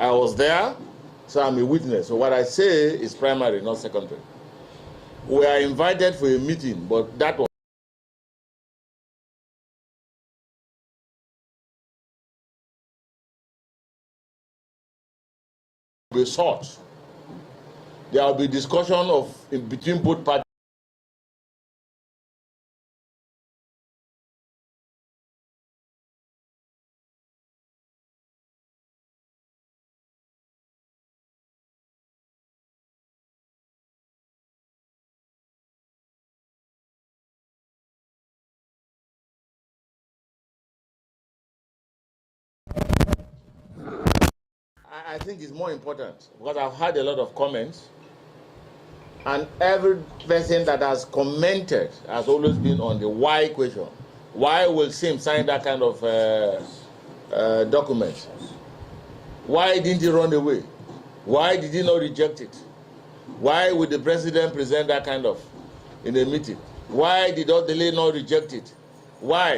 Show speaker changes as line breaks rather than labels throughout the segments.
I was there, so I'm a witness. So what I say is primary, not secondary. We are invited for a meeting, but that was be sought. There will be discussion of between both parties. I think it's more important because I've had a lot of comments, and every person that has commented has always been on the why question. Why will Sim sign that kind of document? Why didn't he run away? Why did he not reject it? Why would the president present that kind of in a meeting? Why did Odele not reject it? Why?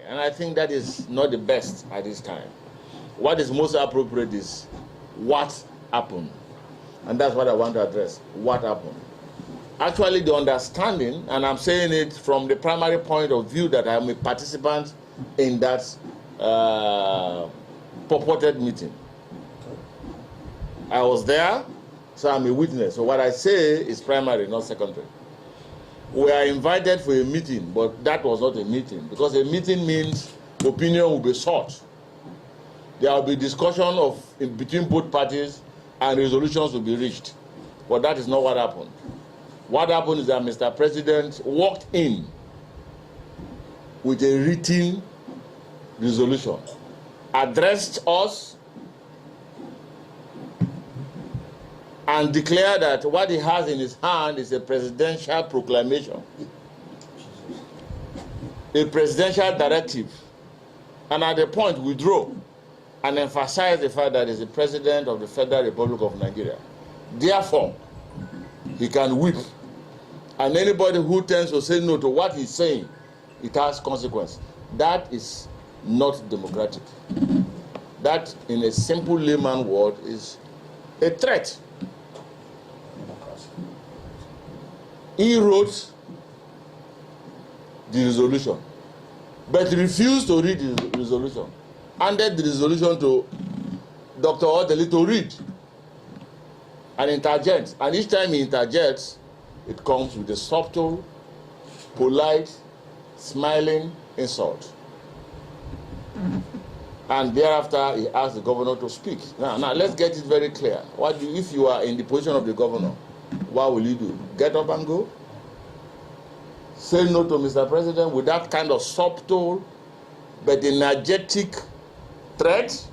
And I think that is not the best at this time. What is most appropriate is what happened. And that's what I want to address. What happened? Actually, the understanding, and I'm saying it from the primary point of view that I'm a participant in that purported meeting. I was there, so I'm a witness. So what I say is primary, not secondary. We are invited for a meeting, but that was not a meeting, because a meeting means opinion will be sought. There will be discussion of between both parties and resolutions will be reached. But that is not what happened. What happened is that Mr. President walked in with a written resolution, addressed us, and declared that what he has in his hand is a presidential proclamation, a presidential directive, and at the point withdraw and emphasize the fact that he is the President of the Federal Republic of Nigeria. Therefore, he can whip. And anybody who tends to say no to what he's saying, it has consequence. That is not democratic. That, in a simple layman word, is a threat. He wrote the resolution, but refused to read the resolution. Handed the resolution to Dr. Odele to read and interject. And each time he interjects, it comes with a subtle, polite, smiling insult. And thereafter, he asked the governor to speak. Now let's get it very clear. If you are in the position of the governor, what will you do? Get up and go? Say no to Mr. President with that kind of subtle but energetic threat?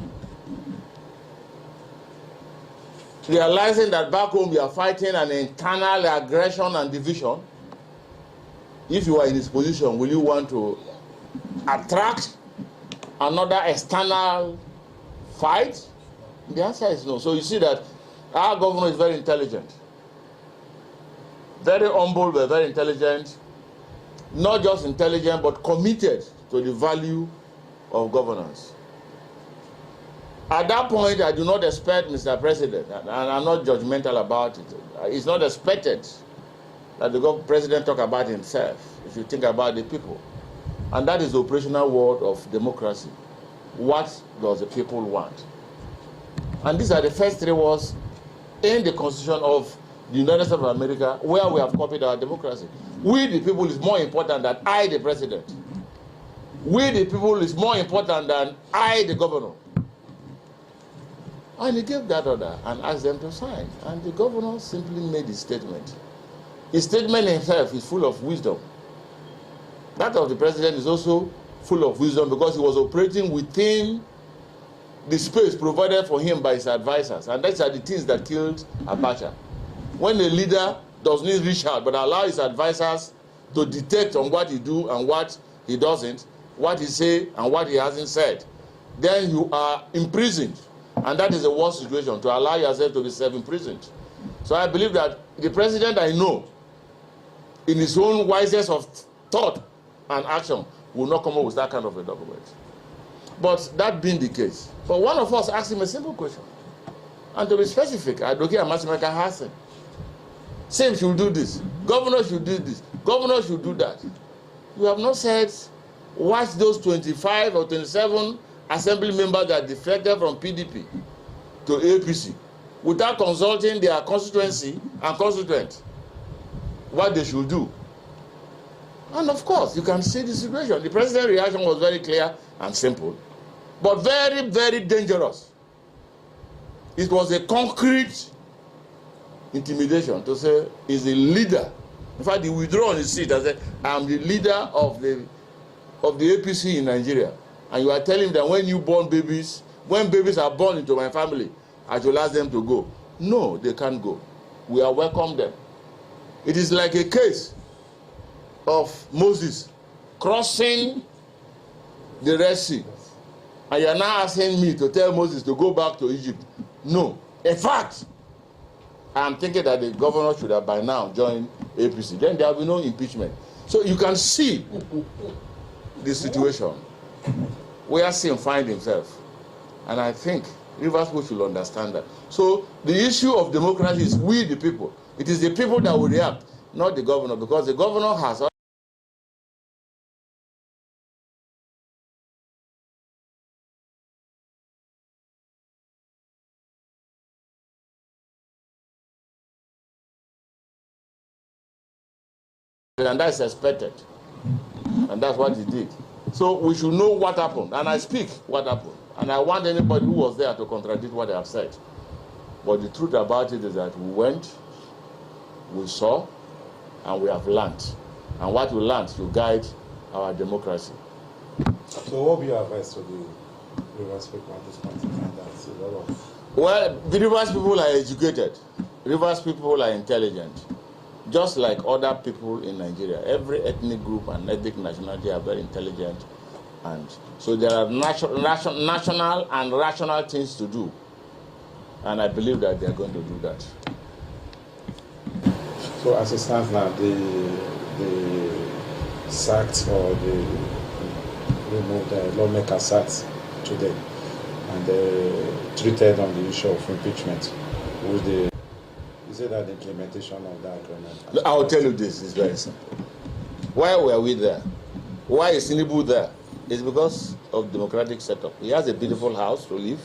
Realizing that back home we are fighting an internal aggression and division. If you are in this position, will you want to attract another external fight? The answer is no. So you see that our governor is very intelligent. Very humble, but very intelligent. Not just intelligent, but committed to the value of governance. At that point, I do not expect, Mr. President, and I'm not judgmental about it, it's not expected that the president talk about himself, if you think about the people. And that is the operational word of democracy. What does the people want? And these are the first three words in the Constitution of the United States of America, where we have copied our democracy. We the people is more important than I, the president. We the people is more important than I, the governor. And he gave that order and asked them to sign. And the governor simply made his statement. His statement himself is full of wisdom. That of the president is also full of wisdom because he was operating within the space provided for him by his advisors. And those are the things that killed Abacha. When a leader does not reach out but allow his advisors to detect on what he do and what he doesn't, what he say and what he hasn't said, then you are imprisoned. And that is the worst situation, to allow yourself to be self-imprisoned. So I believe that the president I know, in his own wisest of thought and action, will not come up with that kind of a document. But that being the case, but one of us asked him a simple question. And to be specific, Adoke Amasimaka has him. Same should do this. Governor should do this. Governor should do that. You have not said, watch those 25 or 27 assembly members that defected from PDP to APC without consulting their constituency and constituent what they should do. And of course, you can see the situation. The president's reaction was very clear and simple, but very, very dangerous. It was a concrete intimidation to say he's a leader. In fact, he withdrew on his seat and said, I'm the leader of the APC in Nigeria. And you are telling me that when babies are born into my family, I should ask them to go. No, they can't go. We are welcome them. It is like a case of Moses crossing the Red Sea. And you are now asking me to tell Moses to go back to Egypt. No. In fact, I am thinking that the governor should have by now joined APC. Then there will be no impeachment. So you can see the situation where Sim finds himself. And I think Rivers people should understand that. So the issue of democracy is we the people. It is the people that will react, not the governor, because the governor has and that's expected. And that's what he did. So we should know what happened. And I speak what happened. And I want anybody who was there to contradict what I have said. But the truth about it is that we went, we saw, and we have learned. And what we learned should guide our democracy.
So what will you advise to the Rivers people at this point in time? That's a lot of...
Well, the Rivers people are educated. Rivers people are intelligent. Just like other people in Nigeria, every ethnic group and ethnic nationality are very intelligent, and so there are national and rational things to do, and I believe that they are going to do that.
So as it stands now, the sacked or the removed lawmaker sacked today, and they treated on the issue of impeachment with the... Is it that the implementation of that agreement?
I will tell you this, it's very simple. Why were we there? Why is Tinubu there? It's because of democratic setup. He has a beautiful house to live.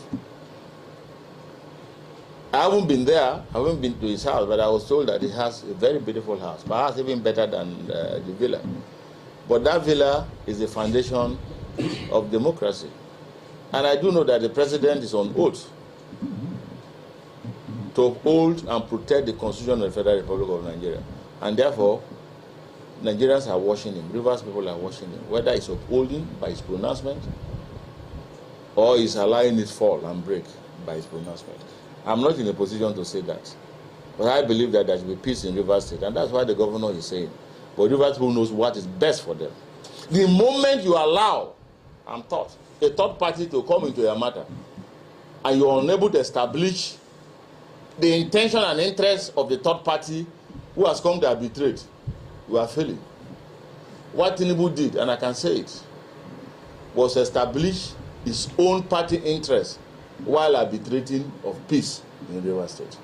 I haven't been there, I haven't been to his house, but I was told that he has a very beautiful house, perhaps even better than the villa. But that villa is the foundation of democracy. And I do know that the president is on oath to uphold and protect the Constitution of the Federal Republic of Nigeria. And therefore, Nigerians are watching him, Rivers people are watching him, whether he's upholding by his pronouncement or he's allowing it fall and break by his pronouncement. I'm not in a position to say that. But I believe that there should be peace in Rivers State, and that's why the governor is saying. But Rivers people knows what is best for them. The moment you allow, a third party to come into your matter, and you are unable to establish the intention and interest of the third party who has come to arbitrate, you are failing. What Tinubu did, and I can say it, was establish his own party interest while arbitrating of peace in Rivers State.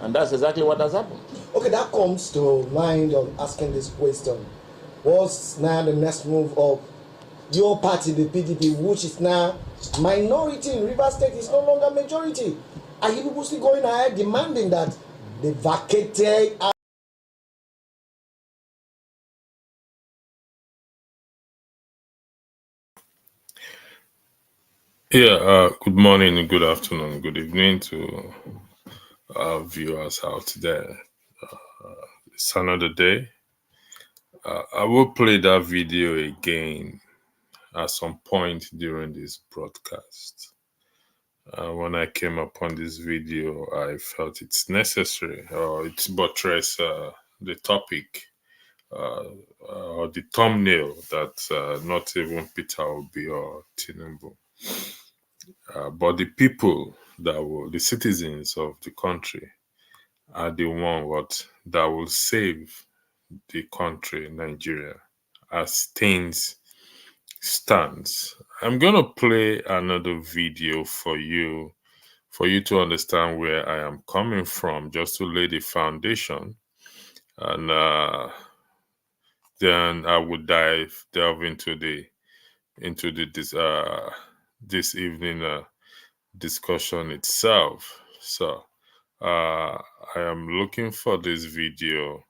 And that's exactly what has happened.
Okay, that comes to mind of asking this question. What's now the next move of your party, the PDP, which is now minority in Rivers State, is no longer majority? Are you people still going ahead demanding that they vacated?
Good morning, good afternoon, good evening to our viewers out there. It's another day. I will play that video again at some point during this broadcast. When I came upon this video, I felt it's necessary, or it's buttress the topic or the thumbnail that not even Peter Obi or Tinubu, but the people the citizens of the country are the one that will save the country, Nigeria, as things stance. I'm going to play another video for you to understand where I am coming from, just to lay the foundation. And then I would delve into this evening discussion itself. So I am looking for this video.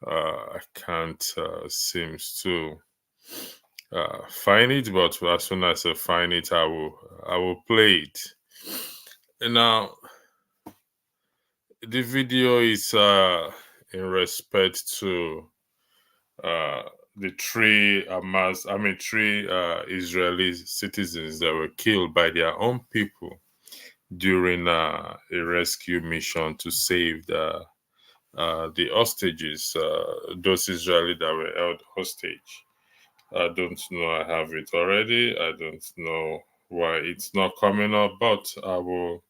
I can't seem to find it, but as soon as I find it, I will play it. And now the video is in respect to the three Israeli citizens that were killed by their own people during a rescue mission to save the hostages, those Israelis that were held hostage. I don't know. I have it already. I don't know why it's not coming up, but I will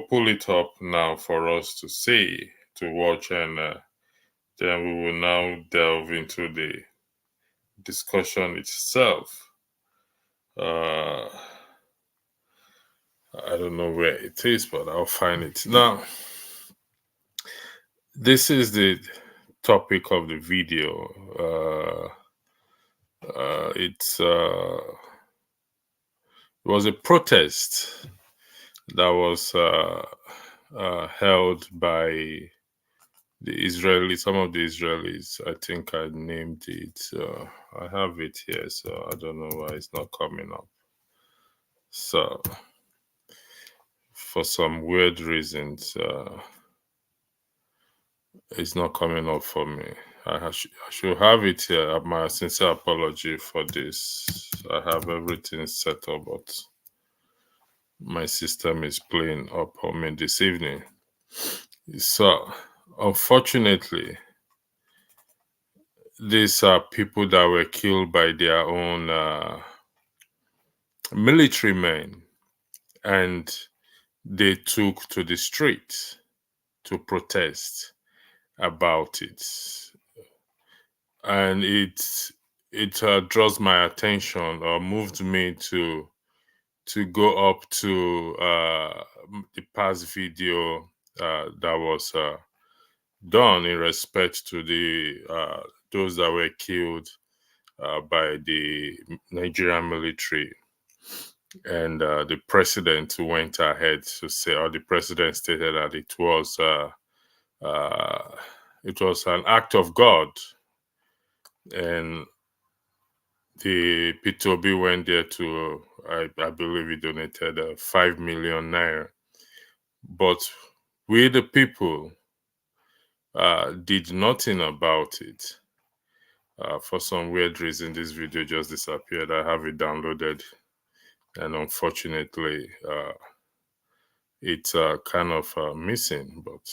pull it up now for us to see, to watch, and then we will now delve into the discussion itself. I don't know where it is, but I'll find it now. This is the topic of the video. It was a protest that was held by some of the Israelis. I think I named it. I have it here, so I don't know why it's not coming up. So, for some weird reasons, it's not coming up for me. I should have it here. My sincere apology for this. I have everything set up, but my system is playing up on me this evening. So, unfortunately, these are people that were killed by their own military men, and they took to the streets to protest about it. And it draws my attention, or moved me to go up to the past video that was done in respect to the those that were killed by the Nigerian military. And the president went ahead to say, or the president stated that it was an act of God. And the P2B went there to, I believe he donated 5 million naira. But we, the people, did nothing about it. For some weird reason, this video just disappeared. I have it downloaded, and unfortunately, it's kind of missing. But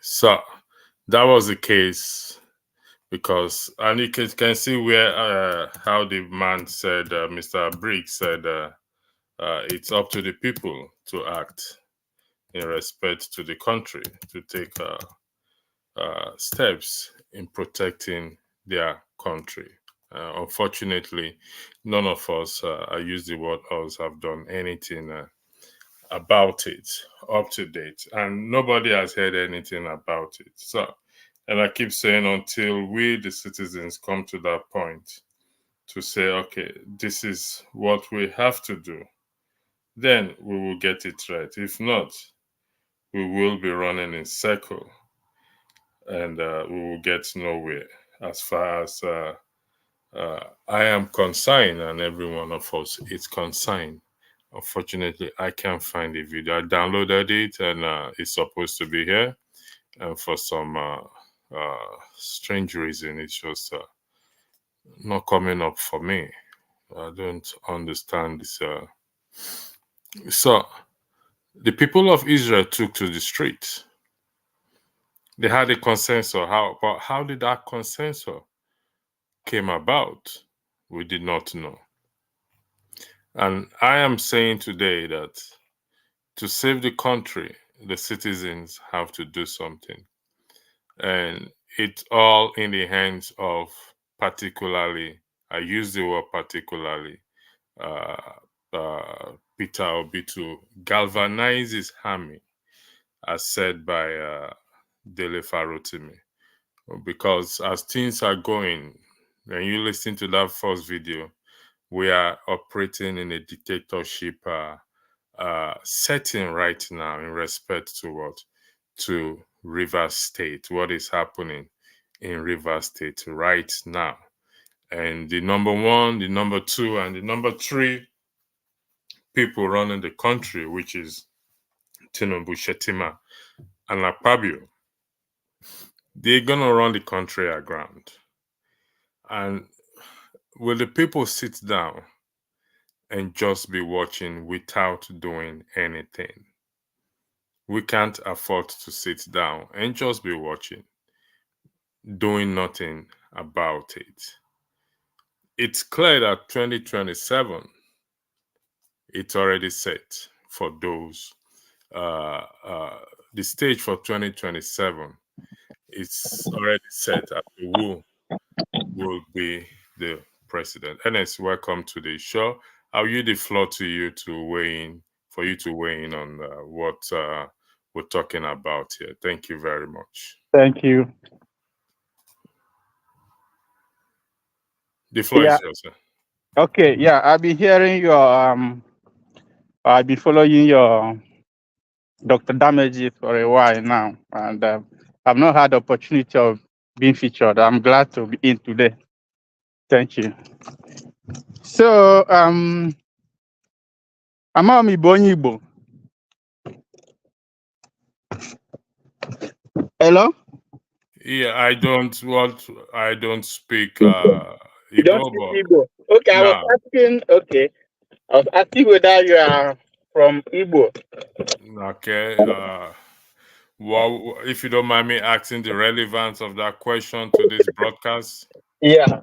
so that was the case, because, and you can see where how the man said, Mr. Briggs said, it's up to the people to act in respect to the country, to take steps in protecting their country. Unfortunately, none of us, I use the word us, have done anything about it up to date, and nobody has heard anything about it. So, and I keep saying, until we, the citizens, come to that point to say, okay, this is what we have to do, then we will get it right. If not, we will be running in circle, and we will get nowhere. As far as I am concerned, and every one of us is concerned. Unfortunately, I can't find the video. I downloaded it, and it's supposed to be here, and for some strange reason, it's just not coming up for me. I don't understand this. So, the people of Israel took to the streets. They had a consensus. But how did that consensus came about? We did not know. And I am saying today that to save the country, the citizens have to do something. And it's all in the hands of particularly, I use the word particularly, Peter Obi to galvanize his army, as said by Dele Farotimi. Because as things are going, when you listen to that first video, we are operating in a dictatorship setting right now in respect to what? To Rivers State, what is happening in Rivers State right now. And the number one, the number two, and the number three people running the country, which is Tinubu, Shetima, and Akpabio, they're gonna run the country aground. And will the people sit down and just be watching without doing anything? We can't afford to sit down and just be watching, doing nothing about it. It's clear that 2027, it's already set for those. The stage for 2027 is already set as to who will be the president. Ernest, welcome to the show. I'll yield the floor to you to weigh in, for you to weigh in on what we're talking about here. Thank you very much.
Thank you.
The floor is yours, sir.
Okay. Yeah, I've been hearing your I've been following your Dr. Damages for a while now, and I've not had the opportunity of being featured. I'm glad to be in today. Thank you. So, I'm Igbo. Hello?
Yeah, I don't speak
You don't
Igbo, but
speak Igbo. Okay, I was asking whether you are from Igbo.
okay. Well, if you don't mind me asking the relevance of that question to this broadcast.
Yeah.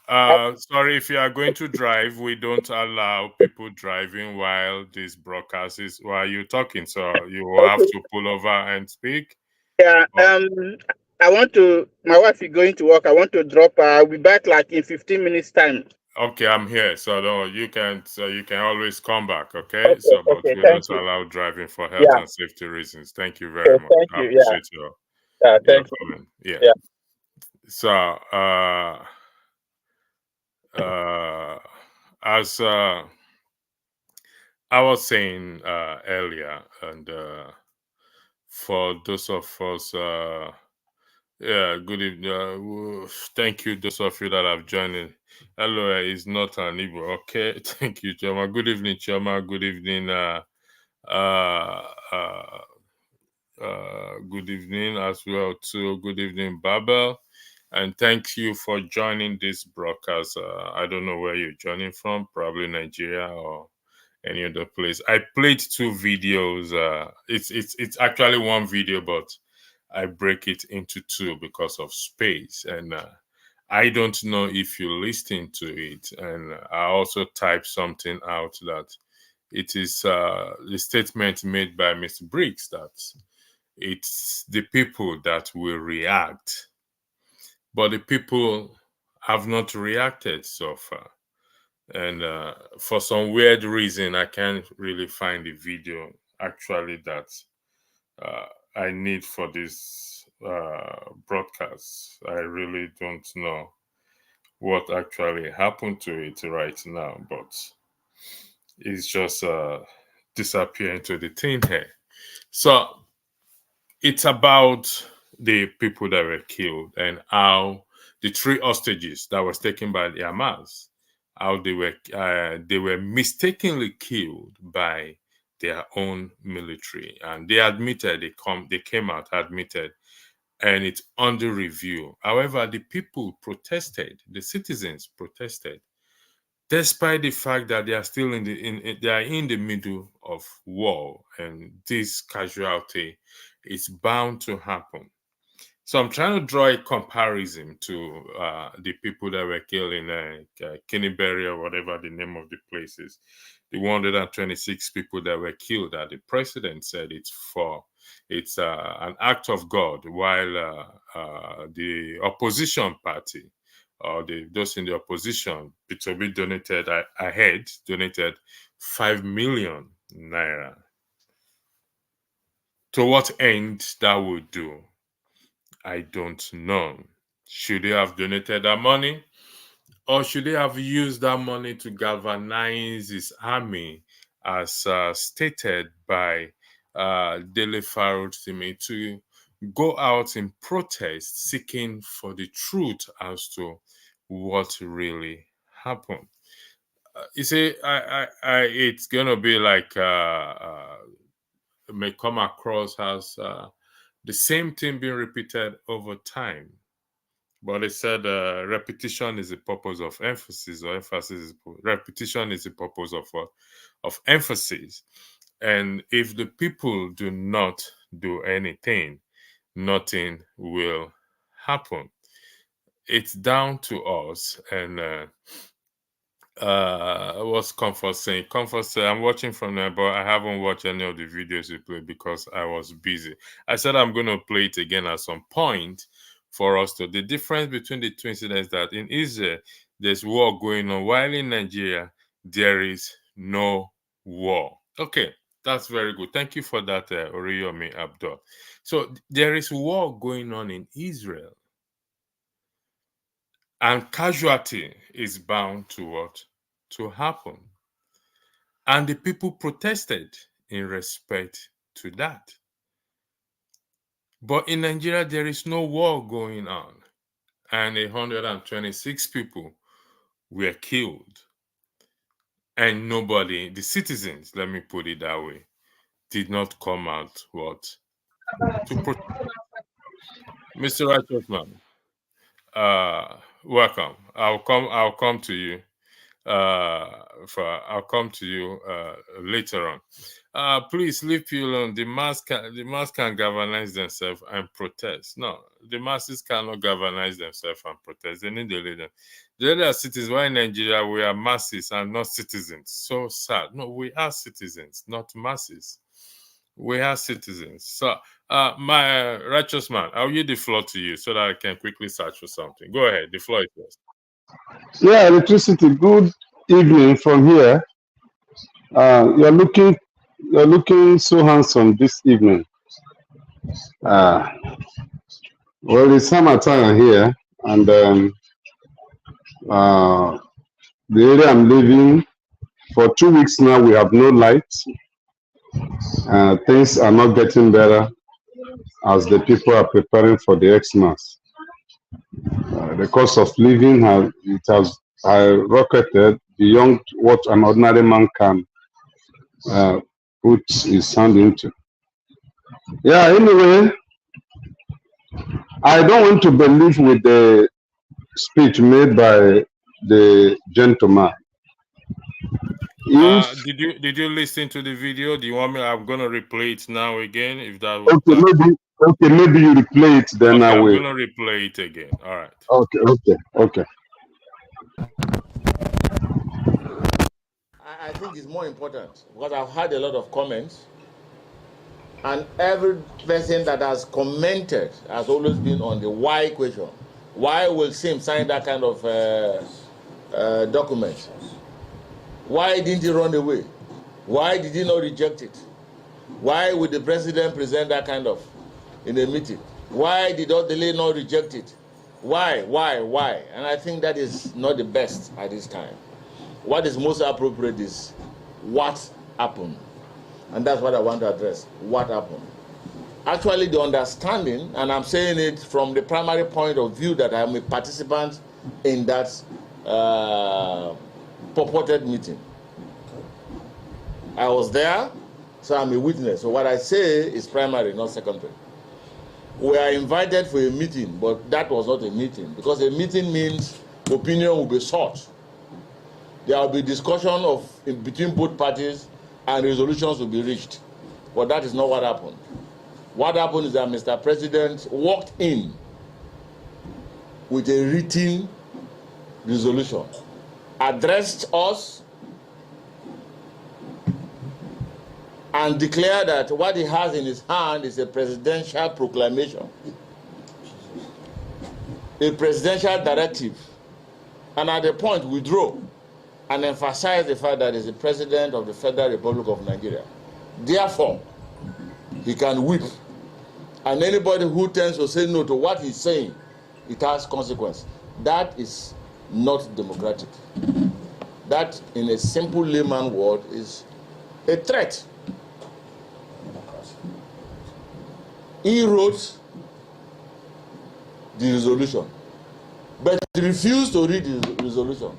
Sorry, if you are going to drive, we don't allow people driving while this broadcast is while you're talking. So you will have to pull over and speak.
Yeah. My wife is going to work. I want to drop her. I'll be back like in 15 minutes time.
Okay, I'm here. So you can always come back, okay? But we don't allow driving for health and safety reasons. Thank you very much. I appreciate your comment. Yeah. So as I was saying earlier, and for those of us, good evening. Thank you, those of you that have joined in. Hello, is not an Igbo. Okay, thank you, Choma. Good evening, Choma. Good evening, good evening as well too. Good evening, Babel. And thank you for joining this broadcast. I don't know where you're joining from, probably Nigeria or any other place. I played two videos. It's actually one video, but I break it into two because of space. And I don't know if you listen to it. And I also typed something out that it is the statement made by Mr. Briggs that it's the people that will react. But the people have not reacted so far. And for some weird reason, I can't really find the video actually that I need for this broadcast. I really don't know what actually happened to it right now, but it's just disappearing to the thin air. So it's about the people that were killed and how the three hostages that was taken by the Hamas, how they were mistakenly killed by their own military, and they admitted they came out admitted, and it's under review. However, the people protested, the citizens protested, despite the fact that they are still they are in the middle of war, and this casualty is bound to happen. So I'm trying to draw a comparison to the people that were killed in Kennebury or whatever the name of the place is. The 126 people that were killed, that the president said it's an act of God, while the opposition party or those in the opposition, P2B donated 5 million naira. To what end that would do, I don't know. Should they have donated that money? Or should they have used that money to galvanize his army, as stated by Dele Farotimi, to go out in protest, seeking for the truth as to what really happened? You see, it's going to be like, it may come across as the same thing being repeated over time. But they said repetition is the purpose of emphasis, or repetition is the purpose of emphasis. And if the people do not do anything, nothing will happen. It's down to us. And what's Comfort saying? Comfort said, I'm watching from there, but I haven't watched any of the videos you played because I was busy. I said I'm going to play it again at some point for us to. The difference between the two incidents, that in Israel, there's war going on, while in Nigeria, there is no war. Okay, that's very good. Thank you for that, Oriyomi Abdul. So there is war going on in Israel, and casualty is bound to what? To happen. And the people protested in respect to that. But in Nigeria, there is no war going on. And 126 people were killed. And nobody, the citizens, let me put it that way, did not come out what? To protest. Mr. Righteousman, welcome. I'll come to you. I'll come to you later on. Please leave you alone. The mass can galvanize themselves and protest. No, the masses cannot galvanize themselves and protest. They need the leader. The leader are citizens. Why in Nigeria we are masses and not citizens? So sad. No, we are citizens, not masses. We are citizens. So, my righteous man, I'll yield the floor to you so that I can quickly search for something. Go ahead. The floor is yours.
Yeah, electricity. Good evening from here. You're looking so handsome this evening. Well, it's summertime here, and the area I'm living, for 2 weeks now, we have no light. Things are not getting better as the people are preparing for the Xmas. The cost of living has rocketed beyond what an ordinary man can put his hand into. Yeah, anyway, I don't want to believe with the speech made by the gentleman.
Did you listen to the video? Do you want me? I'm gonna replay it now again. If that was
maybe you replay it, then I will.
I'm gonna replay it again. All right.
Okay.
I think it's more important because I've had a lot of comments, and every person that has commented has always been on the why question. Why will Sim sign that kind of document? Why didn't he run away? Why did he not reject it? Why would the president present that kind of in a meeting? Why did Odele not reject it? Why? And I think that is not the best at this time. What is most appropriate is what happened. And that's what I want to address. What happened? Actually, the understanding, and I'm saying it from the primary point of view that I'm a participant in that purported meeting. I was there, so I'm a witness. So what I say is primary, not secondary. We are invited for a meeting, but that was not a meeting, because a meeting means opinion will be sought. There will be discussion between both parties, and resolutions will be reached. But that is not what happened. What happened is that Mr. President walked in with a written resolution, addressed us, and declared that what he has in his hand is a presidential proclamation, a presidential directive, and at the point withdraw and emphasize the fact that he's the president of the Federal Republic of Nigeria. Therefore, he can whip, and anybody who tends to say no to what he's saying, it has consequence. That is not democratic. That, in a simple layman word, is a threat. He wrote the resolution, but he refused to read the resolution.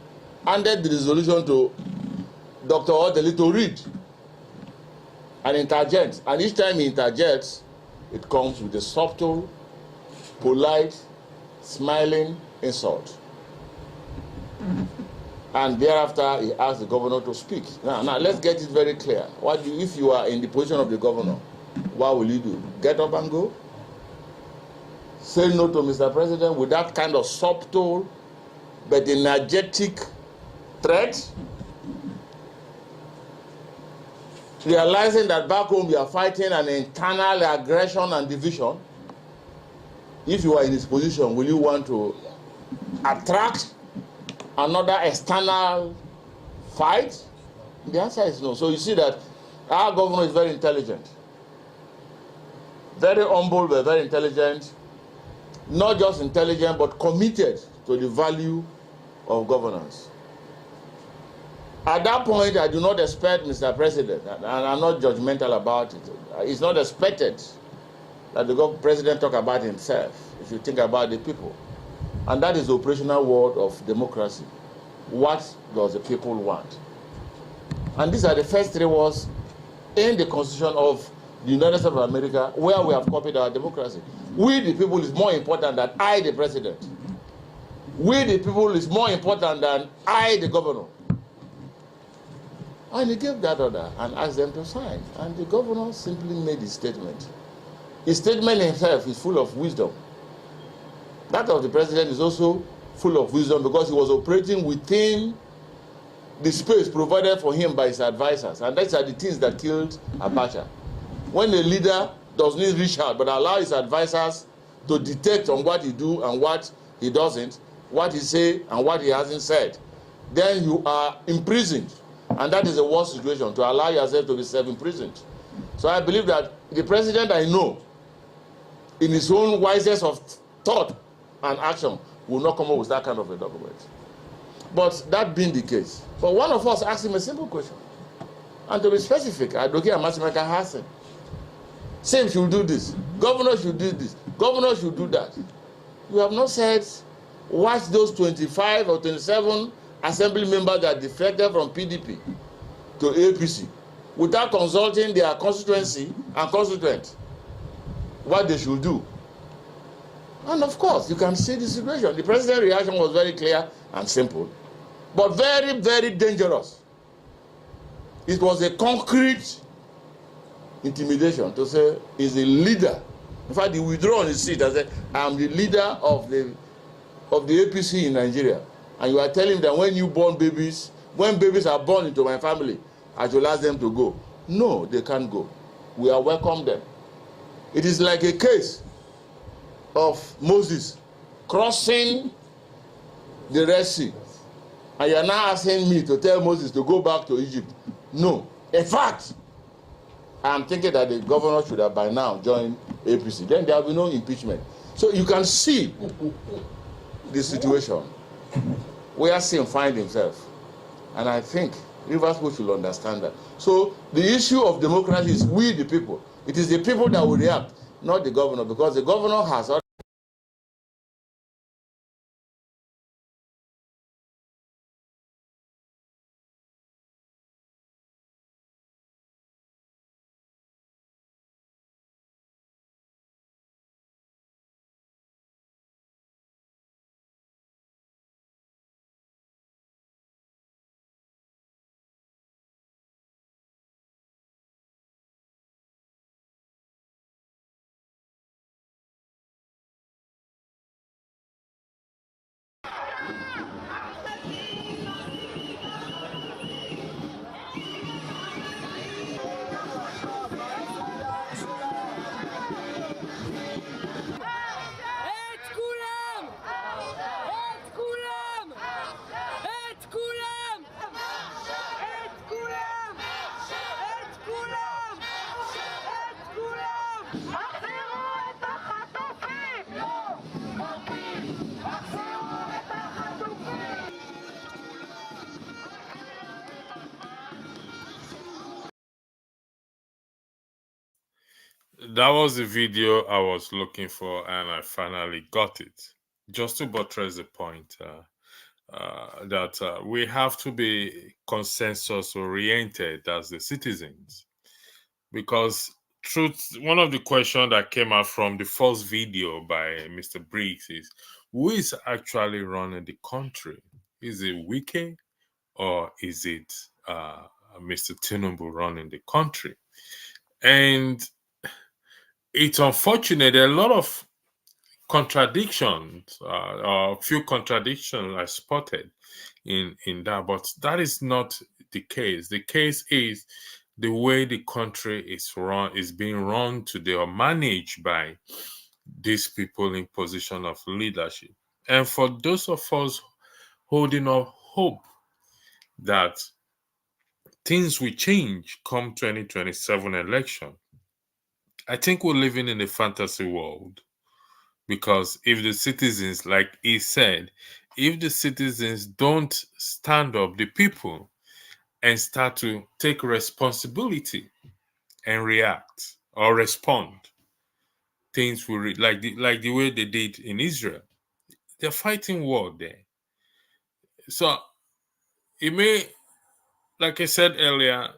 Handed the resolution to Dr. Odeli to read and interject. And each time he interjects, it comes with a subtle, polite, smiling insult. And thereafter, he asked the governor to speak. Now let's get it very clear. If you are in the position of the governor, what will you do? Get up and go? Say no to Mr. President with that kind of subtle but energetic threat? Realizing that back home you are fighting an internal aggression and division. If you are in this position, will you want to attract another external fight? The answer is no. So you see that our governor is very intelligent. Very humble, but very intelligent. Not just intelligent, but committed to the value of governance. At that point, I do not expect, Mr. President, and I'm not judgmental about it, it's not expected that the president talk about himself, if you think about the people. And that is the operational word of democracy. What does the people want? And these are the first three words in the Constitution of the United States of America, where we have copied our democracy. We the people is more important than I, the president. We the people is more important than I, the governor. And he gave that order and asked them to sign. And the governor simply made his statement. His statement himself is full of wisdom. That of the president is also full of wisdom because he was operating within the space provided for him by his advisors. And those are the things that killed Abacha. When a leader does not reach out but allow his advisors to detect on what he do and what he doesn't, what he say and what he hasn't said, then you are imprisoned. And that is the worst situation, to allow yourself to be self-imprisoned. So I believe that the president I know, in his own wisest of thought and action, will not come up with that kind of a document. But that being the case, but one of us asked him a simple question. And to be specific, Advocate Amasimeka Hassan, same should do this, governor should do this, governor should do that. You have not said, watch those 25 or 27 assembly members that defected from PDP to APC without consulting their constituency and constituent what they should do. And of course, you can see the situation. The president's reaction was very clear and simple, but very, very dangerous. It was a concrete intimidation to say he's a leader. In fact, he withdrew on his seat and said, I'm the leader of the APC in Nigeria. And you are telling him that when babies are born into my family, I should ask them to go. No, they can't go. We are welcome them. It is like a case of Moses crossing the Red Sea. And you are now asking me to tell Moses to go back to Egypt. No. In fact, I am thinking that the governor should have by now joined APC. Then there will be no impeachment. So you can see the situation where Sim finds himself. And I think Rivers should understand that. So the issue of democracy is we the people. It is the people that will react, not the governor, because the governor has
That was the video I was looking for, and I finally got it. Just to buttress the point that we have to be consensus oriented as the citizens, because one of the questions that came out from the first video by Mr. Briggs is, who is actually running the country? Is it Wike, or is it Mr. Tinubu running the country? And it's unfortunate. There are a lot of contradictions, or few contradictions I spotted in that, but that is not the case. The case is the way the country is being run today, or managed by these people in position of leadership. And for those of us holding up hope that things will change come 2027 election, I think we're living in a fantasy world. Because if the citizens, like he said, if the citizens don't stand up, the people, and start to take responsibility and react or respond, things will like the way they did in Israel. They're fighting war there. So it may, like I said earlier,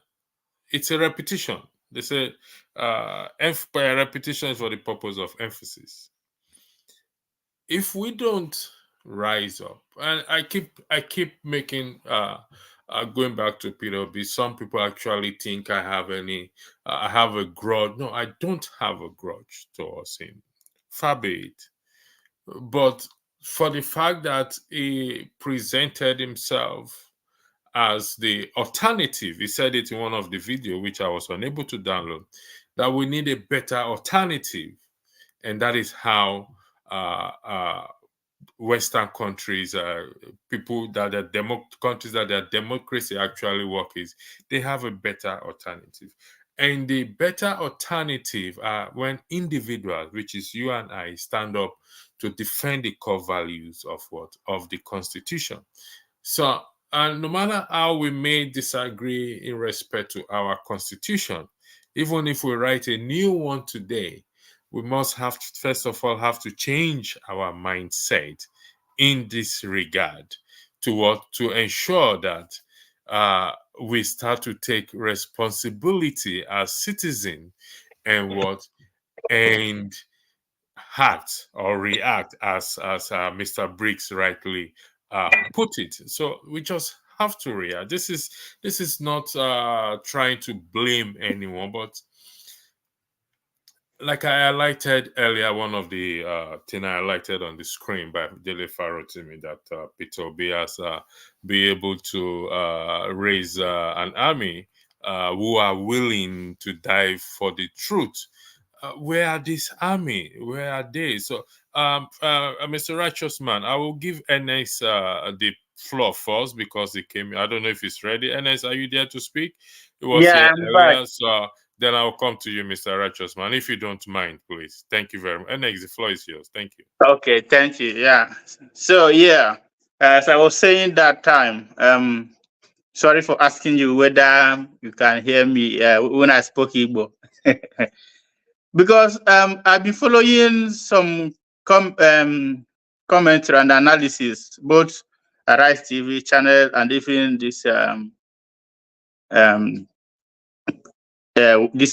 it's a repetition. They said by repetition is for the purpose of emphasis. If we don't rise up, and I keep making going back to Peter B, some people actually think I have a grudge. No, I don't have a grudge towards him, far be it. But for the fact that he presented himself as the alternative, he said it in one of the videos which I was unable to download, that we need a better alternative, and that is how Western countries, people that are countries that their democracy actually work, is they have a better alternative. And the better alternative are when individuals, which is you and I, stand up to defend the core values of the Constitution. So, and no matter how we may disagree in respect to our Constitution, even if we write a new one today, we must first of all have to change our mindset in this regard to ensure that we start to take responsibility as citizens, and act or react as Mr. Briggs rightly put it. So we just have to react. This is not trying to blame anyone, but like I highlighted earlier, one of the thing I highlighted on the screen by Dele Faro to me, that Peter Obi has be able to raise an army who are willing to die for the truth. Where are this army? Where are they? So, Mr. Righteous Man, I will give NS the floor first because he came. I don't know if he's ready. NS, are you there to speak? It was
Yeah,
here
I'm back.
earlier, so then I'll come to you, Mr. Righteous Man, if you don't mind, please. Thank you very much. NX, the floor is yours. Thank you.
Okay, thank you. Yeah. So yeah, as I was saying that time, sorry for asking you whether you can hear me when I spoke Igbo. Because I've been following some commentary and analysis, both Arise TV channel and even this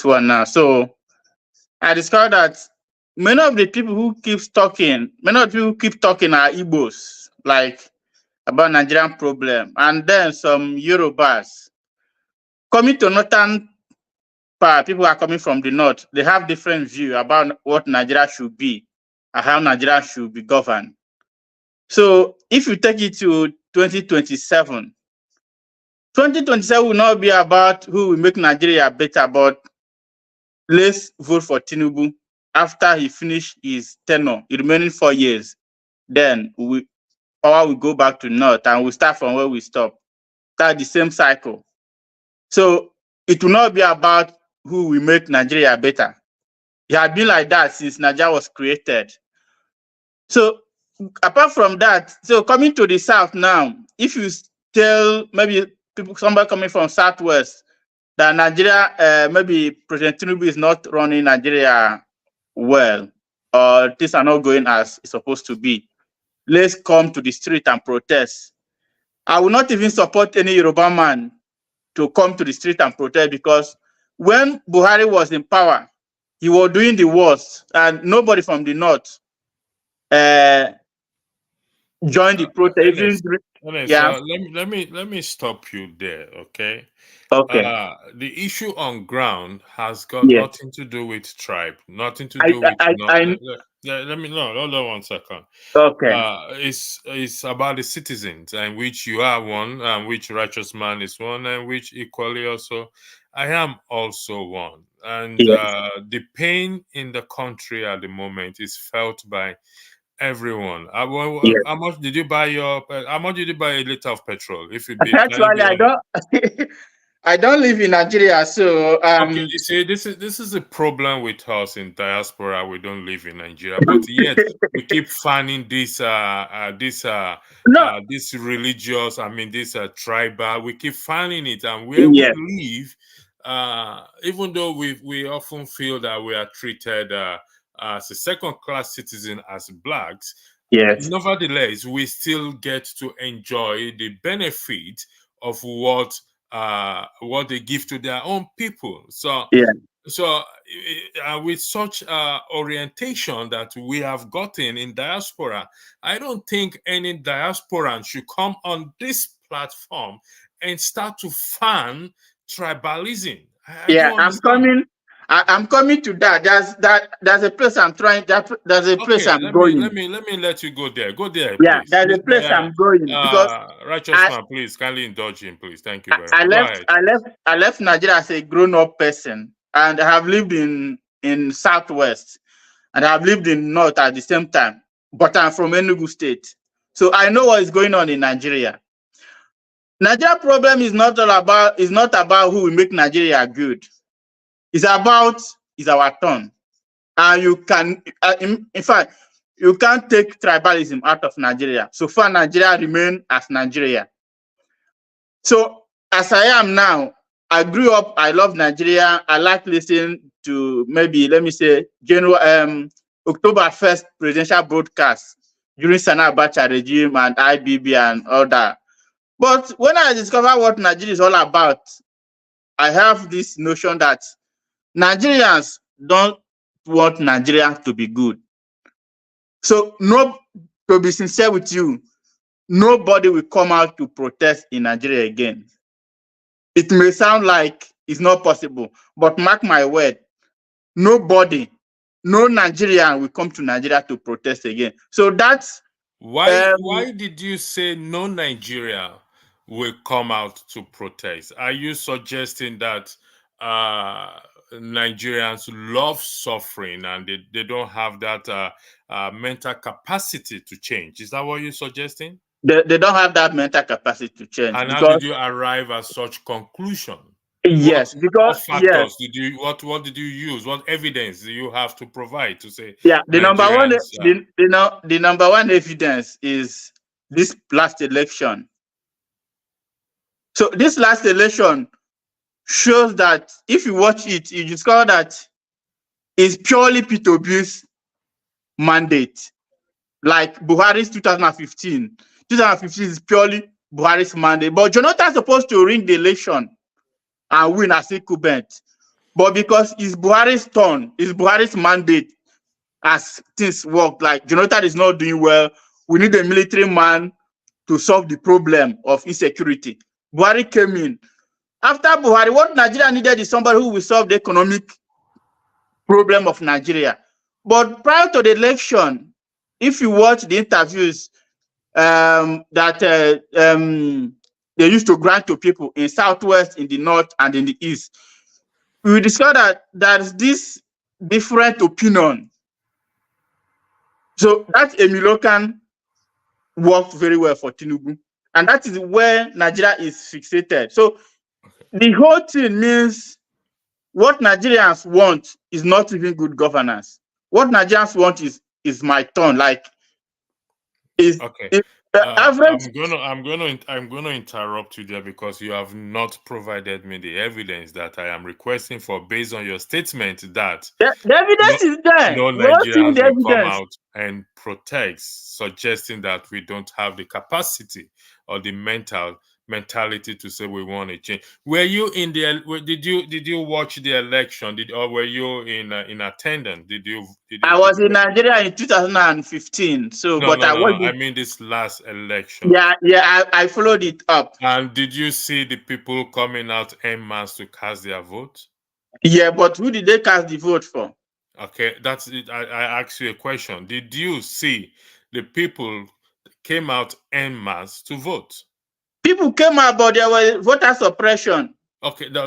one now. So I discovered that many of the people who keep talking are Igbos, like about Nigerian problem, and then some Yorubas coming to northern part. People are coming from the north. They have different view about what Nigeria should be and how Nigeria should be governed. So if you take it to 2027, 2027 will not be about who will make Nigeria better, but let's vote for Tinubu after he finished his tenure, the remaining 4 years. Then power will go back to north and we start from where we stop. Start the same cycle. So it will not be about who will make Nigeria better. It had been like that since Nigeria was created. So apart from that, so coming to the south now, if you tell maybe somebody coming from southwest, that Nigeria, maybe President Tinubu is not running Nigeria well, or things are not going as it's supposed to be. Let's come to the street and protest. I will not even support any Yoruba man to come to the street and protest, because when Buhari was in power, he was doing the worst, and nobody from the north joined the protest.
Yeah. Let me stop you there, okay?
Okay.
The issue on ground has got
Yes.
nothing to do with tribe, nothing to do with. Let me hold on 1 second.
Okay.
It's about the citizens, and which you are one, and which righteous man is one, and which equally also I am also one. And
Yes.
the pain in the country at the moment is felt by everyone.
Yes.
How much did you buy how much did you buy a liter of petrol? If you be,
Actually, I don't. I don't live in Nigeria, so
okay, you see, this is a problem with us in diaspora. We don't live in Nigeria, but yet we keep finding this
no.
This religious, I mean, this tribal. We keep finding it, and where
Yes.
we live, even though we often feel that we are treated as a second-class citizen as blacks.
Yes.
Nevertheless, we still get to enjoy the benefit of what they give to their own people. So,
yeah.
So with such orientation that we have gotten in diaspora, I don't think any diasporan should come on this platform and start to fan tribalism. I don't understand.
I'm coming to that. There's a place I'm trying. There's a place
Okay,
I'm going.
let me let you go there. Go there,
Yeah,
please.
there's a place I'm going, because
Righteous man, please kindly indulge him, please. Thank you very much.
I left Nigeria as a grown-up person, and I have lived in Southwest, and I have lived in North at the same time. But I'm from Enugu State, so I know what is going on in Nigeria. Nigeria problem is not about who will make Nigeria good. It's about our turn, and you can in fact you can't take tribalism out of Nigeria. So far, Nigeria remain as Nigeria. So as I am now, I grew up. I love Nigeria. I like listening to, maybe let me say, October 1st presidential broadcast during Sana Abacha regime and IBB and all that. But when I discover what Nigeria is all about, I have this notion that Nigerians don't want Nigeria to be good. So, to be sincere with you, nobody will come out to protest in Nigeria again. It may sound like it's not possible, but mark my word, no Nigerian will come to Nigeria to protest again. So that's
why did you say no Nigeria will come out to protest? Are you suggesting that Nigerians love suffering and they don't have that mental capacity to change? Is that what you're suggesting?
They don't have that mental capacity to change.
And how did you arrive at such conclusion?
Yes,
what factors did you what did you use? What evidence do you have to provide to say?
Yeah, the number one evidence is this last election. So this last election shows that if you watch it, you discover that it's purely Peter Obi's mandate. Like Buhari's 2015. 2015 is purely Buhari's mandate. But Jonathan is supposed to win the election and win as incumbent. But because it's Buhari's turn, it's Buhari's mandate, as things work, like Jonathan is not doing well, we need a military man to solve the problem of insecurity. Buhari came in. After Buhari, what Nigeria needed is somebody who will solve the economic problem of Nigeria. But prior to the election, if you watch the interviews that they used to grant to people in Southwest, in the North, and in the East, we discovered that there's this different opinion. So that Emilokan worked very well for Tinubu. And that is where Nigeria is fixated. So the whole thing means what Nigerians want is not even good governance. What Nigerians want is my turn. Like,
okay.
Average.
I'm gonna interrupt you there because you have not provided me the evidence that I am requesting for based on your statement that
The evidence is there.
no
We all seen
Nigerians
the
will come
evidence.
out and protest, suggesting that we don't have the capacity or the mentality to say we want to change. Were you in the? Did you watch the election? Or were you in attendance?
I was in Nigeria in 2015. So,
No,
but
no,
I
no, no.
was.
I mean this last election.
Yeah. I followed it up.
And did you see the people coming out en masse to cast their vote?
Yeah, but who did they cast the vote for?
Okay, that's it. I asked you a question. Did you see the people came out en masse to vote?
People came out, but there was voter suppression.
Okay, no.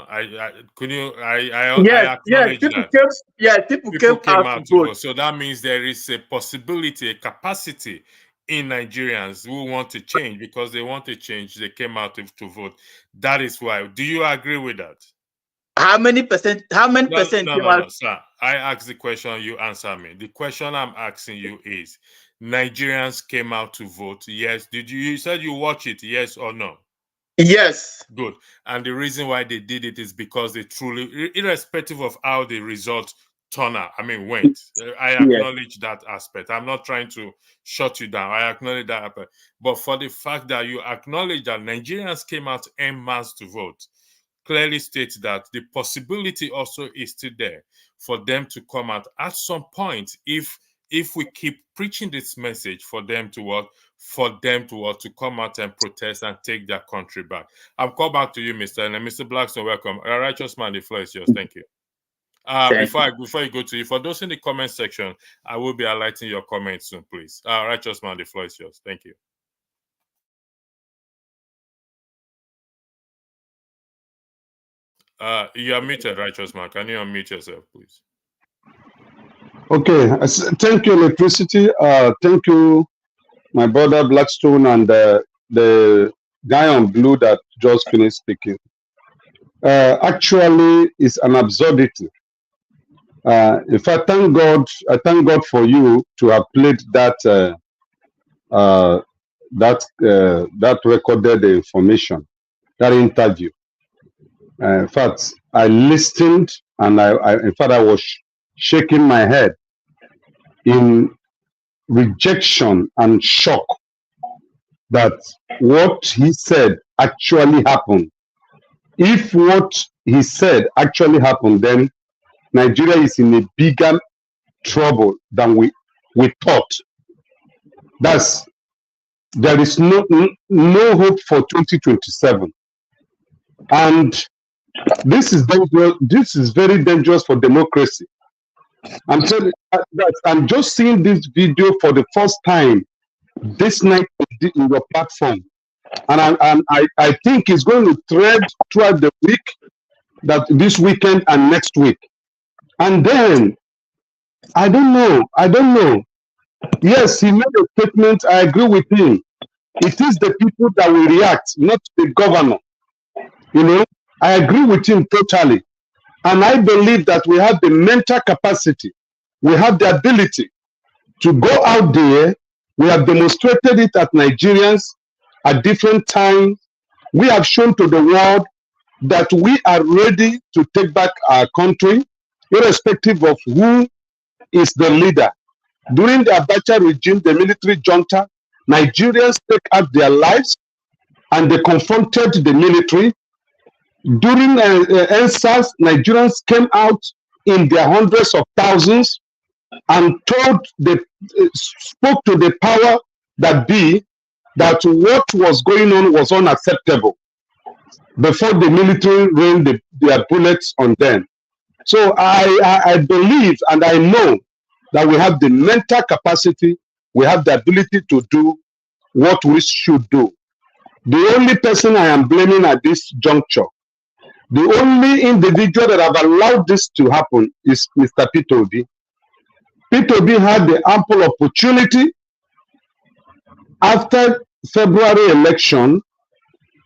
I
Yes,
acknowledge that.
People
People
came
came
out
out
to
to
vote.
vote. So that means there is a possibility, a capacity in Nigerians who want to change because they want to change. They came out to vote. That is why. Do you agree with that?
How many percent
No,
came out?
sir. I asked the question, you answer me. The question I'm asking you is, Nigerians came out to vote. Yes. Did you said you watch it, yes or no?
Yes.
Good. And the reason why they did it is because they truly, irrespective of how the result went. I acknowledge that aspect. I'm not trying to shut you down. I acknowledge that aspect. But for the fact that you acknowledge that Nigerians came out en masse to vote, clearly states that the possibility also is still there for them to come out at some point if we keep preaching this message for them to come out and protest and take their country back. I'll call back to you, Mr. Blackstone. Welcome. Righteous man, the floor is yours. Thank you. Before you go to you, for those in the comment section, I will be highlighting your comments soon, please. Righteous man, the floor is yours. Thank you. You are muted, Righteous man. Can you unmute yourself, please?
Okay, thank you, Electricity. Thank you, my brother Blackstone, and the guy on blue that just finished speaking. Actually, it's an absurdity. If I thank God for you to have played that recorded information, that interview. In fact, I listened, and I was shaking my head in rejection and shock that what he said actually happened. If what he said actually happened, then Nigeria is in a bigger trouble than we thought. There is no hope for 2027, and this is dangerous. This is very dangerous for democracy. I'm telling you that I'm just seeing this video for the first time this night in your platform, and I think it's going to thread throughout the week, that this weekend and next week. And then I don't know. Yes, he made a statement. I agree with him. It is the people that will react, not the governor. I agree with him totally. And I believe that we have the mental capacity, we have the ability to go out there. We have demonstrated it at Nigerians at different times. We have shown to the world that we are ready to take back our country, irrespective of who is the leader. During the Abacha regime, the military junta, Nigerians took out their lives and they confronted the military. During NSAS, Nigerians came out in their hundreds of thousands and spoke to the power that be that what was going on was unacceptable before the military rained their bullets on them. So I believe and I know that we have the mental capacity, we have the ability to do what we should do. The only person I am blaming at this juncture, the only individual that have allowed this to happen is Mr. Peter Obi. Peter Obi had the ample opportunity after February election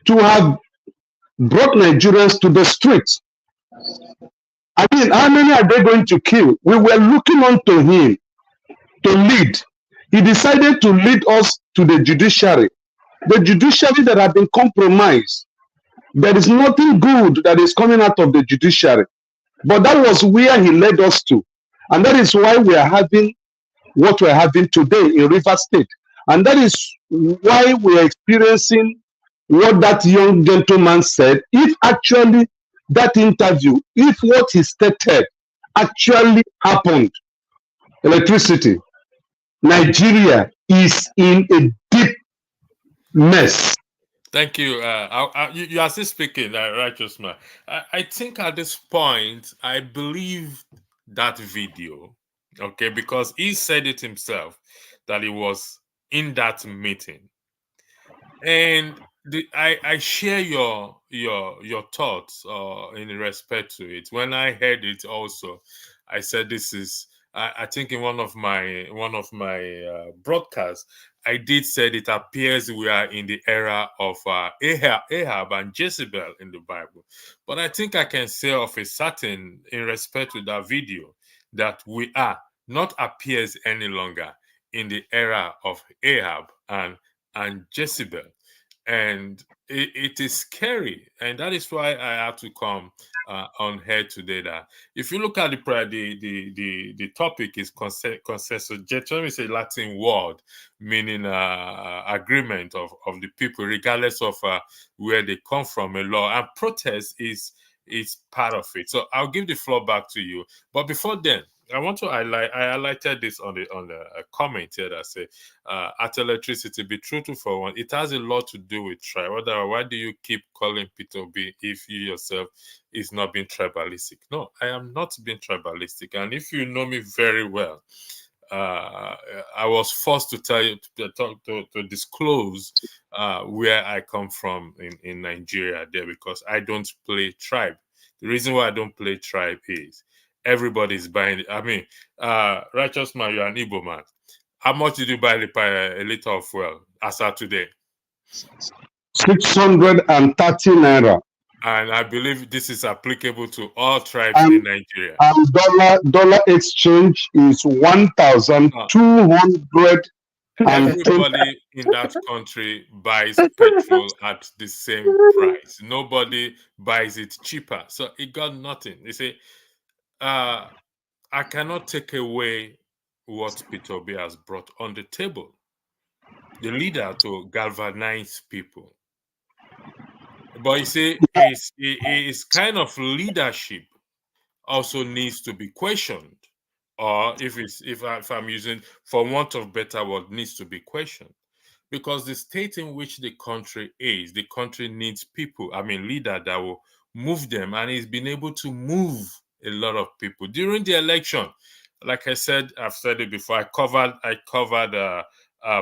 to have brought Nigerians to the streets. I mean, how many are they going to kill? We were looking on to him to lead. He decided to lead us to the judiciary that have been compromised. There is nothing good that is coming out of the judiciary. But that was where he led us to. And that is why we are having what we're having today in River State. And that is why we are experiencing what that young gentleman said. If actually that interview, if what he stated actually happened, electricity, Nigeria is in a deep mess.
Thank you. You are still speaking, righteous man. I think at this point, I believe that video, okay, because he said it himself that he was in that meeting, and I share your thoughts in respect to it. When I heard it, also, I said this is. I think in one of my broadcasts, I did say it appears we are in the era of Ahab and Jezebel in the Bible. But I think I can say of a certain, in respect to that video, that we are not appears any longer in the era of Ahab and Jezebel. And it is scary. And that is why I have to come on here today. That if you look at the topic is consensus. Gentium is a Latin word meaning agreement of the people, regardless of where they come from, a law. And protest is part of it. So I'll give the floor back to you. But before then, I want to highlight. I highlighted this on the comment here that say, "At electricity, be true to for one. It has a lot to do with tribe. Why do you keep calling Peter B if you yourself is not being tribalistic?" No, I am not being tribalistic. And if you know me very well, I was forced to tell you to disclose where I come from in Nigeria there, because I don't play tribe. The reason why I don't play tribe is everybody's buying it. I mean, righteous man, you're an Igbo man. How much did you buy a liter of fuel as of today?
630 naira.
And I believe this is applicable to all tribes in Nigeria.
And dollar exchange is 1,200.
Everybody in that country buys petrol at the same price. Nobody buys it cheaper. So it got nothing. They say, I cannot take away what Peter Obi has brought on the table. The leader to galvanize people. But you see, his kind of leadership also needs to be questioned. Or if I'm using, for want of better word, needs to be questioned. Because the state in which the country is, the country needs people, leader that will move them. And he's been able to move a lot of people during the election. Like I said, I've said it before, I covered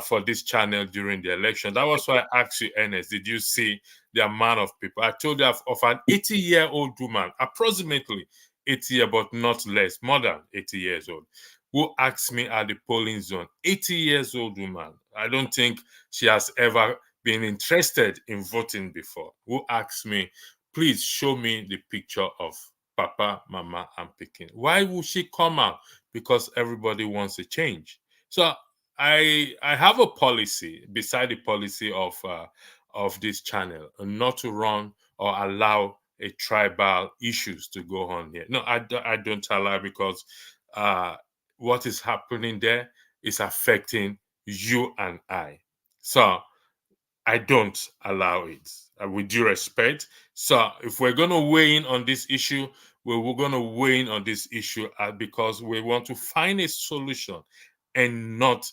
for this channel during the election. That was why I asked you, Ernest, did you see the amount of people? I told you of an 80-year-old woman, approximately 80 but not less, more than 80 years old, who asked me at the polling zone, 80 years old woman. I don't think she has ever been interested in voting before, who asked me, please show me the picture of Papa, Mama, and Pikin. Why would she come out? Because everybody wants a change. So I have a policy beside the policy of this channel, not to run or allow a tribal issues to go on here. No, I don't allow, because what is happening there is affecting you and I. So I don't allow it, with due respect. So if we're going to weigh in on this issue, we're going to weigh in on this issue because we want to find a solution and not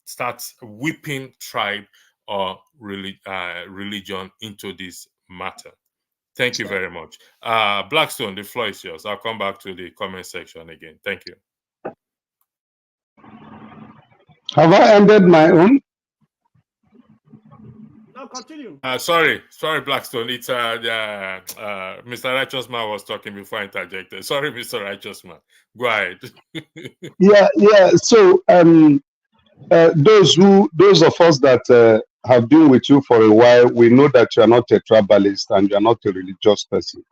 start whipping tribe or religion into this matter. Thank you very much. Blackstone, the floor is yours. I'll come back to the comment section again. Thank you.
Have I ended my own?
No, continue.
Sorry, Blackstone. It's Mr. Righteous Man was talking before I interjected. Sorry, Mr. Righteous Man. Go ahead.
Yeah. So those of us that have been with you for a while, we know that you are not a tribalist and you are not a religious person.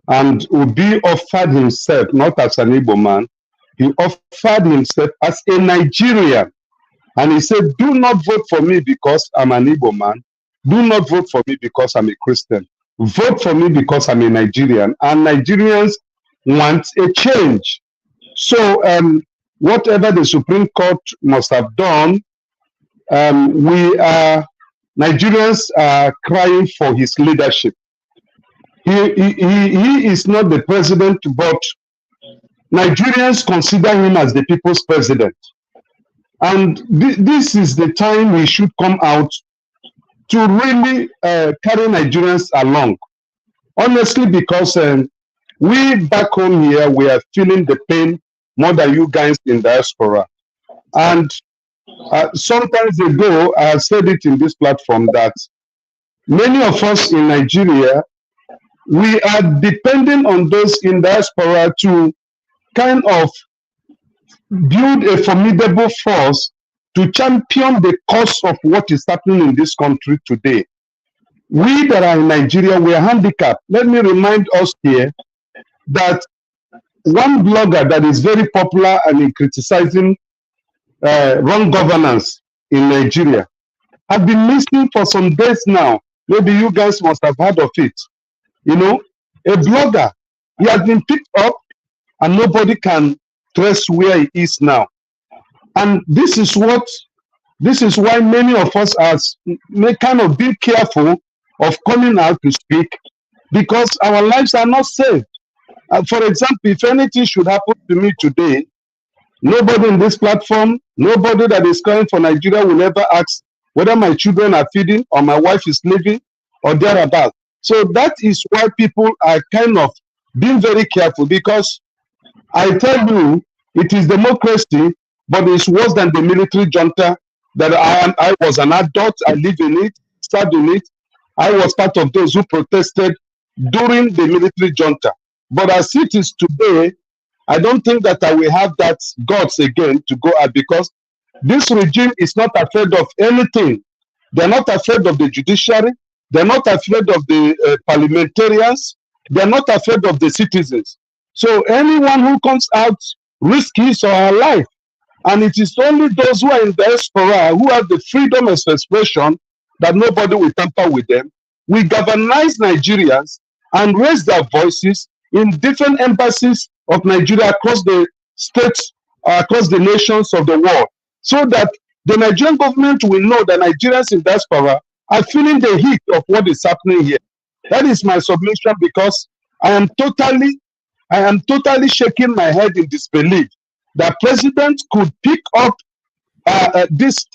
And Obi offered himself not as an Igbo man, he offered himself as a Nigerian. And he said, do not vote for me because I'm an Igbo man. Do not vote for me because I'm a Christian. Vote for me because I'm a Nigerian. And Nigerians want a change. So whatever the Supreme Court must have done, Nigerians are crying for his leadership. He is not the president, but Nigerians consider him as the people's president. And this is the time we should come out to really carry Nigerians along. Honestly, because we back home here, we are feeling the pain more than you guys in diaspora. And sometimes ago, I have said it in this platform that many of us in Nigeria, we are depending on those in diaspora to kind of build a formidable force to champion the cause of what is happening in this country today. We that are in Nigeria, we are handicapped. Let me remind us here that one blogger that is very popular and in criticizing wrong governance in Nigeria have been missing for some days now. Maybe you guys must have heard of it. You know, a blogger, he has been picked up and nobody can trace where he is now. And this is why many of us are kind of being careful of coming out to speak, because our lives are not safe. For example, if anything should happen to me today, nobody in this platform, nobody that is calling for Nigeria will ever ask whether my children are feeding or my wife is living or thereabout. So that is why people are kind of being very careful, because I tell you, it is democracy, but it's worse than the military junta that I was an adult, I live in it, served in it. I was part of those who protested during the military junta. But as it is today, I don't think that I will have that guts again to go out, because this regime is not afraid of anything. They're not afraid of the judiciary. They're not afraid of the parliamentarians. They're not afraid of the citizens. So anyone who comes out risks his or her life. And it is only those who are in diaspora who have the freedom of expression that nobody will tamper with them. We galvanize Nigerians and raise their voices in different embassies of Nigeria across the states, across the nations of the world, so that the Nigerian government will know that Nigerians in diaspora are feeling the heat of what is happening here. That is my submission, because I am totally shaking my head in disbelief that president could pick up this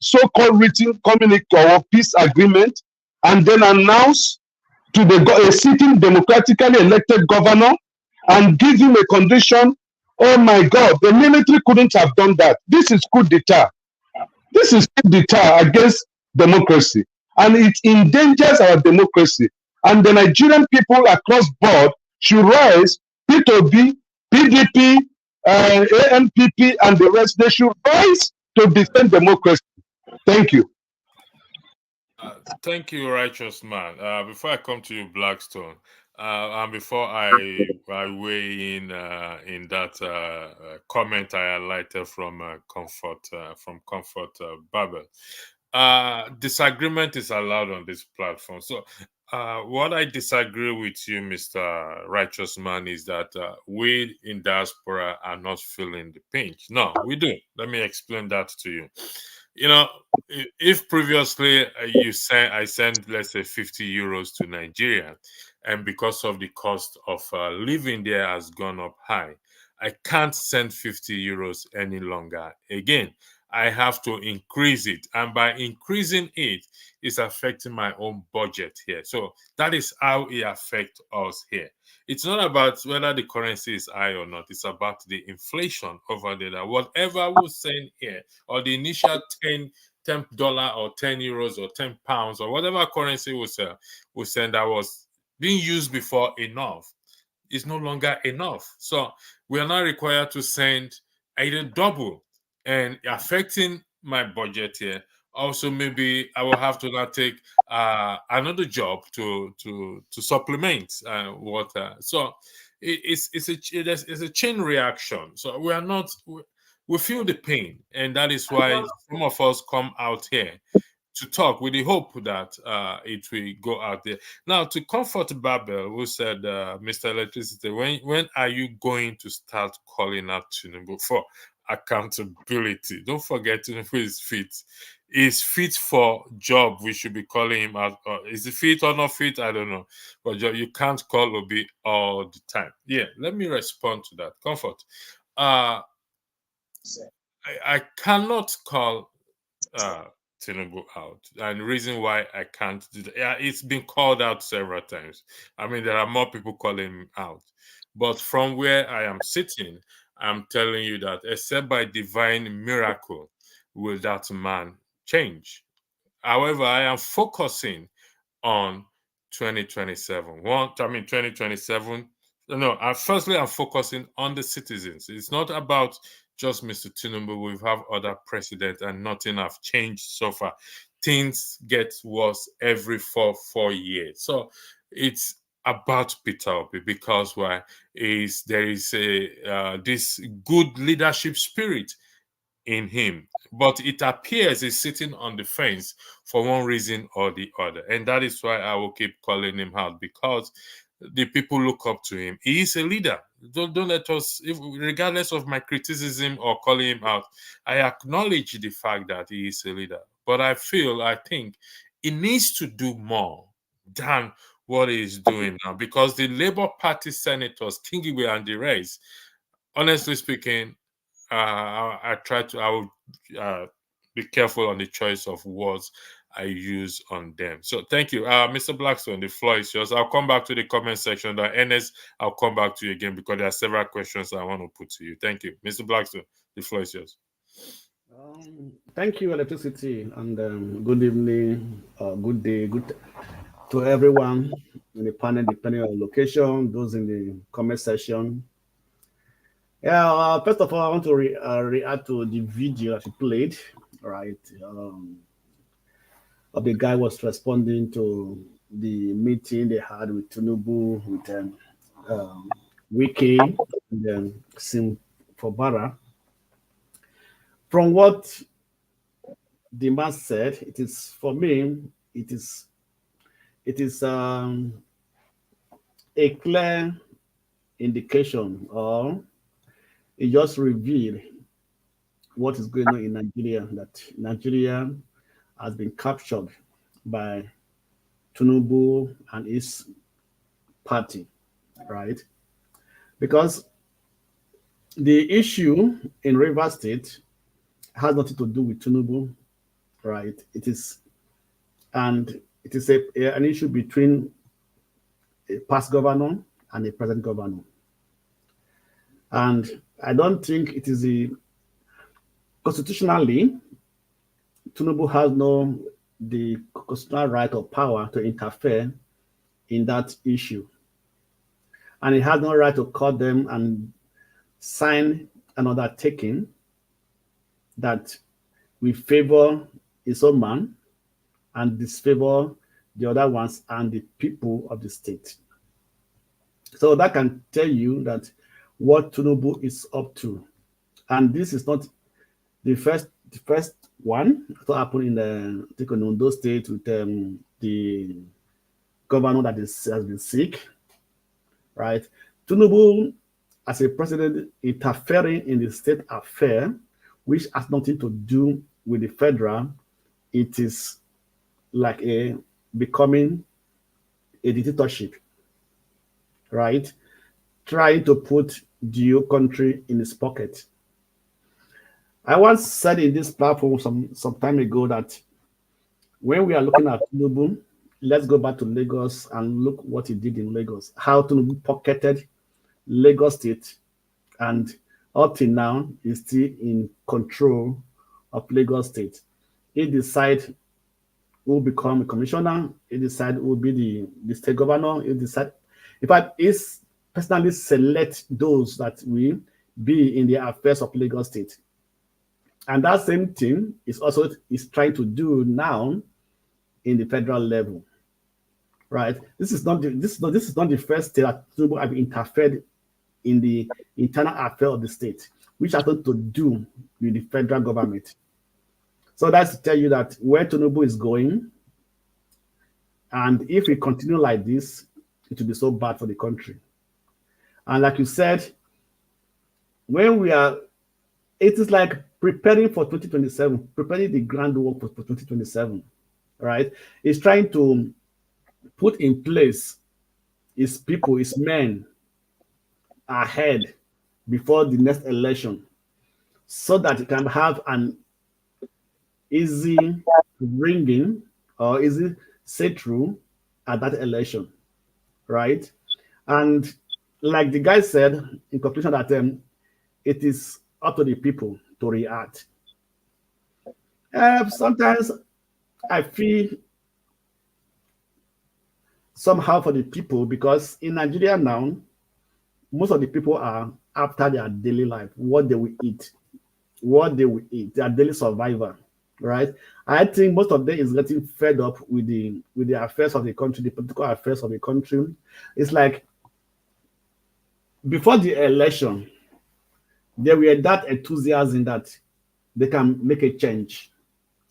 so-called written communique or peace agreement and then announce to a sitting democratically elected governor and give him a condition. Oh my God, the military couldn't have done that. This is coup d'etat. This is coup d'etat against democracy, and it endangers our democracy. And the Nigerian people across board should rise. P2B, PDP, ANPP, and the rest, they should rise to defend democracy. Thank you.
Thank you, righteous man. Before I come to you, Blackstone, and before I weigh in that comment I highlighted from Comfort Babel, disagreement is allowed on this platform. So, what I disagree with you, Mr. Righteous Man, is that we in diaspora are not feeling the pinch. No, we do. Let me explain that to you. You know, if previously I send, let's say, 50 euros to Nigeria, and because of the cost of living there has gone up high, I can't send 50 euros any longer again. I have to increase it, and by increasing it, it's affecting my own budget here. So that is how it affects us here. It's not about whether the currency is high or not. It's about the inflation over there. That whatever we send here, or the initial $10 or 10 euros or 10 pounds or whatever currency we send that was being used before enough, is no longer enough. So we are now required to send either double, and affecting my budget here. Also, maybe I will have to now take another job to supplement water. So it's a chain reaction. So we are not we feel the pain, and that is why some of us come out here to talk with the hope that it will go out there. Now, to comfort Babel, who said, Mr. Electricity, when are you going to start calling out Tinubu for accountability? Don't forget Tinubu is fit. Is fit for job. We should be calling him out. Is he fit or not fit? I don't know. But you can't call Obi all the time. Yeah, let me respond to that. Comfort. I cannot call Tinubu out, and the reason why I can't do that, yeah, it's been called out several times. I mean, there are more people calling him out, but from where I am sitting, I'm telling you that except by divine miracle will that man change. However, I am focusing on 2027. 2027. No, firstly, I'm focusing on the citizens. It's not about just Mr. Tinubu. We've had other presidents and nothing have changed so far. Things get worse every four years. So it's about Peter Obi because why is there is a this good leadership spirit in him, but it appears he's sitting on the fence for one reason or the other, and that is why I will keep calling him out, because the people look up to him. He is a leader. Don't let us, regardless of my criticism or calling him out, I acknowledge the fact that he is a leader, but I think he needs to do more than what he is doing now, because the Labour Party senators, Kingiwe and the rest, honestly speaking, I will be careful on the choice of words I use on them. So thank you. Mr. Blackstone, the floor is yours. I'll come back to the comment section. That Ernest, I'll come back to you again because there are several questions I want to put to you. Thank you. Mr. Blackstone, the floor is yours.
Thank you, Electricity, and good evening, good day, good to everyone in the panel, depending on location, those in the comment section. Yeah, first of all, I want to react to the video that you played, right? Of the guy was responding to the meeting they had with Tinubu, with Wiki, and then Sim Fobara. From what the man said, it is, for me, it is a clear indication, or it just revealed what is going on in Nigeria, that Nigeria has been captured by Tinubu and his party, right? Because the issue in Rivers State has nothing to do with Tinubu, right? It is an issue between a past governor and a present governor. And I don't think it is constitutionally, Tinubu has the constitutional right or power to interfere in that issue. And he has no right to call them and sign an undertaking that will favor his own man and disfavor the other ones and the people of the state. So that can tell you that what Tinubu is up to. And this is not the first one to happen in the Ondo State with the governor that has been sick, right? Tinubu, as a president, interfering in the state affair, which has nothing to do with the federal, it is like becoming a dictatorship, right? Trying to put the whole country in his pocket. I once said in this platform some time ago that when we are looking at Tinubu, let's go back to Lagos and look what he did in Lagos, how Tinubu pocketed Lagos State, and up till now is still in control of Lagos State. He decides who will become a commissioner, he decides who will be the state governor, he decides, in fact, he personally select those that will be in the affairs of Lagos State. And that same thing is trying to do now in the federal level, right? This is not the first state that Tinubu have interfered in the internal affairs of the state. which has nothing to do with the federal government. So that's to tell you that where Tinubu is going, and if we continue like this, it will be so bad for the country. And like you said, when we are, it is like preparing for 2027, preparing the groundwork for 2027, right? It's trying to put in place his people, his men ahead before the next election so that it can have an easy ringing or easy sit through at that election, right? And like the guy said in conclusion that it is up to the people to react. Sometimes I feel somehow for the people because in Nigeria now, most of the people are after their daily life, what they will eat, their daily survival, right? I think most of them is getting fed up with the affairs of the country, the political affairs of the country. It's like before the election, they were that enthusiasm that they can make a change,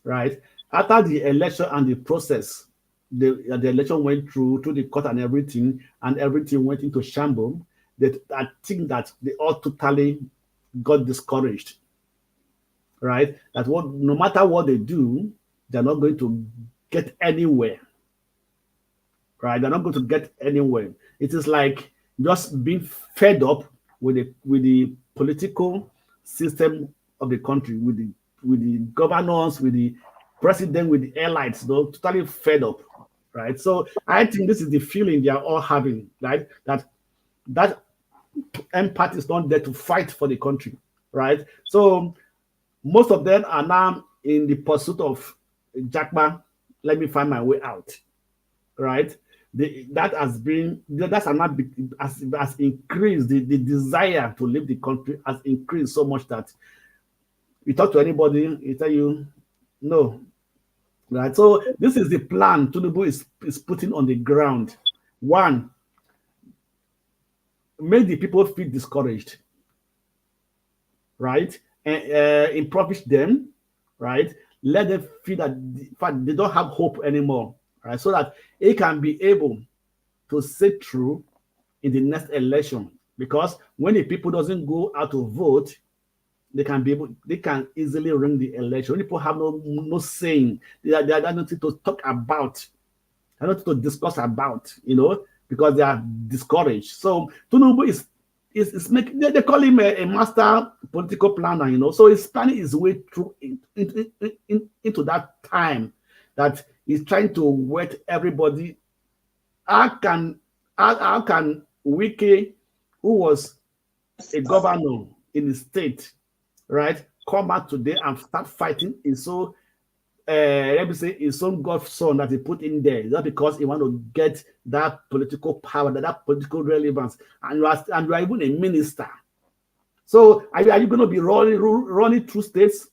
right? After the election and the process, the election went through the court and everything went into shambles. I think that they all totally got discouraged, right? That no matter what they do, they're not going to get anywhere, right? They're not going to get anywhere. It is like just being fed up with the political system of the country, with the governors, with the president, with the airlines, totally fed up, right? So I think this is the feeling they are all having, right? That empathy is not there to fight for the country, right? So most of them are now in the pursuit of Jackma, let me find my way out, right? That has increased the desire to leave the country has increased so much that you talk to anybody, they tell you no, right? So this is the plan Tinubu is putting on the ground. One, make the people feel discouraged, right? And impoverish them, right? Let them feel that in fact they don't have hope anymore, right? So that it can be able to sit through in the next election. Because when the people doesn't go out to vote, they can easily ring the election. When people have no saying, they are nothing to talk about, they nothing to discuss about, because they are discouraged. So Tinubu is making, they call him a master political planner, so he's planning his way through into that time that he's trying to wet everybody. How can Wike, who was a governor in the state, right, come out today and start fighting his own, let me say, his own godson that he put in there, just because he want to get that political power, that political relevance, and you are even a minister. So are you going to be running through states,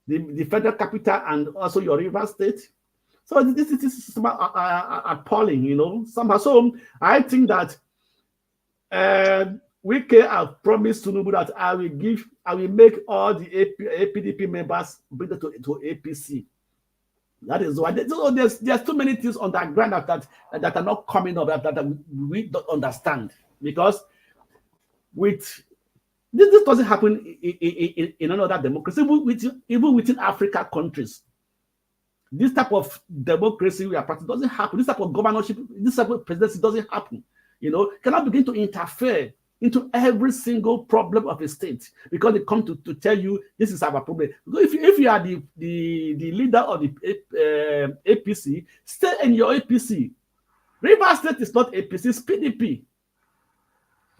the federal capital, and also your river state? So this is appalling, somehow. So I think that Wike have promised Tinubu that I will make all the APDP members bring them to APC. That is why there's too many things on that ground that are not coming up that we don't understand, because this doesn't happen in another democracy, even within Africa countries. This type of democracy we are practicing doesn't happen. This type of governorship, this type of presidency doesn't happen. Cannot begin to interfere into every single problem of a state because they come to tell you this is our problem. If you are the leader of the APC, stay in your APC. River State is not APC, it's PDP.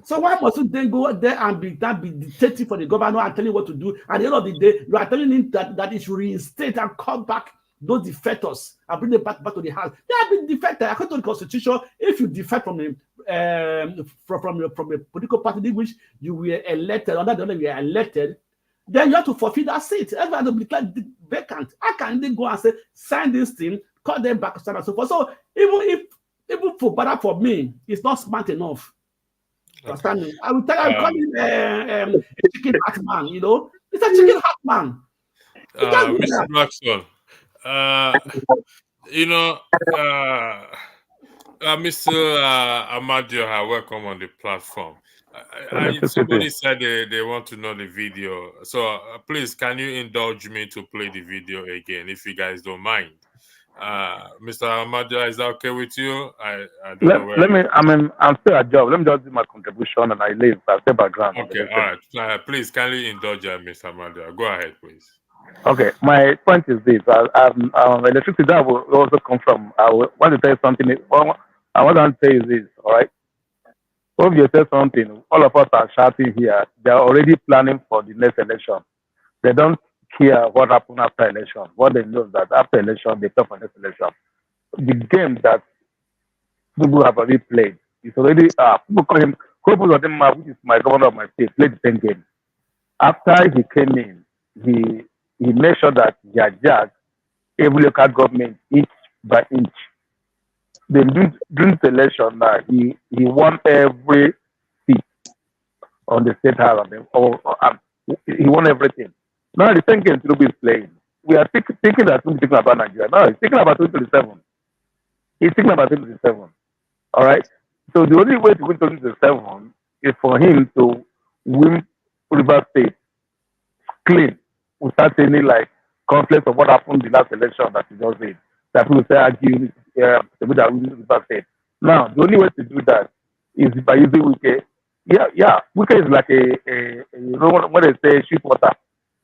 So why must you then go there and be dictating for the governor and telling what to do? At the end of the day, you are telling him that he should reinstate and come back those defectors and bring them back to the house. They have been defected according to the constitution. If you defect from a political party in which you were elected, under the other you were elected, then you have to forfeit that seat. Everybody will be declared vacant. How can they go and say, sign this thing, call them back, and so forth? So even for me, it's not smart enough Understand me? I will call him a chicken heart man, you know. He's a chicken heart man. He can't do
Mr.
that.
Blackstone, you know, Mr. Amadioha, welcome on the platform. Somebody said they want to know the video. So please, can you indulge me to play the video again, if you guys don't mind? Mr. Amadioha, is that okay with you? I don't know where.
Let me. I'm still at job. Let me just do my contribution and I leave. I'll stay background.
Okay, all right. Please, kindly indulge Mr. Amadioha. Go ahead, please.
Okay, my point is this: electricity that will also come from. I want to tell you something. I want to say is this. All right. So if you say something, all of us are shouting here. They are already planning for the next election. They don't care what happened after election. What they know is that after election, they come for next election. The game that people have already played is already. People call him. People of them, which is my governor of my state, played the same game. After he came in, he made sure that he adjust every local government inch by inch. Then during the election, he won every seat on the state house. He won everything. Now the same game Tinubu is playing. We are thinking that he's thinking about Nigeria. No, he's thinking about 2027. He's thinking about 2027. All right. So the only way to win 2027 is for him to win River State clean without any like conflict of what happened in the last election that he just did. That people say argue that we River State. Now the only way to do that is by using Wike. Yeah. Wike is like a you know when they say cheap water.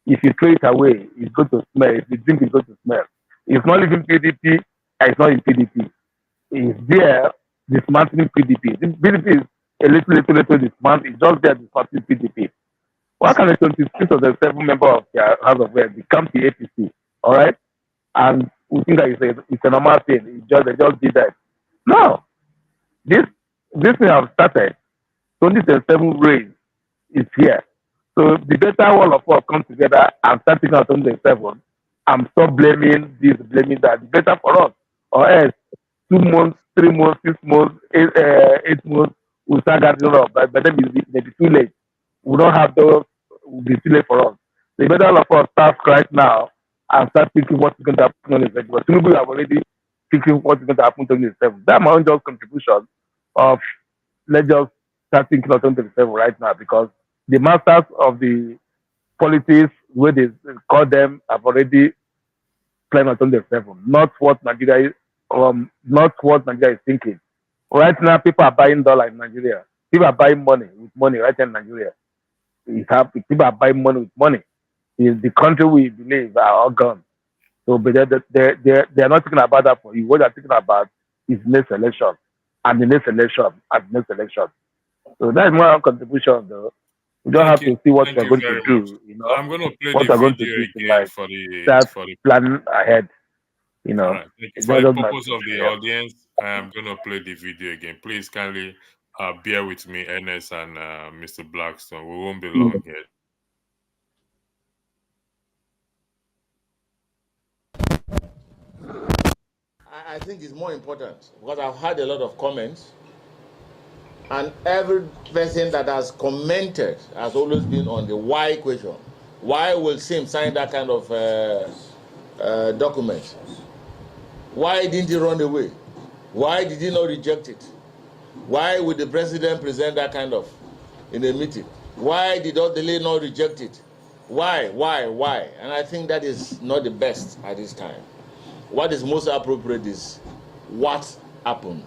If you throw it away, it's going to smell. If you drink, it's going to smell. It's not even PDP, and it's not in PDP. It's there dismantling PDP. This PDP is a little dismantling. It's just there dismantling PDP. Why can the 26 of the 7 members of the House of Rep become the APC? All right? And we think that it's a normal thing. They just did that. No. This thing have started. 2027 race is here. So the better all of us come together and start thinking of 2027 and stop blaming this, blaming that. The better for us. Or else 2 months, 3 months, 6 months, 8 months, we'll start gathering up. But then it'll be too late. We don't have those, will be too late for us. The better all of us start right now and start thinking what's going to happen on the 2027. But Tinubu have already thinking what's going to happen on 2027. That's my own just contribution of let's just start thinking of 2027 right now, because the masters of the politics, where they call them, have already planned on 2027. Not what Nigeria is thinking. Right now, people are buying dollar in Nigeria. People are buying money with money right in Nigeria. People are buying money with money. The country we believe are all gone. So, but they're not thinking about that for you. What they're thinking about is next election, and the next election, and the next election. So that's my own contribution, though. We don't have to see what we're going to do. You know,
I'm going to play
what
the
we're going to
video
do
again
for the planning ahead. You know,
all right. For the purpose of the audience, I'm going to play the video again. Please kindly bear with me, Ernest and Mr. Blackstone. We won't be long here.
I think it's more important because I've had a lot of comments, and every person that has commented has always been on the why question. Why will Sim sign that kind of document? Why didn't he run away? Why did he not reject it? Why would the president present that kind of in a meeting? Why did Odele not reject it? Why? And I think that is not the best at this time. What is most appropriate is what happened.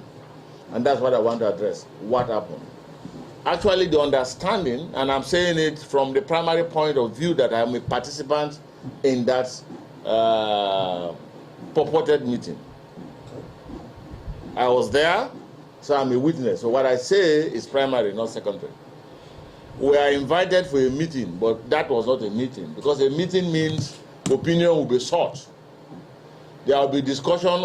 And that's what I want to address. What happened? Actually, the understanding, and I'm saying it from the primary point of view that I'm a participant in that purported meeting. I was there, so I'm a witness. So what I say is primary, not secondary. We are invited for a meeting, but that was not a meeting, because a meeting means opinion will be sought. There will be discussion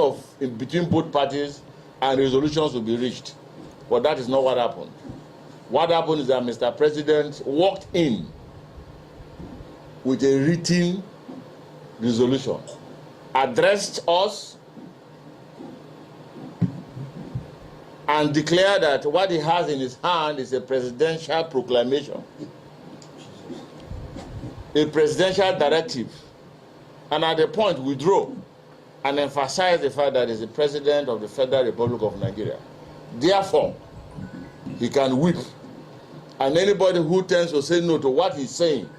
between both parties, and resolutions will be reached. But that is not what happened. What happened is that Mr. President walked in with a written resolution, addressed us, and declare that what he has in his hand is a presidential proclamation, a presidential directive, and at the point withdraw and emphasize the fact that he's the president of the Federal Republic of Nigeria. Therefore, he can whip, and anybody who tends to say no to what he's saying,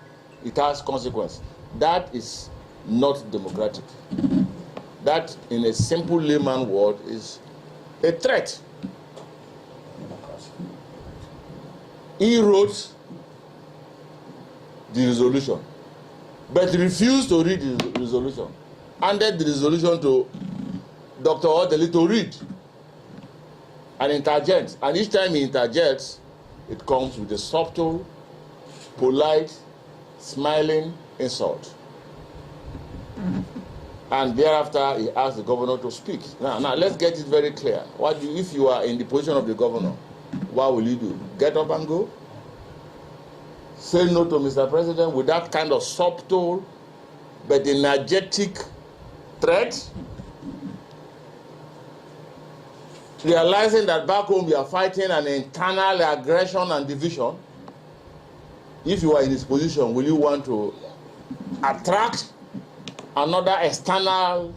it has consequence. That is not democratic. That, in a simple layman word, is a threat. He wrote the resolution, but refused to read the resolution. Handed the resolution to Dr. Odeli to read and interject. And each time he interjects, it comes with a subtle, polite, smiling insult. And thereafter, he asked the governor to speak. Now, let's get it very clear. If you are in the position of the governor, what will you do? Get up and go? Say no to Mr. President with that kind of subtle but energetic threat? Realizing that back home you are fighting an internal aggression and division. If you are in this position, will you want to attract another external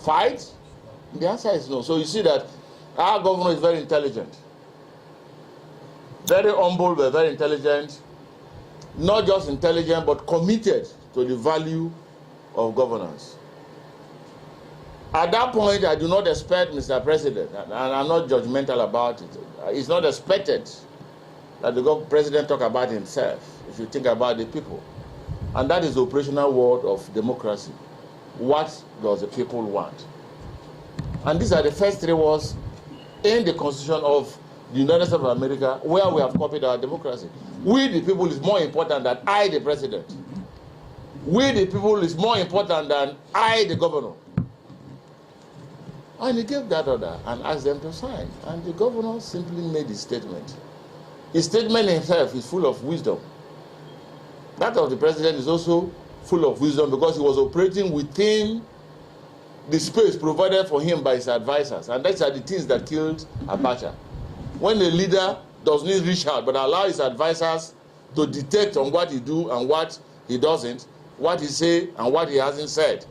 fight? The answer is no. So you see that our governor is very intelligent, very humble, but very intelligent. Not just intelligent, but committed to the value of governance. At that point, I do not expect, Mr. President, and I'm not judgmental about it, it's not expected that the president talk about himself. If you think about the people. And that is the operational word of democracy. What does the people want? And these are the first three words in the Constitution of the United States of America, where we have copied our democracy. We the people is more important than I, the president. We the people is more important than I, the governor. And he gave that order and asked them to sign. And the governor simply made his statement. His statement himself is full of wisdom. That of the president is also full of wisdom because he was operating within the space provided for him by his advisors. And those are the things that killed Abacha. When a leader does not reach out but allow his advisors to detect on what he do and what he doesn't, what he say and what he hasn't said,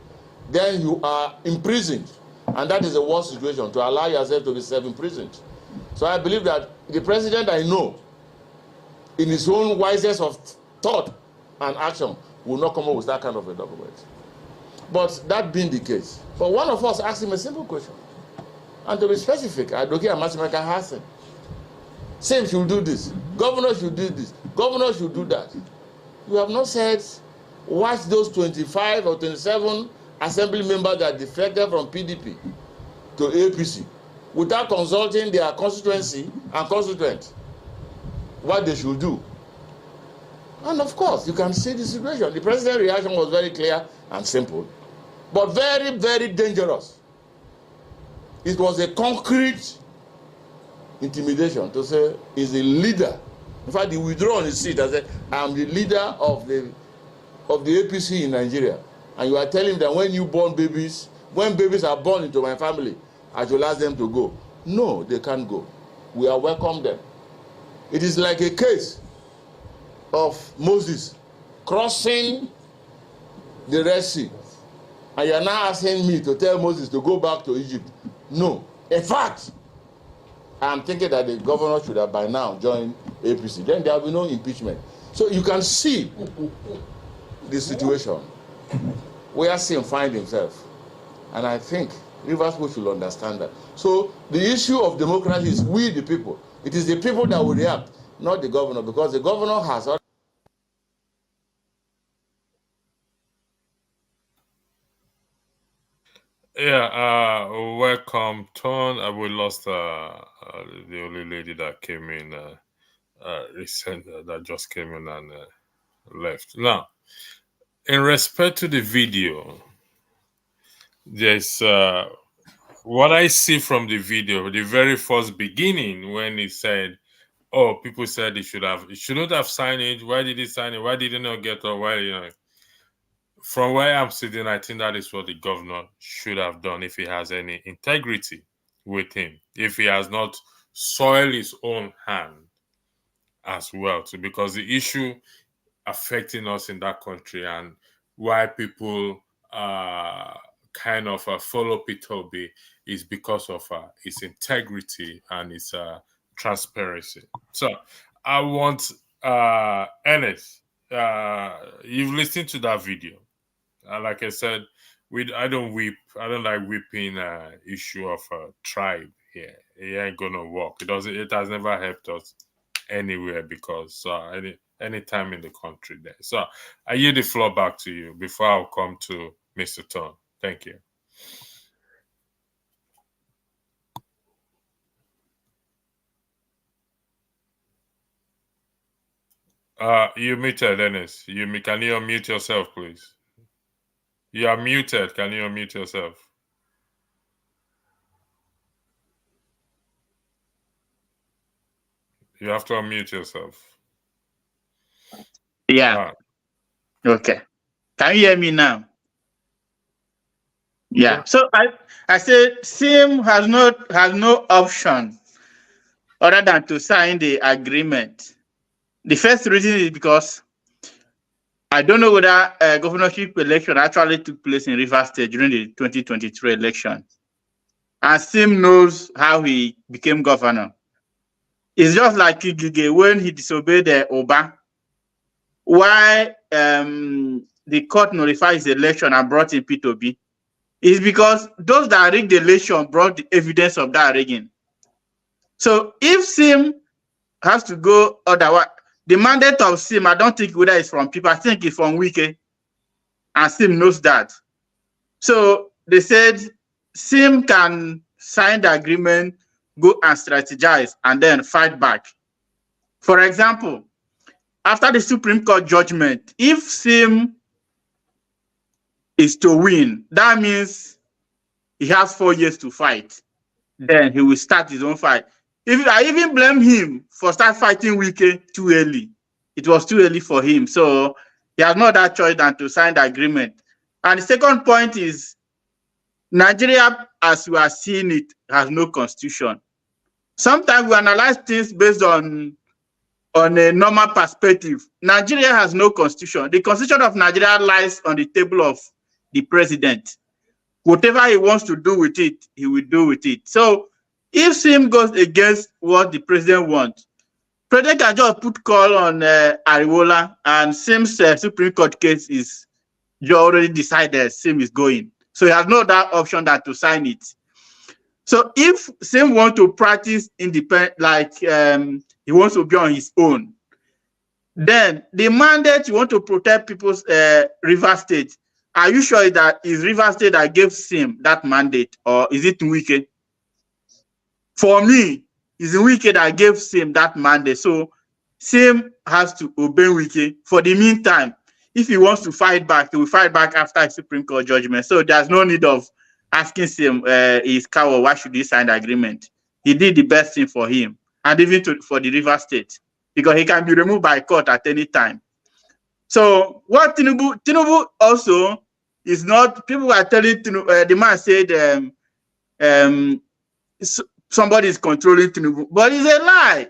then you are imprisoned. And that is the worst situation, to allow yourself to be self-imprisoned. So I believe that the president I know, in his own wisest of thought and action, will not come up with that kind of a document. But that being the case, but one of us asked him a simple question. And to be specific, Adoke Amasimaka has him. Same should do this. Governor should do this. Governor should do that. You have not said watch those 25 or 27 assembly members that defected from PDP to APC without consulting their constituency and constituent what they should do. And of course, you can see the situation. The president's reaction was very clear and simple, but very, very dangerous. It was a concrete intimidation to say he's a leader. In fact, he withdrew on his seat and said, I am the leader of the APC in Nigeria. And you are telling them when babies are born into my family, I should ask them to go. No, they can't go. We are welcome them. It is like a case of Moses crossing the Red Sea. And you are now asking me to tell Moses to go back to Egypt. No. In fact, I am thinking that the governor should have by now joined APC. Then there will be no impeachment. So you can see the situation where Sim finds himself. And I think Rivers people should understand that. So the issue of democracy is we the people. It is the people that will react, not the governor, because the governor has...
Yeah, welcome, Ton. We lost the only lady that came in recent, that just came in and left. Now, in respect to the video, there's what I see from the video, the very first beginning when he said, "Oh, people said he shouldn't have signed it. Why did he sign it? Why did he not get up? Why, From where I'm sitting, I think that is what the governor should have done if he has any integrity with him. If he has not soil his own hand as well too, because the issue affecting us in that country and why people kind of follow Peter Obi is because of its integrity and its transparency. So I want Ernest, you've listened to that video. Like I said, I don't like whipping issue of tribe here. It ain't gonna work. It has never helped us anywhere because any time in the country there. So I yield the floor back to you before I'll come to Mr. Tom. Thank you. You muted, Dennis. Can you unmute yourself, please? You are muted. Can you unmute yourself? You have to unmute yourself.
Yeah. Okay. Can you hear me now? Yeah. So I said SIM has no option other than to sign the agreement. The first reason is because I don't know whether governorship election actually took place in Rivers State during the 2023 election. And SIM knows how he became governor. It's just like Kigige when he disobeyed Oba. Why the court notified his election and brought in P2B is because those that rigged the election brought the evidence of that rigging. So if SIM has to go otherwise, the mandate of SIM, I don't think whether it's from people, I think it's from Wike, and SIM knows that. So they said SIM can sign the agreement, go and strategize, and then fight back. For example, after the Supreme Court judgment, if SIM is to win, that means he has 4 years to fight. Then he will start his own fight. I even blame him for start fighting Wike too early. It was too early for him. So he has no other choice than to sign the agreement. And the second point is Nigeria, as we are seeing it, has no constitution. Sometimes we analyze things based on a normal perspective. Nigeria has no constitution. The constitution of Nigeria lies on the table of the president. Whatever he wants to do with it, he will do with it. So if SIM goes against what the president wants, president can just put call on Ariwola, and SIM's Supreme Court case is already decided. SIM is going. So he has no other option than to sign it. So if SIM wants to practice independent, like he wants to be on his own, then the mandate you want to protect people's River State, are you sure that is River State that gave SIM that mandate, or is it Wike? For me, it's Wike that gave SIM that mandate. So SIM has to obey Wike. For the meantime, if he wants to fight back, he will fight back after a Supreme Court judgment. So there's no need of asking SIM, his coward, why should he sign the agreement? He did the best thing for him, and even for the River State, because he can be removed by court at any time. So what Tinubu also is not, people are telling Tinubu, the man said somebody is controlling Tinubu, but it's a lie.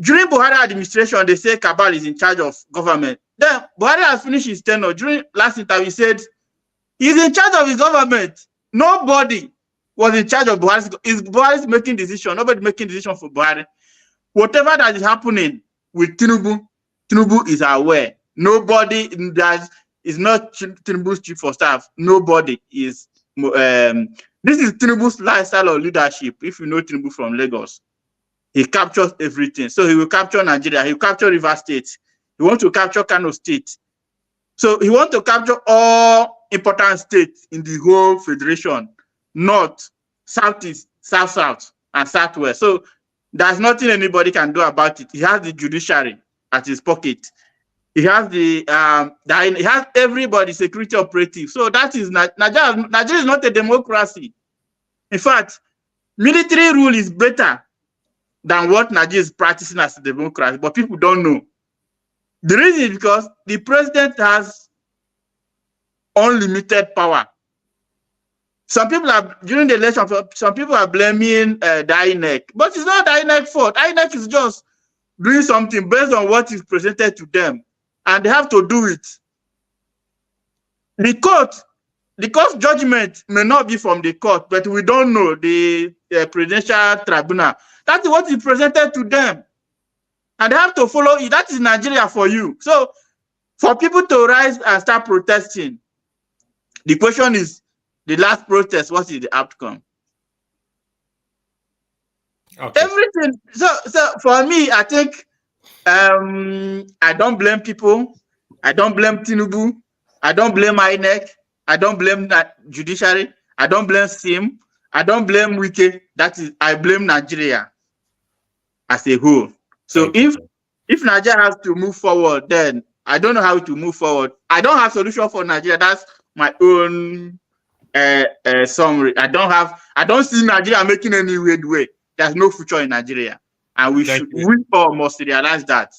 During Buhari administration, they say Cabal is in charge of government. Then Buhari has finished his tenure. During last interview, he said he's in charge of his government. Nobody was in charge of Buhari. Buhari's making decision. Nobody making decision for Buhari. Whatever that is happening with Tinubu, Tinubu is aware. Nobody that is not Tinubu's chief of staff. Nobody is. This is Tinubu's lifestyle of leadership. If you know Tinubu from Lagos, he captures everything. So he will capture Nigeria. He will capture River State. He wants to capture Kano State. So he wants to capture all important states in the whole federation: North, Southeast, South, and Southwest. So there's nothing anybody can do about it. He has the judiciary at his pocket. He has he has everybody, security operative. So that is Nigeria is not a democracy. In fact, military rule is better than what Nigeria is practicing as a democracy, but people don't know. The reason is because the president has unlimited power.
some people are during the election. Some people are blaming the INEC, but it's not the INEC fault. INEC is just doing something based on what is presented to them, and they have to do it. The court judgment may not be from the court, but we don't know the presidential tribunal. That is what is presented to them, and they have to follow it. That is Nigeria for you. So, for people to rise and start protesting, the question is, the last protest, what is the outcome?
Okay.
Everything. So for me, I think I don't blame people. I don't blame Tinubu. I don't blame INEC. I don't blame the judiciary. I don't blame SIM. I don't blame Wike. I blame Nigeria as a whole. So if Nigeria has to move forward, then I don't know how to move forward. I don't have solution for Nigeria. That's my own summary. I don't see Nigeria making any weird way. There's no future in Nigeria, and we all must realize that.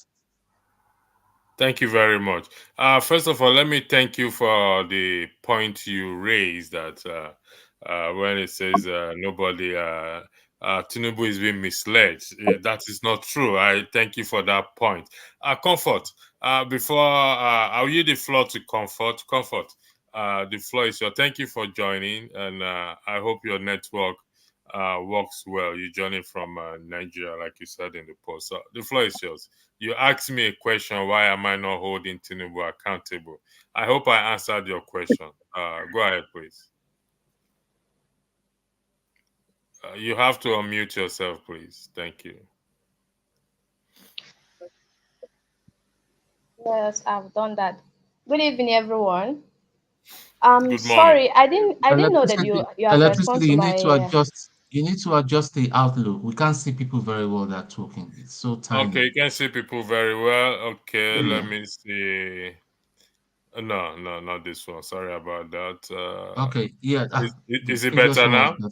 Thank you very much. First of all, let me thank you for the point you raised that when it says nobody Tinubu is being misled. That is not true. I thank you for that point. Comfort. Before I'll yield the floor to Comfort. Comfort. The floor is yours. Thank you for joining, and I hope your network works well. You joining from Nigeria, like you said in the post. So the floor is yours. You asked me a question: why am I not holding Tinubu accountable? I hope I answered your question. Go ahead, please. You have to unmute yourself, please. Thank you.
Yes, I've done that. Good evening, everyone.
Good
sorry,
morning.
I didn't know that you have responded to my.
You need to adjust the outlook. We can't see people very well that are talking. It's so tiny.
Okay, you can see people very well. Okay, let me see. No, not this one. Sorry about that.
Okay, yeah.
Is it better now?
Better.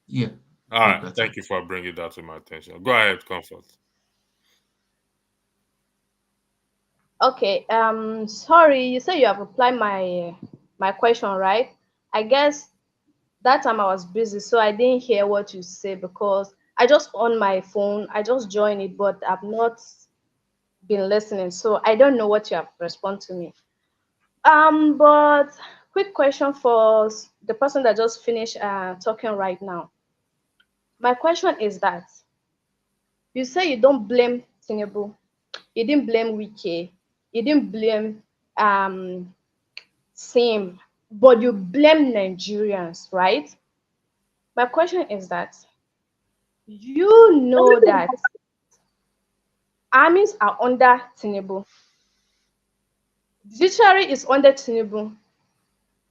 Yeah.
All right. Better. Thank you for bringing that to my attention. Go ahead, Comfort.
Okay. Sorry, you said you have replied my question, right? I guess that time I was busy, so I didn't hear what you said because I just on my phone. I just joined it, but I've not been listening, so I don't know what you have responded to me. But quick question for the person that just finished talking right now. My question is that you say you don't blame Tinubu, you didn't blame Wike, you didn't blame Sim, but you blame Nigerians, right? My question is that you know that armies are under Tinubu, judiciary is under Tinubu,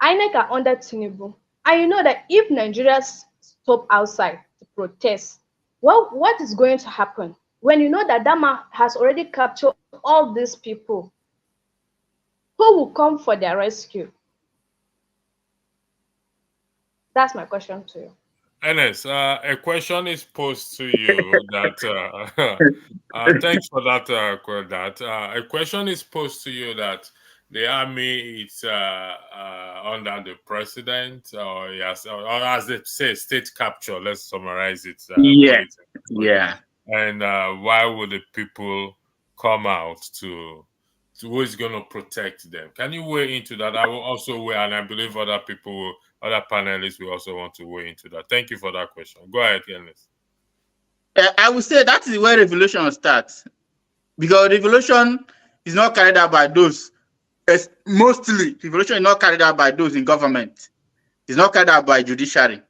INEC are under Tinubu, and you know that if Nigerians stop outside to protest, what is going to happen when you know that Dama has already captured all these people? Who will come for their rescue? That's my question to you.
Ernest, a question is posed to you that thanks for that. A question is posed to you that the army is under the president, or yes, or as they say, state capture. Let's summarize it.
Yeah.
And why would the people come out to who is going to protect them? Can you weigh into that? I will also weigh, and I believe other panelists will also want to weigh into that. Thank you for that question. Go ahead, Ernest.
I would say that is where revolution starts, because revolution is not carried out by those. Mostly, revolution is not carried out by those in government. It's not carried out by judiciary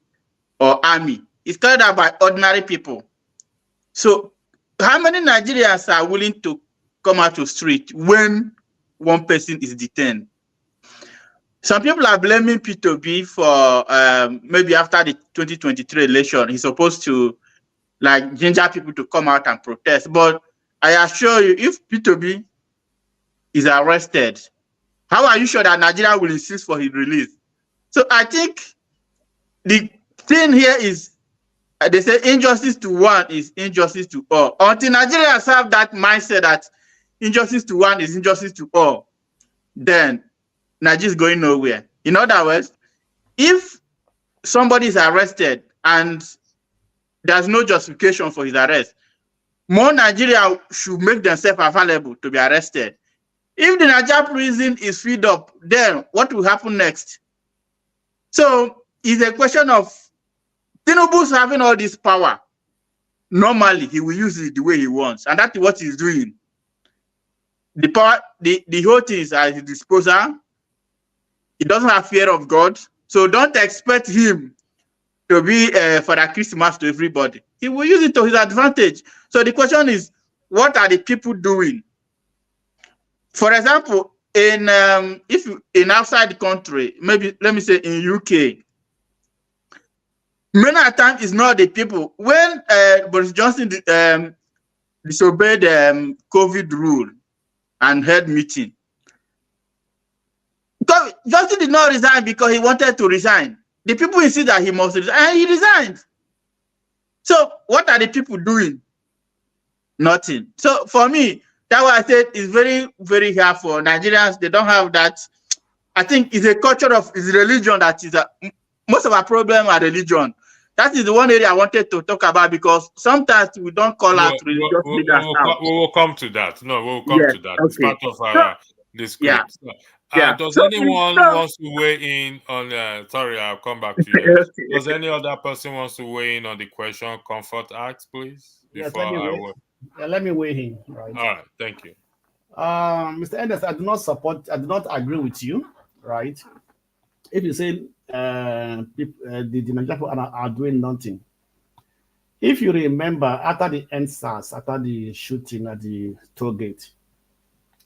or army. It's carried out by ordinary people. So, how many Nigerians are willing to come out to the street when one person is detained? Some people are blaming P2B for maybe after the 2023 election, he's supposed to ginger people to come out and protest. But I assure you, if P2B is arrested, how are you sure that Nigeria will insist for his release? So I think the thing here is, they say injustice to one is injustice to all. Until Nigerians have that mindset that injustice to one is injustice to all, then Nigeria is going nowhere. In other words, if somebody is arrested and there's no justification for his arrest, more Nigeria should make themselves available to be arrested. If the Nigeria prison is filled up, then what will happen next? So it's a question of Tinubu's having all this power. Normally, he will use it the way he wants, and that's what he's doing. The power, the whole thing is at his disposal. He doesn't have fear of God, so don't expect him to be Father Christmas to everybody. He will use it to his advantage. So the question is, what are the people doing? For example, in if in outside the country, maybe let me say in UK, many times it's not the people. When Boris Johnson disobeyed COVID rule and held meeting, Johnson did not resign because he wanted to resign. The people insist that he must resign, and he resigned. So what are the people doing? Nothing. So for me, that's why I said it's very, very hard for Nigerians. They don't have that. I think it's a culture of it's religion that is most of our problem are religion. That is the one area I wanted to talk about, because sometimes we don't call out religious leaders out.
We will come to that. No, we will come
Yes,
to that.
okay.
It's part of our the script.
Yeah.
Does
So
anyone wants to weigh in on? Sorry, I'll come back to you. Does any other person wants to weigh in on the question? Comfort Act, please.
Yes,
Before
let me weigh in. Right.
All right. Thank you.
Mr. Enders, I do not agree with you. Right. If you say the Nigerian people are doing nothing. If you remember, after the NSAS, after the shooting at the toll gate,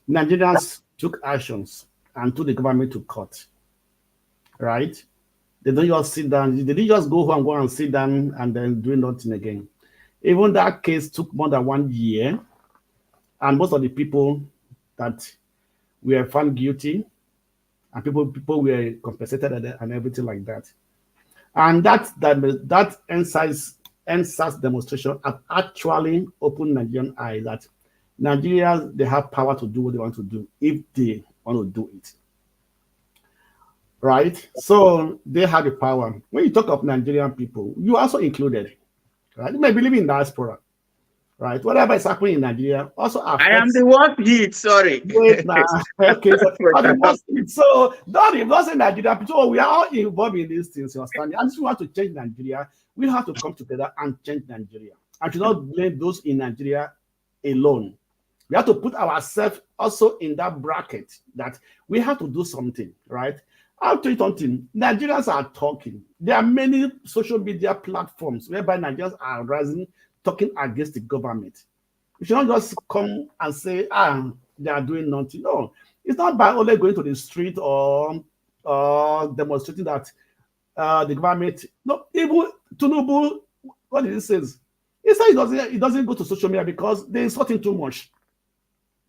Nigerians took actions and took the government to court. Right? They don't just sit down. They didn't just go and sit down and then do nothing again. Even that case took more than 1 year, and most of the people that were found guilty and people were compensated and everything like that. And that NSAS demonstration have actually opened Nigerian eyes that Nigerians, they have power to do what they want to do if they want to do it. Right? So they have the power. When you talk of Nigerian people, you also included. Right? You may believe in diaspora. Right? Whatever is happening in Nigeria also affects.
I am the worst hit, sorry.
Wait now. Okay, so the worst hit. So don't say Nigeria. So we are all involved in these things, you understand? And if we want to change Nigeria, we have to come together and change Nigeria. And to not blame those in Nigeria alone. We have to put ourselves also in that bracket that we have to do something, right? I'll tell you something. Nigerians are talking. There are many social media platforms whereby Nigerians are rising, talking against the government. You should not just come and say, they are doing nothing. No, it's not by only going to the street or demonstrating that the government. No, even Tinubu, what did he say? He said he doesn't go to social media because they're insulting too much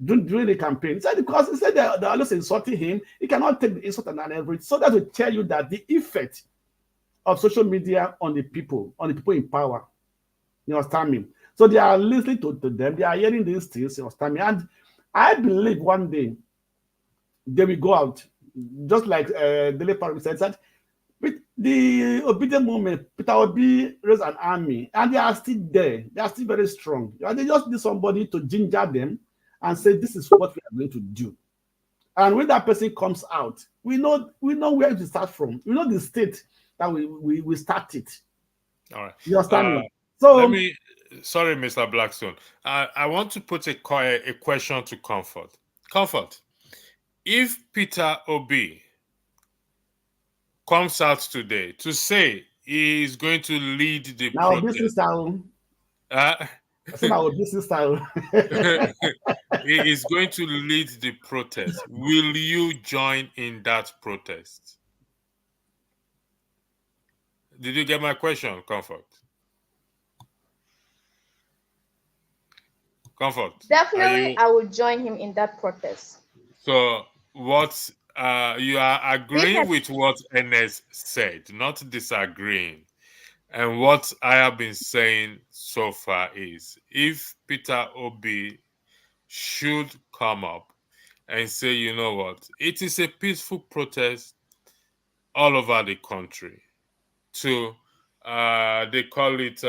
during the campaign. He said because he said they're always insulting him, he cannot take the insult and everything. So that will tell you that the effect of social media on the people in power. You understand me? So they are listening to them, they are hearing these things, you understand me? And I believe one day they will go out, just like Dele Parry said that with the obedient movement, Peter Obi raised an army, and they are still there. They are still very strong. And they just need somebody to ginger them and say, this is what we are going to do. And when that person comes out, we know where to start from. We know the state that we start it.
All right.
You understand me? So
sorry, Mr. Blackstone. I want to put a question to Comfort. Comfort, if Peter Obi comes out today to say he is going to lead the protest. He is going to lead the protest. Will you join in that protest? Did you get my question, Comfort? Comfort.
Definitely, I will join him in that protest.
So, what you are agreeing with what Enes said, not disagreeing. And what I have been saying so far is, if Peter Obi should come up and say, you know what, it is a peaceful protest all over the country. to they call it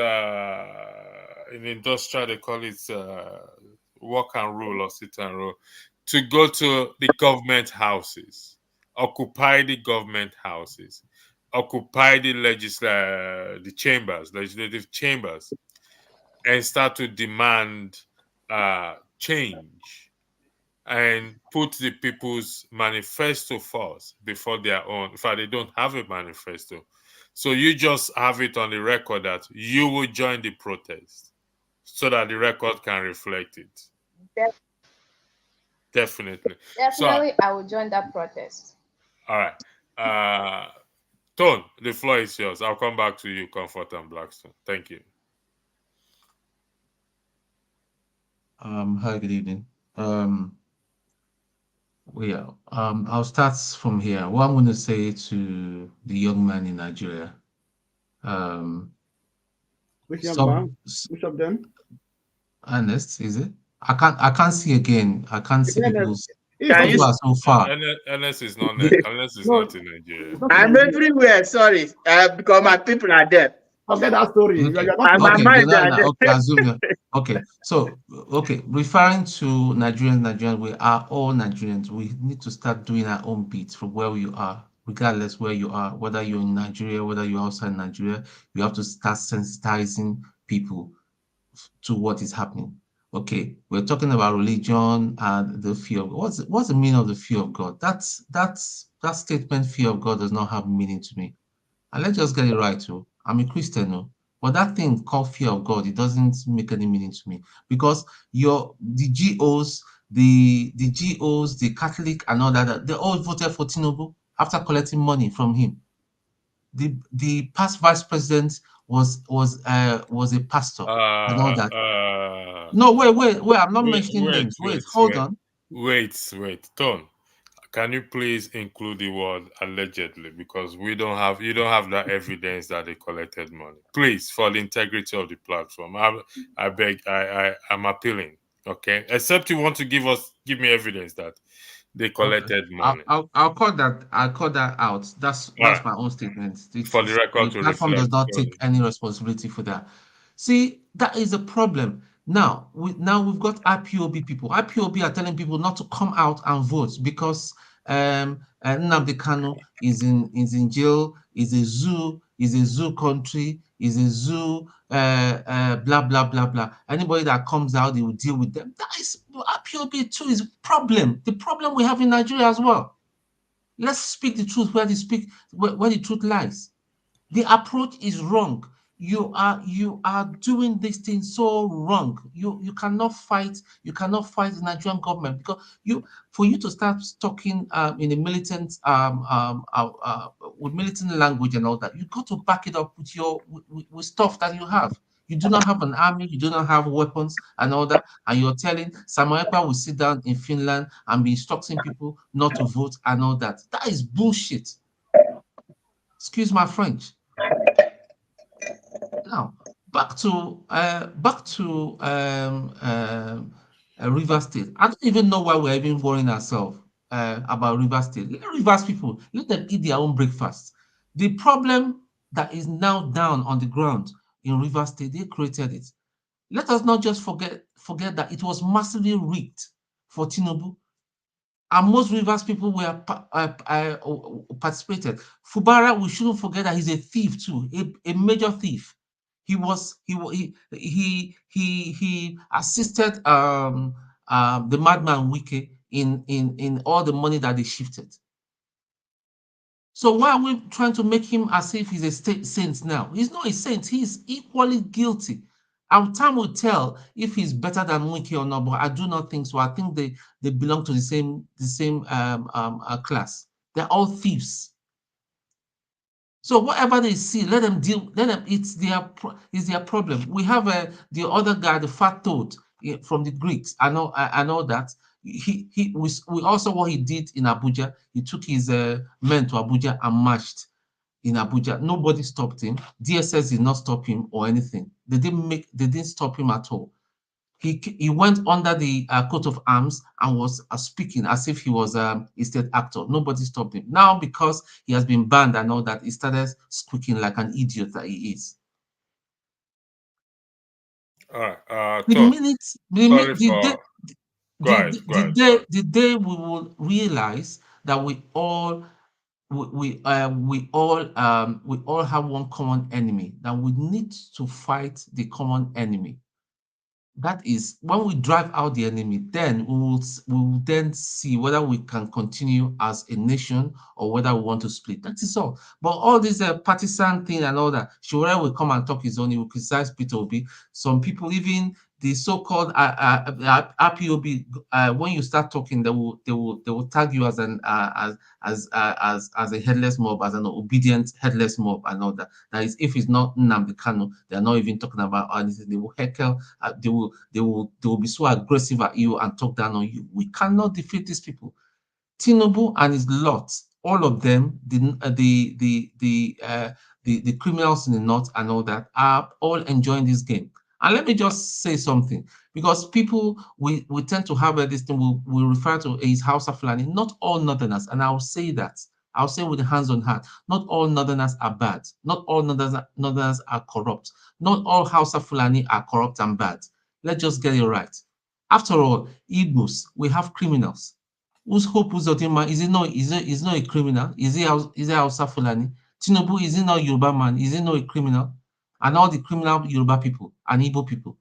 in industrial they call it work and rule or sit and rule, to go to the government houses, occupy the government houses, occupy the legislative chambers, and start to demand change and put the people's manifesto first before their own. In fact, they don't have a manifesto. So you just have it on the record that you will join the protest so that the record can reflect it.
Def-
Definitely.
Definitely, I will join that protest.
All right. Tone, the floor is yours. I'll come back to you, Comfort and Blackstone. Thank you.
Hi, good evening. I'll start from here. What I'm going to say to the young man in Nigeria, um,
Which young
stop,
man? Which of them?
Ernest, is it? I can't see again. I can't see people's,
He's
Can
not
you?
people are so far.
Ernest is not Ernest is
no,
not in Nigeria.
he's not in
I'm
Nigeria.
everywhere. Sorry, because my people are there.
Forget that story.
Okay,
You're not in
And my
okay,
Nigeria.
mind are
okay,
there.
assume that. Okay, so, okay, referring to Nigerians, we are all Nigerians. We need to start doing our own bit from where we are, regardless where you are, whether you're in Nigeria, whether you're outside Nigeria, you have to start sensitizing people to what is happening. Okay, we're talking about religion and the fear of God. What's the meaning of the fear of God? That statement, fear of God, does not have meaning to me. And let's just get it right, too. I'm a Christian, no. But that thing called fear of God, it doesn't make any meaning to me. Because the Catholic and all that, they all voted for Tinubu after collecting money from him. The past vice president was a pastor and all that. No, wait. I'm not mentioning names. Wait, hold on.
Wait. Tone, can you please include the word allegedly, because you don't have that evidence that they collected money. Please, for the integrity of the platform, I beg, I'm appealing. Okay, except you want to give me evidence that they
Okay.
collected money.
I'll cut that out. That's
All right,
my own statement.
for the record
The
to
platform does
reflect.
not take any responsibility for that. See, that is a problem. Now we've got IPOB people. IPOB are telling people not to come out and vote because Nnamdi Kanu is in jail, is a zoo country, is a zoo, blah blah blah blah. Anybody that comes out, they will deal with them. That is IPOB too is a problem. The problem we have in Nigeria as well. Let's speak the truth where the truth lies. The approach is wrong. You are doing this thing so wrong. You cannot fight the Nigerian government because for you to start talking in a militant with militant language and all that, you got to back it up with with stuff that you have. You do not have an army, you do not have weapons and all that, and you're telling Samuel Ekpa will sit down in Finland and be instructing people not to vote and all that. That is bullshit. Excuse my French. Now, back to River State. I don't even know why we're even worrying ourselves about River State. Let Rivers people let them eat their own breakfast. The problem that is now down on the ground in River State, they created it. Let us not just forget that it was massively rigged for Tinubu, and most Rivers people were participated. Fubara, we shouldn't forget that he's a thief too, a major thief. He assisted the madman Wike in all the money that they shifted. So why are we trying to make him as if he's a saint now? He's not a saint. He's equally guilty. Our time will tell if he's better than Wiki or not, but I do not think so. I think they belong to the same class. They're all thieves. So whatever they see, let them deal. Let them. It's their problem. We have the other guy, the fat toad from the Greeks. I know that. We also what he did in Abuja. He took his men to Abuja and marched in Abuja. Nobody stopped him. DSS did not stop him or anything. They didn't stop him at all. He went under the coat of arms and was speaking as if he was a state actor. Nobody stopped him. Now, because he has been banned and all that, he started squeaking like an idiot that he is.
All right,
The
Tom.
minute,
Sorry
the day,
for. Go ahead. Go ahead. Sorry.
the day we will realize that we all have one common enemy, that we need to fight the common enemy. That is when we drive out the enemy, then we will then see whether we can continue as a nation or whether we want to split. That is all. But all this partisan thing and all that, Shore will come and talk his own. He will criticize Peter Obi. Some people, even the so-called RPOB, when you start talking, they will tag you as an as a headless mob, as an obedient headless mob, and all that. That is, if it's not Nnamdi Kanu, they are not even talking about anything. They will heckle. They will be so aggressive at you and talk down on you. We cannot defeat these people. Tinubu and his lot, all of them, the criminals in the north and all that, are all enjoying this game. And let me just say something, because people we tend to have this thing we refer to as Hausa Fulani. Not all northerners, and I'll say that. I'll say with the hands on heart, not all northerners are bad. Not all northerners are corrupt. Not all Hausa Fulani are corrupt and bad. Let's just get it right. After all, Igbos, we have criminals. Whose Hope Uzodinma, is not a criminal? Is he Hausa Fulani? Tinubu, is he not Yoruba man? Is he not a criminal? And all the criminal Yoruba people and Igbo people.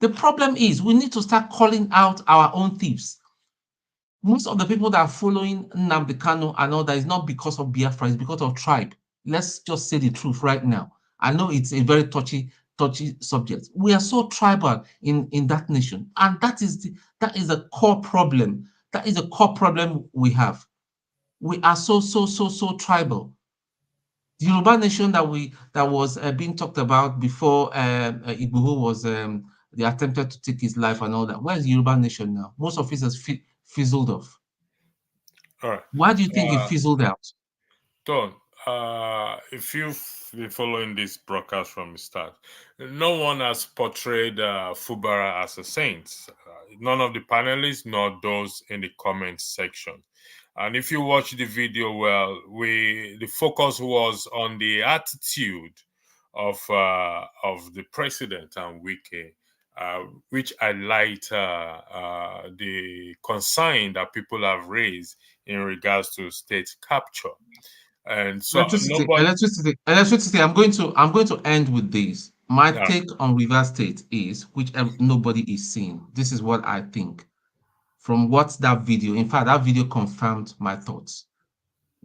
The problem is we need to start calling out our own thieves. Most of the people that are following Nnamdi Kanu and all that is not because of Biafra, it's because of tribe. Let's just say the truth right now. I know it's a very touchy subject. We are so tribal in that nation, and that is a core problem. That is a core problem we have. We are so tribal. The Yoruba nation that was being talked about before Igboho was they attempted to take his life and all that. Where is the Yoruba nation now? Most of it has fizzled off.
All right.
Why do you think it fizzled out?
Don, if you've been following this broadcast from the start, no one has portrayed Fubara as a saint. None of the panelists, nor those in the comment section. And if you watch the video well, the focus was on the attitude of the president and Wike, which highlight the concern that people have raised in regards to state capture. And so
electricity. I'm going to end with this. My take on River State is, which nobody is seeing. This is what I think. From what that video, in fact, that video confirmed my thoughts.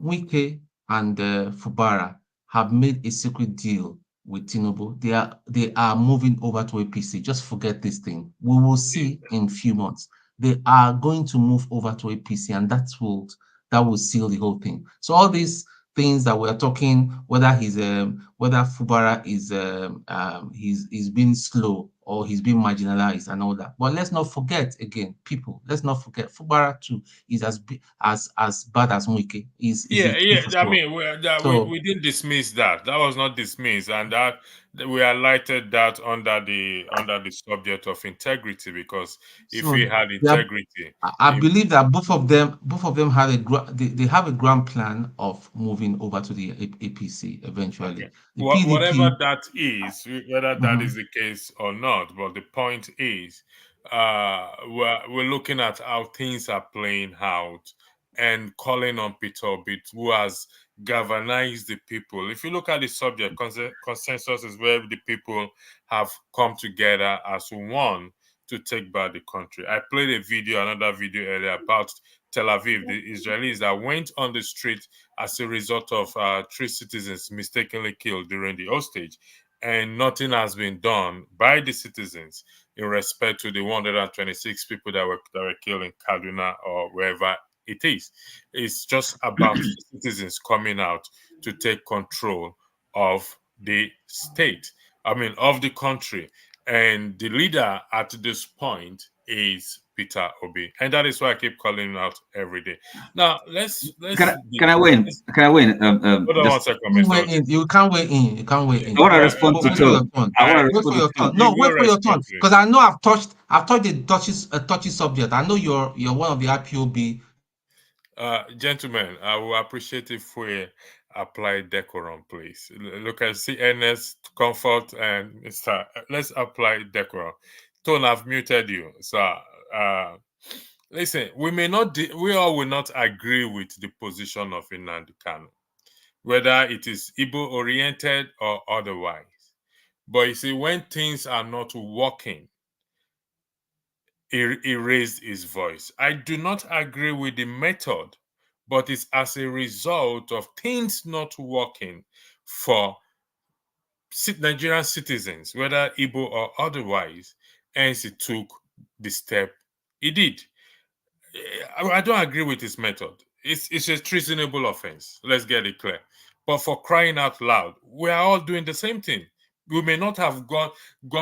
Wike and Fubara have made a secret deal with Tinubu. They are moving over to APC. Just forget this thing. We will see in a few months. They are going to move over to APC, and that will seal the whole thing. So all these things that we're talking, whether Fubara is being slow or he's being marginalized and all that. But let's not forget again, people. Let's not forget Fubara too is as bad as Wike.
I mean, we didn't dismiss that. That was not dismissed, and that we highlighted that under the subject of integrity, because if we had integrity,
I believe that both of them have they have a grand plan of moving over to the APC eventually.
Okay.
The PDP,
whatever that is, whether that is the case or not, but the point is, we're looking at how things are playing out and calling on Peter Obi, who has galvanized the people. If you look at the subject, consensus is where the people have come together as one to take back the country. I played another video earlier about Tel Aviv, the Israelis that went on the street as a result of 3 citizens mistakenly killed during the hostage, and nothing has been done by the citizens in respect to the 126 people that were killed in Kaduna or wherever it is. It's just about citizens coming out to take control of the state, of the country. And the leader at this point is Peter Obi, and that is why I keep calling him out every day. Now
Can I win? Can I win?
Hold on 1 second, Mr. Oti.
You can't wait in. You can't wait in.
I want to respond to
Wait for your
Tone.
turn.
I want to
Wait
respond
for your
to
turn.
Tone.
No,
You will
wait for your turn
respond to
because I know I've touched the touchy subject. I know you're one of the IPOB.
Gentlemen, I will appreciate if we apply decorum, please. Look at CNS, Comfort, and Mr. Let's apply decorum. Tone, I've muted you. So, listen, we all will not agree with the position of Nnamdi Kanu, whether it is Igbo-oriented or otherwise. But you see, when things are not working, he raised his voice. I do not agree with the method, but it's as a result of things not working for Nigerian citizens, whether Igbo or otherwise, and he took the step he did. I don't agree with his method. It's a treasonable offense. Let's get it clear. But for crying out loud, we are all doing the same thing. We may not have gone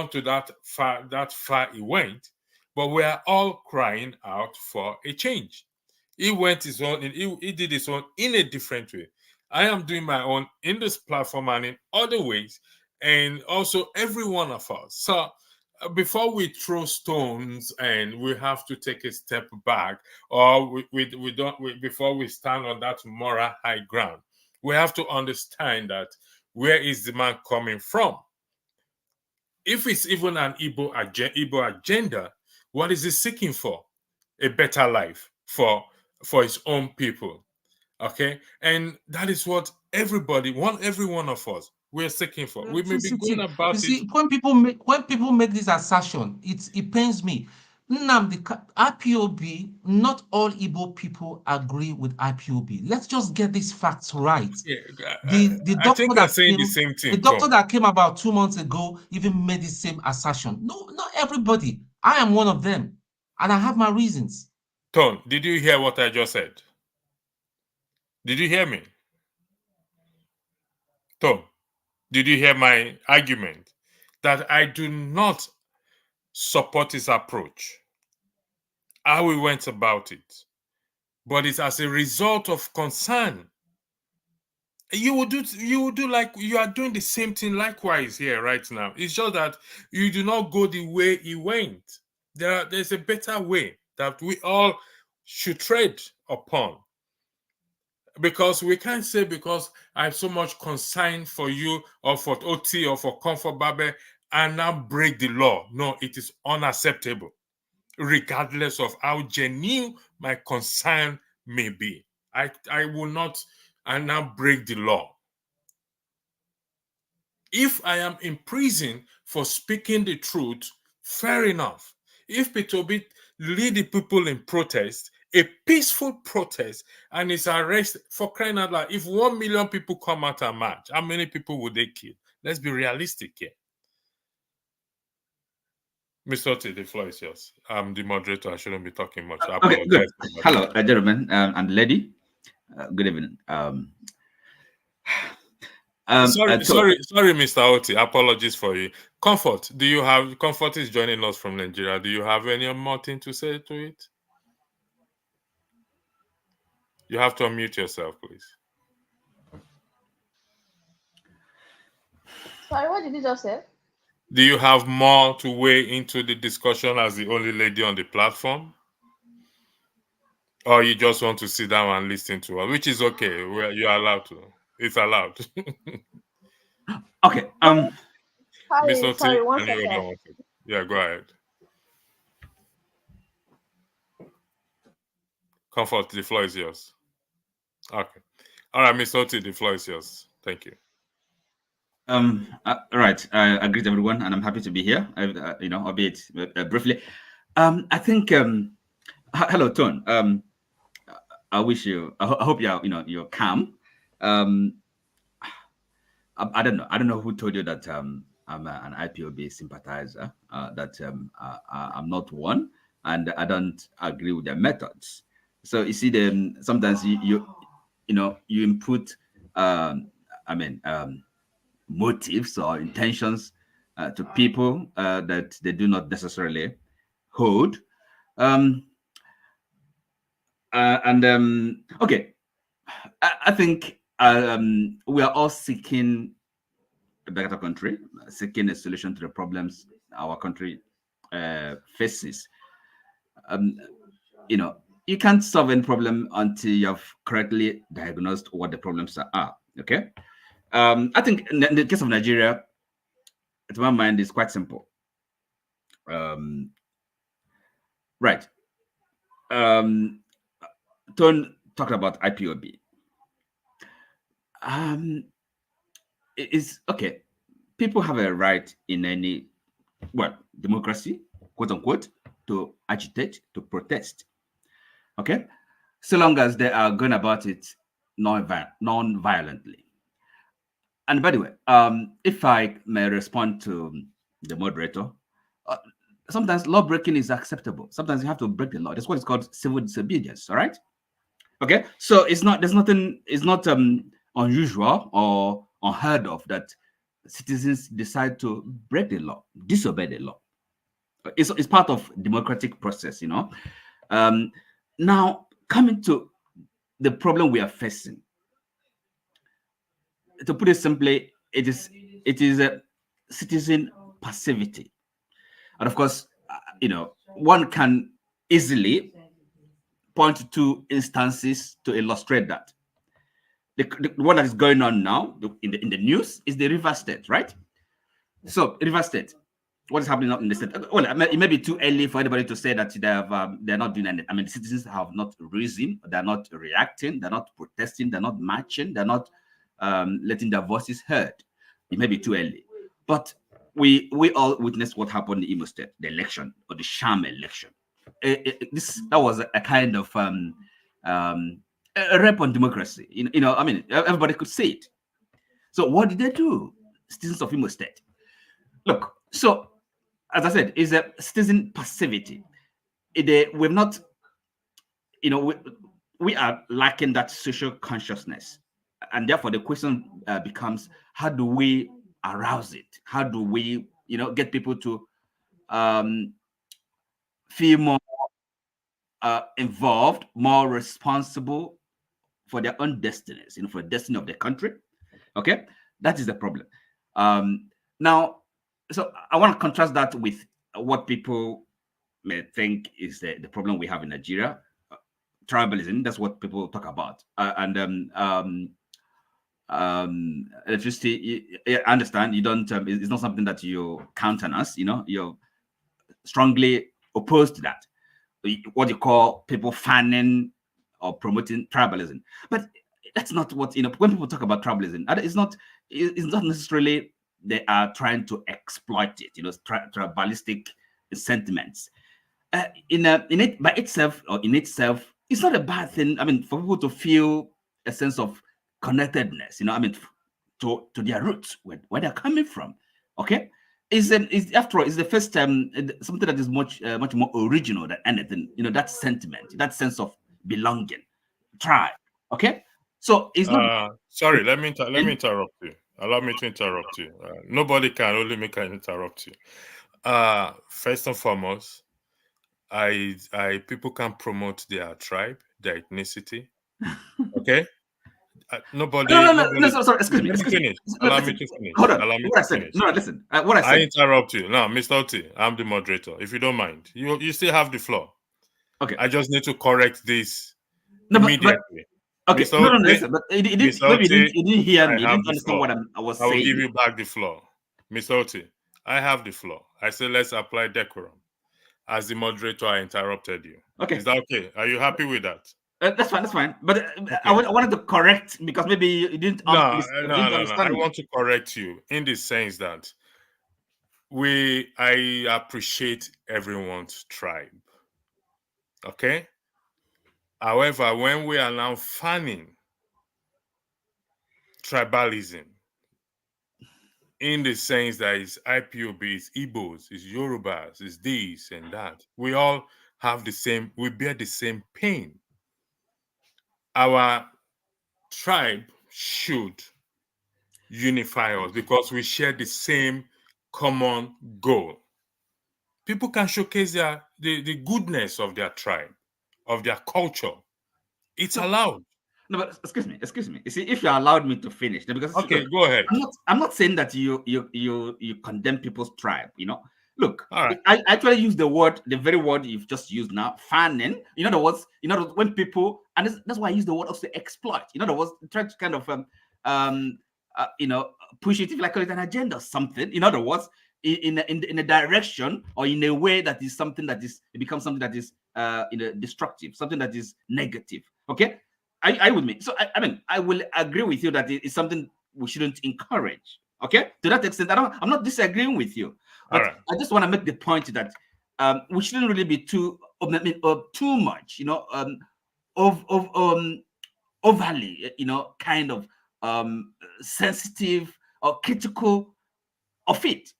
to that far he went, but we are all crying out for a change. He went his own, he did his own in a different way. I am doing my own in this platform and in other ways, and also every one of us. So before we throw stones and we have to take a step back, or we don't before we stand on that moral high ground, we have to understand that where is the man coming from? If it's even an Igbo agenda, what is he seeking for? A better life for his own people. Okay, and that is what every one of us we're seeking for. We may be going
You
about it.
see, when people make this assertion, it pains me. IPOB, not all Igbo people agree with IPOB. Let's just get these facts right.
Yeah,
The
I
doctor
think we're saying the same thing,
the doctor
Tom.
that came about 2 months ago even made the same assertion. No, not everybody. I am one of them, and I have my reasons.
Tom, did you hear what I just said? Did you hear me? Tom, did you hear my argument that I do not support his approach, how we went about it, but it's as a result of concern. You will do like you are doing the same thing likewise here right now. It's just that you do not go the way he went. There's a better way that we all should tread upon. Because we can't say because I have so much concern for you or for OT or for Comfort Babe and now break the law. No, it is unacceptable, regardless of how genuine my concern may be. I will not and now break the law. If I am in prison for speaking the truth, fair enough. If P2B lead the people in protest, a peaceful protest, and is arrested for crying out loud, if 1 million people come out and march, how many people would they kill? Let's be realistic here. Mr. Oti, the floor is yours. I'm the moderator. I shouldn't be talking much. I
Okay, good.
apologize.
Hello, gentlemen and lady. Good evening.
Sorry, Mr. Oti. Apologies for you. Comfort is joining us from Nigeria. Do you have any more thing to say to it? You have to unmute yourself, please.
Sorry, what did you just say?
Do you have more to weigh into the discussion as the only lady on the platform? Or you just want to sit down and listen to us, which is okay. You're allowed to. It's allowed.
Okay.
Sorry, one second.
Yeah, go ahead. Comfort, the floor is yours. Okay. All right, Mr. Oti, the floor is yours. Thank you.
Right. I greet everyone, and I'm happy to be here. Albeit briefly. I think. Hello, Tone. I wish you. I hope you're calm. I don't know. I don't know who told you that I'm an IPOB sympathizer. That I'm not one, and I don't agree with their methods. So you see, sometimes you input. Motives or intentions to people that they do not necessarily hold. Okay, I think we are all seeking a better country, seeking a solution to the problems our country faces. You know, you can't solve any problem until you've correctly diagnosed what the problems are. Okay. I think in the case of Nigeria, to my mind, is quite simple. Right. Tone talked about IPOB. It is okay. People have a right in any democracy, quote unquote, to agitate, to protest. Okay, so long as they are going about it non-violently. And by the way, if I may respond to the moderator, sometimes law breaking is acceptable. Sometimes you have to break the law. That's what is called civil disobedience. All right. Okay. So it's not. There's nothing. It's not unusual or unheard of that citizens decide to break the law, disobey the law. It's part of democratic process. You know. Now coming to the problem we are facing. To put it simply, it is a citizen passivity, and of course, one can easily point to two instances to illustrate that. The one that is going on now in the news is the River State, right? So River State, what is happening in the state? Well, it may be too early for anybody to say that they're not doing anything. I mean, the citizens have not risen, they're not reacting, they're not protesting, they're not marching, they're not letting their voices heard. It may be too early, but we all witnessed what happened in Imo State, the election or the sham election. That was a kind of a rape on democracy. I mean, everybody could see it. So what did they do, citizens of Imo State? Look, so as I said, is a citizen passivity. We've not, we are lacking that social consciousness, and therefore the question becomes: how do we arouse it? How do we, get people to feel more involved, more responsible for their own destinies, for the destiny of the country? Okay, that is the problem. Now, so I want to contrast that with what people may think is the problem we have in Nigeria. Tribalism, that's what people talk about. Electricity, I understand you don't, it's not something that you countenance, you're strongly opposed to that. What you call people fanning or promoting tribalism. But that's not what, when people talk about tribalism, it's not necessarily they are trying to exploit it, tribalistic sentiments. In it by itself or in itself, it's not a bad thing. I mean, for people to feel a sense of connectedness, to their roots, where they're coming from. Okay, is after all, it's the first time something that is much more original than anything. That sentiment, that sense of belonging, tribe. Okay, so it's not.
Sorry, let me interrupt you. Allow me to interrupt you. Nobody can, only me can interrupt you. First and foremost, people can promote their tribe, their ethnicity. Okay. Nobody.
No, sorry. Excuse me.
Let me finish. Allow me to finish.
Hold on.
Allow me
What
to
I said.
finish.
No, listen. What I said.
I interrupt you. No, Mr. Oti, I'm the moderator. If you don't mind, you still have the floor.
Okay.
I just need to correct this immediately.
Okay.
Mr.
No,
Oti,
listen. But maybe you didn't hear me. You didn't understand what I was saying.
I will give you back the floor. Mr. Oti, I have the floor. I say let's apply decorum. As the moderator, I interrupted you.
Okay.
Is that okay? Are you happy with that?
That's fine. That's fine. But okay. I wanted to correct because maybe you didn't.
No.
Understand
I want to correct you in the sense that I appreciate everyone's tribe. Okay. However, when we are now fanning tribalism in the sense that it's IPOB, it's Igbos, it's Yorubas, it's this and that, we all have we bear the same pain. Our tribe should unify us because we share the same common goal. people can showcase the goodness of their tribe, of their culture. It's allowed.
No, but excuse me. You see, if you allowed me to finish, because
Okay,
look,
go ahead.
I'm not saying that you condemn people's tribe. Look,
All right.
I actually use the very word you've just used now, fanning. In other words, when people, and that's why I use the word also exploit. In other words, try to kind of push it, if like call it an agenda or something. In other words, in a direction or in a way that is something that is, it becomes something that is destructive, something that is negative. Okay. I would mean. So I mean, I will agree with you that it's something we shouldn't encourage. Okay, to that extent, I'm not disagreeing with you, but
right.
I just want to make the point that we shouldn't really be too much, overly, kind of sensitive or critical of it.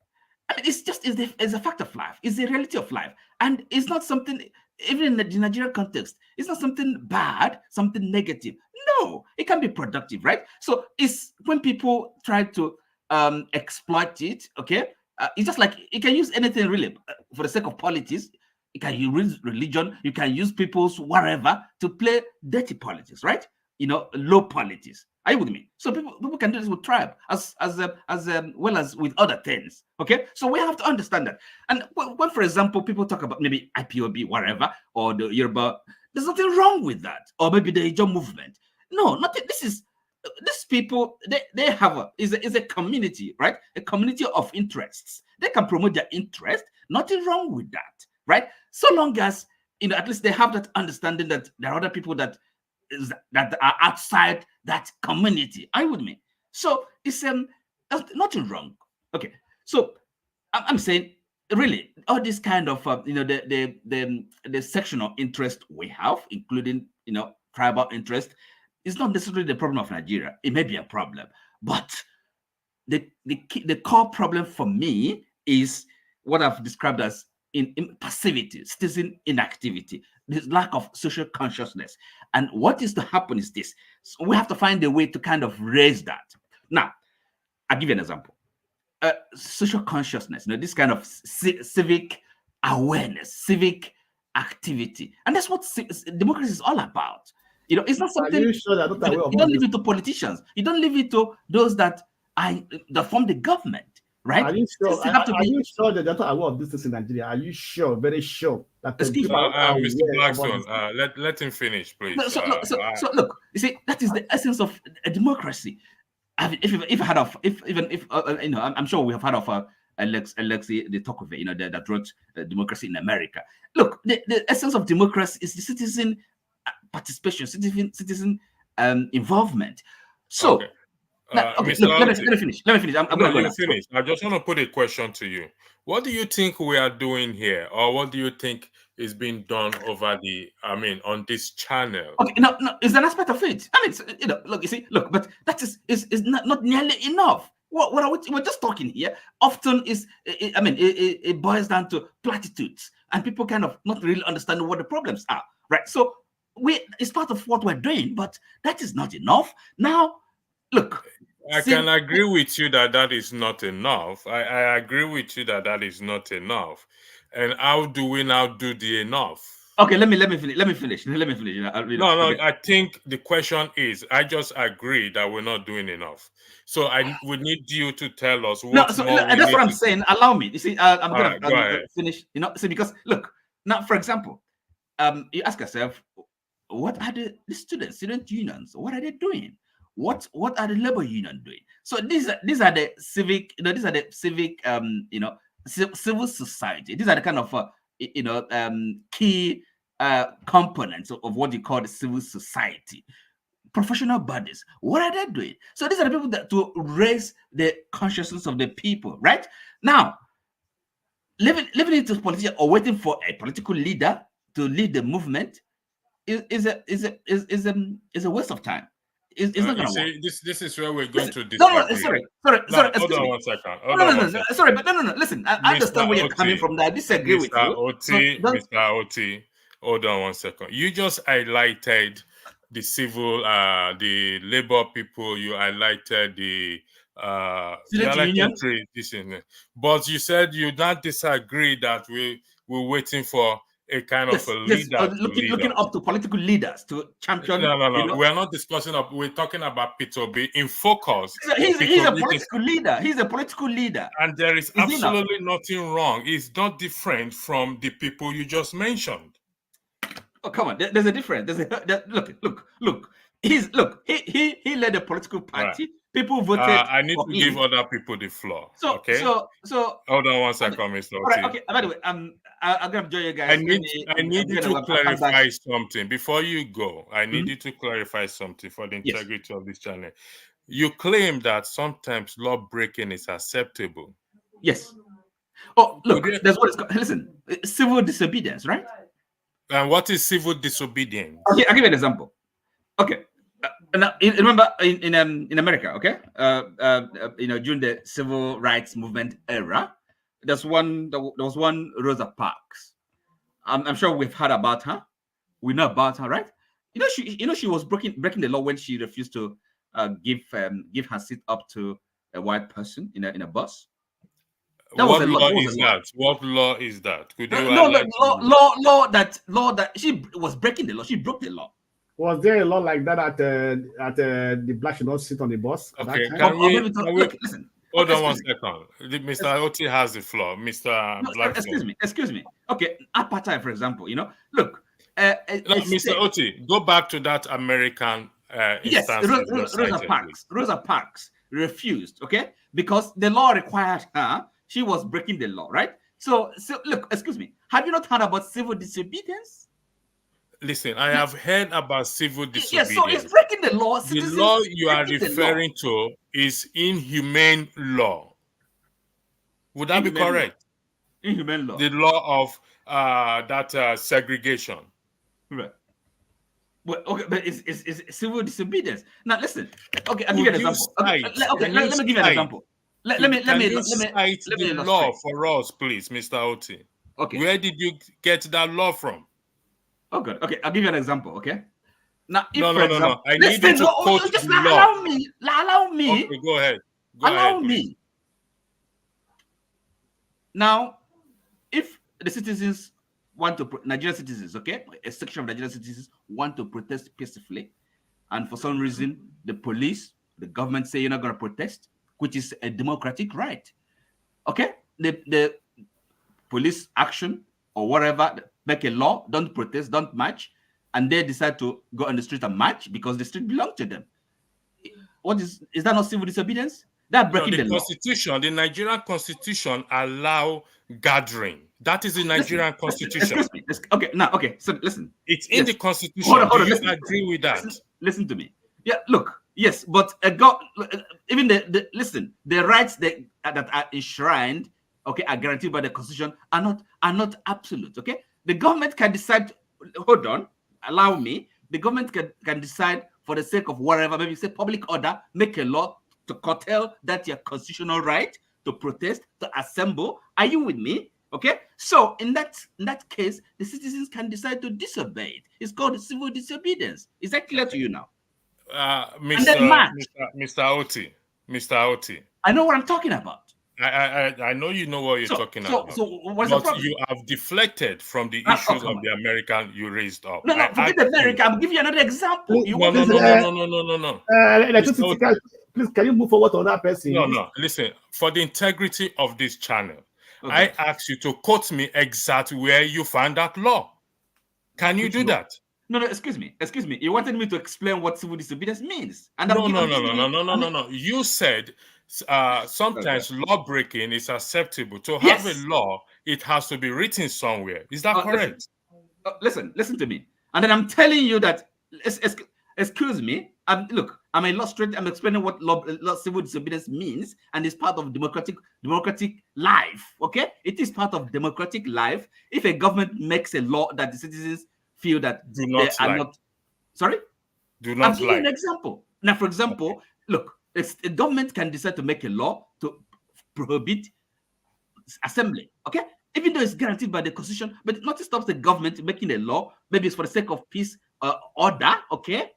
I mean, it's a fact of life. It's the reality of life, and it's not something. Even in the Nigerian context, it's not something bad, something negative. No, it can be productive, right? So it's when people try to exploit it. Okay, it's just like you can use anything really for the sake of politics. You can use religion. You can use people's whatever to play dirty politics, right? Low politics. Are you with me? So people can do this with tribe as well as with other things. Okay, so we have to understand that. And when for example, people talk about maybe IPOB, whatever, or the Yoruba, there's nothing wrong with that. Or maybe the Ijaw movement. No, nothing. These people, they have is a community, right? A community of interests. They can promote their interest. Nothing wrong with that, right? So long as at least they have that understanding that there are other people that are outside that community. Are you with me? So it's nothing wrong. Okay, so I'm saying really all this kind of the sectional interest we have, including tribal interest, is not necessarily the problem of Nigeria. It may be a problem, but the core problem for me is what I've described as in passivity, citizen inactivity, this lack of social consciousness. And what is to happen is this: so we have to find a way to kind of raise that. Now, I'll give you an example. Social consciousness, this kind of civic awareness, civic activity, and that's what democracy is all about. It's not something.
Are you sure that
you don't leave it to politicians. You don't leave it to those that form the government. Right?
Are you sure?
Are
you sure that they're not aware of this in Nigeria? Are you sure, very sure that
Mr. Blackstone, let him finish, please.
So look, you see, that is the essence of a democracy. If heard of, I'm sure we have heard of Alexi de Tocqueville, that wrote Democracy in America. Look, the essence of democracy is the citizen participation, citizen involvement. So.
Okay.
Okay, look, let me finish. I'm going to go
finish. I just want to put a question to you. What do you think we are doing here, or what do you think is being done on this channel?
Okay, no, it's an aspect of it. I mean, but that is not nearly enough. What are we're just talking here often is, it boils down to platitudes, and people kind of not really understanding what the problems are, right? So it's part of what we're doing, but that is not enough. Now, look,
I can agree with you that is not enough. I agree with you that is not enough. And how do we now do the enough?
Okay, let me finish.
No, I think the question is, I just agree that we're not doing enough. So I would need you to tell us what more.
That's what I'm saying. Allow me. You see, I'm going to finish. Because look, now, for example, you ask yourself, what are the student unions? What are they doing? What are the labor union doing? So these are the civic, civil society. These are the kind of key components of what you call the civil society. Professional bodies. What are they doing? So these are the people that to raise the consciousness of the people, right? Now, leaving it to politicians or waiting for a political leader to lead the movement is a waste of time. It's not going to work.
This is where we're going to disagree.
Sorry.
Hold on one second.
Sorry, but no. Listen, I understand where you're coming from. I disagree with you.
Mr. Oti, hold on one second. You just highlighted the civil, the labor people. You highlighted the yeah, like country, this in. But you said you don't disagree that we're waiting for a kind of a leader to lead
looking
us.
up to political leaders to champion.
No. We're not discussing. We're talking about Peter B. In focus.
He's a political leader. He's a political leader.
And there is absolutely nothing wrong. It's not different from the people you just mentioned.
Oh, come on. There's a difference. Look. He led a political party. Right. People voted.
I need to give other people the floor. So hold on one second, Mr.
Right, okay. By the way, I'm gonna join you guys.
I need you to clarify something before you go. I need you to clarify something for the integrity of this channel. You claim that sometimes law breaking is acceptable.
Yes. Oh, look, that's what it's called. Listen, civil disobedience, right?
And what is civil disobedience?
Okay, I'll give you an example. Okay. Now, remember in America, okay, during the civil rights movement era, there was one Rosa Parks. I'm sure we've heard about her. We know about her, right? She was breaking the law when she refused to give her seat up to a white person in a bus.
What law is that? What law is that? Could you
law that she was breaking the law. She broke the law.
Was there a law like that at the black should not sit on the bus?
Okay, listen. Hold on one second. Mr. Oti has the floor. Mr. Black.
Excuse me. Okay, apartheid, for example. Look.
Mr. Oti, go back to that American instance.
Rosa Parks refused. Okay, because the law required her. She was breaking the law, right? So look. Excuse me. Have you not heard about civil disobedience?
Listen, I have heard about civil disobedience.
Yes, so it's breaking the law.
The law you are referring to is inhumane law. Would that be correct?
Inhumane law.
The law of that segregation.
Right. Well, okay, but it's civil disobedience. Now listen. Okay, I'll give you an example. Let me give you an example. Let me
cite the law for us, please, Mr. Oti.
Okay.
Where did you get that law from?
Oh, good. Okay, I'll give you an example. Okay. Now, if
no. I need you to quote the law.
Allow me.
Okay, go ahead.
Allow me. Now, if the citizens Nigerian citizens, okay, a section of Nigerian citizens want to protest peacefully, and for some reason the police, the government say you're not going to protest, which is a democratic right. Okay, the police action or whatever, make a law, don't protest, don't march, and they decide to go on the street and march because the street belongs to them. What is that not civil disobedience? That breaking the
Constitution, law. The Nigerian Constitution allow gathering. That is the Nigerian Constitution.
Okay, now, okay, so listen.
It's in the Constitution. Hold on, do you agree with that?
Listen to me. Yeah, look, yes, but even the rights that are enshrined, okay, are guaranteed by the Constitution are not absolute. Okay, the government can decide. Hold on, allow me. The government can decide for the sake of whatever, maybe say public order, make a law to curtail that your constitutional right to protest, to assemble. Are you with me? Okay, so in that case, the citizens can decide to disobey it. It's called civil disobedience. Is that clear to you now?
Mr. Oti.
I know what I'm talking about.
I know you know what you're talking about.
So what's the problem?
You have deflected from the issues of the American you raised up.
No, forget America. I'll give you another example.
No.
Please, can you move forward on that person?
No. Listen, for the integrity of this channel, okay. I asked you to quote me exactly where you found that law. Can you do that?
No, excuse me. You wanted me to explain what civil disobedience means. And
no. You said sometimes law breaking is acceptable. To have a law, it has to be written somewhere. Is that correct?
Listen to me. And then I'm telling you that, excuse me, look, I'm illustrating, I'm explaining what civil disobedience means, and it's part of democratic life, okay? It is part of democratic life. If a government makes a law that the citizens feel that
do not
I'm giving you an example. Now, for example, look, a government can decide to make a law to prohibit assembly, okay? Even though it's guaranteed by the Constitution, but nothing stops the government making a law. Maybe it's for the sake of peace, order, okay?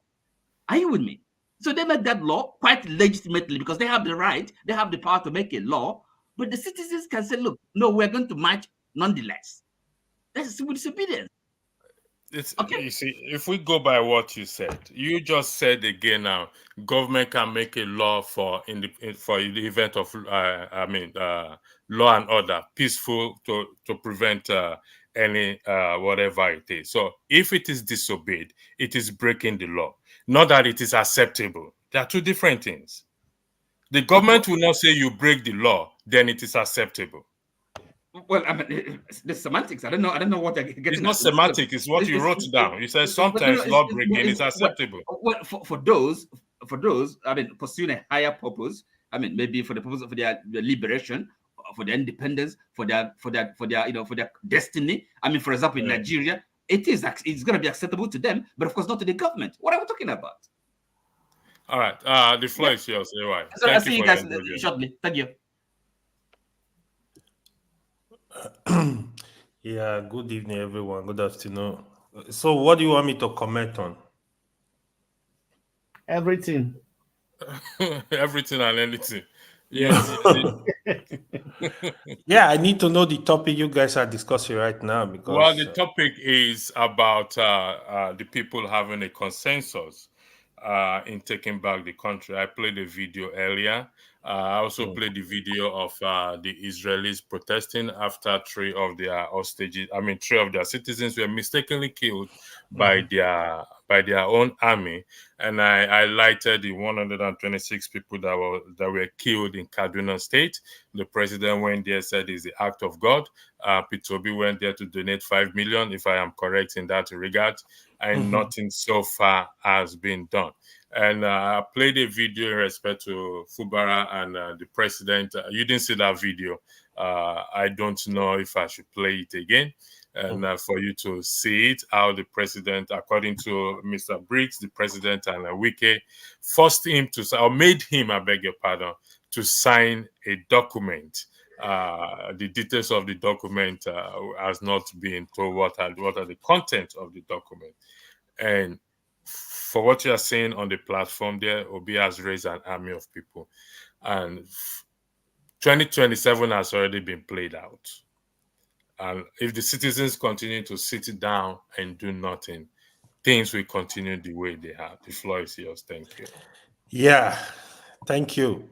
Are you with me? So they make that law quite legitimately because they have the right, they have the power to make a law. But the citizens can say, look, no, we're going to march nonetheless. That's civil disobedience.
It's,
Okay.
you see, if we go by what you said, you just said again now, government can make a law for for the event of, law and order, peaceful to prevent any whatever it is. So if it is disobeyed, it is breaking the law. Not that it is acceptable. They are two different things. The government will not say you break the law, then it is acceptable.
Well, I mean, the semantics. I don't know what you're getting
It's not
at.
semantic. It's what you wrote down. You said
But no,
sometimes law breaking is acceptable.
well, for those, I mean, pursuing a higher purpose. I mean, maybe for the purpose of their liberation, for their independence, for their for their destiny. I mean, for example, in Nigeria, it's going to be acceptable to them, but of course not to the government. What are we talking about?
All right. The floor is yours, AY.
So I'll
Thank
see
you
you
for
guys
your indulgence.
shortly. Thank you.
Yeah, good evening, everyone. Good afternoon. So, what do you want me to comment on?
Everything.
Everything and anything.
Yes. Yeah, I need to know the topic you guys are discussing right now because.
Well, the topic is about the people having a consensus in taking back the country. I played a video earlier. I also played the video of the Israelis protesting after three of their citizens were mistakenly killed by their own army, and I highlighted the 126 people that were killed in Kaduna State. The president went there, said it's the act of God. P2B went there to donate 5 million, if I am correct in that regard, and nothing so far has been done. And I played a video in respect to Fubara and the president. You didn't see that video. I don't know if I should play it again. And for you to see it, how the president, according to Mr. Briggs, the president and Wike, forced him to, or made him, I beg your pardon, to sign a document. The details of the document has not been told what are the content of the document. And for what you are saying on the platform there, Obi has raised an army of people. And 2027 has already been played out. And if the citizens continue to sit down and do nothing, things will continue the way they have. The floor is yours. Thank you.
Yeah, thank you.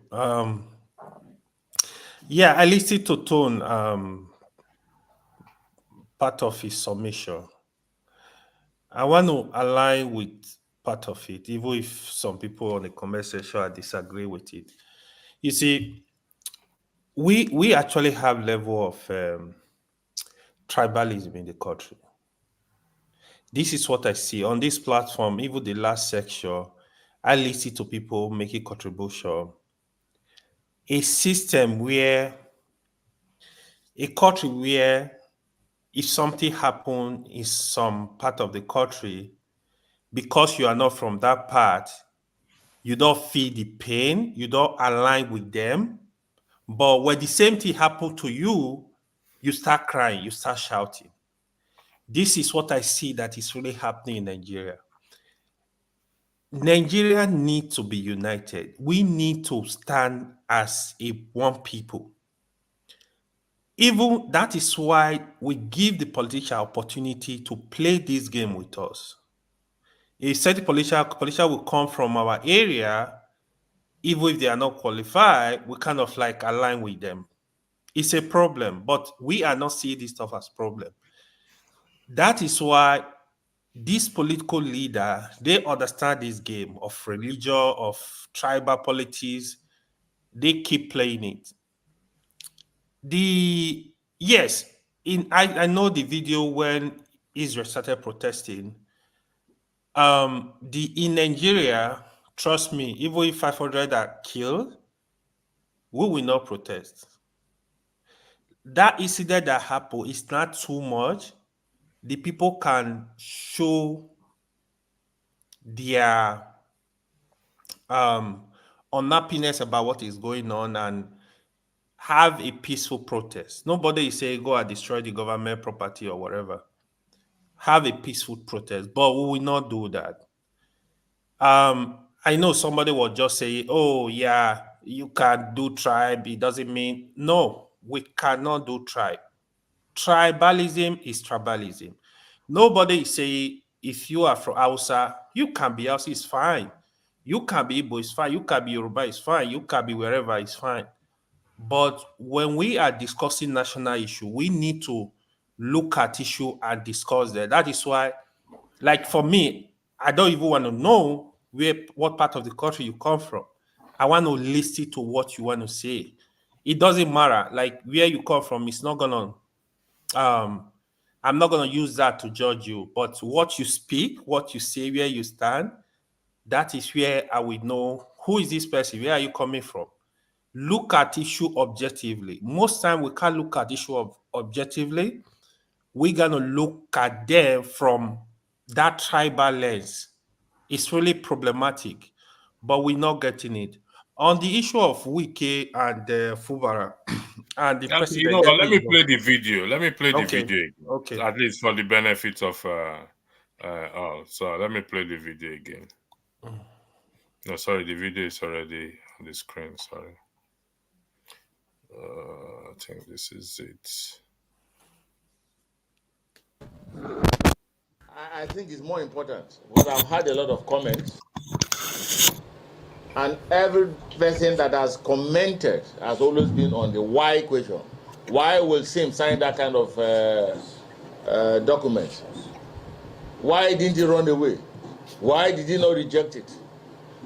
Yeah, I listened to Tone, part of his submission. I want to align with part of it, even if some people on the comment section disagree with it. You see, we actually have level of tribalism in the country. This is what I see on this platform. Even the last section, I listen to people making contribution. A system where a country where if something happen in some part of the country, because you are not from that part, you don't feel the pain, you don't align with them. But when the same thing happen to you, you start crying, you start shouting. This is what I see that is really happening in Nigeria. Nigeria needs to be united. We need to stand as a one people. Even that is why we give the politician opportunity to play this game with us. A certain politician will come from our area, even if they are not qualified, we kind of like align with them. It's a problem, but we are not seeing this stuff as problem. That is why these political leader, they understand this game of religion, of tribal politics. They keep playing it. I know the video when Israel started protesting. In Nigeria, trust me, even if 500 are killed, we will not protest. That incident that happened is not too much. The people can show their unhappiness about what is going on and have a peaceful protest. Nobody is saying go and destroy the government property or whatever. Have a peaceful protest, but we will not do that. I know somebody will just say, oh, yeah, you can do tribe. It doesn't mean. No, we cannot do tribe. Tribalism is tribalism. Nobody is saying if you are from Hausa, you can be Hausa, it's fine. You can be Igbo, it's fine. You can be Yoruba, it's fine. You can be wherever, it's fine. But when we are discussing national issue, we need to look at issue and discuss that. That is why, like for me, I don't even want to know what part of the country you come from. I want to listen to what you want to say. It doesn't matter. Like where you come from, it's not gonna I'm not gonna use that to judge you, but what you speak, what you say, where you stand, that is where I will know who is this person, where are you coming from. Look at issue objectively. Most time we can't look at issue objectively. We're gonna look at them from that tribal lens. It's really problematic, but we're not getting it. On the issue of Wike and Fubara and the
Actually, you know
president
what? Let
getting
me play
involved.
the video. Let me play the
Okay,
video again,
okay.
at least for the benefit of so let me play the video again. No, sorry, the video is already on the screen. Sorry. I think this is it.
I think it's more important because I've had a lot of comments, and every person that has commented has always been on the why question. Why will Sim sign that kind of document? Why didn't he run away? Why did he not reject it?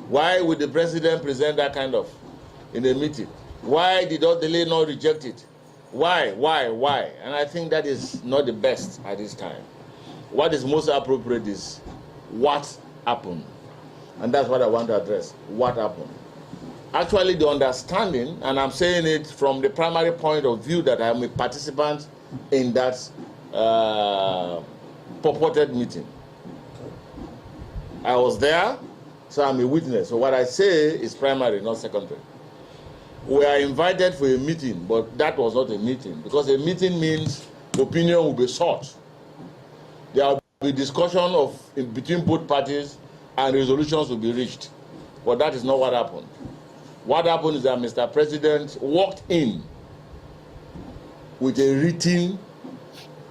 Why would the president present that kind of in a meeting? Why did Odele not reject it? Why? And I think that is not the best at this time. What is most appropriate is what happened. And that's what I want to address. What happened? Actually, the understanding, and I'm saying it from the primary point of view that I'm a participant in that purported meeting. I was there, so I'm a witness. So what I say is primary, not secondary. We are invited for a meeting, but that was not a meeting, because a meeting means opinion will be sought. There will be discussion between both parties, and resolutions will be reached. But that is not what happened. What happened is that Mr. President walked in with a written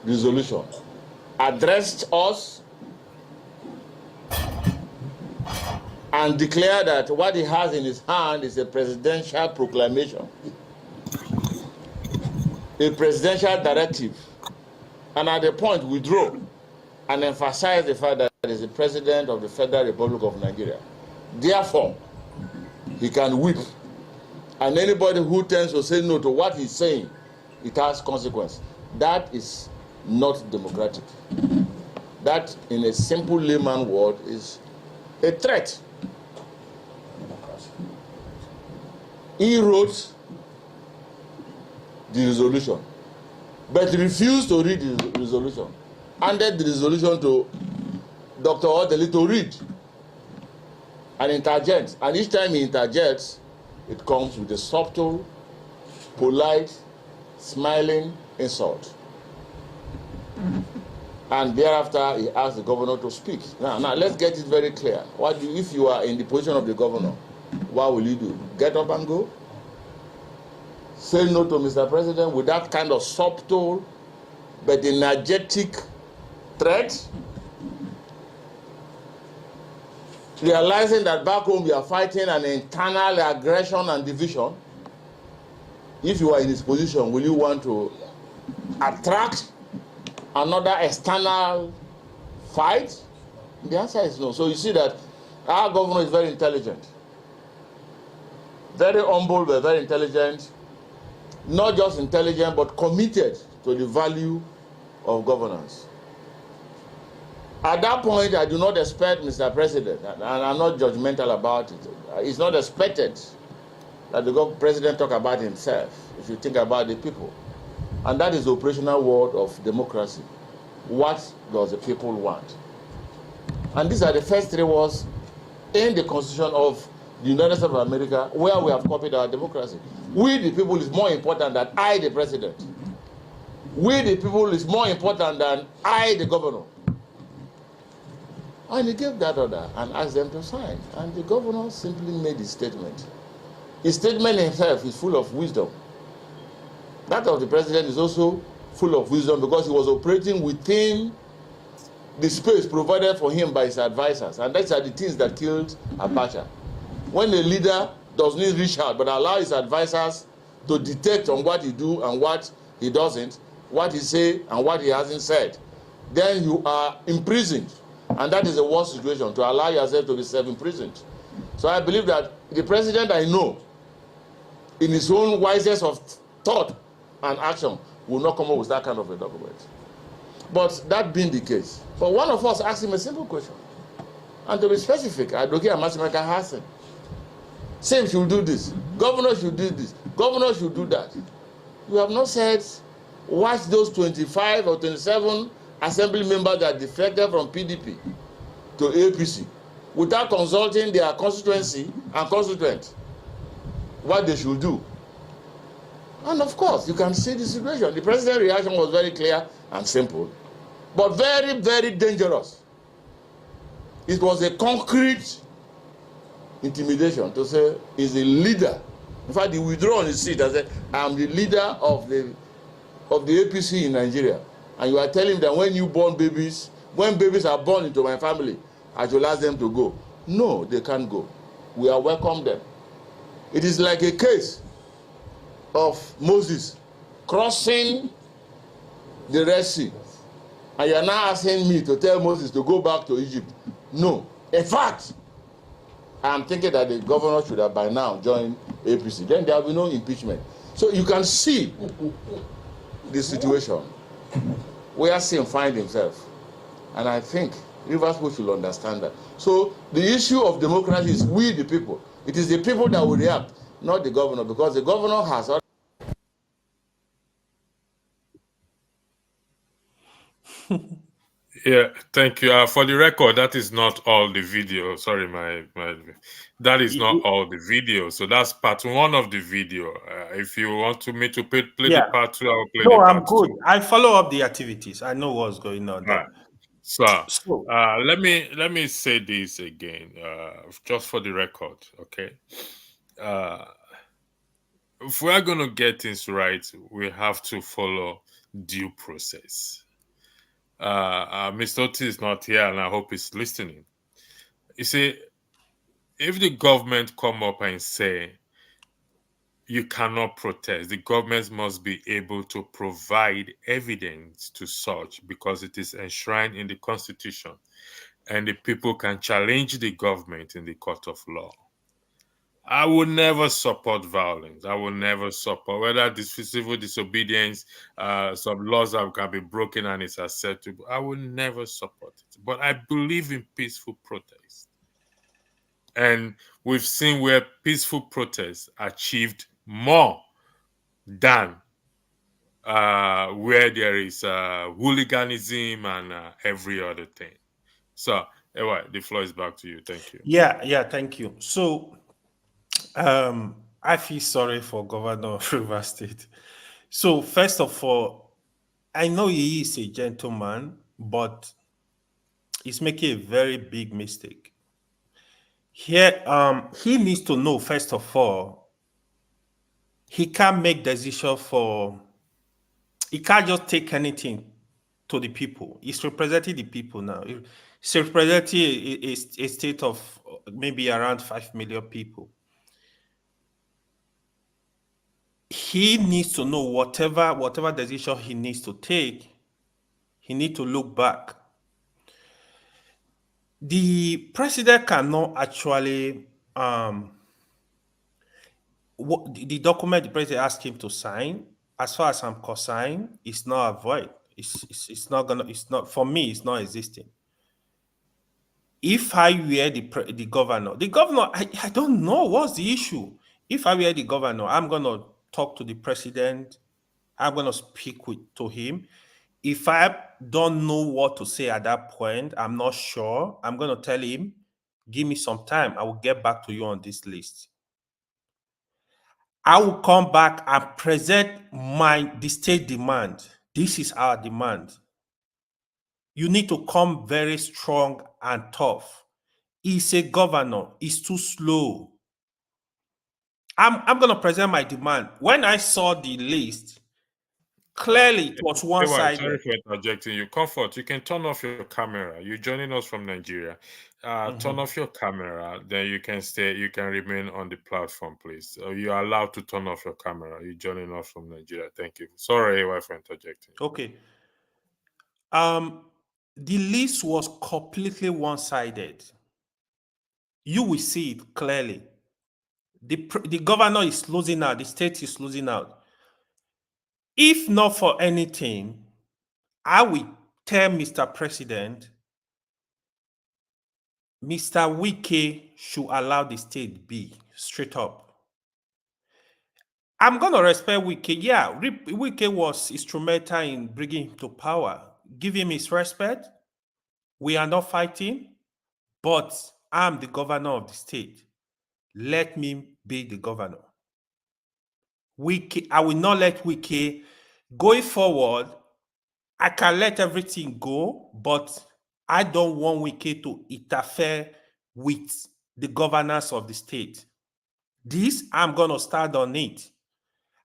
resolution, addressed us, and declared that what he has in his hand is a presidential proclamation, a presidential directive, and at the point withdraw and emphasize the fact that he is the president of the Federal Republic of Nigeria. Therefore, he can whip, and anybody who tends to say no to what he's saying, it has consequence. That is not democratic. That, in a simple layman word, is a threat. He wrote the resolution, but refused to read the resolution. Handed the resolution to Dr. Odele to read and interject. And each time he interjects, it comes with a subtle, polite, smiling insult. And thereafter, he asked the governor to speak. Now let's get it very clear. If you are in the position of the governor, what will you do? Get up and go? Say no to Mr. President with that kind of subtle but energetic threat? Realizing that back home you are fighting an internal aggression and division. If you are in this position, will you want to attract another external fight? The answer is no. So you see that our governor is very intelligent. Very humble, but very intelligent. Not just intelligent, but committed to the value of governance. At that point, I do not expect, Mr. President, and I'm not judgmental about it, it's not expected that the president talk about himself, if you think about the people. And that is the operational word of democracy. What does the people want? And these are the first three words in the Constitution of the United States of America, where we have copied our democracy. We the people is more important than I, the president. We the people is more important than I, the governor. And he gave that order and asked them to sign. And the governor simply made his statement. His statement himself is full of wisdom. That of the president is also full of wisdom because he was operating within the space provided for him by his advisors. And those are the things that killed Abacha. When a leader does not reach out but allow his advisors to detect on what he do and what he doesn't, what he say and what he hasn't said, then you are imprisoned. And that is the worst situation, to allow yourself to be self-imprisoned. So I believe that the president, I know, in his own wisest of thought and action, will not come up with that kind of a document. But that being the case, but one of us asked him a simple question. And to be specific, Advocate Amasimaka Hassan, same should do this, governor should do this, governor should do that. You have not said, watch those 25 or 27 assembly members that defected from PDP to APC without consulting their constituency and constituent what they should do. And of course, you can see the situation. The president's reaction was very clear and simple, but very, very dangerous. It was a concrete intimidation to say he's a leader. In fact, he withdrew on his seat and said, I am the leader of the APC in Nigeria. And you are telling that when babies are born into my family, I should ask them to go. No, they can't go. We are welcome them. It is like a case of Moses crossing the Red Sea. And you are now asking me to tell Moses to go back to Egypt. No. In fact, I am thinking that the governor should have by now joined APC. Then there will be no impeachment. So you can see the situation where Sim finds himself. And I think Rivers people should understand that. So the issue of democracy is we the people. It is the people that will react, not the governor, because the governor has...
Yeah, thank you. For the record, that is not all the video. Sorry, that is not all the video. So that's part one of the video. If you want me to play the part two, I'll play the part
I'm good.
two.
I follow up the activities. I know what's going on there.
Right. So let me say this again, just for the record, okay? If we are going to get things right, we have to follow due process. Mr. Oti is not here, and I hope he's listening. You see, if the government come up and say you cannot protest, the government must be able to provide evidence to such because it is enshrined in the Constitution, and the people can challenge the government in the court of law. I will never support violence. I will never support whether this civil disobedience, some laws that can be broken and it's acceptable. I will never support it. But I believe in peaceful protest. And we've seen where peaceful protests achieved more than where there is hooliganism and every other thing. So, anyway, the floor is back to you. Thank you.
Yeah, thank you. So, I feel sorry for Governor of Rivers State. So, first of all, I know he is a gentleman, but he's making a very big mistake. Here, he needs to know, first of all, he can't make decision he can't just take anything to the people. He's representing the people now. He's representing a state of maybe around 5 million people. He needs to know whatever decision he needs to take, he needs to look back. The president cannot actually the document the president asked him to sign, as far as I'm concerned, it's not a void. It's not for me, it's not existing. If I were the governor, I don't know what's the issue. If I were the governor, I'm gonna talk to the president. I'm gonna speak to him. If I don't know what to say at that point, I'm not sure. I'm gonna tell him, give me some time. I will get back to you on this list. I will come back and present the state demand. This is our demand. You need to come very strong and tough. He's a governor. He's too slow. I'm going to present my demand. When I saw the list, clearly it was one-sided.
Sorry for interjecting you. Comfort, you can turn off your camera. You're joining us from Nigeria. Turn off your camera, then you can stay. You can remain on the platform, please. You are allowed to turn off your camera. You're joining us from Nigeria. Thank you. Sorry, AY, for interjecting.
Okay. The list was completely one-sided. You will see it clearly. The governor is losing out. The state is losing out. If not for anything, I will tell Mr. President, Mr. Wike should allow the state be, straight up. I'm going to respect Wike. Yeah, Wike was instrumental in bringing him to power. Give him his respect. We are not fighting, but I'm the governor of the state. Let me be the governor. Wike, I will not let Wike. Going forward, I can let everything go, but I don't want Wike to interfere with the governance of the state. This, I'm going to start on it.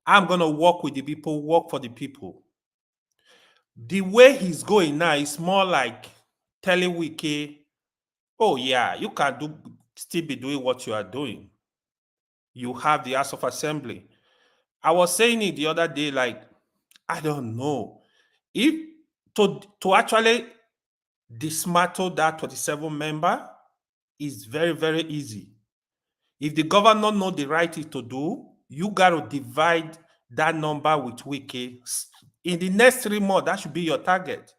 I'm going to work with the people, work for the people. The way he's going now is more like telling Wike, oh yeah, you can still be doing what you are doing. You have the House of Assembly. I was saying it the other day, like, I don't know. If to actually dismantle that 27 member is very, very easy. If the governor know the right thing to do, you got to divide that number with Wike. In the next 3 months, that should be your target.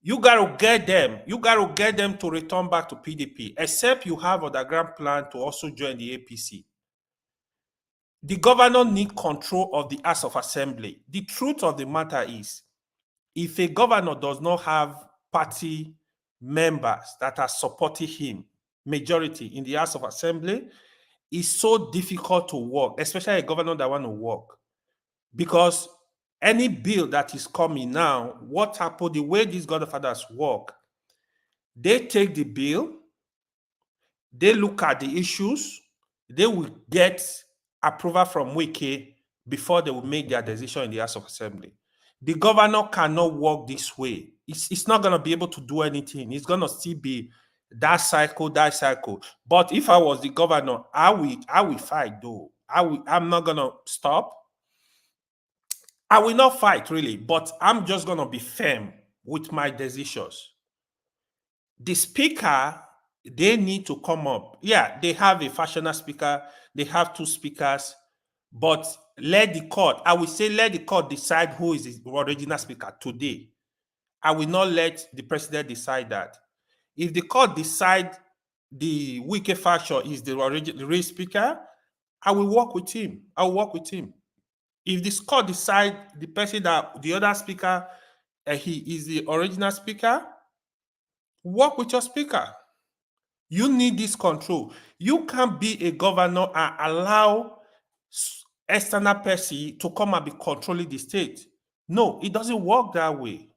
You got to get them. You got to get them to return back to PDP, except you have underground plan to also join the APC. The governor needs control of the House of Assembly. The truth of the matter is, if a governor does not have party members that are supporting him, majority in the House of Assembly, it's so difficult to work, especially a governor that want to work. Because any bill that is coming now, what happened, the way these godfathers work, they take the bill, they look at the issues, they will get approval from Wike before they will make their decision in the House of Assembly. The governor cannot work this way. It's not going to be able to do anything. It's going to still be that cycle. But if I was the governor, I will fight though. I'm not going to stop. I will not fight really, but I'm just going to be firm with my decisions. The speaker, they need to come up. Yeah, they have a fashioner speaker. They have 2 speakers. But let the court, I will say let the court decide who is the original speaker today. I will not let the president decide that. If the court decide the Wike faction is the real speaker, I will work with him. I will work with him. If the court decide the person that the other speaker, he is the original speaker, work with your speaker. You need this control. You can't be a governor and allow external person to come and be controlling the state. No, it doesn't work that way.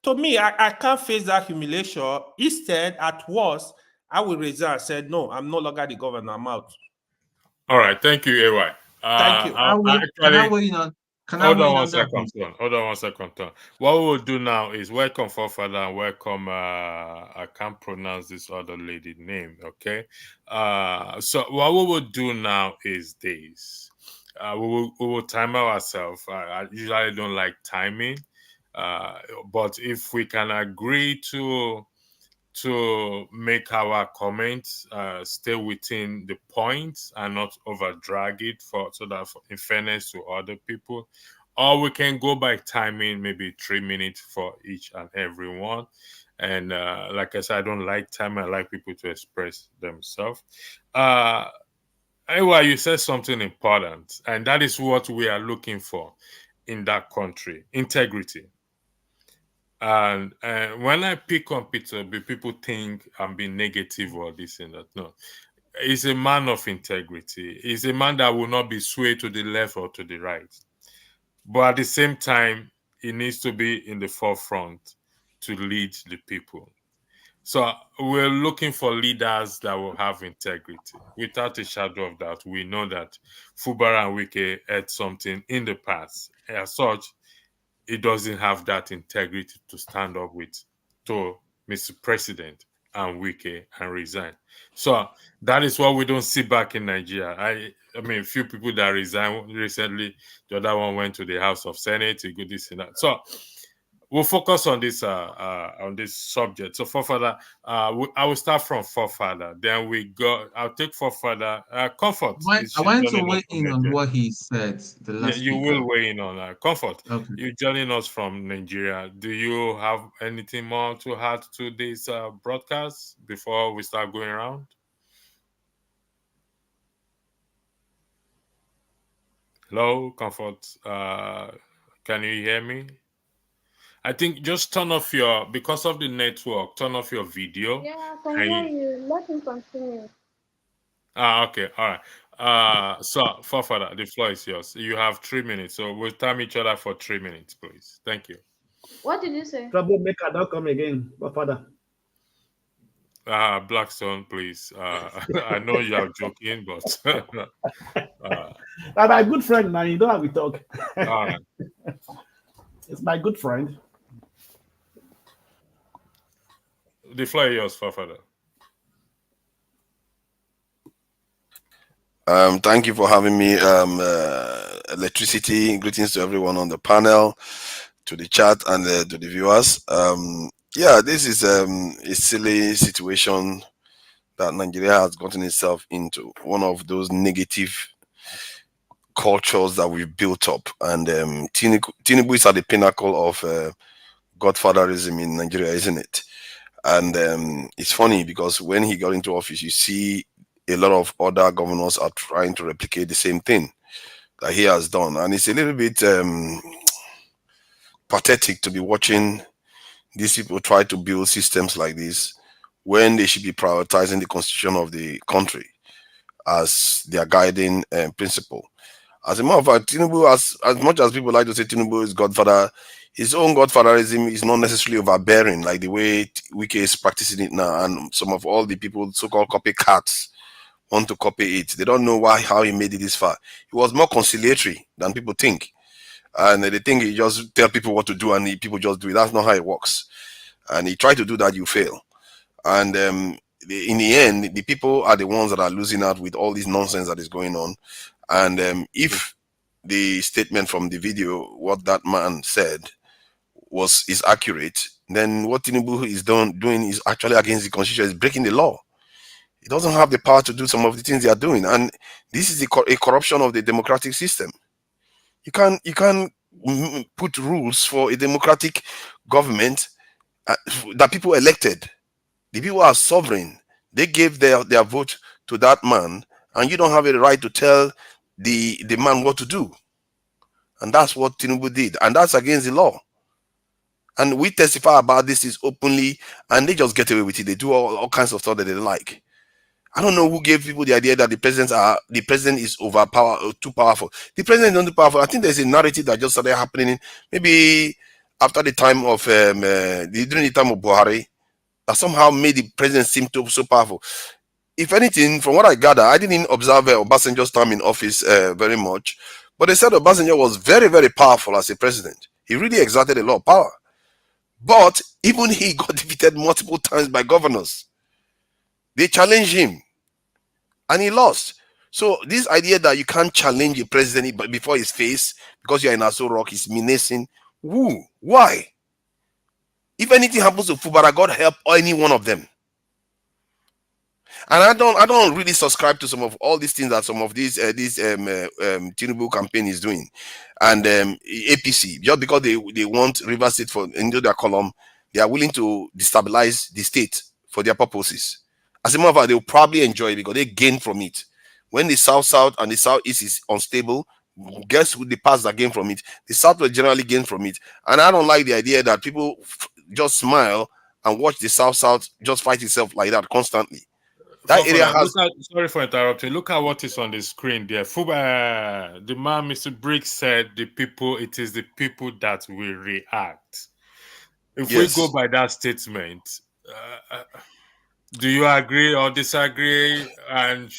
To me, I can't face that humiliation. Instead, at worst, I will resign and say, no, I'm no longer the governor. I'm out.
All right. Thank you, AY.
Thank you.
Can I weigh in on
Hold on one
that?
second, Tom. What we will do now is welcome Forefather and welcome, I can't pronounce this other lady name, okay? So what we will do now is this. We will time ourselves. I usually don't like timing, but if we can agree to make our comments stay within the points and not over drag it so that in fairness to other people, or we can go by timing, maybe 3 minutes for each and every one. And like I said, I don't like time. I like people to express themselves. Anyway, you said something important, and that is what we are looking for in that country: integrity. And when I pick on Peter, people think I'm being negative or this and that. No, he's a man of integrity. He's a man that will not be swayed to the left or to the right. But at the same time, he needs to be in the forefront to lead the people. So we're looking for leaders that will have integrity. Without a shadow of doubt, we know that Fubara and Wike had something in the past. As such, it doesn't have that integrity to stand up with to Mr. President and Wike and resign. So that is what we don't see back in Nigeria. I mean, a few people that resigned recently. The other one went to the House of Senate. He did this and that. So we'll focus on this subject. So forefather, I will start from forefather. Then we go. I'll take forefather. Comfort is
I want to
joining us
weigh
from
in on
Nigeria.
what he said, the
Yeah,
last
you
speaker.
will weigh in on Comfort.
Okay.
You're joining us from Nigeria. Do you have anything more to add to this broadcast before we start going around? Hello, Comfort. Can you hear me? I think just turn off because of the network, turn off your video.
Yeah, I can
And
hear you. Let him continue.
okay, all right. So, Forefather, the floor is yours. You have 3 minutes, so we'll time each other for 3 minutes, please. Thank you.
What did you say?
Troublemaker, don't come again, my father.
Blackstone, please. I know you are joking, but
I'm my good friend, man. You don't have to talk.
all right.
It's my good friend.
The floor is yours, Forefather.
Thank you for having me. Electricity, greetings to everyone on the panel, to the chat, and to the viewers. Yeah, this is a silly situation that Nigeria has gotten itself into. One of those negative cultures that we've built up. And Tinubu is at the pinnacle of godfatherism in Nigeria, isn't it? And it's funny because when he got into office, you see a lot of other governors are trying to replicate the same thing that he has done. And it's a little bit pathetic to be watching these people try to build systems like this when they should be prioritizing the constitution of the country as their guiding principle. As a matter of fact, Tinubu, as much as people like to say Tinubu is godfather, his own godfatherism is not necessarily overbearing like the way Wike is practicing it now, and some of all the people, so-called copycats, want to copy it. They don't know how he made it this far. He was more conciliatory than people think, and they think he just tell people what to do and people just do it. That's not how it works. And he tried to do that, you fail. And in the end, the people are the ones that are losing out with all this nonsense that is going on. And if the statement from the video, what that man said, is accurate, then what Tinubu is doing is actually against the constitution, is breaking the law. He doesn't have the power to do some of the things they are doing, and this is a corruption of the democratic system. You can't put rules for a democratic government that people elected. The people are sovereign. They gave their vote to that man, and you don't have a right to tell the man what to do. And that's what Tinubu did, and that's against the law. And we testify about this is openly, and they just get away with it. They do all kinds of stuff that they like. I don't know who gave people the idea that the president is too powerful. The president is not too powerful. I think there's a narrative that just started happening maybe after the time of during the time of Buhari, that somehow made the president seem so powerful. If anything, from what I gather, I didn't observe Obasanjo's time in office very much, but they said Obasanjo was very, very powerful as a president. He really exerted a lot of power. But even he got defeated multiple times by governors. They challenged him, and he lost. So this idea that you can't challenge a president before his face because you're in Aso Rock is menacing. Who? Why? If anything happens to Fubara, God help any one of them. And I don't really subscribe to some of all these things that some of these Tinubu campaign is doing, and APC, just because they want River State into their column, they are willing to destabilize the state for their purposes. As a matter of fact, they'll probably enjoy it because they gain from it. When the South and the Southeast is unstable, guess who the parts that gain from it? The South will generally gain from it. And I don't like the idea that people just smile and watch the South just fight itself like that constantly. That area has.
Sorry for interrupting. Look at what is on the screen there. The man, Mr. Briggs, said it is the people that will react. If we
Yes.
go by that statement, do you agree or disagree? And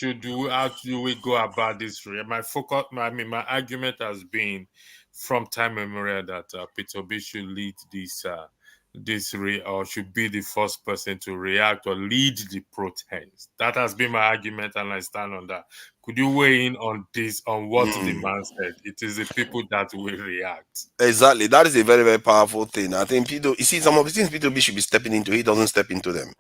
how do we go about this? My focus, my argument has been from time immemorial that Peter Obi should lead or should be the first person to react or lead the protest. That has been my argument, and I stand on that. Could you weigh in on this, on what the man said? It is the people that will react.
Exactly. That is a very, very powerful thing. I think you see, some of the things P2B should be stepping into, he doesn't step into them.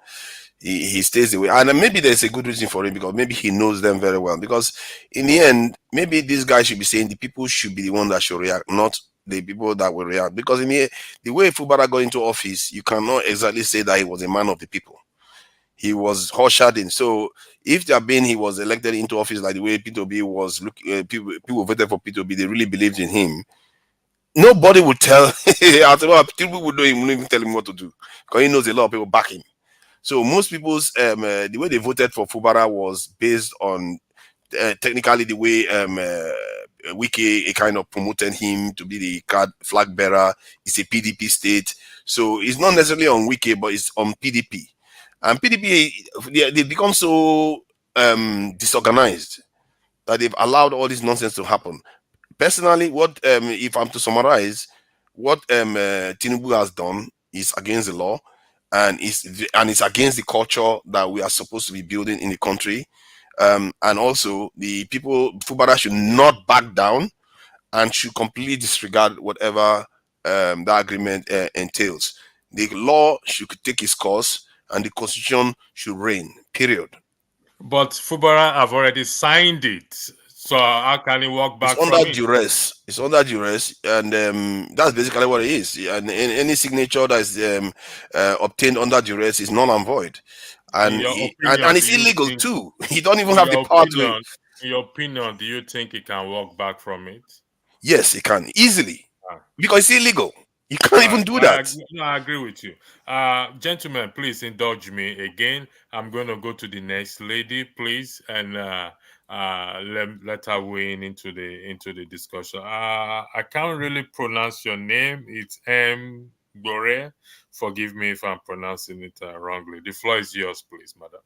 He stays away. And maybe there's a good reason for it, because maybe he knows them very well. Because in the end, maybe this guy should be saying the people should be the one that should react, not the people that will react. Because in the way Fubara got into office, you cannot exactly say that he was a man of the people. He was ushered in. So if he was elected into office like the way P2B was looking, people voted for P2B, they really believed in him. Nobody would tell. People would know him, wouldn't even tell him what to do, because he knows a lot of people back him. So most people's the way they voted for Fubara was based on technically the way Wiki kind of promoted him to be the flag bearer. It's a PDP state, so it's not necessarily on Wiki, but it's on PDP. And PDP, they become so disorganized that they've allowed all this nonsense to happen. Personally, what if I'm to summarize, what Tinubu has done is against the law, and it's against the culture that we are supposed to be building in the country. And also, the people, Fubara should not back down and should completely disregard whatever that agreement entails. The law should take its course, and the constitution should reign. Period.
But Fubara have already signed it, so how can he walk back
It's under
from it?
duress. It's under duress, and that's basically what it is. And any signature that is obtained under duress is null and void,
In
and
your
and
opinion, do
it's
you
illegal
think?
too. He don't even
In
have the
your
power to.
opinion, do you think he can walk back from it?
Yes, he can easily,
Ah.
because it's illegal. You can't even do that.
I agree with you. Gentlemen, please indulge me again. I'm going to go to the next lady, please, and let her weigh in into the discussion. I can't really pronounce your name. It's M. Gore. Forgive me if I'm pronouncing it wrongly. The floor is yours, please, madam.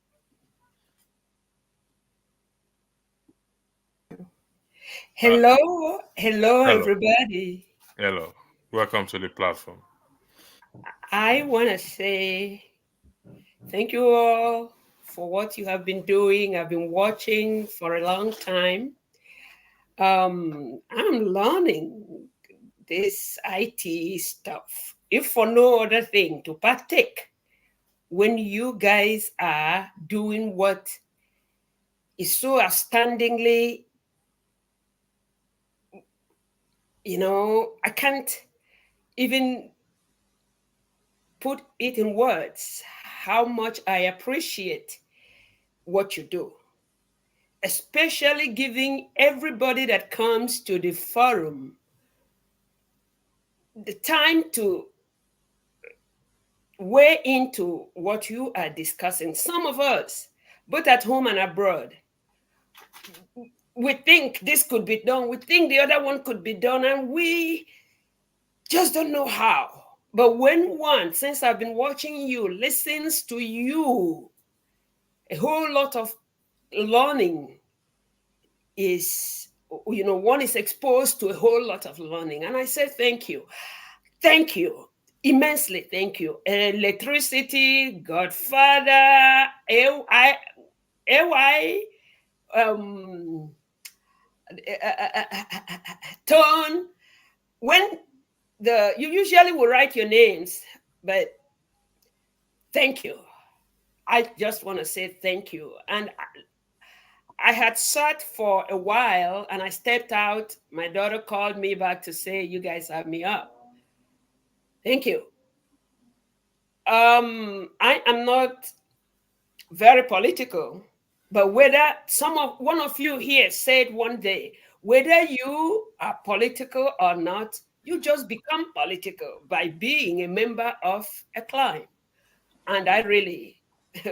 Hello, everybody.
Hello. Welcome to the platform.
I want to say thank you all for what you have been doing. I've been watching for a long time. I'm learning this IT stuff, if for no other thing, to partake when you guys are doing what is so astoundingly, I can't even put it in words how much I appreciate what you do, especially giving everybody that comes to the forum the time to weigh into what you are discussing. Some of us, both at home and abroad, we think this could be done, we think the other one could be done, and we just don't know how. But when one, since I've been watching you, listens to you, a whole lot of learning is, one is exposed to a whole lot of learning. And I say thank you. Thank you. Immensely thank you. Electricity, Godfather, AY, Tone. When you usually will write your names, but thank you. I just want to say thank you. And I had sat for a while and I stepped out. My daughter called me back to say, you guys have me up. Thank you. I am not very political, but whether one of you here said one day, whether you are political or not, you just become political by being a member of a clan. And I really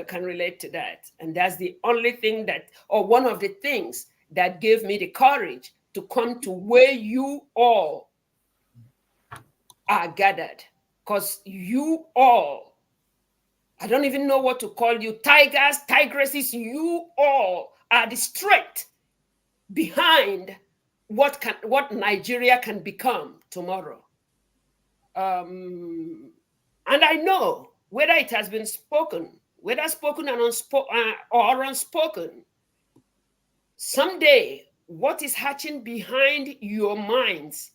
can relate to that. And that's the only thing or one of the things that gave me the courage to come to where you all are gathered. because you all, I don't even know what to call you, tigers, tigresses, you all are the strength behind what Nigeria can become tomorrow. And I know whether it has been spoken, whether spoken and or unspoken, someday what is hatching behind your minds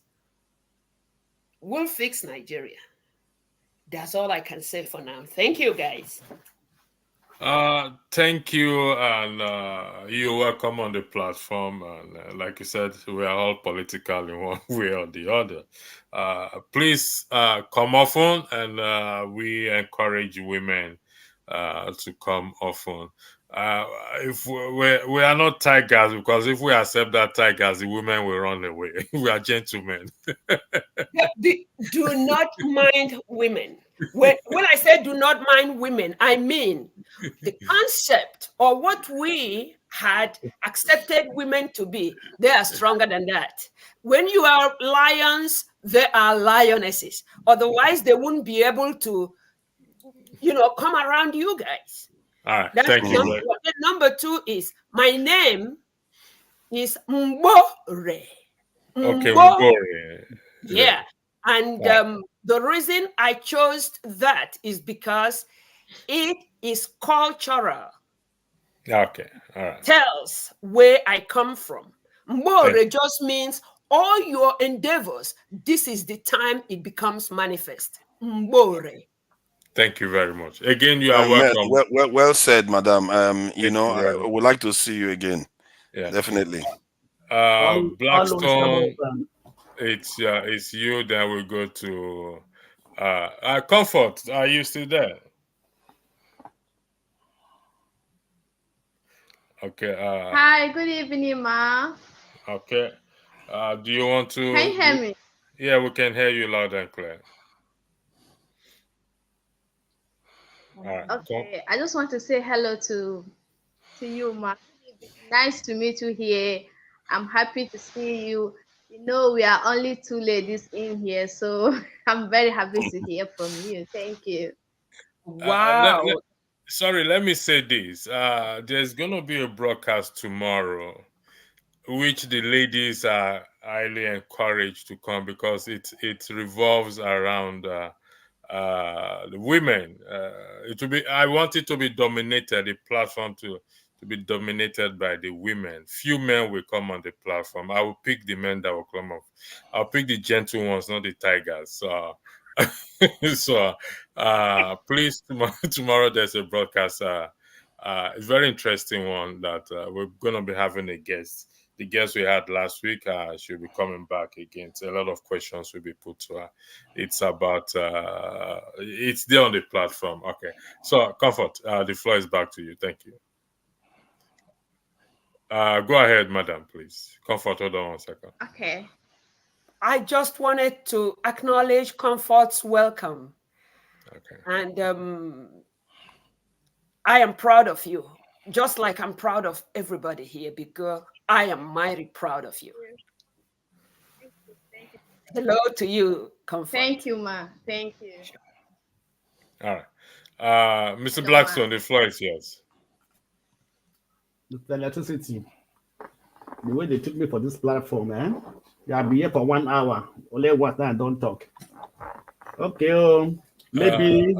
will fix Nigeria. That's all I can say for now. Thank you, guys.
Thank you, and you're welcome on the platform. And like you said, we are all political in one way or the other. Please come often, and we encourage women to come often. If we are not tigers, because if we accept that tigers, the women will run away. We are gentlemen.
Do not mind women. When I say do not mind women, I mean the concept or what we had accepted women to be. They are stronger than that. When you are lions, they are lionesses. Otherwise, they wouldn't be able to, come around you guys.
All right.
That's
Thank you.
number one. Then number two is my name is Mbore.
Okay,
Mbore.
yeah.
Yeah. And the reason I chose that is because it is cultural.
Okay, all right.
Tells where I come from. Mbore just means all your endeavors, this is the time it becomes manifest. Mbore.
Thank you very much. Again, you are welcome.
Well said, madam.
You
I would like to see you again.
Yeah,
definitely.
Blackstone, it's you. Then we go to Comfort. Are you still there? Okay.
Hi, good evening, ma.
Okay. Do you want to?
Can you hear me?
Yeah, we can hear you loud and clear. All right.
Okay, I just want to say hello to you, ma. Nice to meet you here. I'm happy to see you. We are only two ladies in here, so I'm very happy to hear from you. Thank you.
Wow.
Sorry, let me say this. There's going to be a broadcast tomorrow, which the ladies are highly encouraged to come because it revolves around the women. I want it to be dominated, the platform to be dominated by the women. Few men will come on the platform. I will pick the men that will come up. I'll pick the gentle ones, not the tigers. So please, tomorrow there's a broadcast. It's a very interesting one that we're going to be having a guest. The guest we had last week, she'll be coming back again. So a lot of questions will be put to her. It's about, it's there on the platform. Okay. So, Comfort, the floor is back to you. Thank you. Go ahead, madam, please. Comfort, hold on 1 second.
Okay.
I just wanted to acknowledge Comfort's welcome.
Okay.
And I am proud of you, just like I'm proud of everybody here, because I am mighty proud of you. Hello to you, Comfort.
Thank you, ma. Thank you.
All right. Mr. Blackstone, the floor is yours.
The electricity, the way they took me for this platform, man. I'll be here for 1 hour. Only what I don't talk. Okay, maybe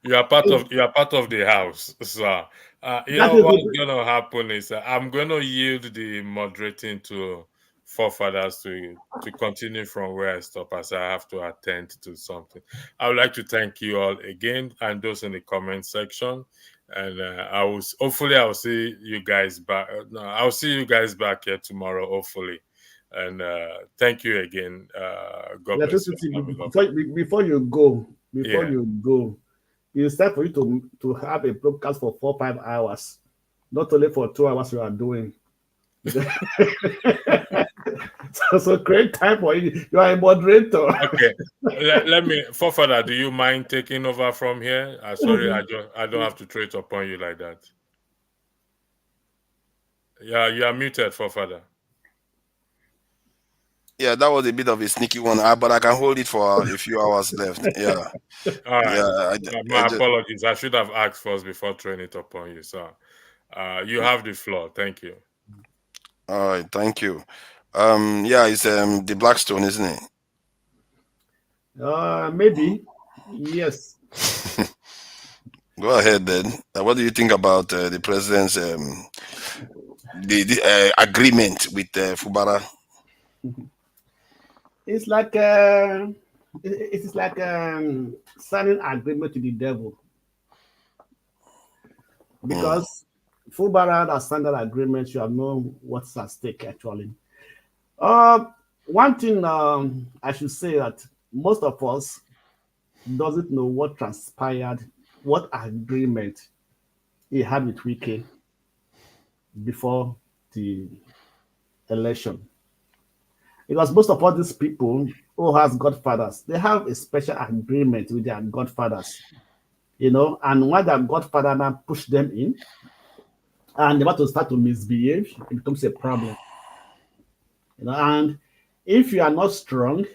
you are part of the house. So what's gonna happen is I'm gonna yield the moderating to forefathers to continue from where I stop, as I have to attend to something. I would like to thank you all again and those in the comment section. And I will see you guys back. No, I'll see you guys back here tomorrow, hopefully. And thank you again. God bless you.
Before you go, it's time for you to have a broadcast for 4 or 5 hours, not only for 2 hours you are doing. so great time for you. You are a moderator.
Okay, let me, forefather. Do you mind taking over from here? Sorry, I don't have to throw it upon you like that. Yeah, you are muted, forefather.
Yeah, that was a bit of a sneaky one, but I can hold it for a few hours left. Yeah,
All right.
yeah. I
My
just,
apologies. I should have asked first before throwing it upon you, sir. You have the floor. Thank you.
all right, thank you. Yeah, it's the Blackstone, isn't it?
Maybe. Yes.
Go ahead then. What do you think about the president's the agreement with Fubara?
It's like it is like signing agreement to the devil,
Mm,
because Fulbara has signed that agreement. You have known what's at stake actually. Uh, One thing I should say that most of us doesn't know what transpired, what agreement he had with Wike before the election. Because most of all these people who has godfathers, they have a special agreement with their godfathers, and when their godfather now push them in and they want to start to misbehave, it becomes a problem. And if you are not strong,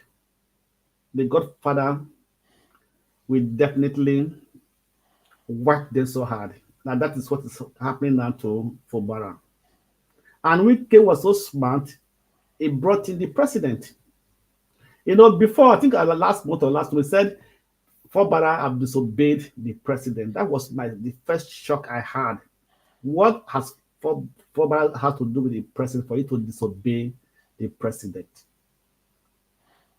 the godfather will definitely work them so hard. Now that is what is happening now to Fubara. And Wike was so smart, he brought in the president. Before, I think the last month or last week, said Fubara have disobeyed the president. That was the first shock I had. What has Fubara had to do with the president for you to disobey the president?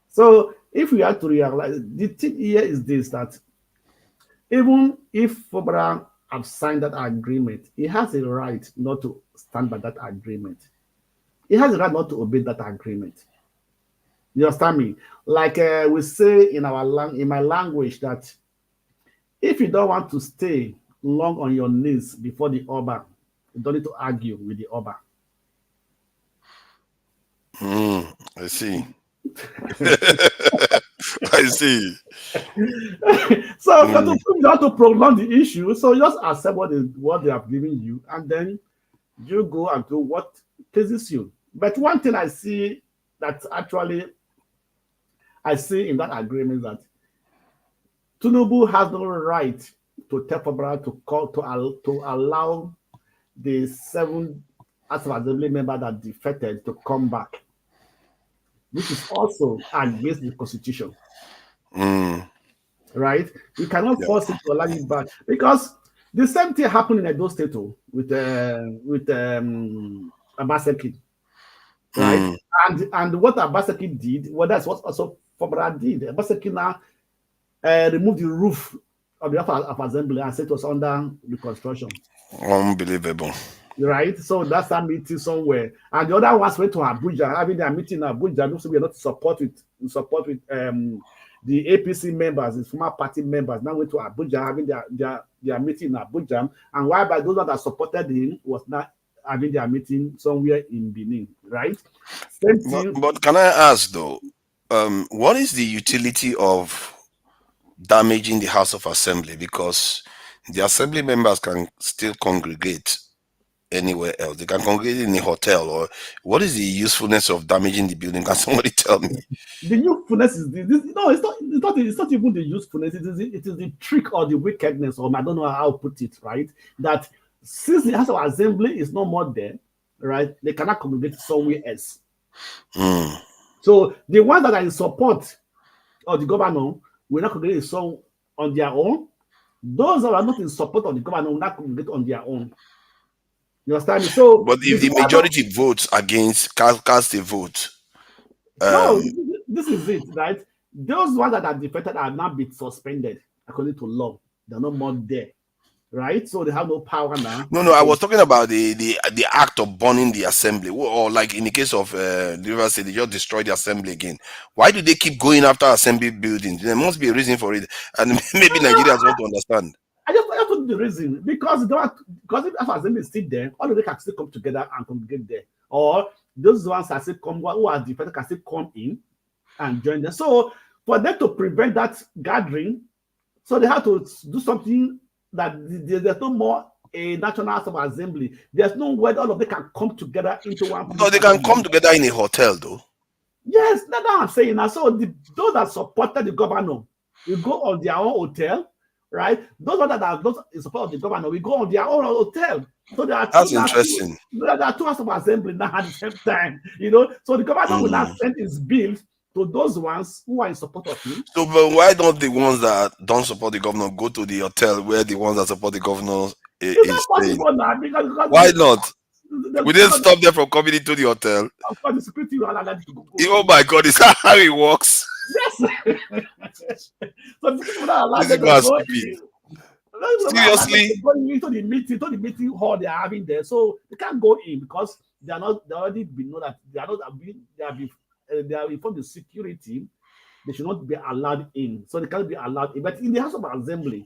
So if we have to realize, the thing here is this, that even if Fubara have signed that agreement, he has a right not to stand by that agreement. He has a right not to obey that agreement. You understand me? Like we say in my language, that if you don't want to stay long on your knees before the Oba, you don't need to argue with the Oba.
I see. I see.
So you have to prolong the issue. So just accept what they have given you, and then you go and do what pleases you. But one thing I see that actually I see in that agreement is that Tinubu has no right to tell Fabra to allow the 7 House of Assembly members that defected to come back, which is also against the constitution.
Mm,
Right? You cannot
yeah.
force it to allow you back, because the same thing happened in Edo State with Abaseki, right?
Mm.
And what Abaseki did, well, that's what also Fabra did. Abaseki now removed the roof of the House of Assembly and said it was under reconstruction.
Unbelievable.
Right? So that's a meeting somewhere. And the other ones went to Abuja, having their meeting in Abuja. So we are not support with the APC members, the former party members, now went to Abuja, having their meeting in Abuja. And while by those that supported him was not having their meeting somewhere in Benin, right? Same thing.
But can I ask though, what is the utility of damaging the House of Assembly? Because the assembly members can still congregate anywhere else. They can congregate in a hotel. Or what is the usefulness of damaging the building? Can somebody tell me?
The usefulness is this. No, it's not even the usefulness. It is the trick or the wickedness, or I don't know how to put it, right? That since the House of Assembly is no more there, right, they cannot congregate somewhere else.
Mm.
So the ones that are in support of the governor will not congregate on their own. Those that are not in support of the governor will not congregate on their own. You understand me? So
But if the majority votes against, cast a vote.
No, this is it, right? Those ones that are defected are now been suspended according to law. They're no more there, right? So they have no power now.
No, I was talking about the act of burning the assembly, or like in the case of the River State, they just destroyed the assembly again. Why do they keep going after assembly buildings? There must be a reason for it, and maybe Nigerians want to understand.
I just put the reason, because if assembly is still there, all of them can still come together and congregate there, or those ones that still come who are defected can still come in and join them. So for them to prevent that gathering, so they have to do something that there's no more a national House of Assembly. There's no way all of them can come together into one.
No, they can come together in a hotel though.
Yes, that's what I'm saying. Now, so those that supported the governor will go on their own hotel, right? Those that are not in support of the governor will go on their own hotel. So there are two
That's
now
interesting.
there are two houses of assembly now at the same time, So the governor will now
Mm.
send his bill to those ones who are in support of him.
So, but why don't the ones that don't support the governor go to the hotel where the ones that support the governor
It's
is
not
staying?
possible now because
Why not? We didn't
because
stop them from coming into the hotel.
of course the security will allow them to
Oh
go.
my God, is that how it works?
Yes. So the security will not allow
These
them
people
to
are
go
stupid.
in. They will not allow them to
Seriously?
go into the meeting hall they are having there. So they can't go in because they already been know that they are not they are informed the security. They should not be allowed in. So they can't be allowed in. But in the House of Assembly,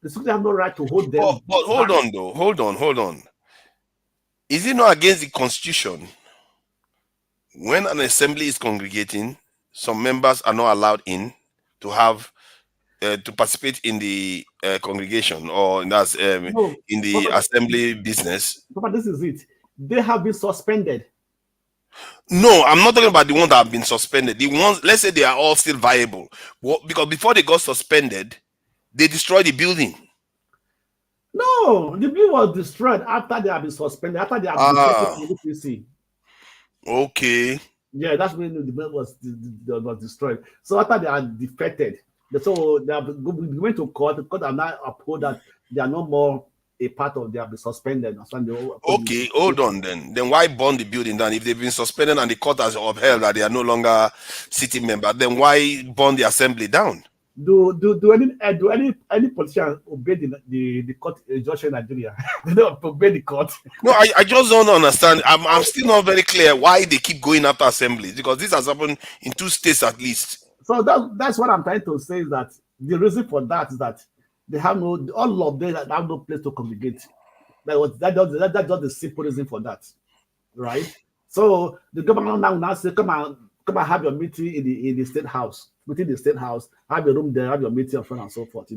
the security have no right to hold
But,
them
but hold
back.
on though. Hold on. Is it not against the constitution when an assembly is congregating, some members are not allowed in to have to participate in the congregation or
No,
in the
Papa,
assembly business?
Papa, this is it. They have been suspended.
No, I'm not talking about the ones that have been suspended. The ones, let's say they are all still viable. Because before they got suspended, they destroyed the building.
No, the bill was destroyed after they have been suspended, after they have defected
Ah,
from the APC.
okay.
Yeah, that's when the bill was destroyed. So after they are defected, so they have went to court. The court have now uphold that they are no more a part of. They have been suspended. That's when they uphold
Okay, hold
the.
on then. Then why burn the building down? If they've been suspended and the court has upheld that they are no longer sitting member, then why burn the assembly down?
Do any politician obey the court injunction in Nigeria? They don't obey the court.
No, I just don't understand. I'm still not very clear why they keep going after assemblies, because this has happened in 2 states at least.
So that's what I'm trying to say is that the reason for that is that they have all of them have no place to congregate. That's just the simple reason for that, right? So the governor now say, come and have your meeting in the state house, within the state house, have your room there, have your meeting and so on and so forth.
So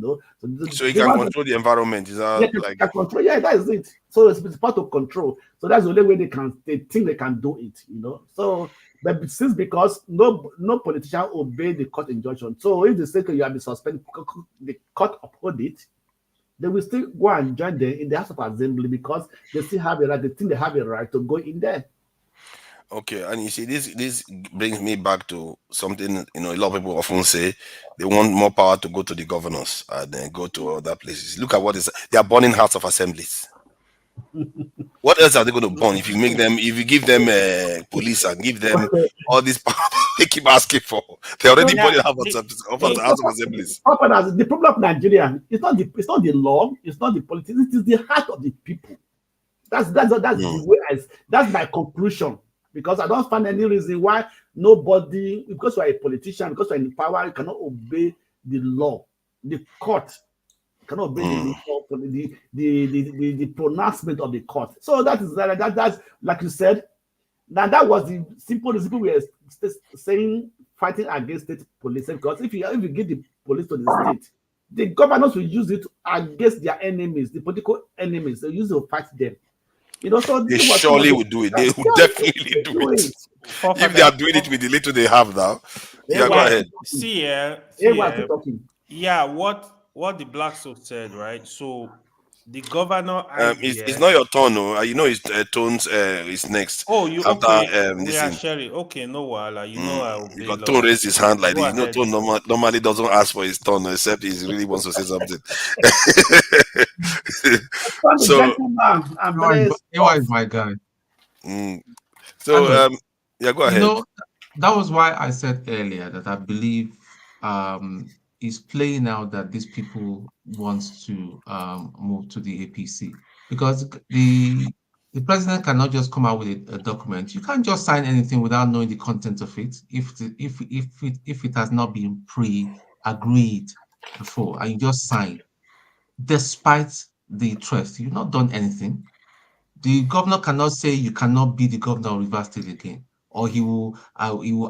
you
They
can
want
control the environment. Is
yeah,
that like
can control. Yeah, that is it. So it's part of control. So that's the only way they think they can do it. So, but since because no politician obey the court injunction, so if they say you have been suspended, the court uphold it, they will still go and join them in the House of Assembly because they still have a right. They think they have a right to go in there.
okay? And you see, this brings me back to something a lot of people often say they want more power to go to the governors and then go to other places. Look at what is they are burning House of Assemblies. What else are they going to burn if you give them police and give them all this power they keep asking for? They already
So,
Yeah,
burning House
the,
of Assemblies.
the problem of Nigeria is not the law, it's not the politics, it is the heart of the people. That's the
Hmm.
way that's my conclusion. Because I don't find any reason why nobody, because you're a politician, because you're in power, you cannot obey the law. The court cannot obey
Hmm.
the pronouncement of the court. So that's like you said. Now that was the simple reason we were saying fighting against state police. Because if you give the police to the state, the governors will use it against their enemies, the political enemies. They use it to fight them. So
They
this was some of
surely
the
would do it. They would
yeah,
definitely
they
do
do
it.
it.
If they are
forefather.
doing it with the little they have now. Yeah, go
Everyone
Yeah,
ahead.
still talking.
see,
Everyone still talking.
yeah, what the black soap said, right? So the governor
It's
idea.
not your turn, no. You know, his tones is next
Oh, you okay?
after
We
this
are
thing.
sharing. Okay, no wala. You know I obey
Because Tone
law.
raised his hand like
Go
this.
ahead.
Tone normally doesn't ask for his turn except he really wants to say something.
I'm a
So,
gentleman. I'm
AY
very
AY is
soft.
my guy.
mm, so
Arnold,
yeah, go
you
ahead.
know, that was why I said earlier that I believe is playing out that these people wants to move to the APC because the president cannot just come out with a document. You can't just sign anything without knowing the content of it if it has not been pre-agreed before and you just sign despite the trust. You've not done anything. The governor cannot say you cannot be the governor of Rivers State again, or he will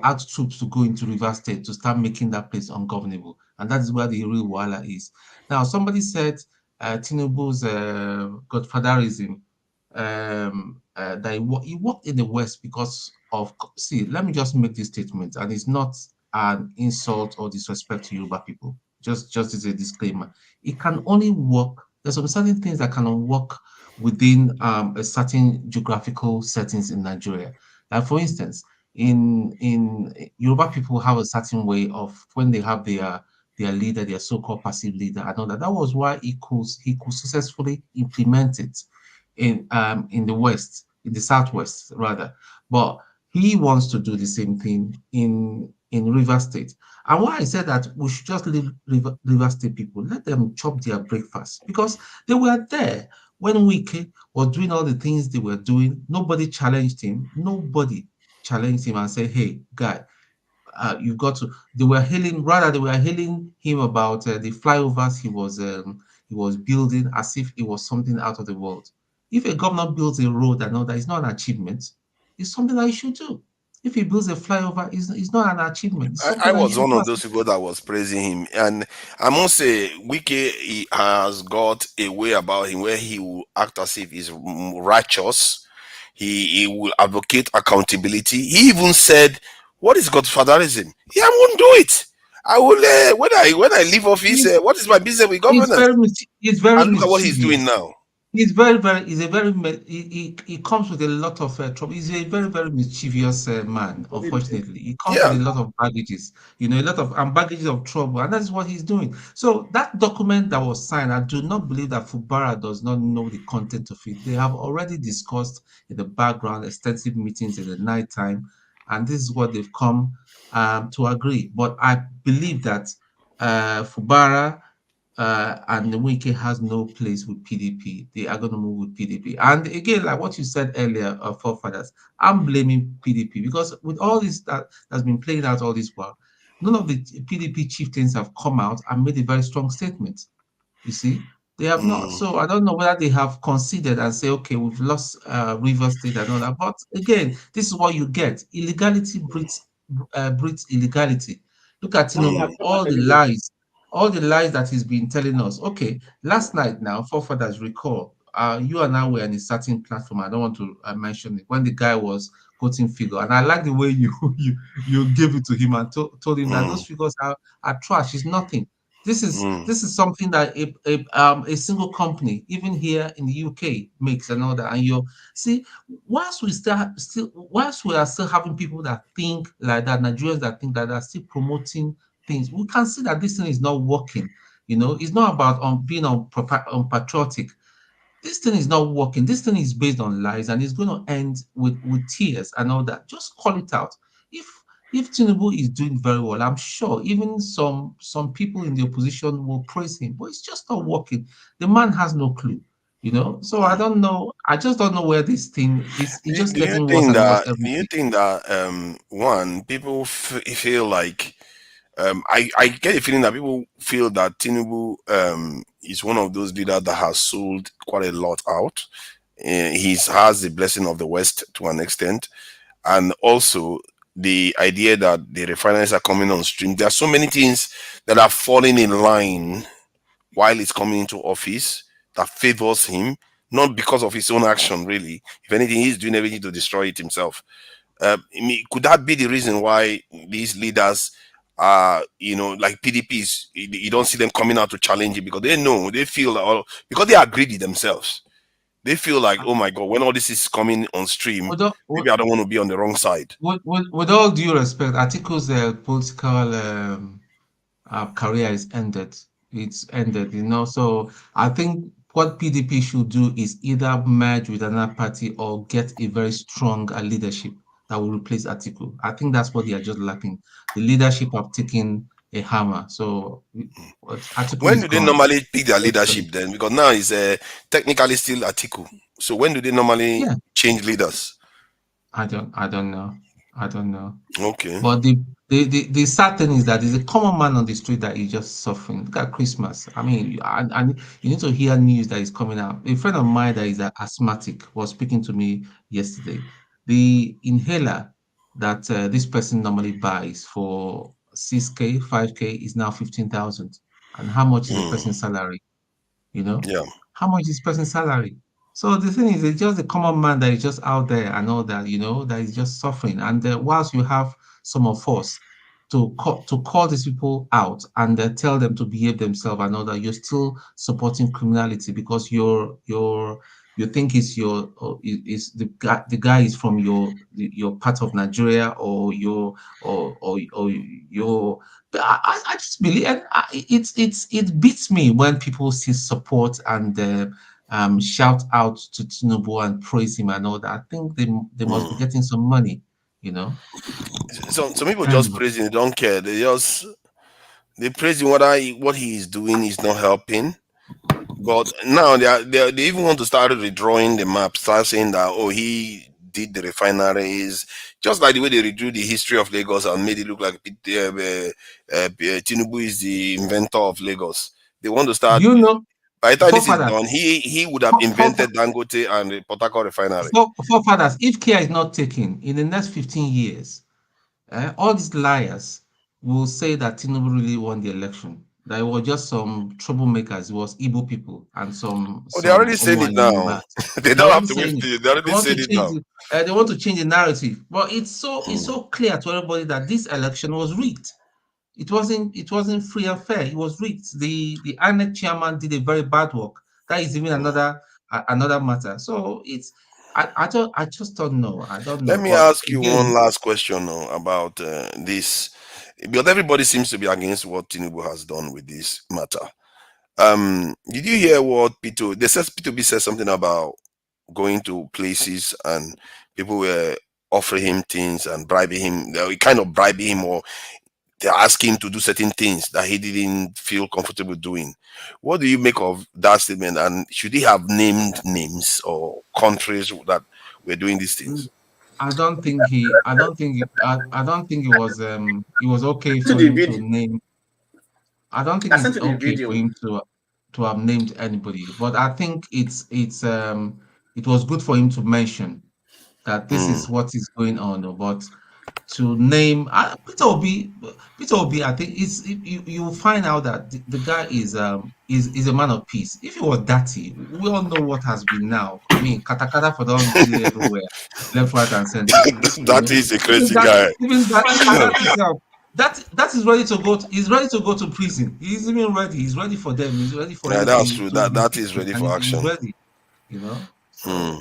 ask troops to go into Rivers State to start making that place ungovernable, and that is where the real wahala is. Now, somebody said Tinubu's godfatherism that he worked in the West because see, let me just make this statement, and it's not an insult or disrespect to Yoruba people. Just as a disclaimer, it can only work. There's some certain things that can work within a certain geographical settings in Nigeria. Like for instance, in Yoruba people have a certain way of when they have their leader, their so-called passive leader, and all that. That was why he could successfully implement it in the west, in the southwest rather. But he wants to do the same thing in River State. And why I said that we should just leave River State people, let them chop their breakfast because they were there when Wike was doing all the things they were doing. Nobody challenged him. Nobody challenged him and said, "Hey, guy, you've got to." They were hailing, rather they were hailing him about the flyovers he was building as if it was something out of the world. If a governor builds a road and all that, it's not an achievement. It's something that he should do. If he builds a flyover, it's not an achievement. It's something
I
that he
was
should
one
do.
of those people that was praising him, and I must say, Wike he has got a way about him where he will act as if he's righteous. He will advocate accountability. He even said, "What is Godfatherism? Yeah, I won't do it. I will when I leave office.
He's,
What is my business with
he's
governance?"
very he's very
And look at what he's doing
mischievous.
now.
He's a very, he comes with a lot of trouble. He's a very, very mischievous man, unfortunately. He comes with
Yeah.
a lot of baggages, a lot of baggages of trouble, and that's what he's doing. So that document that was signed, I do not believe that Fubara does not know the content of it. They have already discussed in the background extensive meetings in the night time, and this is what they've come to agree. But I believe that Fubara and Wike has no place with PDP. They are going to move with PDP. And again, like what you said earlier, forefathers, I'm blaming PDP because with all this that's been playing out all this while, none of the PDP chieftains have come out and made a very strong statement. You see, they have not.
Mm.
So I don't know whether they have considered and say, okay, we've lost River State and all that. But again, this is what you get. Illegality breeds illegality. Look at
Now,
Mm.
Tinubu, all the lies that he's been telling us. Okay, last night now, forefathers recall, you and I were on a certain platform. I don't want to mention it when the guy was quoting figure, and I like the way you you gave it to him and told him that those
Mm.
figures are trash. It's nothing.
Mm.
This is something that a single company, even here in the UK, makes and all that. And you see, whilst we are still having people that think like that, Nigerians that think that are still promoting things, we can see that this thing is not working. It's not about being unpatriotic. This thing is not working. This thing is based on lies, and it's going to end with tears and all that. Just call it out. If if Tinubu is doing very well, I'm sure even some people in the opposition will praise him, but it's just not working. The man has no clue. So I don't know. I just don't know where this thing is. It's just
Do you
getting worse
think
and worse
that?
every
Do you
day.
think that? One, people feel like I get a feeling that people feel that Tinubu is one of those leaders that has sold quite a lot out. He has the blessing of the West to an extent, and also the idea that the refineries are coming on stream. There are so many things that are falling in line while he's coming into office that favors him, not because of his own action, really. If anything, he's doing everything to destroy it himself. I mean, could that be the reason why these leaders are, like PDPs, you don't see them coming out to challenge it because they know, they feel like, because they are greedy themselves. They feel like, oh my God, when all this is coming on stream,
With all, with,
maybe I don't want to be on the wrong side.
with all due respect, Atiku's political career is ended. It's ended. So I think what PDP should do is either merge with another party or get a very strong leadership that will replace Atiku. I think that's what they are just lacking. The leadership have taken a hammer. So what Atiku
When
is
do they
gone.
normally pick their
Basically.
leadership then? Because now it's technically still Atiku. So when do they normally
Yeah,
change leaders?
I don't know. I don't know.
Okay.
But the sad thing is that there's a common man on the street that is just suffering. Look at Christmas. I mean, and you need to hear news that is coming out. A friend of mine that is an asthmatic was speaking to me yesterday. The inhaler that this person normally buys for 6K, 5K is now 15,000. And how much is a
Mm.
person's salary? You know?
Yeah.
How much is person's salary? So the thing is, it's just the common man that is just out there and all that, that is just suffering. And whilst you have some of us to call these people out and tell them to behave themselves and all that, you're still supporting criminality because you think it's is the guy is from your part of Nigeria or your. But I just believe, and it beats me when people see support and shout out to Tinubu and praise him and all that. I think they must be
Mm.
getting some money, you know.
Some people just
Anyway,
praise him, they don't care. They praise him whether what he is doing is not helping. But now they even want to start redrawing the map, start saying that he did the refineries, just like the way they redrew the history of Lagos and made it look like Tinubu is the inventor of Lagos. They want to
do
start.
you know
By the time this is
forefathers?
done, he would have
For, for,
invented Dangote and the Port Harcourt refinery.
forefathers, if care is not taken in the next 15 years, all these liars will say that Tinubu really won the election. That it was just some troublemakers. It was Igbo people and some
Oh, they already saying
Omo
it
and
now.
Yorubas.
They
They're
don't
already
have to wait.
saying it.
They
They
already
want to
said it
change
now.
it. They want to change the narrative. But it's
Mm.
so clear to everybody that this election was rigged. It wasn't free and fair. It was rigged. The INEC chairman did a very bad work. That is even another matter. So I just don't know. I don't
Let
know.
me
But
ask you one
again,
last question now about this, because everybody seems to be against what Tinubu has done with this matter. Did you hear what Pito? They said P2B said something about going to places and people were offering him things and bribing him. They were kind of bribing him, or they asked him to do certain things that he didn't feel comfortable doing. What do you make of that statement? And should he have named names or countries that were doing these things?
I don't think it was okay
To
for
the
him to
video.
name. I don't think
I
it's
sent you the
okay for
video.
him to have named anybody, but I think it was good for him to mention that this
Mm.
is what is going on. But to name Peter Obi, I think you find out that the guy is a man of peace. If he was dirty, we all know what has been now. I mean, katakata for don't deal everywhere, left, right, and center.
That is a
Even
crazy
that,
guy.
even that itself, that is ready to go. He's ready to go to prison. He's even ready. He's ready for them. He's ready for
Yeah,
him
that's
to
true.
to
That
defeat
is
them,
ready
and
for
he's
action.
ready.
Hmm.
So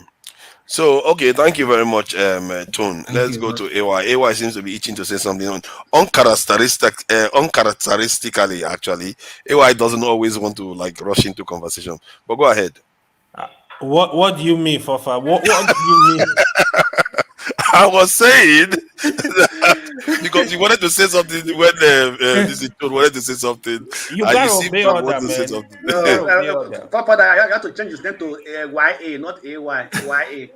So, okay, thank you very much, Tone.
thank
Let's
you.
go to AY. AY seems to be itching to say something uncharacteristically, actually. AY doesn't always want to like rush into conversation, but go ahead.
What do you mean, Fafa? What do you mean?
I was saying that because you wanted to say something when this is Tone wanted to say something,
You
and you
gotta
seem
obey
to have
order,
wanted to say
man.
something.
You
No,
gotta obey order.
Papa, you have to change his name to YA, not AY. YA.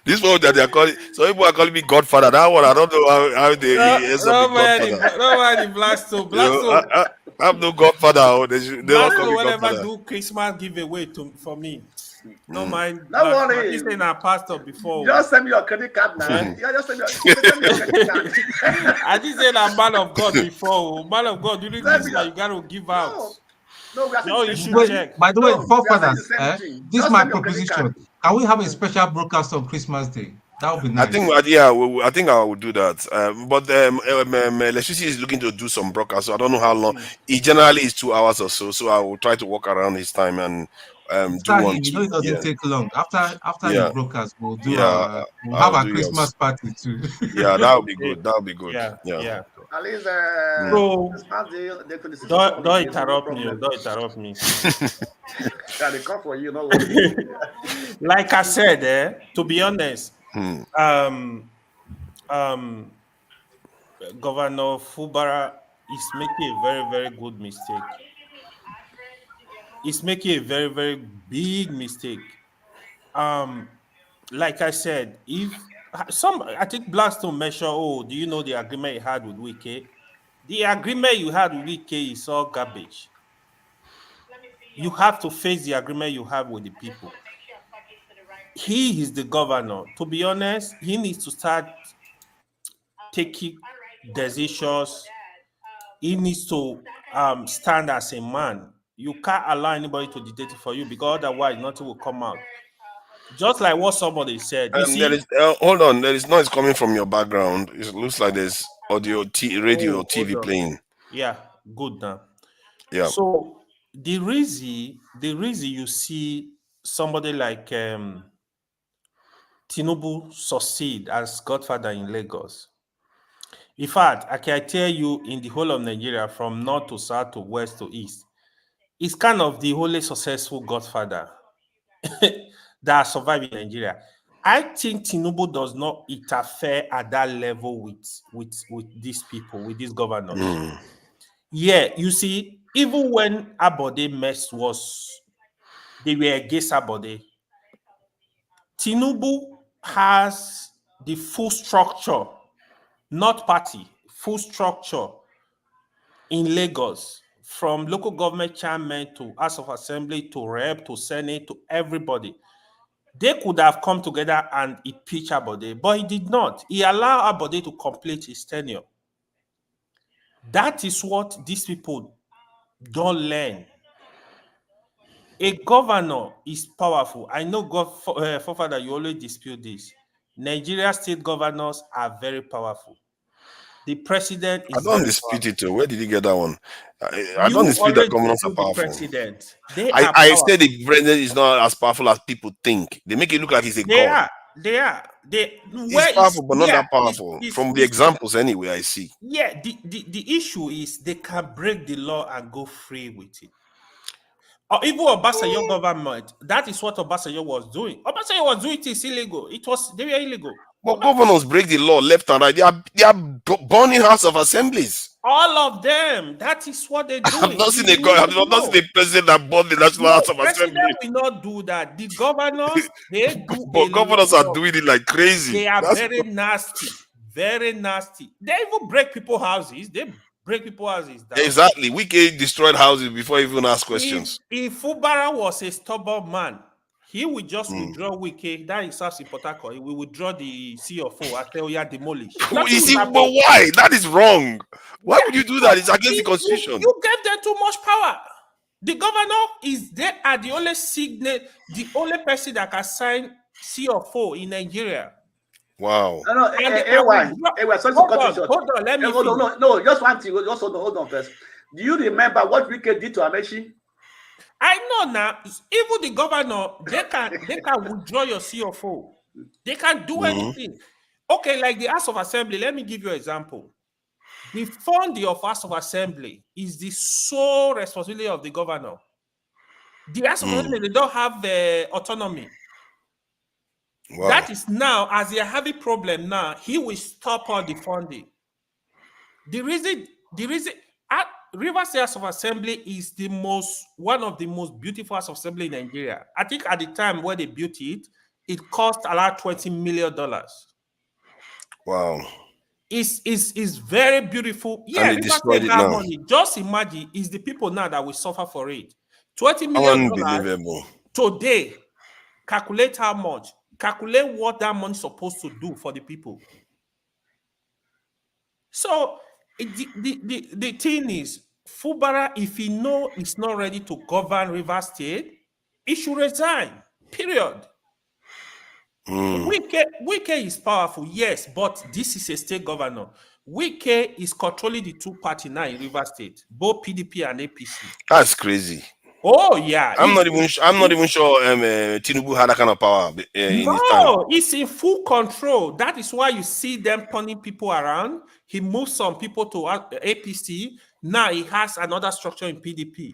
This one that they are calling, so people are calling me Godfather. That one, I don't know how they
No,
he ends up
no
with
man,
Godfather.
no man, Blasto,
You know,
Blasto,
I have no Godfather. Oh, they don't call
Blasto.
me
Whatever
Godfather.
do Christmas giveaway for me. No
Mm.
mind,
Don't
Blasto. I think
worry.
saying a pastor before.
Just send me your credit card now.
Eh?
Yeah, just send me your credit card.
I did say a man of God before. Man of God, during
Send me
Christmas,
your
you gotta give out.
no. No, we are saying
No,
the
you
same
should
Wait,
thing.
check.
by the way,
No, we are saying the
forefathers,
same thing.
this is
Just
my
send me your credit card.
proposition. Can we have a special broadcast on Christmas Day? That would be
I think,
nice.
yeah, I think I will do that. But Electricity is looking to do some broadcast, so I don't know how long. It generally is 2 hours or so, so I will try to work around his time and do
After
one
him,
too.
it doesn't
Yeah,
take long. After the
yeah,
broadcast,
yeah.
we'll have
I'll
a
do yours.
Christmas party too.
Yeah, that would be
Eh,
good. That would be good.
yeah,
Yeah.
yeah.
At least
Mm.
So
Christmas Day, they could see some
don't
holiday, so no
interrupt me.
problem.
Don't interrupt me.
Yeah, they come for you, no worry.
Like I said, to be honest,
Hmm.
um, um, Governor Fubara is making a very, very good mistake. He's making a very, very big mistake. Um, like I said, if I think Blackstone mentioned, oh, do you know the agreement he had with Wike? The agreement you had with Wike is all garbage. You have to face the agreement you have with the people. He is the governor. To be honest, he needs to start taking decisions. He needs to stand as a man. You can't allow anybody to dictate for you because otherwise nothing will come out. just like what somebody said. You
There
see,
is hold on. There is noise coming from your background. It looks like there's radio, or
oh, hold
TV
on.
playing.
Yeah, good now.
Yeah.
So the reason you see somebody like Tinubu succeed as Godfather in Lagos. In fact, I can tell you in the whole of Nigeria, from north to south to west to east, it's kind of the only successful Godfather that survived in Nigeria. I think Tinubu does not interfere at that level with these people, with these governors.
Mm.
Yeah, you see, even when Abode mess was, they were against Abode, Tinubu has the full structure, not party, full structure in Lagos, from local government chairman to House of Assembly to Rep to Senate to everybody. They could have come together and impeach Abode, but he did not. He allowed Abode to complete his tenure. That is what these people don't learn. A governor is powerful. I know, Forefather, you always dispute this. Nigeria state governors are very powerful. The president
I
is
don't
very
dispute
powerful.
it. Where did you get that one? I don't
You
dispute that
always
governors are
dispute the
powerful.
president. They
I,
are
I say
powerful.
the president is not as powerful as people think. They make it look like he's a
They
god.
are. They are. They
He's
where is
powerful, but not
yeah.
that powerful. From the
Is
examples, anyway, I see.
yeah. The issue is they can break the law and go free with it. Or even Obasanjo government, that is what Obasanjo was doing. Obasanjo was doing it is illegal. They were illegal.
But governors break the law left and right. They are burning House of Assemblies.
All of them. That is what they're
I've
doing.
not seen
You need to
not
know.
seen a president that burned the National
No,
House of
president
Assembly.
will not do that. The governors, they do
But
a
governors
lot
are
of.
doing it like crazy.
They are
That's
very nasty. Very nasty. They even break people's houses. They break people's houses down.
exactly. Wike destroyed houses before he even asked questions.
If Fubara was a stubborn man, he would just withdraw Wike. That is us in Port Harcourt. He will withdraw the CFO. I tell you, demolish. Nothing
You
will
see,
happen.
but why? That is wrong. Why would you do that? It's against the
You
constitution.
gave them too much power. The governor they are the only the only person that can sign CFO in Nigeria.
Wow.
No, sorry to cut you short.
Hold on, let me
finish. No, just one thing. Just hold on first. Do you remember what Wike did to Amechi?
I know now. Even the governor, they can withdraw your CFO. They can do anything. Okay, like the House of Assembly. Let me give you an example. The funding of House of Assembly is the sole responsibility of the governor. The House of Assembly, they don't have the autonomy. Wow. That is now, as they are having problem now, he will stop all the funding. The reason Rivers House of Assembly is one of the most beautiful House of Assembly in Nigeria. I think at the time when they built it, it cost around $20 million.
Wow.
It's very beautiful. Yeah,
and they destroyed it now.
Money. Just imagine, it's the people now that will suffer for it. $20 million
unbelievable.
Today. Calculate how much. Calculate what that money is supposed to do for the people. So the thing is, Fubara, if he know he's not ready to govern Rivers State, he should resign. Period. Wike is powerful, yes, but this is a state governor. Wike is controlling the two parties now in Rivers State, both PDP and APC.
That's crazy.
Oh yeah,
I'm not even sure Tinubu had that kind of power in his time.
No, he's in full control. That is why you see them turning people around. He moved some people to APC. Now he has another structure in PDP.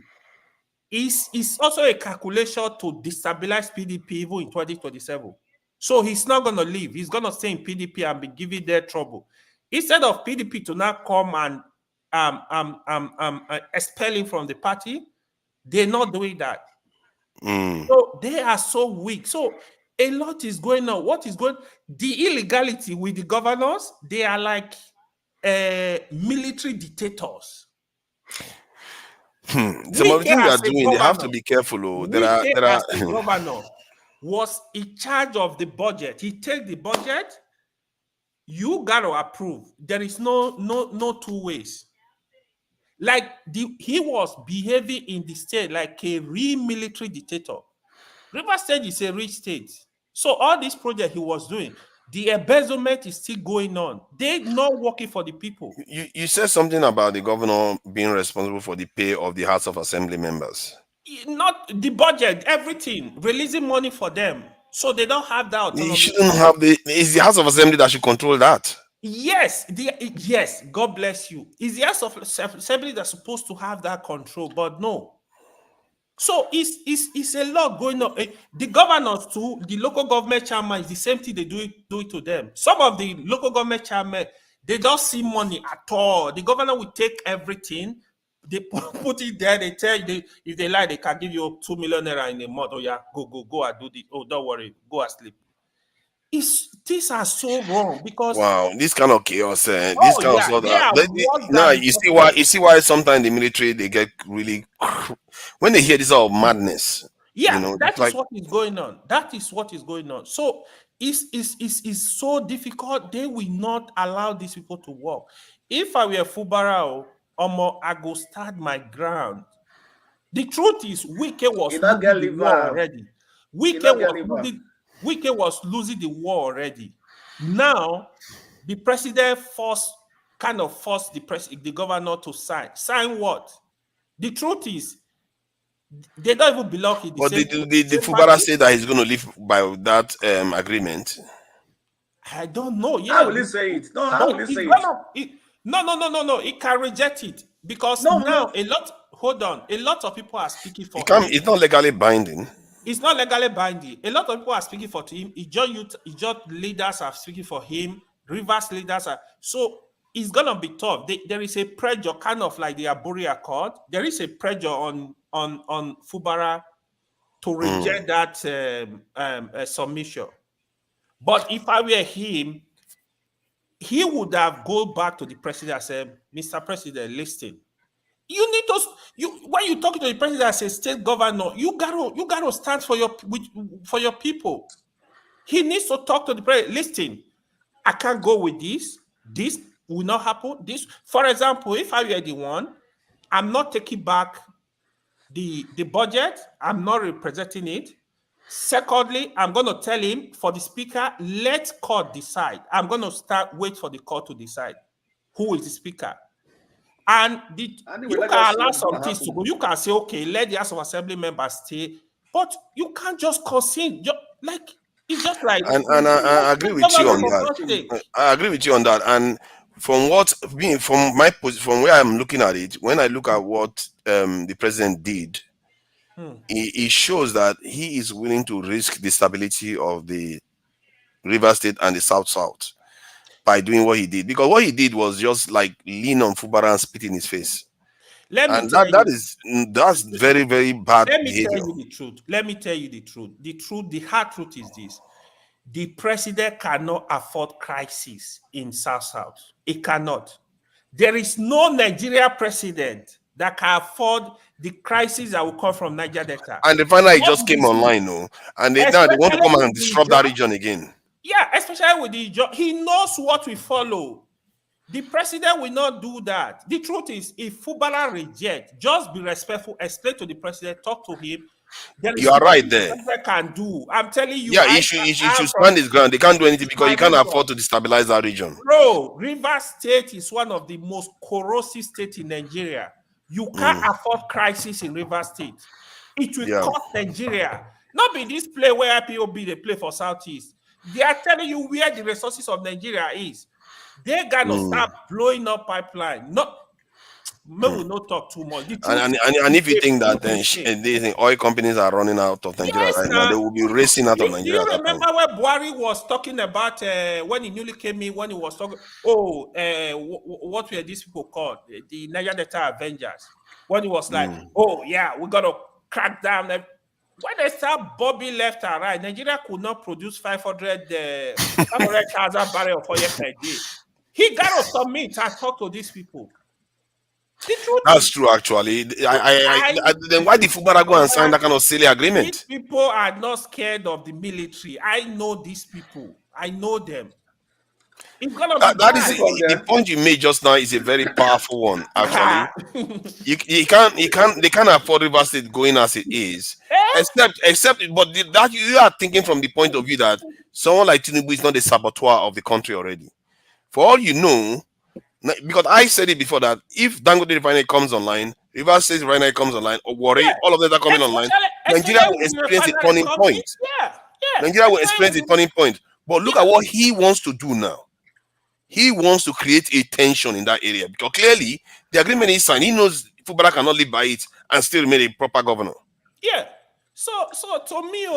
It's also a calculation to destabilize PDP even in 2027. So he's not going to leave. He's going to stay in PDP and be giving their trouble. Instead of PDP to now come and expel him from the party, they're not doing that. So they are so weak. So a lot is going on. What is going? The illegality with the governors, they are like military dictators.
Some of the things they are doing, they have to be careful.
The governor was in charge of the budget. He takes the budget. You got to approve. There is no two ways. Like he was behaving in the state like a real military dictator. Rivers State is a rich state. So all this project he was doing, the embezzlement is still going on. They're not working for the people.
You said something about the governor being responsible for the pay of the House of Assembly members.
Not the budget, everything, releasing money for them. So they don't have that autonomy.
He shouldn't have it's the House of Assembly that should control that.
Yes, yes, God bless you. It's the House of Assembly that's supposed to have that control, but no. So it's a lot going on. The governors too, the local government chairman is the same thing they do it to them. Some of the local government chairmen, they don't see money at all. The governor will take everything, they put it there, they tell you if they like, they can give you 2 million naira in a month. Oh yeah, go and do this. Oh, don't worry, go and sleep. These are so wrong because
wow, this kind of chaos, this kind of stuff. Now you see why sometimes the military they get really when they hear this all madness.
Yeah,
you know,
that is what is going on. That is what is going on. So it's so difficult. They will not allow these people to work. If I were Fubara, I go stand my ground. The truth is, Wike was losing the war already. Wike was losing the war already. Now, the president forced the governor to sign. Sign what? The truth is, they don't even belong in the
but
same.
the Fubara say that he's going to live by that agreement.
I don't know. Yeah,
how will he say it? No, how will he say it?
No. He can reject it because now a lot of people are speaking for him.
It's not legally binding.
It's not legally binding. A lot of people are speaking for him. Ijaw leaders are speaking for him. Rivers leaders are. So it's gonna be tough. There is a pressure, kind of like the Aburi Accord. There is a pressure on Fubara to reject that submission. But if I were him, he would have gone back to the president and said, Mr. President, listen. You need to when you talk to the president as a state governor, you gotta stand for your people. He needs to talk to the president. Listen, I can't go with this. This will not happen. This, for example, if I were the one, I'm not taking back the budget. I'm not representing it. Secondly, I'm going to tell him, for the speaker, let court decide. I'm going to wait for the court to decide who is the speaker. And you can allow some things to go. You can say, okay, let the House of Assembly members stay, but you can't just concede. It's just like.
And I agree with you on that. I agree with you on that. And from where I'm looking at it, when I look at what the president did, it shows that he is willing to risk the stability of the River State and the South by doing what he did. Because what he did was just like lean on Fubara and spit in his face. That's very, very bad behavior.
Tell you the truth. Let me tell you the truth. The hard truth is this. The president cannot afford crisis in South. It cannot. There is no Nigeria president that can afford the crisis that will come from Niger Delta.
And the final just came online, and now they want to come and disrupt that region again.
Yeah, especially with the job. He knows what we follow. The president will not do that. The truth is, if Fubara reject, just be respectful, explain to the president, talk to him.
You are right there.
Can do. I'm telling you.
Yeah, he should stand his ground. They can't do anything because he can't afford to destabilize that region.
Bro, Rivers State is one of the most corrosive states in Nigeria. You can't afford crisis in Rivers State. It will cost Nigeria. Not be this play where IPOB they play for Southeast. They are telling you where the resources of Nigeria is. They're gonna start blowing up pipeline. Maybe not talk too much.
And if you think that oil companies are running out of Nigeria right now, they will be racing out of Nigeria.
Do you remember where Buhari was talking about when he newly came in, when he was talking, what were these people called? The Niger Delta Avengers. When he was like, oh yeah, we gotta crack down. When they start bobbing left and right, Nigeria could not produce 500,000 barrels of oil per day. He got to submit and talk to these people.
That's true, actually. Then why did Fubara go and sign that kind of silly agreement?
These people are not scared of the military. I know these people. I know them. It's gonna be
That is
bad.
the point you made just now is a very powerful one. Actually, you can't they can't afford River State going as it is, except but that you are thinking from the point of view that someone like Tinubu is not the saboteur of the country already. For all you know, because I said it before that if Dangote refinery comes online, River State refinery comes online, or worry, all of them are coming online, Nigeria will experience a turning point. Nigeria will experience a turning point. But look at what he wants to do now. He wants to create a tension in that area because clearly the agreement is signed. He knows Fubara cannot live by it and still remain a proper governor.
Yeah. So to me,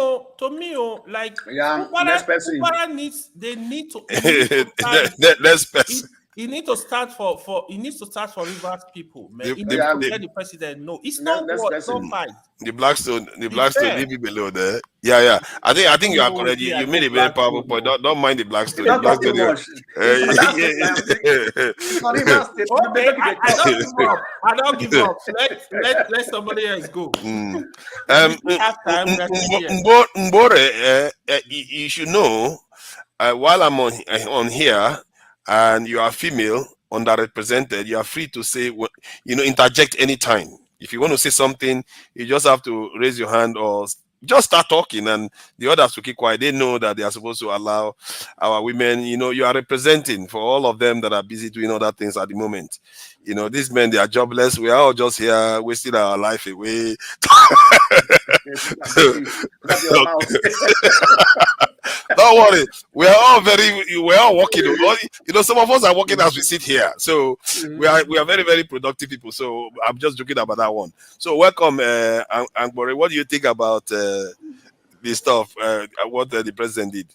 like Fubara needs to start.
Next person.
He needs to start for Rivers people, man. He needs to let the president know it's not war, it's not fight.
The Blackstone, leave it below there. Yeah. I think you are correct. You made a very powerful point. Don't mind the Blackstone. The Blackstone.
I don't give up. Let somebody else go.
Mbore, you should know. While I'm on here, and you are female, underrepresented, you are free to say, interject anytime. If you want to say something, you just have to raise your hand or just start talking, and the others will keep quiet. They know that they are supposed to allow our women. You are representing for all of them that are busy doing other things at the moment. These men, they are jobless. We are all just here wasting our life away. Don't worry, we're all working. Some of us are working as we sit here, so we are very, very productive people. So I'm just joking about that one. So welcome, Angbore. What do you think about this stuff? What the president did?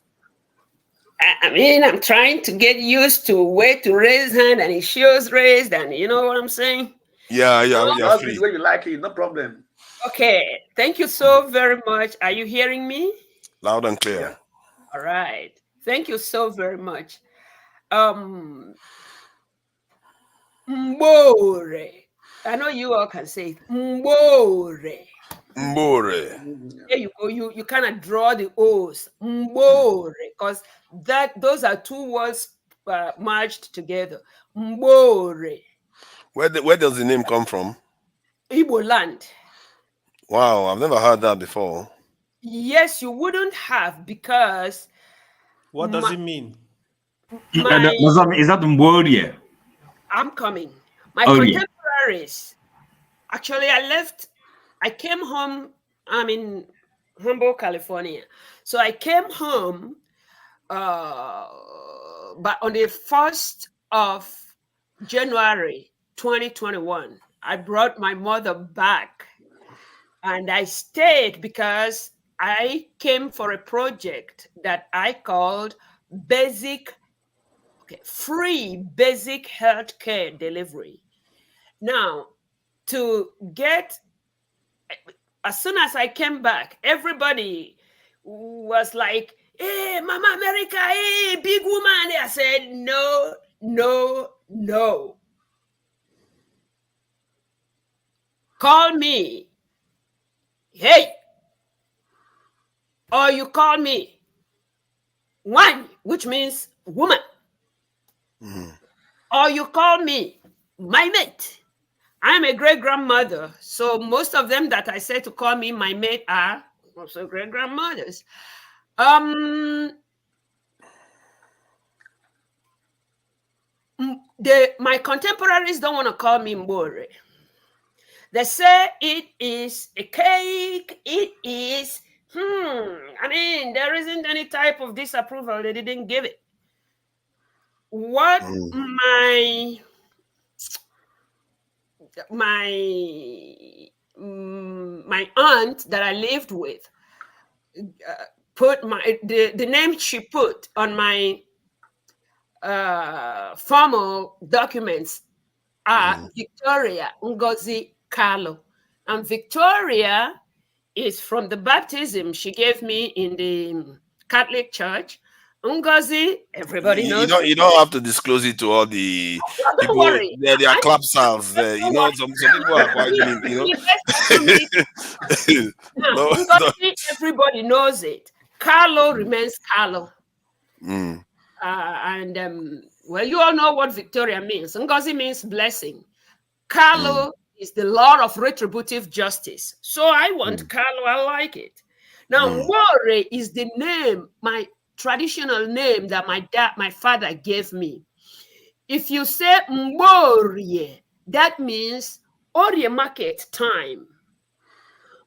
I mean, I'm trying to get used to where to raise hand, and it shows raised, and you know what I'm saying?
Yeah, you're free.
The way you like it, no problem.
Okay, thank you so very much. Are you hearing me?
Loud and clear.
Yeah.
All right. Thank you so very much. Mbore. I know you all can say it. Mbore.
Mbore.
There you go. You kind of draw the O's. Mbore. Because those are two words merged together. Mbore.
Where does the name come from?
Igbo land.
Wow, I've never heard that before.
Yes, you wouldn't have, because
what does it mean?
Is that Mboria?
I'm coming. My contemporaries. Actually, I came home. I'm in Humboldt, California. So I came home but on the 1st of January 2021. I brought my mother back, and I stayed because I came for a project that I called free basic health care delivery. Now, as soon as I came back, everybody was like, "Hey, Mama America, hey, big woman." I said, no. Call me, hey, or you call me one, which means woman, or you call me my mate. I'm a great grandmother, so most of them that I say to call me my mate are also great grandmothers. My contemporaries don't want to call me Mbore. They say it is a cake. It is, I mean, there isn't any type of disapproval. They didn't give it. What my aunt that I lived with put the name she put on my formal documents are Victoria Ngozi Carlo. And Victoria is from the baptism she gave me in the Catholic Church. Ngozi, everybody knows.
You don't have to disclose it to all the people.
Worry.
They are clap sounds. Some people are quite
Ngozi, everybody knows it. Carlo remains Carlo. Well, you all know what Victoria means. Ngozi means blessing. Carlo is the Lord of retributive justice. So I want Carlo. I like it. Now, More is the name, my traditional name that my father gave me. If you say Mborie, that means Orie market time.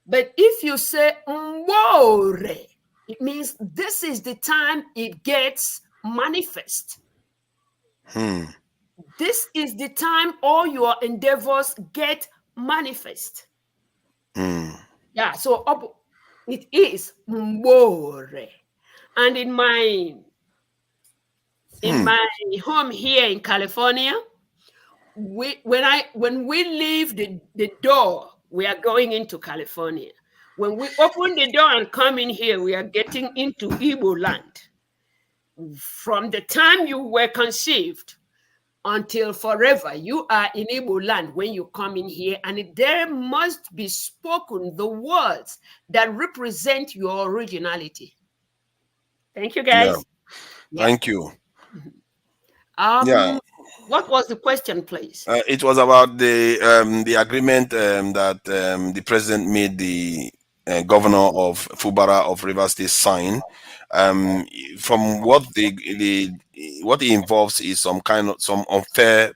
But if you say Mbore, it means this is the time it gets manifest. This is the time all your endeavors get manifest. Yeah, so it is Mbore. And in my home here in California, when we leave the door, we are going into California. When we open the door and come in here, we are getting into Igbo land. From the time you were conceived until forever, you are in Igbo land when you come in here, and there must be spoken the words that represent your originality. Thank you, guys.
Yeah. Thank you.
What was the question, please?
It was about the agreement that the president made the governor of Fubara of Rivers State sign. From what what it involves is some unfair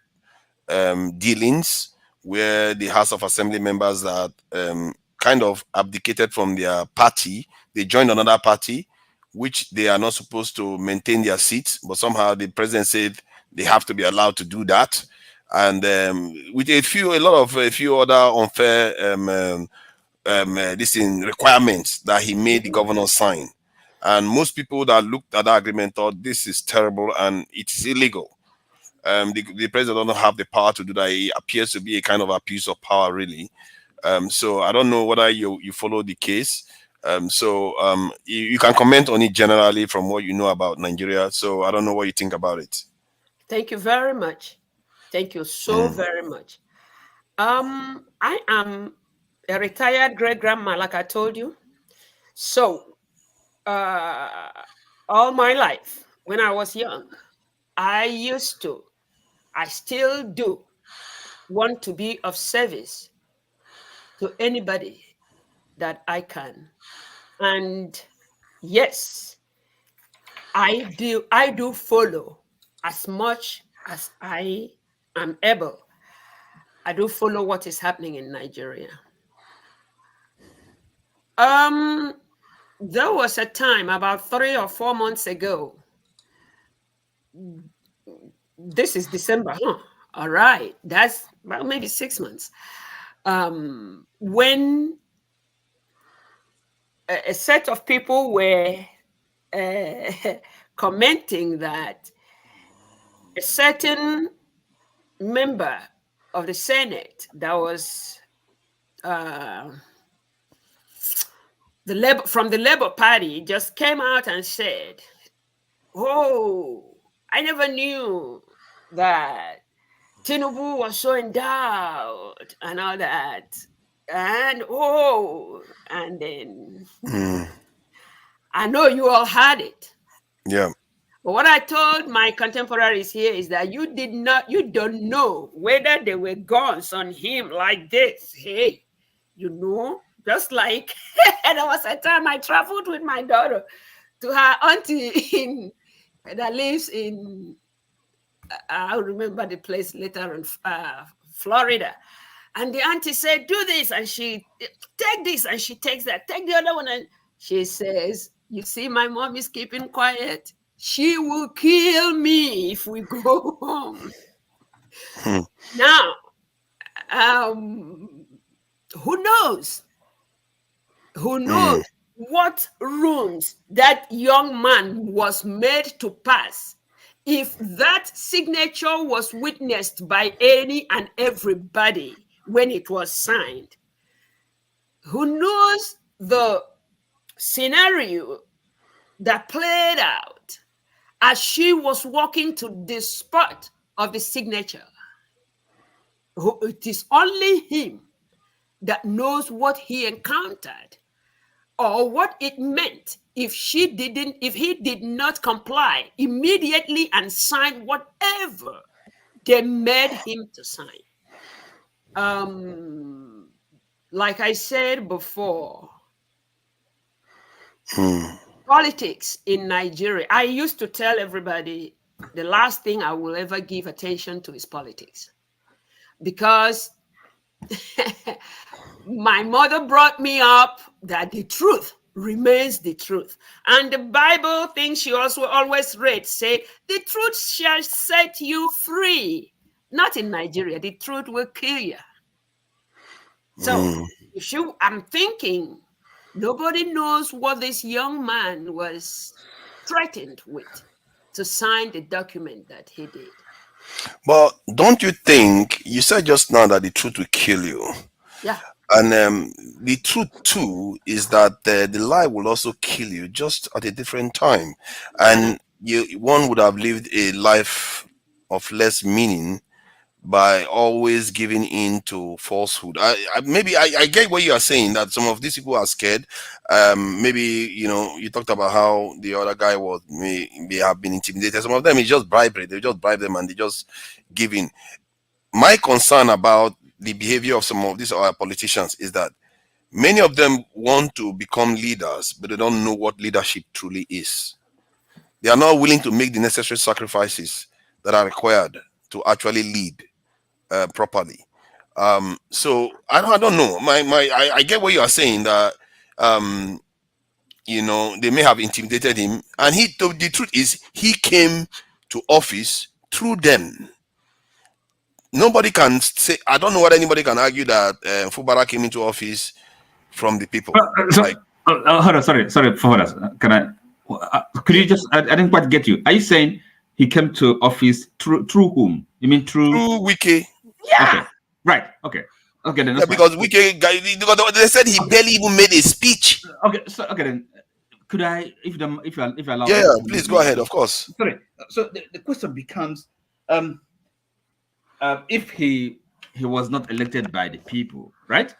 dealings where the House of Assembly members that kind of abdicated from their party, they joined another party, which they are not supposed to maintain their seats, but somehow the president said they have to be allowed to do that. And with a few other unfair requirements that he made the governor sign. And most people that looked at that agreement thought this is terrible and it is illegal. The president doesn't have the power to do that. It appears to be a kind of abuse of power, really. So I don't know whether you follow the case. You can comment on it generally from what you know about Nigeria. So I don't know what you think about it.
Thank you very much. Thank you so very much. I am a retired great grandma, like I told you. So all my life, when I was young, I still do want to be of service to anybody that I can. And yes, I do follow as much as I am able. I do follow what is happening in Nigeria. There was a time about 3 or 4 months ago. This is December, huh? All right, that's about maybe 6 months. When a set of people were commenting that a certain member of the Senate that was from the Labour Party just came out and said, "Oh, I never knew that Tinubu was so endowed and all that." And then I know you all had it.
Yeah.
But what I told my contemporaries here is that you don't know whether there were guns on him like this. Hey, just like there was a time I traveled with my daughter to her auntie that lives in, I'll remember the place later in Florida. And the auntie said, "Do this," and she take this, and she takes that, take the other one, and she says, "You see, my mom is keeping quiet. She will kill me if we go home." Now, who knows? Who knows what rooms that young man was made to pass if that signature was witnessed by any and everybody when it was signed? Who knows the scenario that played out as she was walking to the spot of the signature? It is only him that knows what he encountered or what it meant if he did not comply immediately and sign whatever they made him to sign. Like I said before, politics in Nigeria, I used to tell everybody the last thing I will ever give attention to is politics, because my mother brought me up that the truth remains the truth. And the Bible thing she also always read said, the truth shall set you free. Not in Nigeria, the truth will kill you. So I'm thinking, nobody knows what this young man was threatened with to sign the document that he did.
But don't you think, you said just now that the truth will kill you?
Yeah.
And the truth too is that the lie will also kill you, just at a different time. And one would have lived a life of less meaning by always giving in to falsehood. I get what you are saying, that some of these people are scared. Maybe, you talked about how the other guy may have been intimidated. Some of them is just bribery. They just bribe them and they just give in. My concern about the behavior of some of these other politicians is that many of them want to become leaders, but they don't know what leadership truly is. They are not willing to make the necessary sacrifices that are required to actually lead properly. So I don't know. I get what you are saying, that they may have intimidated him, and the truth is he came to office through them. Nobody can say, I don't know whether anybody can argue that Fubara came into office from the people.
Hold on, sorry, Fubara. Can I? Could you just? I didn't quite get you. Are you saying he came to office through whom? You mean through
Wiki?
Yeah.
Okay. Right. Okay. Okay. Then
yeah, because Wiki, because they said he barely even made a speech.
Okay. So then, could I, if you allow?
Yeah, please go ahead. Of course.
Sorry. So the question becomes, if he was not elected by the people, right?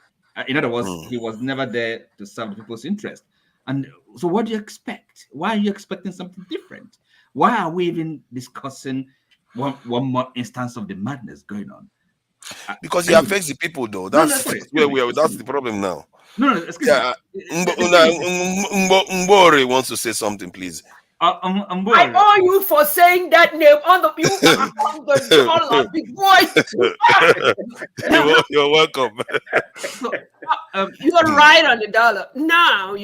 In other words, he was never there to serve the people's interest. And so, what do you expect? Why are you expecting something different? Why are we even discussing one more instance of the madness going on?
Because it affects the people, though. That's that's the problem now.
No, excuse me.
Mbore wants to say something, please.
I owe you for saying that name on the dollar, big boy.
You're welcome.
So, you're right on the dollar. Now,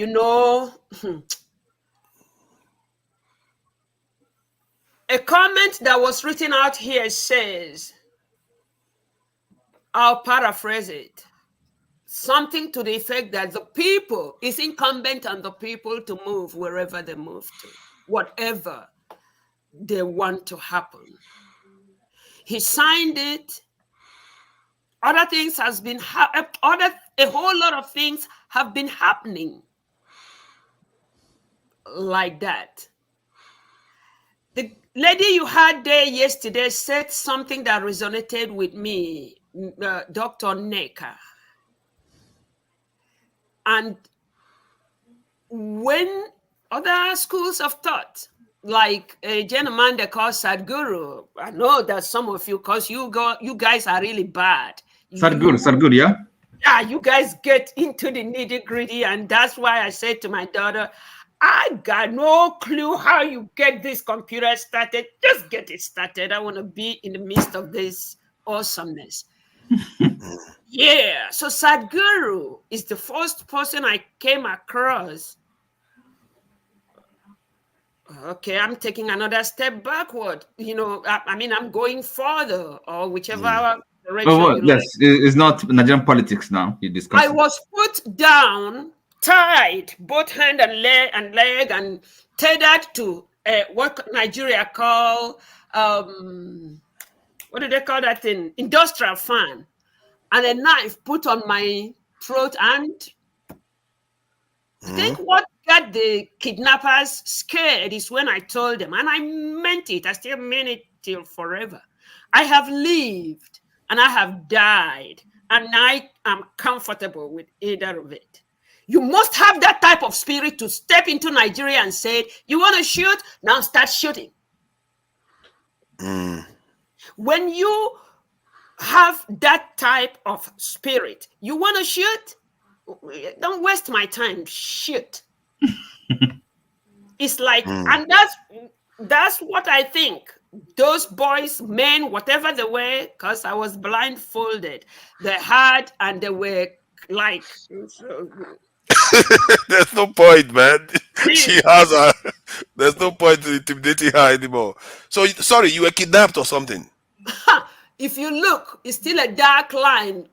a comment that was written out here says, I'll paraphrase it, something to the effect that the people, is incumbent on the people to move wherever they move to, whatever they want to happen. He signed it. Other things has been a whole lot of things have been happening like that. The lady you had there yesterday said something that resonated with me, Dr. Neka. And when other schools of thought, like a gentleman they call Sadhguru, I know that some of you, because you guys are really bad.
Sadhguru, yeah?
Yeah, you guys get into the nitty-gritty, and that's why I said to my daughter, I got no clue how you get this computer started. Just get it started. I want to be in the midst of this awesomeness. Yeah, so Sadhguru is the first person I came across. Okay, I'm taking another step backward. I'm going further, or whichever direction.
Yes, it's not Nigerian politics now. You discuss.
I was put down, tied, both hand and leg, and tethered to what Nigeria call what do they call that thing? Industrial fan, and a knife put on my throat. And I think what got the kidnappers scared is when I told them, and I meant it. I still mean it till forever. I have lived and I have died, and I am comfortable with either of it. You must have that type of spirit to step into Nigeria and say, you want to shoot? Now start shooting. When you have that type of spirit, you want to shoot? Don't waste my time. Shoot. It's like, and that's what I think. Those boys, men, whatever they were, because I was blindfolded, they had and they were like.
There's no point, man. She has a. There's no point in intimidating her anymore. So sorry, you were kidnapped or something?
If you look, it's still a dark line,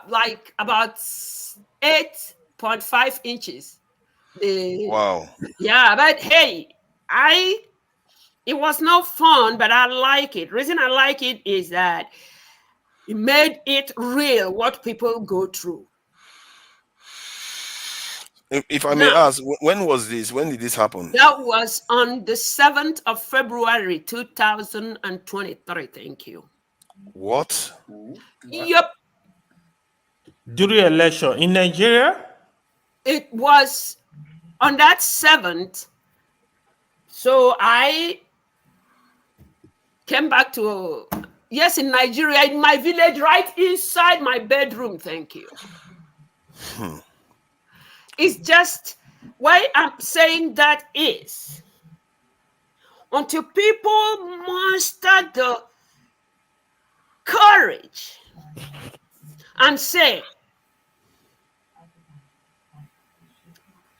like about 8.5 inches.
Wow.
Yeah, but hey, it was no fun, but I like it. Reason I like it is that it made it real what people go through.
If I may ask, when was this? When did this happen?
That was on the 7th of February, 2023. Thank you.
What?
Yep.
During election in Nigeria?
It was on that 7th. So I came back to, yes, in Nigeria, in my village, right inside my bedroom. Thank you. It's just why I'm saying that is until people muster the courage and say,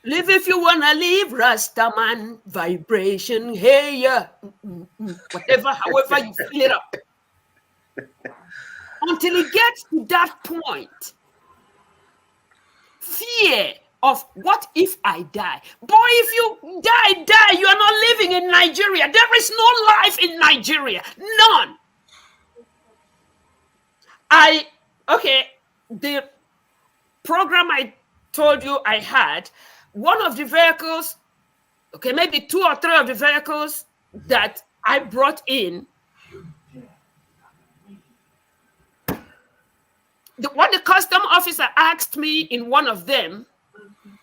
live if you wanna live, Rastaman, vibration, hey, yeah, whatever, however you fill it up. Until it gets to that point, fear of what if I die? Boy, if you die, you are not living in Nigeria. There is no life in Nigeria, none. The program I told you I had, one of the vehicles, maybe 2 or 3 of the vehicles that I brought in, what the custom officer asked me in one of them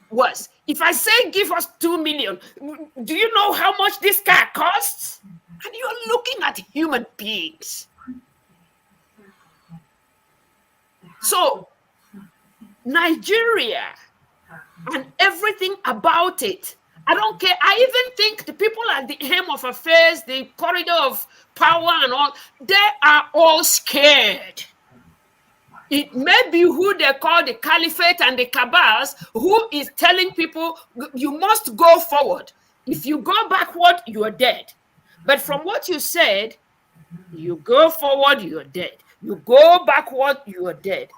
was, if I say give us 2 million, do you know how much this car costs? And you're looking at human beings. So Nigeria and everything about it, I don't care. I even think the people at the helm of affairs, the corridor of power and all, they are all scared. It may be who they call the caliphate and the cabals, who is telling people, you must go forward. If you go backward, you are dead. But from what you said, you go forward, you are dead. You go backward, you are dead.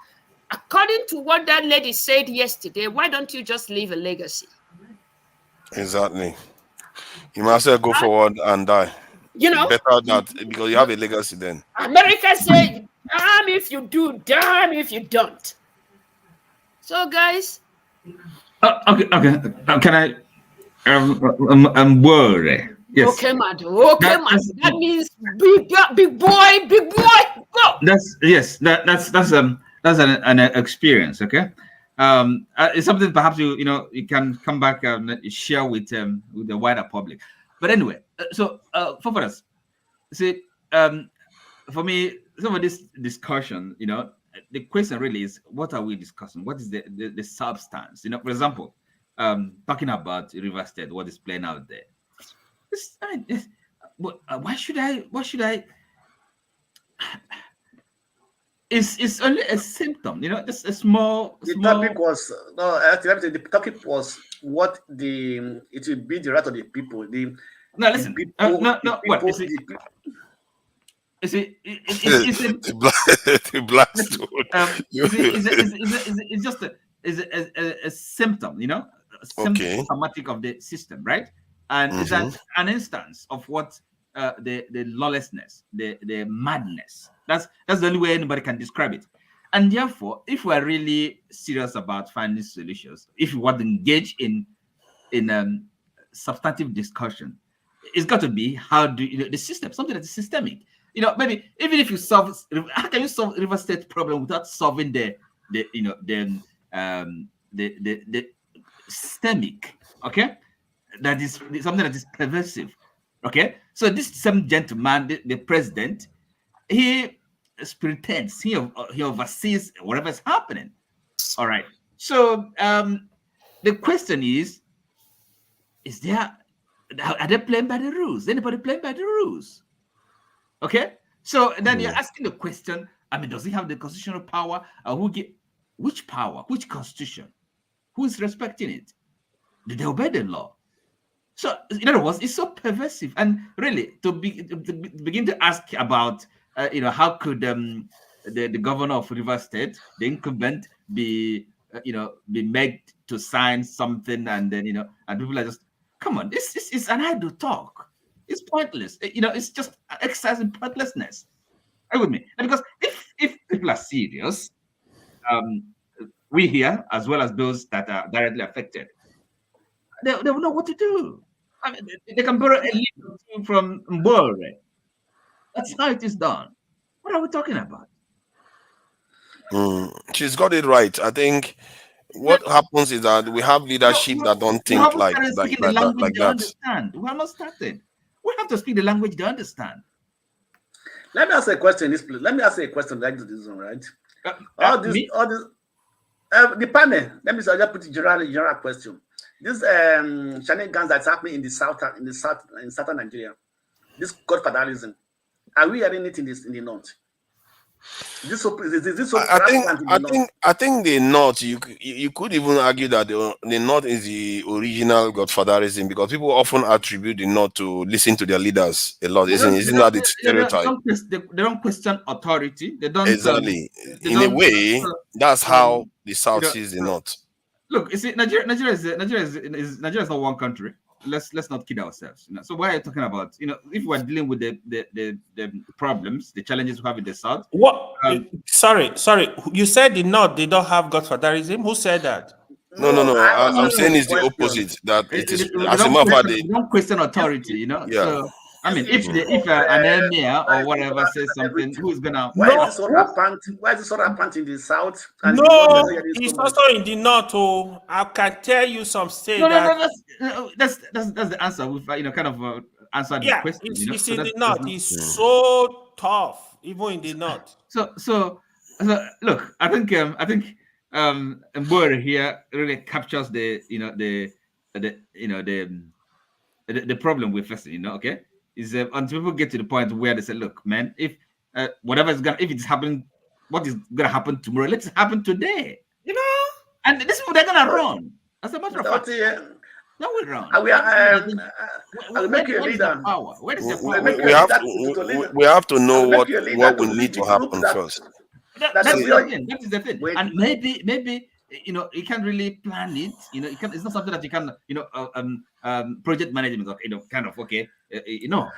According to what that lady said yesterday, why don't you just leave a legacy?
Exactly. You might as well go forward and die.
You know,
better that because you have a legacy then.
America said, damn if you do, damn if you don't. So, guys.
Okay. Can I? I'm worried. Yes.
Okay, man. Okay, man. That means big boy, go.
That's an experience. Okay. It's something perhaps you can come back and share with the wider public. But anyway, so for us, see, for me, some of this discussion, the question really is, what are we discussing? What is the substance? For example, talking about River State, what is playing out there. Why should I? It's only a symptom, just a small.
Topic was the topic was what it will be the right of the people.
Listen. It's
the black stone.
It's just a symptom, symptomatic of the system, right? And it's an instance of what the lawlessness, the madness. That's the only way anybody can describe it. And therefore, if we're really serious about finding solutions, if we want to engage in substantive discussion, it's got to be how do the system, something that is systemic. Maybe even if you solve, how can you solve River State problem without solving the systemic, okay? That is something that is pervasive, okay? So this same gentleman, the president, he pretends, he oversees whatever is happening. All right. So the question is there, are they playing by the rules? Anybody playing by the rules? Okay. So then you're asking the question, I mean, does he have the constitutional power? Which power? Which constitution? Who is respecting it? Do they obey the law? So in other words, it's so pervasive. And really, to begin to ask about, how could the governor of Rivers State, the incumbent, be made to sign something, and then and people are just, come on, this is an idle talk. It's pointless. It's just exercise in pointlessness. Are you with me? And because if people are serious, we here, as well as those that are directly affected, they will know what to do. I mean, they can borrow a little from Mbore. That's how it is done. What are we talking about?
She's got it right. I think what happens is that we have leadership that don't think like
that.
Understand.
We are not starting. We have to speak the language they understand.
Let me ask a question. Let me ask a question like this one, right? All this, the panel. Let me just put a general question. This shenanigans that's happening in southern Nigeria, this godfatherism, are we hearing it in the north?
I think the north, you could even argue that the north is the original godfatherism, because people often attribute the north to listen to their leaders a lot. Isn't that the stereotype?
They don't question authority. They don't
exactly. In a way, that's how the south sees the north.
Look, you see, Nigeria is not one country. Let's not kid ourselves. So why are you talking about? If we're dealing with the problems, the challenges we have in the south.
What? Sorry. You said the north they don't have godfatherism. Who said that?
No. I'm saying it's the opposite. That it is as a matter of fact,
they don't question authority.
Yeah.
So I mean, if an emir or whatever says something, who's gonna?
Why is this sort of rampant in the south?
No, it's also in the north. Oh, I can tell you some states.
No, that's the answer. We've kind of answered the question.
It's in the north. It's so tough, even in the north.
So look, I think Mbore here really captures the problem we're facing. Okay. Is until people get to the point where they say, "Look, man, if if it's happening, what is gonna happen tomorrow? Let it happen today." And this people they're gonna run. As a matter of fact, no, we run.
I'll make you a leader.
Where is your power?
We have to know what will need to happen first.
That is the thing. And maybe you can't really plan it. It's not something that you can project management. Kind of okay. It will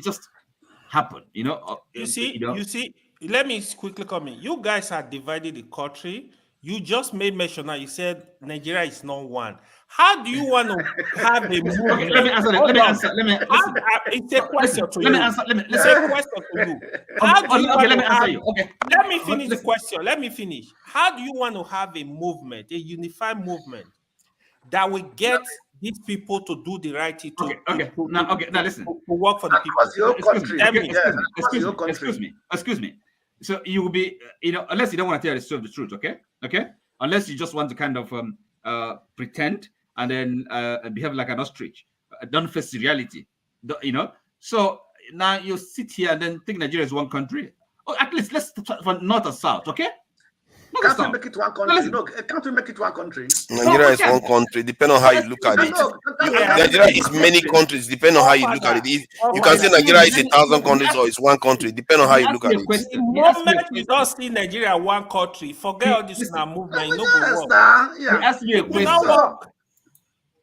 just happen.
You see. Let me quickly comment. You guys are divided the country. You just made mention now. You said Nigeria is not one. How do you want to have a movement?
Okay, let me answer.
It's a question to you.
Let me answer.
It's a question to you. How do you
let me answer you. Okay.
Let me finish the question. Let me finish. How do you want to have a movement, a unified movement that will get these people to do the right thing?
Now listen.
To work for the people.
Excuse me. So you will be, unless you don't want to tell the truth, okay? Unless you just want to kind of pretend and then behave like an ostrich, don't face the reality, So now you sit here and then think Nigeria is one country. Or at least let's from north or south, okay?
Can't we make it one country? Can't we make it one country?
Nigeria is one country, depending on how you look at it. Nigeria is many countries, depending on how you look at it. You can say Nigeria is 1,000 countries or it's one country, depending on how you look at it.
The moment you don't see Nigeria one country, forget all this movement.
He asked me a question.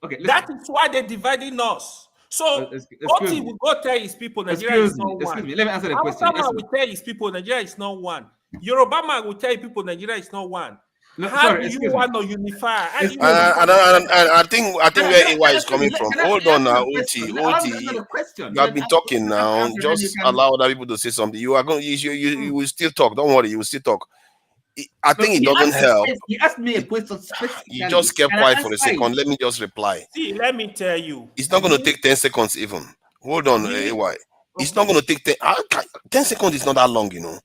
Okay,
that is why they're dividing us. So, what he will go tell his people Nigeria is not one.
Excuse me, let me answer the question.
Hausa will tell his people Nigeria is not one. Yoruba man will tell people Nigeria is not one.
No,
how do you want to unify?
I think where AY is coming from. Hold on now, OT. You have been talking now. Just allow other people to say something. You are going. You will still talk. Don't worry. You will still talk. I think it doesn't help.
He asked me a question specifically.
You just kept
and
quiet
I
for a
answered
second.
it.
Let me just reply.
See, let me tell you.
It's not going to take 10 seconds even. Hold on, AY. It's not going to take 10 seconds is not that long, you know.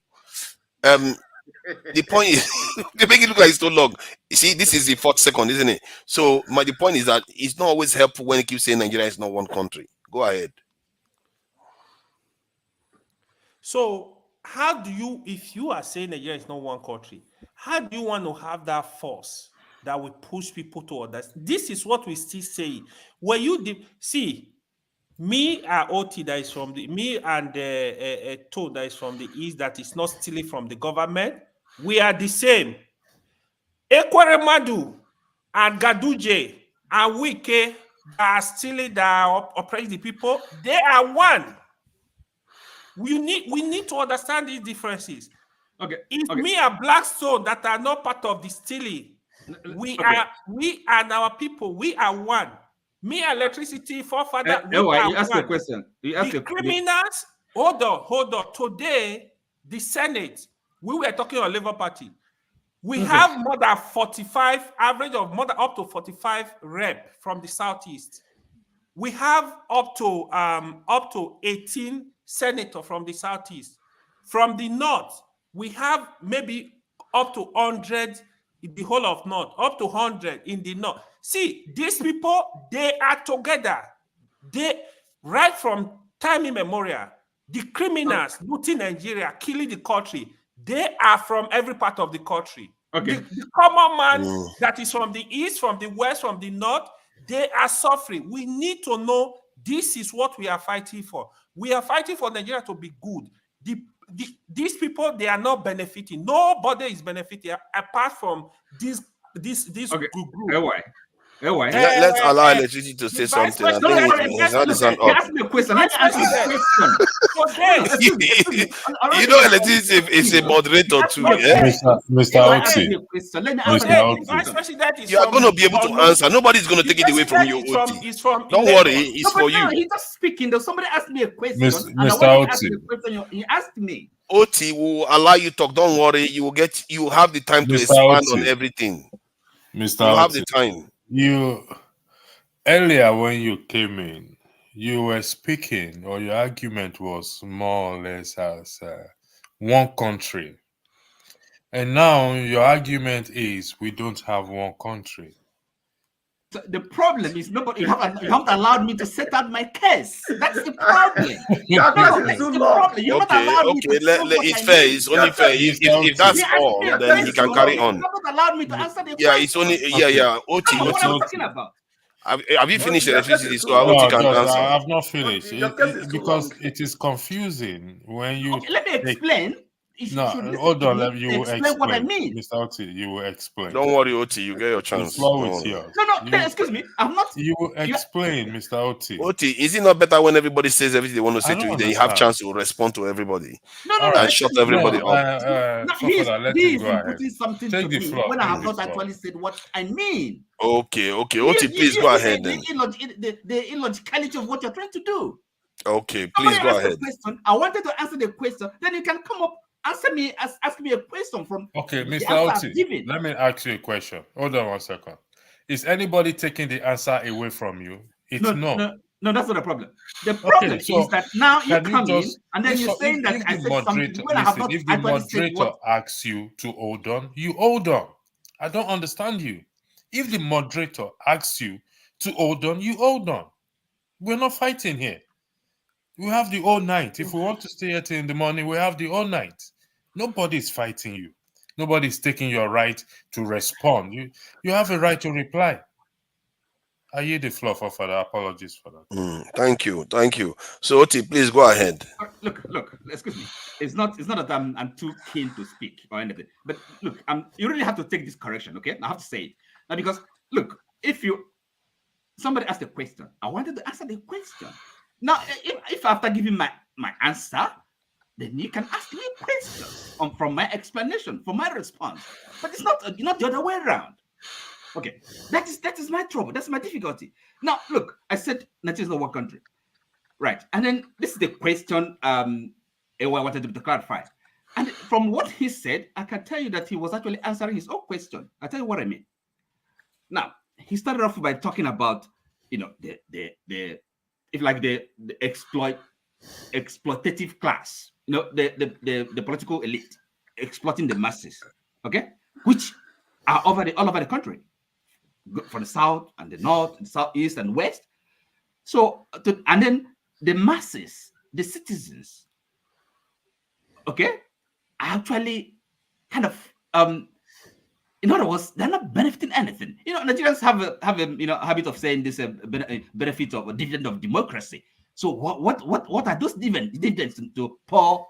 The point is, they make it look like it's so long. You see, this is the 4th second, isn't it? So the point is that it's not always helpful when you keep saying Nigeria is not one country. Go ahead.
So how do you, if you are saying Nigeria is not one country, how do you want to have that force that will push people to others? This is what we still say. When you see, me and OT that is from me and Toad that is from the east that is not stealing from the government, we are the same. Ekweremadu and Gaduje and Wike that are stealing, that are oppressing the people, they are one. We need to understand these differences.
Okay.
If me and Blackstone that are not part of the stealing, we and our people, we are one. Me and electricity forefather, we are
you asked
one.
a question.
The criminals, hold on. Today, the Senate, we were talking on Labour Party. We have more than 45, average of more than up to 45 rep from the Southeast. We have up to 18 senators from the Southeast. From the North, we have maybe up to 100 in the whole of North, up to 100 in the North. See, these people, they are together. They, right from time immemorial, the criminals looting Nigeria, killing the country, they are from every part of the country. The common man that is from the east, from the west, from the north, they are suffering. We need to know this is what we are fighting for. We are fighting for Nigeria to be good. These people, they are not benefiting. Nobody is benefiting apart from this group.
Let's allow electricity to say something. I think it's not his hand
He
up.
asked me a question. Let me answer the question.
You know, electricity is a moderator too. Yeah?
Mr. Oti.
You are going to be able to answer. Nobody's going to take it away from you, Oti. Don't worry, it's for you.
He's just speaking. Though somebody asked me a question,
Mr.
and I want to
Oti.
ask the question. He asked me.
Oti will allow you to talk. Don't worry, you have the time to
Mr.
expand
Oti.
on everything.
Mr.
You have
Oti,
the time.
Earlier when you came in, you were speaking, or your argument was more or less as one country. And now your argument is we don't have one country.
So the problem is nobody. You haven't allowed me to set out my case. That's the problem. That's the problem. You're not allowed me to
It's fair. It's only fair. If that's all, then he can carry on.
You're not allowed me to answer the question.
Yeah, it's only Oti.
Come on, what I'm talking about.
Have you finished electricity? So Oti can answer.
I have not finished because it is confusing when you.
Let me explain.
Hold on. You will explain
what I mean.
Mr. Oti, you will explain.
Don't worry, Oti. You get your chance.
The floor is yours.
No, excuse me. I'm not.
You will explain, Mr. Oti.
Oti, is it not better when everybody says everything they want to say to you, then you have a chance to respond to everybody? And shut everybody up.
He's putting something to me when I have not actually said what I mean.
Okay. Oti, please go ahead then.
The illogicality of what you're trying to do.
Okay, please go ahead.
I wanted to answer the question. Then you can come up. Ask me a question from.
Okay, Mr. Oti, let me ask you a question. Hold on 1 second. Is anybody taking the answer away from you? It's no.
No, that's not the problem. The problem is that now you come in and then you're saying that I said something when I have not
if the moderator asks you to hold on, you hold on. I don't understand you. If the moderator asks you to hold on, you hold on. We're not fighting here. We have the all night. If we want to stay here till in the morning, we have the all night. Nobody's fighting you. Nobody's taking your right to respond. You have a right to reply. I yield the floor for further apologies for that.
Thank you. So Oti, please go ahead.
Look. Excuse me. It's not that I'm too keen to speak or anything. But look, you really have to take this correction, okay? I have to say it now because look, if somebody asked a question, I wanted to answer the question. Now, if after giving my answer, then you can ask me a question from my explanation, from my response. But it's not the other way around. Okay, that is my trouble. That's my difficulty. Now, look, I said Nigeria is not one country, right? And then this is the question I wanted to clarify. And from what he said, I can tell you that he was actually answering his own question. I'll tell you what I mean. Now, he started off by talking about, the exploitative class, the political elite exploiting the masses, okay, which are all over the country, from the south and the north, and southeast and west. So, and then the masses, the citizens, okay, are actually kind of in other words, they're not benefiting anything. Nigerians have a habit of saying this benefit of a dividend of democracy. So what are those dividends to poor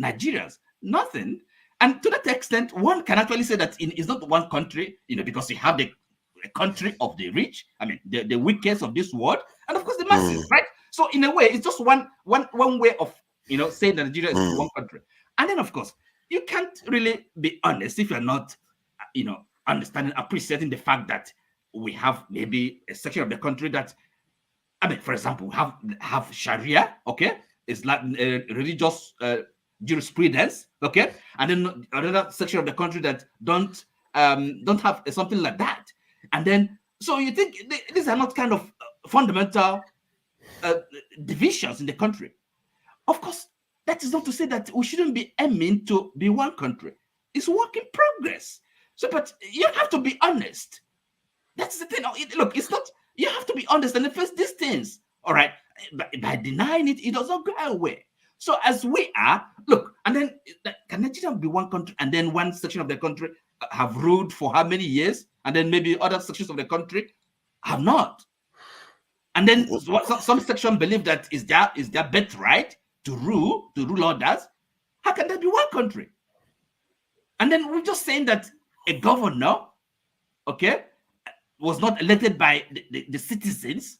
Nigerians? Nothing. And to that extent, one can actually say that it's not one country, because you have the country of the rich, the weakest of this world, and of course the masses, right? So in a way, it's just one way of saying that Nigeria is one country. And then of course, you can't really be honest if you're not understanding, appreciating the fact that we have maybe a section of the country that, for example, have Sharia, okay? It's like religious jurisprudence, okay? And then another section of the country that don't have something like that. And then, so you think these are not kind of fundamental divisions in the country? Of course, that is not to say that we shouldn't be aiming to be one country. It's work in progress. So, but you have to be honest. That's the thing. Look, it's not, you have to be honest and face these things. All right. By denying it, it doesn't go away. So as we are, look, and then can Nigeria be one country and then one section of the country have ruled for how many years? And then maybe other sections of the country have not. And then some section believe that is their birthright to rule others. How can that be one country? And then we're just saying that a governor, okay, was not elected by the citizens,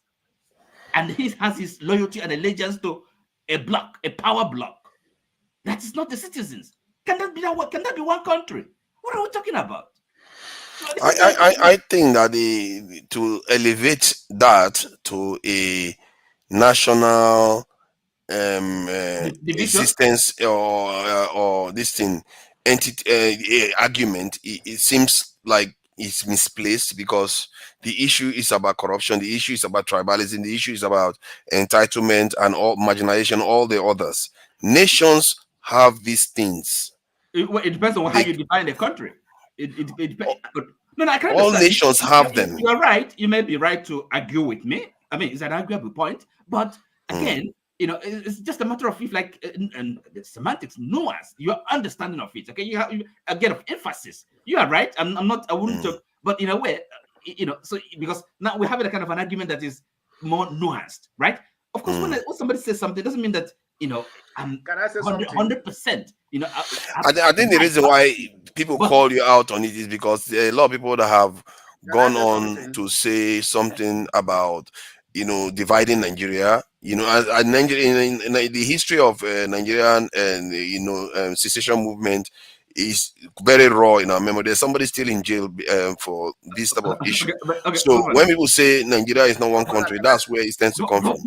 and he has his loyalty and allegiance to a bloc, a power bloc. That is not the citizens. Can that be one country? What are we talking about?
I think that to elevate that to a national existence or this thing entity argument, it seems like it's misplaced, because the issue is about corruption, the issue is about tribalism, the issue is about entitlement and all marginalization, all the others. Nations have these things.
It depends on how you define the country. It depends. No, I can't.
All nations have them.
You're right. You may be right to argue with me. It's an arguable point, but again, it's just a matter of and the semantics, nuance, your understanding of it. Okay, you have again of emphasis. You are right. I'm not. I wouldn't talk, but in a way, so because now we're having a kind of an argument that is more nuanced, right? Of course, when somebody says something, it doesn't mean that I'm 100%.
I think the reason why people call you out on it is because there are a lot of people that have gone on to say something about dividing Nigeria. Nigeria in the history of Nigerian and secession movement is very raw in our memory. There's somebody still in jail for this type of issue.
Okay,
so when people say Nigeria is not one country, that's where it tends to come from.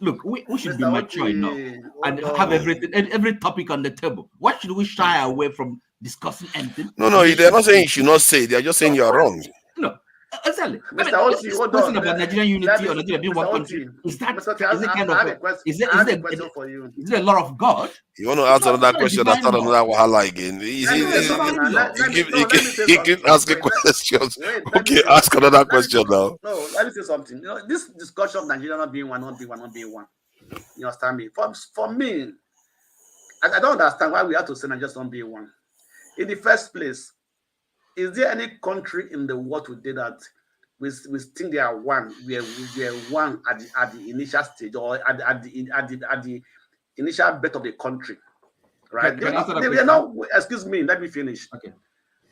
Look, we should be mature enough and have every topic on the table. Why should we shy away from discussing anything?
No, they're not saying you should not say. They're just saying you are wrong.
No, exactly.
This
question about Nigerian unity or Nigeria being one country, is it a lot of God?
You want to ask another question and start another wahala again? He keep asking questions. Okay, ask another question now.
No, let me say something. This discussion of Nigeria not being one. You understand me? For me, I don't understand why we have to say Nigeria not being one. In the first place, is there any country in the world today that we think they are one? We are one at the initial stage or at the initial birth of the country, right? They were not. Excuse me. Let me finish.
Okay.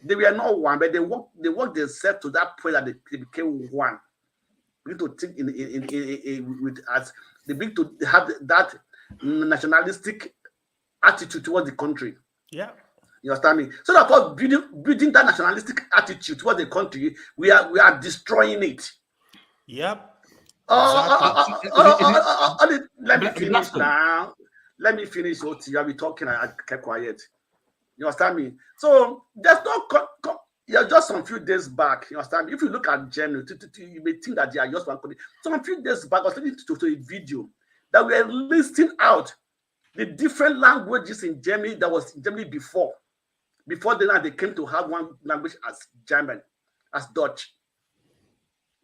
They were not one, but they worked themselves to that point that they became one. We need to think they begin to have that nationalistic attitude towards the country.
Yeah.
You understand me? So that for building that nationalistic attitude towards the country, we are destroying it.
Yep.
Let me finish now. let me finish. Oti, I'll be talking. I kept quiet. You understand me? So there's no. Yeah, just some few days back. You understand me? If you look at Germany, you may think that they are just one country. Some few days back, I was listening to a video that we are listing out the different languages in Germany that was in Germany before they came to have one language as German, as Dutch.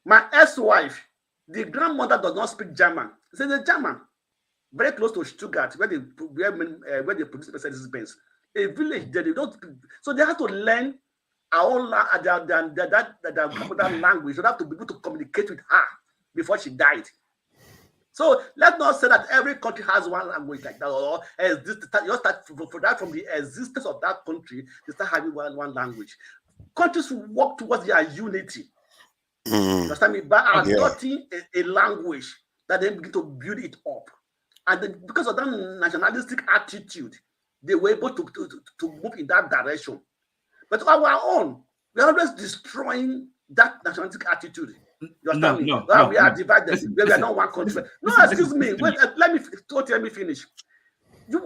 My ex-wife, the grandmother does not speak German. She says German, very close to Stuttgart, where they produce Mercedes-Benz. A village there, they don't speak. So they have to learn our own their grandmother language. So they have to be able to communicate with her before she died. So let's not say that every country has one language like that, or you start for that from the existence of that country, they start having one language. Countries work towards their unity. You understand me? By adopting a language that they begin to build it up. And then because of that nationalistic attitude, they were able to move in that direction. But our own, we are always destroying that nationalistic attitude. You understand me? We are divided. Listen, we are not one country. Excuse me. Wait, let me finish. You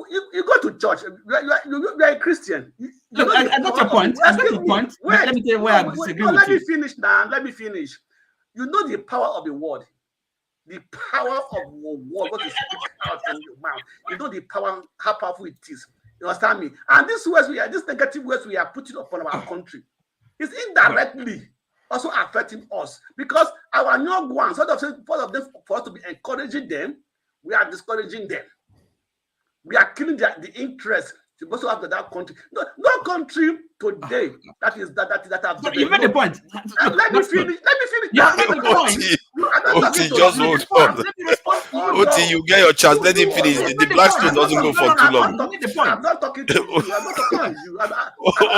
go to church. You are a Christian.
I got your point. I got your point.
Wait,
let me tell you where I disagree with you.
Let me finish now. Let me finish. You know the power of the word. The power of the word, what you speak out from your mouth. You know the power, how powerful it is. You understand me? And these negative words we are putting upon our country is indirectly also affecting us, because our young ones, for us to be encouraging them, we are discouraging them. We are killing the interest supposed to have that country. No country today that have.
You made the point.
Let me finish.
Yeah,
Oti, just hold on. Oti, you get your chance. Let him finish. The Blackstone doesn't go for too long.
I'm not talking to you. I'm not talking to you.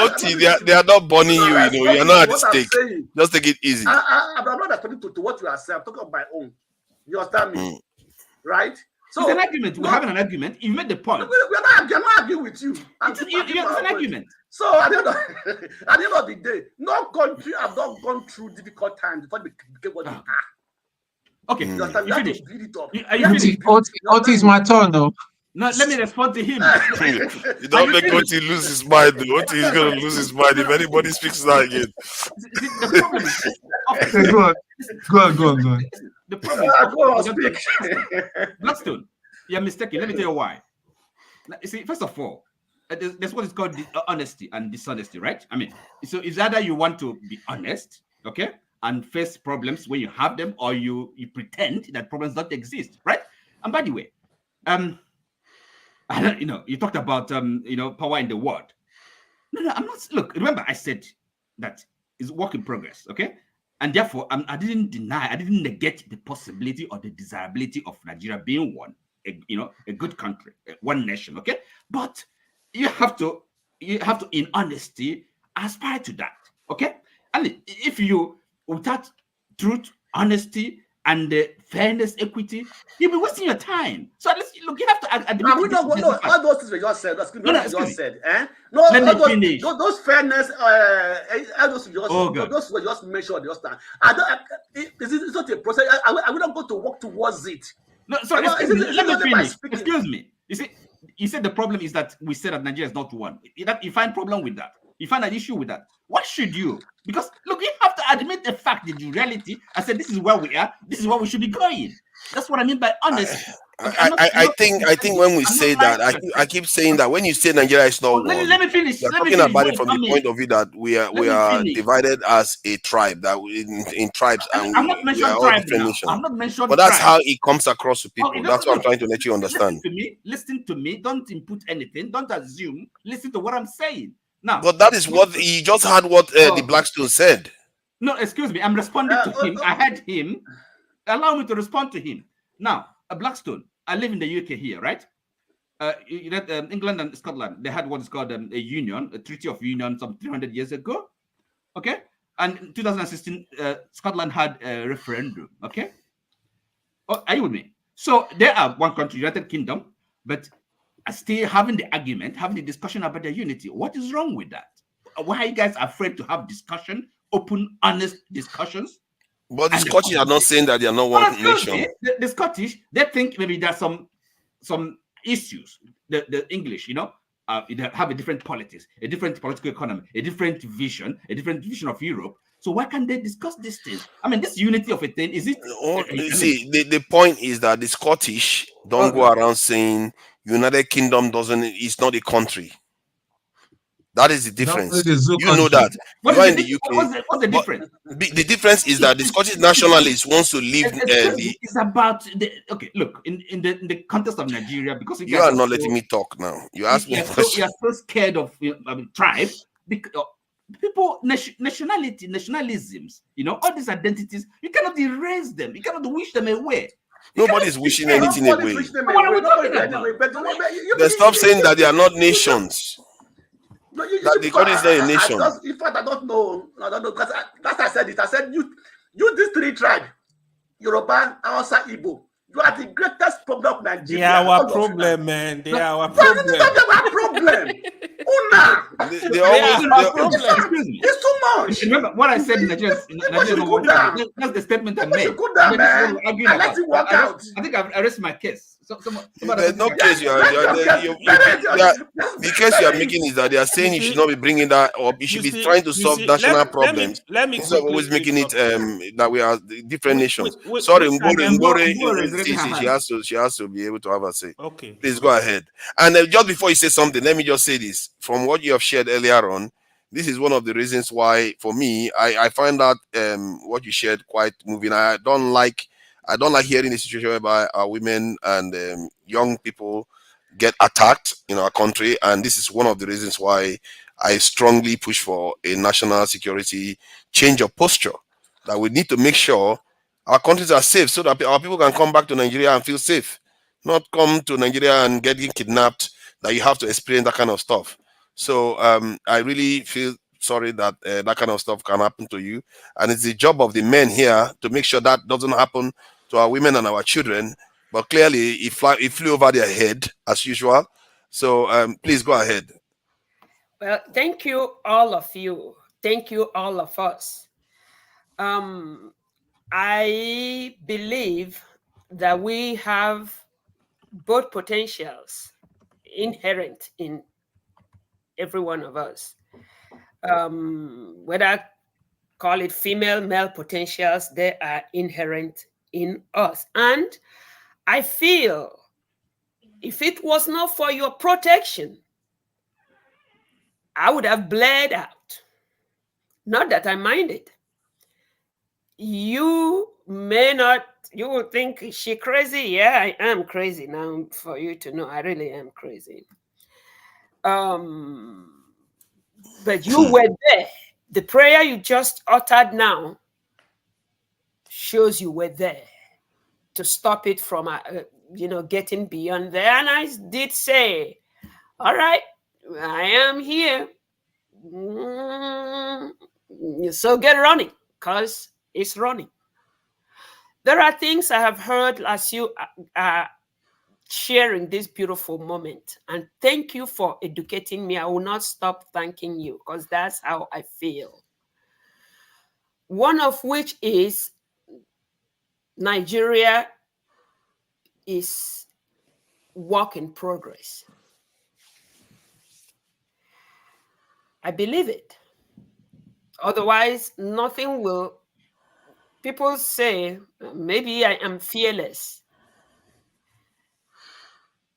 Oti, they are not burning you. You know, you are not at the stake. Just take it easy.
I'm not responding to what you are saying. I'm talking of my own. You understand me? Right?
So it's an argument. We're having an argument. You made the point.
I'm not arguing with you.
It's an argument.
So at the end of the day, no country have not gone through difficult times before they became what they are.
Okay,
you have to build it up.
Oti, it's my turn though.
No, let me respond to him.
You don't make Oti lose his mind. Oti is going to lose his mind if anybody speaks that again.
The problem is...
Okay, go on.
The problem is... Blackstone, you're mistaken. Let me tell you why. You see, first of all, there's what is called honesty and dishonesty, right? I mean, so it's either you want to be honest, okay, and face problems when you have them, or you pretend that problems don't exist, right? And by the way, you talked about power in the word. No, I'm not. Look, remember, I said that it's work in progress, okay? And therefore, I didn't negate the possibility or the desirability of Nigeria being one, a good country, one nation, okay? But you have to, in honesty, aspire to that, okay? And if you, without truth, honesty, and fairness, equity, you'll be wasting your time. So look, you have to admit.
We don't know all those things we just said. Those fairness, those were just mentioned just now. It's not a process. I will not go to work towards it.
No, sorry. Let me finish. Excuse me. You said the problem is that we said that Nigeria is not one. You find problem with that. You find an issue with that. What should you? Because look, you have to admit the fact, the reality. I said this is where we are. This is where we should be going. That's what I mean by honest.
I think when we say that, I keep saying that when you say Nigeria is not one,
let me finish.
You're talking about it from the point of view that we are divided as a tribe, that in tribes, and
I'm not mentioning tribe now. I'm not mentioning.
But that's how it comes across to people. That's what I'm trying to let you understand.
Listen to me. Don't input anything. Don't assume. Listen to what I'm saying. Now,
but that is what he just heard. What the Blackstone said.
No, excuse me. I'm responding to him. I heard him. Allow me to respond to him. Now, Blackstone. I live in the UK here, right? England and Scotland, they had what is called a union, a treaty of union, some 300 years ago. Okay, and in 2016, Scotland had a referendum. Okay, are you with me? So they are one country, United Kingdom, but still having the argument, having the discussion about their unity. What is wrong with that? Why are you guys afraid to have discussion, open, honest discussions?
But the Scottish are not saying that they are not one nation.
The Scottish, they think maybe there's some issues. The English, they have a different politics, a different political economy, a different vision of Europe. So why can't they discuss these things? I mean, this unity of a thing, is it?
See, the point is that the Scottish don't go around saying United Kingdom is not a country. That is the difference. You know that. You are in the UK.
What's the difference?
The difference is that the Scottish nationalists wants to leave
it's about okay. Look, in the context of Nigeria, because
you are not letting me talk now. You asked me a question.
You're so scared of tribe, because people, nationalisms, all these identities, you cannot erase them. You cannot wish them away.
Nobody's wishing anything away.
What are we talking about?
Then stop saying that they are not nations.
No,
that the country is not a nation.
In fact, I don't know. Because that's I said it. I said you these three tribes, Yoruba, Hausa, Igbo. You are the greatest problem of Nigeria.
They are our problem, man. They are our problem.
They are our problem. Una.
They always
our problem. It's too much.
Remember what I said in Nigeria. That's the statement I made.
Man. And let it work out.
I think I've arrested my case.
There's no case the case you are making is that they are saying you should not be bringing that up. You should be trying to solve national problems.
Let me
instead of always making it that we are different nations. Sorry, Mbore, she has to be able to have a say.
Okay,
please go ahead. And just before you say something, let me just say this. From what you have shared earlier on, this is one of the reasons why, for me, I find that what you shared quite moving. I don't like hearing a situation whereby our women and young people get attacked in our country. And this is one of the reasons why I strongly push for a national security change of posture, that we need to make sure our countries are safe so that our people can come back to Nigeria and feel safe, not come to Nigeria and getting kidnapped, that you have to experience that kind of stuff. So I really feel sorry that that kind of stuff can happen to you. And it's the job of the men here to make sure that doesn't happen to our women and our children. But clearly, it flew over their head as usual. So please go ahead.
Well, thank you, all of you. Thank you, all of us. I believe that we have both potentials inherent in every one of us. Whether I call it female, male potentials, they are inherent in us. And I feel if it was not for your protection, I would have bled out. Not that I minded. You may not, you will think she crazy. Yeah, I am crazy now, for you to know. I really am crazy. But you were there. The prayer you just uttered now shows you were there to stop it from, getting beyond there. And I did say, all right, I am here. So get running, because it's running. There are things I have heard as you are sharing this beautiful moment. And thank you for educating me. I will not stop thanking you, because that's how I feel. One of which is Nigeria is work in progress. I believe it. Otherwise, nothing will. People say, maybe I am fearless.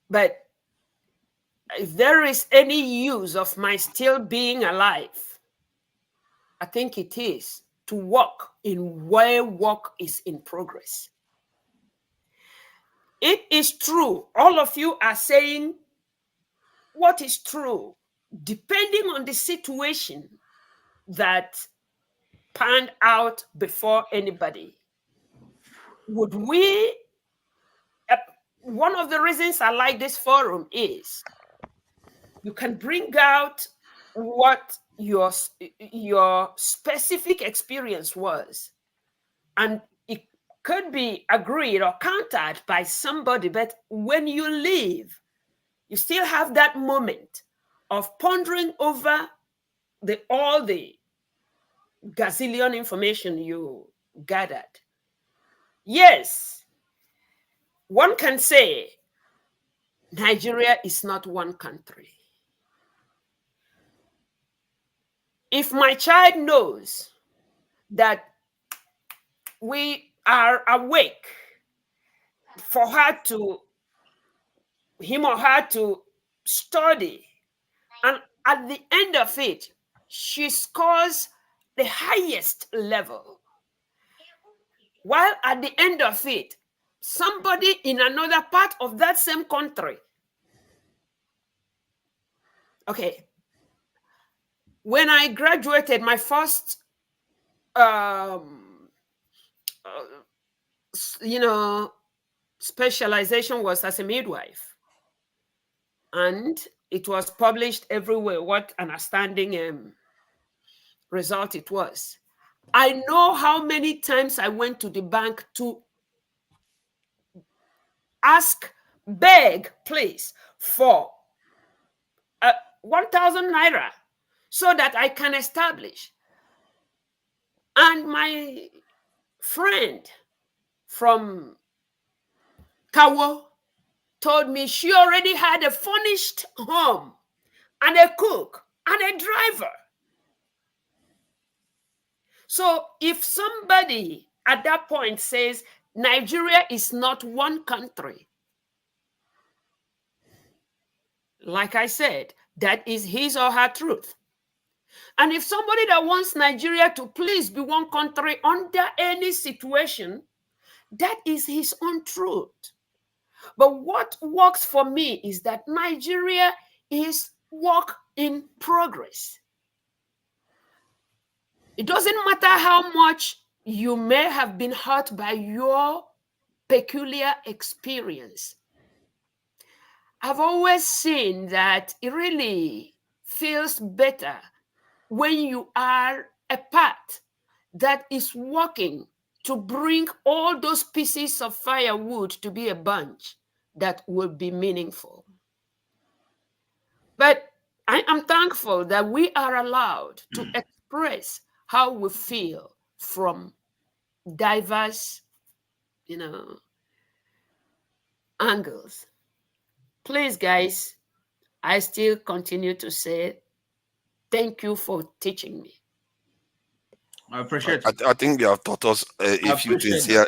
But if there is any use of my still being alive, I think it is to walk in where work is in progress. It is true. All of you are saying what is true, depending on the situation that panned out before anybody. Would we, one of the reasons I like this forum is you can bring out what your specific experience was, and it could be agreed or countered by somebody, but when you leave, you still have that moment of pondering over all the gazillion information you gathered. Yes, one can say Nigeria is not one country. If my child knows that we are awake for him or her to study, and at the end of it, she scores the highest level, while at the end of it, somebody in another part of that same country, okay, when I graduated, my first specialization was as a midwife, and it was published everywhere what an outstanding result it was. I know how many times I went to the bank to beg, please, for 1,000 naira so that I can establish. And my friend from Kawo told me she already had a furnished home and a cook and a driver. So if somebody at that point says Nigeria is not one country, like I said, that is his or her truth. And if somebody that wants Nigeria to please be one country under any situation, that is his own truth. But what works for me is that Nigeria is work in progress. It doesn't matter how much you may have been hurt by your peculiar experience. I've always seen that it really feels better when you are a part that is working to bring all those pieces of firewood to be a bunch that will be meaningful. But I am thankful that we are allowed to express how we feel from diverse, angles. Please, guys, I still continue to say thank you for teaching me.
I appreciate it.
I think you have taught us a few things here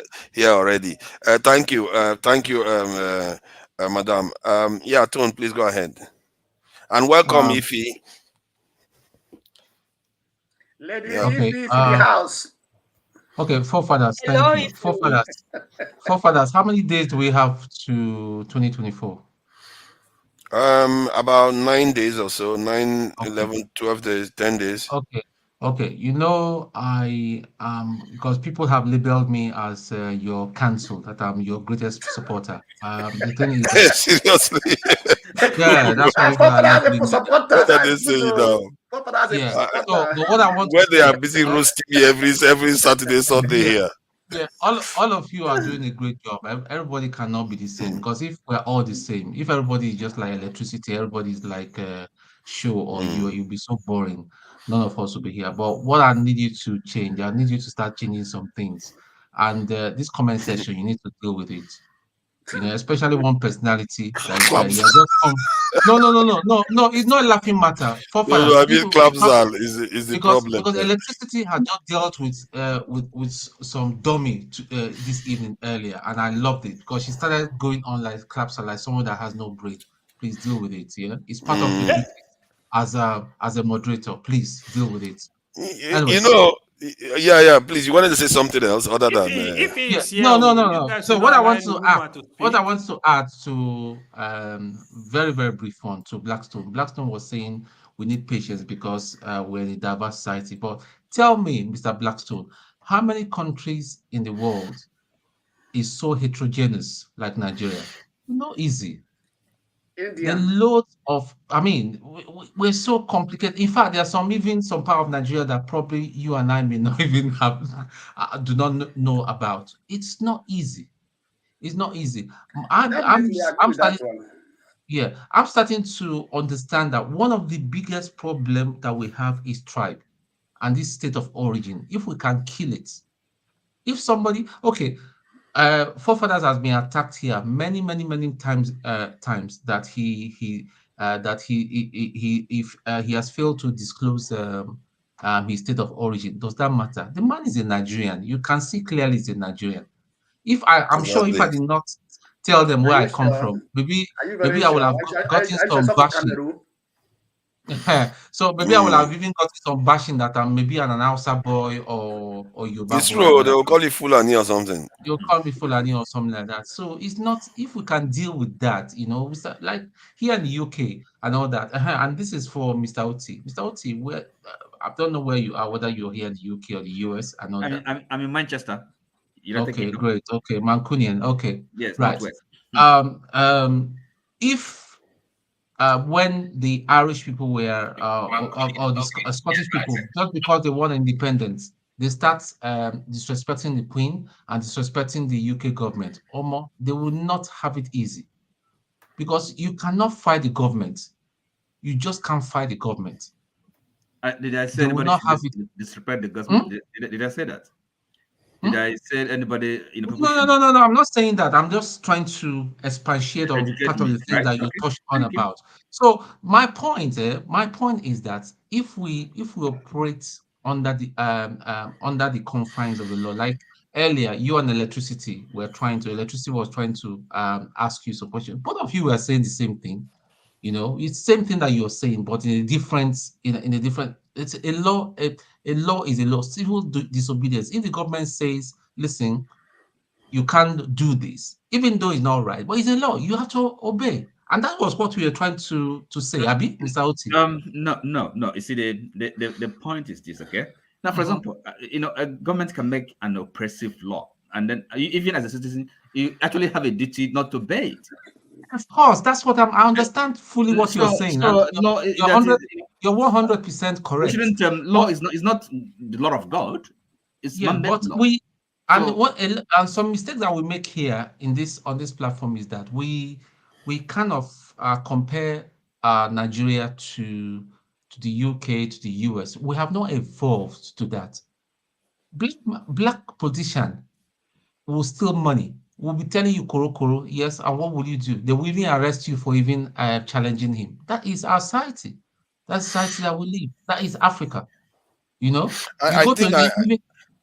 already. Thank you, Madam. Yeah, Tone, please go ahead. And welcome, Ify.
Lady
Okay.
Ify is in the house.
Okay, forefathers,
Hello,
thank you. Forefathers, how many days do we have to 2024?
About 9 days or so, 9, 11, 12 days, 10 days.
Okay. I because people have labeled me as your cancel, that I'm your greatest supporter. The thing is that
Seriously.
yeah, that's why people are labeling me.
What are they saying now?
Yeah. So, but what I want
When
to
they
say,
are busy roasting me every Saturday, Sunday here.
yeah, all of you are doing a great job. Everybody cannot be the same, because if we're all the same, if everybody is just like electricity, everybody's like a show, or you'll be so boring. None of us will be here. But what I need you to change, I need you to start changing some things. And this comment section, you need to deal with it. Especially one personality that is there. You are just no. It's not a laughing matter.
No,
Forefathers,
I mean,
people
Klapsal is the problem.
because electricity had just dealt with some dummy this evening earlier, and I loved it because she started going on like Klapsal, like someone that has no brain. Please deal with it. Yeah, it's part of your duty as a moderator. Please deal with it. Anyway.
Yeah. Please, you wanted to say something else other than
If he is here,
no. So what I want to add
speak.
to very, very brief one to Blackstone. Blackstone was saying we need patience because we're in a diverse society. But tell me, Mr. Blackstone, how many countries in the world is so heterogeneous like Nigeria? Not easy.
India.
The loads of, we're so complicated. In fact, there are some part of Nigeria that probably you and I may not even have, do not know about. It's not easy. It's not easy.
Definitely agree
I'm
with that
starting,
one.
yeah, I'm starting to understand that one of the biggest problem that we have is tribe and this state of origin. If we can kill it, if somebody, okay, forefathers has been attacked here many times that he has failed to disclose his state of origin. Does that matter? The man is a Nigerian. You can see clearly he's a Nigerian. I'm sure if I
Exactly.
did not tell them where
Are
I
you
come
sure?
from, maybe
Are you very
I
sure?
would have
Are
gotten
you sure
some
from
bashing.
Cameroon?
So maybe I would have even gotten some bashing that I'm maybe an Hausa boy or Yoruba
It's
boy and
true.
all
They
that.
will call you Fulani or something.
You'll call me Fulani or something like that. So it's not, if we can deal with that, we start, like here in the UK and all that. And this is for Mr. Oti. Mr. Oti, where I don't know where you are, whether you're here in the UK or the US and all that.
I'm in Manchester, United
Okay,
Kingdom.
great. Okay, Mancunian. Okay,
Yes,
right.
Northwest.
If when the Irish people were or the Scottish people, just because they want independence, they start disrespecting the Queen and disrespecting the UK government, they will not have it easy, because you cannot fight the government. You just can't fight the government.
Did I say
They will
anybody
not
should
have it.
disrespect the government? Did I say that? Did I say anybody, people should
No. I'm not saying that. I'm just trying to expatiate on
educate
part of
me,
the things
right?
that you
Okay,
touched on
thank you.
about. So my point is that if we operate under the confines of the law, like earlier, you and electricity was trying to ask you some questions. Both of you were saying the same thing. It's the same thing that you're saying, but in a different, it's a law. A law is a law. Civil disobedience. If the government says, listen, you can't do this, even though it's not right, but it's a law. You have to obey. And that was what we were trying to say, Abi, Mr. Oti.
No. You see, the point is this, okay? Now, for example, a government can make an oppressive law, and then even as a citizen, you actually have a duty not to obey it.
Of course, that's what I understand fully what you're saying.
So,
You're 100% correct.
We shouldn't. Law is not the law of God. It's man-made law.
And some mistakes that we make here on this platform is that we kind of compare Nigeria to the UK, to the US. We have not evolved to that. Black politician will steal money. Will be telling you koro, yes, and what will you do? They will even arrest you for even challenging him. That is our society. That's society that we live. That is Africa. You
I
go
think
to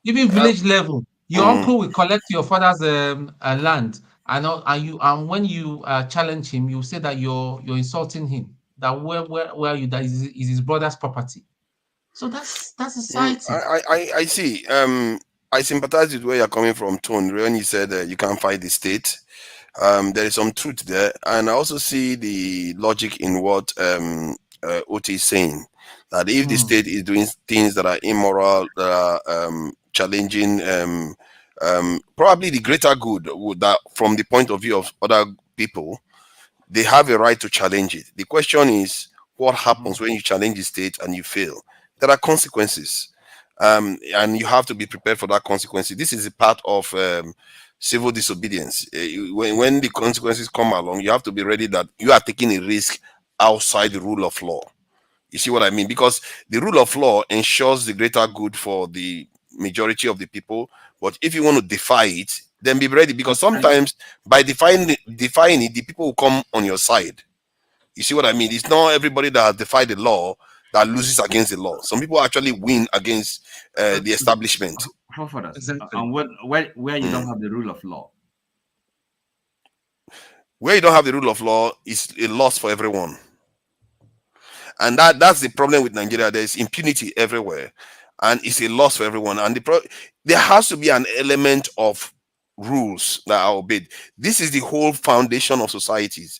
even village level, your
mm.
uncle will collect your father's land, and when you challenge him, you say that you're insulting him. That where you that is his brother's property. So that's society.
I see. I sympathize with where you're coming from, Tone, when you said you can't fight the state. There is some truth there, and I also see the logic in what Oti is saying, that if the state is doing things that are immoral, that are challenging, probably the greater good, that from the point of view of other people, they have a right to challenge it. The question is, what happens when you challenge the state and you fail? There are consequences, and you have to be prepared for that consequence. This is a part of civil disobedience. When the consequences come along, you have to be ready that you are taking a risk outside the rule of law. You see what I mean? Because the rule of law ensures the greater good for the majority of the people. But if you want to defy it, then be ready, because sometimes by defying it, the people will come on your side. You see what I mean? It's not everybody that has defied the law that loses against the law. Some people actually win against the establishment.
Exactly. And where you don't have the rule of law.
Where you don't have the rule of law is a loss for everyone. And that's the problem with Nigeria. There's impunity everywhere, and it's a loss for everyone. And there has to be an element of rules that are obeyed. This is the whole foundation of societies.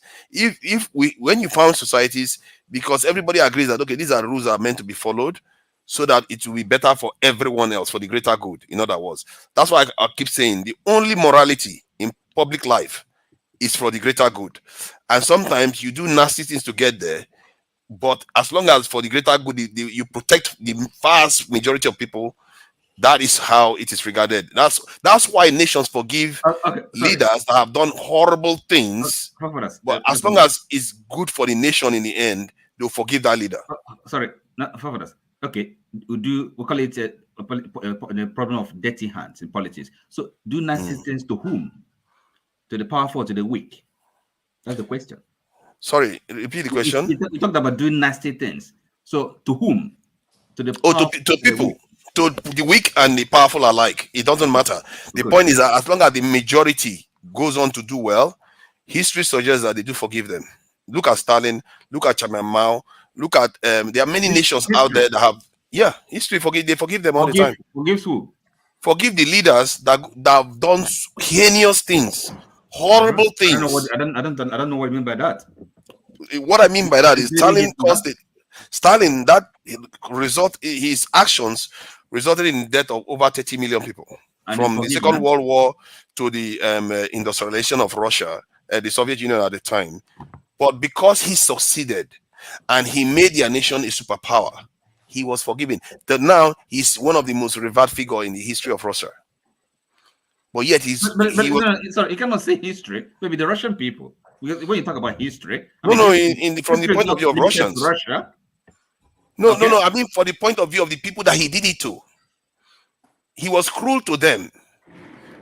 When you found societies, because everybody agrees that, okay, these are rules that are meant to be followed, so that it will be better for everyone else, for the greater good. In other words, that's why I keep saying the only morality in public life is for the greater good. And sometimes you do nasty things to get there, but as long as for the greater good, you protect the vast majority of people, that is how it is regarded. That's why nations forgive leaders that have done horrible things. But as long as it's good for the nation in the end, they'll forgive that leader.
Sorry, not for us. Okay, we call it the problem of dirty hands in politics. So, do nasty things to whom? To the powerful, to the weak? That's the question.
Sorry, repeat the question.
You talked about doing nasty things. So, to whom? To the powerful,
to people, to the weak and the powerful alike. It doesn't matter. The point is that as long as the majority goes on to do well, history suggests that they do forgive them. Look at Stalin. Look at Chairman Mao. Look at there are many nations out there that have history they forgive them all the time.
Forgives who?
Forgive the leaders that have done heinous things, horrible things.
I don't know what you mean by that.
What I mean by that is Stalin caused it. Stalin, his actions resulted in the death of over 30 million people from the Second World War to the industrialization of Russia, the Soviet Union at the time. But because he succeeded and he made their nation a superpower, he was forgiven. That now he's one of the most revered figures in the history of Russia. But yet
sorry, you cannot say history. Maybe the Russian people. Because when you talk about history,
from the point of view of Russians.
Russia.
No. I mean, for the point of view of the people that he did it to, he was cruel to them,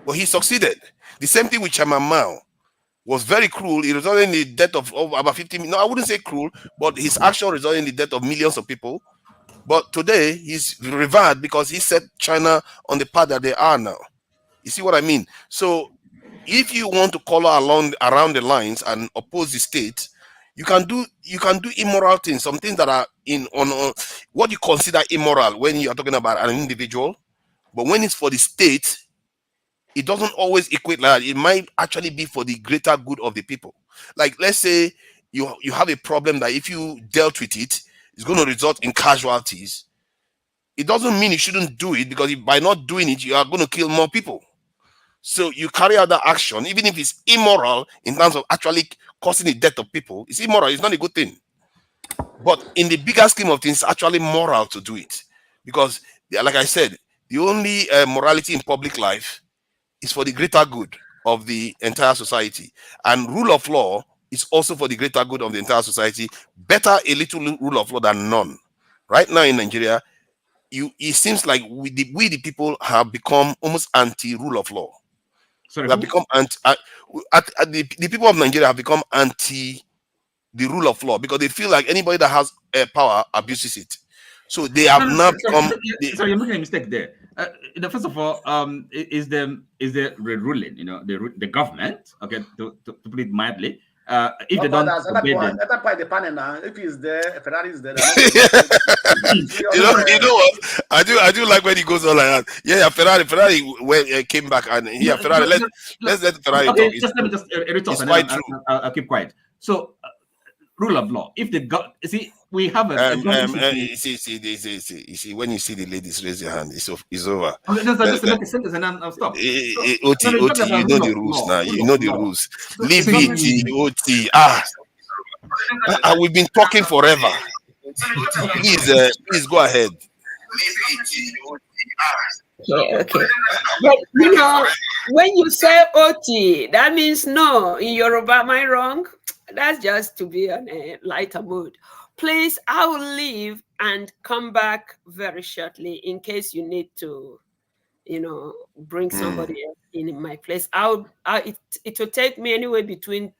but he succeeded. The same thing with Chairman Mao was very cruel. It resulted in the death of about 50 million. No, I wouldn't say cruel, but his action resulted in the death of millions of people. But today he's revered because he set China on the path that they are now. You see what I mean? So if you want to color around the lines and oppose the state, you can do immoral things, some things that are on what you consider immoral when you are talking about an individual. But when it's for the state, it doesn't always equate like that. It might actually be for the greater good of the people. Like, let's say you have a problem that if you dealt with it, it's going to result in casualties. It doesn't mean you shouldn't do it, because by not doing it, you are going to kill more people. So you carry out that action, even if it's immoral in terms of actually causing the death of people. It's immoral. It's not a good thing. But in the bigger scheme of things, it's actually moral to do it. Because, like I said, the only morality in public life is for the greater good of the entire society. And rule of law is also for the greater good of the entire society. Better a little rule of law than none. Right now in Nigeria, it seems like we the people have become almost anti-rule of law.
Sorry,
we have become the people of Nigeria have become anti the rule of law, because they feel like anybody that has power abuses it. So they have now become.
Sorry, you're making a mistake there. First of all, is the ruling, the government, okay, to put it mildly, if they don't obey them.
That part the panel now. If he's there, Ferrari is there.
you know what? I do like when he goes on like that. Yeah, Ferrari came back and Ferrari. Let's let Ferrari talk.
Let me just
it's quite true.
I'll keep quiet. So, rule of law. If we have
you see, when you see the ladies raise your hand, it's over.
Okay, just make a sentence and I'll stop.
OT, you know the rules now. You know the rules. Leave it, OT. We've been talking forever. Please go ahead.
Okay. But when you say OT, that means no. In Yoruba, am I wrong? That's just to be on a lighter mood. Please, I will leave and come back very shortly in case you need to, bring somebody else in my place. It will take me anyway between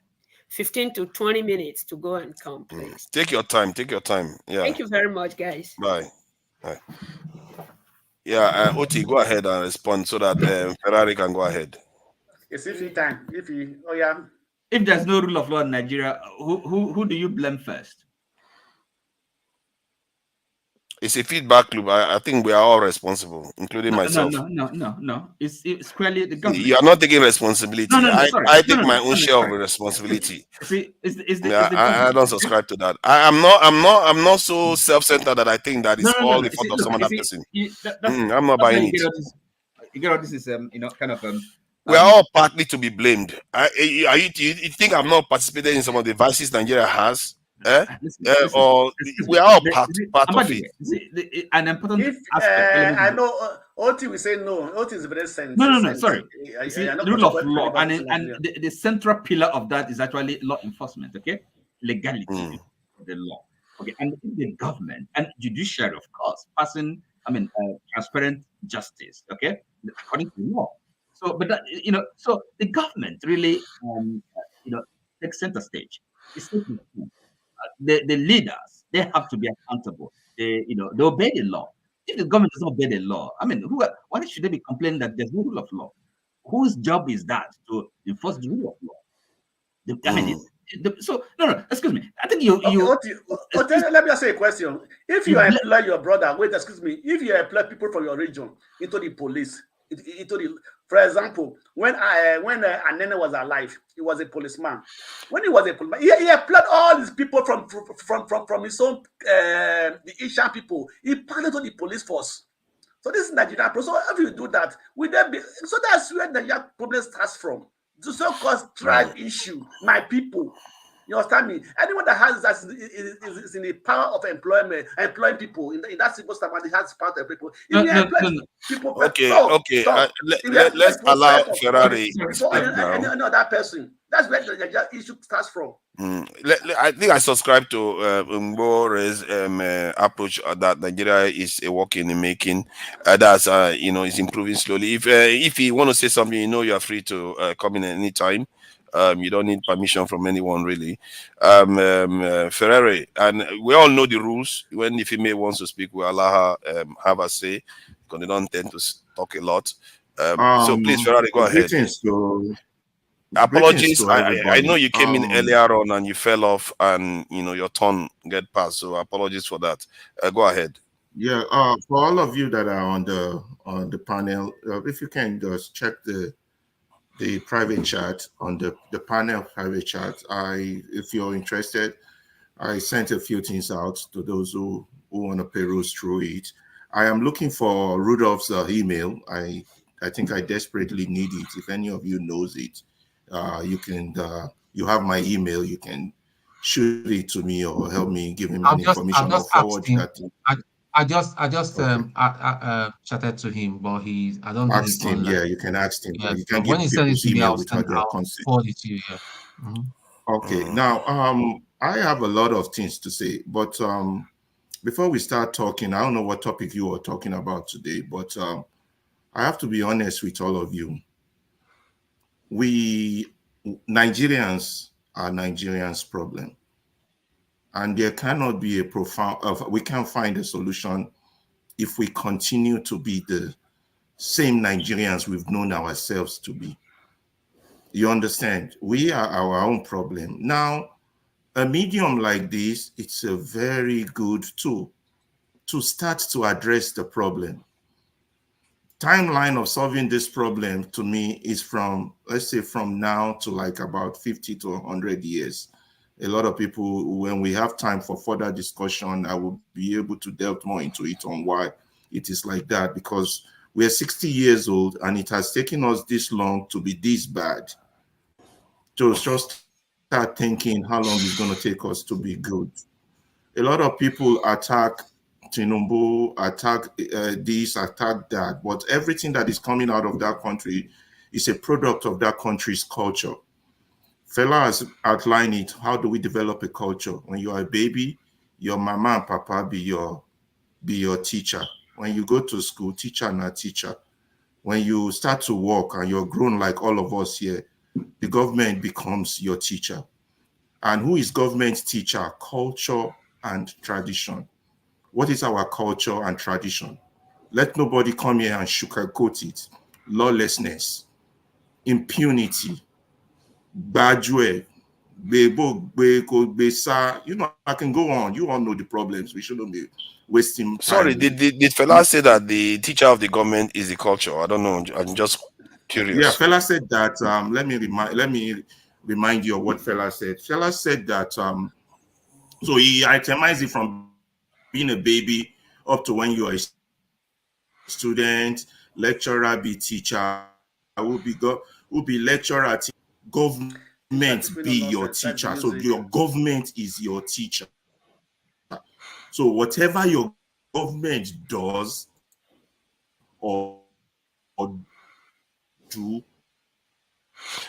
15 to 20 minutes to go and come, please.
Take your time. Yeah.
Thank you very much, guys.
Bye. Yeah, Oti, go ahead and respond so that Ferrari can go ahead.
It's time.
If there's no rule of law in Nigeria, who do you blame first?
It's a feedback loop. I think we are all responsible, including myself.
No. It's clearly the government.
You are not taking responsibility. I take my own share of the responsibility.
See,
I don't subscribe to that. I'm not so self-centered that I think that it's all the fault of some other person. I'm not buying it.
You get all this is kind of
we are all partly to be blamed. You think I'm not participating in some of the vices Nigeria has? We are all part of it.
An important
aspect. I know OT will say no. OT is very sensitive.
No. Sorry. The rule of law and the central pillar of that is actually law enforcement. Okay, legality, the law. Okay, and the government and judiciary, of course, passing transparent justice, okay, according to law. So, but that, so the government really, takes center stage. It's the leaders, they have to be accountable. They obey the law. If the government does not obey the law, why should they be complaining that there's no rule of law? Whose job is that to enforce the rule of law? So no, excuse me. I think you.
Let me ask you a question. If you employ your brother, excuse me. If you employ people from your region into the police, for example, when Anene was alive, he was a policeman. When he was a policeman, he employed all these people from his own the Asian people. He passed into the police force. So this is Nigerian. So if you do that, so that's where the young problem starts from. The so-called tribe issue, my people. You understand me? Anyone that has that is in the power of employing people in that civil servant, has power to people. If you employ people,
let's allow Ferrari
before any other person. That's where the issue starts from.
I think I subscribe to Mbore's approach that Nigeria is a work in the making. That's is improving slowly. If you want to say something, you are free to come in at any time. You don't need permission from anyone, really. Ferrari, and we all know the rules. When the female wants to speak, we allow her have a say, because they don't tend to talk a lot. So please, Ferrari, go ahead. Apologies. I know you came in earlier on and you fell off, and your turn get passed. So apologies for that. Go ahead.
Yeah. For all of you that are on the panel, if you can just check the private chat on the panel private chat. If you're interested, I sent a few things out to those who want to peruse through it. I am looking for Rudolph's email. I think I desperately need it. If any of you knows it, you have my email. You can shoot it to me or help me give him information or forward that.
I just chatted to him, but I don't think he's online.
Yeah, you can ask him.
Yeah,
you can
when
give
he sends it
people's
to me,
email
I'll
without their consent.
forward it to you. Yeah.
Okay. Now, I have a lot of things to say, but before we start talking, I don't know what topic you are talking about today, but I have to be honest with all of you. We Nigerians are Nigerians' problem, and there cannot be we can't find a solution if we continue to be the same Nigerians we've known ourselves to be. You understand? We are our own problem. Now, a medium like this, it's a very good tool to start to address the problem. Timeline of solving this problem to me is from, let's say, from now to like about 50 to 100 years. A lot of people, when we have time for further discussion, I will be able to delve more into it on why it is like that, because we're 60 years old and it has taken us this long to be this bad. To just start thinking how long it's going to take us to be good. A lot of people attack Tinubu, attack this, attack that, but everything that is coming out of that country is a product of that country's culture. Fela has outlined it. How do we develop a culture? When you are a baby, your mama and papa be your teacher. When you go to school, teacher and a teacher. When you start to work and you're grown like all of us here, the government becomes your teacher. And who is government's teacher? Culture and tradition. What is our culture and tradition? Let nobody come here and sugarcoat it. Lawlessness, impunity, badwe, I can go on. You all know the problems. We shouldn't be wasting time.
Sorry, did Fela say that the teacher of the government is the culture? I don't know. I'm just curious.
Yeah, Fela said that. Let me remind you of what Fela said. Fela said that. So he itemized it from being a baby up to when you are a student, lecturer, be teacher, will be lecturer, government be your teacher. So your government is your teacher. So whatever your government does or do,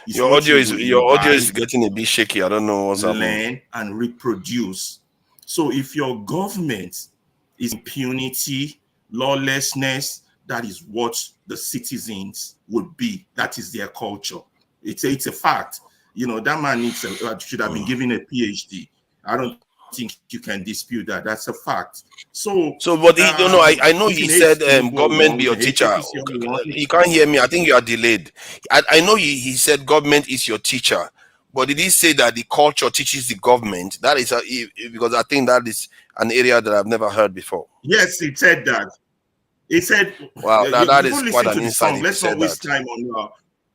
your audio is getting a bit shaky. I don't know what's happening.
Learn and reproduce. So if your government is impunity, lawlessness. That is what the citizens would be. That is their culture. It's a fact. You know, that man should have been given a PhD. I don't think you can dispute that. That's a fact. So,
but I know
you
he
can hate
said
Tinubu all you
government
want,
be
you
your
can hate
teacher.
APC all you want.
You can't hear me. I think you are delayed. I know he said government is your teacher, but did he say that the culture teaches the government? That is because I think that is an area that I've never heard before.
Yes, he said that. He said,
wow, that is
before
quite
listening
an
to the
insight
song,
if you
let's not
said
waste
that.
time on.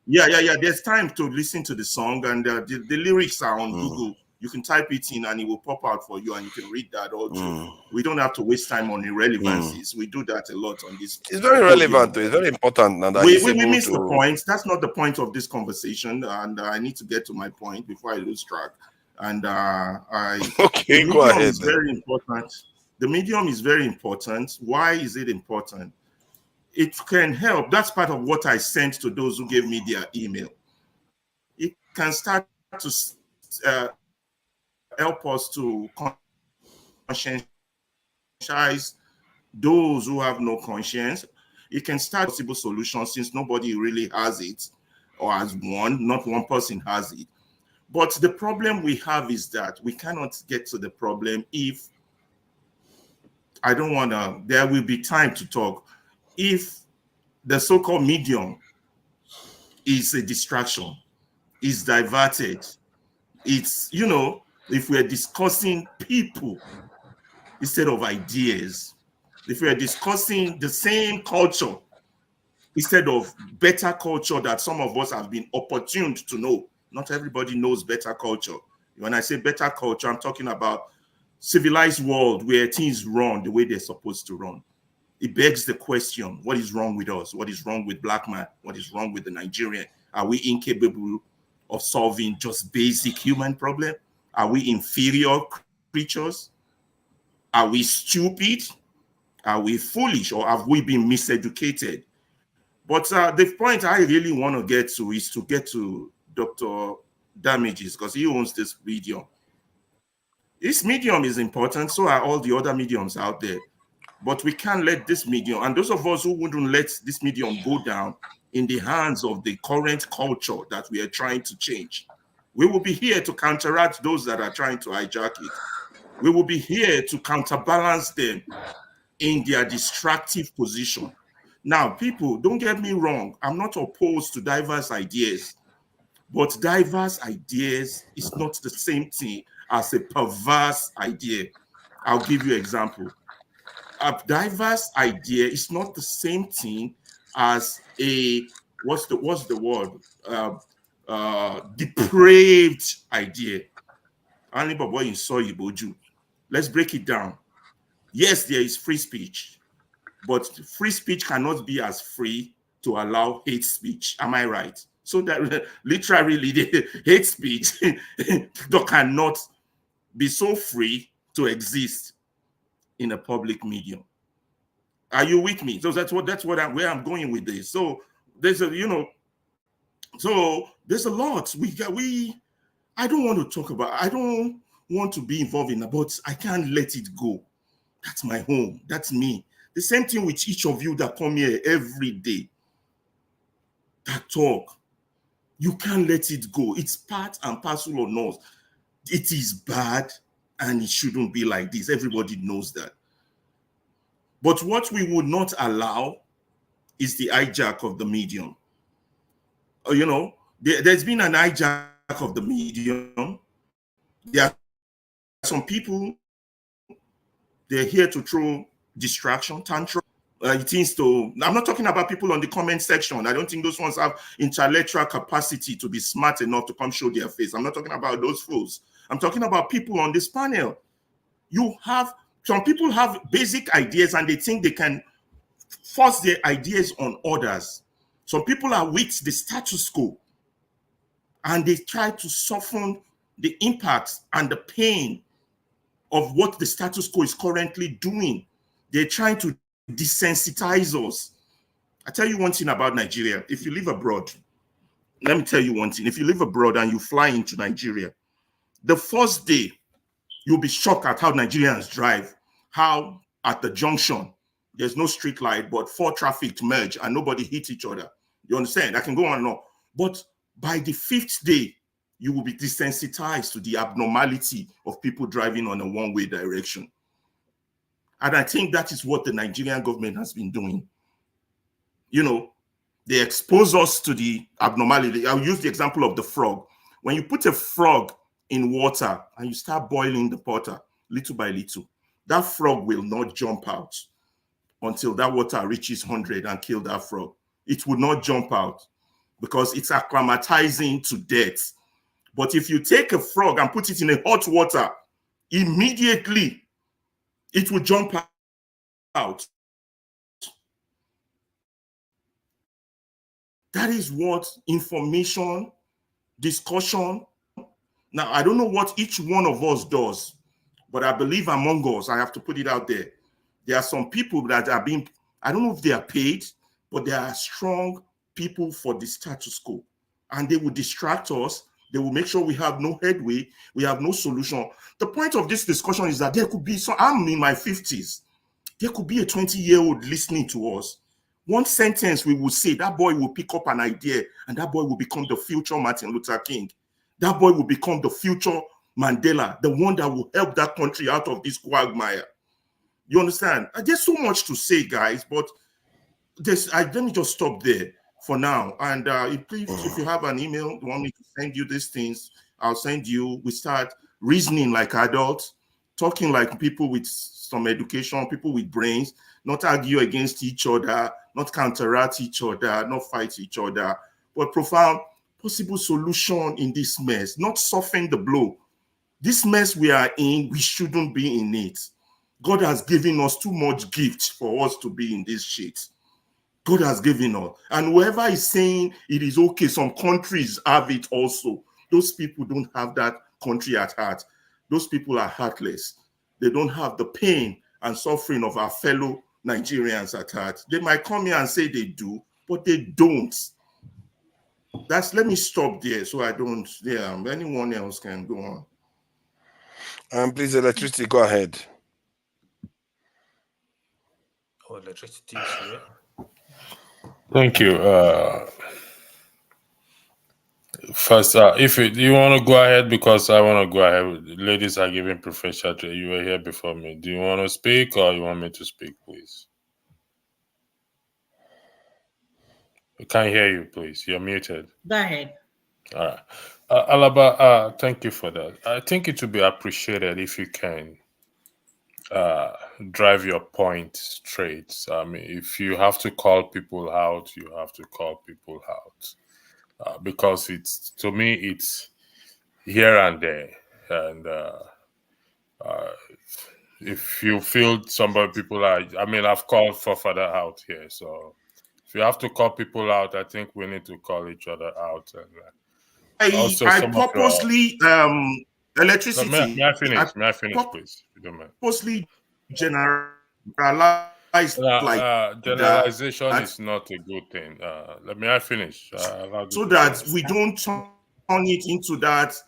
Yeah. There's time to listen to the song, and the lyrics are on Google. You can type it in, and it will pop out for you, and you can read that all too. We don't have to waste time on irrelevancies. We do that a lot on this.
It's very relevant. It's very important now that
we
he's able
missed
to...
the point. That's not the point of this conversation, and I need to get to my point before I lose track. And
okay,
the
go
medium
ahead.
is very important. The medium is very important. Why is it important? It can help. That's part of what I sent to those who gave me their email. It can start to help us to conscientize those who have no conscience. It can start possible solutions since nobody really has it, or has one, not one person has it. But the problem we have is that we cannot get to the problem if there will be time to talk. If the so-called medium is a distraction, is diverted, it's, if we're discussing people instead of ideas, if we're discussing the same culture instead of better culture that some of us have been opportuned to know. Not everybody knows better culture. When I say better culture, I'm talking about civilized world where things run the way they're supposed to run. It begs the question, what is wrong with us? What is wrong with black man? What is wrong with the Nigerian? Are we incapable of solving just basic human problem? Are we inferior creatures? Are we stupid? Are we foolish? Or have we been miseducated? But the point I really want to get to is to get to Dr. Damages, because he owns this medium. This medium is important, so are all the other mediums out there. But we can't let this medium, and those of us who wouldn't let this medium go down in the hands of the current culture that we are trying to change, we will be here to counteract those that are trying to hijack it. We will be here to counterbalance them in their destructive position. Now, people, don't get me wrong. I'm not opposed to diverse ideas, but diverse ideas is not the same thing as a perverse idea. I'll give you an example. A diverse idea is not the same thing as a, what's the word? Depraved idea. Let's break it down. Yes, there is free speech, but free speech cannot be as free to allow hate speech. Am I right? So that literally the hate speech cannot be so free to exist in a public medium. Are you with me? So that's where I'm going with this. So there's a lot I don't want to talk about. I don't want to be involved in, but I can't let it go. That's my home. That's me. The same thing with each of you that come here every day, that talk. You can't let it go. It's part and parcel of us. It is bad and it shouldn't be like this. Everybody knows that. But what we would not allow is the hijack of the medium. There's been an hijack of the medium. There are some people, they're here to throw distraction, tantrum. I'm not talking about people on the comment section. I don't think those ones have intellectual capacity to be smart enough to come show their face. I'm not talking about those fools. I'm talking about people on this panel. Some people have basic ideas and they think they can force their ideas on others. Some people are with the status quo and they try to soften the impact and the pain of what the status quo is currently doing. They're trying to desensitize us. I tell you one thing about Nigeria. If you live abroad, let me tell you one thing. If you live abroad and you fly into Nigeria, the first day, you'll be shocked at how Nigerians drive, how at the junction, there's no street light, but 4 traffic merge and nobody hit each other. You understand? I can go on and on. But by the 5th day, you will be desensitized to the abnormality of people driving on a one-way direction. And I think that is what the Nigerian government has been doing. You know, they expose us to the abnormality. I'll use the example of the frog. When you put a frog in water and you start boiling the water little by little, that frog will not jump out until that water reaches 100 and kill that frog. It would not jump out because it's acclimatizing to death. But if you take a frog and put it in a hot water, immediately it will jump out. That is what information, discussion. Now, I don't know what each one of us does, but I believe among us, I have to put it out there, there are some people that are being, I don't know if they are paid, but they are strong people for the status quo. And they will distract us. They will make sure we have no headway. We have no solution. The point of this discussion is that there could be some, I'm in my 50s. There could be a 20-year-old listening to us. One sentence we will say, that boy will pick up an idea and that boy will become the future Martin Luther King. That boy will become the future Mandela, the one that will help that country out of this quagmire. You understand? There's so much to say, guys, but let me just stop there for now. And please, if you have an email, you want me to send you these things, I'll send you. We start reasoning like adults, talking like people with some education, people with brains, not argue against each other, not counteract each other, not fight each other, but profound possible solution in this mess, not soften the blow. This mess we are in, we shouldn't be in it. God has given us too much gift for us to be in this shit. God has given us. And whoever is saying it is okay, some countries have it also. Those people don't have that country at heart. Those people are heartless. They don't have the pain and suffering of our fellow Nigerians at heart. They might come here and say they do, but they don't. Let me stop there so I don't, anyone else can go on.
Please, electricity, go ahead.
Oh, electricity is here.
Thank you. First, if you want to go ahead, because I want to go ahead. Ladies are giving preferential to you. Were here before me. Do you want to speak or you want me to speak, please? I can't hear you, please. You're muted.
Go ahead.
All right. Alaba, thank you for that. I think it would be appreciated if you can drive your point straight. I mean, if you have to call people out, you have to call people out. Because to me, it's here and there. And if you feel people are, I mean, I've called for further out here. So if you have to call people out, I think we need to call each other out. And also
I purposely, electricity.
May I finish? May I finish, please? If you don't mind.
Purposely generalize
generalization is not a good thing. May I finish?
So that we don't turn it into that,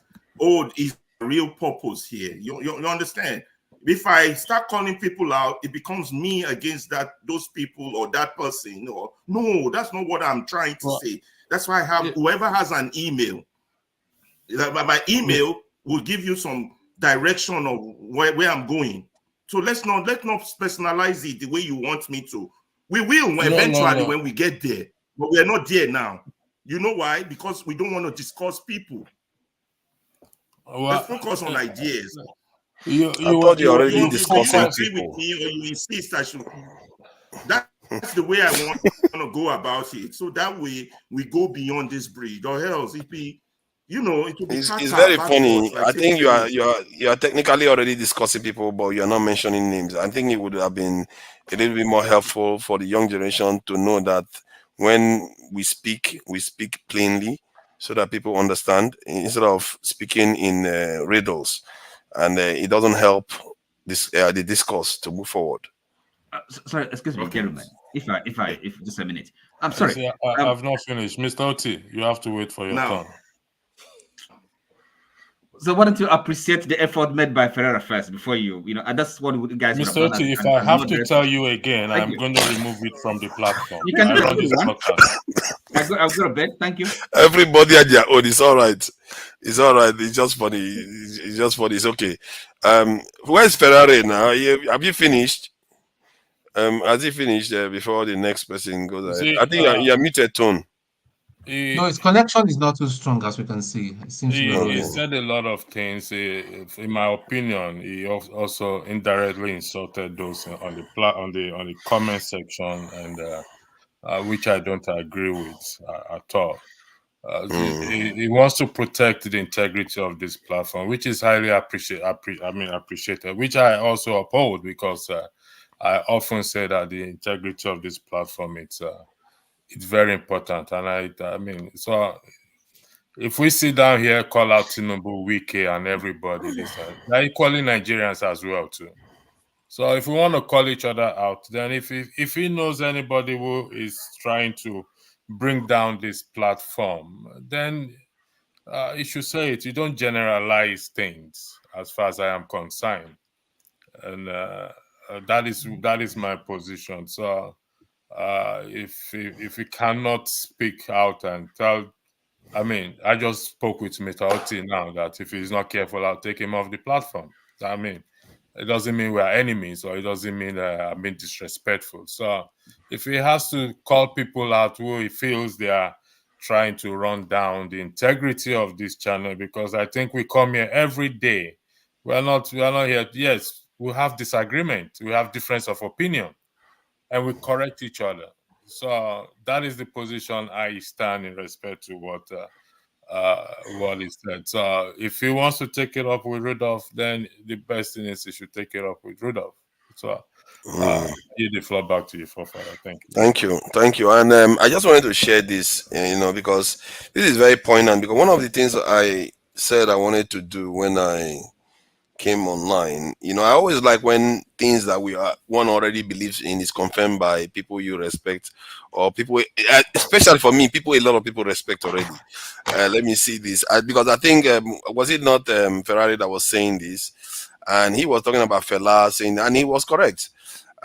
is real purpose here. You understand? If I start calling people out, it becomes me against those people or that person. No, that's not what I'm trying to say. That's why I have whoever has an email. My email will give you some direction of where I'm going. So let's not personalize it the way you want me to. We will eventually when we get there, but we're not there now. You know why? Because we don't want to discuss people. Let's focus on ideas.
I thought you already discussing
you agree with me, or you insist I should. That's the way I want to go about it. So that way we go beyond this bridge, or else it be. It will be
it's very funny. I think you are technically already discussing people, but you're not mentioning names. I think it would have been a little bit more helpful for the young generation to know that when we speak plainly, so that people understand, instead of speaking in riddles, and it doesn't help the discourse to move forward.
Sorry, excuse me, gentlemen. If just a minute. I'm sorry.
I've not finished. Mr. Oti, you have to wait for your turn.
So why don't you appreciate the effort made by Ferreira first before and that's what you guys would have
Mr.
done.
Oti, if I
And
have
not
to
the
tell
effort.
you again,
Thank
I'm
you.
going to remove it from the platform.
You can
I
do
run
what you
this
want.
podcast.
I'll go to bed. Thank you.
Everybody at their own. It's all right. It's all right. It's just funny. It's just funny. It's okay. Where's Ferrari now? Have you finished? Has he finished before the next person goes ahead?
See,
I think you're muted, Tone.
No, his connection is not too strong as we can see. It seems to be
he
rolling.
said a lot of things. In my opinion, he also indirectly insulted those on the comment section, and which I don't agree with at all. He wants to protect the integrity of this platform, which is highly appreciated, which I also uphold because I often say that the integrity of this platform it's very important, and I mean so. If we sit down here, call out Tinubu, Wike, and everybody, they're equally Nigerians as well too. So if we want to call each other out, then if he knows anybody who is trying to bring down this platform, then you should say it. You don't generalize things, as far as I am concerned, and that is my position. So if you cannot speak out and tell, I mean, I just spoke with Mr. Oti now that if he's not careful, I'll take him off the platform. I mean, it doesn't mean we're enemies, or it doesn't mean I'm being disrespectful. So if he has to call people out who he feels they are trying to run down the integrity of this channel, because I think we come here every day. We are not here. Yes, we have disagreement, we have difference of opinion, and we correct each other. So that is the position I stand in respect to what he said. So if he wants to take it up with Rudolph, then the best thing is he should take it up with Rudolph. So give the floor back to you, Forefather. Thank you.
Thank you. And I just wanted to share this, because this is very poignant. Because one of the things I said I wanted to do when I came online, I always like when things that one already believes in is confirmed by people you respect, or people, especially for me, a lot of people respect already. Let me see this, because I think was it not Ferrari that was saying this, and he was talking about Fela saying, and he was correct.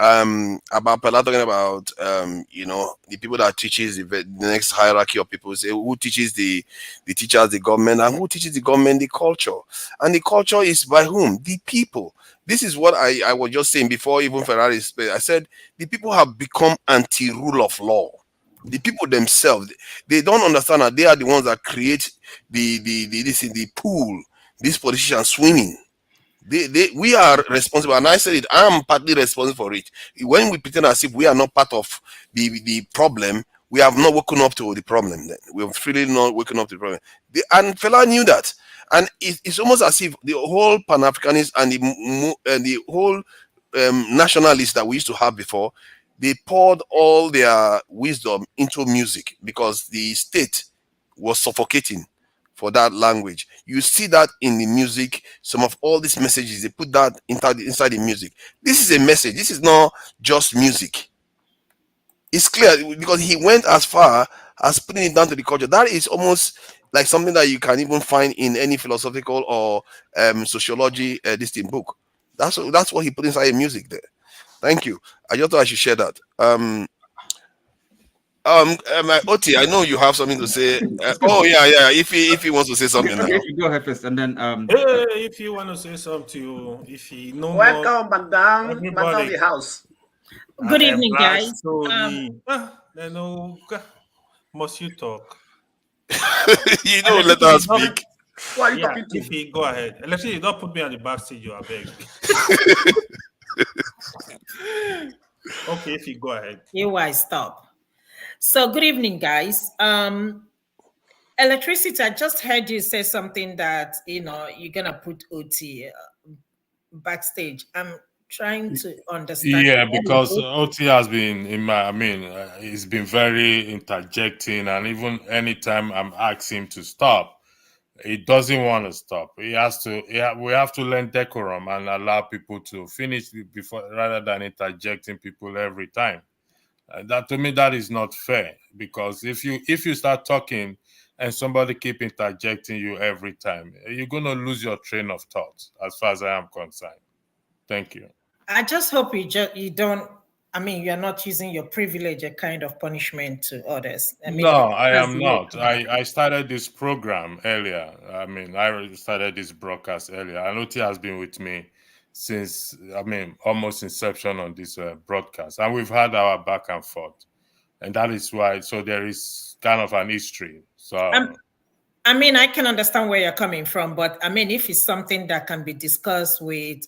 About Pella talking about the people that teaches the next hierarchy of people, say who teaches the teachers the government, and who teaches the government the culture, and the culture is by whom? The people. This is what I was just saying before even Ferrari spoke. I said the people have become anti-rule of law. The people themselves, they don't understand that they are the ones that create the pool, these politicians swimming. We are responsible, and I said it. I am partly responsible for it. When we pretend as if we are not part of the problem, we have not woken up to the problem. Then we have really not woken up to the problem. And Fela knew that, and it's almost as if the whole Pan Africanist and the whole nationalists that we used to have before, they poured all their wisdom into music because the state was suffocating for that language. You see that in the music. Some of all these messages, they put that inside the music. This is a message. This is not just music. It's clear because he went as far as putting it down to the culture. That is almost like something that you can even find in any philosophical or sociology distinct book. That's what he put inside music there. Thank you. I just thought I should share that. Oti, I know you have something to say. Oh yeah. If he wants to say something now.
Okay, go ahead first, and then
Hey, if you want to say something, if you know more,
Welcome, madam of
everybody.
the house.
Good evening, guys.
Then must you talk?
You don't let us speak.
Who are you talking to?
If he go ahead. Alexi, you don't put me on the backstage, I beg. Okay, if you go ahead.
You stop. So good evening, guys. Electricity, I just heard you say something that you're gonna put OT backstage. I'm trying to understand.
Yeah, because OT has been he's been very interjecting, and even anytime I'm asking him to stop, he doesn't want to stop. He has to. We have to learn decorum and allow people to finish before, rather than interjecting people every time. That to me, that is not fair, because if you start talking and somebody keep interjecting you every time, you're going to lose your train of thought, as far as I am concerned. Thank you.
I just hope you don't. I mean, you're not using your privilege a kind of punishment to others. I mean,
No, I
that's
am
the whole
not.
point.
I started this program earlier. I mean, I already started this broadcast earlier. And Oti has been with me since, I mean, almost inception on this broadcast. And we've had our back and forth. And that is why, so there is kind of an history. So,
I mean, I can understand where you're coming from, but I mean, if it's something that can be discussed with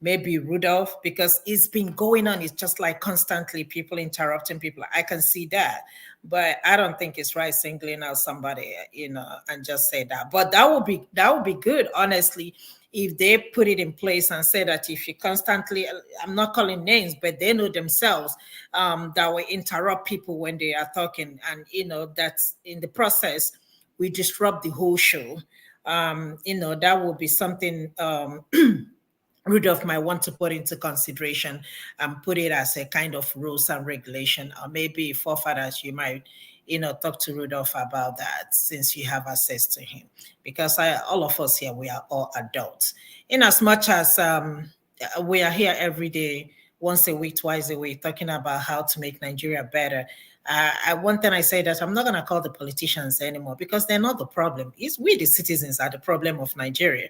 maybe Rudolph, because it's been going on, it's just like constantly people interrupting people. I can see that, but I don't think it's right singling out somebody, and just say that. But that would be good, honestly, if they put it in place and say that if you constantly, I'm not calling names, but they know themselves that will interrupt people when they are talking, and that's in the process we disrupt the whole show. That will be something Rudolph might want to put into consideration and put it as a kind of rules and regulation, or maybe forefathers, you might, talk to Rudolph about that since you have access to him. Because all of us here, we are all adults. In as much as we are here every day, once a week, twice a week, talking about how to make Nigeria better. One thing I say that I'm not going to call the politicians anymore because they're not the problem. It's we, the citizens, are the problem of Nigeria.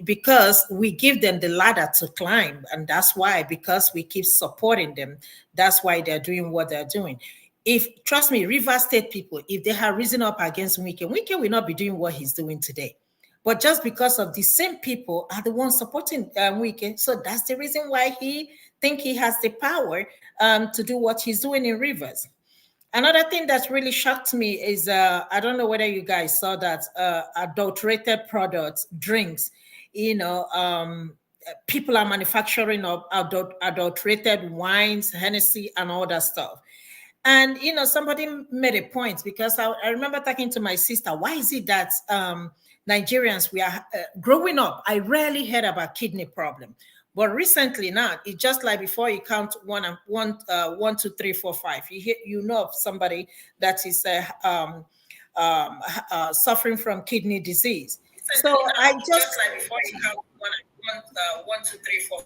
Because we give them the ladder to climb. And that's why, because we keep supporting them, that's why they're doing what they're doing. Trust me, Rivers State people, if they had risen up against Wike will not be doing what he's doing today. But just because of the same people are the ones supporting Wike. So that's the reason why he think he has the power to do what he's doing in Rivers. Another thing that's really shocked me is, I don't know whether you guys saw that adulterated products, drinks, people are manufacturing of adulterated wines, Hennessy, and all that stuff. And, somebody made a point because I remember talking to my sister, why is it that Nigerians, we are growing up, I rarely heard about kidney problem. But recently now, it's just like before you count 1, 2, 3, 4, 5. You know of somebody that is suffering from kidney disease. So I just like before you count 1, 2, 3, 4.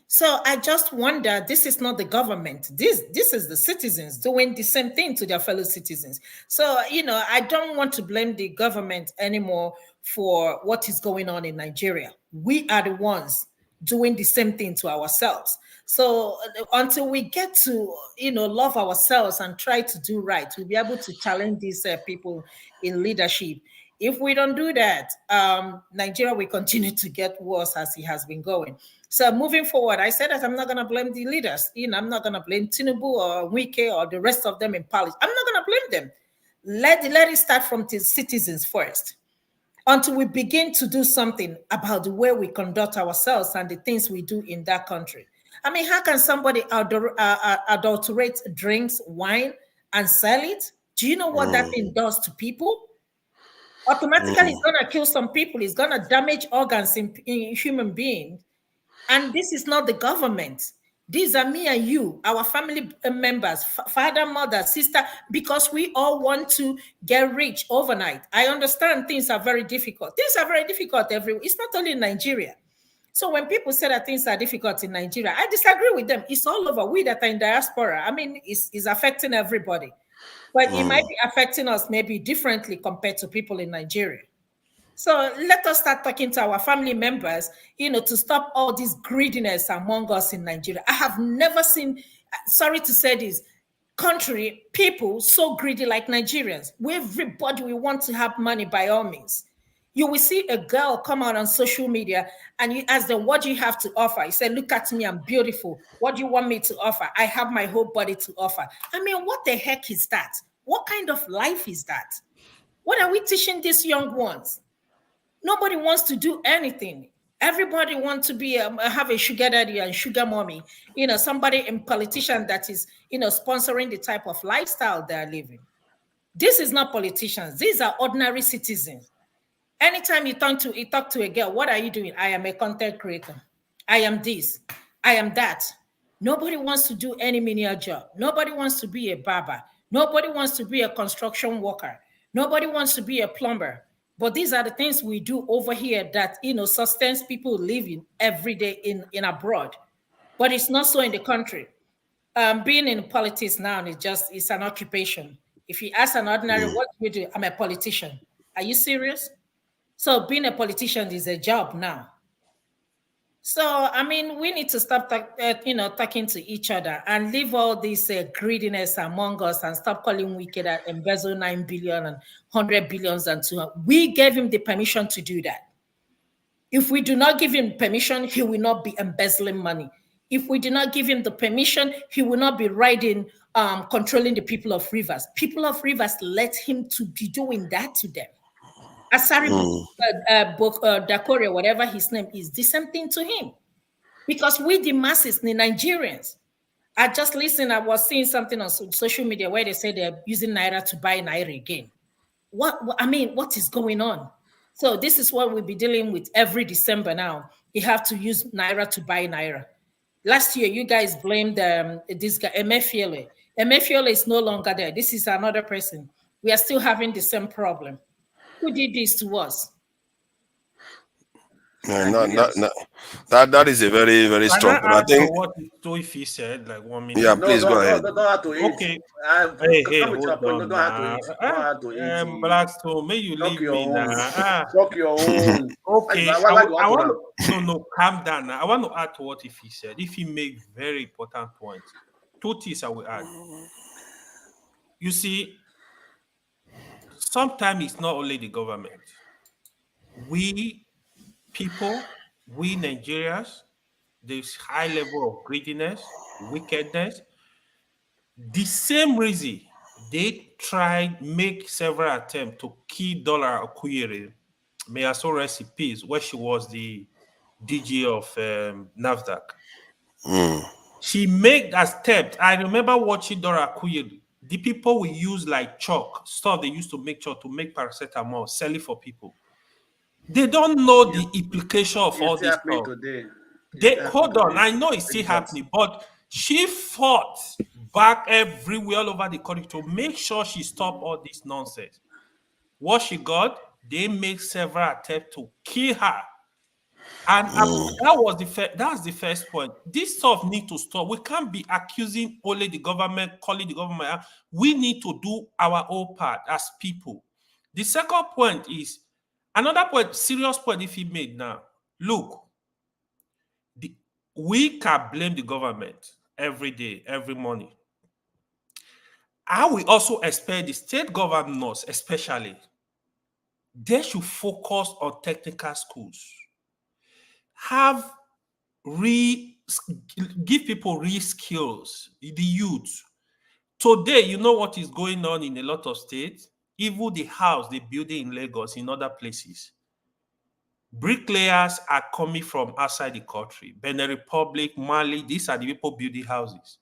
So I just wonder, this is not the government. This is the citizens doing the same thing to their fellow citizens. So, I don't want to blame the government anymore for what is going on in Nigeria. We are the ones doing the same thing to ourselves. So until we get to, love ourselves and try to do right, we'll be able to challenge these people in leadership. If we don't do that, Nigeria will continue to get worse as it has been going. So moving forward, I said that I'm not going to blame the leaders. I'm not going to blame Tinubu or Wike or the rest of them in palace. I'm not going to blame them. Let it start from the citizens first. Until we begin to do something about the way we conduct ourselves and the things we do in that country. I mean, how can somebody adulterate drinks, wine, and sell it? Do you know what that thing does to people? Automatically, it's going to kill some people. It's going to damage organs in human beings. And this is not the government. These are me and you, our family members, father, mother, sister, because we all want to get rich overnight. I understand things are very difficult. Things are very difficult everywhere. It's not only in Nigeria. So when people say that things are difficult in Nigeria, I disagree with them. It's all over. We that are in diaspora, I mean, it's affecting everybody. But it might be affecting us maybe differently compared to people in Nigeria. So let us start talking to our family members, to stop all this greediness among us in Nigeria. I have never seen, sorry to say this, country, people so greedy like Nigerians. Everybody will want to have money by all means. You will see a girl come out on social media and you ask them, what do you have to offer? You say, look at me, I'm beautiful. What do you want me to offer? I have my whole body to offer. I mean, what the heck is that? What kind of life is that? What are we teaching these young ones? Nobody wants to do anything. Everybody wants to be have a sugar daddy and sugar mommy. Somebody in politician that is, sponsoring the type of lifestyle they're living. This is not politicians. These are ordinary citizens. Anytime you talk to a girl, what are you doing? I am a content creator. I am this. I am that. Nobody wants to do any menial job. Nobody wants to be a barber. Nobody wants to be a construction worker. Nobody wants to be a plumber. But these are the things we do over here that, sustains people living every day in abroad. But it's not so in the country. Being in politics now it's an occupation. If you ask an ordinary, what do you do? I'm a politician. Are you serious? So being a politician is a job now. So, we need to stop, talking to each other and leave all this greediness among us and stop calling wicked and embezzle 9 billion and 100 billions and 200. We gave him the permission to do that. If we do not give him permission, he will not be embezzling money. If we do not give him the permission, he will not be controlling the people of Rivers. People of Rivers let him to be doing that to them. Asari Dakore, whatever his name is, the same thing to him. Because we, the masses, the Nigerians, I just listened, I was seeing something on social media where they say they're using Naira to buy Naira again. What is going on? So this is what we'll be dealing with every December now. You have to use Naira to buy Naira. Last year, you guys blamed this guy, Emefiele. Emefiele is no longer there. This is another person. We are still having the same problem. Who did this to us?
That is a very, very strong point. I think
what Toifi said, like 1 minute.
Yeah, please go ahead.
Don't have to eat.
Okay.
Hold on. Don't have to eat.
Black Stone, may you leave me now.
Talk your own.
Okay. I want to calm down now. I want to add to what Ifi said. Ifi made very important points. 2 things I will add. You see, sometimes it's not only the government. We people, we Nigerians, there's high level of greediness, wickedness. The same reason they tried make several attempts to kill Dollar Akuyere. May I so rest in peace, where she was the DG of NAFDAC. She made a step. I remember watching Dora Akuyere. The people will use like chalk, stuff they used to make chalk to make paracetamol, sell it for people. They don't know the implication of all this stuff. Hold on, I know it's still happening, but she fought back everywhere all over the country to make sure she stopped all this nonsense. What she got, they made several attempts to kill her. And that's the first point. This stuff needs to stop. We can't be accusing only the government, calling the government out. We need to do our own part as people. The second point is, another point, serious point if he made now. Look, we can blame the government every day, every morning. I will also expect the state governors, especially, they should focus on technical schools. Give people real skills, the youth. Today, you know what is going on in a lot of states? Even the house they build in Lagos, in other places. Bricklayers are coming from outside the country. Benin Republic, Mali, these are the people building houses.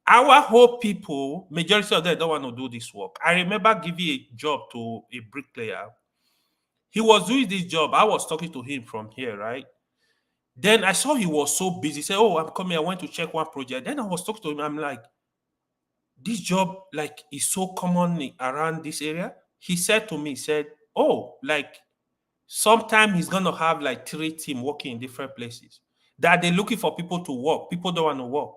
Our whole people, majority of them don't want to do this work. I remember giving a job to a bricklayer. He was doing this job. I was talking to him from here, right? Then I saw he was so busy. He said, oh, I'm coming. I went to check one project. Then I was talking to him. I'm like, this job, like, is so common around this area. He said to me, he said, oh, like, sometime he's going to have like 3 teams working in different places. That they're looking for people to work. People don't want to work.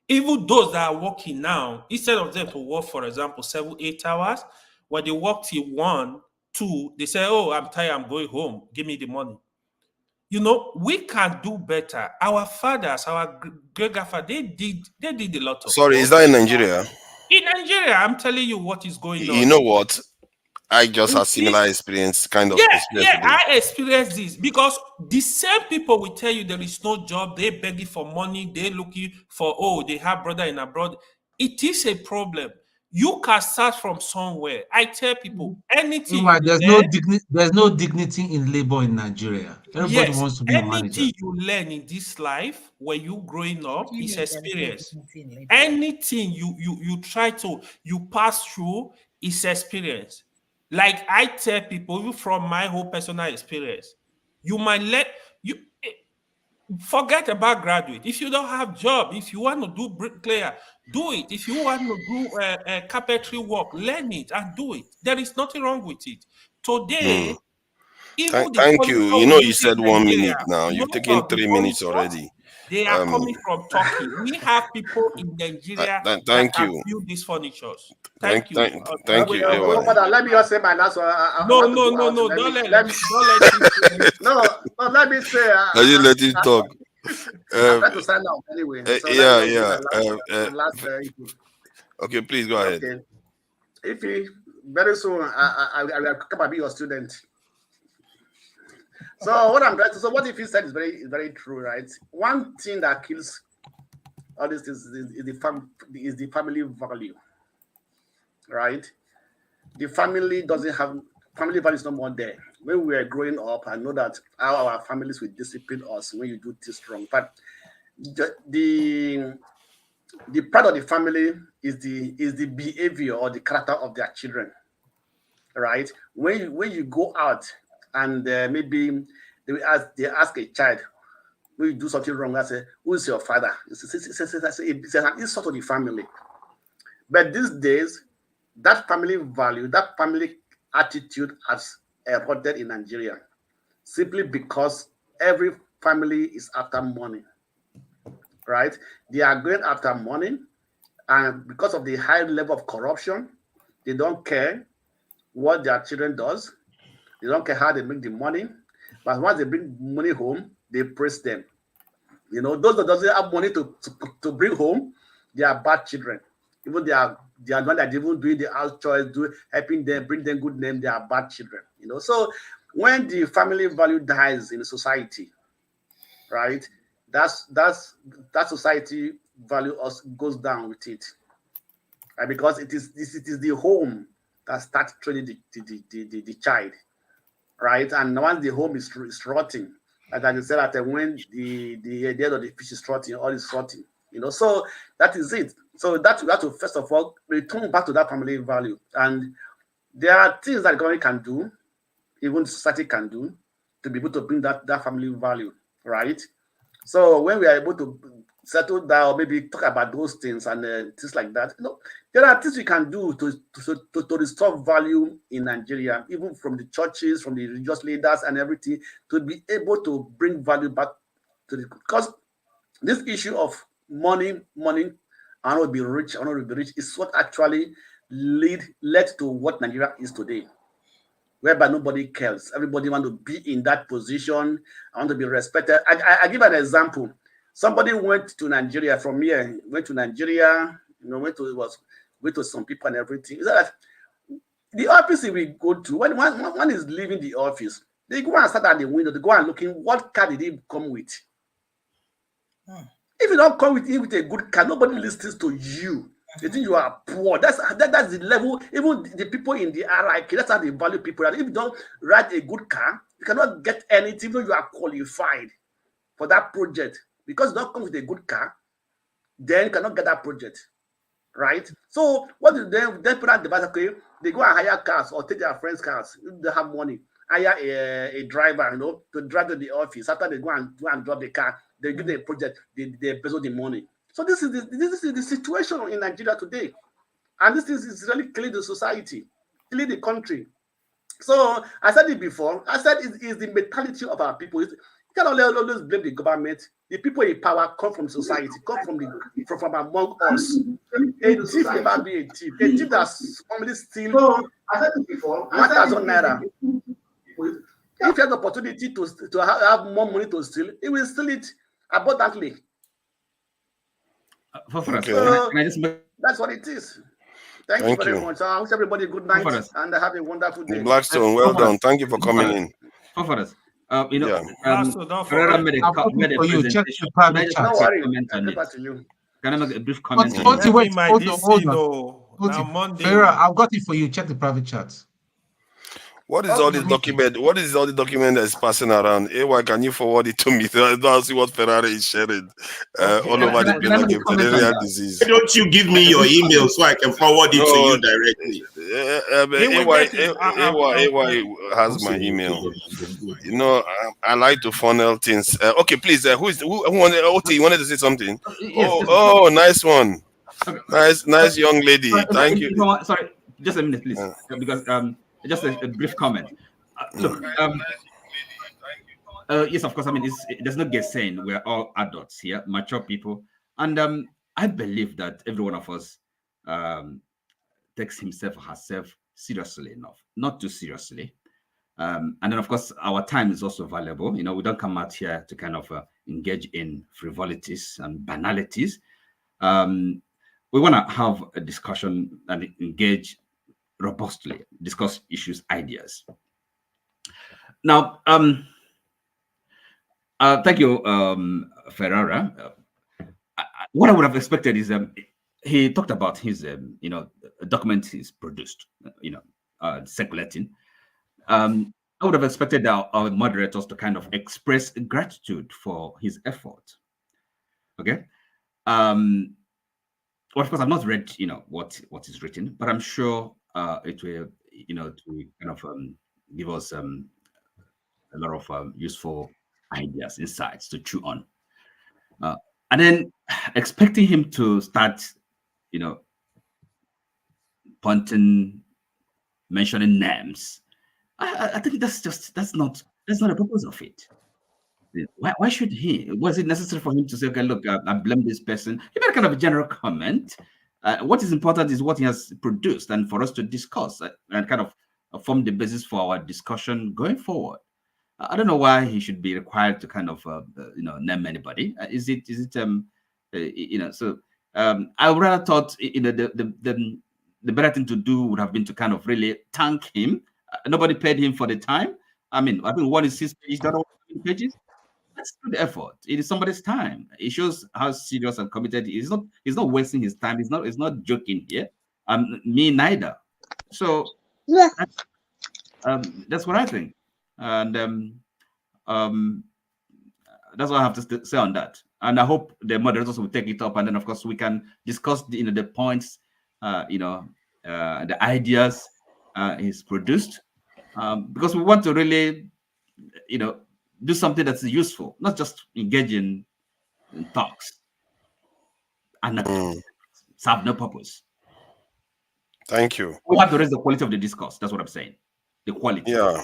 Even those that are working now, instead of them to work, for example, 7-8 hours, when they work till 1, 2, they say, oh, I'm tired, I'm going home. Give me the money. You know, we can do better. Our fathers, our great grandfathers, they did a lot of
Sorry,
work.
is that in Nigeria?
In Nigeria, I'm telling you what is going on.
You know what? I just had similar experience, experience.
I experienced this because the same people will tell you there is no job, they begging for money, they looking for, oh, they have brother in abroad. It is a problem. You can start from somewhere. I tell people anything.
There's no dignity in labor in Nigeria. Everybody wants to be a manager.
Anything you learn in this life when you growing up is experience. Anything you try to pass through is experience. Like I tell people, from my whole personal experience, you might Forget about graduate. If you don't have job, if you want to do bricklayer, do it. If you want to do carpentry work, learn it and do it. There is nothing wrong with it. Today, even the
Thank you.
furniture
You
we
know, you
use in
said 1
Nigeria,
minute now. You've
most
taken
of the
3 minutes
furnitures,
already.
they are coming from Turkey. We have people in Nigeria that
Thank
can
you.
build these furnitures.
Thank
Thank you.
you, AY.
Father, let me just say my last one. I
No,
want to
no,
go
no,
out.
no.
Let
Don't
me,
let
let me,
don't let him finish.
no, let me say.
I just let him talk.
I'm trying to sign out anyway. So let me just give my last input.
Okay, please go ahead.
Okay. If you very soon, I will come and be your student. So what I'm trying to, so what if you said is very true, right? One thing that kills all this is the family value, right? The family doesn't have family value is no more there. When we were growing up, I know that how our families will discipline us when you do this wrong. But the part of the family is the behavior or the character of their children, right? When you go out and maybe they ask a child when you do something wrong, I say, who's your father? It's an insult to the family. But these days, that family value, that family attitude has eroded in Nigeria simply because every family is after money, right? They are going after money, and because of the high level of corruption, they don't care what their children does. They don't care how they make the money. But once they bring money home, they praise them. You know, those that doesn't have money to bring home, they are bad children. Even they are one that even doing the house chores, helping them, bring them good name, they are bad children. You know, so when the family value dies in a society, right, that society value also goes down with it. Right? Because it is the home that starts training the child, right? And once the home is rotting, like I said, that when the dead of the fish is rotting, all is rotting, you know. So that is it. So that we have to first of all return back to that family value. And there are things that government can do, even society can do, to be able to bring that family value, right? So when we are able to settle down, maybe talk about those things and things like that, you know, there are things we can do to restore value in Nigeria, even from the churches, from the religious leaders and everything, to be able to bring value back to the, because this issue of money, I want to be rich, is what actually led to what Nigeria is today, whereby nobody cares. Everybody want to be in that position. I want to be respected. I give an example. Somebody went to Nigeria from here, went to Nigeria, you know, went to some people and everything. Is that the office we go to, when one is leaving the office, they go and start at the window, they go and looking what car did he come with. If you don't come with a good car, nobody listens to you. They think you are poor. That's the level. Even the people in the RIK, that's how they value people. And if you don't ride a good car, you cannot get anything, even though you are qualified for that project. Because you don't come with a good car, then you cannot get that project, right? So what do they put out the device? Okay, they go and hire cars or take their friends' cars if they have money. Hire a driver, you know, to drive to the office. After they go and drop the car, they give the project, they embezzle the money. So this is the situation in Nigeria today, and this is really killing the society, killing the country. So I said it before. I said it's the mentality of our people. You cannot always blame the government. The people in power come from society, come from among us. A thief never be a thief. A thief that's normally steal. So I said it before. 1,000 naira. If you have the opportunity to have more money to steal, he will steal it abundantly.
Okay.
So that's what it is. Thank you very much. I wish everybody a good night and have a wonderful day.
Blackstone, well done. Thank you for coming in.
You know,
made a presentation. Can I just
Don't worry.
Comment on it? Can I make a brief comment?
Hold on. Farah, I've got it for you. Check the private chat.
What is all this document? What is all the document that's passing around? AY, can you forward it to me? I don't see what Ferrari is sharing all over the place like a venereal disease.
Why don't you give me your email so I can forward it to you directly?
He will get it.
AY has my email. You know, I like to funnel things. Okay, please. Who wanted? OT, you wanted to say something?
Yes.
Oh, nice one.
Okay.
Nice young lady.
Sorry,
Thank you.
sorry, just a minute, please, because just a brief comment. Look, yes, of course. I mean, there's no guessing. We're all adults here, mature people, and I believe that every one of us takes himself or herself seriously enough, not too seriously. And then, of course, our time is also valuable. You know, we don't come out here to kind of engage in frivolities and banalities. We want to have a discussion and engage robustly, discuss issues, ideas. Now, thank you, Ferrara. What I would have expected is he talked about his, document he's produced, circulating. I would have expected our moderators to kind of express gratitude for his effort. Okay. Well, of course, I've not read, what is written, but I'm sure it will, to kind of give us a lot of useful ideas, insights to chew on. And then expecting him to start, mentioning names. I think that's not the purpose of it. Why should he? Was it necessary for him to say, okay, look, I blame this person? He made kind of a general comment. What is important is what he has produced, and for us to discuss and kind of form the basis for our discussion going forward. I don't know why he should be required to kind of name anybody. Is it So I would rather thought the better thing to do would have been to kind of really thank him. Nobody paid him for the time. I think one is 6 pages, the other one is 7 pages. That's good effort. It is somebody's time. It shows how serious and committed he is. He's not wasting his time. He's not joking here. Me neither. So that's what I think. And that's what I have to say on that. And I hope the moderators will take it up, and then of course we can discuss the points, the ideas he's produced, because we want to really, do something that's useful, not just engage in talks and serve no purpose.
Thank you.
We have to raise the quality of the discourse. That's what I'm saying. The quality.
Yeah.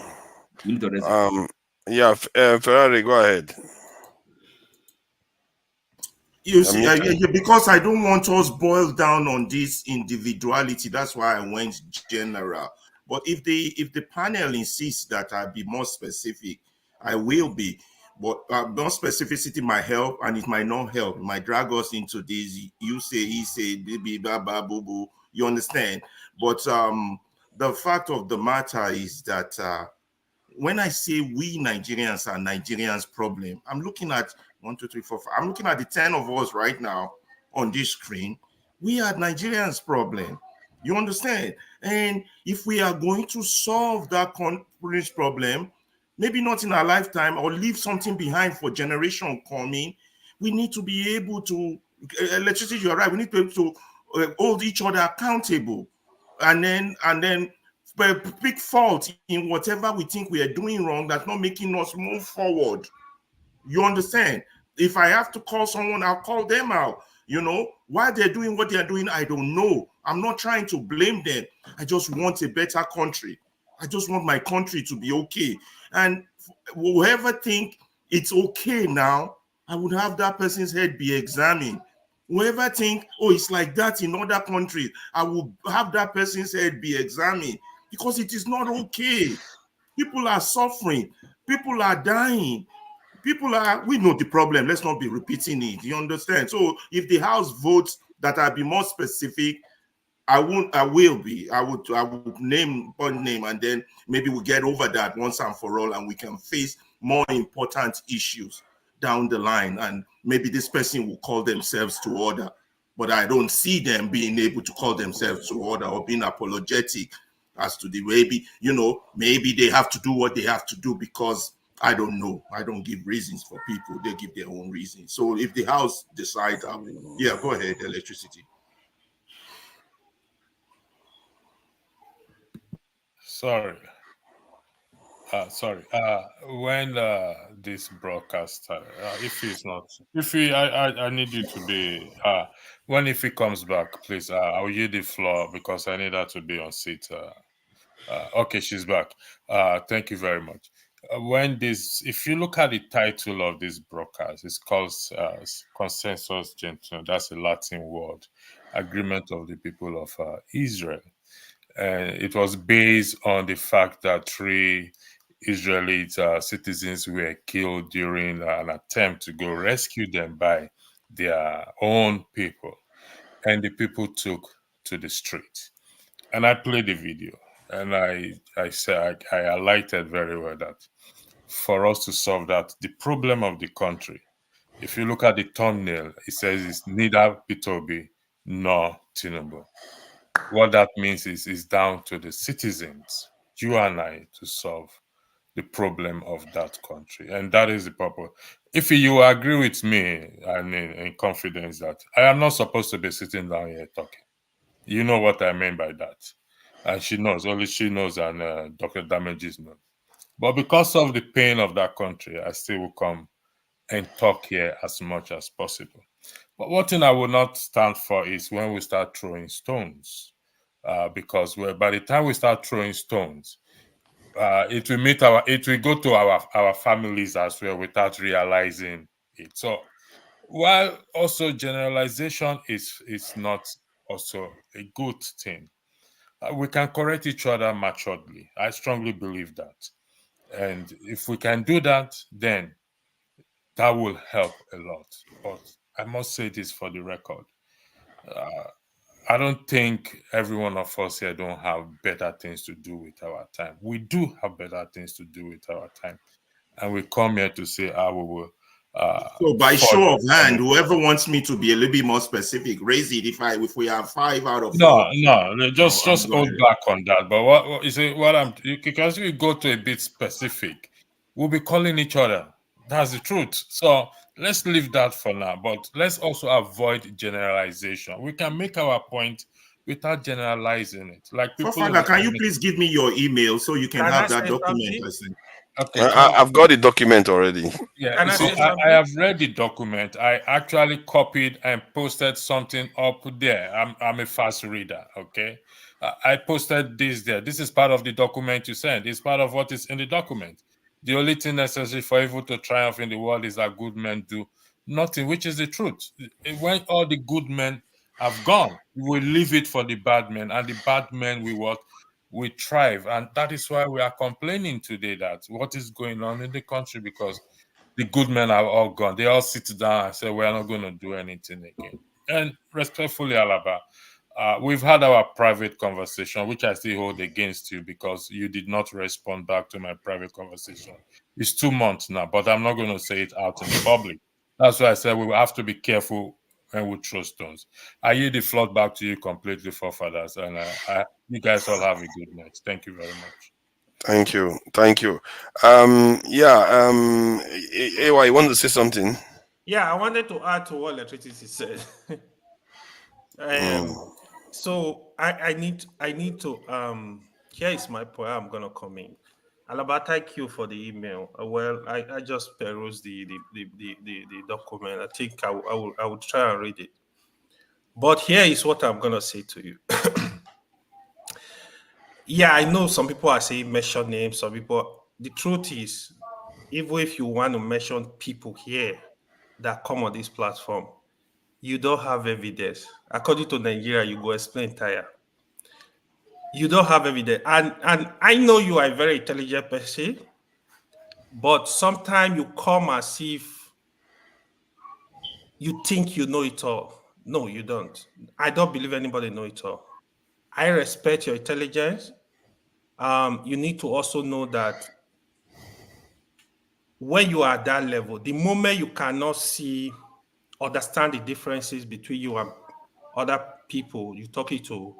We need to raise it.
Yeah, Ferrari, go ahead.
You see, because I don't want us boiled down on this individuality. That's why I went general. But if the panel insists that I be more specific, I will be. But more specificity might help, and it might not help. It might drag us into this. You say, he say, baby, baba, boo boo. You understand? But the fact of the matter is that when I say we Nigerians are Nigerians' problem, I'm looking at 1, 2, 3, 4, 5. I'm looking at the 10 of us right now on this screen. We are Nigerians' problem. You understand? And if we are going to solve that country's problem, maybe not in our lifetime, or leave something behind for generation coming, we need to be able to, electricity, you're right, we need to be able to hold each other accountable, and then pick fault in whatever we think we are doing wrong that's not making us move forward. You understand? If I have to call someone, I'll call them out. Why they're doing what they're doing, I don't know. I'm not trying to blame them. I just want a better country. I just want my country to be okay. And whoever think it's okay now, I would have that person's head be examined. Whoever think, oh, it's like that in other countries, I will have that person's head be examined, because it is not okay. People are suffering. People are dying. We know the problem. Let's not be repeating it. You understand? So if the House votes that I'll be more specific, I would name one name, and then maybe we'll get over that once and for all, and we can face more important issues down the line, and maybe this person will call themselves to order. But I don't see them being able to call themselves to order or being apologetic as to the maybe they have to do what they have to do, because I don't know. I don't give reasons for people. They give their own reasons. So if the House decides, go ahead, electricity.
Sorry. Sorry. When this broadcast started, I need you to be. When if he comes back, please. I'll yield the floor because I need her to be on seat. Okay, she's back. Thank you very much. If you look at the title of this broadcast, it's called Consensus Gentium. That's a Latin word, Agreement of the People of Israel. And it was based on the fact that 3 Israeli citizens were killed during an attempt to go rescue them by their own people. And the people took to the street. And I played the video. And I said, I highlighted very well that for us to solve that, the problem of the country, if you look at the thumbnail, it says it's neither P2B nor Tinubu. What that means is it's down to the citizens, you and I, to solve the problem of that country. And that is the purpose. If you agree with me, I mean, in confidence that I am not supposed to be sitting down here talking. You know what I mean by that. And she knows, only she knows, and Dr. Damages knows. But because of the pain of that country, I still will come and talk here as much as possible. But one thing I will not stand for is when we start throwing stones. Because by the time we start throwing stones, it will go to our families as well without realizing it. So while also generalization is not also a good thing, we can correct each other maturely. I strongly believe that. And if we can do that, then that will help a lot. But I must say this for the record. I don't think every one of us here don't have better things to do with our time. We do have better things to do with our time. And we come here to say, we will.
So by show of hand, whoever wants me to be a little bit more specific, raise it. If we have 5 out of 4.
No, just hold back on that. But what you see, because we go to a bit specific, we'll be calling each other. That's the truth. So let's leave that for now. But let's also avoid generalization. We can make our point without generalizing it. Like people.
Father, can you please give me your email so you can have that document I sent?
Okay, I've got the document already.
Yeah, I have read the document. I actually copied and posted something up there. I'm a fast reader, okay? I posted this there. This is part of the document you sent. It's part of what is in the document. The only thing necessary for evil to triumph in the world is that good men do nothing, which is the truth. When all the good men have gone, we leave it for the bad men, and the bad men we thrive. And that is why we are complaining today that what is going on in the country, because the good men are all gone. They all sit down and say, we're not going to do anything again. And respectfully, Alaba, we've had our private conversation, which I still hold against you because you did not respond back to my private conversation. It's 2 months now, but I'm not going to say it out in the public. That's why I said we will have to be careful when we throw stones. I yield the floor back to you completely, forefathers, and you guys all have a good night. Thank you very much.
Thank you. Ewa, you want to say something?
Yeah, I wanted to add to what Electricity said. So I need to here is my point. I'm gonna come in. Alaba, thank you for the email. Well, I just perused the document. I think I will try and read it. But here is what I'm gonna say to you. Yeah, I know some people are saying mention names. Some people. The truth is, even if you want to mention people here that come on this platform, you don't have evidence. According to Nigeria, you go explain tire. You don't have evidence. And I know you are a very intelligent person, but sometimes you come as if you think you know it all. No, you don't. I don't believe anybody know it all. I respect your intelligence. You need to also know that when you are at that level, the moment you cannot understand the differences between you and other people you're talking to,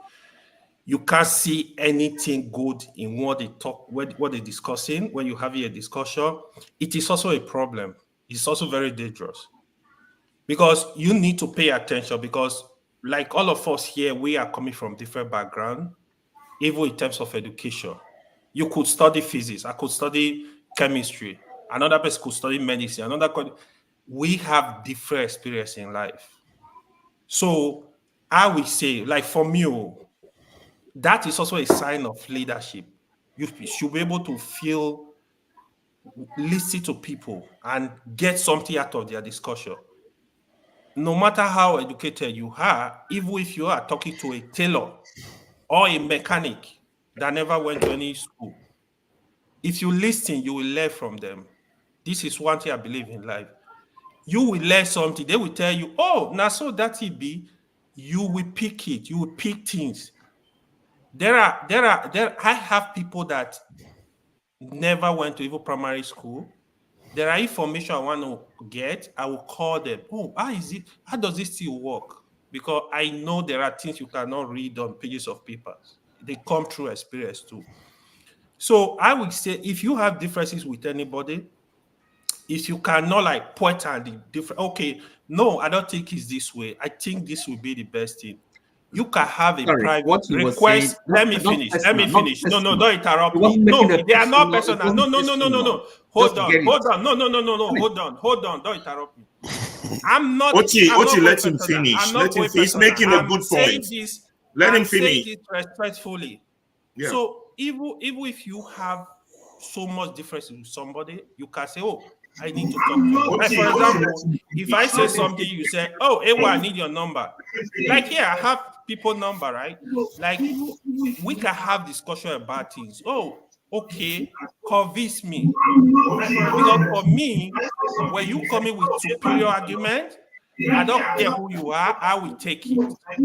you can't see anything good in what they talk, what they're discussing. When you're having a discussion, it is also a problem. It's also very dangerous because you need to pay attention because, like all of us here, we are coming from different backgrounds, even in terms of education. You could study physics. I could study chemistry. Another person could study medicine. We have different experience in life. So I would say, like for me, that is also a sign of leadership. You should be able to listen to people and get something out of their discussion. No matter how educated you are, even if you are talking to a tailor or a mechanic that never went to any school, if you listen, you will learn from them. This is one thing I believe in life. You will learn something. They will tell you, oh, now so that it be. You will pick it. You will pick things. I have people that never went to even primary school. There are information I want to get. I will call them. Oh, how is it? How does it still work? Because I know there are things you cannot read on pages of paper. They come through experience too. So I would say if you have differences with anybody, if you cannot like point at the different, okay, no, I don't think it's this way. I think this will be the best thing. You can have a
Sorry,
private
what he was
request.
saying,
Let me
not
finish.
personal,
Let me
not
finish. No,
personal.
don't interrupt
He
me.
wasn't
No,
making a
they are not
personal,
personal.
it wasn't
No.
Just
Hold on.
get it.
Hold on. No. Hold on. Don't interrupt me. I'm not
Oti,
going
let him
personal.
finish.
I'm not going
He's
personal.
making a good point. Let him
saying
finish.
this respectfully.
Yeah.
So even if you have so much difference with somebody, you can say, oh, I need to talk to you. Like, for example, if I say something, you say, oh, Ewa, I need your number. Like here, I have people number, right? Like we can have discussion about things. Oh, okay, convince me. Because for me, when you come in with superior argument, I don't care who you are, I will take it.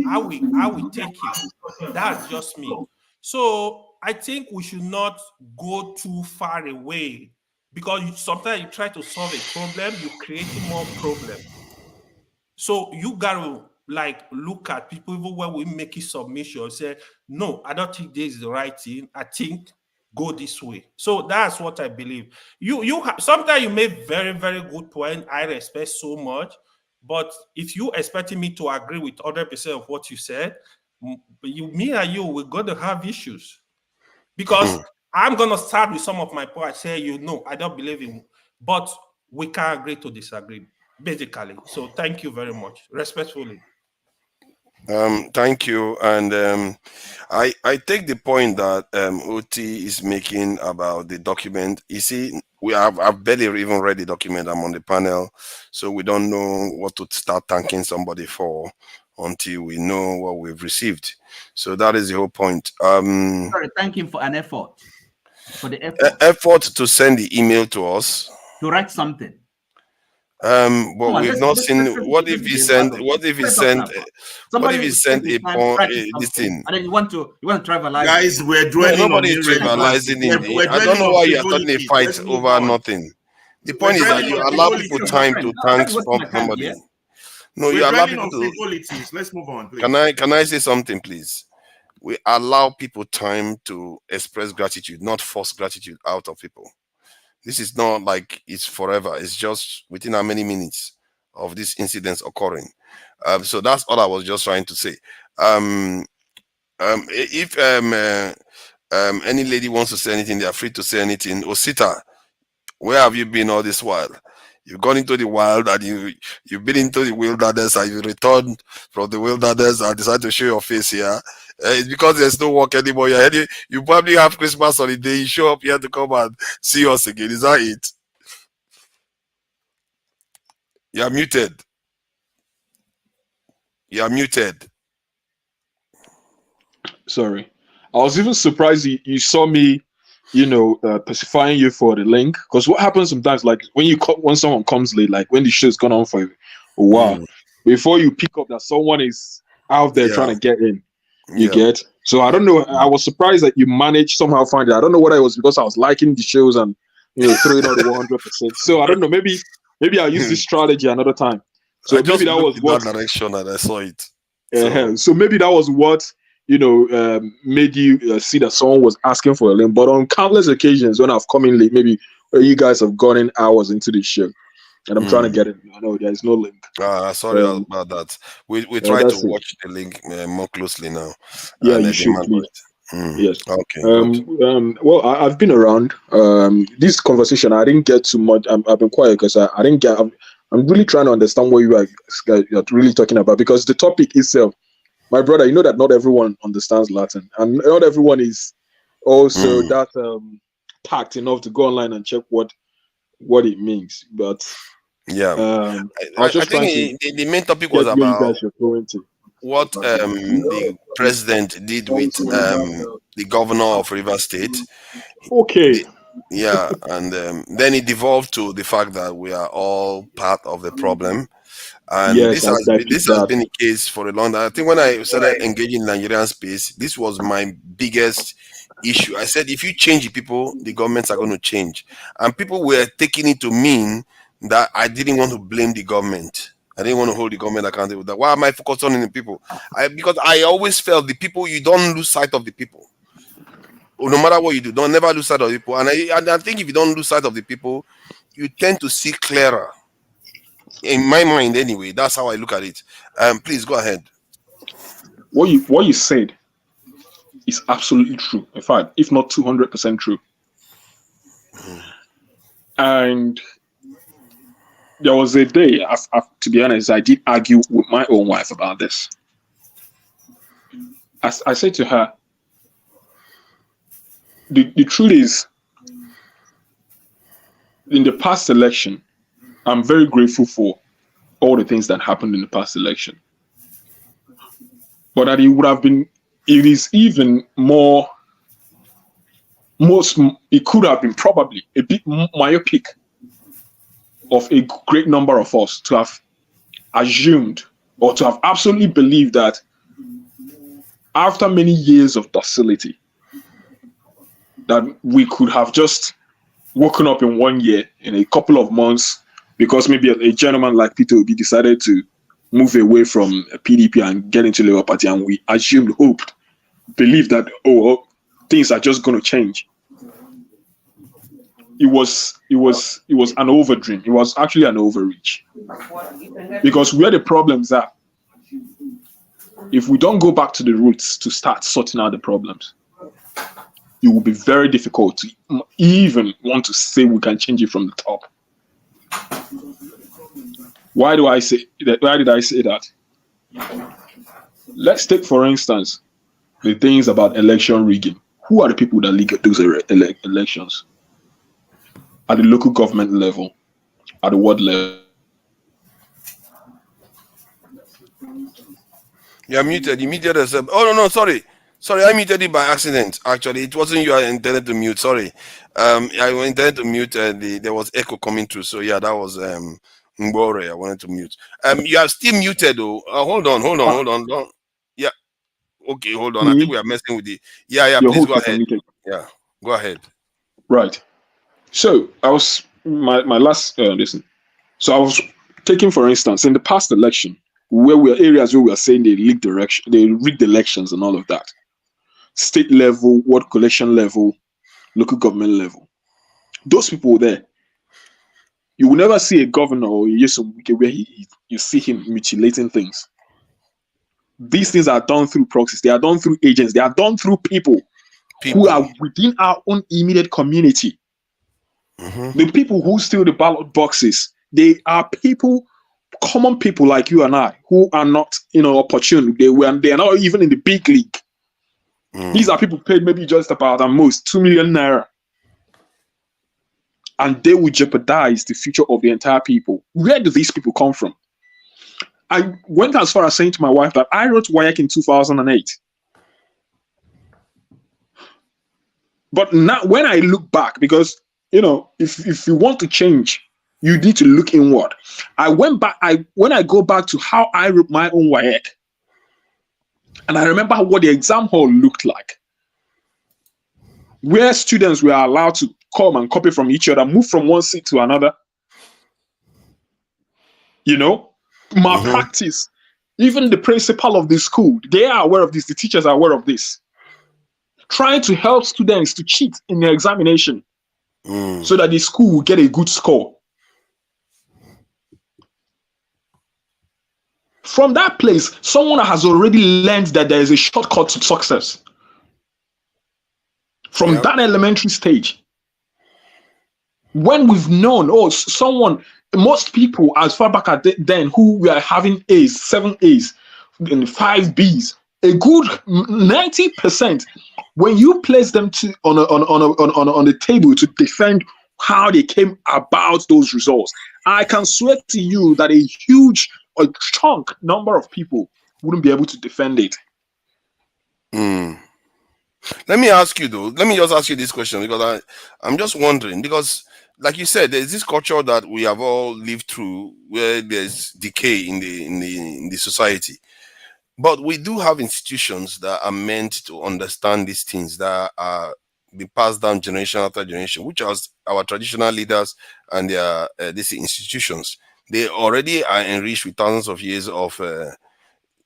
I will take it. That's just me. So I think we should not go too far away because sometimes you try to solve a problem, you're creating more problem. So you gotta like look at people even when we make a submission, say, no, I don't think this is the right thing. I think go this way. So that's what I believe. Sometimes you make very, very good point. I respect so much. But if you expecting me to agree with 100% of what you said, me and you, we're going to have issues. Because I'm going to start with some of my points. Say, I don't believe in, but we can agree to disagree, basically. So thank you very much. Respectfully.
Thank you. And I take the point that Oti is making about the document. You see, I've barely even read the document. I'm on the panel, so we don't know what to start thanking somebody for until we know what we've received. So that is the whole point.
Sorry, thank him for an effort. For the
effort to send the email to us.
To write something.
But we've not seen. What if he sent? What if he sent? What if he sent a this thing?
And then you want to trivialize.
Guys, we're dwelling on
nobody's trivializing it. I don't know why you're starting a fight over nothing. The point is that you allow people time to thank somebody. No, you allow people to.
Let's move on, please.
Can I say something, please? We allow people time to express gratitude, not force gratitude out of people. This is not like it's forever. It's just within how many minutes of these incidents occurring. So that's all I was just trying to say. If any lady wants to say anything, they are free to say anything. Osita, where have you been all this while? You've gone into the wild and you've been into the wilderness and you returned from the wilderness and decided to show your face here. It's because there's no work anymore. You probably have Christmas holiday. You show up here to come and see us again. Is that it? You are muted. You are muted.
Sorry. I was even surprised you saw me, pacifying you for the link. Because what happens sometimes, like when someone comes late, like when the show's gone on for a while, before you pick up that someone is out there trying to get in. You get? So I don't know. I was surprised that you managed somehow find it. I don't know whether it was because I was liking the shows and throwing out the 100%. So I don't know. Maybe I'll use this strategy another time. So
I just
maybe that was
what that direction and I saw it.
So maybe that was what made you see that someone was asking for a link. But on countless occasions when I've come in late, maybe you guys have gone in hours into the show. And I'm trying to get it. I know there's no link.
Sorry about that. We try to watch the link more closely now.
Yeah, you should, please. Yes.
Okay, good.
Well, I've been around. This conversation, I didn't get too much. I've been quiet because I didn't get. I'm really trying to understand what you're really talking about, because the topic itself, my brother, you know that not everyone understands Latin, and not everyone is also that packed enough to go online and check what it means. But
Yeah,
I was
I
just trying to
think the main topic was
get where you
about
guys are going to.
what the president did with the governor of Rivers State.
Okay.
Yeah, and then it devolved to the fact that we are all part of the problem, and
Yes, I
this
picked
has
that.
been the case for a long time. I think when I started engaging in Nigerian space, this was my biggest issue. I said, if you change the people, the governments are going to change, and people were taking it to mean that I didn't want to blame the government. I didn't want to hold the government accountable. That why am I focused on the people? Because I always felt the people, you don't lose sight of the people. No matter what you do, don't never lose sight of the people. And I think if you don't lose sight of the people, you tend to see clearer. In my mind, anyway, that's how I look at it. Please go ahead.
What you said is absolutely true. In fact, if not 200% true. And there was a day, to be honest, I did argue with my own wife about this. As I said to her, the truth is, in the past election, I'm very grateful for all the things that happened in the past election. But that it is even more, it could have been probably a bit myopic of a great number of us to have assumed or to have absolutely believed that after many years of docility, that we could have just woken up in 1 year, in a couple of months, because maybe a gentleman like Peter Obi decided to move away from PDP and get into Labour Party, and we assumed, hoped, believed that, things are just going to change. It was an overdream. It was actually an overreach. Because where the problems are, if we don't go back to the roots to start sorting out the problems, it will be very difficult to even want to say we can change it from the top. Why did I say that? Let's take, for instance, the things about election rigging. Who are the people that rig those elections? At the local government level, at the ward level.
You're muted. You muted yourself. Oh no, sorry. I muted it by accident. Actually, it wasn't you I intended to mute. Sorry. I intended to mute. There was echo coming through. So yeah, that was Mbore. I wanted to mute. You are still muted though. Hold on. Don't. Yeah. Okay, hold on. I think we are messing with the. Yeah. Please go ahead. Yeah, go ahead.
Right. So I was my last listen. So I was taking, for instance, in the past election, where we are areas where we are saying they rigged elections and all of that. State level, ward collection level, local government level. Those people there, you will never see a governor or where you see him mutilating things. These things are done through proxies. They are done through agents. They are done through people who are within our own immediate community.
Mm-hmm.
The people who steal the ballot boxes, they are people, common people like you and I, who are not, opportune. They are not even in the big league. These are people paid maybe just about at most 2 million naira. And they will jeopardize the future of the entire people. Where do these people come from? I went as far as saying to my wife that I wrote WAEC in 2008. But now when I look back, because, if you want to change, you need to look inward. I went back, when I go back to how I wrote my own WAEC, and I remember what the exam hall looked like, where students were allowed to come and copy from each other, move from one seat to another. Malpractice. Even the principal of the school, they are aware of this. The teachers are aware of this. Trying to help students to cheat in their examination so that the school will get a good score. From that place, someone has already learned that there is a shortcut to success. from that elementary stage. When we've known, most people as far back as then who were having A's, 7 A's, and 5 B's, a good 90%, when you place them on the table to defend how they came about those results, I can swear to you that a huge chunk number of people wouldn't be able to defend it.
Let me ask you though. Let me just ask you this question, because I'm just wondering, because like you said, there's this culture that we have all lived through where there's decay in the society. But we do have institutions that are meant to understand these things, that are being passed down generation after generation, which are our traditional leaders and their these institutions. They already are enriched with thousands of years of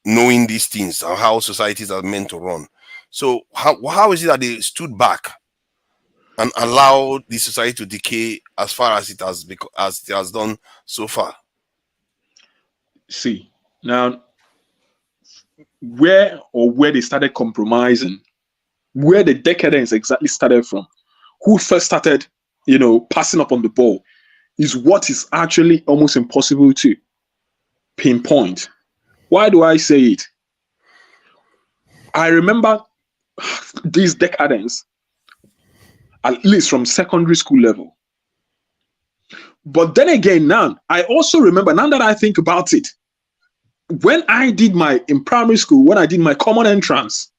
knowing these things and how societies are meant to run. So how is it that they stood back and allowed the society to decay as far as it has done so far?
See, now where they started compromising, where the decadence exactly started from, who first started, passing up on the ball, is what is actually almost impossible to pinpoint. Why do I say it? I remember this decadence, at least from secondary school level. But then again, now, I also remember, now that I think about it, when I did in primary school, when I did my common entrance,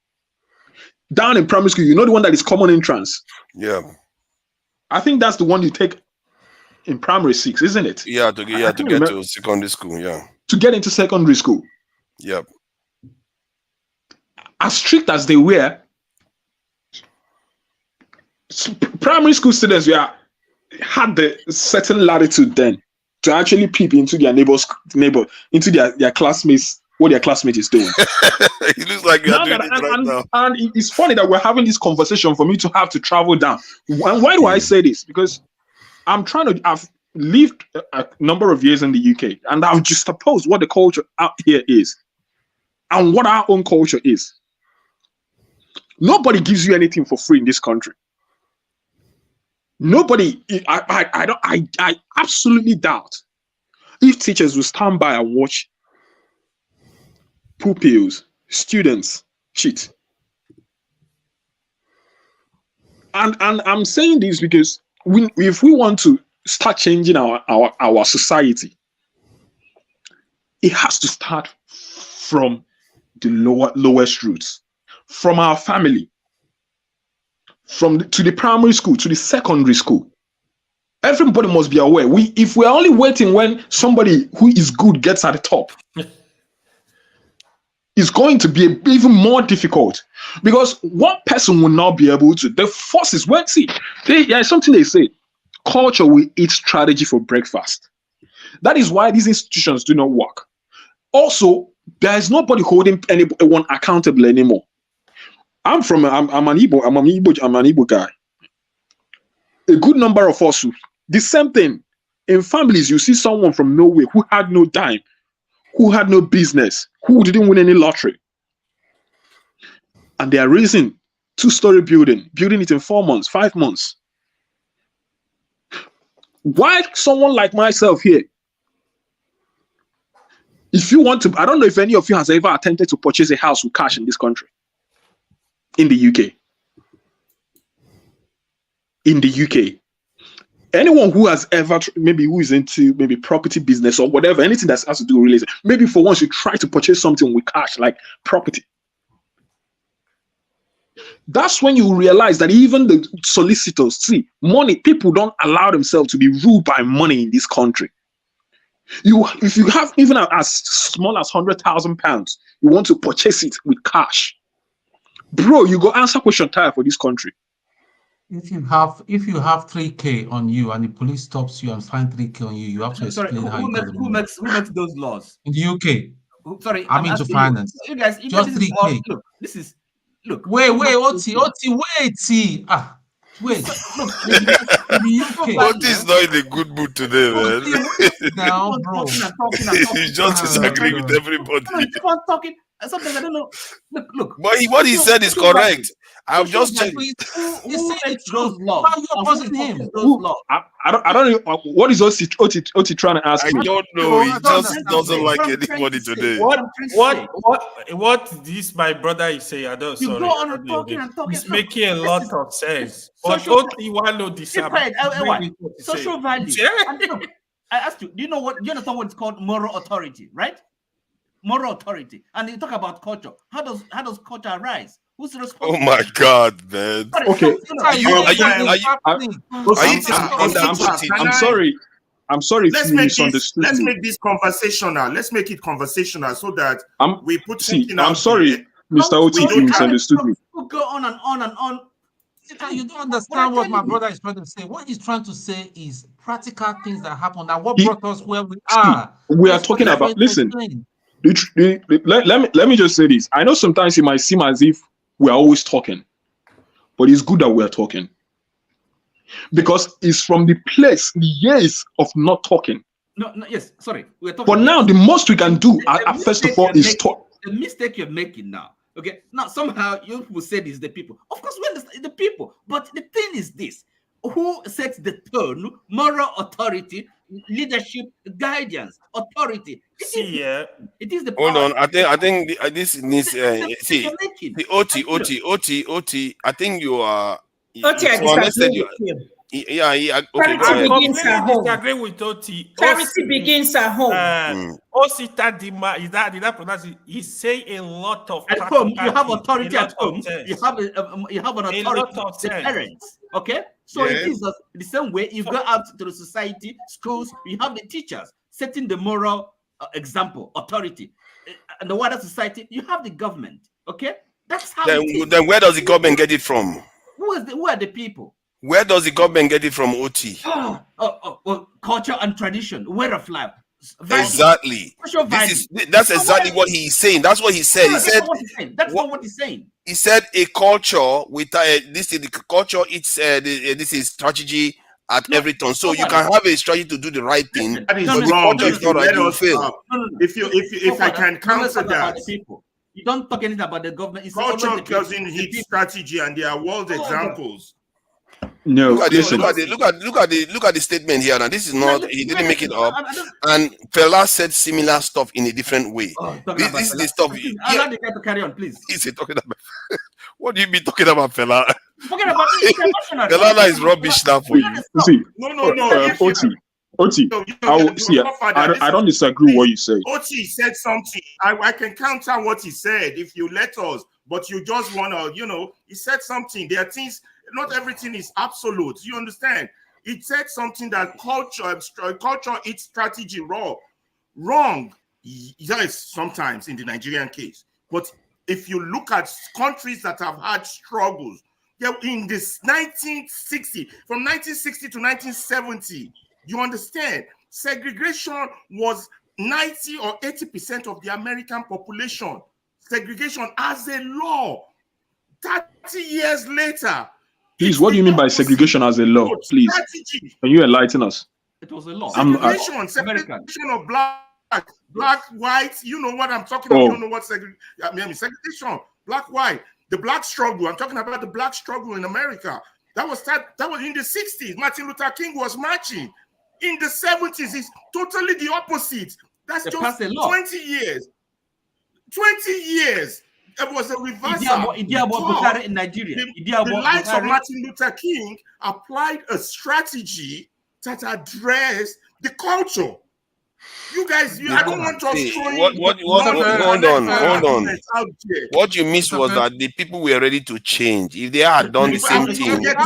down in primary school, the one that is common entrance?
Yeah.
I think that's the one you take in primary 6, isn't it?
Yeah, to get to secondary school, yeah.
To get into secondary school.
Yep.
As strict as they were, primary school students had the certain latitude then to actually peep into their into their classmates, what their classmate is doing.
It looks like you're doing it right now.
And it's funny that we're having this conversation for me to have to travel down. And why do I say this? Because I've lived a number of years in the UK, and I've just supposed what the culture out here is and what our own culture is. Nobody gives you anything for free in this country. Nobody. I absolutely doubt if teachers will stand by and watch pupils, students cheat. And I'm saying this because if we want to start changing our society, it has to start from the lowest roots, from our family, to the primary school, to the secondary school. Everybody must be aware. If we're only waiting when somebody who is good gets at the top, it's going to be even more difficult, because one person will not be able to. The forces, there's something they say: culture will eat strategy for breakfast. That is why these institutions do not work. Also, there's nobody holding anyone accountable anymore. I'm an Igbo guy. A good number of us, the same thing. In families, you see someone from nowhere who had no dime, who had no business, who didn't win any lottery. And they are raising 2-story building it in 4 months, 5 months. Why someone like myself here? If you want to, I don't know if any of you has ever attempted to purchase a house with cash in this country. In the UK. In the UK. Anyone who has ever, who is into property business or whatever, anything that has to do with real estate, maybe for once you try to purchase something with cash, like property. That's when you realize that even the solicitors, money, people don't allow themselves to be ruled by money in this country. If you have even as small as £100,000, you want to purchase it with cash. Bro, you go answer question time for this country.
If you have 3K on you and the police stops you and finds 3K on you, you have to explain how you got it.
Who makes those laws?
In the UK.
Sorry,
I'm into finance.
You guys,
just 3K.
Look.
Wait, OT. Wait. Look,
Oti is not in a good mood today, man.
Now, bro.
You just disagree with everybody.
Talking. Sometimes I don't know. Look.
But what he said is correct. I've just checked.
Who makes those laws?
Why are you
And
opposing
who
him?
enforces those laws?
I don't know what is Oti trying to ask
I
me.
don't know. He
I don't
just
understand
doesn't
what
like
I'm trying
anybody
to say.
today.
What this my brother is saying? I don't.
You
Sorry,
go
I
on
don't
and
know
talking
again.
and talking.
It's making a lot of sense. But
Social
Oti want to
keep quiet.
disagree with what he
Social
said.
value.
Yeah.
And look, I asked you, do you understand what it's called? Moral authority, right? Moral authority. And you talk about culture. How does culture arise? Who's responsible?
Oh my God, man!
Okay. I'm sorry. I'm sorry if you misunderstood
Let's
me.
make this conversational. Let's make it conversational so that we put something
I'm
out
sorry,
there.
Mr. Oti, if you misunderstood me.
Go on and on and on.
You don't understand what my brother is trying to say. What he's trying to say is practical things that happen and what brought us where we are.
We are talking about, listen, let me just say this. I know sometimes it might seem as if we are always talking, but it's good that we are talking. Because it's from the place, the years of not talking.
No, yes, sorry. We're talking.
But now the most we can do, first of all, is talk.
The mistake you're making now. Okay, now somehow you will say this the people. Of course, we understand the people, but the thing is this: who sets the tone? Moral authority, leadership, guidance, authority. It is the power.
Hold on. I think this needs. See, the OT. I think you are.
OT, I disagree with you.
Yeah. Okay,
Charity begins at home.
Disagree with Oti.
Charity begins at home.
Osita Dima, did I pronounce it? He's saying a lot of
at home. You have authority at home. You have an authority to parents. Okay, so it is the same way. You go out to the society, schools. You have the teachers setting the moral example, authority. And the wider society, you have the government. Okay, that's how.
Then where does the government get it from?
Who are the people?
Where does the government get it from, OT?
Well, culture and tradition, way of life.
Exactly. That's exactly what he's saying. That's what he said. He said
that's not what he's saying.
He said a culture with this is the culture. It's this is strategy at every turn. So you can have a strategy to do the right thing.
That is
but
wrong.
the culture is not right, you fail.
If I can counter that.
You don't talk anything about the government.
Culture doesn't hit strategy, and there are world examples.
No,
look at the statement here. Now this is not. He didn't make it up. And Fela said similar stuff in a different way. This is the stuff.
Allow the guy to carry on, please.
Is he talking about? What do you mean talking about Fela?
Talking about
Fela is rubbish now for you.
See,
no.
Oti, I don't disagree with what you say.
Oti said something. I can counter what he said if you let us, but you just want to, he said something. There are things, not everything is absolute. You understand? It said something that culture its strategy wrong. Yes, sometimes in the Nigerian case. But if you look at countries that have had struggles, in this 1960, from 1960 to 1970, you understand, segregation was 90 or 80% of the American population. Segregation as a law. 30 years later.
Please, what do you mean by segregation as a law? Please, can you enlighten us?
It was a law.
Segregation of black, white. You know what I'm talking about. You don't know what segregation. Black, white. The black struggle. I'm talking about the black struggle in America. That was in the 60s. Martin Luther King was marching. In the 70s, it's totally the opposite. That's just 20 years. 20 years. It was a reversal.
In Nigeria.
The likes of Martin Luther King applied a strategy that addressed the culture. You guys, I don't want to
hold on. What you missed was that the people were ready to change. If they had done the same thing,
we will get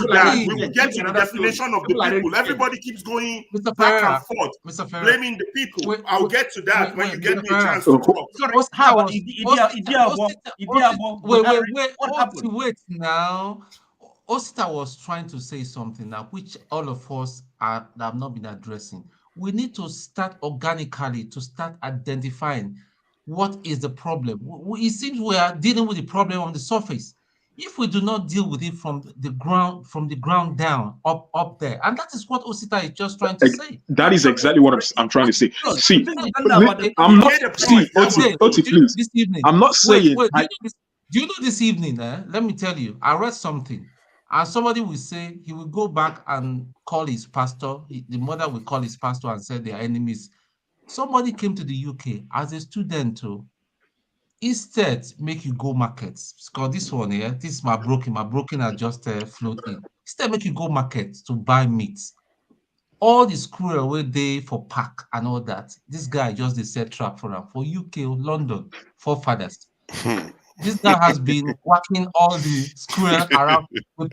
to the definition of the people. Everybody keeps going back and forth, blaming the people. I'll get to that when you get me a chance to talk.
Wait now. Osita was trying to say something now, which all of us have not been addressing. We need to start organically to start identifying what is the problem. It seems we are dealing with the problem on the surface. If we do not deal with it from the ground down, up there, and that is what Osita is just trying to say.
That is exactly what I'm trying to say. See, I'm not. See, Oti, please. I'm not saying.
Do you know this evening, let me tell you, I read something, and somebody will say he will go back and call his pastor. The mother will call his pastor and say they are enemies. Somebody came to the UK as a student to instead make you go markets. Because this one here, this is my broken. My broken are just float in. Instead make you go market to buy meat. All the squirrel where they for pack and all that. This guy just they set trap for him for UK, London, forefathers. This guy has been walking all the squirrel around. The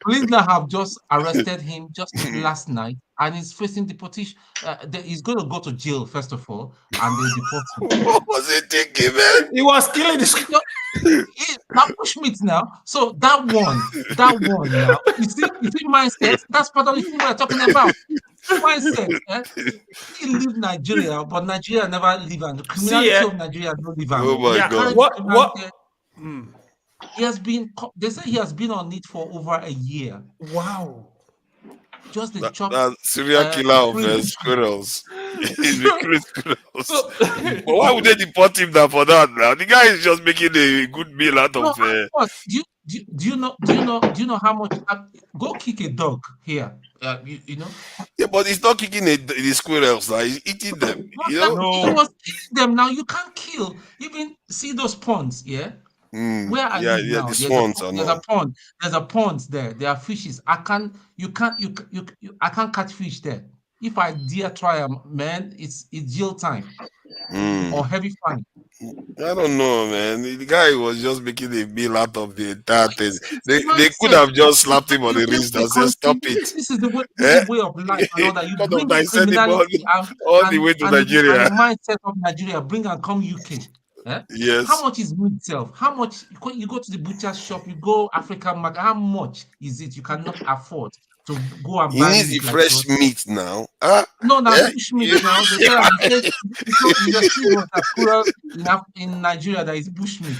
police now have just arrested him just last night, and he's facing deportation. He's going to go to jail first of all, and they'll deport him.
What was he thinking, man?
He was killing the
Now bushmeat now. So that one now. You see mindset. That's part of the thing we're talking about. Mindset. He leave Nigeria, but Nigeria never leave, and the criminality of Nigeria don't leave.
Oh my God!
What?
He has been. They say he has been on it for over a year.
Wow.
Just the chop.
That serial killer of squirrels. He's recruiting squirrels. But why would they deport him now for that? Now the guy is just making a good meal out of.
Do you know how much? Go kick a dog here. You know.
Yeah, but he's not kicking the squirrels now. He's eating them. You know.
He was eating them. Now you can't kill. Even see those ponds. Yeah. Where I live now, there's a pond there. There are fishes. I can't catch fish there. If I dare try them, man, it's jail time or heavy fine.
I don't know, man. The guy was just making a meal out of the entire thing. They could have just slapped him on the wrist and said, "Stop it."
This is the way of life and all that. You bring criminality
all the way to Nigeria.
And the mindset of Nigeria, bring and come UK.
Yes.
How much is meat itself? How much you go to the butcher's shop, you go African market, how much is it? You cannot afford to go and buy.
He needs the fresh meat now.
No, bush meat now. In Nigeria there is bush meat.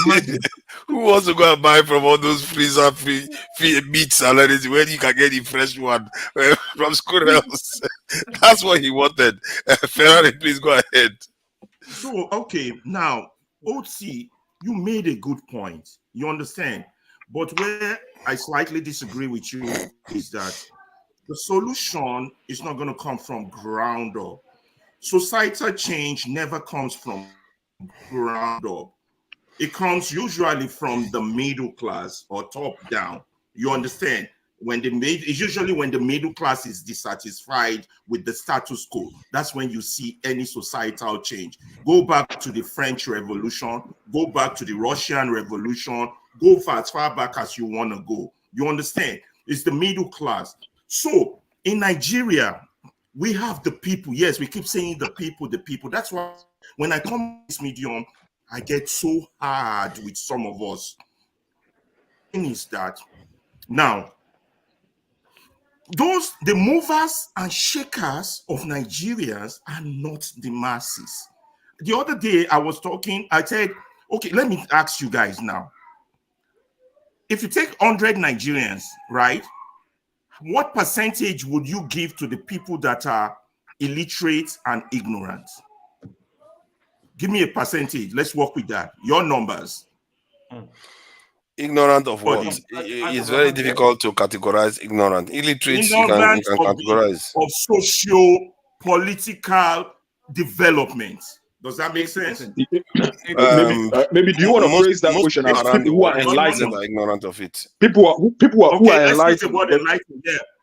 Imagine.
Who wants to go and buy from all those freezer free meats and everything when you can get the fresh one from squirrels? That's what he wanted. Ferrari, please go ahead.
So, okay, now, OT, you made a good point. You understand? But where I slightly disagree with you is that the solution is not going to come from ground up. Societal change never comes from ground up. It comes usually from the middle class or top down. You understand? Usually when the middle class is dissatisfied with the status quo, that's when you see any societal change. Go back to the French Revolution, go back to the Russian Revolution, go for as far back as you want to go. You understand? It's the middle class. So in Nigeria, we have the people. Yes, we keep saying the people, the people. That's why when I come to this medium, I get so hard with some of us. The thing is that now, the movers and shakers of Nigerians are not the masses. The other day I was talking, I said, okay, let me ask you guys now. If you take 100 Nigerians, right, what percentage would you give to the people that are illiterate and ignorant? Give me a percentage. Let's work with that. Your numbers.
Ignorant of what? It's very difficult to categorize ignorant. Illiterate, you can categorize.
Of socio-political development. Does that make sense?
Maybe do you want to phrase that question as people who are enlightened?
Are ignorant of it.
People who are enlightened.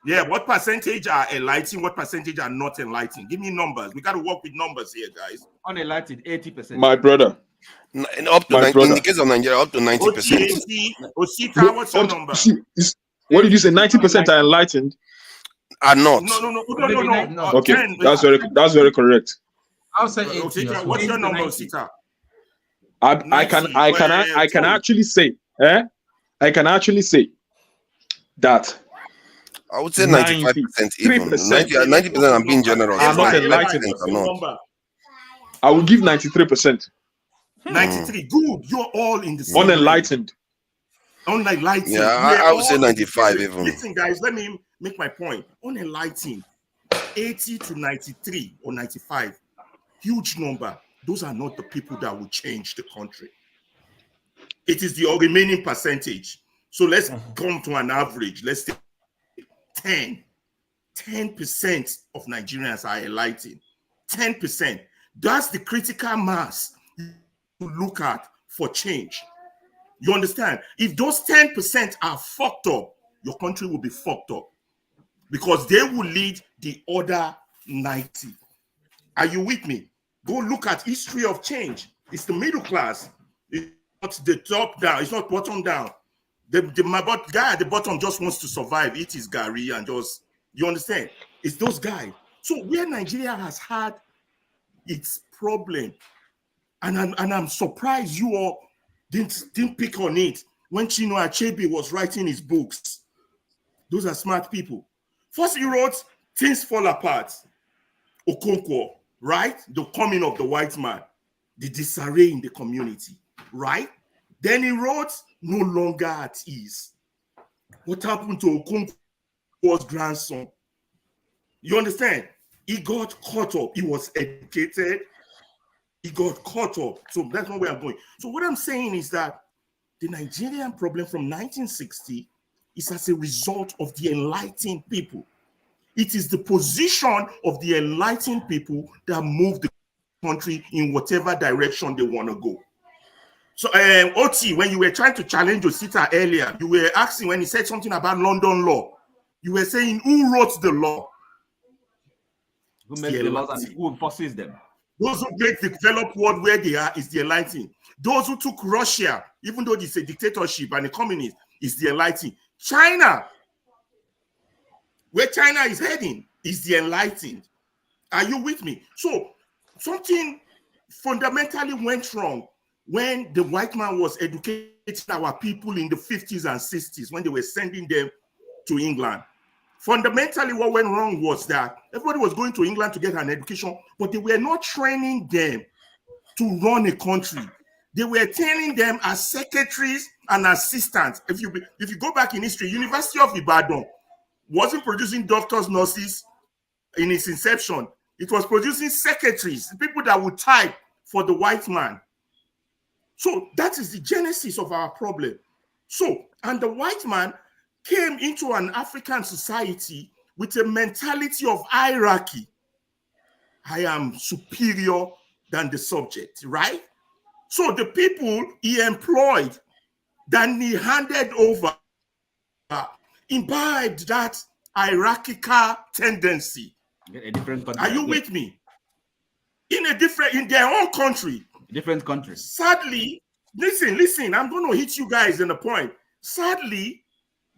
Yeah, what percentage are enlightened? What percentage are not enlightened? Give me numbers. We got to work with numbers here, guys.
Unenlightened, 80%.
My brother.
In the case of Nigeria, up to 90%.
Osita, what's your number?
What did you say? 90% are enlightened?
Are not.
No.
Okay, that's very correct.
I'll say 80.
Osita, what's your number, Osita?
I can actually say, I can actually say that
I would say 95% even. 90% I'm being generous.
I'm not enlightened. I will give 93%.
93, good. You're all in the same.
Unenlightened.
Unenlightened.
Yeah, I would say 95 even.
Listen, guys, let me make my point. Unenlightened, 80 to 93 or 95, huge number. Those are not the people that will change the country. It is the remaining percentage. So let's come to an average. Let's say 10% of Nigerians are enlightened. 10%. That's the critical mass you look at for change. You understand? If those 10% are fucked up, your country will be fucked up because they will lead the other 90. Are you with me? Go look at history of change. It's the middle class. It's not the top down. It's not bottom down. The guy at the bottom just wants to survive, eat his gari, and just, you understand? It's those guys. So where Nigeria has had its problem, and I'm surprised you all didn't pick on it when Chino Achebe was writing his books. Those are smart people. First, he wrote Things Fall Apart, Okonkwo, right? The coming of the white man, the disarray in the community, right? Then he wrote No Longer at Ease. What happened to Okonkwo's grandson? You understand? He got caught up. He was educated. He got caught up. So that's not where I'm going. So what I'm saying is that the Nigerian problem from 1960 is as a result of the enlightened people. It is the position of the enlightened people that move the country in whatever direction they want to go. So, Oti, when you were trying to challenge Osita earlier, you were asking when he said something about London law. You were saying who wrote the law?
Who makes the laws and who enforces them?
Those who make the developed world where they are is the enlightened. Those who took Russia, even though it's a dictatorship and a communist, is the enlightened. China, where China is heading, is the enlightened. Are you with me? So something fundamentally went wrong when the white man was educating our people in the 50s and 60s when they were sending them to England. Fundamentally, what went wrong was that everybody was going to England to get an education, but they were not training them to run a country. They were training them as secretaries and assistants. If you go back in history, University of Ibadan wasn't producing doctors, nurses in its inception. It was producing secretaries, people that would type for the white man. So that is the genesis of our problem. So, and the white man came into an African society with a mentality of hierarchy. I am superior than the subject, right? So the people he employed, then he handed over, imbibed that hierarchical tendency.
A different country.
Are you with me? In their own country.
Different countries.
Sadly, listen, I'm going to hit you guys in the point. Sadly,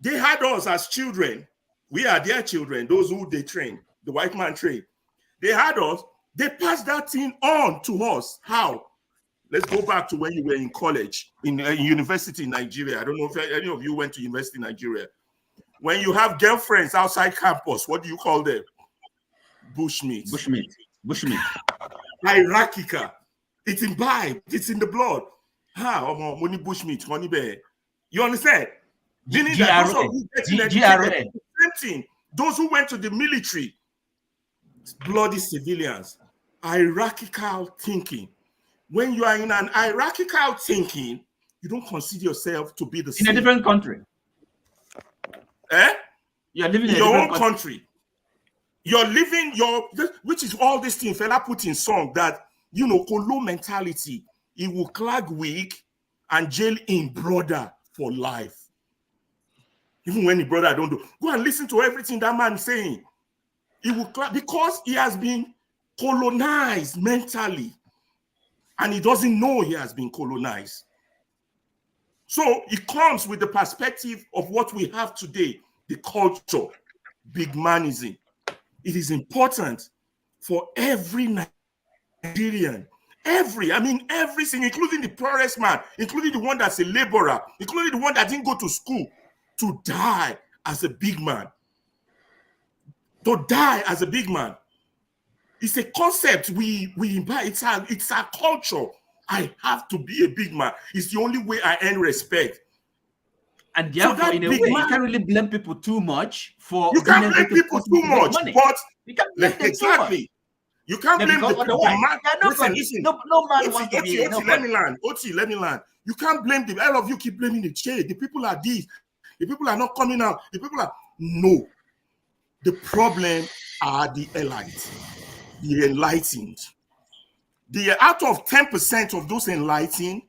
they had us as children. We are their children, those who they train, the white man trained. They had us. They passed that thing on to us. How? Let's go back to when you were in college, in university in Nigeria. I don't know if any of you went to university in Nigeria. When you have girlfriends outside campus, what do you call them? Bushmeat.
Bushmeat.
Hierarchical. It's imbibed. It's in the blood. Money bushmeat, money bear. You understand? Meaning that those who get educated, same thing. Those who went to the military, bloody civilians, hierarchical thinking. When you are in an hierarchical thinking, you don't consider yourself to be the same.
In a different country. You are living in
your own country. You're living which is all this thing fella put in song that, Kolo mentality. He will clag wig and jail in brother for life. Even when the brother don't do. Go and listen to everything that man is saying. He will clag because he has been colonized mentally. And he doesn't know he has been colonized. So it comes with the perspective of what we have today, the culture, big manism. It is important for every Nigerian, every single, including the poorest man, including the one that's a laborer, including the one that didn't go to school, to die as a big man. To die as a big man. It's a concept we invite. It's our culture. I have to be a big man. It's the only way I earn respect.
And therefore, so in a way, you can't really blame people too much for.
You can't blame people too much, but
you can't blame them
exactly. You can't blame
because
the
otherwise,
man.
there are
Listen,
nobody.
listen.
No man wants to
Oti,
be a
Oti, let
nobody.
me land. Oti, let me land. You can't blame the all of you keep blaming the shade. The people are these. The people are not coming out. The people are no. The problem are the elites, the enlightened. The out of 10% of those enlightened,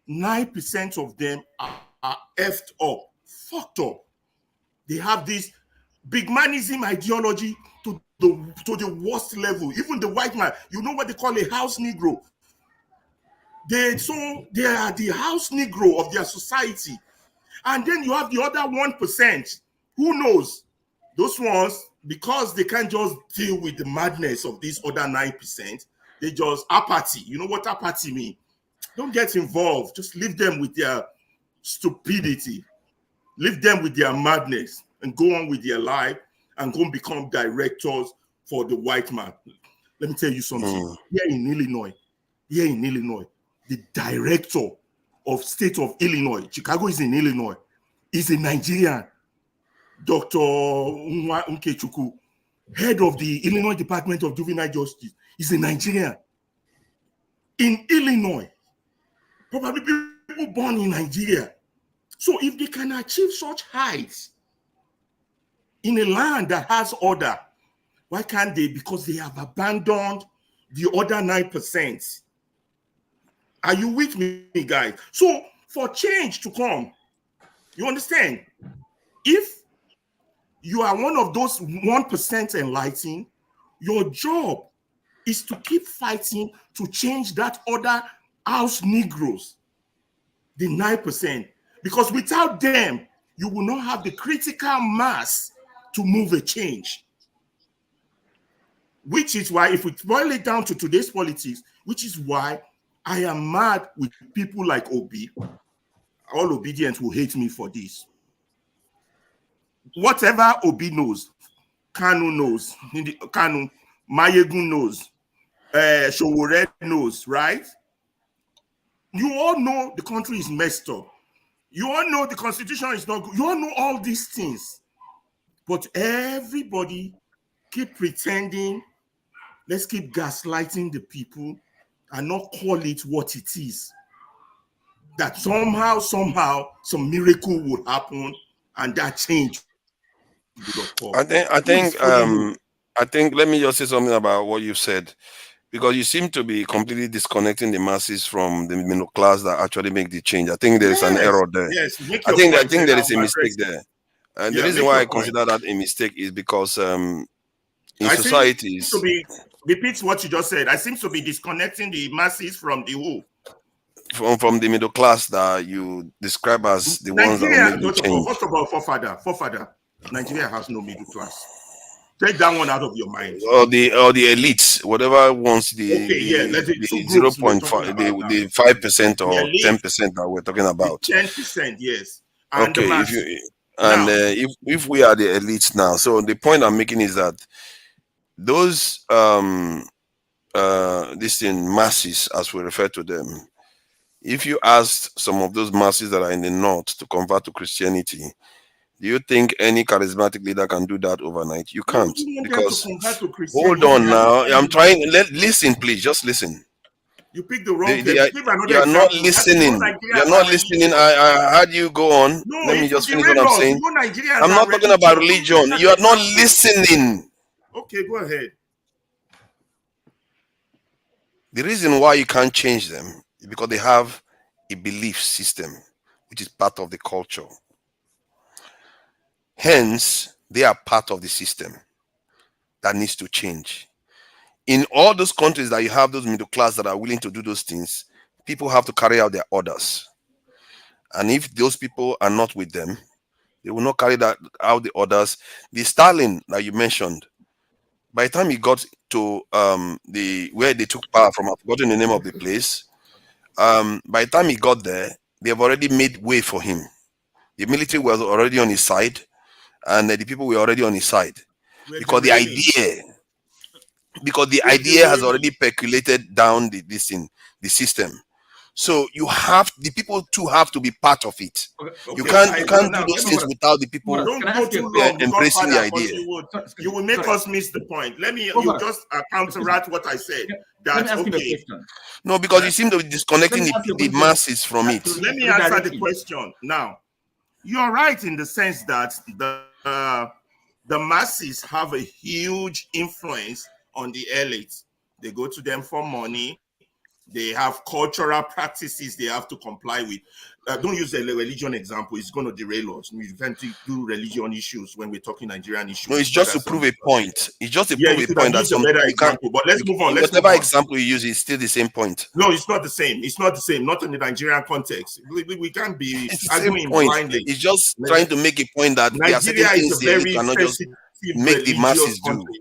9% of them are effed up, fucked up. They have this big manism ideology to the worst level. Even the white man, you know what they call a house Negro. They are the house Negro of their society. And then you have the other 1%. Who knows? Those ones, because they can't just deal with the madness of these other 9%, they just apathy. You know what apathy means? Don't get involved. Just leave them with their stupidity. Leave them with their madness and go on with their life and go and become directors for the white man. Let me tell you something. Here in Illinois, the director of state of Illinois, Chicago is in Illinois, is a Nigerian, Dr. Nwa Nkechukwu, head of the Illinois Department of Juvenile Justice, is a Nigerian. In Illinois, probably people born in Nigeria. So if they can achieve such heights in a land that has order, why can't they? Because they have abandoned the other 9%. Are you with me, guys? So for change to come, you understand? If you are one of those 1% enlightened, your job is to keep fighting to change that other house Negroes, the 9%. Because without them, you will not have the critical mass to move a change. Which is why, if we boil it down to today's politics, which is why I am mad with people like Obi. All obedience will hate me for this. Whatever Obi knows, Kanu knows, Kanu, Mayegun knows, Showore knows, right? You all know the country is messed up. You all know the constitution is not good. You all know all these things. But everybody keep pretending. Let's keep gaslighting the people and not call it what it is. That somehow, some miracle will happen and that change will occur.
I think let me just say something about what you said, because you seem to be completely disconnecting the masses from the middle class that actually make the change. I think there is an error there.
Yes, make
I
your
think
point,
there is a
I'll
mistake
address it.
there. And the
Yeah,
reason
make
why I
your point.
consider that a mistake is because in
I
societies,
seem to be, repeat what you just said. I seem to be disconnecting the masses from the who?
From the middle class that you describe as the ones that will
Nigeria,
make the change.
first of all, forefather. Nigeria has no middle class. Take that one out of your mind.
Or the elites, whatever wants the 0.5, the 5% or 10% that we're talking about.
10%, yes. And
Okay,
the
if we are the elites now, so the point I'm making is that those this thing masses, as we refer to them, if you asked some of those masses that are in the north to convert to Christianity, do you think any charismatic leader can do that overnight? You can't, because hold on now. I'm trying. Listen, please, just listen.
You picked the wrong case. Give another
You are not
example.
listening. You are not listening. I heard you go on.
No,
Let me just finish what
derail
I'm
us.
saying.
You know Nigerians
I'm not talking about religion. You are not listening.
Okay, go ahead.
The reason why you can't change them is because they have a belief system, which is part of the culture. Hence, they are part of the system that needs to change. In all those countries that you have those middle class that are willing to do those things, people have to carry out their orders. And if those people are not with them, they will not carry out the orders. The Stalin that you mentioned, by the time he got to where they took power from, I've forgotten the name of the place. By the time he got there, they have already made way for him. The military was already on his side, and the people were already on his side, because the idea has already percolated down the system. So the people too have to be part of it. You
Okay.
can't do those things without the people
Can
Don't
I
go
ask you
too
a question?
long,
embracing the
Godfather,
idea.
because you will make us miss the point. Let me
Godfather,
just counteract what I said.
let me
That
ask you a
okay.
question.
No, because you seem to be
Let
disconnecting
me ask you a
the
question.
masses from it.
Let me answer the question now. You're right in the sense that the masses have a huge influence on the elites. They go to them for money. They have cultural practices they have to comply with. Don't use a religion example. It's going to derail us. We can't do religion issues when we're talking Nigerian issues.
No, it's just to prove a point. It's just to
Yeah,
prove
you
a
could have
point that
used a
some
better
you can't.
example, but let's move on. Let's move
Whatever
on.
example you use is still the same point.
No, it's not the same. It's not the same. Not in the Nigerian context. We can't be
It's the same
arguing
point.
blindly.
It's just trying to make a point that there are certain
Nigeria is
things
a
the elite
very
cannot just
sensitive
make the
religious
masses do.
country.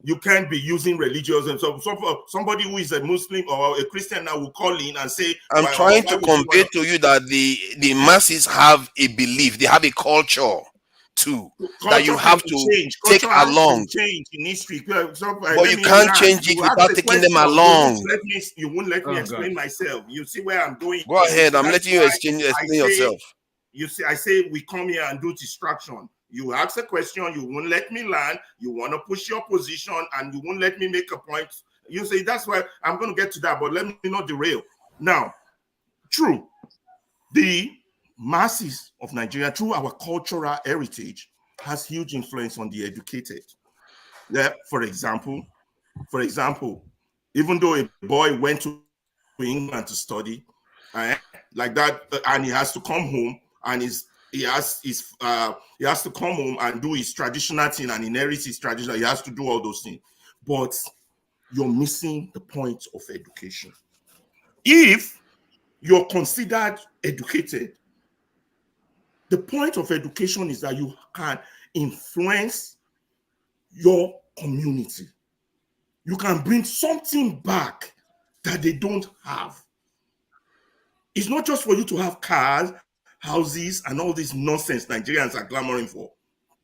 You can't be using religious, and so somebody who is a Muslim or a Christian now will call in and say,
I'm trying to convey to you that the masses have a belief, they have a culture too that you have to
change.
take
Culture has
along.
been changed in history.
But you can't change it without taking them along.
You won't let me explain myself. You see where I'm going.
Go ahead. I'm
That's
letting you
why
explain
I say,
yourself.
You see, I say we come here and do distraction. You ask a question, you won't let me land. You want to push your position, and you won't let me make a point. You say that's why I'm going to get to that, but let me not derail. Now, true, the masses of Nigeria, through our cultural heritage, has huge influence on the educated. Yeah, for example, even though a boy went to England to study, like that, and he has to come home and he has to come home and do his traditional thing and inherit his traditional. He has to do all those things, but you're missing the point of education. If you're considered educated, the point of education is that you can influence your community. You can bring something back that they don't have. It's not just for you to have cars, houses, and all this nonsense Nigerians are clamoring for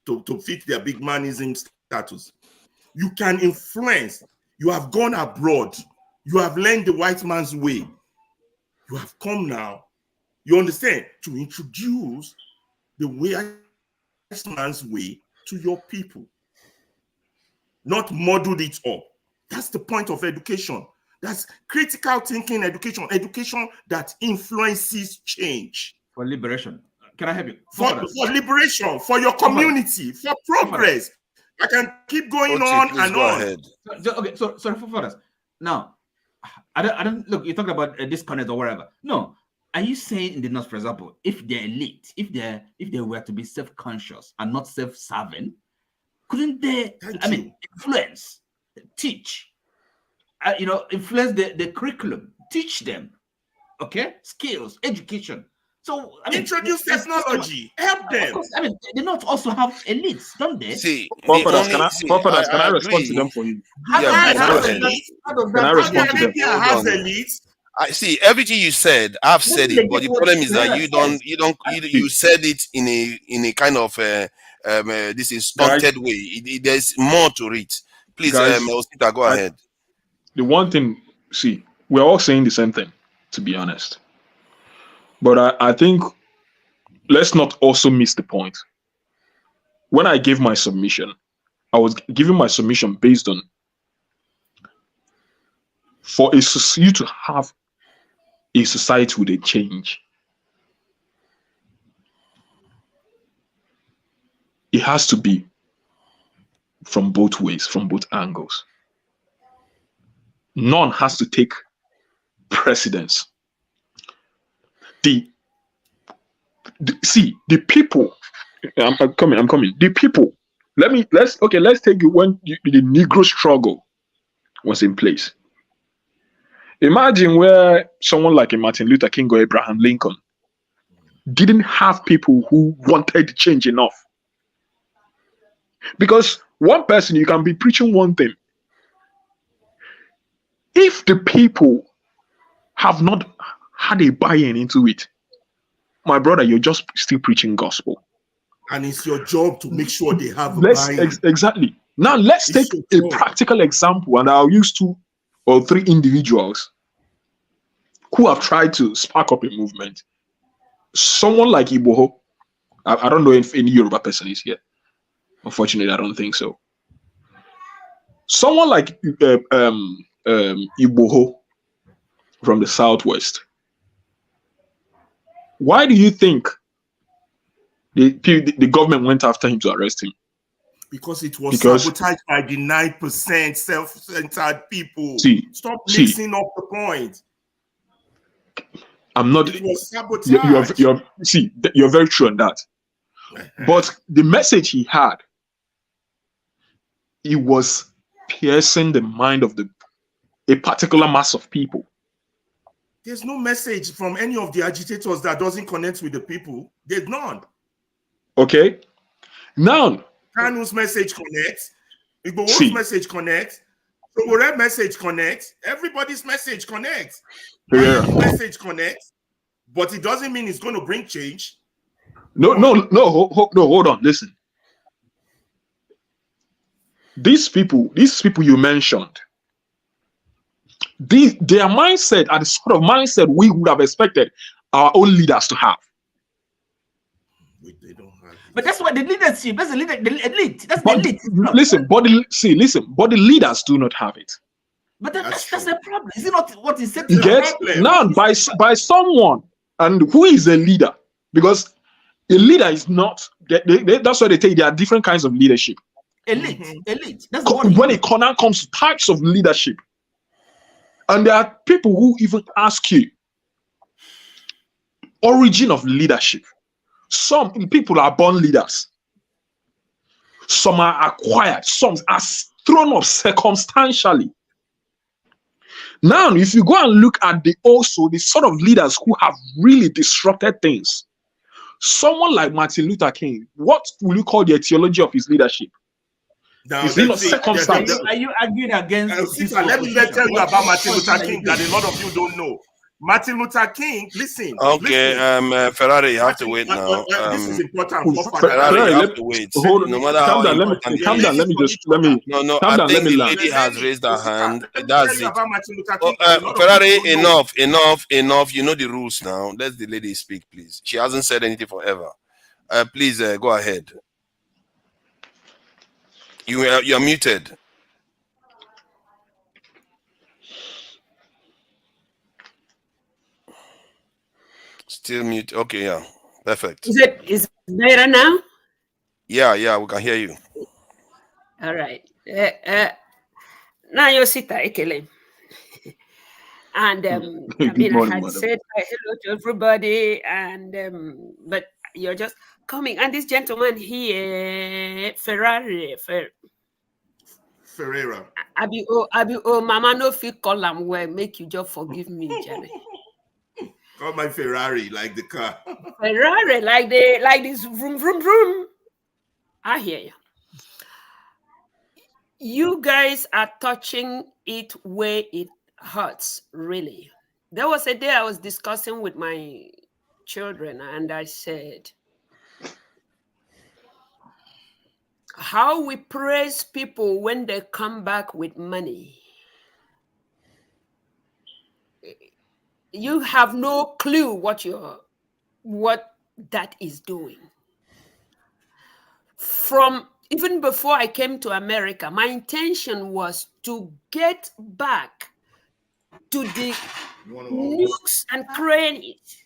to fit their big manism status. You can influence. You have gone abroad. You have learned the white man's way. You have come now, you understand, to introduce the white man's way to your people. Not muddled it up. That's the point of education. That's critical thinking education. Education that influences change.
For liberation. Can I help you?
For liberation, for your community, for progress. I can keep going on and on.
Ahead.
Okay, so for us. Now, I don't look, you talked about a disconnect or whatever. No. Are you saying in the North, for example, if they're elite, if they were to be self-conscious and not self-serving, couldn't they influence, teach, influence the curriculum, teach them, okay, skills, education. So
introduce technology, help them.
Of course, they not also have elites, don't they?
See,
can I respond to them for you?
Can
I respond to them?
I see everything you said. I've said it, but the problem is that you said it in a kind of this is stunted way. There's more to it. Please, Osita, go ahead.
The one thing, see, we're all saying the same thing, to be honest. But I think let's not also miss the point. When I gave my submission, I was giving my submission based on for you to have a society with a change, it has to be from both ways, from both angles. None has to take precedence. The people. I'm coming. The people. Let's take it when the Negro struggle was in place. Imagine where someone like a Martin Luther King or Abraham Lincoln didn't have people who wanted change enough. Because one person, you can be preaching one thing. If the people have not had a buy-in into it, my brother, you're just still preaching gospel.
And it's your job to make sure they have a buy-in.
Exactly. Now let's take a practical example, and I'll use 2 or 3 individuals who have tried to spark up a movement. Someone like Iboho, I don't know if any Yoruba person is here. Unfortunately, I don't think so. Someone like Iboho from the Southwest. Why do you think the government went after him to arrest him?
Because it was sabotaged by the 9% self-centered people. Stop mixing up the point.
I'm not.
It was sabotage.
You're very true on that. But the message he had, it was piercing the mind of a particular mass of people.
There's no message from any of the agitators that doesn't connect with the people. There's none.
Okay. Now,
Kanu's message connects. Igbo's message connects. Sobore's message connects. Everybody's message connects. Message connects. But it doesn't mean it's going to bring change.
No, hold on. Listen. These people you mentioned, their mindset are the sort of mindset we would have expected our own leaders to have.
They don't have.
But that's what the leadership. That's the elite. That's the elite.
Listen, but the leaders do not have it.
But that's the problem. Is it not what is said?
Now by someone, and who is a leader? Because a leader is not. That's why they tell you there are different kinds of leadership.
Elite. That's
when it comes to types of leadership, and there are people who even ask you origin of leadership. Some people are born leaders. Some are acquired. Some are thrown up circumstantially. Now, if you go and look at the sort of leaders who have really disrupted things, someone like Martin Luther King, what will you call the etiology of his leadership?
Now,
is it not circumstance?
Are you arguing against?
Let me tell you about Martin Luther King that a lot of you don't know. Martin Luther King, listen.
Okay,
listen.
Ferrari, you have to wait now.
This is important.
Ferrari, you have to wait. No matter how important it is. No, I think the lady has raised her hand. That's it. Ferrari, enough. You know the rules now. Let the lady speak, please. She hasn't said anything forever. Please go ahead. You are muted. Still mute. Okay, yeah. Perfect.
Is it better now?
Yeah, we can hear you.
All right. Now you sit ekele. And I had said hello to everybody, and but you're just coming. And this gentleman here, Ferrara. Mama no fit call am well. Make you just forgive me, Jerry.
Call my Ferrari like the car.
Ferrari like this vroom. I hear you. You guys are touching it where it hurts, really. There was a day I was discussing with my children, and I said, how we praise people when they come back with money. You have no clue what that is doing. From even before I came to America, my intention was to get back to the nooks and crannies.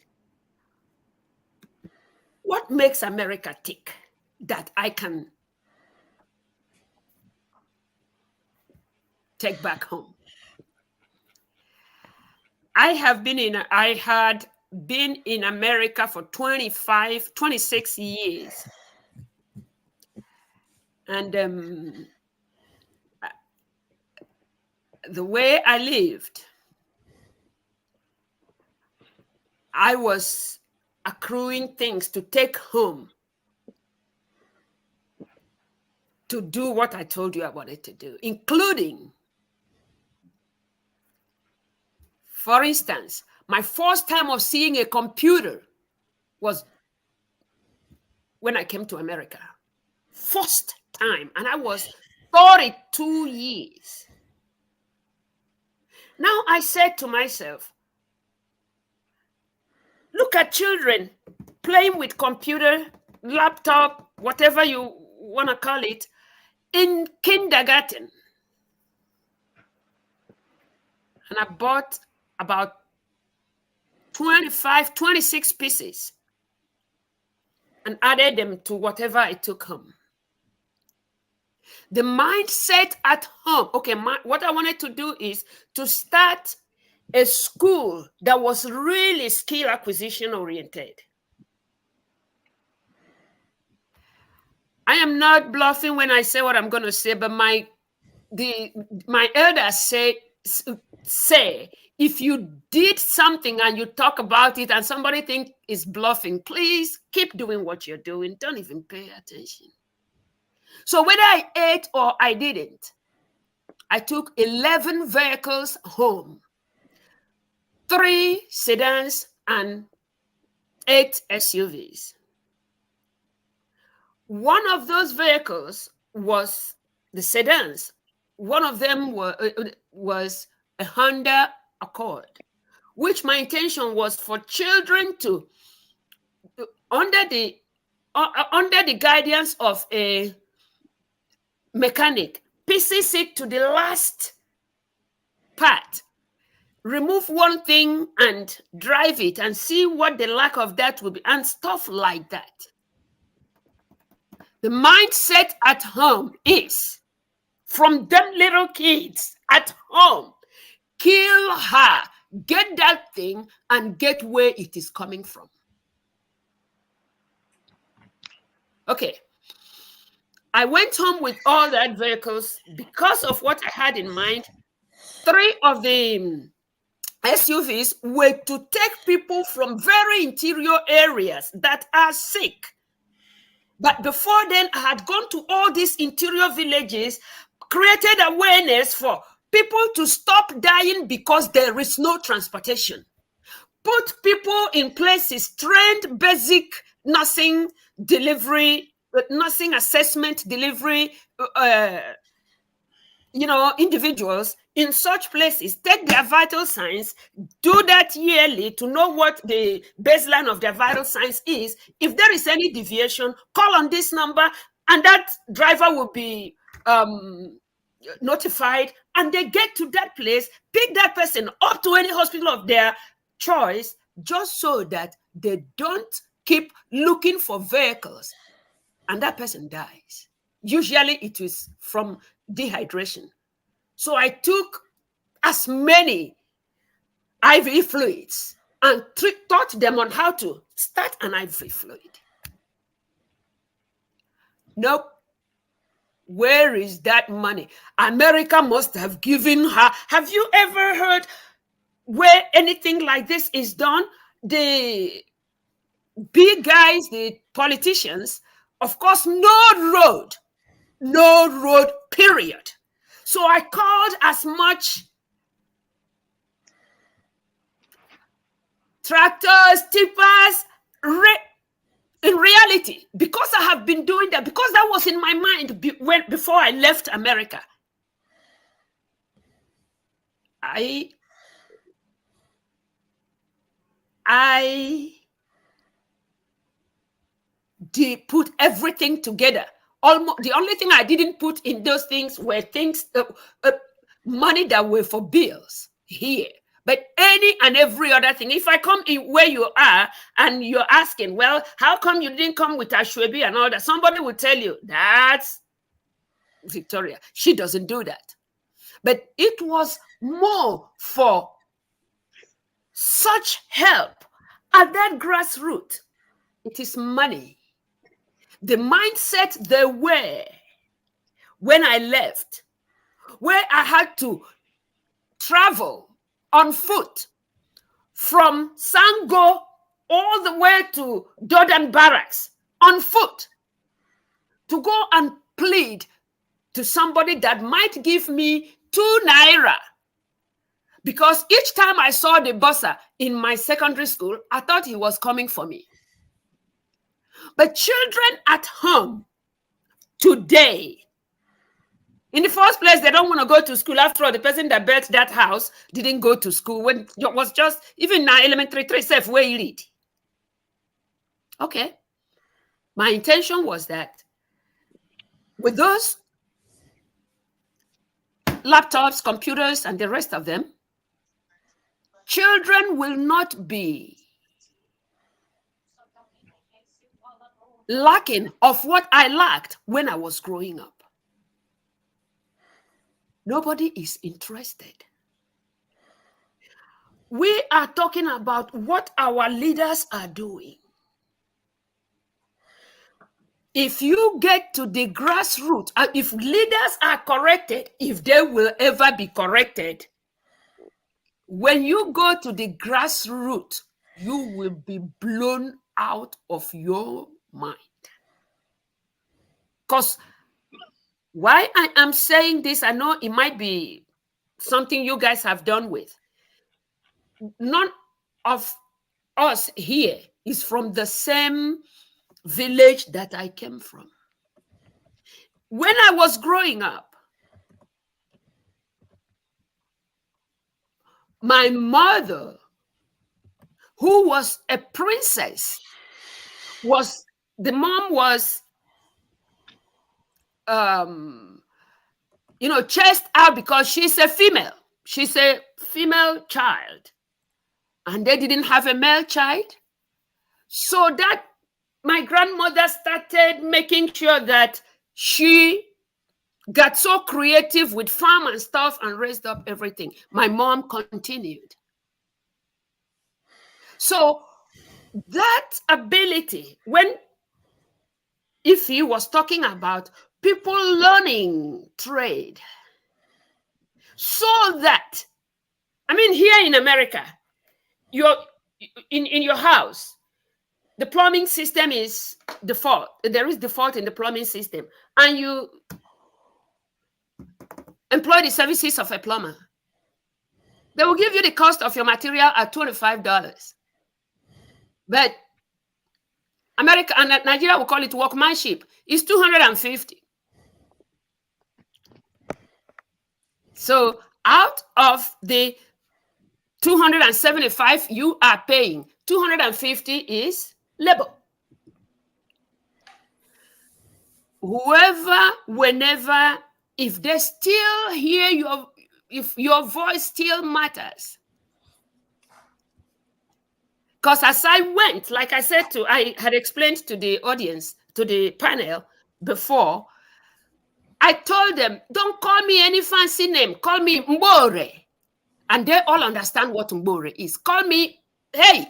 What makes America tick that I can take back home? I had been in America for 26 years. And the way I lived, I was accruing things to take home to do what I told you I wanted to do, including, for instance, my first time of seeing a computer was when I came to America. First time, and I was 42 years. Now I said to myself, Look at children playing with computer, laptop, whatever you want to call it, in kindergarten. And I bought about 25, 26 pieces and added them to whatever I took home. The mindset at home. Okay, what I wanted to do is to start a school that was really skill acquisition oriented. I am not bluffing when I say what I'm going to say, but my elders say if you did something and you talk about it and somebody think is bluffing, please keep doing what you're doing. Don't even pay attention. So whether I ate or I didn't, I took 11 vehicles home, 3 sedans and 8 SUVs. One of those vehicles was the sedans. One of them was a Honda Accord, which my intention was for children to, under the guidance of a mechanic, pieces it to the last part, remove one thing and drive it and see what the lack of that will be, and stuff like that. The mindset at home is, from them little kids at home, kill her, get that thing, and get where it is coming from. Okay. I went home with all that vehicles because of what I had in mind. 3 of the SUVs were to take people from very interior areas that are sick. But before then, I had gone to all these interior villages, created awareness for people to stop dying because there is no transportation. Put people in places, trained basic nursing delivery, nursing assessment delivery, individuals in such places, take their vital signs, do that yearly to know what the baseline of their vital signs is. If there is any deviation, call on this number and that driver will be notified, and they get to that place, pick that person up to any hospital of their choice, just so that they don't keep looking for vehicles and that person dies. Usually it is from dehydration. So I took as many IV fluids and taught them on how to start an IV fluid. Nope. Where is that money? America must have given her. Have you ever heard where anything like this is done? The big guys, the politicians, of course, no road, period. So I called as much tractors, tippers, in reality, because I have been doing that, because that was in my mind before I left America. I did put everything together. Almost the only thing I didn't put in those things were things, money that were for bills here. But any and every other thing, if I come in where you are and you're asking, well, how come you didn't come with Ashwebi and all that? Somebody will tell you, that's Victoria. She doesn't do that. But it was more for such help at that grassroots. It is money. The mindset there were when I left, where I had to travel on foot from Sango all the way to Dodan Barracks on foot to go and plead to somebody that might give me 2 naira. Because each time I saw the bursar in my secondary school, I thought he was coming for me. But children at home today, in the first place, they don't want to go to school. After all, the person that built that house didn't go to school when it was just, even now, elementary 3 safe where you read. Okay. My intention was that with those laptops, computers, and the rest of them, children will not be lacking of what I lacked when I was growing up. Nobody is interested. We are talking about what our leaders are doing. If you get to the grassroots, if leaders are corrected, if they will ever be corrected, when you go to the grassroots, you will be blown out of your mind. Because why I am saying this, I know it might be something you guys have done with. None of us here is from the same village that I came from. When I was growing up, my mother, who was a princess, the mom was chased out because she's a female. She's a female child. And they didn't have a male child. So that my grandmother started making sure that she got so creative with farm and stuff and raised up everything. My mom continued. So that ability, if he was talking about people learning trade, so that, here in America, in your house, the plumbing system is default. There is default in the plumbing system, and you employ the services of a plumber. They will give you the cost of your material at $25. But America and Nigeria will call it workmanship. It's $250. So out of the 275 you are paying, 250 is labor. Whenever, if they still hear if your voice still matters. Because as I went, like I had explained to the audience, to the panel before, I told them, don't call me any fancy name, call me Mbore. And they all understand what Mbore is. Call me, hey,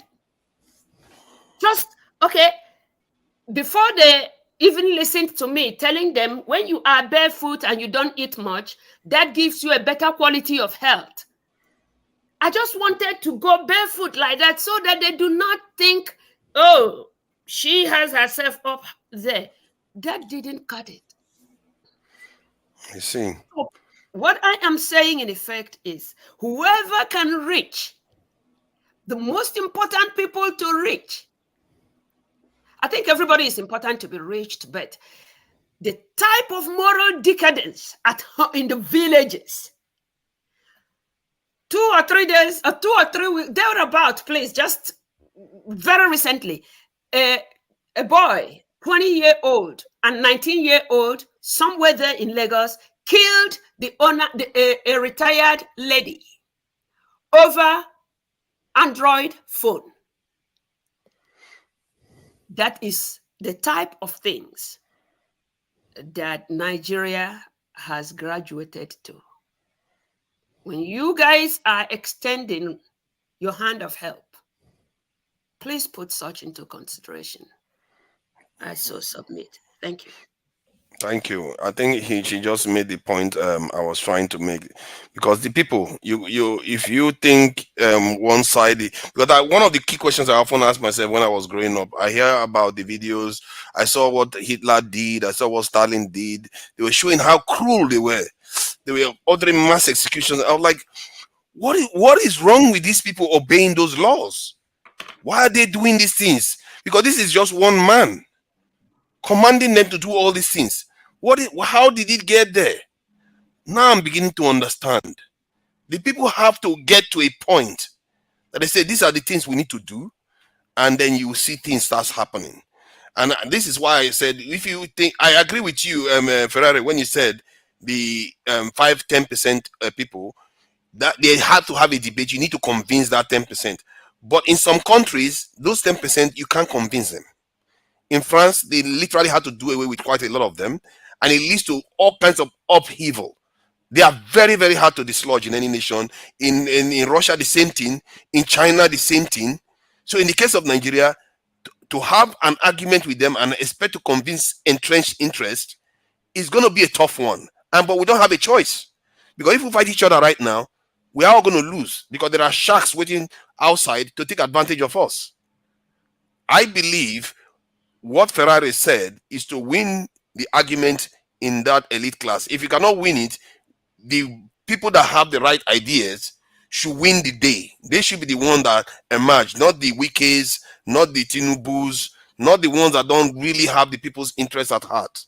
okay. Before they even listened to me telling them, when you are barefoot and you don't eat much, that gives you a better quality of health. I just wanted to go barefoot like that so that they do not think, oh, she has herself up there. That didn't cut it.
I see.
So what I am saying in effect is, whoever can reach the most important people to reach, I think everybody is important to be reached, but the type of moral decadence in the villages, 2 or 3 days, or 2 or 3 weeks, thereabout, please, just very recently, a boy, 20-year-old and 19-year-old, somewhere there in Lagos, killed the owner, a retired lady, over Android phone. That is the type of things that Nigeria has graduated to. When you guys are extending your hand of help, please put such into consideration. I so submit. Thank you.
Thank you. I think she just made the point I was trying to make, because the people, if you think one side, because one of the key questions I often ask myself when I was growing up, I hear about the videos, I saw what Hitler did, I saw what Stalin did. They were showing how cruel they were. They were ordering mass executions. I was like, what is wrong with these people obeying those laws? Why are they doing these things? Because this is just one man commanding them to do all these things. How did it get there? Now I'm beginning to understand. The people have to get to a point that they say, these are the things we need to do. and then you see things starts happening. And this is why I said, if you think, I agree with you, Ferrari, when you said the 5-10% people, that they have to have a debate. You need to convince that 10%. But in some countries, those 10%, you can't convince them. In France, they literally had to do away with quite a lot of them, and it leads to all kinds of upheaval. They are very, very hard to dislodge in any nation. In Russia, the same thing. In China, the same thing. So in the case of Nigeria, to have an argument with them and expect to convince entrenched interest is going to be a tough one. But we don't have a choice. Because if we fight each other right now, we are all going to lose because there are sharks waiting outside to take advantage of us. I believe what Ferrari said is to win the argument in that elite class. If you cannot win it, the people that have the right ideas should win the day. They should be the one that emerge, not the Wikis, not the Tinubus, not the ones that don't really have the people's interests at heart.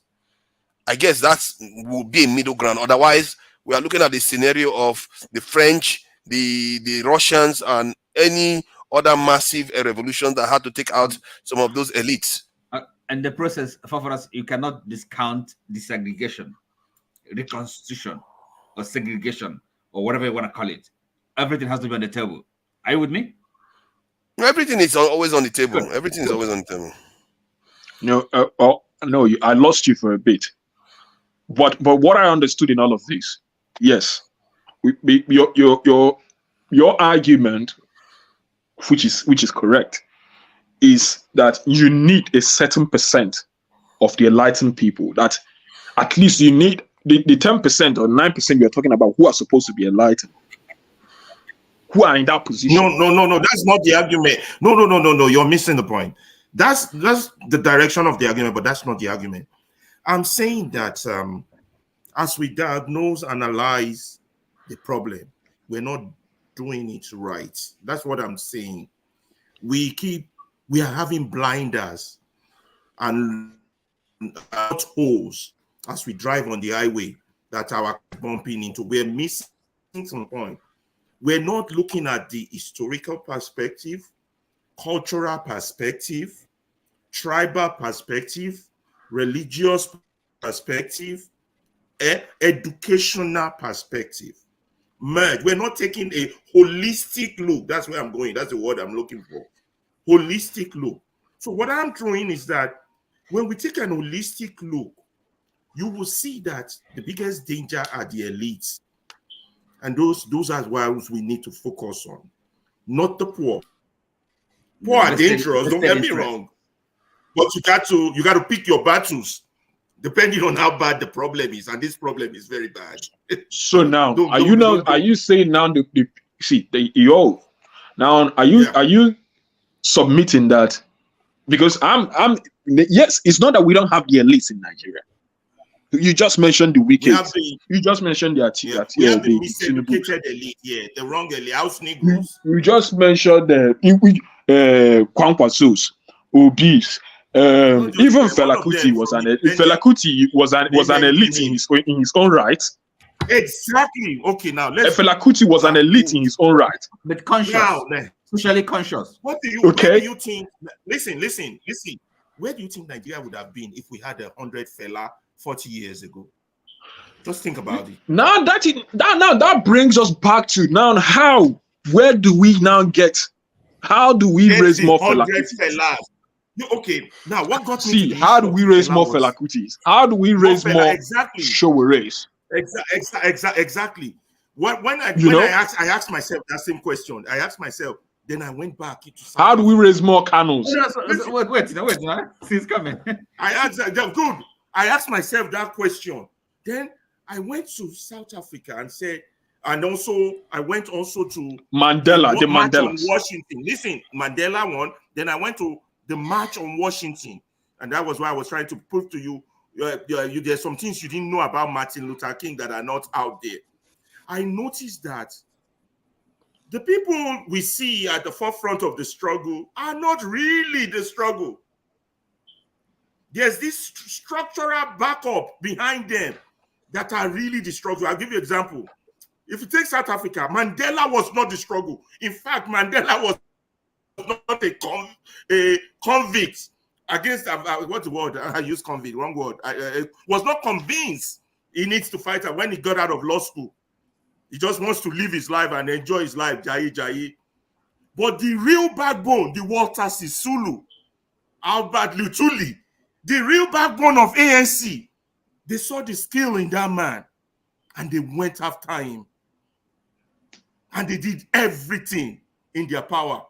I guess that will be a middle ground. Otherwise, we are looking at the scenario of the French, the Russians, and any other massive revolution that had to take out some of those elites.
And the process, for us, you cannot discount desegregation, reconstitution, or segregation, or whatever you want to call it. Everything has to be on the table. Are you with me?
Everything is always on the table. Good. Everything is always on the table.
No, I lost you for a bit. But what I understood in all of this, yes, your argument, which is correct, is that you need a certain percent of the enlightened people. That at least you need the 10% or 9% you're talking about who are supposed to be enlightened, who are in that position.
No. That's not the argument. No. You're missing the point. That's the direction of the argument, but that's not the argument. I'm saying that as we diagnose, analyze the problem, we're not doing it right. That's what I'm saying. We are having blinders and holes as we drive on the highway that are bumping into. We're missing some point. We're not looking at the historical perspective, cultural perspective, tribal perspective, religious perspective, educational perspective. Merge. We're not taking a holistic look. That's where I'm going. That's the word I'm looking for. Holistic look. So what I'm throwing is that when we take an holistic look, you will see that the biggest danger are the elites. And those are ones we need to focus on, not the poor. Poor are dangerous, don't get me wrong. But you got to pick your battles depending on how bad the problem is, and this problem is very bad.
So now, are you saying now are you submitting that? Because yes, it's not that we don't have the elites in Nigeria. You just mentioned the wicked. You just mentioned that.
We have the miseducated elite, the wrong elite, house Negroes.
You just mentioned Kwankwasos, Obis, even Fela Kuti was an elite in his own right.
Exactly. Okay, now
Fela Kuti was an elite in his own right,
but conscious, socially conscious.
What do you think? Listen. Where do you think Nigeria would have been if we had 100 Fela 40 years ago? Just think about it.
Now that brings us back to where do we now get? How do we raise more Fela Kutis?
Okay, now what got me?
See, how do we raise more Fela Kutis? How do we raise more Showeres?
Exactly. When I asked myself that same question, then I went back into
how do we raise more Canons?
Wait, she's coming.
I asked myself that question. Then I went to South Africa and also I went to
Mandela, the Mandela
on Washington. Listen, Mandela won. Then I went to the March on Washington, and that was why I was trying to prove to you, there's some things you didn't know about Martin Luther King that are not out there. I noticed that the people we see at the forefront of the struggle are not really the struggle. There's this structural backup behind them that are really the struggle. I'll give you an example. If you take South Africa, Mandela was not the struggle. In fact, Mandela was not a convict against what's the word? I use convict, wrong word. Was not convinced he needs to fight. When he got out of law school, he just wants to live his life and enjoy his life, Jai. But the real backbone, the Walter Sisulu, Albert Lutuli, the real backbone of ANC, they saw the skill in that man and they went after him. And they did everything in their power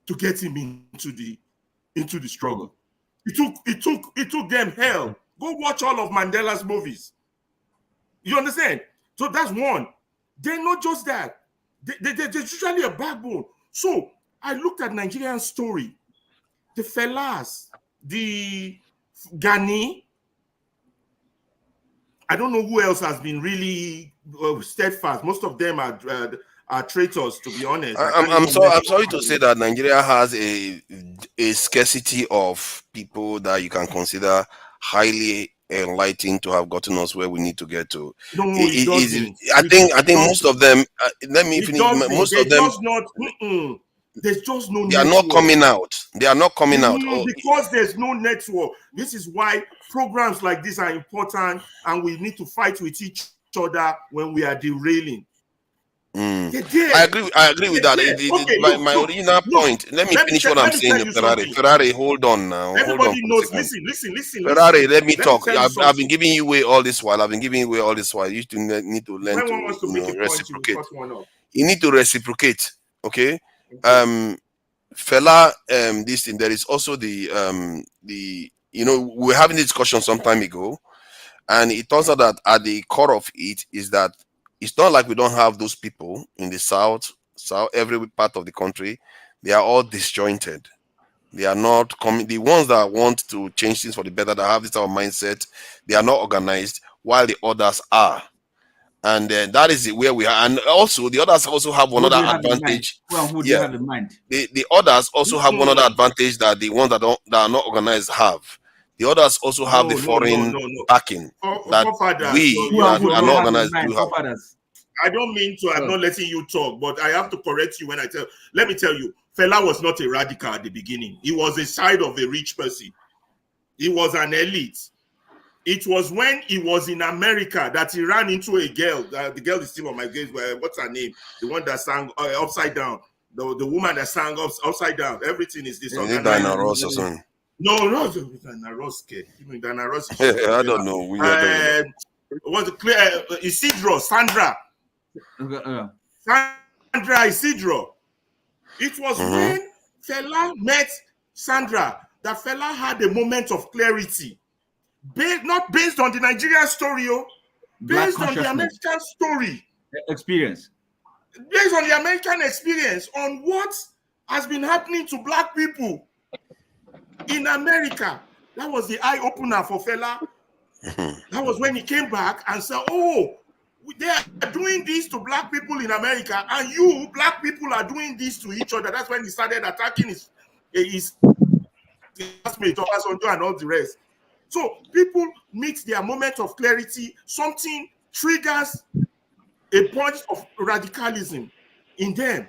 to get him into the struggle. It took them hell. Go watch all of Mandela's movies. You understand? So that's one. They're not just that. They're usually a backbone. So I looked at Nigerian story, the Fellas, the Gani. I don't know who else has been really steadfast. Most of them are traitors, to be honest.
I'm sorry to say that Nigeria has a scarcity of people that you can consider highly enlightened to have gotten us where we need to get to.
No,
I think most of them. Let me finish. Most of them.
There's just no.
They are not coming out. They are not coming out
because there's no network. This is why programs like this are important, and we need to fight with each other when we are derailing.
I agree with that. My original point. Let me finish what I'm saying. Ferrari, hold on now.
Everybody knows. Listen.
Ferrari, let me talk. I've been giving you way all this while. You need to learn to reciprocate. You need to reciprocate. Okay. Fella, this thing. There is also the we were having this discussion some time ago, and it turns out that at the core of it is that it's not like we don't have those people in the south, every part of the country. They are all disjointed. They are not coming. The ones that want to change things for the better, that have this type of mindset, they are not organized, while the others are. And that is where we are. And also, the others also have one other advantage.
Who do you have in mind?
The others also have one other advantage that the ones that are not organized have. The others also have the foreign backing that we are not organized do have.
I don't mean to. I'm not letting you talk, but I have to correct you when I tell. Let me tell you, Fela was not a radical at the beginning. He was a side of a rich person. He was an elite. It was when he was in America that he ran into a girl. The girl is still on my gaze. What's her name? The one that sang Upside Down. The woman that sang Upside Down. Everything is disorganized.
Diana Ross or something.
No, Diana Ross. Diana Ross.
I don't know.
Was it clear? Isidro, Sandra. Sandra Isidro. It was when Fela met Sandra that Fela had a moment of clarity. Not based on the Nigerian story, based on the American story.
Experience.
Based on the American experience, on what has been happening to Black people in America. That was the eye-opener for Fela. That was when he came back and said, they are doing this to Black people in America, and you, Black people, are doing this to each other. That's when he started attacking his classmates, Obasanjo, and all the rest. So people meet their moment of clarity. Something triggers a point of radicalism in them.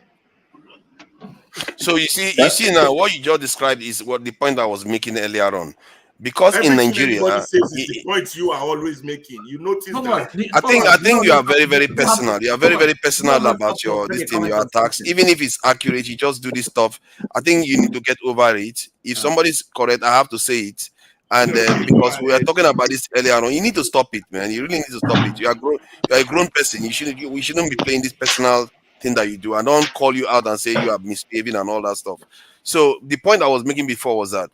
So you see now what you just described is what the point I was making earlier on. Because
everything
in Nigeria,
says is the point you are always making. You notice that.
I think you are very, very personal. You are very, very personal about your attacks. Even if it's accurate, you just do this stuff. I think you need to get over it. If somebody's correct, I have to say it. And because we were talking about this earlier on, you need to stop it, man. You really need to stop it. You are a grown person. We shouldn't be playing this personal thing that you do. I don't call you out and say you are misbehaving and all that stuff. So the point I was making before was that,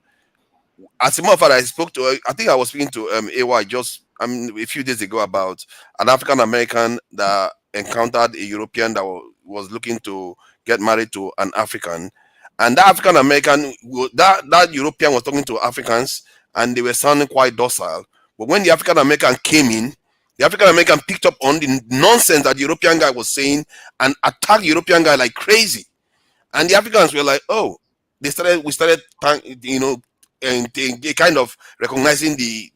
as a matter of fact, I think I was speaking to AY just a few days ago about an African American that encountered a European that was looking to get married to an African, and that African American, that European was talking to Africans, and they were sounding quite docile. But when the African American came in, the African American picked up on the nonsense that the European guy was saying and attacked the European guy like crazy. And the Africans were like, "Oh," we started, and they kind of recognizing the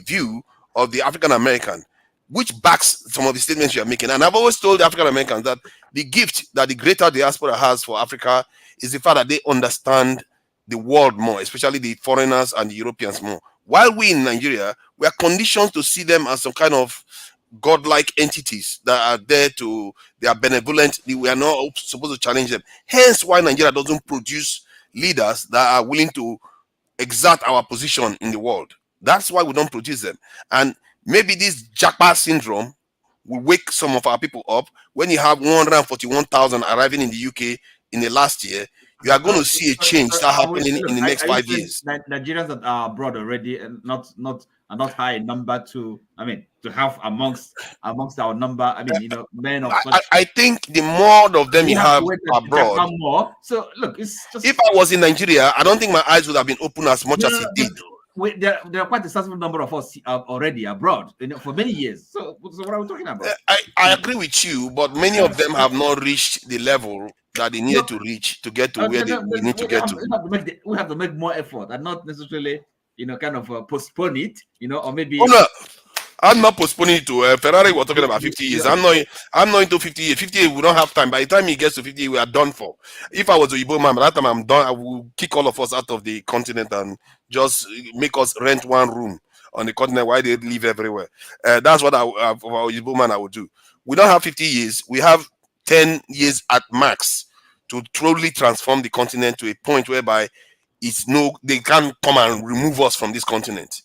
view of the African American. which backs some of the statements you are making. And I've always told African Americans that the gift that the greater diaspora has for Africa is the fact that they understand the world more, especially the foreigners and the Europeans more. While we in Nigeria, we are conditioned to see them as some kind of godlike entities that are there to, they are benevolent. We are not supposed to challenge them. Hence why Nigeria doesn't produce leaders that are willing to exert our position in the world. That's why we don't produce them. And maybe this Japa syndrome will wake some of our people up. When you have 141,000 arriving in the UK in the last year, you are going to see a change start happening in the next 5 years.
Nigerians that are abroad already and not high in number to have amongst our number. Men of such.
I think the more of them you have abroad,
more. So look, it's just.
If I was in Nigeria, I don't think my eyes would have been open as much as it did.
There are quite a sizable number of us already abroad for many years. So what are we talking about?
I agree with you, but many of them have not reached the level that they needed to reach to get to where we need to get to.
We have to make more effort and not necessarily, kind of postpone it, or maybe.
Oh, no. I'm not postponing it to Ferrari. We're talking about 50 years. I'm not into 50 years. 50 years, we don't have time. By the time he gets to 50, we are done for. If I was a Igbo man, by that time I'm done. I will kick all of us out of the continent and just make us rent one room on the continent while they live everywhere. That's what for our Igbo man I would do. We don't have 50 years. We have 10 years at max to truly transform the continent to a point whereby they can't come and remove us from this continent.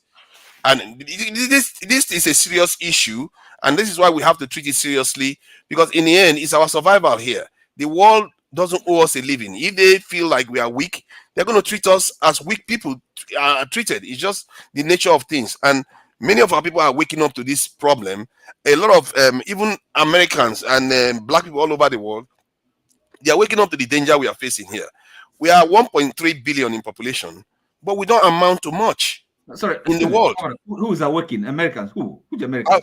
And this is a serious issue, and this is why we have to treat it seriously, because in the end, it's our survival here. The world doesn't owe us a living. If they feel like we are weak, they're going to treat us as weak people are treated. It's just the nature of things. And many of our people are waking up to this problem. A lot of even Americans and black people all over the world, they are waking up to the danger we are facing here. We are 1.3 billion in population, but we don't amount to much.
Sorry,
in the world.
Who is awakening? Americans? Who the Americans?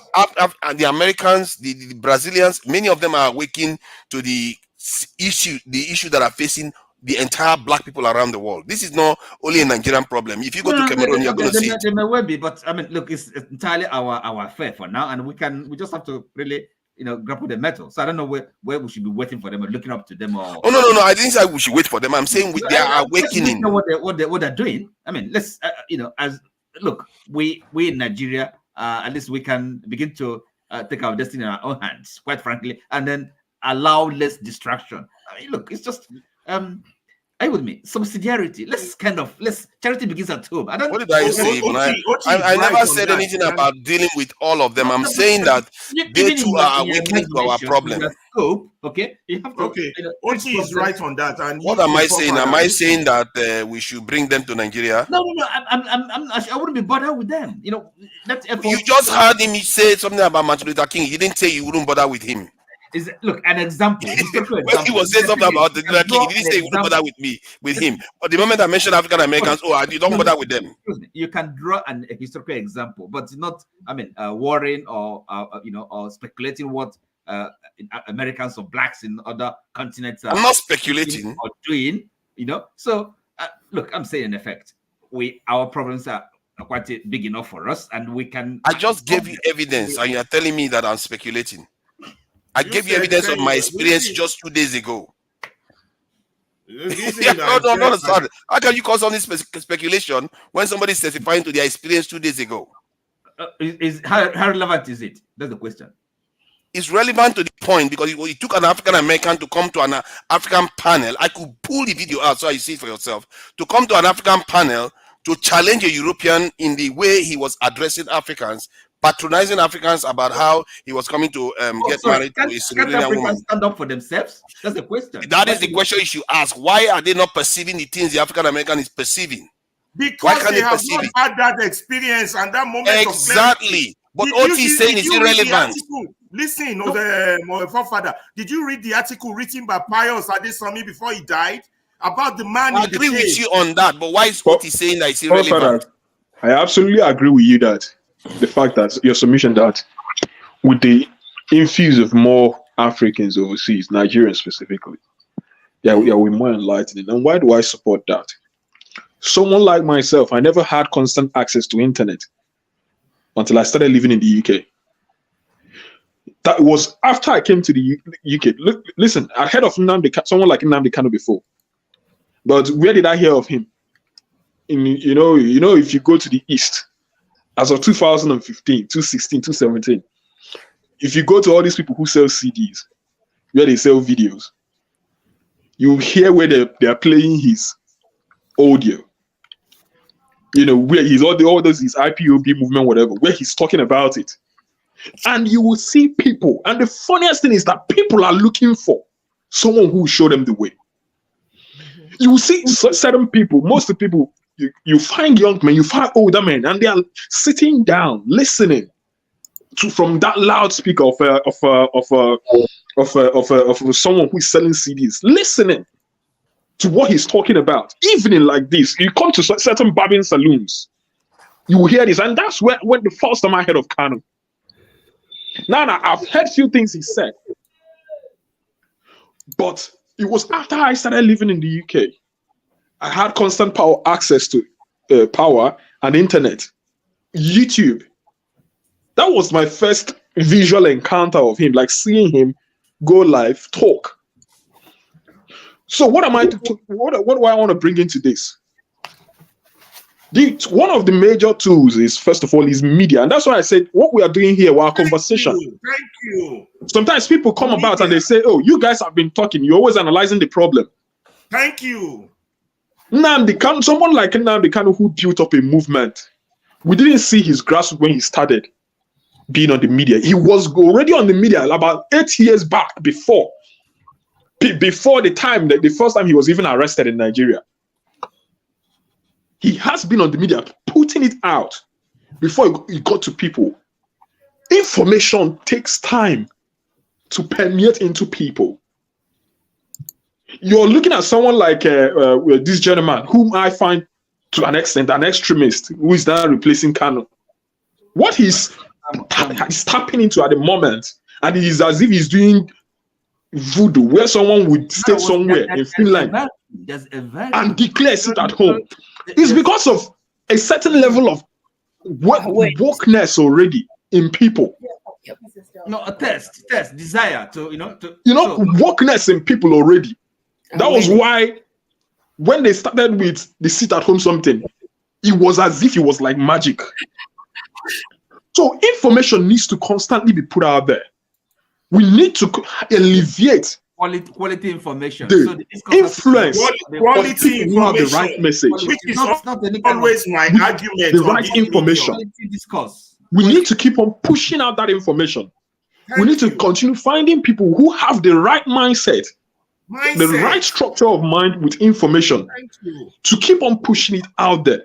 The Americans, the Brazilians, many of them are awakening to the issue that are facing the entire black people around the world. This is not only a Nigerian problem. If you go to Cameroon, you're going to see it.
They may well be, but look, it's entirely our affair for now, and we just have to really grapple the metal. So I don't know where we should be waiting for them or looking up to them or.
Oh no! I didn't say we should wait for them. I'm saying they are awakening.
What they're doing. Let's look, we in Nigeria, at least we can begin to take our destiny in our own hands, quite frankly, and then allow less distraction. Look, it's just are you with me? Subsidiarity. Charity begins at home.
What did I say? I never said anything about dealing with all of them. I'm saying that they too are awakening to our problem.
Okay, you have to.
Okay, Oti is right on that. And
what am I saying? Am I saying that we should bring them to Nigeria?
No. I wouldn't be bothered with them. That's
you just heard him say something about Martin Luther King. He didn't say you wouldn't bother with him.
Look, an example.
When he was saying something about the Luther King, he didn't say you wouldn't bother with him. But the moment I mentioned African Americans, you don't bother with them.
You can draw a historical example, but not. Worrying or or speculating what Americans or blacks in other continents are.
I'm not speculating
or doing. So look, I'm saying in effect, our problems are quite big enough for us, and we can.
I just gave you evidence, and you're telling me that I'm speculating. I gave you evidence of my experience just 2 days ago. No. How can you call something speculation when somebody is testifying to their experience 2 days ago?
How relevant is it? That's the question.
It's relevant to the point because it took an African American to come to an African panel. I could pull the video out so you see it for yourself. To come to an African panel to challenge a European in the way he was addressing Africans, patronizing Africans about how he was coming to get married to a Sierra Leonean woman.
Stand up for themselves? That's the question.
That is the question you should ask. Why are they not perceiving the things the African American is perceiving?
Because they have not had that experience and that moment.
Exactly. But Oti is saying it's irrelevant.
Listen, my forefather, did you read the article written by Pius Adesami before he died about the man?
I agree with you on that, but why is Oti saying that it's irrelevant?
I absolutely agree with you that the fact that your submission that with the infuse of more Africans overseas, Nigerians specifically, we're more enlightening. And why do I support that? Someone like myself, I never had constant access to internet until I started living in the UK. That was after I came to the UK. Look, listen, I heard of someone like Nnamdi Kanu before, but where did I hear of him? You know, if you go to the East, as of 2015, 2016, 2017, if you go to all these people who sell CDs, where they sell videos, you hear where they are playing his audio. You know, where he's all those his IPOB movement, whatever, where he's talking about it. And you will see people, and the funniest thing is that people are looking for someone who will show them the way. You will see certain people, most of the people, you find young men, you find older men, and they are sitting down, listening from that loudspeaker of someone who is selling CDs, listening to what he's talking about. Evening like this, you come to certain barbing saloons, you will hear this, and that's when the first time I heard of Kanu. Now, I've heard few things he said, but it was after I started living in the UK. I had constant access to power and internet, YouTube. That was my first visual encounter of him, like seeing him go live, talk. So what do I want to bring into this? One of the major tools is, first of all, is media. And that's why I said what we are doing here, our conversation.
Thank you.
Sometimes people come about and they say, oh, you guys have been talking. You're always analyzing the problem.
Thank you.
Someone like Nnamdi Kanu who built up a movement. We didn't see his grassroots when he started being on the media. He was already on the media about 8 years back before the time, the first time he was even arrested in Nigeria. He has been on the media putting it out before it got to people. Information takes time to permeate into people. You're looking at someone like this gentleman, whom I find to an extent an extremist, who is now replacing Kanu. What he's tapping into at the moment, and it is as if he's doing voodoo, where someone would stay somewhere in Finland and declares it at home. It's because of a certain level of wokeness already in people.
No, a test, desire to,
wokeness in people already. That was why when they started with the sit at home something, it was as if it was like magic. So information needs to constantly be put out there. We need to alleviate
quality information.
The influence quality of people who have the right message.
Which is not always my argument.
The right information. We need to keep on pushing out that information. We need to continue finding people who have the right mindset, the right structure of mind with information to keep on pushing it out there.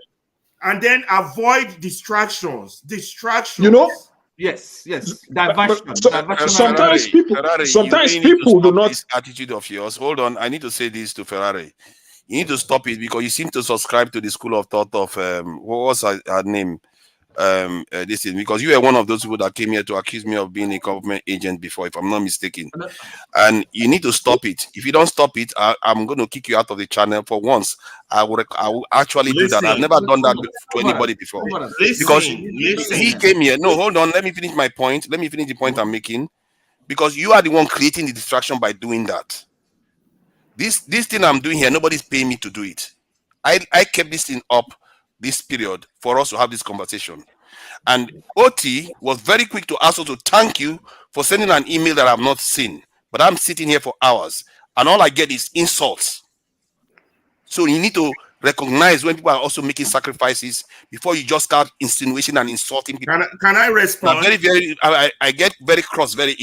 And then avoid distractions.
Yes. Diversion.
Sometimes people do not.
This attitude of yours. Hold on, I need to say this to Ferrari. You need to stop it because you seem to subscribe to the school of thought of what was her name? This is because you were one of those people that came here to accuse me of being a government agent before, if I'm not mistaken. And you need to stop it. If you don't stop it, I'm going to kick you out of the channel for once. I will actually do that. I've never done that to anybody before. Because he came here. No, hold on. Let me finish my point. Let me finish the point I'm making. Because you are the one creating the distraction by doing that. This thing I'm doing here, nobody's paying me to do it. I kept this thing up this period for us to have this conversation. And OT was very quick to ask us to thank you for sending an email that I've not seen. But I'm sitting here for hours and all I get is insults. So you need to recognize when people are also making sacrifices before you just start insinuation and insulting people.
Can I respond?
I get very cross very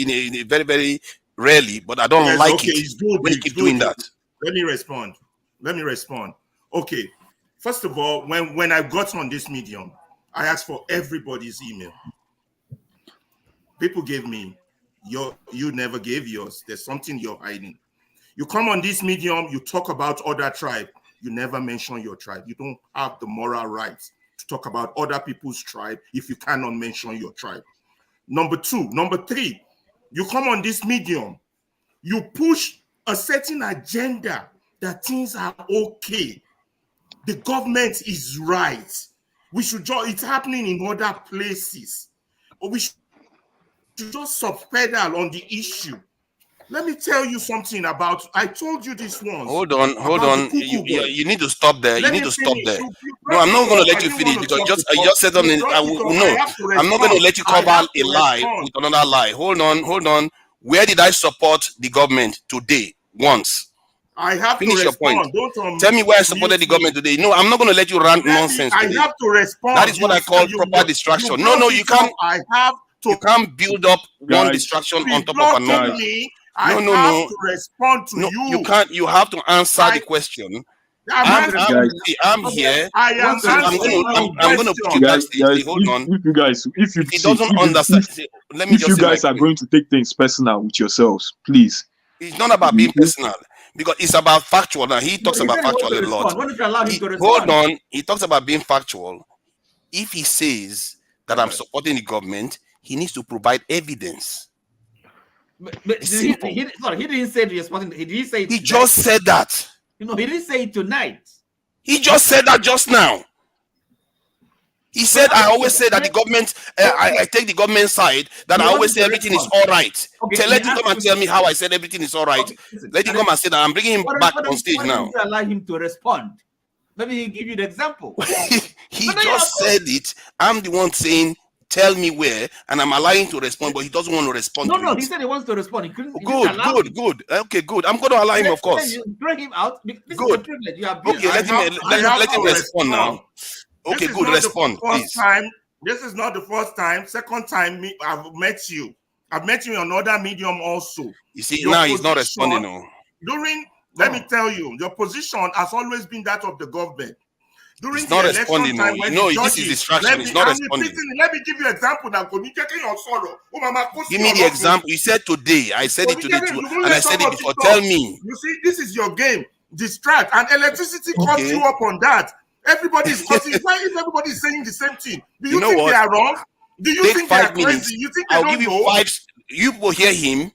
rarely, but I don't like it when you keep doing that.
Let me respond. Okay. First of all, when I got on this medium, I asked for everybody's email. People gave me you never gave yours. There's something you're hiding. You come on this medium, you talk about other tribe. You never mention your tribe. You don't have the moral rights to talk about other people's tribe if you cannot mention your tribe. Number three, you come on this medium, you push a certain agenda that things are okay. The government is right. We should it's happening in other places. We should should just subpedal on the issue. Let me tell you something about. I told you this once.
Hold on. You need to stop there. You need to stop there. No, I'm not going to let you finish because you just said something. No, I'm not going to let you cover a lie with another lie. Hold on. Where did I support the government today? Once.
I have
finish
to
your
respond.
point. Tell me where I supported the government today. No, I'm not going to let you rant nonsense.
I have to respond.
That is what I call proper distraction. No, you can't. You can't build up one distraction on top of another.
I have to respond to you.
You can't. You have to answer the question. I'm here.
I am
I'm going to put you backstage. Hold on.
If
he doesn't understand, let me
if you guys are going to take things personal with yourselves, please.
It's not about being personal because it's about factual. Now he talks about factual a lot. Hold on. He talks about being factual. If he says that I'm supporting the government, he needs to provide evidence.
But he didn't say he was supporting. He didn't say.
He just said that.
He didn't say it tonight.
He just said that just now. He said, I always say that the government, I take the government side, that I always say everything is all right.
Okay,
let him come and tell me how I said everything is all right. Okay, let him come and say that. I'm bringing him back on stage now.
You allow him to respond. Maybe he'll give you the example.
He just said it. I'm the one saying, tell me where, and I'm allowing him to respond, but he doesn't want to respond.
No, he said he wants to respond. He couldn't.
Good. Okay, good. I'm going to allow him, of course.
You throw him out. This is a privilege. You have
okay, let him respond now. Okay, good. Respond, please.
This is not the first time. Second time, I've met you. I've met you on other medium also.
You see, now he's not responding. No.
Let me tell you, your position has always been that of the government.
He's not responding. This is distraction. He's not responding.
Let me give you an example now. Give
me the example. You said today. I said it today too, and I said it before. Tell me.
You see, this is your game. Distract, and electricity cuts you up on that. Everybody is cutting. Why is everybody saying the same thing? Do you think they are wrong? Do you think they are crazy? You think
I'll give you 5. You will hear him.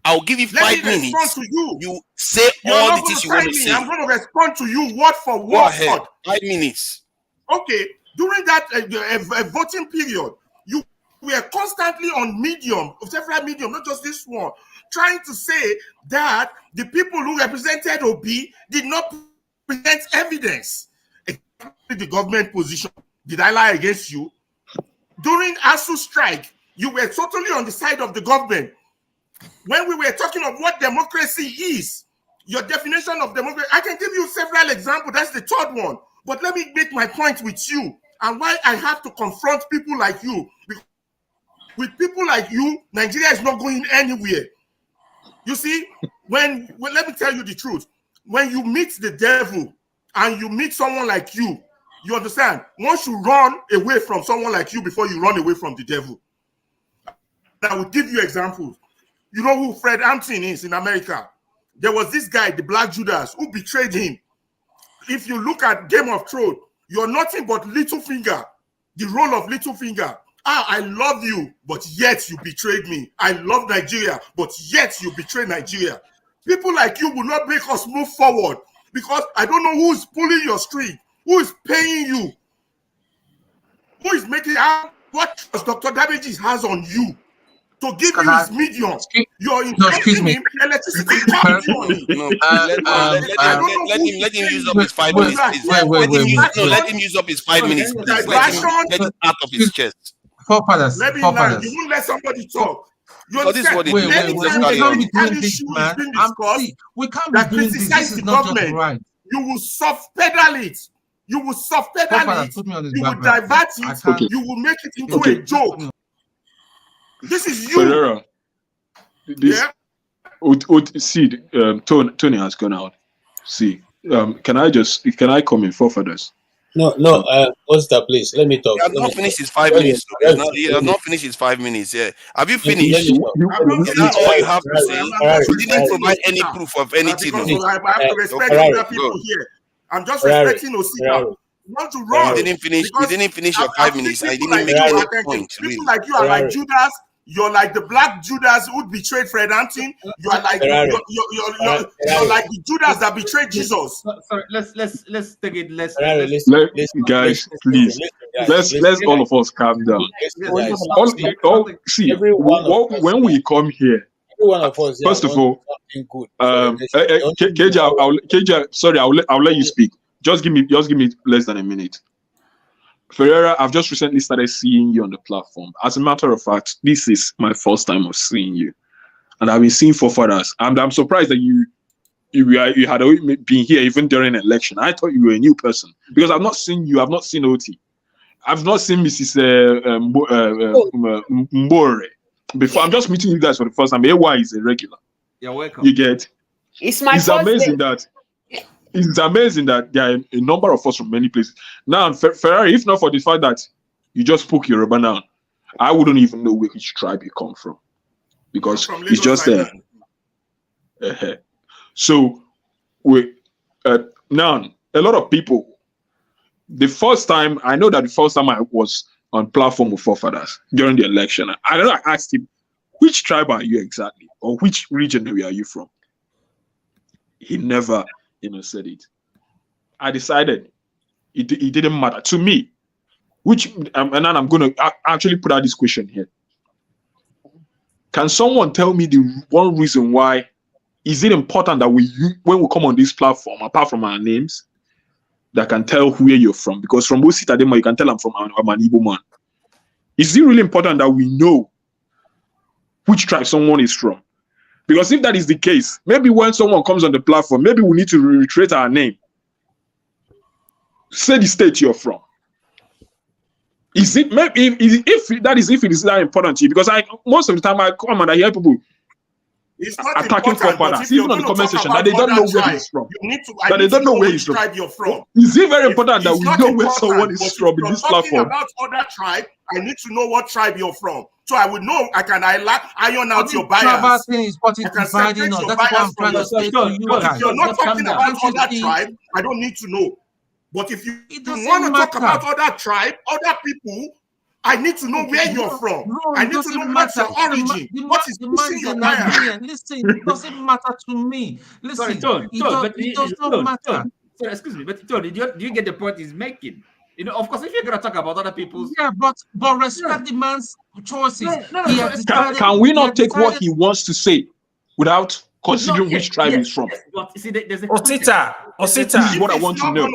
I'll give you 5 minutes.
To you.
You say all the things you want to say.
I'm going to respond to you word for word.
Go ahead. 5 minutes.
Okay. During that voting period, you were constantly on several medium, not just this one, trying to say that the people who represented Obi did not present evidence. The government position. Did I lie against you? During ASU strike, you were totally on the side of the government. When we were talking of what democracy is, your definition of democracy, I can give you several examples. That's the third one. But let me make my point with you and why I have to confront people like you. With people like you, Nigeria is not going anywhere. You see, let me tell you the truth. When you meet the devil and you meet someone like you understand? Once you run away from someone like you before you run away from the devil. I will give you examples. You know who Fred Hampton is in America? There was this guy, the Black Judas, who betrayed him. If you look at Game of Thrones, you're nothing but Littlefinger, the role of Littlefinger. I love you, but yet you betrayed me. I love Nigeria, but yet you betrayed Nigeria. People like you will not make us move forward because I don't know who's pulling your string, who is paying you, who is making out what Dr. Damages has on you. To give you his medium, you're increasing him electricity.
Let him use up his 5 minutes. Let him use up his 5 minutes. Let him out of his chest.
Let me lie. You won't let somebody talk. You understand?
We can't be doing this, man. We can't be doing this. This is not just right.
You will soft pedal it. You will divert it. You will make it into a joke. This is you.
Ferreira, Tony has gone out. Can I come in for others?
No, Oster, please, let me talk.
He has not finished his 5 minutes. He has not finished his 5 minutes. Yeah. Have you finished? That's all you have to say. You didn't provide any proof of anything.
I have to respect other people here. I'm just respecting Osita. You want to run.
You didn't finish your 5 minutes. I didn't make any point.
People like you are like Judas. You're like the black Judas who betrayed Fred Hampton. You are like you're like the Judas that betrayed Jesus.
Sorry, let's take it.
Guys, please. Let's all of us calm down. See, when we come here,
one of us
first of all,
something good.
KJ, sorry, I'll let you speak. Just give me less than a minute. Ferreira, I've just recently started seeing you on the platform. As a matter of fact, this is my first time of seeing you, and I've been seeing forefathers. And I'm surprised that you had been here even during an election. I thought you were a new person because I've not seen you. I've not seen OT. I've not seen Mrs. Mbore before. I'm just meeting you guys for the first time. AY is a regular.
You're welcome.
You get?
It's my
It's
first
amazing
day.
that. It's amazing that there are a number of us from many places. Now, Ferrari, if not for the fact that you just spoke Yoruba now, I wouldn't even know which tribe you come from. Because it's just there. So, now, a lot of people, I know that the first time I was on platform with forefathers during the election, I asked him, which tribe are you exactly? Or which region are you from? He never said it. I decided it didn't matter to me. And then I'm going to actually put out this question here. Can someone tell me the one reason why is it important that when we come on this platform, apart from our names, that can tell where you're from? Because from Ositadema, you can tell I'm an Igbo man. Is it really important that we know which tribe someone is from? Because if that is the case, maybe when someone comes on the platform, maybe we need to reiterate our name. Say the state you're from. Is it maybe if it is that important to you? Because most of the time I come and I hear people attacking forefathers, even on the comment section, that they don't know where he's from. That they don't know where he's from. Is it very important that we know where someone is from in this platform?
About other tribe, I need to know what tribe you're from. So I would know, I can iron out your bias.
Thing is what is dividing us. That's what I'm trying to say to you guys.
If you're not talking about other tribe, I don't need to know. But if you want to talk about other tribe, other people, I need to know where you're from. I need to know what's your origin. What is pushing your bias?
Listen, it doesn't matter to me. Listen, it does not matter.
Sorry, excuse me, but Tony, do you get the point he's making? Of course, if you're going to talk about other people's...
Yeah, but respect the man's choices.
Can we not take what he wants to say without considering which tribe he's from?
But see, there's a...
Osita,
this is what I want to know.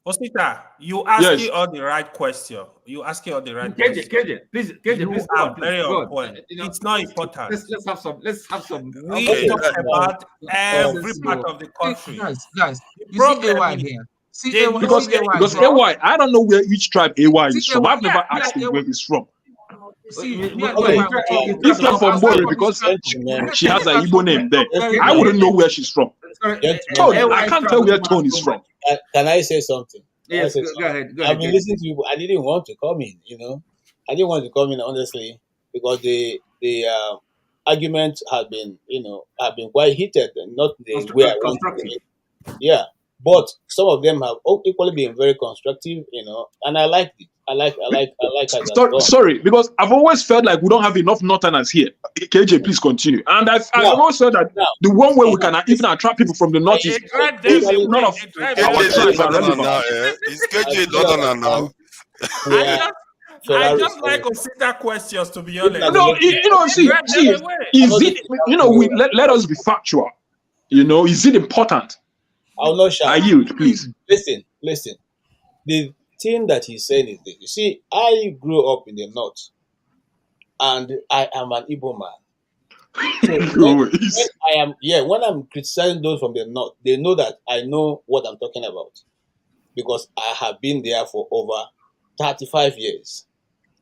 Osita, you asking all the right question. You asking all the right question.
KJ, please,
you are very on point. It's not important.
Let's have some.
We talk about every part of the country.
Guys, you see AY here.
Because AY, I don't know which tribe AY is from. I've never asked him where he's from. If not from Mbore, because she has an Igbo name there, I wouldn't know where she's from. Tony, I can't tell where Tony is from.
Can I say something?
Yes, go ahead.
I've been listening to you. I didn't want to come in. I didn't want to come in honestly because the arguments have been quite heated and not the way I want to. Yeah, but some of them have equally been very constructive. And I like it. I like
Sorry, because I've always felt like we don't have enough Northerners here. KJ, please continue. And I've always felt that the one way we can even attract people from the Northeast is none of our tribes are relevant.
Is KJ Northerner now?
I just like Osita questions, to be honest.
No, see, is it? Let us be factual. Is it important?
I'll not shout.
I yield, please.
Listen. The thing that he's saying is this. You see, I grew up in the north, and I am an Igbo man. So when I'm criticizing those from the north, they know that I know what I'm talking about because I have been there for over 35 years.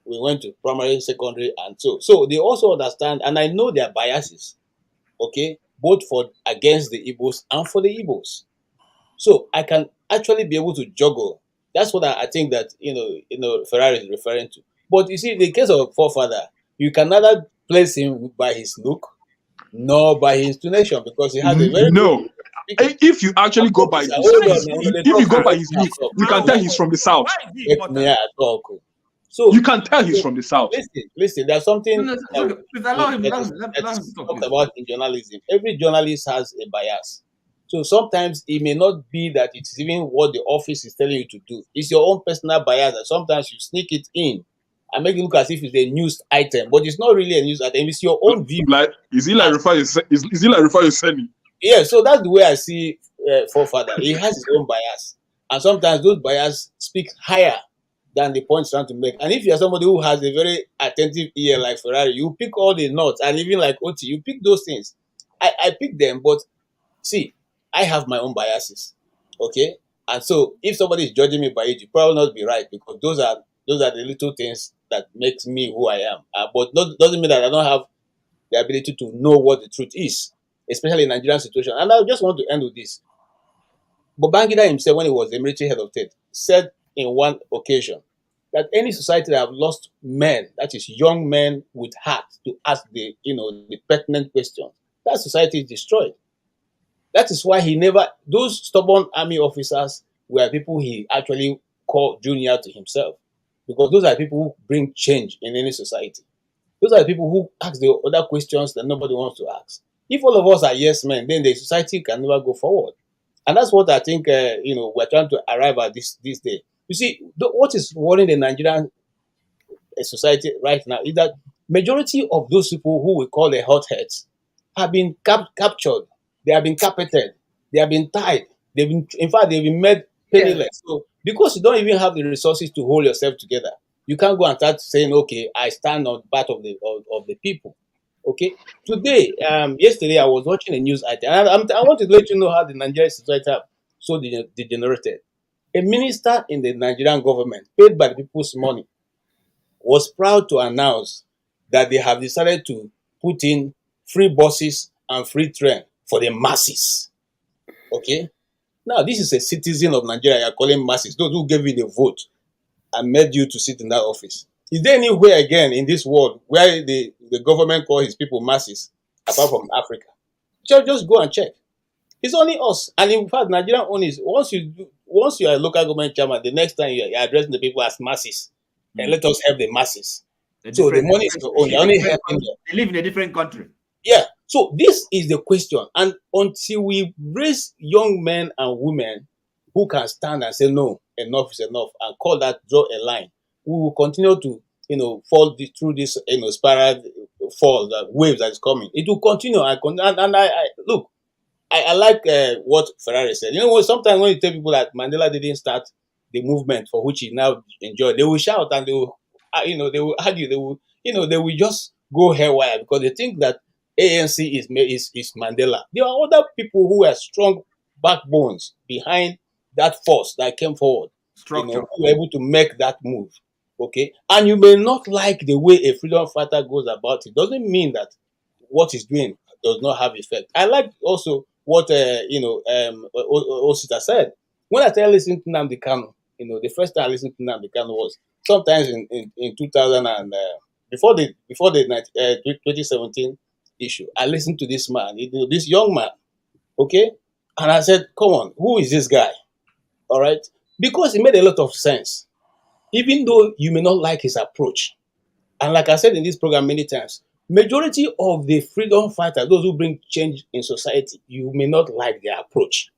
We went to primary, secondary, and so they also understand, and I know their biases. Okay, both against the Igbos and for the Igbos. So I can actually be able to juggle. That's what I think that Ferrari is referring to. But you see, the case of forefather, you can neither place him by his look nor by his intonation because he has a very
If you actually go by his look, you can tell he's from the south.
So
you can tell he's from the South.
Listen. There's something
No, okay, please allow him. Let him talk,
talked
please.
about in journalism. Every journalist has a bias. So sometimes it may not be that it's even what the office is telling you to do. It's your own personal bias, and sometimes you sneak it in and make it look as if it's a news item, but it's not really a news item. It's your own view.
Like, is he like Rufai Seni?
Yeah, so that's the way I see Forefather. He has his own bias, and sometimes those bias speak higher than the point he's trying to make. And if you're somebody who has a very attentive ear like Ferrari, you pick all the notes, and even like Oti, you pick those things. I pick them, but see, I have my own biases, okay? And so if somebody is judging me by it, you probably not be right, because those are the little things that makes me who I am. But doesn't mean that I don't have the ability to know what the truth is, especially in Nigerian situation. And I just want to end with this. Babangida himself, when he was the military head of state, said in one occasion that any society that have lost men, that is young men with heart to ask the pertinent question, that society is destroyed. That is why those stubborn army officers were people he actually called junior to himself, because those are people who bring change in any society. Those are the people who ask the other questions that nobody wants to ask. If all of us are yes men, then the society can never go forward. And that's what I think we're trying to arrive at this day. You see, what is worrying the Nigerian society right now is that majority of those people who we call the hotheads have been captured, they have been carpeted, they have been tied, in fact, they've been made penniless. So because you don't even have the resources to hold yourself together, you can't go and start saying, okay, I stand on part of the people. Okay. Today, yesterday, I was watching a news item. And I want to let you know how the Nigerian society have so degenerated. A minister in the Nigerian government, paid by the people's money, was proud to announce that they have decided to put in free buses and free train for the masses. Okay? Now, this is a citizen of Nigeria you're calling masses, those who gave you the vote and made you to sit in that office. Is there anywhere again in this world where the government call his people masses, apart from Africa? Just go and check. It's only us. And in fact, Nigerian only once you are a local government chairman, the next time you're addressing the people as masses, and let us help the masses. So the money is your own. You're only helping them.
They live in a different country.
Yeah. So this is the question. And until we raise young men and women who can stand and say, no, enough is enough, and call that, draw a line, we will continue to, fall through this, spiral fall, the waves that is coming. It will continue. And I look, I like what Ferrari said. Sometimes when you tell people that Mandela didn't start the movement for which he now enjoyed, they will shout and they will, they will argue, they will just go haywire because they think that ANC is Mandela. There are other people who are strong backbones behind that force that came forward,
Structure.
who were able to make that move. Okay, and you may not like the way a freedom fighter goes about it. Doesn't mean that what he's doing does not have effect. I like also what Osita said. When I started listening to Nnamdi Kanu, the first time I listened to Nnamdi Kanu was sometimes in 2000 and before the 2017 issue. I listened to this man, this young man, okay, and I said, "Come on, who is this guy?" All right, because it made a lot of sense, even though you may not like his approach. And like I said in this program many times, majority of the freedom fighters, those who bring change in society, you may not like their approach.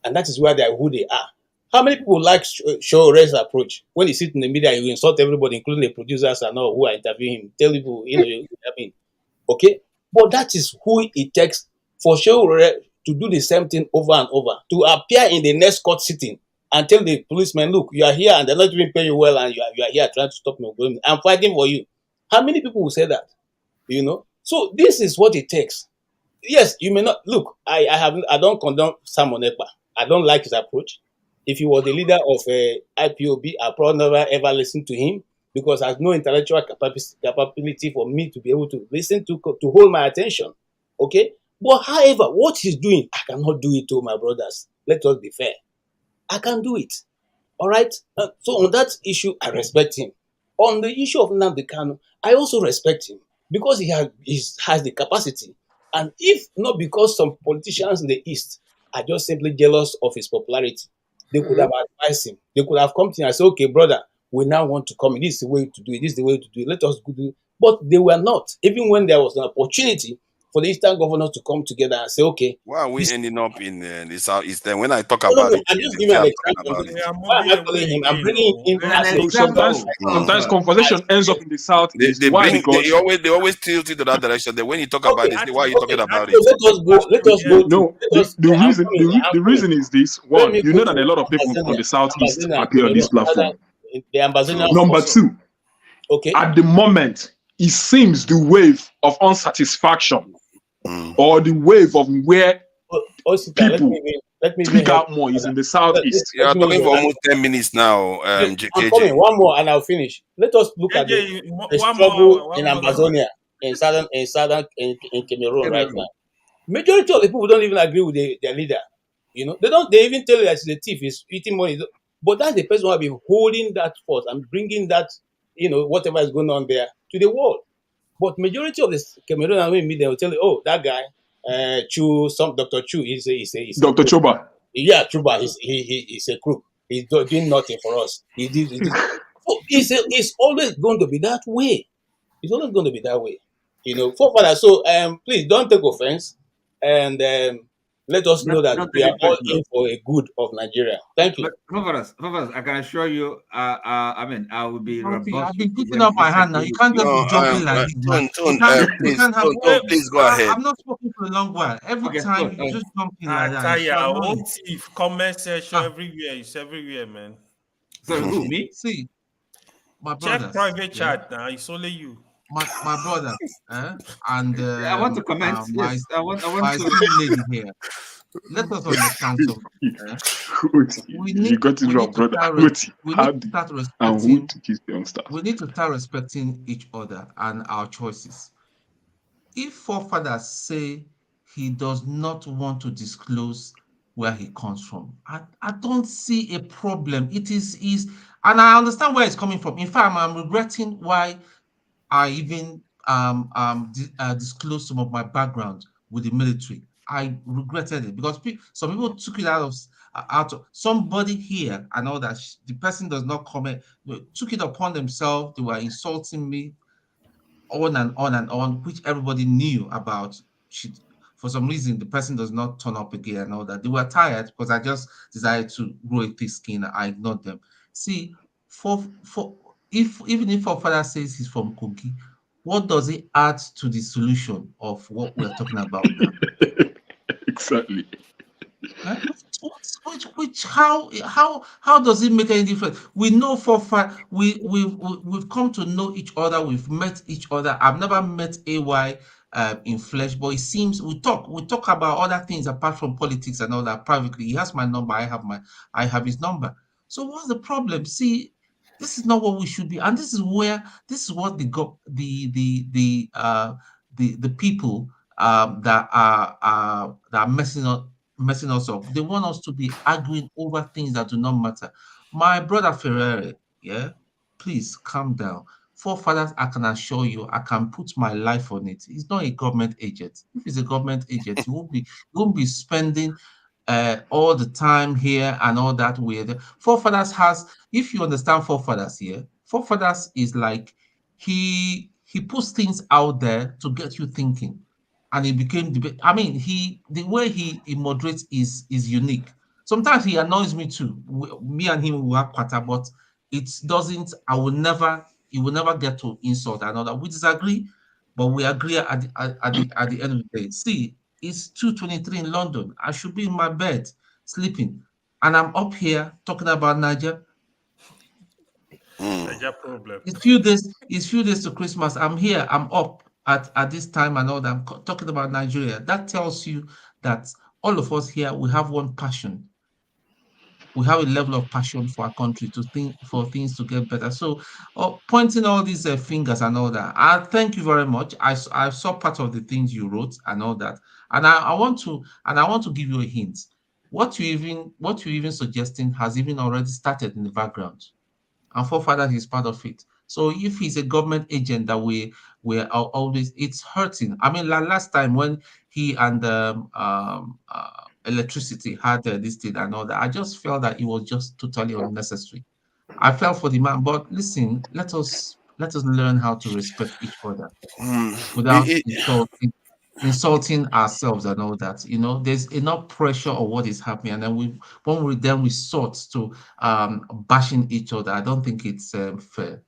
And that is why they are who they are. How many people like Shore's approach? When he sit in the media, he will insult everybody, including the producers and all who are interviewing him. Tell people, okay? But that is who it takes for Shore to do the same thing over and over, to appear in the next court sitting and tell the policeman, look, you are here and they're not even paying you well, and you are here trying to stop me. I'm fighting for you. How many people will say that? So this is what it takes. Yes, you may not look. I don't condone Simon Ekpa. I don't like his approach. If he was the leader of IPOB, I probably never ever listen to him because I have no intellectual capability for me to be able to listen to hold my attention. Okay, but however, what he's doing, I cannot do it to my brothers. Let us be fair. I can do it. All right. So on that issue, I respect him. On the issue of Nnamdi Kanu, I also respect him because he has the capacity. And if not because some politicians in the East are just simply jealous of his popularity, they could have advised him. They could have come to him and said, okay, brother,
we now want to come in. This is the way to do it. This is the way to do it. Let us do it. But they were not. Even when there was an opportunity for the Eastern governors to come together and say, okay,
Why are we
this.
ending up in the Southeast? Then when I talk
No, no,
about
no.
it,
I'm
they
just giving
say
an
I'm talking
example.
about it.
We are
Why am
moving
I calling
away
him? I'm
again.
bringing him
Oh.
as a
Sometimes,
sample.
conversation ends up in the southeast.
They
Why?
bring
Because
they always tilt it to that direction. Then when you talk about
Okay,
it, they say,
That
why are
is
you
okay,
talking about
that
so
it?
is the
let us
question.
go
Yes.
to
no,
let us.
the
I'm
reason
coming. I'm
the
coming.
reason is this:
Let
one,
me
you
go
know that a
to
lot of people on
Ambazonia.
the southeast
Ambazonia,
appear on this platform.
the Ambazonia
True.
Number
Forum.
two,
Okay.
at the moment, it seems the wave of unsatisfaction
Mm.
or the wave of where
Osita,
people
let me even
speak
help
out
you
more is
further.
in the southeast.
You are
Let me
talking
even
for
help
almost 10 minutes now,
you. I'm
KJ.
coming. One more and I'll finish. Let us look at
JJ,
the struggle in Amazonia, in Cameroon right now. Majority of the people don't even agree with their leader. You know, they even tell you that he's a thief, he's eating money. But that's the person who have been holding that force and bringing that, whatever is going on there to the world. But majority of the Cameroonian when meet them will tell you, oh, that guy, Dr. Chu is a
Dr.
crook.
Choba.
Yeah, Chuba, he's a crook. He's doing nothing for us. He did. So it's always going to be that way. It's always going to be that way. Forefather. So please don't take offense, and let us know that
Not
we are
taking
all
personal.
in for a good of Nigeria. Thank you.
But for us, I can assure you, I mean, I will be
Okay, I've
robust
been putting
when
up my hand now.
disagreeing
You
with
can't just
you.
be jumping like this, man.
Tone,
You
please,
can't have.
Tone, please go ahead.
I'm not spoken for a long while. Every
Okay,
time
so,
you just jump in like that, it's
Attire,
so
own
annoying.
thief, comment section
Ah,
everywhere. It's everywhere, man.
sorry, who, me?
see, my
Check
brothers,
private
yeah,
chat now. It's only you.
my brothers, and
I want to comment.
my
Yes, I want
my
to.
esteemed lady here. Let us understand something. Eh?
You got it
We
wrong,
need to
brother.
start
How did and who
respecting.
to kiss the youngsters?
We need to start respecting each other and our choices. If forefathers say he does not want to disclose where he comes from, I don't see a problem. It is, and I understand where it's coming from. In fact, I'm regretting why I even disclosed some of my background with the military. I regretted it because some people took it out of somebody here and all that. The person does not comment, took it upon themselves. They were insulting me on and on and on, which everybody knew about. For some reason, the person does not turn up again and all that. They were tired because I just decided to grow a thick skin. I ignored them. See, for if even if our father says he's from Kogi, what does it add to the solution of what we're talking about now?
Exactly.
How does it make any difference? We know for fact we've come to know each other. We've met each other. I've never met AY in flesh, but it seems we talk about other things apart from politics and all that privately. He has my number. I have his number. So what's the problem? See, this is not what we should be, and this is what the people that are messing us up. They want us to be arguing over things that do not matter. My brother Ferrari, yeah, please calm down. Forefathers, I can assure you, I can put my life on it. He's not a government agent. If he's a government agent, he won't be spending all the time here and all that with forefathers has. If you understand forefathers here, forefathers is like he puts things out there to get you thinking, and it became debate. I mean, the way he moderates is unique. Sometimes he annoys me too. Me and him will have quarter, but it doesn't. I will never. He will never get to insult another. We disagree, but we agree at the end of the day. See, it's 2:23 in London. I should be in my bed sleeping, and I'm up here talking about Niger.
Niger problem.
It's few days to Christmas. I'm here. I'm up at this time and all that. I'm talking about Nigeria. That tells you that all of us here we have one passion. We have a level of passion for our country to think for things to get better. So, pointing all these fingers and all that. I thank you very much. I saw part of the things you wrote and all that, and I want to give you a hint. What you even suggesting has even already started in the background, and forefather is part of it. So if he's a government agent that we are always, it's hurting. I mean, last time when he and electricity had this thing and all that, I just felt that it was just totally unnecessary. I felt for the man, but listen, let us learn how to respect each other without insulting ourselves and all that. You know, there's enough pressure of what is happening, and then when we then resort to bashing each other, I don't think it's fair.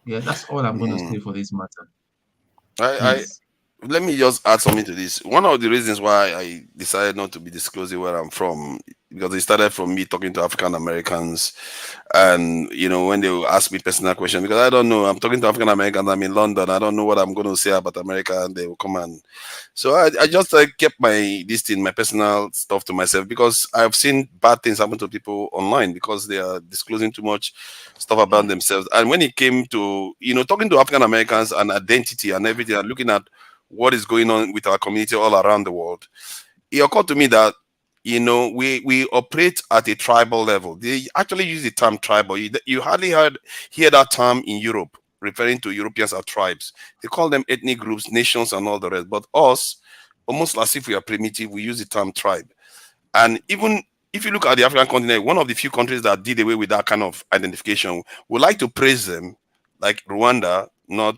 Yeah, that's all I'm going to say for this matter.
I
Please.
let me just add something to this. One of the reasons why I decided not to be disclosing where I'm from, because it started from me talking to African Americans, and when they will ask me personal questions, because I don't know, I'm talking to African Americans, I'm in London, I don't know what I'm going to say about America, and they will come and so I just kept my personal stuff to myself, because I've seen bad things happen to people online because they are disclosing too much stuff about themselves. And when it came to talking to African Americans and identity and everything, and looking at what is going on with our community all around the world, it occurred to me that we operate at a tribal level. They actually use the term tribal. You hardly hear that term in Europe, referring to Europeans as tribes. They call them ethnic groups, nations, and all the rest. But us, almost as if we are primitive, we use the term tribe. And even if you look at the African continent, one of the few countries that did away with that kind of identification, we like to praise them, like Rwanda, not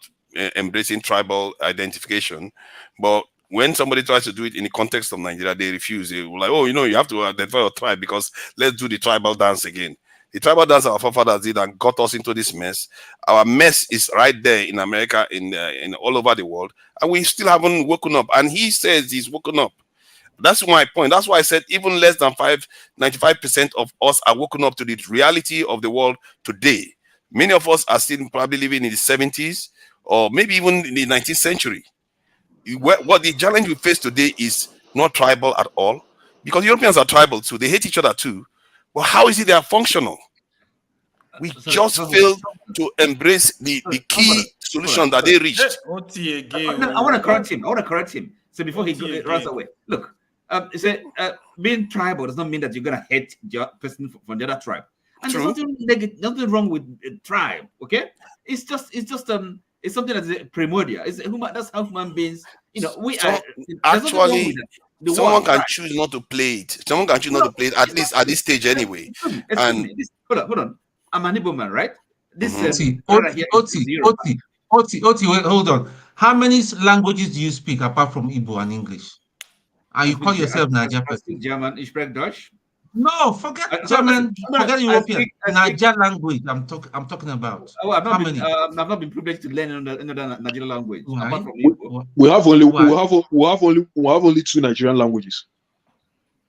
embracing tribal identification. But when somebody tries to do it in the context of Nigeria, they refuse. They were like, oh, you have to identify your tribe, because let's do the tribal dance again. The tribal dance our forefathers did and got us into this mess. Our mess is right there in America, in all over the world, and we still haven't woken up. And he says he's woken up. That's my point. That's why I said even less than 95% of us are woken up to the reality of the world today. Many of us are still probably living in the 70s or maybe even in the 19th century. What the challenge we face today is not tribal at all, because Europeans are tribal too. They hate each other too. But how is it they are functional? We just failed to embrace the key solution that they reached.
I want to correct him. So before he runs away, look, being tribal does not mean that you're gonna hate the person from the other tribe. And there's nothing wrong with tribe. Okay, it's something that's primordial. That's how human beings. We are
actually. Someone can choose not to play it. Someone can choose not to play it, at least at this stage anyway.
Excuse me. Hold on. I'm an Igbo man, right? This
Oti, wait, hold on. How many languages do you speak apart from Igbo and English? And you call yourself Niger person?
German, ich spreche Deutsch.
No, forget German, forget European. Niger language. I'm talking about.
Oh, I've
how many?
I've not been privileged to learn another Nigerian language. Apart from
Igbo. We have only two Nigerian languages.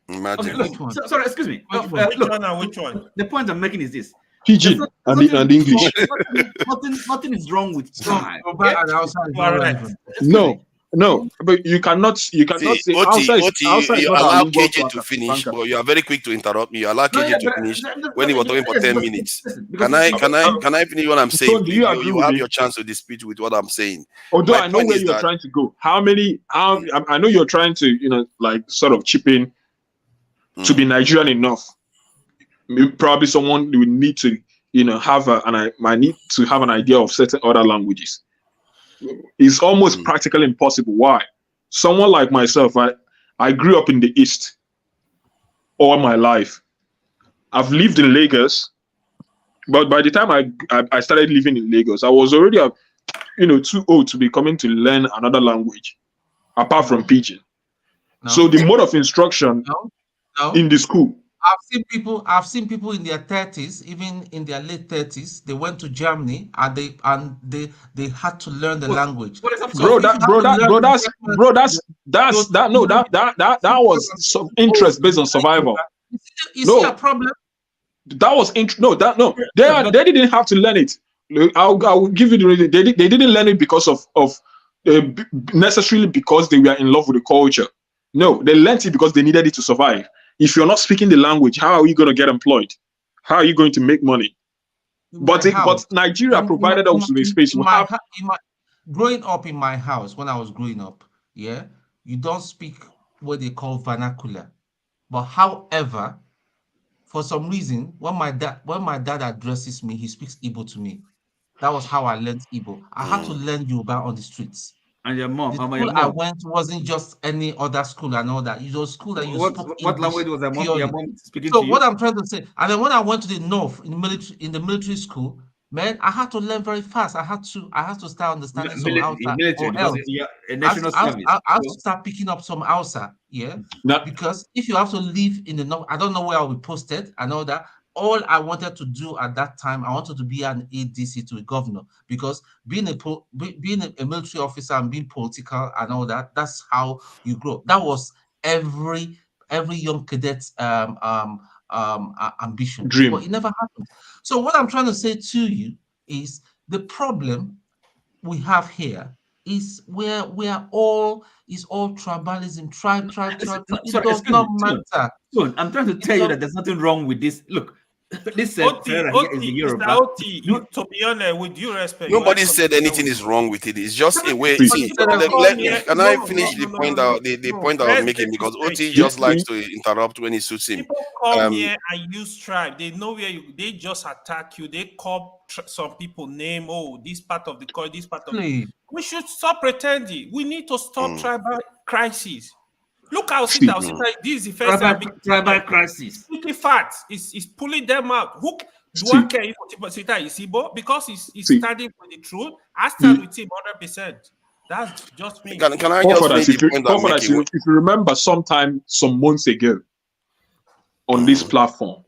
Okay, look, sorry, excuse me.
Which one?
The point I'm making is this.
Pidgin and English.
Nothing is wrong with time.
No, but you cannot say outside
you allow KJ to finish, but you are very quick to interrupt me. You allow KJ to finish when he was talking for 10 minutes. Can I finish what I'm saying? You have your chance to dispute with what I'm saying.
Although I know where you're trying to go. I know you're trying to, sort of chip in to be Nigerian enough. Probably someone will need to, might need to have an idea of certain other languages. It's almost practically impossible. Why? Someone like myself, I grew up in the East all my life. I've lived in Lagos, but by the time I started living in Lagos, I was already, too old to be coming to learn another language apart from Pidgin. No. So the mode of instruction in the school.
I've seen people in their 30s, even in their late 30s. They went to Germany and they had to learn the language.
That was some interest based on survival.
You see a problem?
That was they didn't have to learn it. I'll give you the reason. They didn't learn it because of necessarily because they were in love with the culture. No, they learned it because they needed it to survive. If you're not speaking the language, how are you going to get employed? How are you going to make money? But Nigeria provided us with a space.
Growing up in my house, when I was growing up, you don't speak what they call vernacular. But however, for some reason, when my dad addresses me, he speaks Igbo to me. That was how I learned Igbo. I had to learn Yoruba on the streets.
And your mom,
The
and
school
your
I
mom.
went wasn't just any other school and all that. It was a school that you spoke
What
English
language was your
purely.
mom speaking
So
to
what
you?
I'm trying to say, and then when I went to the north in the military school, man, I had to learn very fast. I had to start understanding some Hausa,
Military,
or
because
else
you're a national service.
I have to
So,
start picking up some Hausa, yeah.
Now,
Because if you have to live in the north, I don't know where I'll be posted and all that. All I wanted to do at that time, I wanted to be an ADC to a governor, because being a military officer and being political and all that, that's how you grow. That was every young cadet's ambition, but
dream.
it never happened. So what I'm trying to say to you is the problem we have here is where we are all is all tribalism, tribe. It
sorry,
does
excuse
not
me,
matter.
Soon, I'm trying to
It
tell you
does.
that there's nothing wrong with this. Look, this
Oti,
Ferreira here is a
Oti, Mr.
Yoruba.
Oti, to be honest, with due respect, you
Nobody
have something
said anything
wrong
is wrong with it. It's just a way.
Nobody
See,
See,
said
don't
anything.
let
come
me.
here.
Can I
No, no,
finish
no,
the
no, no,
point
no,
out? The
no.
point I was
Let's
making,
get this
because
straight.
Oti
yeah,
just likes to interrupt when it suits him.
People come
Um,
here and use tribe. They know where you. They just attack you. They call some people name. Oh, this part of the coin. This part of.
Please.
We should stop pretending. We need to stop tribal crisis. Look how
see,
Osita. This is the first time I'm
Tribal crisis.
speaking facts. Is pulling them out. Who do I
see,
care if Osita is Igbo? Because he's
see.
standing for the truth. I stand
The
with him 100%. That's just me.
can I just
forefathers,
finish the point I'm
forefathers,
making?
if you remember, sometime some months ago on this platform,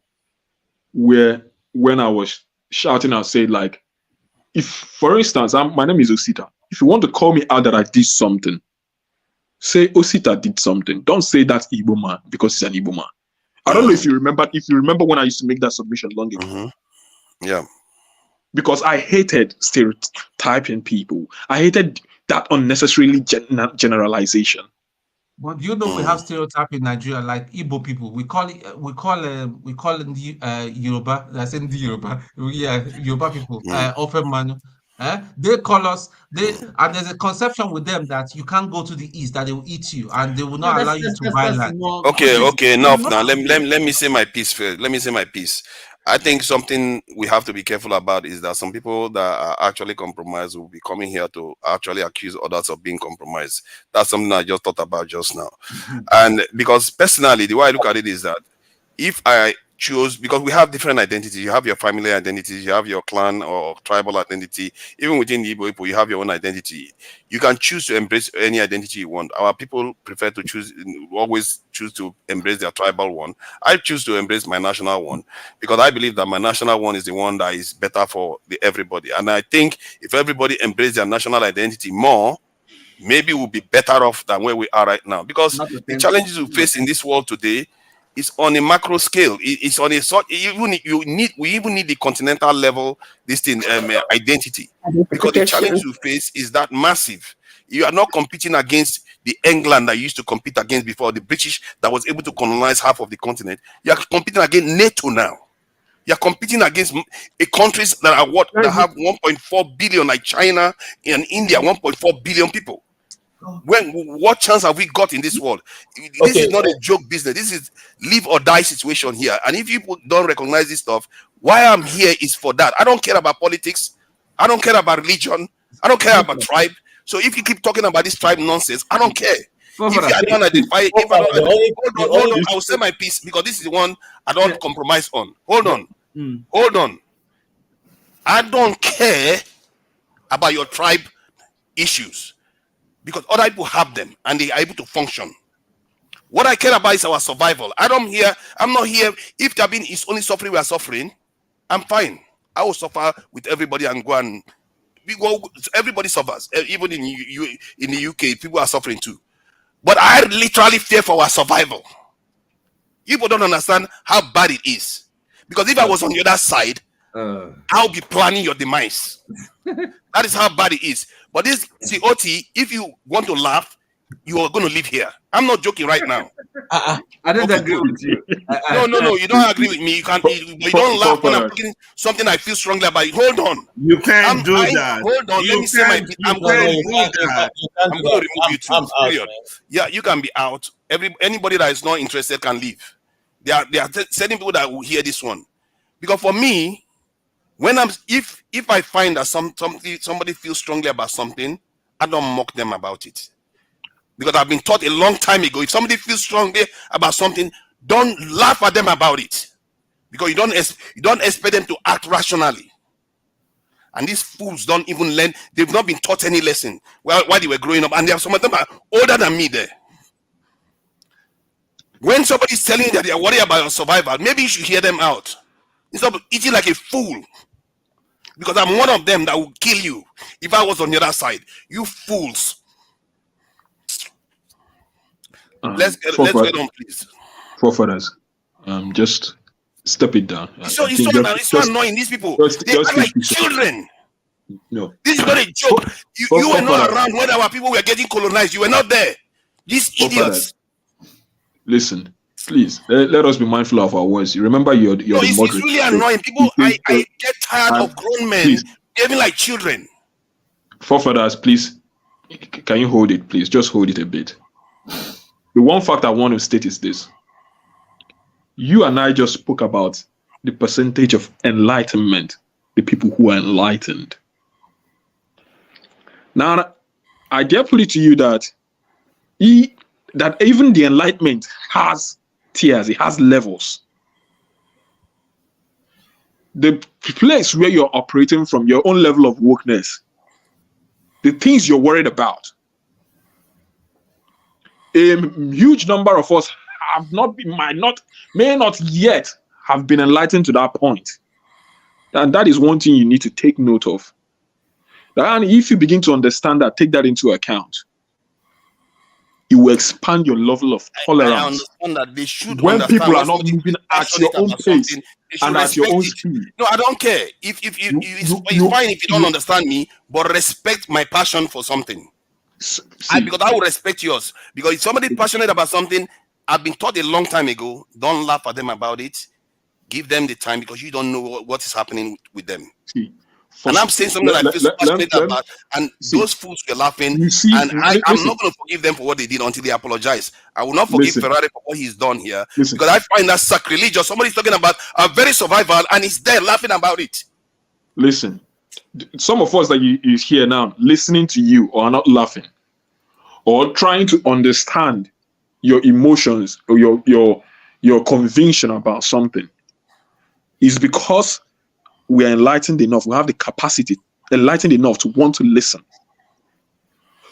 where when I was shouting and saying, like, if, for instance, my name is Osita. If you want to call me out that I did something, say Osita did something. Don't say that Igbo man because he's an Igbo man. I don't know if you remember. If you remember when I used to make that submission long ago.
Yeah.
Because I hated stereotyping people. I hated that unnecessarily generalization.
But you know we have stereotype in Nigeria, like Igbo people. We call it the Yoruba. I said the Yoruba. Yeah, Yoruba people. Often man. They call us. And there's a conception with them that you can't go to the east, that they will eat you, and they will
No,
not allow you to buy land.
Okay, enough now. Let me say my piece first. Let me say my piece. I think something we have to be careful about is that some people that are actually compromised will be coming here to actually accuse others of being compromised. That's something I just thought about just now. And because personally, the way I look at it is that if I choose, because we have different identities, you have your family identities, you have your clan or tribal identity, even within the Igbo people, you have your own identity. You can choose to embrace any identity you want. Our people prefer to always choose to embrace their tribal one. I choose to embrace my national one because I believe that my national one is the one that is better for everybody. And I think if everybody embrace their national identity more, maybe we'll be better off than where we are right now. Because the challenges we face in this world today is on a macro scale. It's on a sort. We even need the continental level. This thing identity, because the challenge you face is that massive. You are not competing against the England that you used to compete against before, the British that was able to colonize half of the continent. You are competing against NATO now. You are competing against countries that are that have 1.4 billion, like China and India, 1.4 billion people. What chance have we got in this world? This is not a joke business. This is live or die situation here. And if people don't recognize this stuff, why I'm here is for that. I don't care about politics. I don't care about religion. I don't care about tribe. So if you keep talking about this tribe nonsense, I don't care. If I don't identify, hold on, I will say my piece because this is the one I don't compromise on. Hold on. I don't care about your tribe issues, because other people have them and they are able to function. What I care about is our survival. I'm not here. If there been is only suffering we are suffering, I'm fine. I will suffer with everybody and go and everybody suffers. Even in the UK, people are suffering too. But I literally fear for our survival. People don't understand how bad it is. Because if I was on the other side, I'll be planning your demise. That is how bad it is. But this OT, if you want to laugh, you are going to live here. I'm not joking right now.
I don't agree with you.
No, you don't agree with me. You don't laugh when I'm talking something I feel strongly about. Hold on.
You can't do that.
Hold on. Let me say my bit. I'm going to remove you too. Period. Yeah, you can be out. Anybody that is not interested can leave. They are sending people that will hear this one. Because for me, when if I find that somebody feels strongly about something, I don't mock them about it. Because I've been taught a long time ago, if somebody feels strongly about something, don't laugh at them about it. Because you don't expect them to act rationally. And these fools don't even learn, they've not been taught any lesson while they were growing up. And there are some of them are older than me there. When somebody's telling you that they are worried about your survival, maybe you should hear them out. Instead of eating like a fool. Because I'm one of them that will kill you if I was on the other side. You fools. Let's get on, please.
Forefathers, just step it down.
It's so annoying. These people, they are like children.
No.
This is not a joke. You were not around when our people were getting colonized. You were not there. These idiots.
Listen, please, let us be mindful of our words. You remember you're the moderator.
It's really annoying. People, I get tired of grown men behaving like children.
Forefathers, please, can you hold it, please? Just hold it a bit. The one fact I want to state is this. You and I just spoke about the percentage of enlightenment, the people who are enlightened. Now, I dare put it to you that even the enlightenment has tiers, it has levels. The place where you're operating from, your own level of wokeness, the things you're worried about, a huge number of us have not been, may not yet have been enlightened to that point. And that is one thing you need to take note of. And if you begin to understand that, take that into account, it will expand your level of tolerance.
I understand that they should
when people are not moving at your own pace and at your own speed.
No, I don't care. It's fine if you don't understand me, but respect my passion for something. Because I will respect yours. Because if somebody is passionate about something, I've been taught a long time ago, don't laugh at them about it. Give them the time because you don't know what is happening with them. And I'm saying something that I feel so passionate about, and those fools were laughing. I'm not going to forgive them for what they did until they apologize. I will not forgive Ferrari for what he's done here because I find that sacrilegious. Somebody's talking about our very survival and he's there laughing about it.
Listen, some of us that you hear now listening to you are not laughing or trying to understand your emotions or your conviction about something. Is because we are enlightened enough, we have the capacity, enlightened enough to want to listen.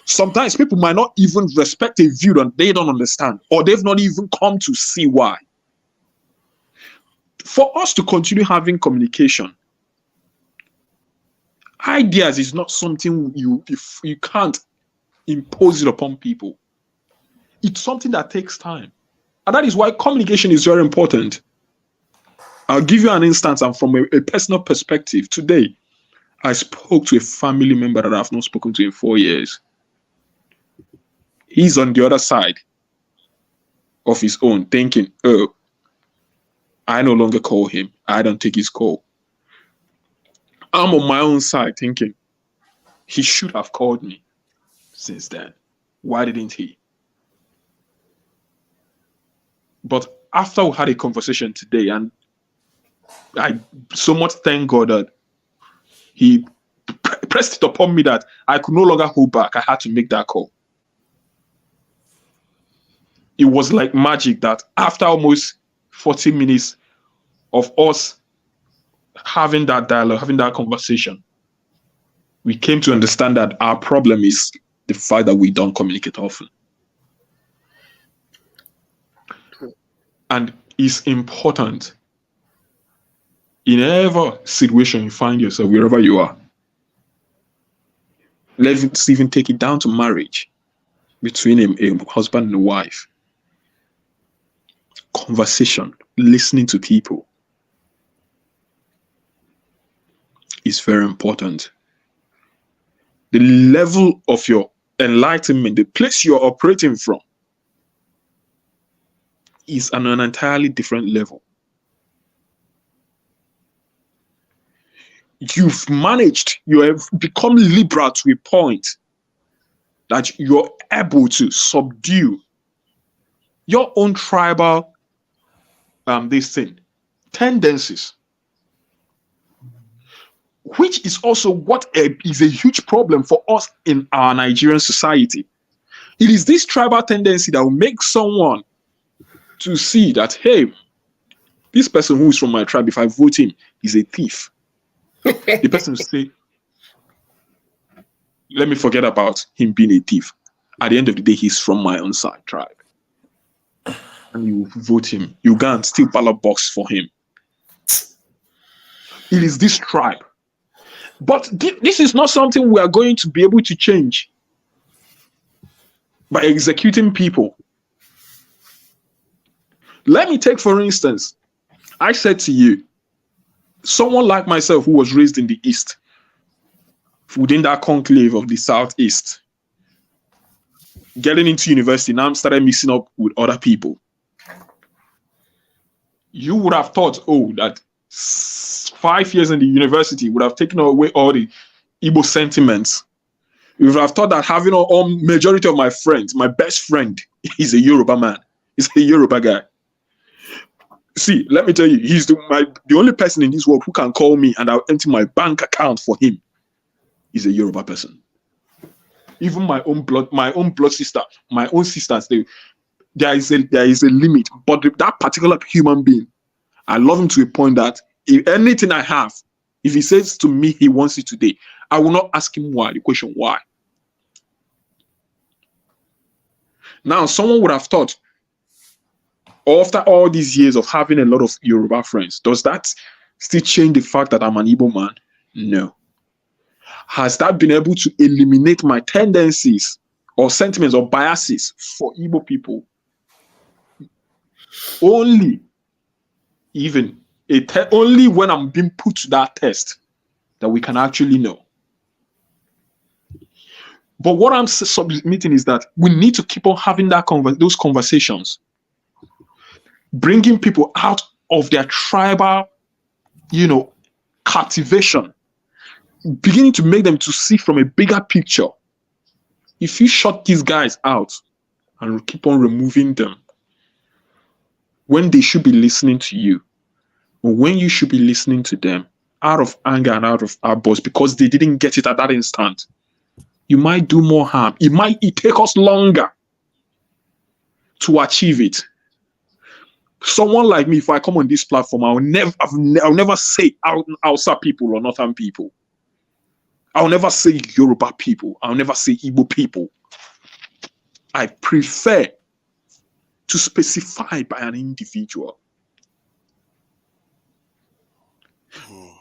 Sometimes people might not even respect a view that they don't understand, or they've not even come to see why. For us to continue having communication, ideas is not something you can't impose it upon people. It's something that takes time. And that is why communication is very important. I'll give you an instance, and from a personal perspective. Today, I spoke to a family member that I've not spoken to in 4 years. He's on the other side of his own, thinking, oh, I no longer call him. I don't take his call. I'm on my own side thinking, he should have called me since then. Why didn't he? But after we had a conversation today, and I so much thank God that he pressed it upon me that I could no longer hold back. I had to make that call. It was like magic that after almost 40 minutes of us having that dialogue, having that conversation, we came to understand that our problem is the fact that we don't communicate often. And it's important in every situation you find yourself, wherever you are. Let's even take it down to marriage between a husband and a wife. Conversation, listening to people is very important. The level of your enlightenment, the place you're operating from, is on an entirely different level. You've managed, you have become liberal to a point that you're able to subdue your own tribal tendencies. which is also what is a huge problem for us in our Nigerian society. It is this tribal tendency that will make someone to see that, hey, this person who is from my tribe, if I vote him, is a thief. The person will say, let me forget about him being a thief. At the end of the day, he's from my own side tribe. And you vote him. You go and steal ballot box for him. It is this tribe. But this is not something we are going to be able to change by executing people. Let me take, for instance, I said to you, someone like myself who was raised in the East, within that conclave of the Southeast, getting into university, now I'm started mixing up with other people. You would have thought, oh, that 5 years in the university would have taken away all the Igbo sentiments. You would have thought that having all majority of my friends, my best friend, is a Yoruba man. He's a Yoruba guy. See, let me tell you, he's the only person in this world who can call me and I'll empty my bank account for him. He's a Yoruba person. Even my own blood sister, my own sisters, there is a limit. But that particular human being, I love him to a point that if anything I have, if he says to me he wants it today, I will not ask him why. The question why. Now, someone would have thought, after all these years of having a lot of Yoruba friends, does that still change the fact that I'm an Igbo man? No. Has that been able to eliminate my tendencies or sentiments or biases for Igbo people? Only when I'm being put to that test that we can actually know. But what I'm submitting is that we need to keep on having those conversations, bringing people out of their tribal, captivation, beginning to make them to see from a bigger picture. If you shut these guys out and keep on removing them when they should be listening to you, or when you should be listening to them out of anger and out of outburst because they didn't get it at that instant, you might do more harm. It take us longer to achieve it. Someone like me, if I come on this platform, I'll never say Hausa people or Northern people. I'll never say Yoruba people. I'll never say Igbo people. I prefer to specify by an individual.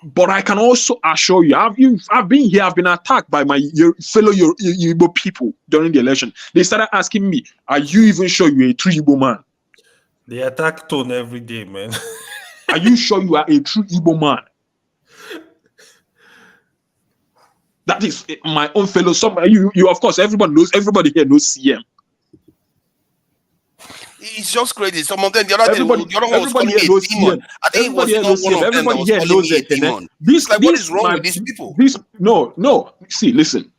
But I can also assure you, I've been here, I've been attacked by my fellow Igbo people during the election. They started asking me, are you even sure you're a true Igbo man?
They attack tone every day, man.
Are you sure you are a true Igbo man? That is my own fellow. You of course, everybody here knows CM.
It's just crazy. Some of them, the other one was calling me a demon. I think it was not one of them that was calling me a demon. What is wrong with these people?
No. See, listen.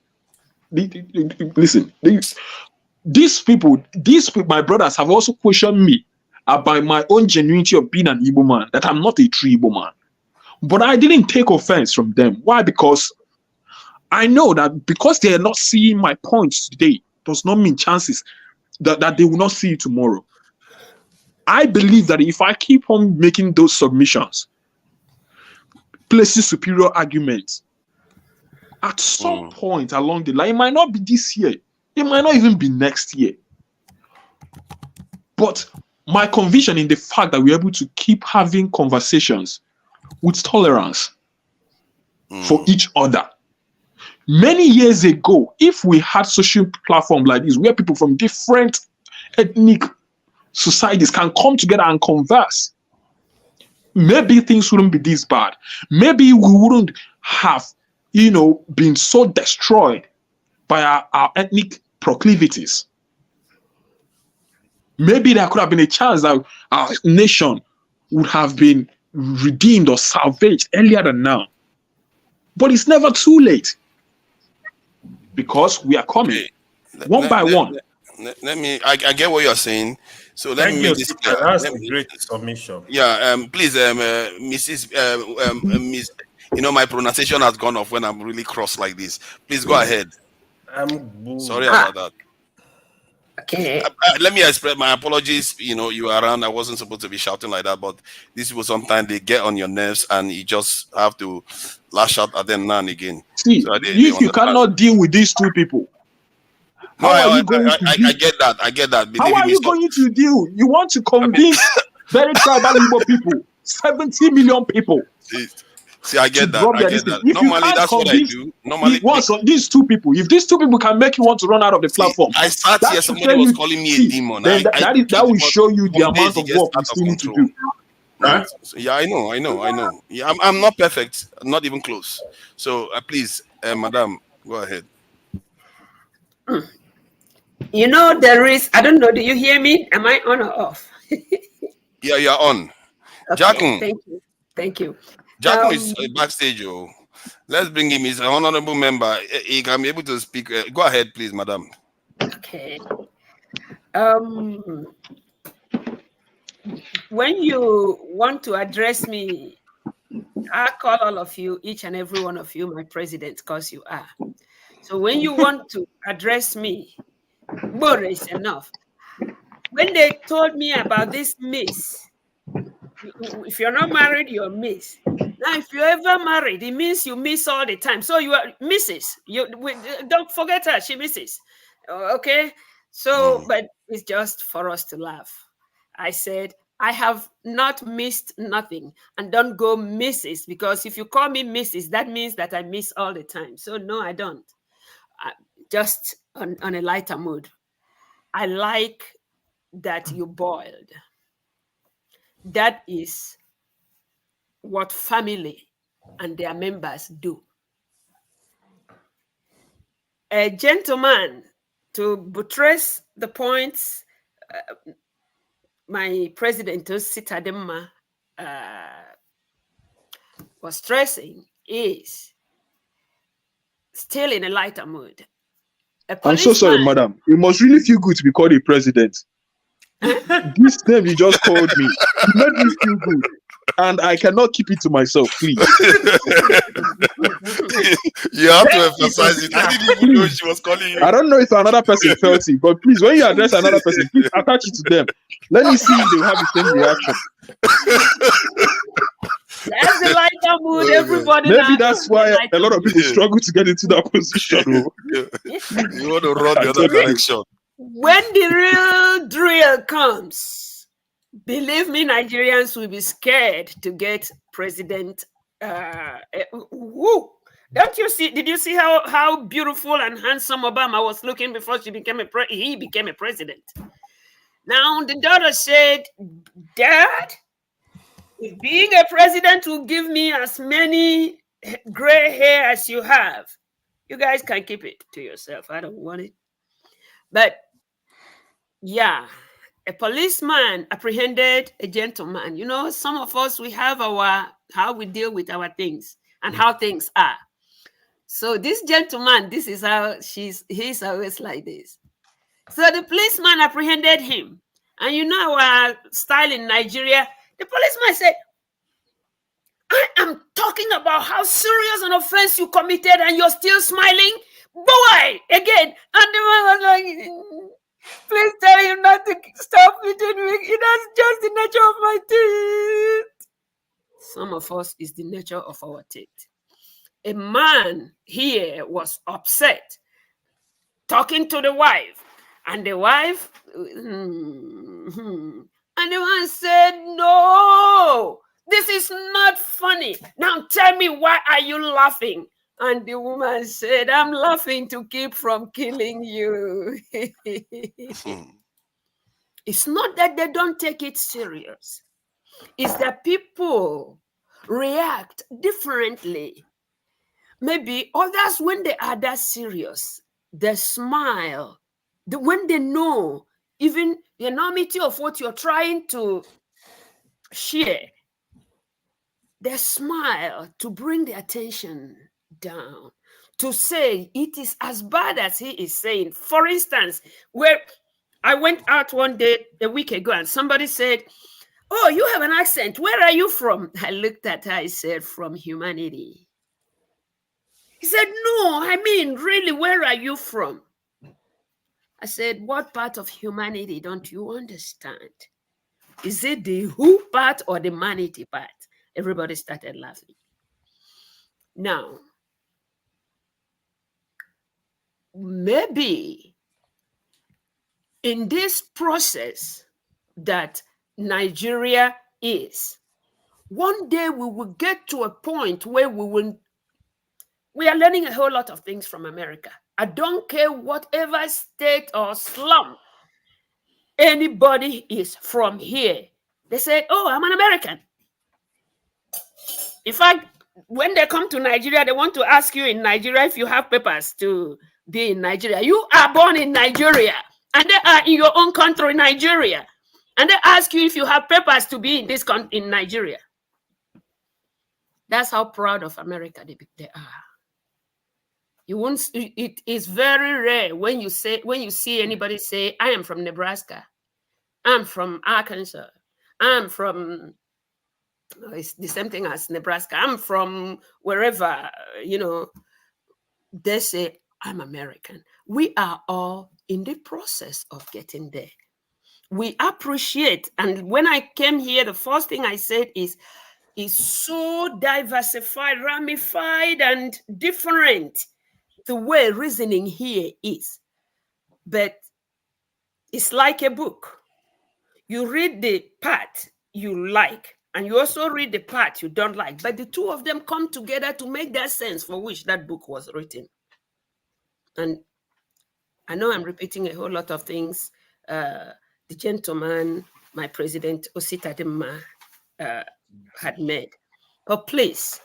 These people, my brothers have also questioned me about my own genuinity of being an Igbo man, that I'm not a true Igbo man. But I didn't take offense from them. Why? Because I know that because they are not seeing my points today, does not mean chances that they will not see it tomorrow. I believe that if I keep on making those submissions, placing superior arguments, at some point along the line, it might not be this year, it might not even be next year. But my conviction in the fact that we're able to keep having conversations with tolerance for each other. Many years ago, if we had social platforms like this, where people from different ethnic societies can come together and converse, maybe things wouldn't be this bad. Maybe we wouldn't have, been so destroyed by our ethnic proclivities. Maybe there could have been a chance that our nation would have been redeemed or salvaged earlier than now. But it's never too late, because we are coming one by one.
I get what you're saying. So let me make this clear.
That's a great submission.
Yeah, please, Miss You know, my pronunciation has gone off when I'm really cross like this. Please go ahead. Sorry about that.
Okay.
Let me express my apologies. You know, you were around. I wasn't supposed to be shouting like that, but these people sometimes they get on your nerves, and you just have to lash out at them now and again.
See,
So they
if you
understand.
cannot deal with these two people,
No,
how are you going to deal?
I get that. I get that.
How
Believe
are
me.
you going to deal? You want to convince very tribal Igbo people, 70 million people.
See, I get
to
that.
drop
I
their
get
this thing.
that.
If you
Normally,
can't
that's what I
convince
do. Normally,
these two people, if these two people can make you want to run out of the platform,
I sat
that
here.
should
Somebody
tell
was
you,
calling me
see,
a demon.
then
I
that
took
will
it, but
show you the
some days
amount
it
of
gets
work we
out of
still need to
control.
do.
Right? So, yeah, I know. Yeah, I'm not perfect, not even close. So please, madam, go ahead.
You know, there is, I don't know, do you hear me? Am I on or off?
Yeah, you're on.
Okay,
Jakun.
thank you.
Jakun is backstage. Oh, let's bring him. He's an honorable member. He can be able to speak. Go ahead, please, madam.
Okay. When you want to address me, I call all of you, each and every one of you, my president, because you are. So when you want to address me, Bore is enough. When they told me about this miss, if you're not married, you're miss. Now, if you're ever married, it means you miss all the time. So you are Mrs. Don't forget her, she misses. Okay? So, but it's just for us to laugh. I said, I have not missed nothing. And don't go Mrs. because if you call me Mrs., that means that I miss all the time. So no, I don't. Just on a lighter mood. I like that you boiled. That is what family and their members do. A gentleman, to buttress the points my president Sitadema was stressing, is still in a lighter mood.
I'm so sorry, madam. It must really feel good to be called a president. This name you just called me, it made me feel good. And I cannot keep it to myself, please.
You have to emphasize it. I didn't even know she was calling you.
I don't know if another person felt it, but please, when you address another person, please attach it to them. Let me see if they have the same reaction.
That's the lighter mood, everybody.
Maybe that's why a lot of people struggle to get into that position.
You want to run the other direction.
When the real drill comes, believe me, Nigerians will be scared to get president. Don't you see? Did you see how beautiful and handsome Obama was looking before he became a president? Now the daughter said, "Dad, if being a president will give me as many gray hair as you have, you guys can keep it to yourself. I don't want it." But yeah, a policeman apprehended a gentleman. You know, some of us, we have how we deal with our things and how things are. So this gentleman, this is how he's always like this. So the policeman apprehended him. And you know our style in Nigeria, the policeman said, "I am talking about how serious an offense you committed and you're still smiling? Boy, again." And the man was like, "Please tell him not to stop beating me. That's just the nature of my teeth." Some of us is the nature of our teeth. A man here was upset, talking to the wife, and the wife, and the man said, "No, this is not funny. Now tell me, why are you laughing?" And the woman said, "I'm laughing to keep from killing you." It's not that they don't take it serious. It's that people react differently. Maybe others, when they are that serious, they smile. When they know even the enormity of what you're trying to share, they smile to bring the attention down, to say it is as bad as he is saying. For instance, where I went out one day a week ago and somebody said, Oh, you have an accent. Where are you from? I looked at her. I said, from humanity. He said, no, I mean, really, where are you from? I said, what part of humanity don't you understand? Is it the who part or the manity part? Everybody started laughing. Now, maybe in this process that Nigeria is, one day we will get to a point where we are learning a whole lot of things from America. I don't care whatever state or slum anybody is from here. They say, oh, I'm an American. In fact, when they come to Nigeria, they want to ask you in Nigeria if you have papers to be in Nigeria. You are born in Nigeria, and they are in your own country, Nigeria. And they ask you if you have papers to be in this country, in Nigeria. That's how proud of America they are. You won't. It is very rare when you see anybody say, "I am from Nebraska, I'm from Arkansas, I'm from." It's the same thing as Nebraska. I'm from wherever, they say, I'm American. We are all in the process of getting there. We appreciate, and when I came here, the first thing I said is so diversified, ramified, and different the way reasoning here is. But it's like a book. You read the part you like, and you also read the part you don't like, but the two of them come together to make that sense for which that book was written. And I know I'm repeating a whole lot of things the gentleman, my president, Osita Dema, had made. But please,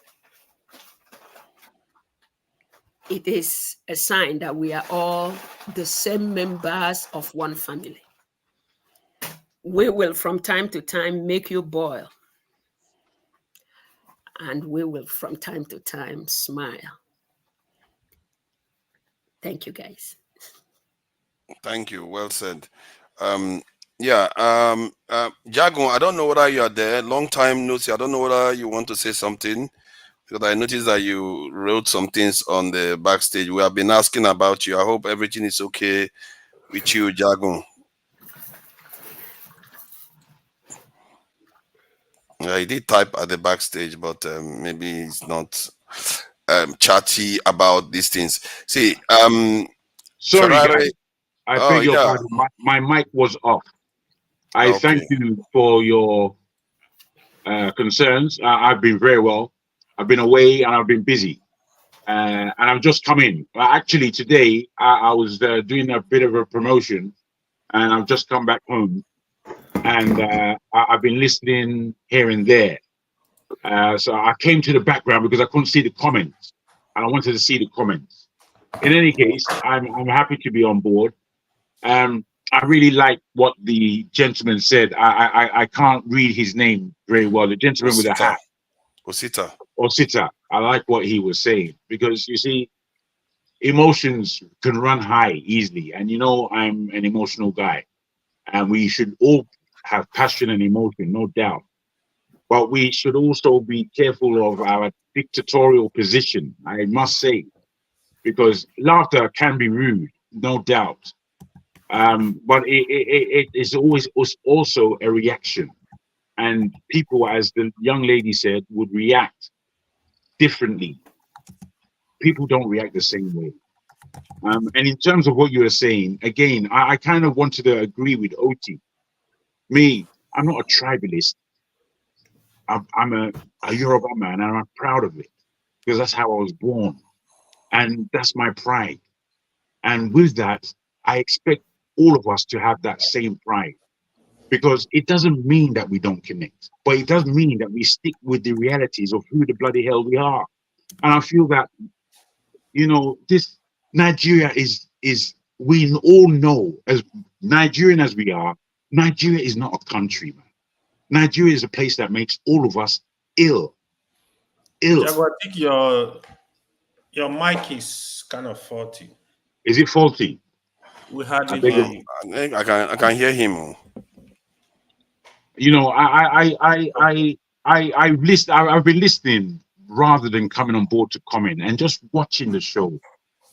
it is a sign that we are all the same members of one family. We will, from time to time, make you boil. And we will, from time to time, smile. Thank you, guys.
Thank you. Well said. Jagun, I don't know whether you are there. Long time no see. I don't know whether you want to say something, because I noticed that you wrote some things on the backstage. We have been asking about you. I hope everything is okay with you, Jagun. He did type at the backstage, but maybe he's not chatty about these things. See,
sorry,
Ferrari.
guys. I
Oh
beg your
yeah.
pardon. My mic was off. I
Okay.
thank you for your concerns. I've been very well. I've been away and I've been busy. And I've just come in. Actually, today I was doing a bit of a promotion, and I've just come back home. And I've been listening here and there. So I came to the background because I couldn't see the comments, and I wanted to see the comments. In any case, I'm happy to be on board. I really like what the gentleman said. I can't read his name very well. The gentleman with the hat. Osita. I like what he was saying, because you see, emotions can run high easily, and I'm an emotional guy, and we should all have passion and emotion, no doubt. But we should also be careful of our dictatorial position, I must say, because laughter can be rude, no doubt. But it is always also a reaction. And people, as the young lady said, would react differently. People don't react the same way. And in terms of what you were saying, again, I kind of wanted to agree with Oti. Me, I'm not a tribalist. I'm a Yoruba man, and I'm proud of it, because that's how I was born. And that's my pride. And with that, I expect all of us to have that same pride, because it doesn't mean that we don't connect, but it does mean that we stick with the realities of who the bloody hell we are. And I feel that, this Nigeria is we all know, as Nigerian as we are, Nigeria is not a country, man. Nigeria is a place that makes all of us ill.
Jago, I think your mic is kind of faulty.
Is it faulty?
We hardly hear you.
I can hear him.
You know, I've been listening rather than coming on board to comment and just watching the show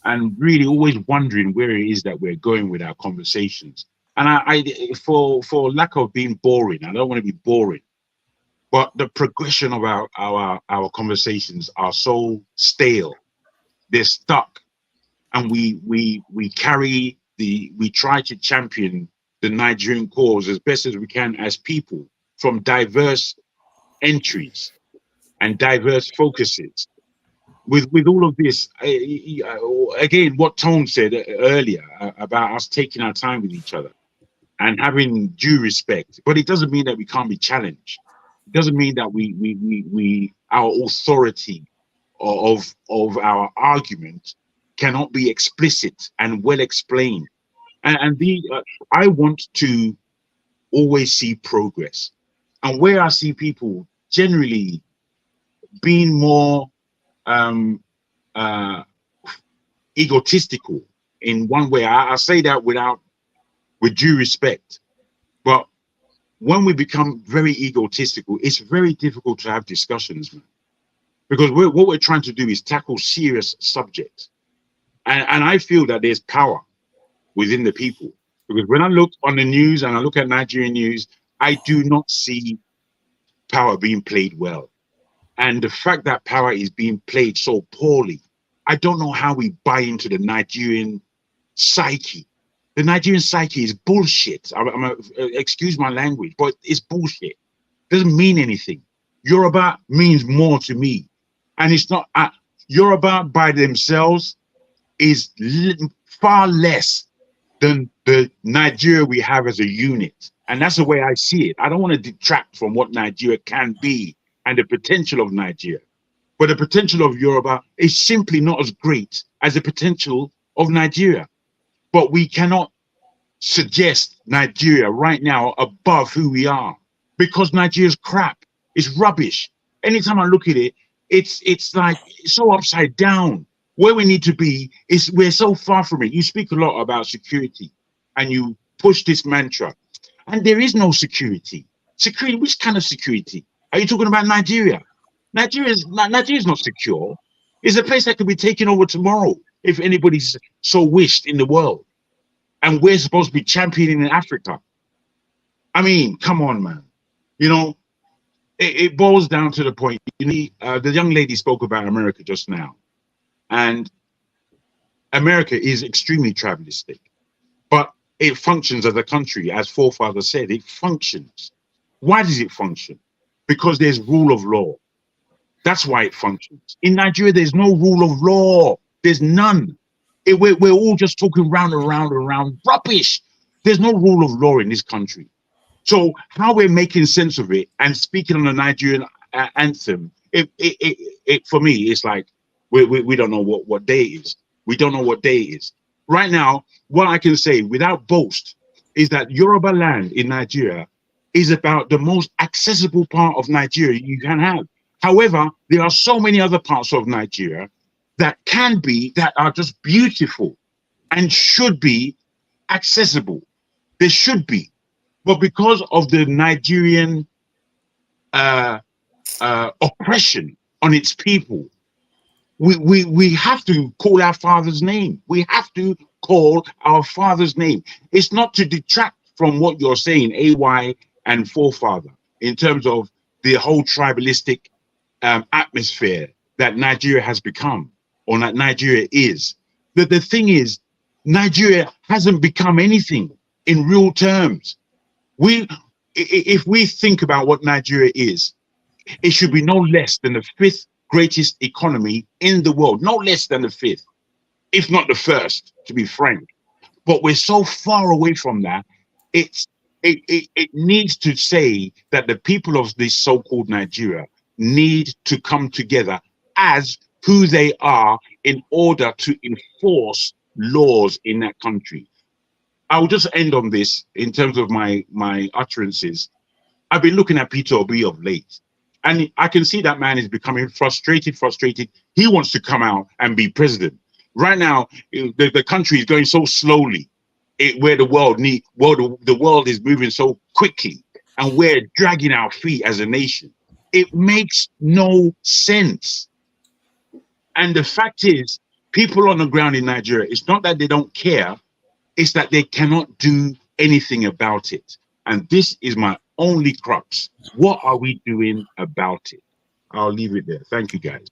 and really always wondering where it is that we're going with our conversations. And for lack of being boring, I don't want to be boring, but the progression of our conversations are so stale. They're stuck, and we try to champion the Nigerian cause as best as we can as people from diverse entries and diverse focuses. With all of this, again, what Tone said earlier about us taking our time with each other and having due respect, but it doesn't mean that we can't be challenged. It doesn't mean that we our authority of our argument cannot be explicit and well explained. And I want to always see progress, and where I see people generally being more uh, egotistical in one way. I say that with due respect, but when we become very egotistical, it's very difficult to have discussions, man. Because what we're trying to do is tackle serious subjects, and I feel that there's power within the people. Because when I look on the news and I look at Nigerian news, I do not see power being played well. And the fact that power is being played so poorly, I don't know how we buy into the Nigerian psyche. The Nigerian psyche is bullshit. Excuse my language, but it's bullshit. Doesn't mean anything. Yoruba means more to me. And it's not, Yoruba by themselves is far less than the Nigeria we have as a unit. And that's the way I see it. I don't want to detract from what Nigeria can be and the potential of Nigeria. But the potential of Yoruba is simply not as great as the potential of Nigeria. But we cannot suggest Nigeria right now above who we are, because Nigeria's crap. It's rubbish. Anytime I look at it, it's like so upside down. Where we need to be is we're so far from it. You speak a lot about security and you push this mantra, and there is no security. Security, which kind of security? Are you talking about Nigeria? Nigeria's not secure. It's a place that could be taken over tomorrow if anybody's so wished in the world. And we're supposed to be championing in Africa. I mean, come on, man. You know, it boils down to the point. You know, the young lady spoke about America just now. And America is extremely tribalistic, but it functions as a country, as forefathers said, it functions. Why does it function? Because there's rule of law. That's why it functions. In Nigeria, there's no rule of law. There's none. We're all just talking round and round and round rubbish. There's no rule of law in this country. So how we're making sense of it and speaking on the Nigerian anthem, for me, it's like we don't know what day it is. We don't know what day it is. Right now, what I can say without boast is that Yoruba land in Nigeria is about the most accessible part of Nigeria you can have. However, there are so many other parts of Nigeria that are just beautiful and should be accessible. They should be. But because of the Nigerian oppression on its people, we have to call our father's name. We have to call our father's name. It's not to detract from what you're saying, AY and forefather, in terms of the whole tribalistic atmosphere that Nigeria has become, or that Nigeria is. The thing is, Nigeria hasn't become anything in real terms. If we think about what Nigeria is, it should be no less than the 5th greatest economy in the world, no less than the 5th, if not the 1st, to be frank. But we're so far away from that. It needs to say that the people of this so-called Nigeria need to come together as who they are in order to enforce laws in that country. I'll just end on this in terms of my utterances. I've been looking at Peter Obi of late, and I can see that man is becoming frustrated. He wants to come out and be president. Right now, the country is going so slowly, where the world is moving so quickly. and we're dragging our feet as a nation. It makes no sense. And the fact is, people on the ground in Nigeria, it's not that they don't care, it's that they cannot do anything about it. And this is my only crux. What are we doing about it? I'll leave it there. Thank you, guys.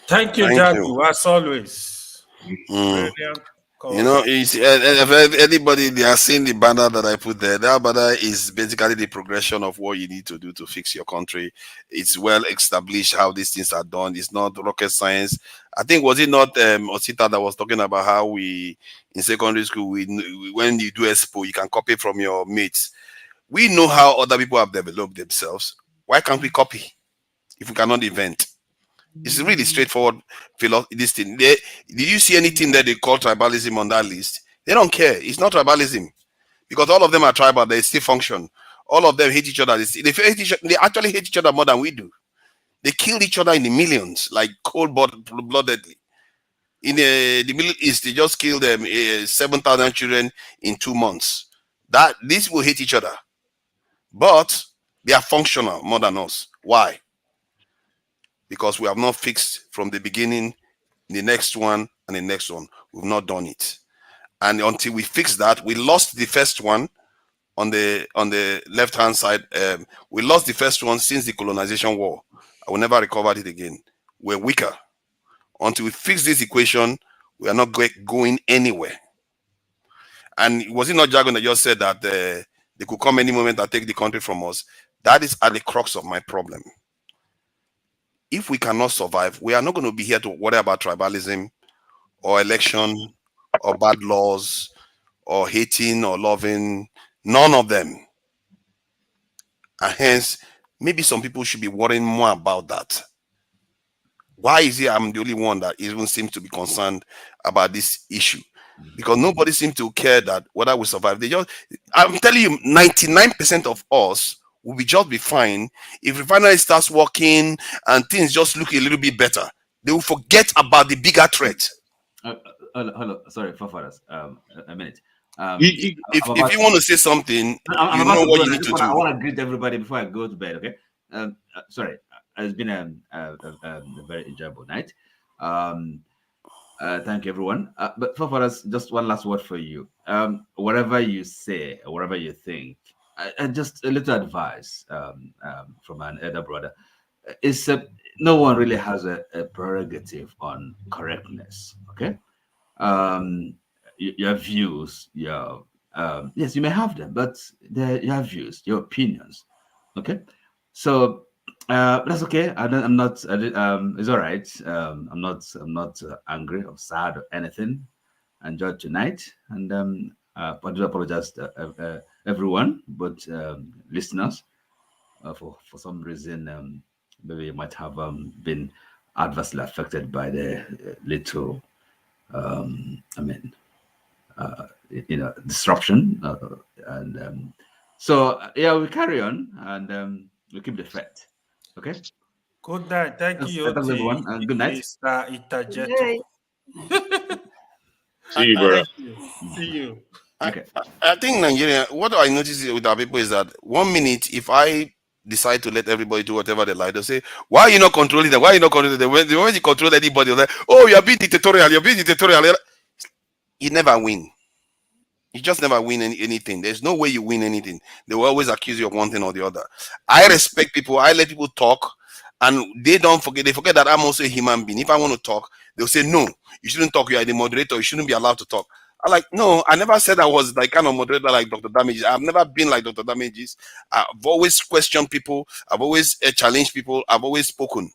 Thank you,
Thank you.
Jaju, as always.
Mm.
Brilliant.
You know, if anybody they are seeing the banner that I put there, that banner is basically the progression of what you need to do to fix your country. It's well established how these things are done. It's not rocket science. I think, was it not Osita that was talking about how we in secondary school when you do expo you can copy from your mates. We know how other people have developed themselves. Why can't we copy if we cannot invent? It's really straightforward philosophy. This thing. Did you see anything that they call tribalism on that list? They don't care. It's not tribalism because all of them are tribal. They still function. All of them hate each other. They actually hate each other more than we do. They killed each other in the millions, like cold-bloodedly. In the Middle East, they just killed 7,000 children in 2 months. These will hate each other, but they are functional more than us. Why? Because we have not fixed from the beginning the next one and the next one. We've not done it. And until we fix that, we lost the first one on the left-hand side. We lost the first one since the colonization war. I will never recover it again. We're weaker. Until we fix this equation, we are not going anywhere. And was it not Jagon that just said that they could come any moment and take the country from us? That is at the crux of my problem. If we cannot survive, we are not going to be here to worry about tribalism or election or bad laws or hating or loving. None of them. And hence, maybe some people should be worrying more about that. Why is it I'm the only one that even seems to be concerned about this issue? Because nobody seems to care that whether we survive. I'm telling you, 99% of us will just be fine if refinery starts working and things just look a little bit better. They will forget about the bigger threat.
Hello, sorry, Fafaras, a minute.
If you want to say something, you know what you need to do.
I want to greet everybody before I go to bed, okay? Sorry, it's been a very enjoyable night. Thank you, everyone. But Fafaras, just one last word for you. Whatever you say, or whatever you think, just a little advice from an elder brother. Is no one really has a prerogative on correctness, okay? Your views, yes, you may have them, but your views, your opinions, okay? So that's okay. I'm not. It's all right. I'm not angry or sad or anything. I enjoyed tonight, and I do apologize to everyone, but listeners, for some reason, maybe you might have been adversely affected by the little, disruption, and so yeah, we carry on and we keep the faith. Okay.
Good night. Thank you,
Thanks, everyone, and good night.
Mr. Itajeto.
See you, brother.
See you.
Okay.
I think Nigeria, what I notice with our people is that 1 minute, if I decide to let everybody do whatever they like, they'll say, why are you not controlling them? Why are you not controlling them? When you control anybody, they're like, oh, you're being dictatorial. You're being dictatorial. You never win. You just never win anything. There's no way you win anything. They will always accuse you of one thing or the other. I respect people. I let people talk. And they don't forget. They forget that I'm also a human being. If I want to talk, they'll say, no, you shouldn't talk. You are the moderator. You shouldn't be allowed to talk. I'm like, no, I never said I was like kind of moderator like Dr. Damages. I've never been like Dr. Damages. I've always questioned people. I've always challenged people. I've always spoken.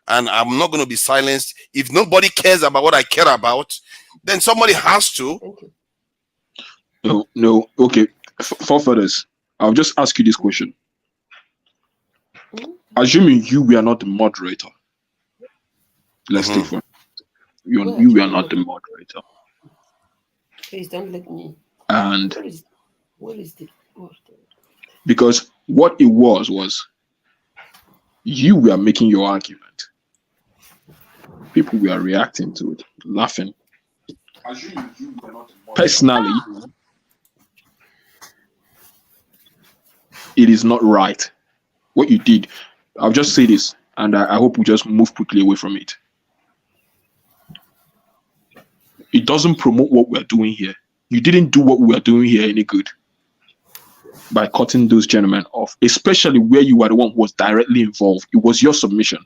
And I'm not going to be silenced. If nobody cares about what I care about, then somebody has to.
No. Okay. For furthers, I'll just ask you this question. Assuming you were not the moderator. Let's take for you were not the moderator.
Please don't let me.
And
what is the
because what it was you were making your argument. People were reacting to it, laughing. Personally, it is not right. What you did, I'll just say this, and I hope we just move quickly away from it. It doesn't promote what we're doing here. You didn't do what we are doing here any good by cutting those gentlemen off, especially where you are the one who was directly involved. It was your submission.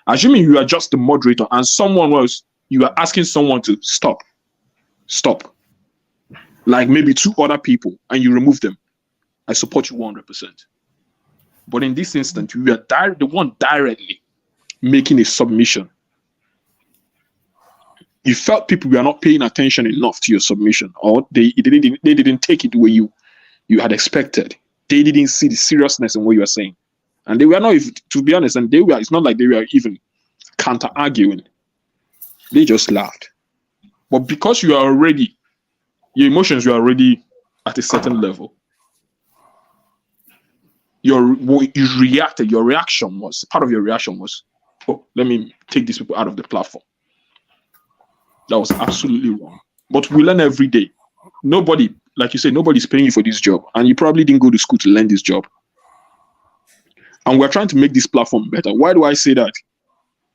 Assuming you are just the moderator and someone else, you are asking someone to stop. Like maybe 2 other people, and you remove them. I support you 100%. But in this instance, you are the one directly making a submission. You felt people were not paying attention enough to your submission, or they didn't take it the way you had expected. They didn't see the seriousness in what you were saying, and they were not, to be honest, and it's not like they were even counter arguing. They just laughed. But because your emotions were already at a certain level, you reacted. Your reaction was, part of your reaction was, oh, let me take these people out of the platform. That was absolutely wrong. But we learn every day. Nobody, like you said, nobody's paying you for this job. And you probably didn't go to school to learn this job. And we're trying to make this platform better. Why do I say that?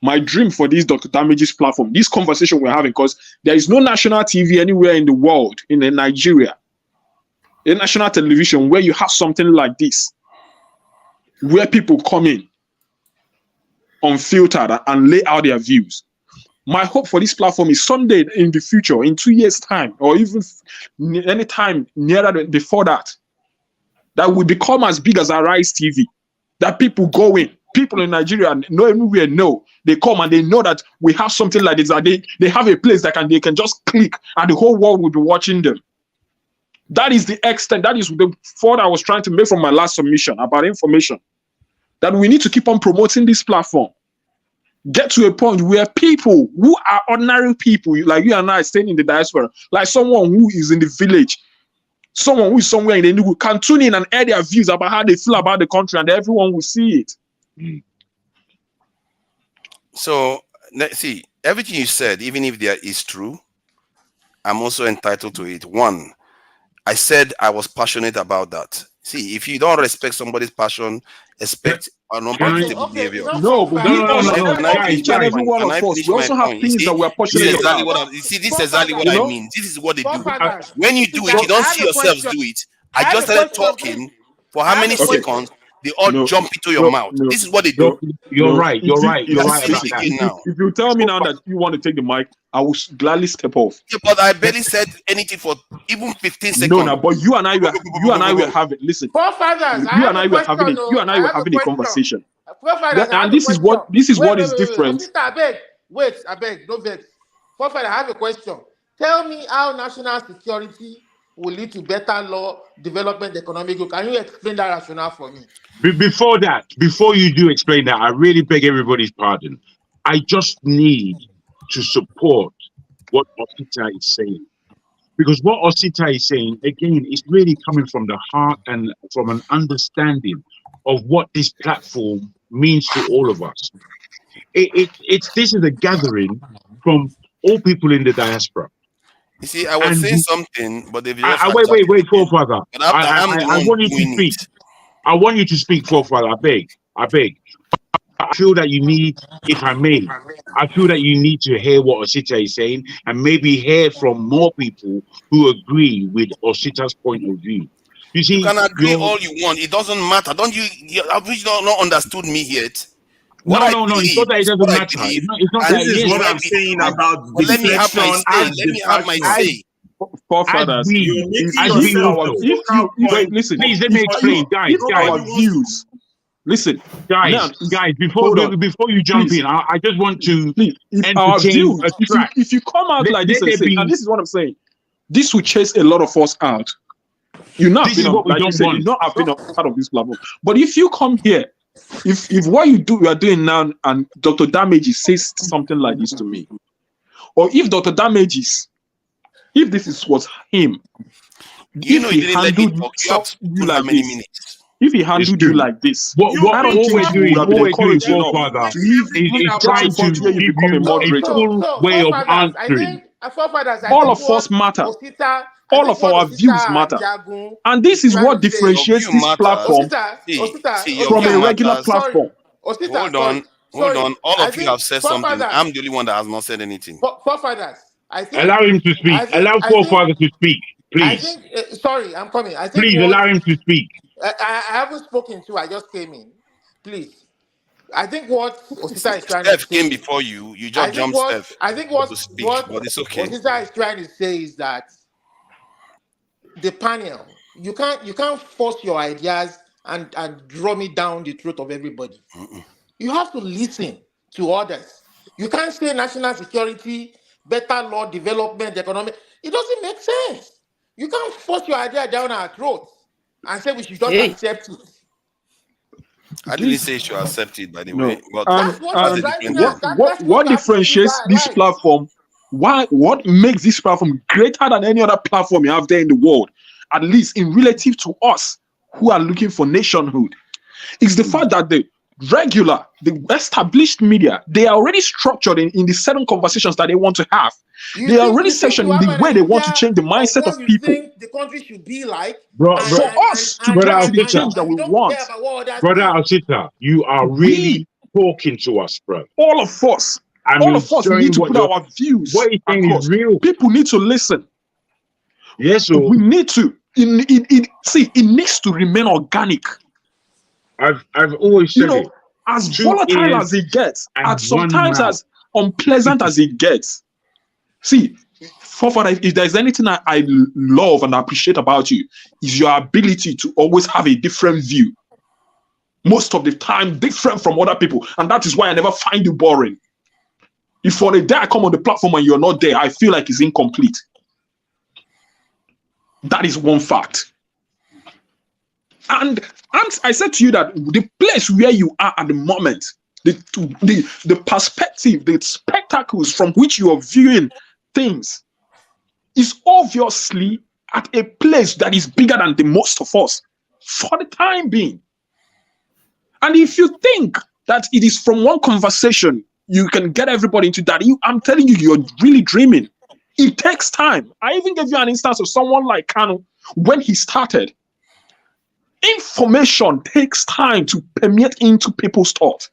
My dream for this Dr. Damage's platform, this conversation we're having, because there is no national TV anywhere in the world, in Nigeria, a national television where you have something like this, where people come in unfiltered and lay out their views. My hope for this platform is someday in the future, in 2 years' time, or even any time before that we become as big as Arise TV. That people go in, people in Nigeria everywhere know. They come and they know that we have something like this. That they have a place that they can just click and the whole world will be watching them. That is the extent. That is the thought I was trying to make from my last submission about information. That we need to keep on promoting this platform. Get to a point where people who are ordinary people, like you and I, staying in the diaspora, like someone who is in the village, someone who is somewhere in the Enugu, can tune in and air their views about how they feel about the country, and everyone will see it.
So, let's see, everything you said, even if there is true, I'm also entitled to it. One, I said I was passionate about that. See, if you don't respect somebody's passion, expect an unprofitable behavior.
No, but each and every one of us, we also have things that we're passionate about.
This is exactly what I mean. This is what they do. When you do it, you don't see yourselves do it. I just started talking for how many seconds? They all jump into your mouth. This is what they do.
You're right.
If you tell me now that you want to take the mic, I will gladly step off.
Yeah, but I barely said anything for even 15 seconds.
No, but you and I were having. Listen, you and I were having a conversation. And this is what is different.
Wait, I beg, don't vex. Forefather, I have a question. Tell me how national security will lead to better law, development, economic growth. Can you explain that rationale for me?
Before you do explain that, I really beg everybody's pardon. I just need to support what Osita is saying. Because what Osita is saying, again, is really coming from the heart and from an understanding of what this platform means to all of us. This is a gathering from all people in the diaspora.
You see, I was saying something, but they've just
wait, forefather. I want you to speak. I want you to speak, forefather. I beg. I feel that you need, if I may, I feel that you need to hear what Osita is saying and maybe hear from more people who agree with Osita's point of view. You see,
you can agree all you want. It doesn't matter. Don't you? Have you not understood me yet?
No. It's not that it doesn't matter. It's not that.
This is what I'm saying about
let me have my say. Let me have my say.
Forefathers, listen.
Please let me explain, guys.
Our views. Listen,
guys. Before you jump in, I just want to entertain a track.
If you come out like this and say, and this is what I'm saying, this will chase a lot of us out. You're not been a part of this platform. But if you come here, if what you are doing now, and Dr. Damages says something like this to me, or if Dr. Damages, if this was him,
you know, he didn't let me talk. You have you like many minutes.
If he handled you like this,
what we're doing, Forefather, is trying to give you a full way of answering.
All of us matter.
Osita
All of our views matter. And this is what differentiates this platform from a regular platform.
Hold on. All of you have said something. I'm the only one that has not said anything.
Forefathers, I think.
Allow him to speak. Allow forefathers to speak, please.
I think. Sorry, I'm coming. I think.
Please allow him to speak.
I haven't spoken to. I just came in. Please. I think what Osita is trying
Steph
to say.
came before you. You just jumped Steph.
I think what
but it's okay.
Osita is trying to say is that the panel, you can't force your ideas and drum it down the throat of everybody. You have to listen to others. You can't say national security, better law development, economic. It doesn't make sense. You can't force your idea down our throats and say we should just accept it.
I didn't say you should accept it, by the way. But
what differentiates this platform? What makes this platform greater than any other platform you have there in the world, at least in relative to us who are looking for nationhood, is the fact that the established media, they are already structured in the certain conversations that they want to have. They are already sectioned in the way they want to change the mindset of people.
The country should be like
for us to get the change that we want.
Brother Asita, you are really talking to us, bro.
All of us. All of us need to put our views across. People need to listen.
Yes,
we need to. It needs to remain organic.
I've always said it.
As volatile as it gets, and sometimes as unpleasant as it gets. See, if there's anything I love and appreciate about you, is your ability to always have a different view. Most of the time, different from other people. And that is why I never find you boring. If for a day I come on the platform and you're not there, I feel like it's incomplete. That is one fact. And I said to you that the place where you are at the moment, the perspective, the spectacles from which you are viewing things is obviously at a place that is bigger than the most of us for the time being. And if you think that it is from one conversation you can get everybody into that, I'm telling you, you're really dreaming. It takes time. I even gave you an instance of someone like Kanu when he started. Information takes time to permeate into people's thought.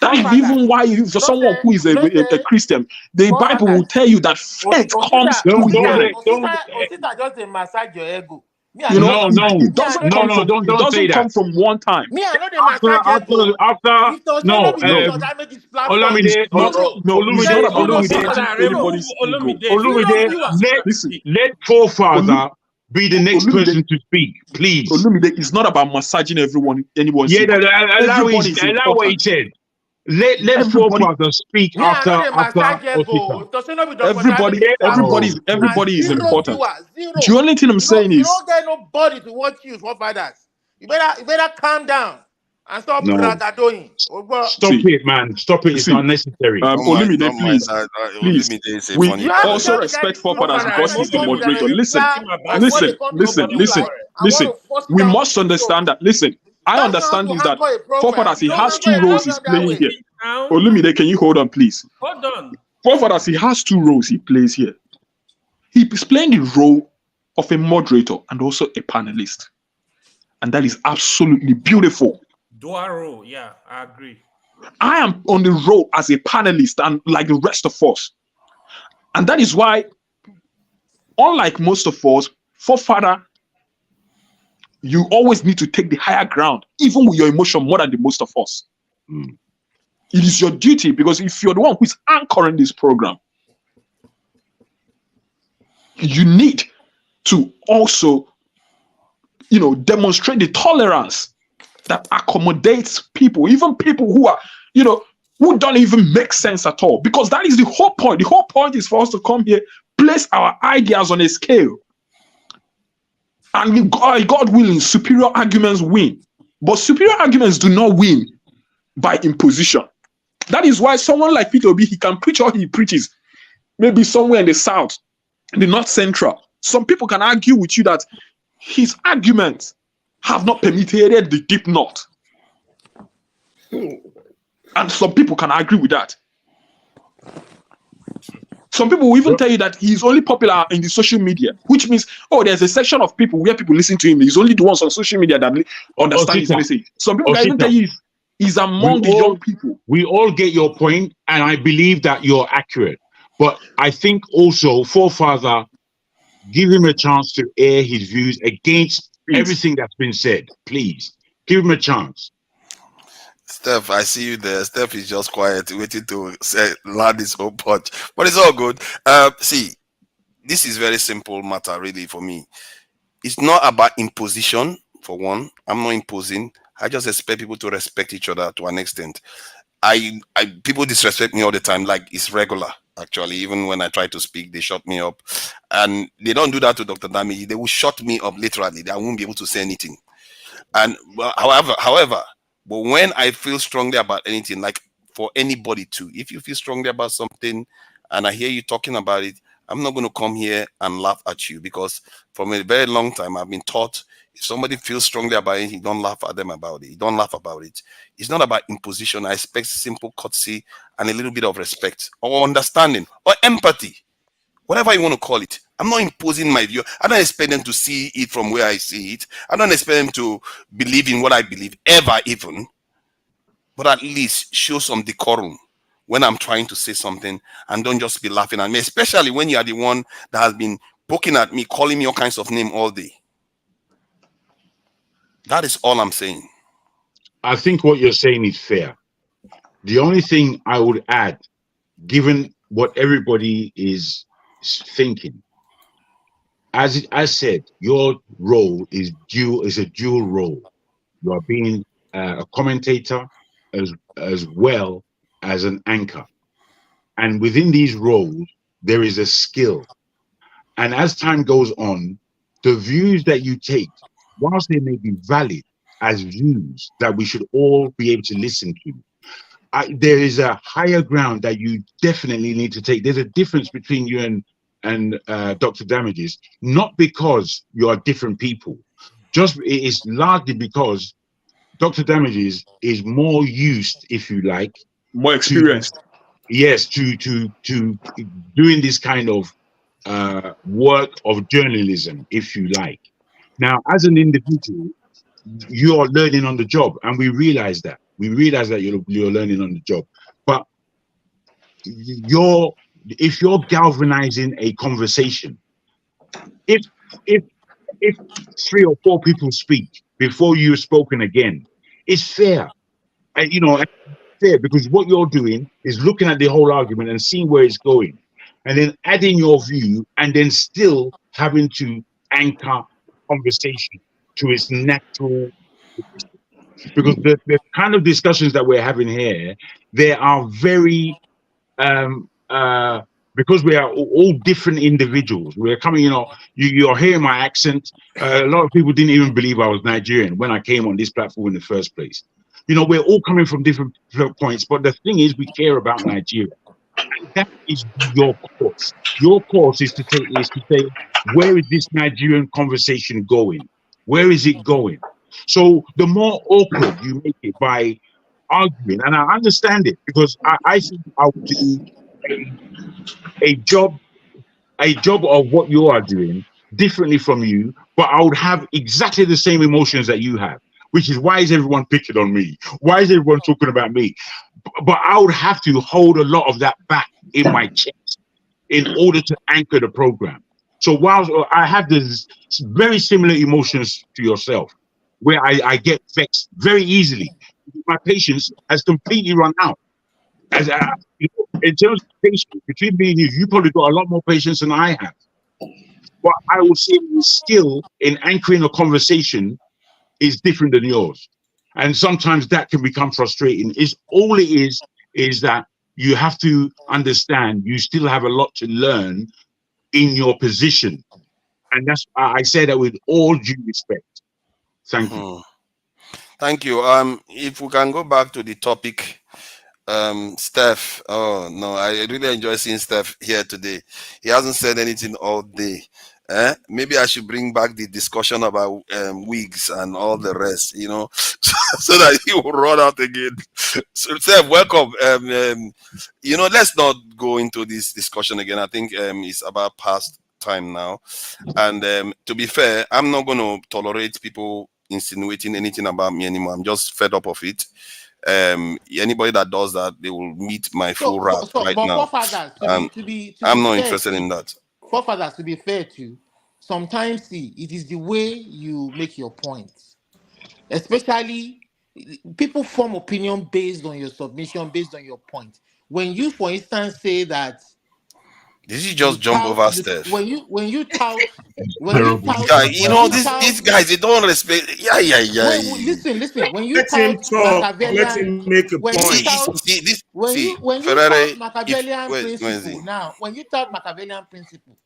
That is even why for someone who is a Christian, the Bible will tell you that faith comes through hearing.
Osita just a massage your ego.
It doesn't come from one time.
Me, I know the massage ego.
Let forefather be the next person to speak, please.
It's not about massaging everyone.
Yeah, allow what he said. Let forefather speak after
everybody is important. The only thing I'm saying is,
you don't get nobody to watch you, forefathers. You better calm down and stop bragadoing.
Stop it, man. Stop it. It's unnecessary.
Olumide, please. We also respect forefathers because he's the moderator. Listen. We must understand that. Listen. I understand is that forefathers, he has two roles he's playing here. Olumide, can you hold on, please?
Hold on.
Forefathers, he has two roles he plays here. He's playing the role of a moderator and also a panelist. And that is absolutely beautiful.
Dual role, yeah, I agree.
I am on the role as a panelist and like the rest of us. And that is why, unlike most of us, forefather, you always need to take the higher ground, even with your emotion more than the most of us. It is your duty, because if you're the one who is anchoring this program, you need to also, demonstrate the tolerance that accommodates people, even people who are, who don't even make sense at all. Because that is the whole point. The whole point is for us to come here, place our ideas on a scale. And God willing, superior arguments win. But superior arguments do not win by imposition. That is why someone like Peter Obi, he can preach all he preaches, maybe somewhere in the south, in the north central. Some people can argue with you that his arguments have not penetrated the deep north. And some people can agree with that. Some people will even tell you that he's only popular in the social media, which means, oh, there's a section of people where people listen to him. He's only the ones on social media that understand his message. Some people can even tell you he's among the young people.
We all get your point, and I believe that you're accurate. But I think also, Forefather, give him a chance to air his views against everything that's been said. Please, give him a chance.
Steph, I see you there. Steph is just quiet, waiting to land his own punch. But it's all good. See, this is very simple matter, really, for me. It's not about imposition, for one. I'm not imposing. I just expect people to respect each other to an extent. People disrespect me all the time, like it's regular. Actually, even when I try to speak, they shut me up, and they don't do that to Dr. Damiji. They will shut me up literally. I won't be able to say anything. And however, but when I feel strongly about anything, like for anybody too, if you feel strongly about something and I hear you talking about it, I'm not going to come here and laugh at you, because from a very long time I've been taught if somebody feels strongly about it, you don't laugh at them about it. You don't laugh about it. It's not about imposition. I expect simple courtesy and a little bit of respect or understanding or empathy, whatever you want to call it. I'm not imposing my view. I don't expect them to see it from where I see it. I don't expect them to believe in what I believe, ever even. But at least show some decorum when I'm trying to say something, and don't just be laughing at me, especially when you are the one that has been poking at me, calling me all kinds of names all day. That is all I'm saying.
I think what you're saying is fair. The only thing I would add, given what everybody is thinking, as I said, your role is a dual role. You are being a commentator as well as an anchor, and within these roles there is a skill. And as time goes on, the views that you take, whilst they may be valid as views that we should all be able to listen to, there is a higher ground that you definitely need to take. There's a difference between you and Dr. Damages, not because you are different people. Just it is largely because Dr. Damages is more used, if you like,
more experienced.
To doing this kind of work of journalism, if you like. Now, as an individual, you are learning on the job, and we realize that. We realize that you're learning on the job. But if you're galvanizing a conversation, if 3 or 4 people speak before you've spoken again, it's fair. And fair, because what you're doing is looking at the whole argument and seeing where it's going, and then adding your view, and then still having to anchor conversation to its natural position. Because the kind of discussions that we're having here, they are very because we are all different individuals. We're coming, you're hearing my accent. A lot of people didn't even believe I was Nigerian when I came on this platform in the first place. We're all coming from different points, but the thing is, we care about Nigeria. And that is your course. Your course is to say, where is this Nigerian conversation going? Where is it going? So the more awkward you make it by arguing, and I understand it, because I think I would do a job of what you are doing differently from you, but I would have exactly the same emotions that you have, which is, why is everyone picking on me? Why is everyone talking about me? But I would have to hold a lot of that back in my chest in order to anchor the program. So while I have this very similar emotions to yourself, where I get vexed very easily, my patience has completely run out. In terms of patience, between me and you probably got a lot more patience than I have. But I would say the skill in anchoring a conversation is different than yours. And sometimes that can become frustrating. All it is that you have to understand you still have a lot to learn in your position. And I say that with all due respect. Thank you.
Thank you. If we can go back to the topic, Steph. Oh no, I really enjoy seeing Steph here today. He hasn't said anything all day. Maybe I should bring back the discussion about wigs and all the rest, so that he will run out again. So, Sir, welcome. Let's not go into this discussion again. I think it's about past time now. And to be fair, I'm not going to tolerate people insinuating anything about me anymore. I'm just fed up of it. Anybody that does that, they will meet my full wrath right
But
now.
forefathers,
And
to be
I'm not
fair
interested
to
in that.
forefathers, to be fair to, sometimes see it is the way you make your points. Especially people form opinion based on your submission, based on your point. When you, for instance, say that
Did you
you
just jump
tout
over
you,
Steph?
when you tout
Terrible.
This guy,
tout
these guys, they don't respect. Yeah, yeah, yeah.
listen, when you
Let him
tout
talk. Let
Machiavellian,
him make a
when you
See,
point.
tout when you tout
Ferrari. If
Machiavellian
where is he?
principle, now when you tout Machiavellian principle,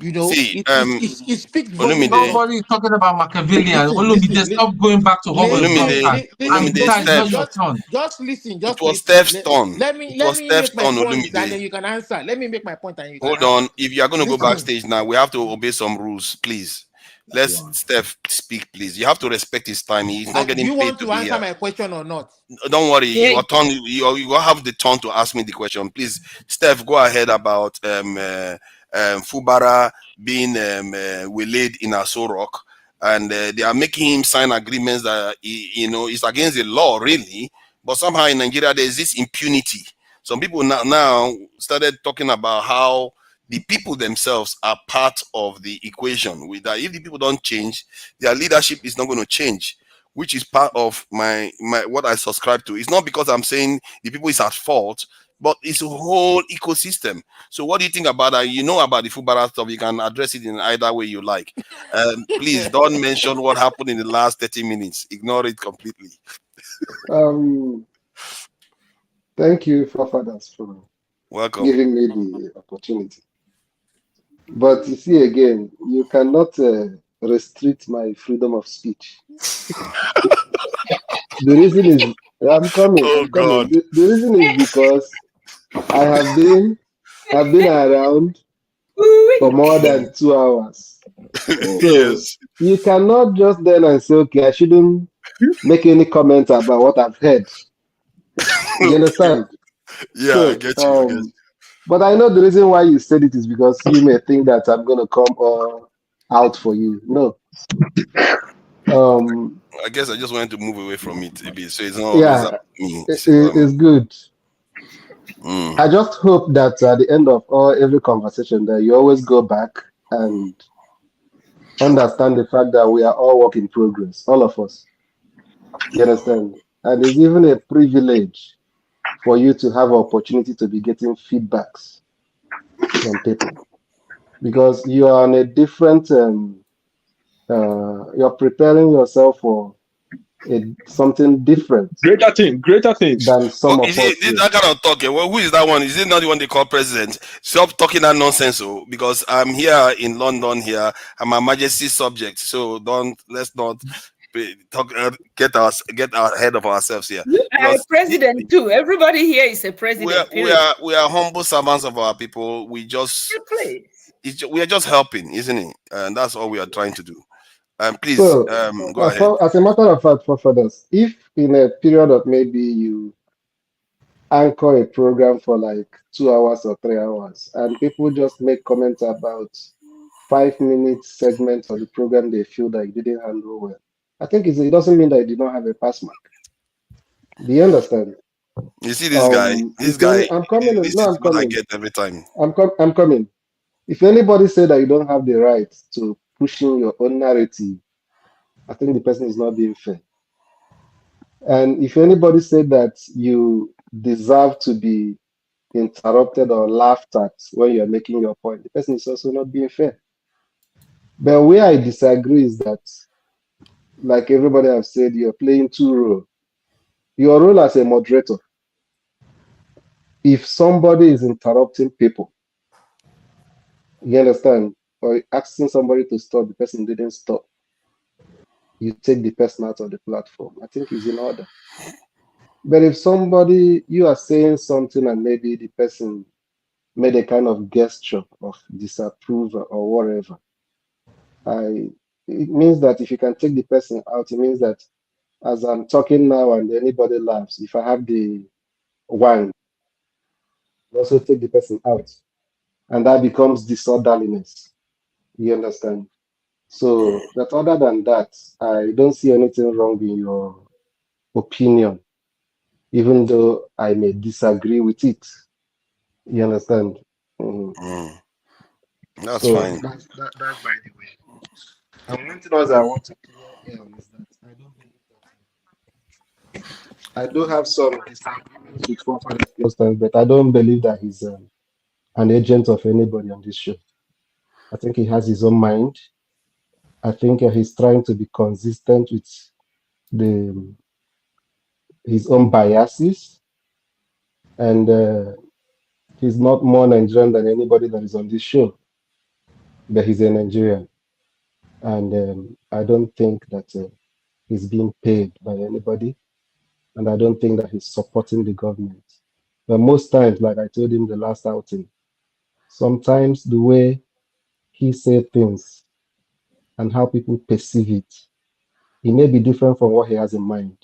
See,
it speaks volume
Olumide,
because
Nobody is talking about Machiavellian.
listen,
Olumide,
listen,
stop going back to Hobbes' law
Olumide,
card. And
Olumide,
Peter, it's not
Steph.
your turn.
It
just
was
listen.
Steph's turn. It
Let
was
me
Steph's
make my
turn,
point and
Olumide.
then you can answer. Let me make my point and you can
Hold
answer.
on. If you are going to go
Listen,
backstage now, we have to obey some rules, please. Let's Steph speak, please. You have to respect his time. He's not
do
getting
you
paid
want
to
to
be
answer
here.
my question or not?
Don't worry,
Yeah.
your turn. You will have the turn to ask me the question, please. Steph, go ahead about Fubara being waylaid in Aso Rock, and they are making him sign agreements that it's against the law, really. But somehow in Nigeria there is this impunity. Some people now started talking about how the people themselves are part of the equation. With that, if the people don't change, their leadership is not going to change, which is part of my what I subscribe to. It's not because I'm saying the people is at fault, but it's a whole ecosystem. So what do you think about that? You know about the Fubara stuff. You can address it in either way you like. Please don't mention what happened in the last 30 minutes. Ignore it completely.
Um, Thank you, forefathers, for
Welcome.
giving me the opportunity. But you see, again, you cannot restrict my freedom of speech. The reason is, I'm coming,
Oh
I'm coming.
God.
The reason is because I've been around for more than 2 hours. So
Yes.
you cannot just then and say, okay, I shouldn't make any comment about what I've heard. You
Okay.
understand?
Yeah, I
So,
get you. I get you.
but I know the reason why you said it is because you may think that I'm going to come out for you. No.
I guess I just wanted to move away from it a bit, so it's not always
Yeah,
about me. You see what I
it's
mean?
good.
Mm.
I just hope that at the end of every conversation that you always go back and understand the fact that we are all work in progress, all of us. You understand? And it's even a privilege for you to have opportunity to be getting feedbacks from people because you are on a different you're preparing yourself for something different
Greater things.
than some
But you
of
see,
us here.
that kind of talk, well, who is that one? Is it not the one they call president? Stop talking that nonsense, oh, because I'm here in London here. I'm a majesty subject, so let's not talk, get ahead of ourselves here.
You are a
Because
president too. Everybody here is a
we are,
president,
we
period.
are we are humble servants of our people.
Please.
We are just helping, isn't it? And that's all we are trying to do. Please,
So,
go ahead.
as a matter of fact, for furthers, if in a period of maybe you anchor a program for like 2 hours or 3 hours, and people just make comments about 5 minute segments of the program they feel that you didn't handle well, I think it doesn't mean that you did not have a pass mark. Do you understand?
You see this guy. This
If
guy.
any, I'm coming.
This
No,
is
I'm
what I
coming.
get every time.
I'm coming. If anybody say that you don't have the right to pushing your own narrative, I think the person is not being fair. And if anybody said that you deserve to be interrupted or laughed at when you're making your point, the person is also not being fair. But where I disagree is that, like everybody has said, you're playing two roles. Your role as a moderator, if somebody is interrupting people, you understand, or asking somebody to stop, the person didn't stop, you take the person out of the platform. I think it's in order. But if somebody, you are saying something and maybe the person made a kind of gesture of disapproval or whatever, it means that if you can take the person out, it means that
as I'm talking now and anybody laughs, if I have the wine, I also take the person out. And that becomes disorderliness. You understand? So, but other than that, I don't see anything wrong in your opinion, even though I may disagree with it. You understand?
That's
So
fine.
that's by the way. And one thing else I want to clear here is that I do have some disagreements with Forefather most times, but I don't believe that he's an agent of anybody on this show. I think he has his own mind. I think he's trying to be consistent with the his own biases, and he's not more Nigerian than anybody that is on this show, but he's a Nigerian, and I don't think that he's being paid by anybody, and I don't think that he's supporting the government. But most times, like I told him the last outing, sometimes the way he said things and how people perceive it may be different from what he has in mind.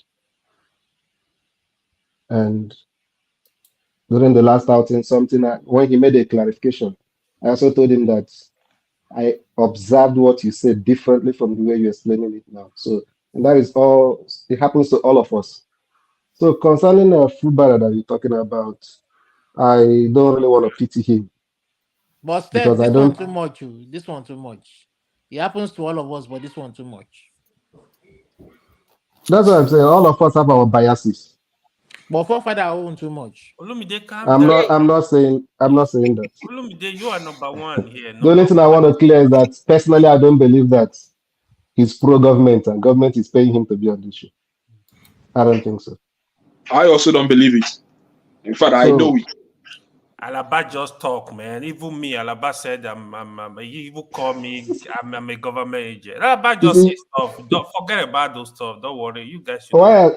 And during the last outing, when he made a clarification, I also told him that I observed what you said differently from the way you're explaining it now. So, and that is all, it happens to all of us. So, concerning Fubara that you're talking about, I don't really want to pity him.
But Steph,
Because I
this one
don't,
too much. This one too much. It happens to all of us, but this one too much.
that's what I'm saying. All of us have our biases.
But Forefather own too much.
Olumide, calm
I'm
down.
not saying that.
Olumide, you are number one here.
The only thing I want to clear is that personally I don't believe that he's pro-government and government is paying him to be on this show. I don't think so.
I also don't believe it. In fact, I know it.
Alaba just talk, man. Even me, Alaba said, he even call me, I'm a government agent. Alaba just say stuff. Don't forget about those stuff. Don't worry. You guys should
Why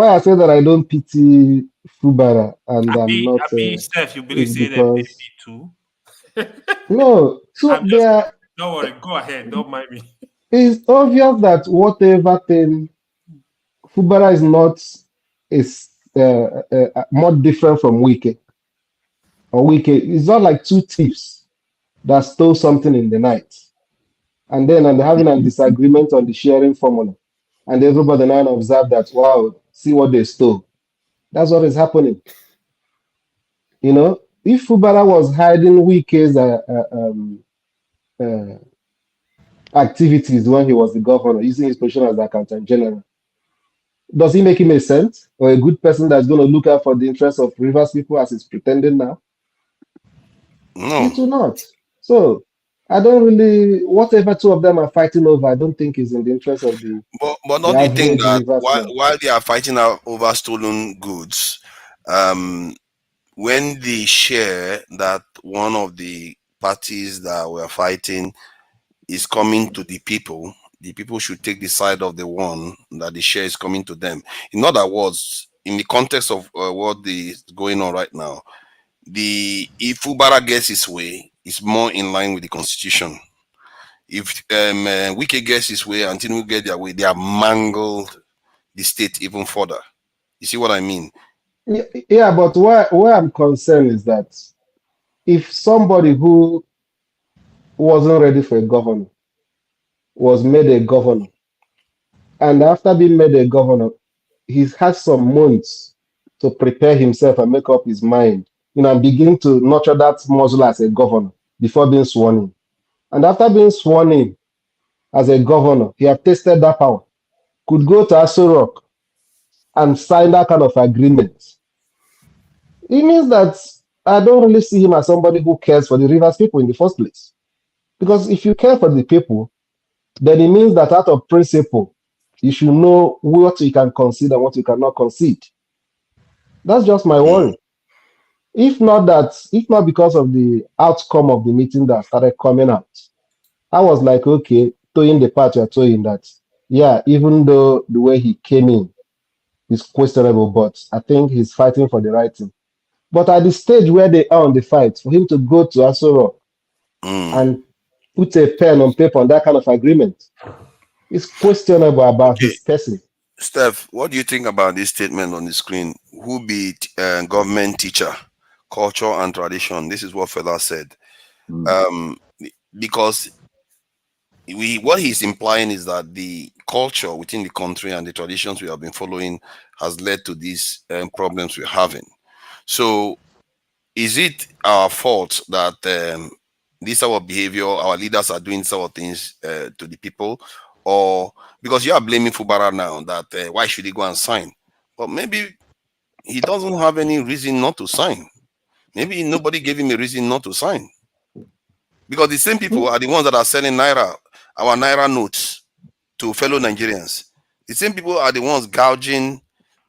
I say that I don't pity Fubara and I'm not
Steph, you believe
is
say that baby
because
too?
no, so
I'm
they
just
are,
don't worry, go ahead, don't mind me.
it's obvious that whatever thing Fubara is not is more different from Wike. Or Wike, it's not like two thieves that stole something in the night. And then they're having a disagreement on the sharing formula. And everybody now observe that, wow, see what they stole. That's what is happening. You know, if Fubara was hiding Wike's activities when he was the governor, using his position as the accountant general, does he make him a saint or a good person that's going to look out for the interests of Rivers people as he's pretending now?
No.
It will not. So I don't really, whatever two of them are fighting over, I don't think is in the interest of the
But don't you think
average
that
Rivers man.
while they are fighting out over stolen goods, when they share that one of the parties that were fighting is coming to the people should take the side of the one that the share is coming to them. In other words, in the context of what is going on right now, if Fubara gets his way, it's more in line with the constitution. If Wike gets his way and Tinubu get their way, they have mangled the state even further. You see what I mean?
Yeah, but where I'm concerned is that if somebody who wasn't ready for a governor was made a governor, and after being made a governor, he's had some months to prepare himself and make up his mind, and begin to nurture that muscle as a governor before being sworn in. And after being sworn in as a governor, he had tasted that power, could go to Aso Rock and sign that kind of agreement. It means that I don't really see him as somebody who cares for the Rivers people in the first place. Because if you care for the people, then it means that out of principle, you should know what you can concede and what you cannot concede. That's just my worry. If not because of the outcome of the meeting that started coming out, I was like, okay, towing the part you're towing that, yeah, even though the way he came in is questionable, but I think he's fighting for the right thing. But at the stage where they are on the fight, for him to go to Aso Rock and put a pen on paper on that kind of agreement, it's questionable about his person.
Steph, what do you think about this statement on the screen? Who be government teacher, culture and tradition? This is what Fela said. Um, because what he's implying is that the culture within the country and the traditions we have been following has led to these problems we're having. So, is it our fault that this our behavior, our leaders are doing some things to the people, or because you are blaming Fubara now that why should he go and sign? But maybe he doesn't have any reason not to sign. Maybe nobody gave him a reason not to sign, because the same people are the ones that are selling naira, our naira notes to fellow Nigerians. The same people are the ones gouging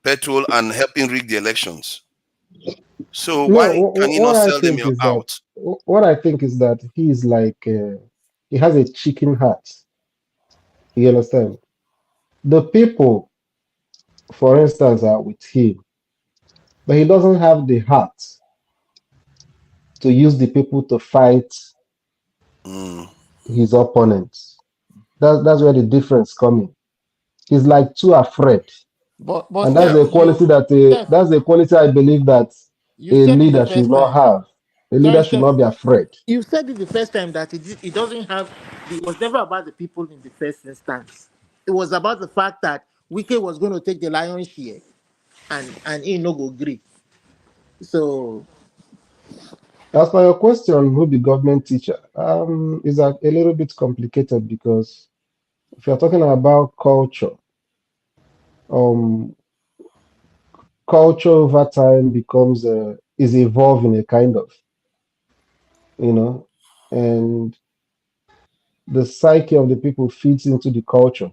petrol and helping rig the elections. So
No,
why can he
what
not
I
sell them
think is that
out?
what I think is that he's like he has a chicken heart. You understand? The people, for instance, are with him, but he doesn't have the heart to use the people to fight his opponents. That's where the difference coming. He's like too afraid,
But
and that's
Steph,
a quality that
Steph,
that's a quality I believe that
you
a
said it the
leader should
first
not
time.
have. A leader
Sorry,
should
Steph.
not be afraid.
You said it the first time that it doesn't have. It was never about the people in the first instance. It was about the fact that Wike was going to take the lion's share, and he no go agree. So
As for your question, who be government teacher, is a little bit complicated because if you're talking about culture, um, culture over time becomes is evolving a kind of, you know, and the psyche of the people feeds into the culture.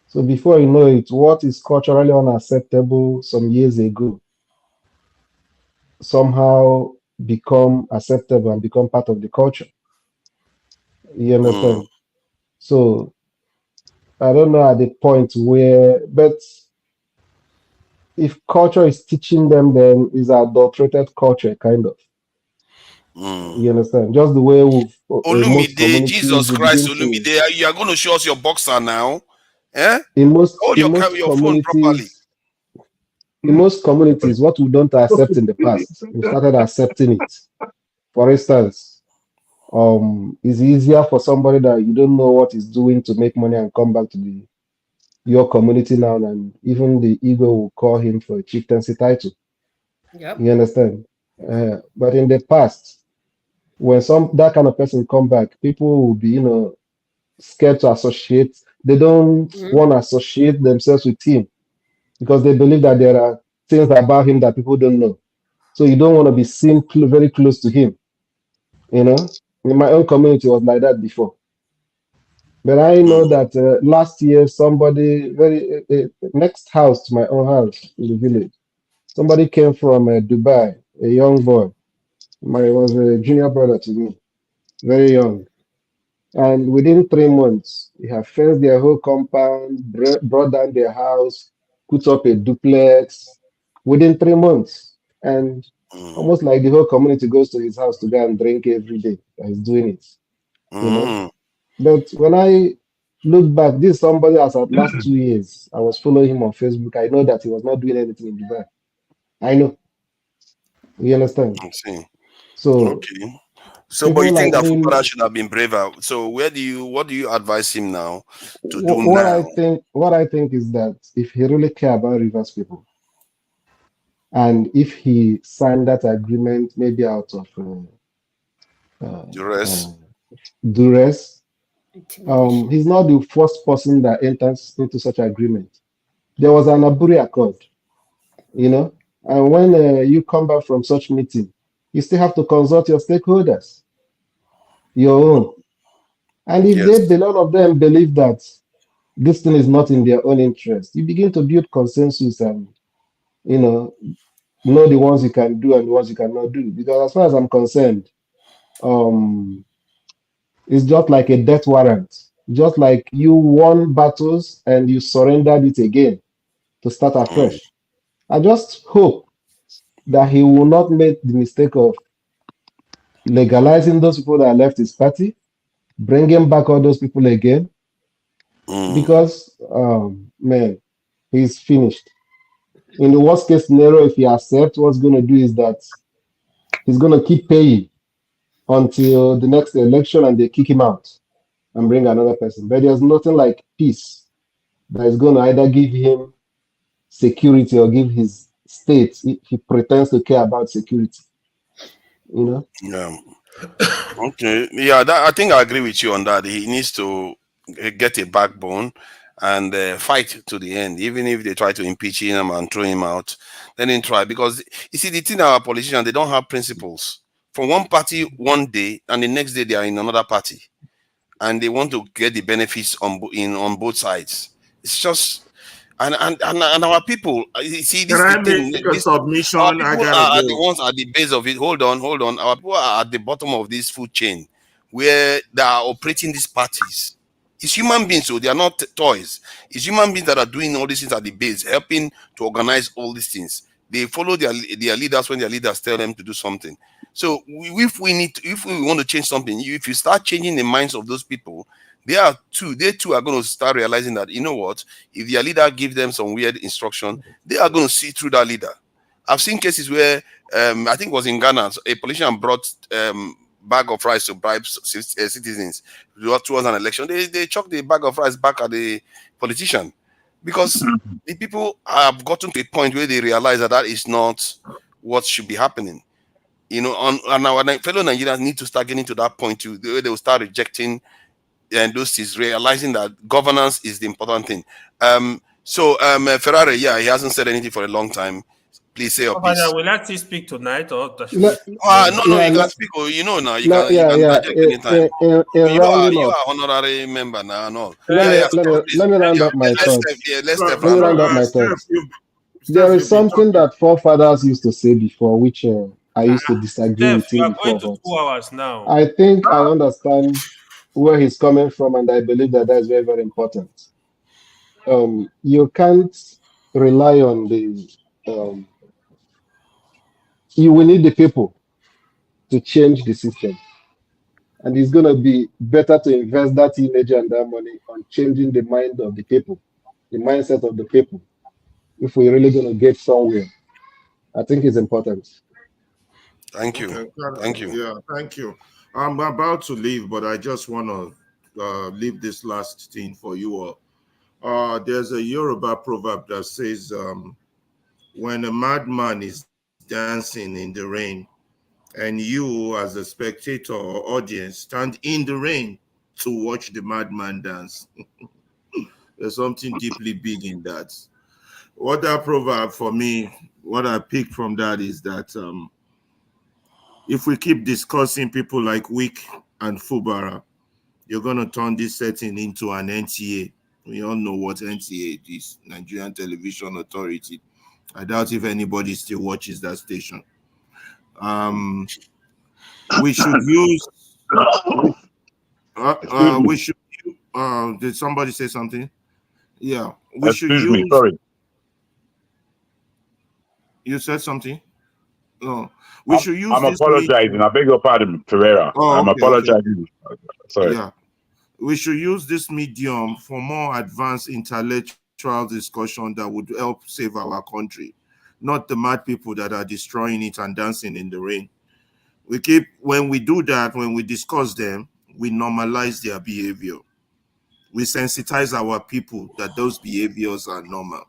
So before you know it, what is culturally unacceptable some years ago somehow become acceptable and become part of the culture. You understand? So I don't know at the point where, but if culture is teaching them, then is adulterated culture, kind of. You understand? Just the way most
Olumide,
communities
Jesus
will
Christ,
begin to,
Olumide, you are going to show us your boxer now. Eh? Hold
in most
your phone properly.
what we don't accept in the past, we started accepting it. For instance, it's easier for somebody that you don't know what he's doing to make money and come back to your community now, and even the ego will call him for a chieftaincy title.
Yep.
You understand? But in the past, when that kind of person come back, people will be, scared to associate. They don't want to associate themselves with him because they believe that there are things about him that people don't know. So you don't want to be seen very close to him. You know, in my own community, it was like that before. But I know that last year, somebody next house to my own house in the village, somebody came from Dubai, a young boy. Was a junior brother to me, very young. And within 3 months, they have fenced their whole compound, brought down their house, put up a duplex within 3 months. And almost like the whole community goes to his house to go and drink every day. He's doing it, you know. But when I look back, this is somebody as at last 2 years. I was following him on Facebook. I know that he was not doing anything in Dubai. I know. You understand?
I see.
So
Okay. So, but
people
you think
like
that
him,
Fubara should have been braver? So, what do you advise him now to do now?
what I think is that if he really care about Rivers people, and if he signed that agreement maybe out of
The
uh,
rest.
duress,
Intimidation.
he's not the first person that enters into such agreement. There was an Aburi Accord, and when you come back from such meeting, you still have to consult your stakeholders, your own. And if
Yes.
a lot of them believe that this thing is not in their own interest, you begin to build consensus and you know the ones you can do and the ones you cannot do. Because as far as I'm concerned, um, it's just like a death warrant. Just like you won battles and you surrendered it again to start afresh. I just hope that he will not make the mistake of legalizing those people that left his party, bringing back all those people again. Because, man, he's finished. In the worst case scenario, if he accepts, what's going to do is that he's going to keep paying until the next election and they kick him out and bring another person. But there's nothing like peace that is going to either give him security or give his state if he pretends to care about security. You know?
Yeah. Okay. Yeah, I think I agree with you on that. He needs to get a backbone and fight to the end, even if they try to impeach him and throw him out. Then he try, because you see the thing, our politicians, they don't have principles. From one party one day and the next day they are in another party, and they want to get the benefits on both sides. It's just and our people, you see,
Can
this is
I
the
make
thing.
a
This Our
submission? I
people
gotta
are the
go.
ones at the base of it. Hold on, hold on. Our people are at the bottom of this food chain, where they are operating these parties. It's human beings, so they are not toys. It's human beings that are doing all these things at the base, helping to organize all these things. They follow their leaders when their leaders tell them to do something. So if we want to change something, if you start changing the minds of those people, they too are going to start realizing that, you know what, if their leader gives them some weird instruction, they are going to see through that leader. I've seen cases where I think it was in Ghana, so a politician brought bag of rice to bribe citizens towards an election. They chuck the bag of rice back at the politician, because the people have gotten to a point where they realize that that is not what should be happening. You know, and our fellow Nigerians need to start getting to that point too, where they will start rejecting and those things, realizing that governance is the important thing. Ferrari, yeah, he hasn't said anything for a long time. Please say your piece.
Will I still speak tonight, or should we
Le-
speak
No,
tomorrow?
you can speak. Oh, you know now, you
yeah,
can
yeah.
interject anytime.
In rounding
You
up,
are honorary member now and all.
let
Yeah,
me
yeah.
let
Steph,
me
please.
let me round
Yeah,
up my thoughts.
let's Steph
Let me
round up.
round up my
Steph,
thoughts. There is
you've been
something
talking.
that forefathers used to say before, which I used to disagree
Steph,
with
we
him
are going
before,
to
but
2 hours now.
I think I understand where he's coming from, and I believe that that is very, very important. You can't rely on the. Um, you will need the people to change the system, and it's going to be better to invest that energy and that money on changing the mind of the people, the mindset of the people. If we're really going to get somewhere, I think it's important.
Thank you.
Okay,
Thank you.
yeah, thank you. I'm about to leave, but I just want to leave this last thing for you all. There's a Yoruba proverb that says, when a madman is dancing in the rain, and you, as a spectator or audience, stand in the rain to watch the madman dance, there's something deeply big in that. What that proverb for me, what I picked from that is that if we keep discussing people like Wick and Fubara, you're going to turn this setting into an NTA. We all know what NTA is, Nigerian Television Authority. I doubt if anybody still watches that station. We should use.
Excuse me.
We should. Did somebody say something? Yeah, we should
Excuse me.
use.
Sorry.
You said something. No, we should use
I'm
this
apologizing. I beg your pardon, Ferreira.
Oh,
I'm
okay.
apologizing. Sorry.
Yeah, we should use this medium for more advanced intellectual discussion that would help save our country, not the mad people that are destroying it and dancing in the rain. When we do that, when we discuss them, we normalize their behavior. We sensitize our people that those behaviors are normal.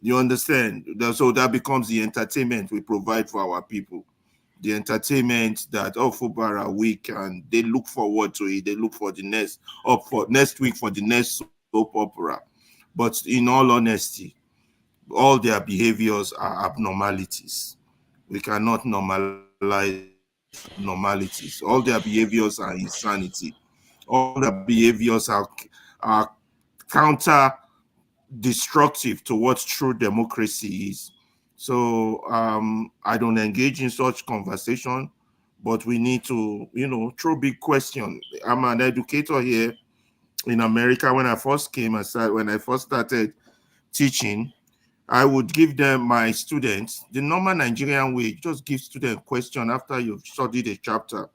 You understand? So that becomes the entertainment we provide for our people. The entertainment that Fubara week, and they look forward to it. They look for the next week for the next soap opera. But in all honesty, all their behaviors are abnormalities. We cannot normalize abnormalities. All their behaviors are insanity. All their behaviors are counter destructive to what true democracy is. So I don't engage in such conversation, but we need to, throw big question. I'm an educator here in America. When I first started teaching, I would give them, my students, the normal Nigerian way, just give student question after you've studied a chapter.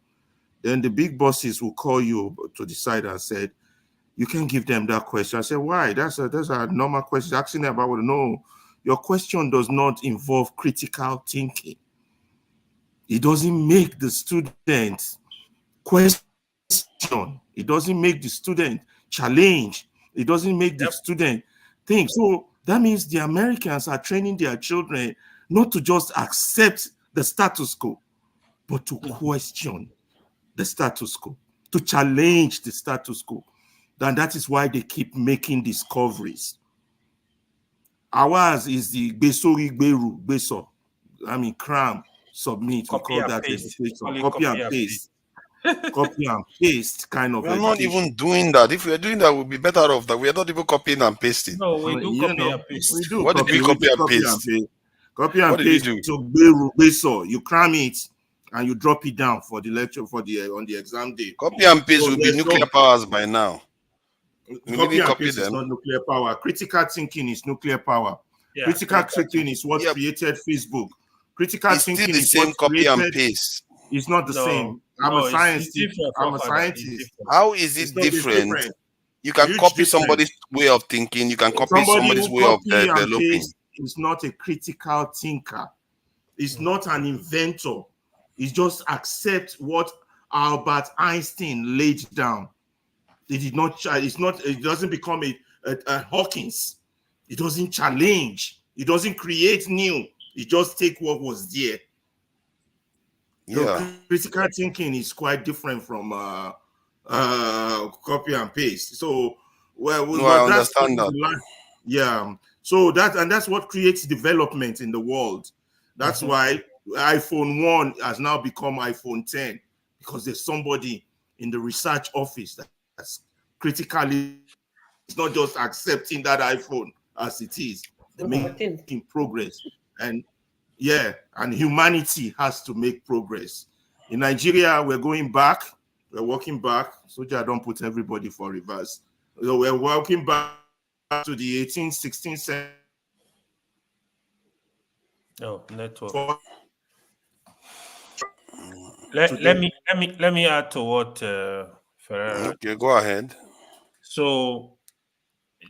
Then the big bosses will call you to the side and said, You can give them that question. I said, why? That's a normal question. Asking them about what. No, your question does not involve critical thinking. It doesn't make the student question. It doesn't make the student challenge. It doesn't make the student think. So that means the Americans are training their children not to just accept the status quo, but to question the status quo, to challenge the status quo. And that is why they keep making discoveries. Ours is the Besori Beru Beso. I mean, cram, submit. We call that education. Copy and paste. Copy and paste kind of
We're
education.
not even doing that. If we are doing that, we'll be better off that. We are not even copying and pasting.
No, we do copy and paste.
We do
What did we copy and paste?
Copy and
What did we
paste.
do?
So you cram it and you drop it down for the lecture on the exam day.
Copy and paste will be nuclear powers by now.
Copy and paste is not nuclear power. Critical thinking is nuclear power.
Yeah,
critical thinking is what created Facebook. Critical thinking is what
copy
created,
and paste.
It's not the same. I'm a scientist. I'm a scientist.
How is it different? You can copy somebody's way of thinking. You can copy somebody's way of developing.
Is not a critical thinker. It's not an inventor. It's just accept what Albert Einstein laid down. It did not. It's not. It doesn't become a Hawkins. It doesn't challenge. It doesn't create new. It just take what was there.
Yeah.
So critical thinking is quite different from copy and paste. So
I understand that.
Yeah. So that's what creates development in the world. That's why iPhone 1 has now become iPhone 10, because there's somebody in the research office that's critically, it's not just accepting that iPhone as it is. They're making progress. And humanity has to make progress. In Nigeria, we're going back. We're walking back. So I don't put everybody for reverse. So we're walking back to the 18th, 16th century.
Oh, network. Let me add to what Ferreira.
Okay, go ahead.
So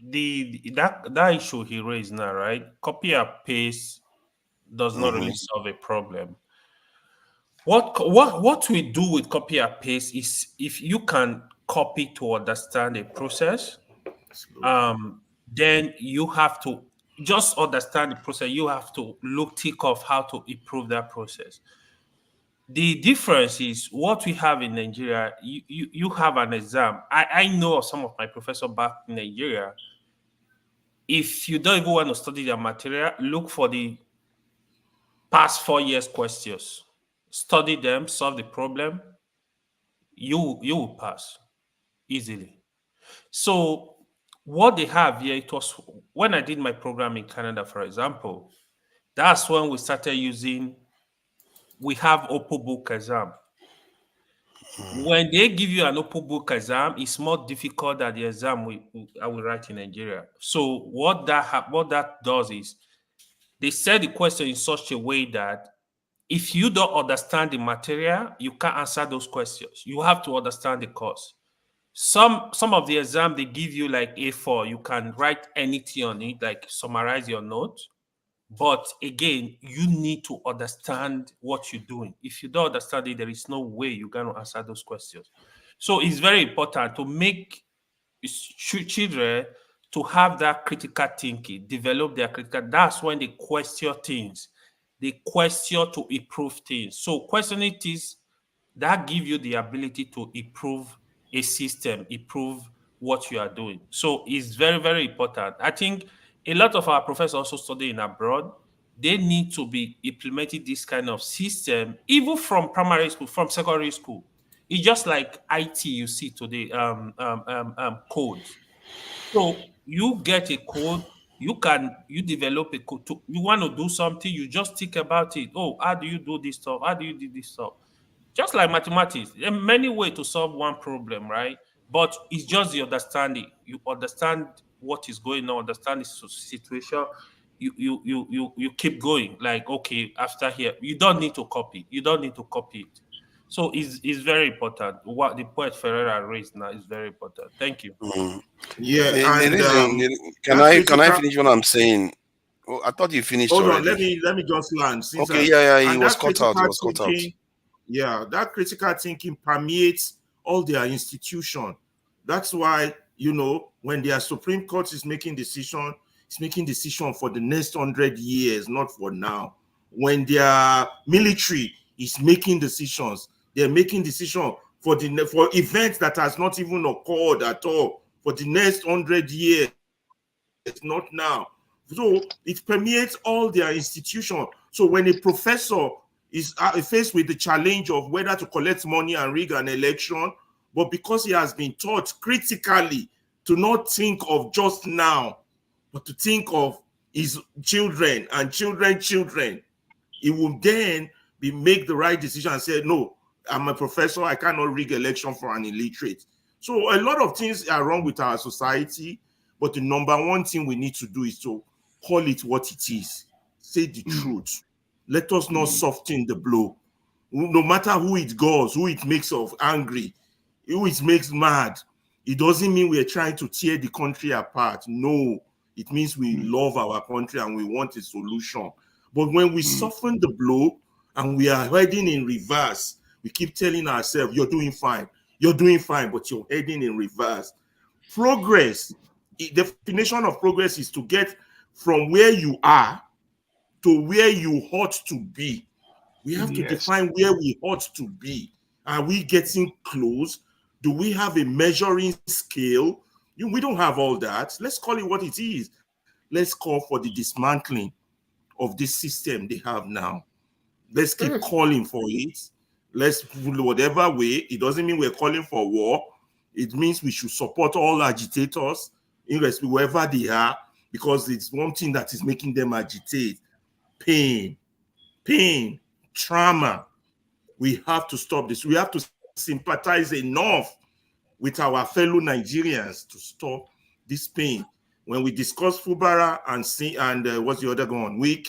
that issue he raised now, right? Copy and paste does not really solve a problem. What we do with copy and paste is, if you can copy to understand a process, then you have to just understand the process. You have to think of how to improve that process. The difference is what we have in Nigeria. You have an exam. I know of some of my professors back in Nigeria. If you don't even want to study the material, look for the past 4 years questions. Study them, solve the problem. You will pass easily. So what they have here, it was when I did my program in Canada, for example, that's when we started using, we have open book exam. When they give you an open book exam, it's more difficult than the exam I will write in Nigeria. So what that does is, they set the question in such a way that if you don't understand the material, you can't answer those questions. You have to understand the course. Some of the exam, they give you like A4. You can write anything on it, like summarize your notes. But again, you need to understand what you're doing. If you don't understand it, there is no way you're going to answer those questions. So it's very important to make children to have that critical thinking, develop their critical. That's when they question things. They question to improve things. So questioning things, that give you the ability to improve a system, improve what you are doing. So it's very, very important. I think a lot of our professors also studying abroad, they need to be implementing this kind of system, even from primary school, from secondary school. It's just like IT you see today, codes. So you get a code, you develop a code. You want to do something, you just think about it. Oh, how do you do this stuff? How do you do this stuff? Just like mathematics, there are many ways to solve one problem, right? But it's just the understanding. You understand what is going on, understand the situation. You keep going. Like, okay, after here, you don't need to copy. You don't need to copy it. So it's very important. What the poet Ferreira raised now is very important. Thank you.
Yeah,
The
and
reason, can
that
I
critical.
finish what I'm saying? Oh, I thought you finished
Hold on,
already.
let me just land since
Okay, yeah, he
and
was
that
cut out. He
critical
was cut out.
thinking, yeah, that critical thinking permeates all their institution. That's why, when their Supreme Court is making decision, it's making decision for the next 100 years, not for now. When their military is making decisions, they're making decision for events that has not even occurred at all for the next 100 years, not now. So it permeates all their institution. So when a professor is faced with the challenge of whether to collect money and rig an election, but because he has been taught critically to not think of just now, but to think of his children and children, he will then make the right decision and say, no, I'm a professor, I cannot rig election for an illiterate. So a lot of things are wrong with our society, but the number one thing we need to do is to call it what it is. Say the truth. Let us not soften the blow. No matter who it goes, who it makes of angry, who it makes mad, it doesn't mean we're trying to tear the country apart. No, it means we love our country and we want a solution. But when we soften the blow and we are heading in reverse, we keep telling ourselves, you're doing fine, but you're heading in reverse. Progress, the definition of progress is to get from where you are to where you ought to be. We have to define where we ought to be. Are we getting close? Do we have a measuring scale? We don't have all that. Let's call it what it is. Let's call for the dismantling of this system they have now. Let's keep calling for it. Let's, whatever way, it doesn't mean we're calling for war. It means we should support all agitators, irrespective wherever they are, because it's one thing that is making them agitate. Pain, trauma. We have to stop this. We have to sympathize enough with our fellow Nigerians to stop this pain. When we discuss Fubara and what's the other one? We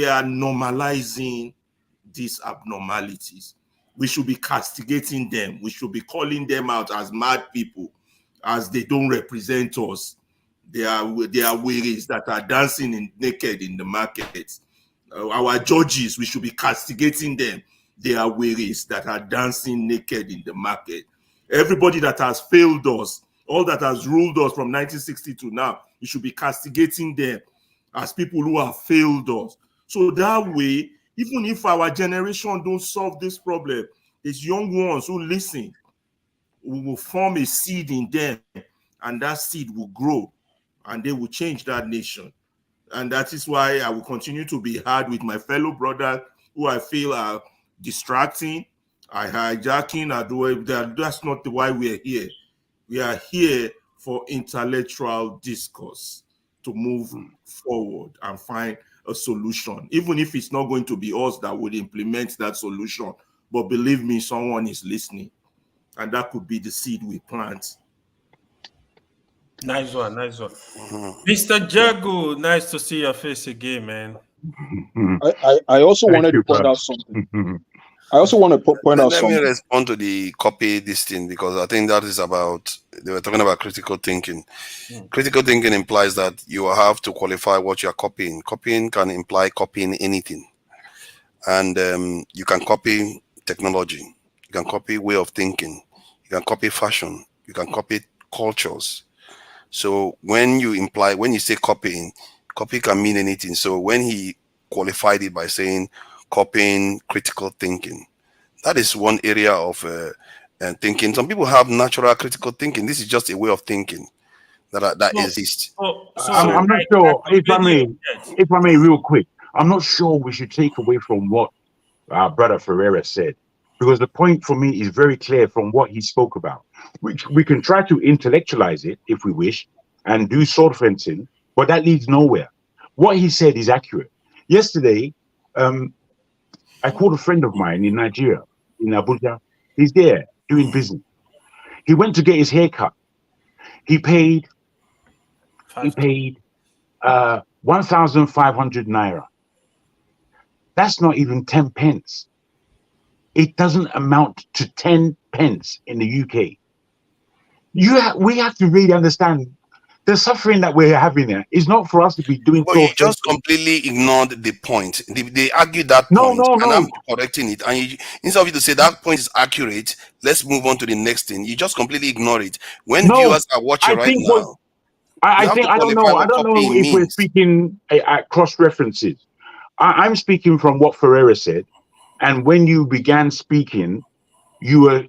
are normalizing these abnormalities. We should be castigating them. We should be calling them out as mad people, as they don't represent us. They are wearies that are dancing naked in the markets. Our judges, we should be castigating them. They are wearies that are dancing naked in the market. Everybody that has failed us, all that has ruled us from 1960 to now, we should be castigating them as people who have failed us. So that way, even if our generation don't solve this problem, these young ones who listen, we will form a seed in them, and that seed will grow, and they will change that nation. And that is why I will continue to be hard with my fellow brothers who I feel are distracting, are hijacking, that's not why we're here. We are here for intellectual discourse to move forward and find a solution, even if it's not going to be us that would implement that solution. But believe me, someone is listening, and that could be the seed we plant.
Nice one. Mr. Jago, nice to see your face again, man.
I also
Thank
wanted to
you,
point
brother.
out something. I also want to point out
Let me
something.
respond to the copy this thing, because I think that is about, they were talking about critical thinking. Critical thinking implies that you have to qualify what you are copying. Copying can imply copying anything. And you can copy technology, you can copy way of thinking, you can copy fashion, you can copy cultures. So when you say copying, copy can mean anything. So when he qualified it by saying copying critical thinking, that is one area of thinking. Some people have natural critical thinking. This is just a way of thinking that exists.
I'm not sure, if I may, real quick, I'm not sure we should take away from what our brother Ferreira said, because the point for me is very clear from what he spoke about. We can try to intellectualize it if we wish and do sword fencing, but that leads nowhere. What he said is accurate. Yesterday, I called a friend of mine in Nigeria, in Abuja. He's there doing business. He went to get his hair cut. He paid 1,500 naira. That's not even 10 pence. it doesn't amount to 10 pence in the UK. We have to really understand the suffering that we're having there is not for us to be doing
But
so
you just
offensive.
completely ignored the point. They argued that
No,
point, and I'm
no.
correcting it. And instead of you to say that point is accurate, let's move on to the next thing. You just completely ignore it. When
No,
viewers are watching
I
right
think what
now, you have to
I
qualify what
don't know
copying
if we're
means.
speaking at cross references. I'm speaking from what Ferreira said, and when you began speaking, you were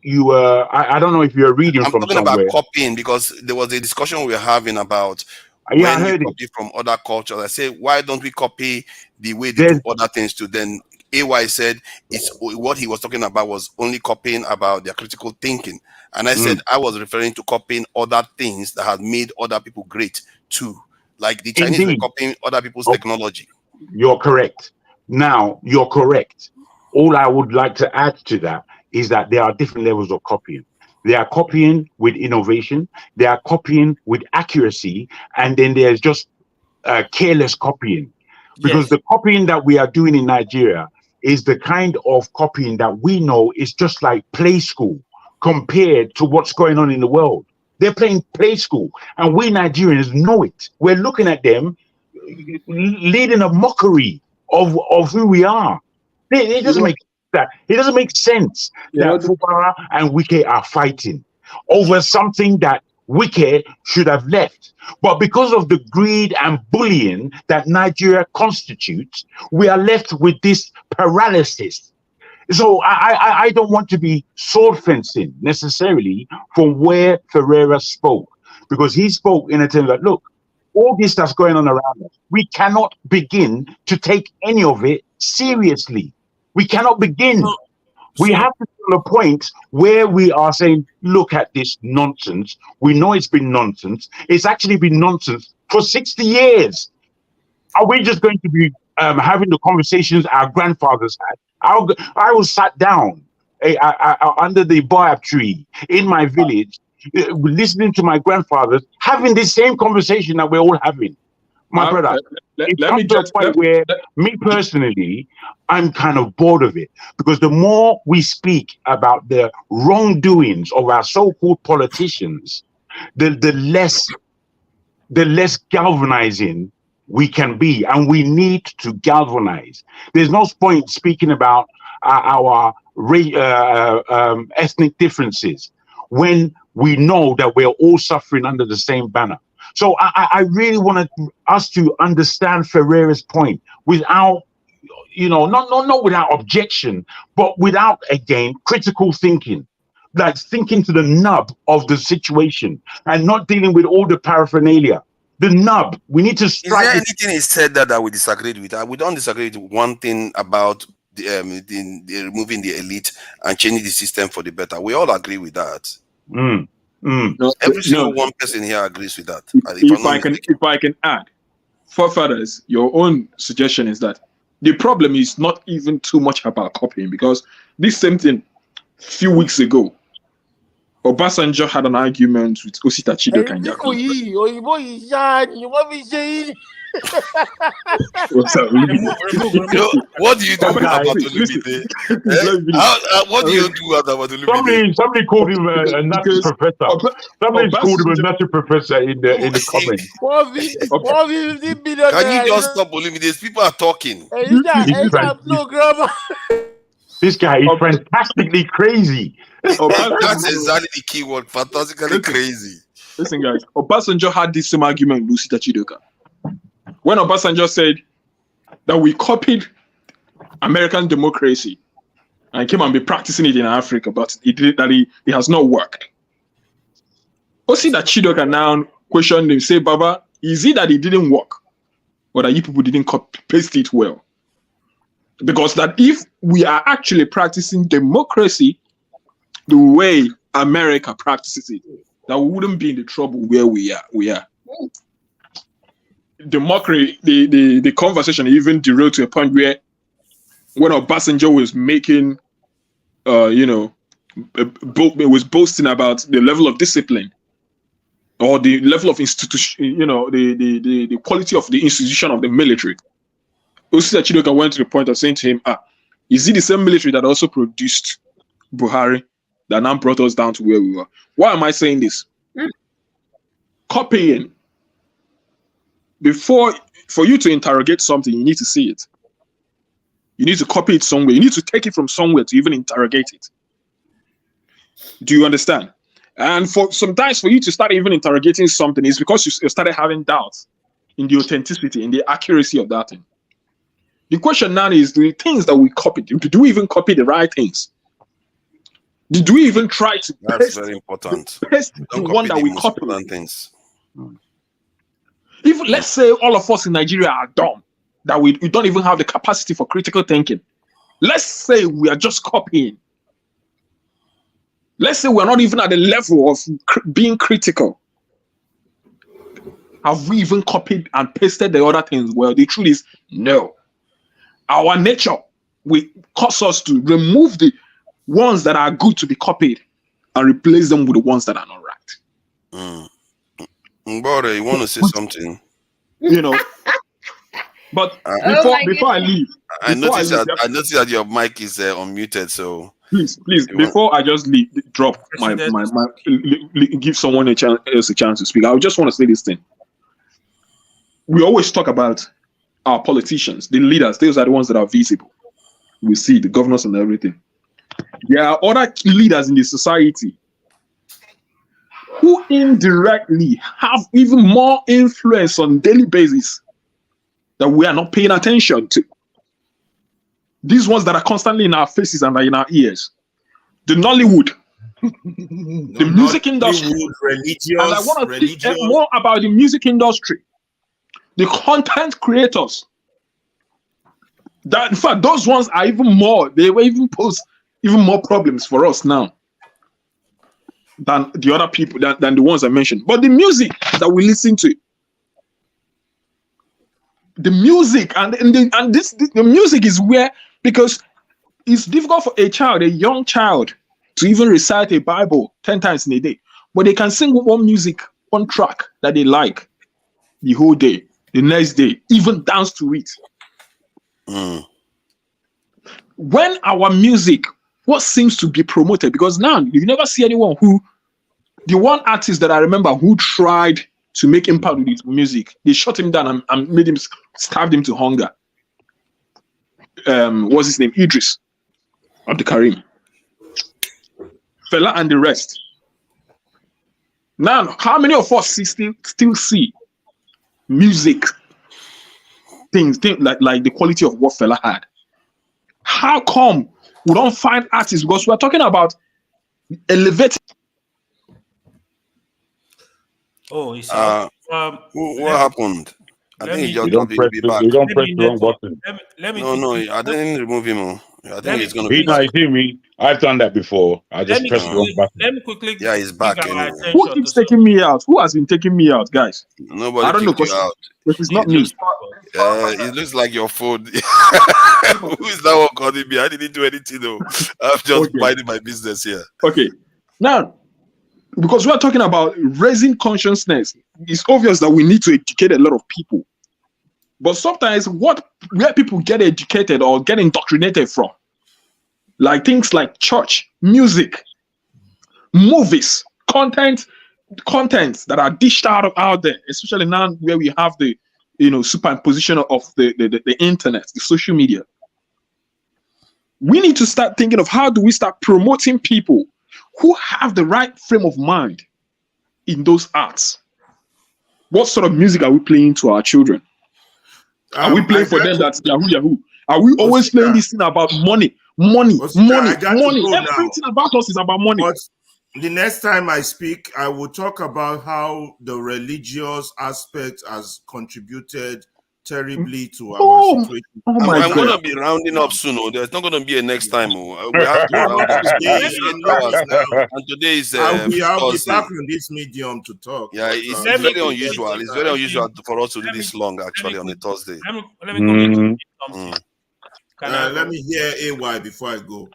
I don't know if you're reading
I'm
from
talking about
somewhere.
copying because there was a discussion we were having about
Yeah, I
when you
heard it.
copy from other cultures. I say, why don't we copy the way they
There's
do other things too? Then AY said it's what he was talking about was only copying about their critical thinking. And I said I was referring to copying other things that had made other people great too. Like the Chinese were
indeed.
copying other people's
Oh,
technology.
you're correct. Now, you're correct. All I would like to add to that is that there are different levels of copying. They are copying with innovation, they are copying with accuracy, and then there's just careless copying. Because
Yes.
the copying that we are doing in Nigeria is the kind of copying that we know is just like play school compared to what's going on in the world. They're playing play school, and we Nigerians know it. We're looking at them leading a mockery of who we are. It doesn't make that. It doesn't make sense that Fubara and Wike are fighting over something that Wike should have left. But because of the greed and bullying that Nigeria constitutes, we are left with this paralysis. So I don't want to be sword fencing necessarily from where Ferreira spoke, because he spoke in a term that, look, all this that's going on around us, we cannot begin to take any of it seriously. We cannot begin. We have to get to a point where we are saying, look at this nonsense. We know it's been nonsense. It's actually been nonsense for 60 years. Are we just going to be having the conversations our grandfathers had? I was sat down under the baobab tree in my village, listening to my grandfathers having the same conversation that we're all having. My brother, it comes to a point where me personally, I'm kind of bored of it, because the more we speak about the wrongdoings of our so-called politicians, the less galvanizing we can be, and we need to galvanize. There's no point speaking about our ethnic differences when we know that we're all suffering under the same banner. So I really want us to understand Ferreira's point without, not without objection, but without, again, critical thinking. Like thinking to the nub of the situation and not dealing with all the paraphernalia. The nub. We need to strike.
Is there anything he said that we disagreed with? We don't disagree with one thing about the removing the elite and changing the system for the better. We all agree with that. Every single one person here agrees with that.
If I can add, forefathers, your own suggestion is that the problem is not even too much about copying, because this same thing a few weeks ago, Obasanjo had an argument with Osita Chidoka in
What do you do about Olumide? What do you do about Olumide?
Somebody called him a Nazi professor. Somebody called him a Nazi professor in the comments.
Can you just stop Olumide? People are talking.
This guy is fantastically crazy.
That's exactly the key word. Fantastically crazy.
Listen, guys. Obasanjo had this same argument with Osita Chidoka. When Obasanjo said that we copied American democracy and came and be practicing it in Africa, but it has not worked. Osita Chidoka now questioned him, say, Baba, is it that it didn't work, or that you people didn't copy paste it well? Because that if we are actually practicing democracy the way America practices it, that we wouldn't be in the trouble where we are. The mockery, the conversation even derailed to a point where when Obasanjo was making, was boasting about the level of discipline or the level of institution, the quality of the institution of the military. Osita Chidoka went to the point of saying to him, Is it the same military that also produced Buhari that now brought us down to where we were? Why am I saying this? Copying. For you to interrogate something, you need to see it. You need to copy it somewhere. You need to take it from somewhere to even interrogate it. Do you understand? And sometimes for you to start even interrogating something is because you started having doubts in the authenticity, in the accuracy of that thing. The question now is, the things that we copied, did we even copy the right things? Did we even try to
That's very important.
paste the one that we copied? Things. If let's say all of us in Nigeria are dumb, that we don't even have the capacity for critical thinking. Let's say we are just copying. Let's say we're not even at the level of being critical. Have we even copied and pasted the other things? Well, the truth is no. Our nature will cause us to remove the ones that are good to be copied and replace them with the ones that are not right.
Mbore, you want to say something?
You know, but before I leave,
I noticed that your mic is unmuted. So
please, before I just drop my give someone else a chance to speak. I just want to say this thing. We always talk about our politicians, the leaders. Those are the ones that are visible. We see the governors and everything. There are other leaders in the society who indirectly have even more influence on a daily basis that we are not paying attention to. These ones that are constantly in our faces and are in our ears. The Nollywood, the music industry. And I want to teach more about the music industry. The content creators. That, in fact, those ones are even more, they will even pose even more problems for us now than the other people, than the ones I mentioned. But the music that we listen to, the music the music is where, because it's difficult for a young child, to even recite a Bible 10 times in a day, but they can sing one track that they like the whole day, the next day, even dance to it. When our music, what seems to be promoted, because now you never see anyone the one artist that I remember who tried to make impact with his music, they shut him down and made him, starved him to hunger. What's his name? Idris Abdulkarim. Fela and the rest. Now, how many of us still see music things like the quality of what Fela had? How come we don't find artists? Because we're talking about elevating.
Oh, it's
what happened? I think he just
you don't press the wrong button.
No, I didn't remove him. I think he's gonna be
back. I've done that before. I just press the wrong button.
Let me quickly.
Yeah, he's back. Anyway.
Who keeps taking me out? Who has been taking me out, guys?
Nobody.
I don't know.
You out.
It's not me.
It looks like your phone. Who is that one calling me? I didn't do anything though. I'm just minding my business here.
Okay. Now, because we're talking about raising consciousness, it's obvious that we need to educate a lot of people. But sometimes where people get educated or get indoctrinated from, like things like church, music, movies, contents that are dished out there, especially now where we have the superimposition of the internet, the social media. We need to start thinking of how do we start promoting people who have the right frame of mind in those arts. What sort of music are we playing to our children? Are we playing for them that's Yahoo? Are we always playing this thing about money? Everything about us is about money.
But the next time I speak, I will talk about how the religious aspect has contributed terribly to our situation.
I'm going to be rounding up soon. There's not going to be a next time. We have to round up and today is
I'll be back on this medium to talk.
Yeah, it's very unusual. It's very unusual for us to do this long, actually, on a Thursday.
Let me something.
Let me hear AY before I go.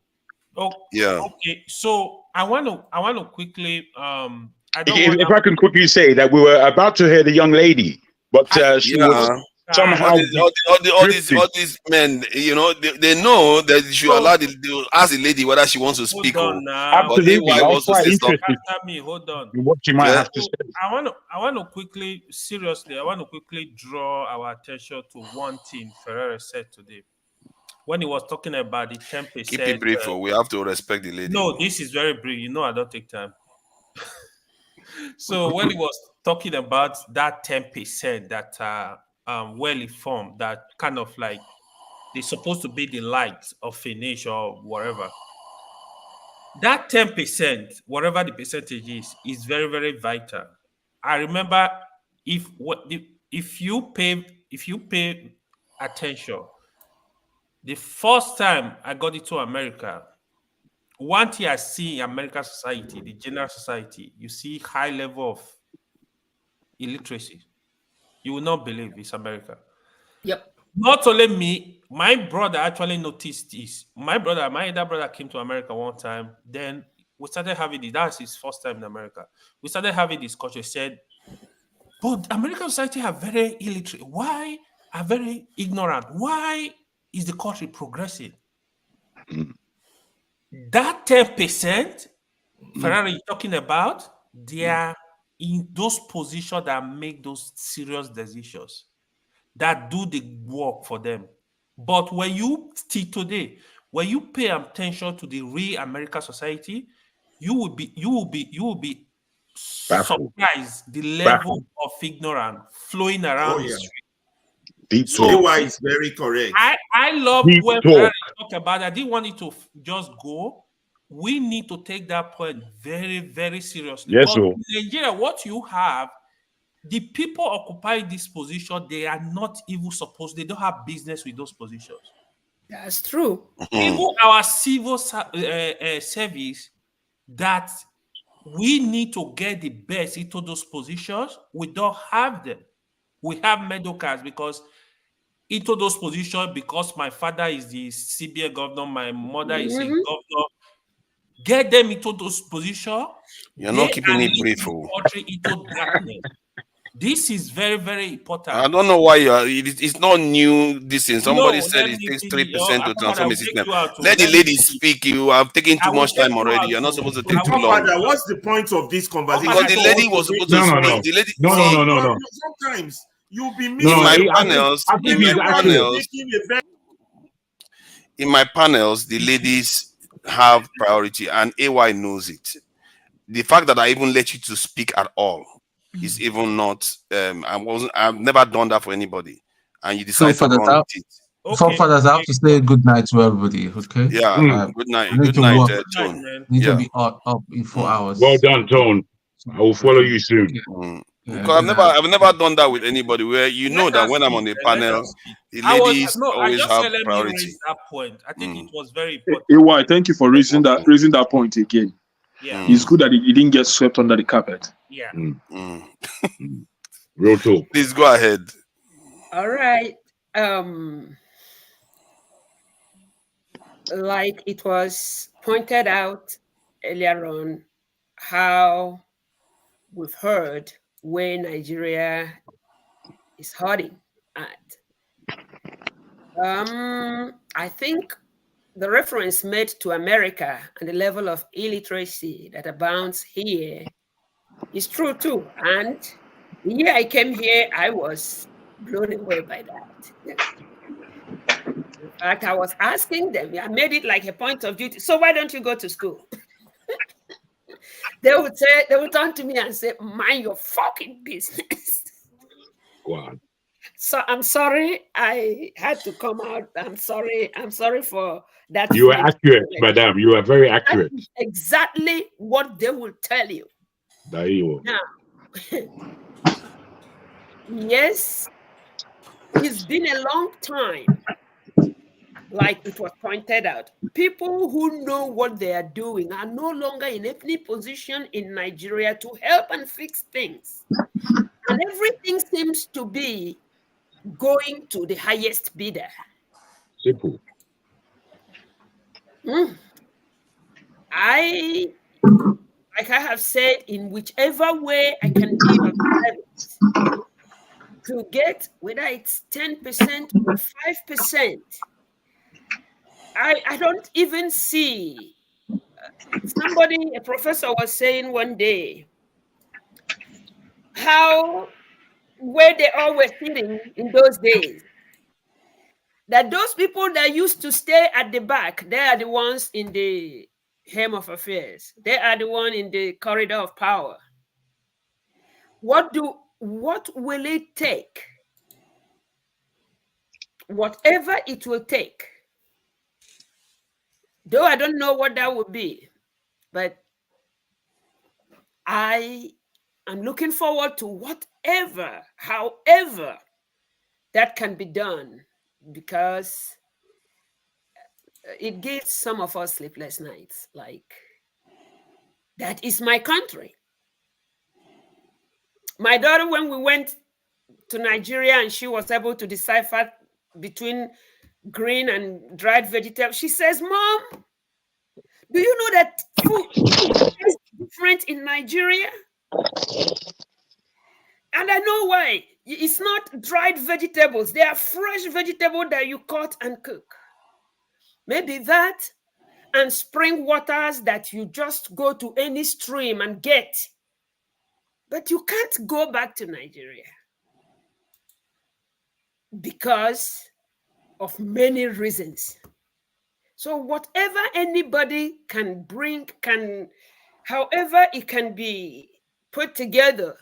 Okay. So I want to quickly.
If I can quickly say that we were about to hear the young lady, but she was somehow
all these men, you know, they know that you should allow they will ask the lady whether she wants to speak.
Hold on now.
But AY
Absolutely. I was
wants to
quite
say something.
interested
After me, hold on.
in what you might
Yeah.
have to say.
I want to quickly, seriously, I want to quickly draw our attention to one thing Ferreira said today when he was talking about the 10%.
Keep it brief, we have to respect the lady.
No, this is very brief. You know, I don't take time. So when he was talking about that 10% that are well informed, that kind of like they're supposed to be the light of a nation or whatever. That 10%, whatever the percentage is very, very vital. I remember if you pay attention, the first time I got into America, one thing I see in American society, the general society, you see high level of illiteracy. You will not believe it's America.
Yep.
Not only me, my brother actually noticed this. My elder brother came to America one time. Then we started having this. That's his first time in America. We started having this culture. He said, but American society are very illiterate. Why are very ignorant? Why is the country progressing? That 10% Ferrari is talking about, they are in those positions that make those serious decisions, that do the work for them. But when you still today, when you pay attention to the real American society, you will be surprised the level of ignorance flowing around the street.
Deep
So
AY is very correct.
I love
Deep
when
talk.
Ferrari talk about it. I didn't want it to just go. We need to take that point very, very seriously.
Yes,
But
sir.
in Nigeria, what you have, the people occupying this position, they are not even supposed, they don't have business with those positions.
That's true.
Even our civil service, that we need to get the best into those positions, we don't have them. We have medocres because into those positions, because my father is the CBA governor, my mother is a governor, get them into those positions.
You're
They
not keeping
are
it
leading
brief.
the country into darkness. This is very, very important.
I don't know why you are. It's not new. This thing. Somebody
No,
said
let
it
me
takes
finish.
3% to transform a
Take
system.
you out.
Let the lady speak. You are taking too
I will
much
take
time
you
already.
out.
You're not supposed to
I
take too
will
long.
take you
What's the point of this conversation?
Because the lady was supposed to speak. The lady.
No.
Sometimes you'll be
In
missing.
my
I think he's accurate.
In my panels, the ladies have priority, and AY knows it. The fact that I even let you to speak at all is even not. I've never done that for anybody, and you
So
decide to run with it.
Forefathers, I have to say good night to everybody. Okay.
Yeah. Good night.
I need
Good
to
night,
work.
Tone.
Need to
Yeah.
be up in 4 hours.
Well done, Tone. I will follow you soon.
Because I've never done that with anybody where you know that when I'm on a panel, the ladies
I
always
just
have
said let me
priority.
raise that point. I think it was very important.
AY, thank you for raising that point again.
Yeah.
It's good that it didn't get swept under the carpet.
Yeah.
Real talk.
Please go ahead.
All right. Like it was pointed out earlier on, how we've heard where Nigeria is heading at. I think the reference made to America and the level of illiteracy that abounds here is true too. And the year I came here, I was blown away by that. In fact, I was asking them, I made it like a point of duty. So why don't you go to school? They would turn to me and say, mind your fucking business.
Wow.
So I'm sorry I had to come out. I'm sorry for that.
You are accurate, madam. You are very accurate.
That's exactly what they will tell you.
There you
are. Now, yes, it's been a long time. Like it was pointed out, people who know what they are doing are no longer in any position in Nigeria to help and fix things. And everything seems to be going to the highest bidder.
Simple.
Like I have said, in whichever way I can be of service, to get, whether it's 10% or 5%. I don't even see. Somebody, a professor was saying one day how where they all were sitting in those days, that those people that used to stay at the back, they are the ones in the helm of affairs. They are the one in the corridor of power. What will it take? Whatever it will take. Though I don't know what that would be, but I am looking forward to whatever, however that can be done, because it gives some of us sleepless nights. Like, that is my country. My daughter, when we went to Nigeria and she was able to decipher between green and dried vegetables, she says, "Mom, do you know that food is different in Nigeria?" And I know why. It's not dried vegetables. They are fresh vegetables that you cut and cook. Maybe that, and spring waters that you just go to any stream and get. But you can't go back to Nigeria because of many reasons. So whatever anybody can bring, however it can be put together,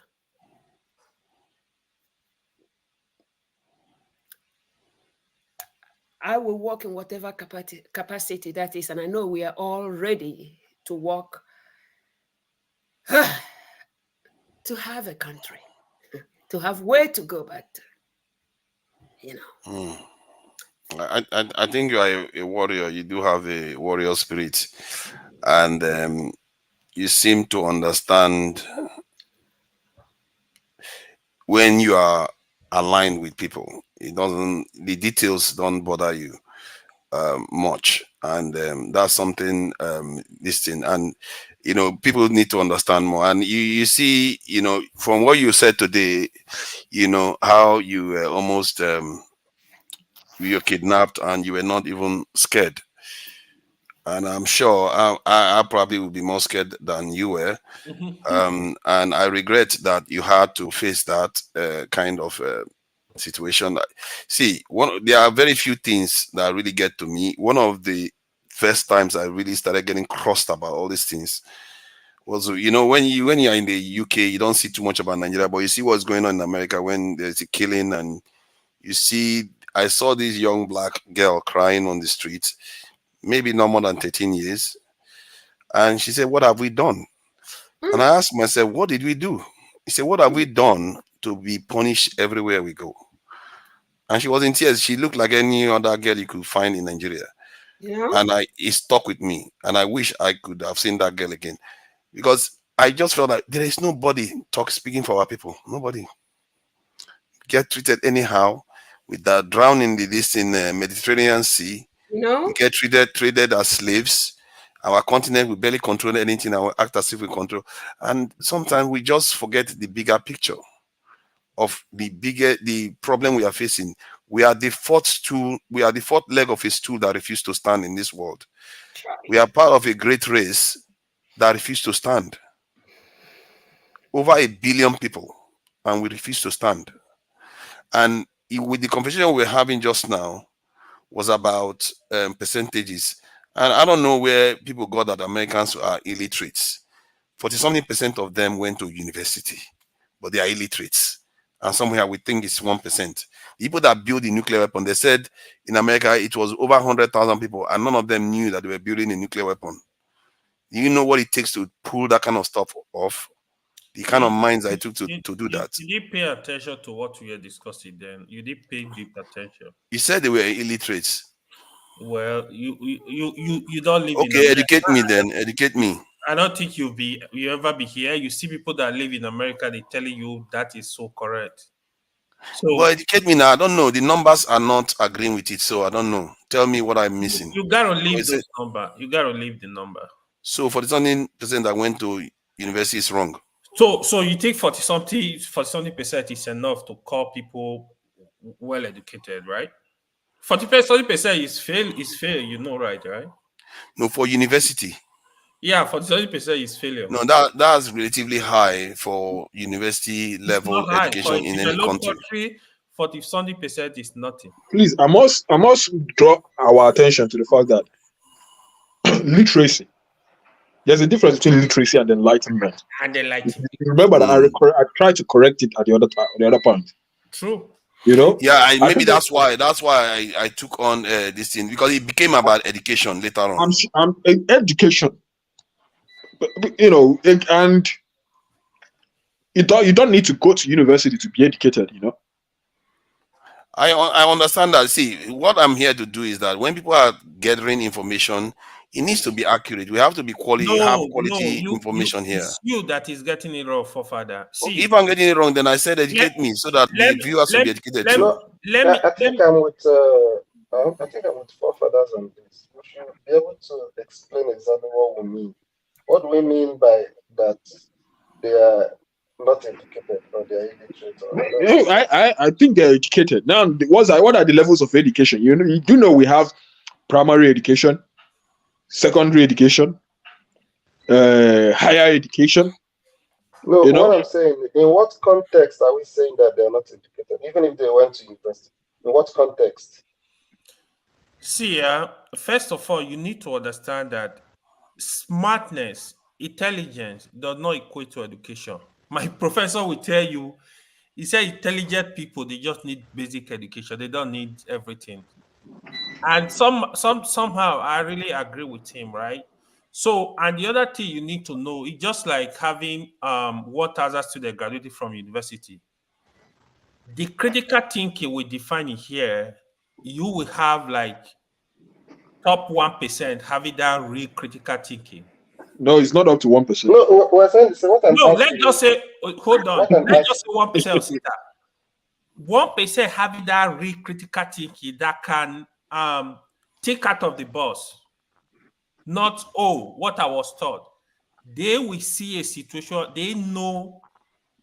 I will work in whatever capacity that is. And I know we are all ready to work to have a country, to have where to go back to, you know.
I think you are a warrior. You do have a warrior spirit, and you seem to understand when you are aligned with people. The details don't bother you much, and that's something. This thing, and people need to understand more. And you see, from what you said today, how you were almost you were kidnapped and you were not even scared. And I'm sure I probably would be more scared than you were. And I regret that you had to face that kind of situation. See, there are very few things that really get to me. One of the first times I really started getting crossed about all these things was, when you're in the UK, you don't see too much about Nigeria, but you see what's going on in America when there's a killing, and you see, I saw this young black girl crying on the street, maybe no more than 13 years. And she said, "What have we done?" And I asked myself, "What did we do?" He said, "What have we done to be punished everywhere we go?" And she was in tears. She looked like any other girl you could find in Nigeria.
Yeah.
And it stuck with me. And I wish I could have seen that girl again. Because I just felt like there is nobody speaking for our people. Nobody get treated anyhow. With that drowning in the Mediterranean Sea. We get traded as slaves. Our continent, we barely control anything and we act as if we control. And sometimes we just forget the bigger picture of the problem we are facing. We are the fourth leg of a stool that refused to stand in this world. We are part of a great race that refused to stand. Over 1 billion people, and we refuse to stand. And with the conversation we're having just now was about percentages. And I don't know where people got that Americans are illiterates. 40-something% of them went to university, but they are illiterates. And somewhere we think it's 1%. The people that build the nuclear weapon, they said in America it was over 100,000 people, and none of them knew that they were building a nuclear weapon. Do you know what it takes to pull that kind of stuff off? The kind of minds I took to do that.
You did pay attention to what we were discussing then. You did pay deep attention.
You said they were illiterates.
Well, you don't live in
Okay, educate me then. Educate me.
I don't think you ever be here. You see people that live in America, they telling you that is so correct. So,
well, educate me now. I don't know. The numbers are not agreeing with it, so I don't know. Tell me what I'm missing.
You gotta leave this number. You gotta leave the number.
So 40-something% that went to university is wrong.
So you think 40-something% is enough to call people well educated, right? 40% is fail, you know, right?
No, for university.
Yeah, 40% is failure.
No, that's relatively high for university
It's
level
not high. For
education
a
in any
developed
country.
country, 40-something% is nothing.
Please, I must draw our attention to the fact that literacy. There's a difference between literacy and enlightenment.
And enlightenment.
Remember that I tried to correct it at the other point.
True.
You know.
Yeah,
I
maybe
think
that's why I took on this thing, because it became about education later on.
I'm education. You know, and you don't need to go to university to be educated. You know.
I understand that. See, what I'm here to do is that when people are gathering information, it needs to be accurate. We have to be have quality information here.
It's you that is getting it wrong, for father. See,
If I'm getting it wrong, then I said educate me so that the viewers will be educated too.
I think I'm with forefathers on this. We should be able to explain exactly what we mean. What do we mean by that they are not educated or they are illiterate?
I think they're educated. Now, what are the levels of education? You do know we have primary education, secondary education, higher education.
No, what I'm saying, in what context are we saying that they're not educated, even if they went to university? In what context?
See, first of all, you need to understand that smartness, intelligence does not equate to education. My professor will tell you, he said intelligent people, they just need basic education. They don't need everything. And somehow I really agree with him, right? So, and the other thing you need to know, it's just like having 1,000 students graduated from university. The critical thinking we define it here, you will have like top 1% having that real critical thinking.
No, it's not up to 1%.
No, we're saying what I'm
No, let's just say, hold on. Let's just say 1% of that. 1% having that real critical thinking that can take out of the box. Not, what I was taught. They will see a situation, they know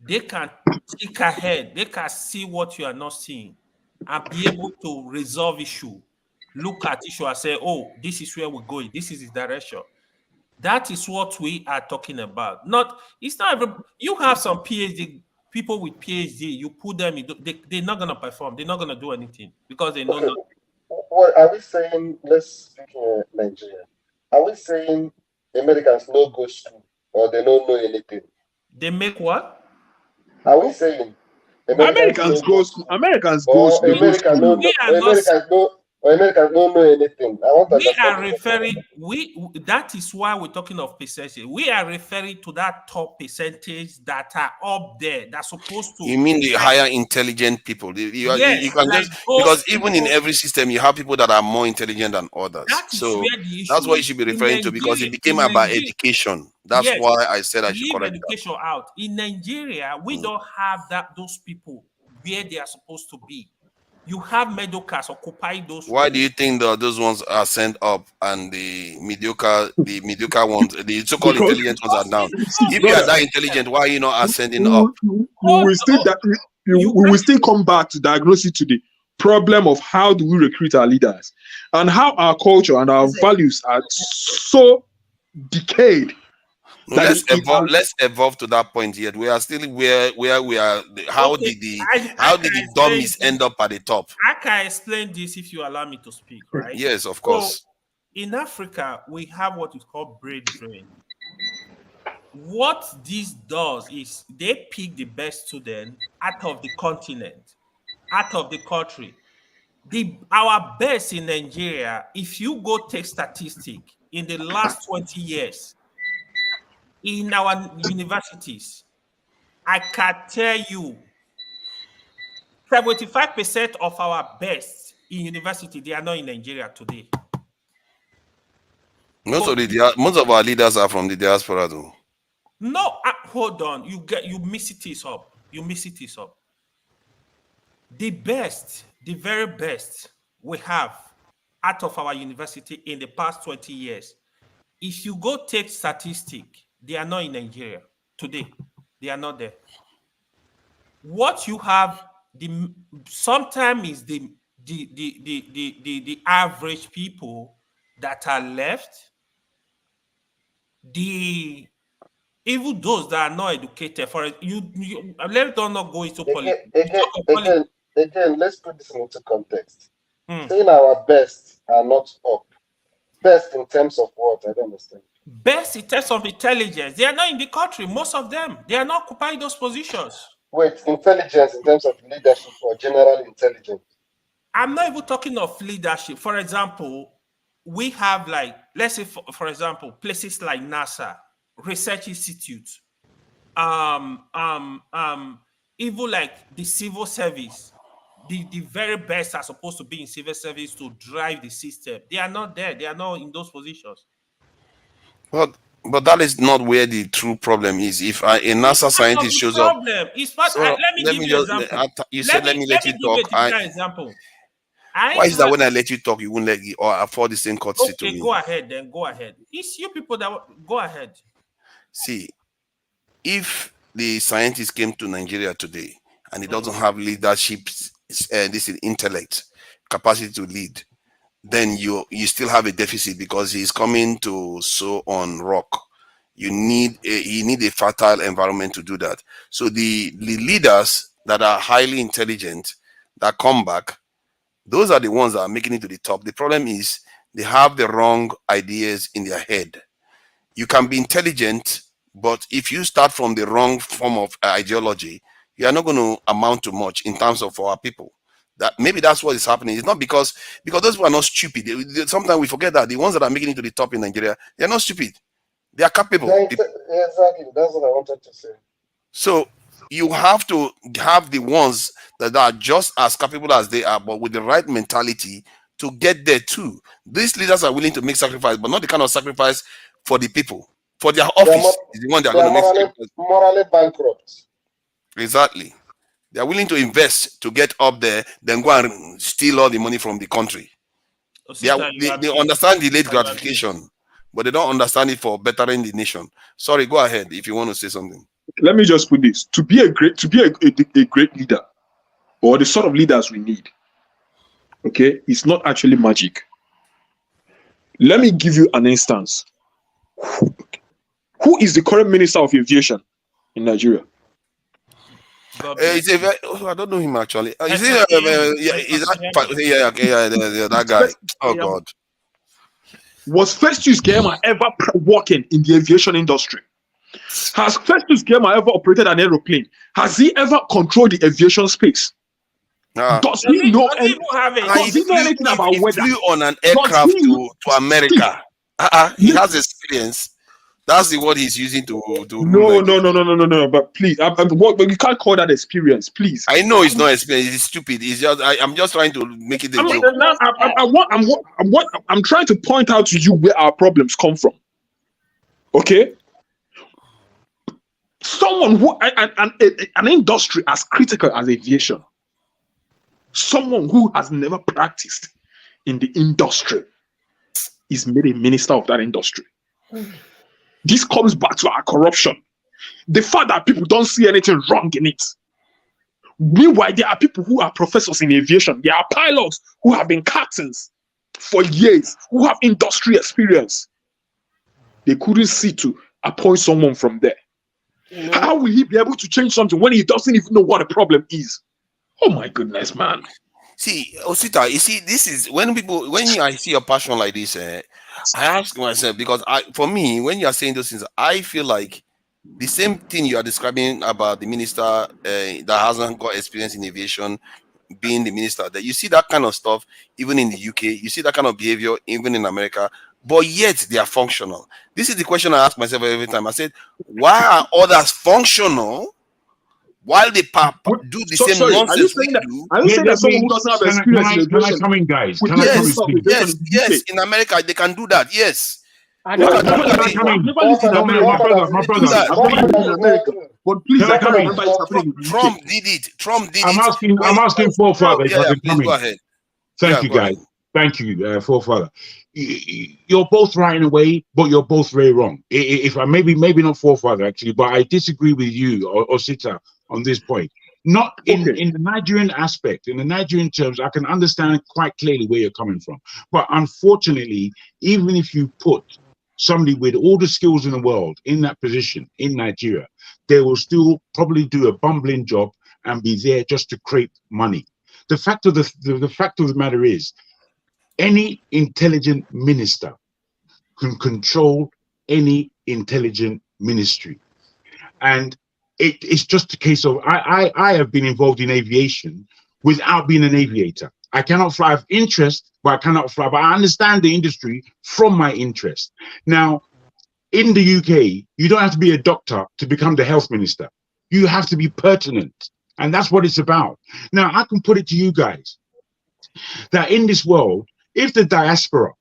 they can think ahead, they can see what you are not seeing and be able to resolve issue. Look at issue and say, this is where we're going, this is the direction. That is what we are talking about. It's not you have some PhD people with PhD, you put them in, they're not gonna perform, they're not gonna do anything because they know nothing.
What are we saying? Let's speak in Nigeria. Are we saying Americans no go school or they don't know anything?
They make what?
Are we saying
Americans go school? Americans go school.
Americans don't know anything. I want to
that is why we're talking of percentage. We are referring to that top percentage that are up there that's supposed to.
You mean the higher intelligent people? You can
like
just because even in every system you have people that are more intelligent than others. So that's what you should be referring to, because it became about education. That's why I said I should correct
education out. In Nigeria, we don't have those people where they are supposed to be. You have middle class occupy those.
Why do you think those ones are sent up and the mediocre ones, the so-called intelligent ones, are down? If you are that intelligent, why are you not ascending up?
We will still come back to diagnose it to the problem of how do we recruit our leaders and how our culture and our values are so decayed.
No, let's evolve to that point yet. We are still where we are. How did the dummies end up at the top?
I can explain this if you allow me to speak, right?
Yes, of course.
So, in Africa, we have what is called brain drain. What this does is they pick the best student out of the continent, out of the country. Our best in Nigeria, if you go take statistic in the last 20 years, in our universities, I can tell you 75% of our best in university, they are not in Nigeria today.
Most of our leaders are from the diaspora, though.
No, hold on. You miss it up. The best, the very best we have out of our university in the past 20 years, if you go take statistic, they are not in Nigeria today. They are not there. What you have sometimes is the average people that are left. Even those that are not educated, for you let us not go into politics.
Again, let's put this into context. Saying our best are not up. Best in terms of what? I don't understand.
Best in terms of intelligence. They are not in the country, most of them. They are not occupying those positions.
Wait, intelligence in terms of leadership or general intelligence?
I'm not even talking of leadership. For example, we have like, let's say, for example, places like NASA, research institutes, even like the civil service. The very best are supposed to be in civil service to drive the system. They are not there. They are not in those positions.
But that is not where the true problem is. If a NASA scientist shows up,
it's part.
so
Let me give you an example.
You said let me let you talk.
Example.
Why is that when I let you talk, you won't let you or afford the same courtesy to me?
Go ahead, then go ahead. It's you people that go ahead.
See, if the scientist came to Nigeria today and he doesn't have leadership, this intellect capacity to lead, then you still have a deficit because he's coming to sow on rock. You need a fertile environment to do that. So the leaders that are highly intelligent that come back, those are the ones that are making it to the top. The problem is they have the wrong ideas in their head. You can be intelligent, but if you start from the wrong form of ideology, you are not going to amount to much in terms of our people. That maybe that's what is happening. It's not because those people are not stupid. Sometimes we forget that the ones that are making it to the top in Nigeria, they are not stupid. They are capable.
Exactly. That's what I wanted to say.
So you have to have the ones that are just as capable as they are, but with the right mentality to get there too. These leaders are willing to make sacrifice, but not the kind of sacrifice for the people. For their office is the one they are going to make sacrifice.
Morally bankrupt.
Exactly. They are willing to invest to get up there, then go and steal all the money from the country. They understand delayed gratification, but they don't understand it for bettering the nation. Sorry, go ahead if you want to say something.
Let me just put this: to be a great leader, or the sort of leaders we need, okay, it's not actually magic. Let me give you an instance. Who is the current Minister of Aviation in Nigeria?
I don't know him actually. Is he? That guy. Oh God.
Was Festus Keyama ever working in the aviation industry? Has Festus Keyama ever operated an aeroplane? Has he ever controlled the aviation space? Does he know anything about weather?
He flew on an aircraft to America. He has experience. That's the word he's using to
No. But please, but you can't call that experience, please.
I know it's not experience. It's stupid. It's just I'm just trying to make it a joke.
I'm trying to point out to you where our problems come from. Okay, someone who an industry as critical as aviation, someone who has never practiced in the industry is made a minister of that industry. This comes back to our corruption. The fact that people don't see anything wrong in it. Meanwhile, there are people who are professors in aviation. There are pilots who have been captains for years, who have industry experience. They couldn't see to appoint someone from there. How will he be able to change something when he doesn't even know what the problem is? Oh my goodness, man.
See, Osita, you see, this is when I see a passion like this, I ask myself, because for me, when you are saying those things, I feel like the same thing you are describing about the minister that hasn't got experience in aviation being the minister, that you see that kind of stuff even in the UK, you see that kind of behavior even in America, but yet they are functional. This is the question I ask myself every time. I said, why are others functional while they do the same nonsense we do?
Are you saying that someone who doesn't have experience in aviation?
Can I come in, guys?
Yes, in America they can do that. Yes.
I've never lived in America. But please, I can't remember it happening.
Trump did it.
I'm asking forefather if I can come in.
Go ahead.
Thank you, guys. Thank you, forefather. you're both right in a way, but you're both very wrong. If I maybe not forefather actually, but I disagree with you or Sita on this point. Not in the Nigerian aspect, in the Nigerian terms, I can understand quite clearly where you're coming from. But unfortunately, even if you put somebody with all the skills in the world in that position in Nigeria, they will still probably do a bumbling job and be there just to create money. The fact of the matter is, any intelligent minister can control any intelligent ministry. And it's just a case of, I have been involved in aviation without being an aviator. I cannot fly. I have interest, but I cannot fly. But I understand the industry from my interest. Now, in the UK, you don't have to be a doctor to become the health minister. You have to be pertinent. And that's what it's about. Now, I can put it to you guys that in this world, if the diaspora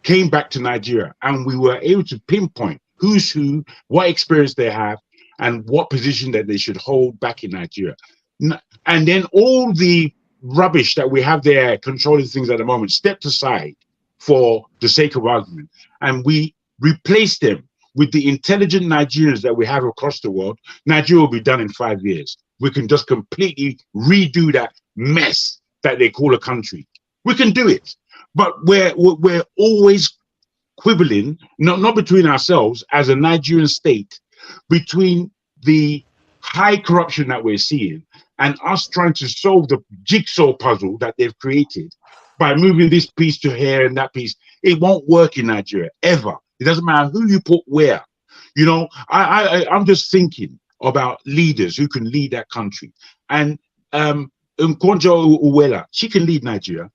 came back to Nigeria and we were able to pinpoint who's who, what experience they have, and what position that they should hold back in Nigeria, and then all the rubbish that we have there controlling things at the moment stepped aside for the sake of argument, and we replace them with the intelligent Nigerians that we have across the world, Nigeria will be done in 5 years. We can just completely redo that mess that they call a country. We can do it, but we're always quibbling, not between ourselves as a Nigerian state, between the high corruption that we're seeing and us trying to solve the jigsaw puzzle that they've created by moving this piece to here and that piece. It won't work in Nigeria ever. It doesn't matter who you put where. You know, I'm just thinking about leaders who can lead that country. And Nkonjo Uwela, she can lead Nigeria.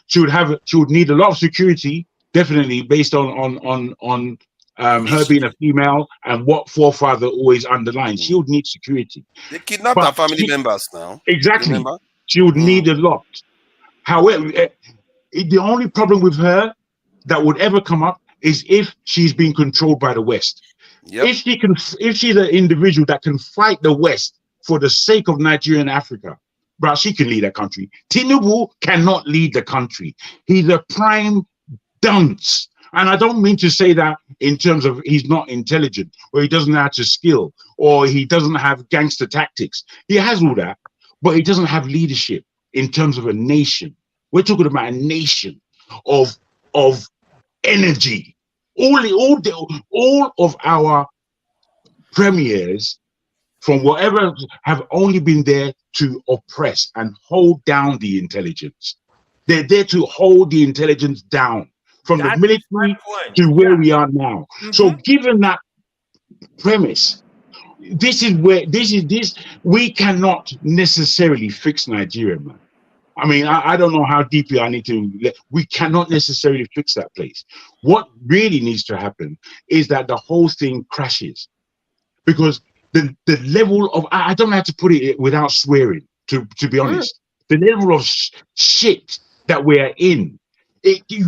She would need a lot of security, definitely based on her being a female and what forefather always underlined. She would need security.
They kidnapped her family members now.
Exactly.
Remember?
She would need a lot. However, the only problem with her that would ever come up is if she's being controlled by the West. Yep. If she's an individual that can fight the West for the sake of Nigeria and Africa, bro, she can lead that country. Tinubu cannot lead the country. He's a prime dunce. And I don't mean to say that in terms of he's not intelligent, or he doesn't have to skill, or he doesn't have gangster tactics. He has all that, but he doesn't have leadership in terms of a nation. We're talking about a nation of energy. All of our premiers from whatever have only been there to oppress and hold down the intelligence. They're there to hold the intelligence down from the military to where we are now. So given that premise, we cannot necessarily fix Nigeria, man. I mean, I don't know how deeply I need to, we cannot necessarily fix that place. What really needs to happen is that the whole thing crashes, because the level of, I don't have to put it without swearing, to be honest, the level of shit that we're in,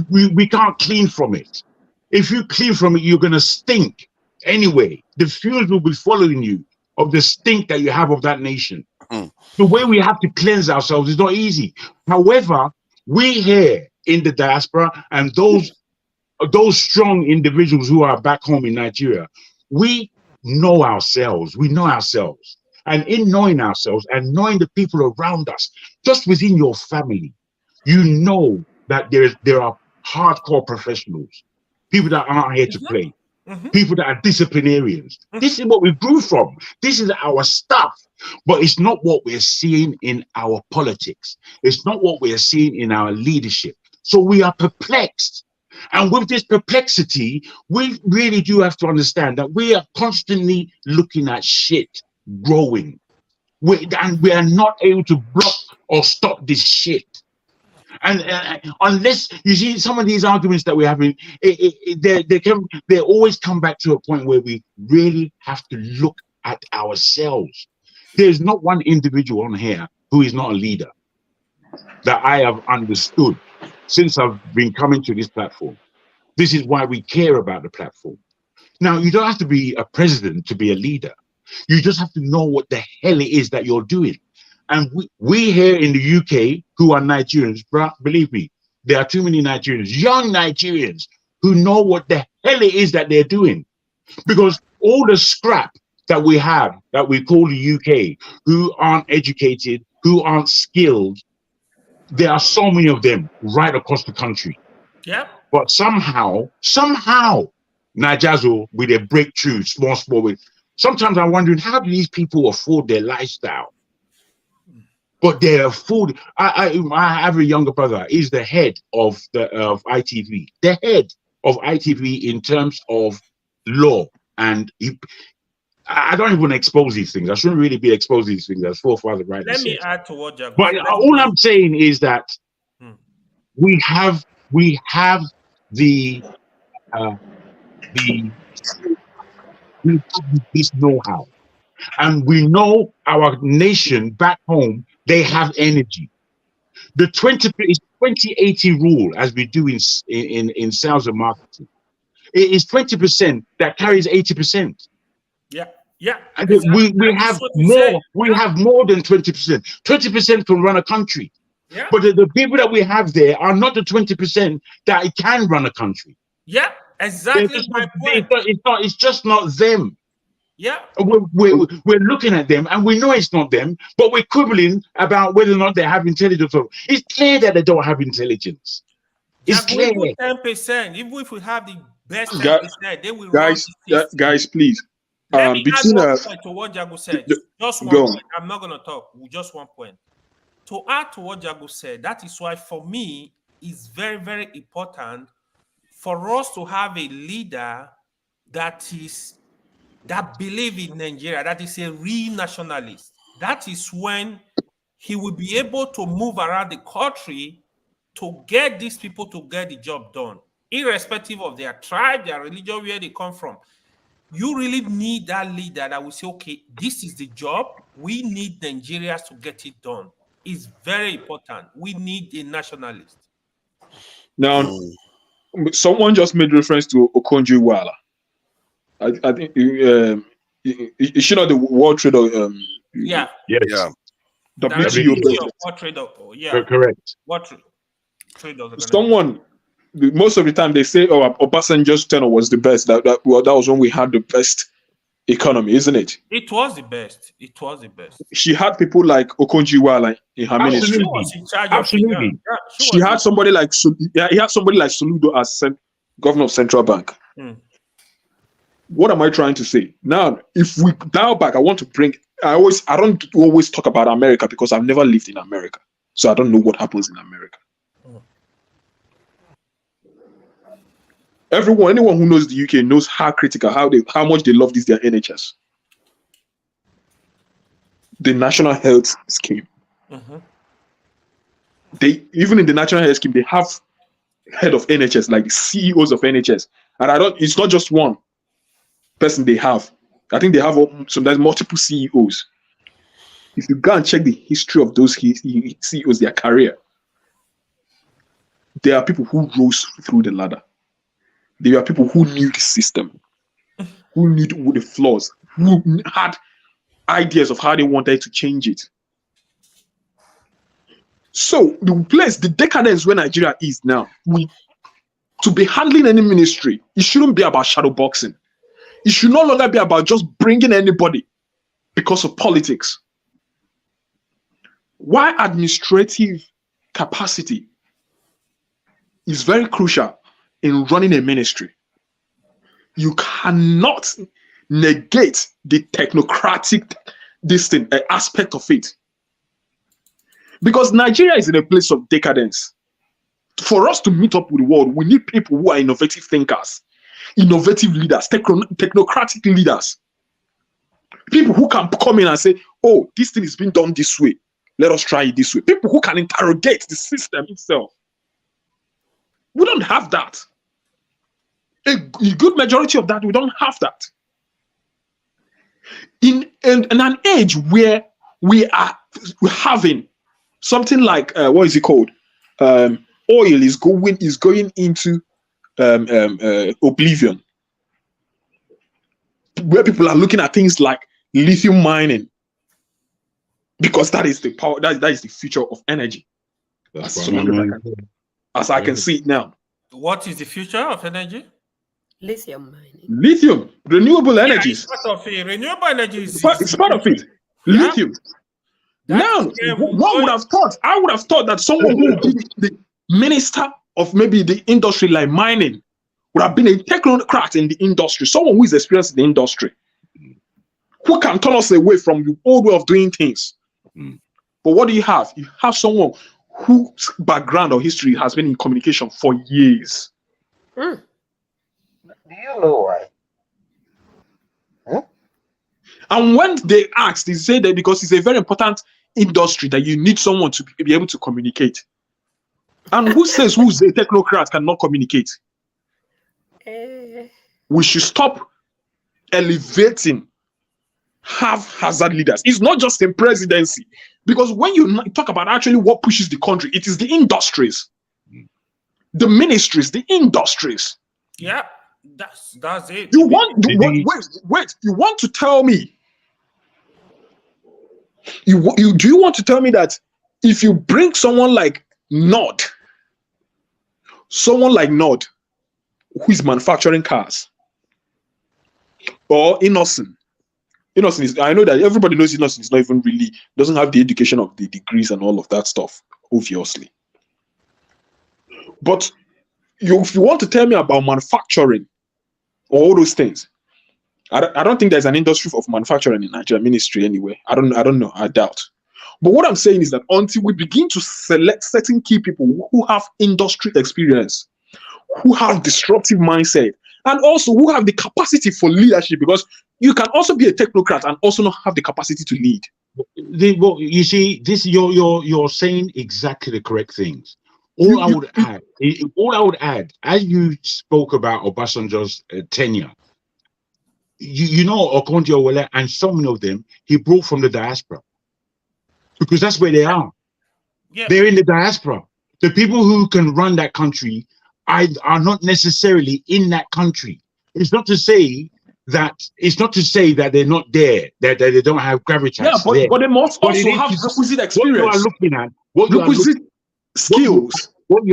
we can't clean from it. If you clean from it, you're going to stink anyway. The fumes will be following you of the stink that you have of that nation. The way we have to cleanse ourselves is not easy. However, we here in the diaspora and those strong individuals who are back home in Nigeria, we know ourselves. We know ourselves. And in knowing ourselves and knowing the people around us, just within your family, you know that there are hardcore professionals, people that aren't here to play, people that are disciplinarians. This is what we grew from. This is our stuff. But it's not what we're seeing in our politics. It's not what we're seeing in our leadership. So we are perplexed. And with this perplexity, we really do have to understand that we are constantly looking at shit growing. And we are not able to block or stop this shit. And unless you see some of these arguments that we're having, they always come back to a point where we really have to look at ourselves. There's not one individual on here who is not a leader that I have understood since I've been coming to this platform. This is why we care about the platform. Now, you don't have to be a president to be a leader. You just have to know what the hell it is that you're doing. And we here in the UK, who are Nigerians, believe me, there are too many Nigerians, young Nigerians, who know what the hell it is that they're doing. Because all the scrap that we have, that we call the UK, who aren't educated, who aren't skilled, there are so many of them right across the country.
Yeah.
But somehow, Nijazo with a breakthrough, small with. Sometimes I'm wondering, how do these people afford their lifestyle? But they afford. I have a younger brother. He's the head of ITV. The head of ITV in terms of law, and I don't even want to expose these things. I shouldn't really be exposing these things, as forefather rightly
Let me
says.
add to what Jago
But
said.
all I'm saying is that we have the this know-how, and we know our nation back home, they have energy. The 2080 rule, as we do in sales and marketing, it is 20% that carries 80%.
Yeah, yeah.
And
Exactly.
we
That is
have
what we say.
have more than 20%. 20% can run a country.
Yeah.
But the people that we have there are not the 20% that can run a country.
Yeah, exactly my point.
It's just not them.
Yeah.
We're looking at them and we know it's not them, but we're quibbling about whether or not they have intelligence. It's clear that they don't have intelligence. It's clear.
10%. Even if we have the best 10%, they will run
Guys,
the system.
guys, please.
Let me add
Between
one point to what Jago said. Just one
go
point. I'm not going to talk. Just one point. To add to what Jago said, that is why for me, it's very, very important for us to have a leader that believes in Nigeria, that is a real nationalist. That is when he will be able to move around the country to get these people to get the job done, irrespective of their tribe, their religion, where they come from. You really need that leader that will say, okay, this is the job. We need Nigerians to get it done. It's very important. We need a nationalist.
Now, someone just made reference to Okonjo-Iweala. I think is she not the World Trade?
Yeah.
Yes.
WTO. Yeah.
Correct.
What trade organization?
Someone, most of the time they say, "Oh, Obasanjo's tenure was the best." That was when we had the best economy, isn't it?
It was the best. It was the best.
She had people like Okonjo-Iweala in her ministry.
She was in charge
Absolutely.
of yeah,
She had somebody like he had somebody like Soludo as governor of Central Bank. What am I trying to say? Now, if we dial back, I want to bring. I don't always talk about America because I've never lived in America, so I don't know what happens in America. Anyone who knows the UK knows how critical, how much they love their NHS, the National Health Scheme. They even in the National Health Scheme they have head of NHS, like the CEOs of NHS, and it's not just one person they have. I think they have sometimes multiple CEOs. If you go and check the history of those CEOs, their career, there are people who rose through the ladder. There are people who knew the system, who knew the flaws, who had ideas of how they wanted to change it. So the decadence where Nigeria is now, to be handling any ministry, it shouldn't be about shadow boxing. It should no longer be about just bringing anybody because of politics. Why administrative capacity is very crucial in running a ministry. You cannot negate the technocratic aspect of it. Because Nigeria is in a place of decadence. For us to meet up with the world, we need people who are innovative thinkers, innovative leaders, technocratic leaders. People who can come in and say, oh, this thing is being done this way. Let us try it this way. People who can interrogate the system itself. We don't have that. A good majority of that, we don't have that. In an age where we're having something like what is it called? Oil is going into oblivion, where people are looking at things like lithium mining, because that is the power. That is the future of energy. That's something as I can see it now.
What is the future of energy?
Lithium mining.
Lithium, renewable energies.
It's part of it. Renewable energy is
It's part of it.
Yeah.
Lithium. Now, one would have thought, I would have thought that someone who would be the minister of maybe the industry like mining would have been a technocrat in the industry, someone who is experienced in the industry, who can turn us away from the old way of doing things. But what do you have? You have someone whose background or history has been in communication for years.
Do you know why? Huh?
And when they asked, they said that because it's a very important industry that you need someone to be able to communicate. And who says who's a technocrat cannot communicate? We should stop elevating haphazard leaders. It's not just a presidency. Because when you talk about actually what pushes the country, it is the industries, the ministries, the industries.
Yeah, that's it.
You want wait, you want to tell me do you want to tell me that if you bring someone like Nod, who is manufacturing cars, or Innocent is, I know that everybody knows Innocent is not even really, doesn't have the education of the degrees and all of that stuff, obviously. But if you want to tell me about manufacturing or all those things, I don't think there's an industry of manufacturing in Nigeria ministry anyway. I don't know. I doubt. But what I'm saying is that until we begin to select certain key people who have industry experience, who have disruptive mindset, and also who have the capacity for leadership, because you can also be a technocrat and also not have the capacity to lead.
Well, you see, this you're saying exactly the correct things. All I would add, as you spoke about Obasanjo's tenure, you know, Okonjo-Iweala and some of them he brought from the diaspora, because that's where they are. Yeah. They're in the diaspora. The people who can run that country are not necessarily in that country. It's not to say that they're not there, that they don't have gravitas.
Yeah, but they must also have requisite experience.
What you are looking at,
skills.
What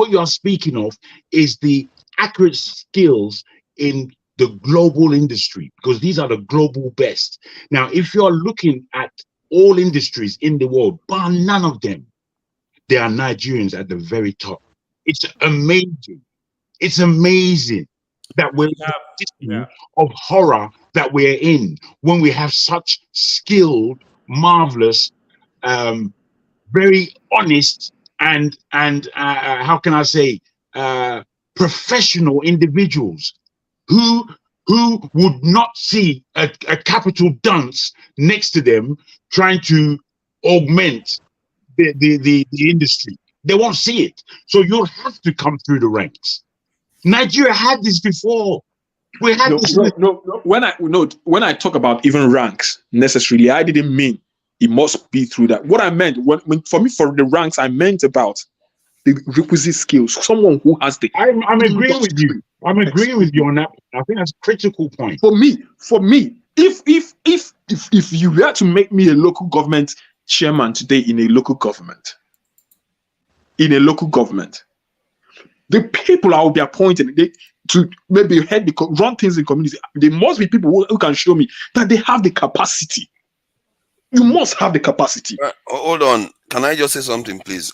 you are speaking of is the accurate skills in the global industry, because these are the global best. Now, if you are looking at all industries in the world, bar none of them, there are Nigerians at the very top. It's amazing. It's amazing that we're in a position of horror that we're in when we have such skilled, marvelous, very honest, and how can I say, professional individuals who would not see a capital dunce next to them trying to augment the industry. They won't see it. So you'll have to come through the ranks. Nigeria had this before. We had this.
When I talk about even ranks necessarily, I didn't mean it must be through that. What I meant, for the ranks, I meant about the requisite skills. Someone who has the.
I'm agreeing with you. I'm agreeing with you on that. I think that's a critical point.
For me, if you were to make me a local government chairman today in a local government, the people I will be appointed to maybe run things in community, there must be people who can show me that they have the capacity. You must have the capacity.
Hold on. Can I just say something, please?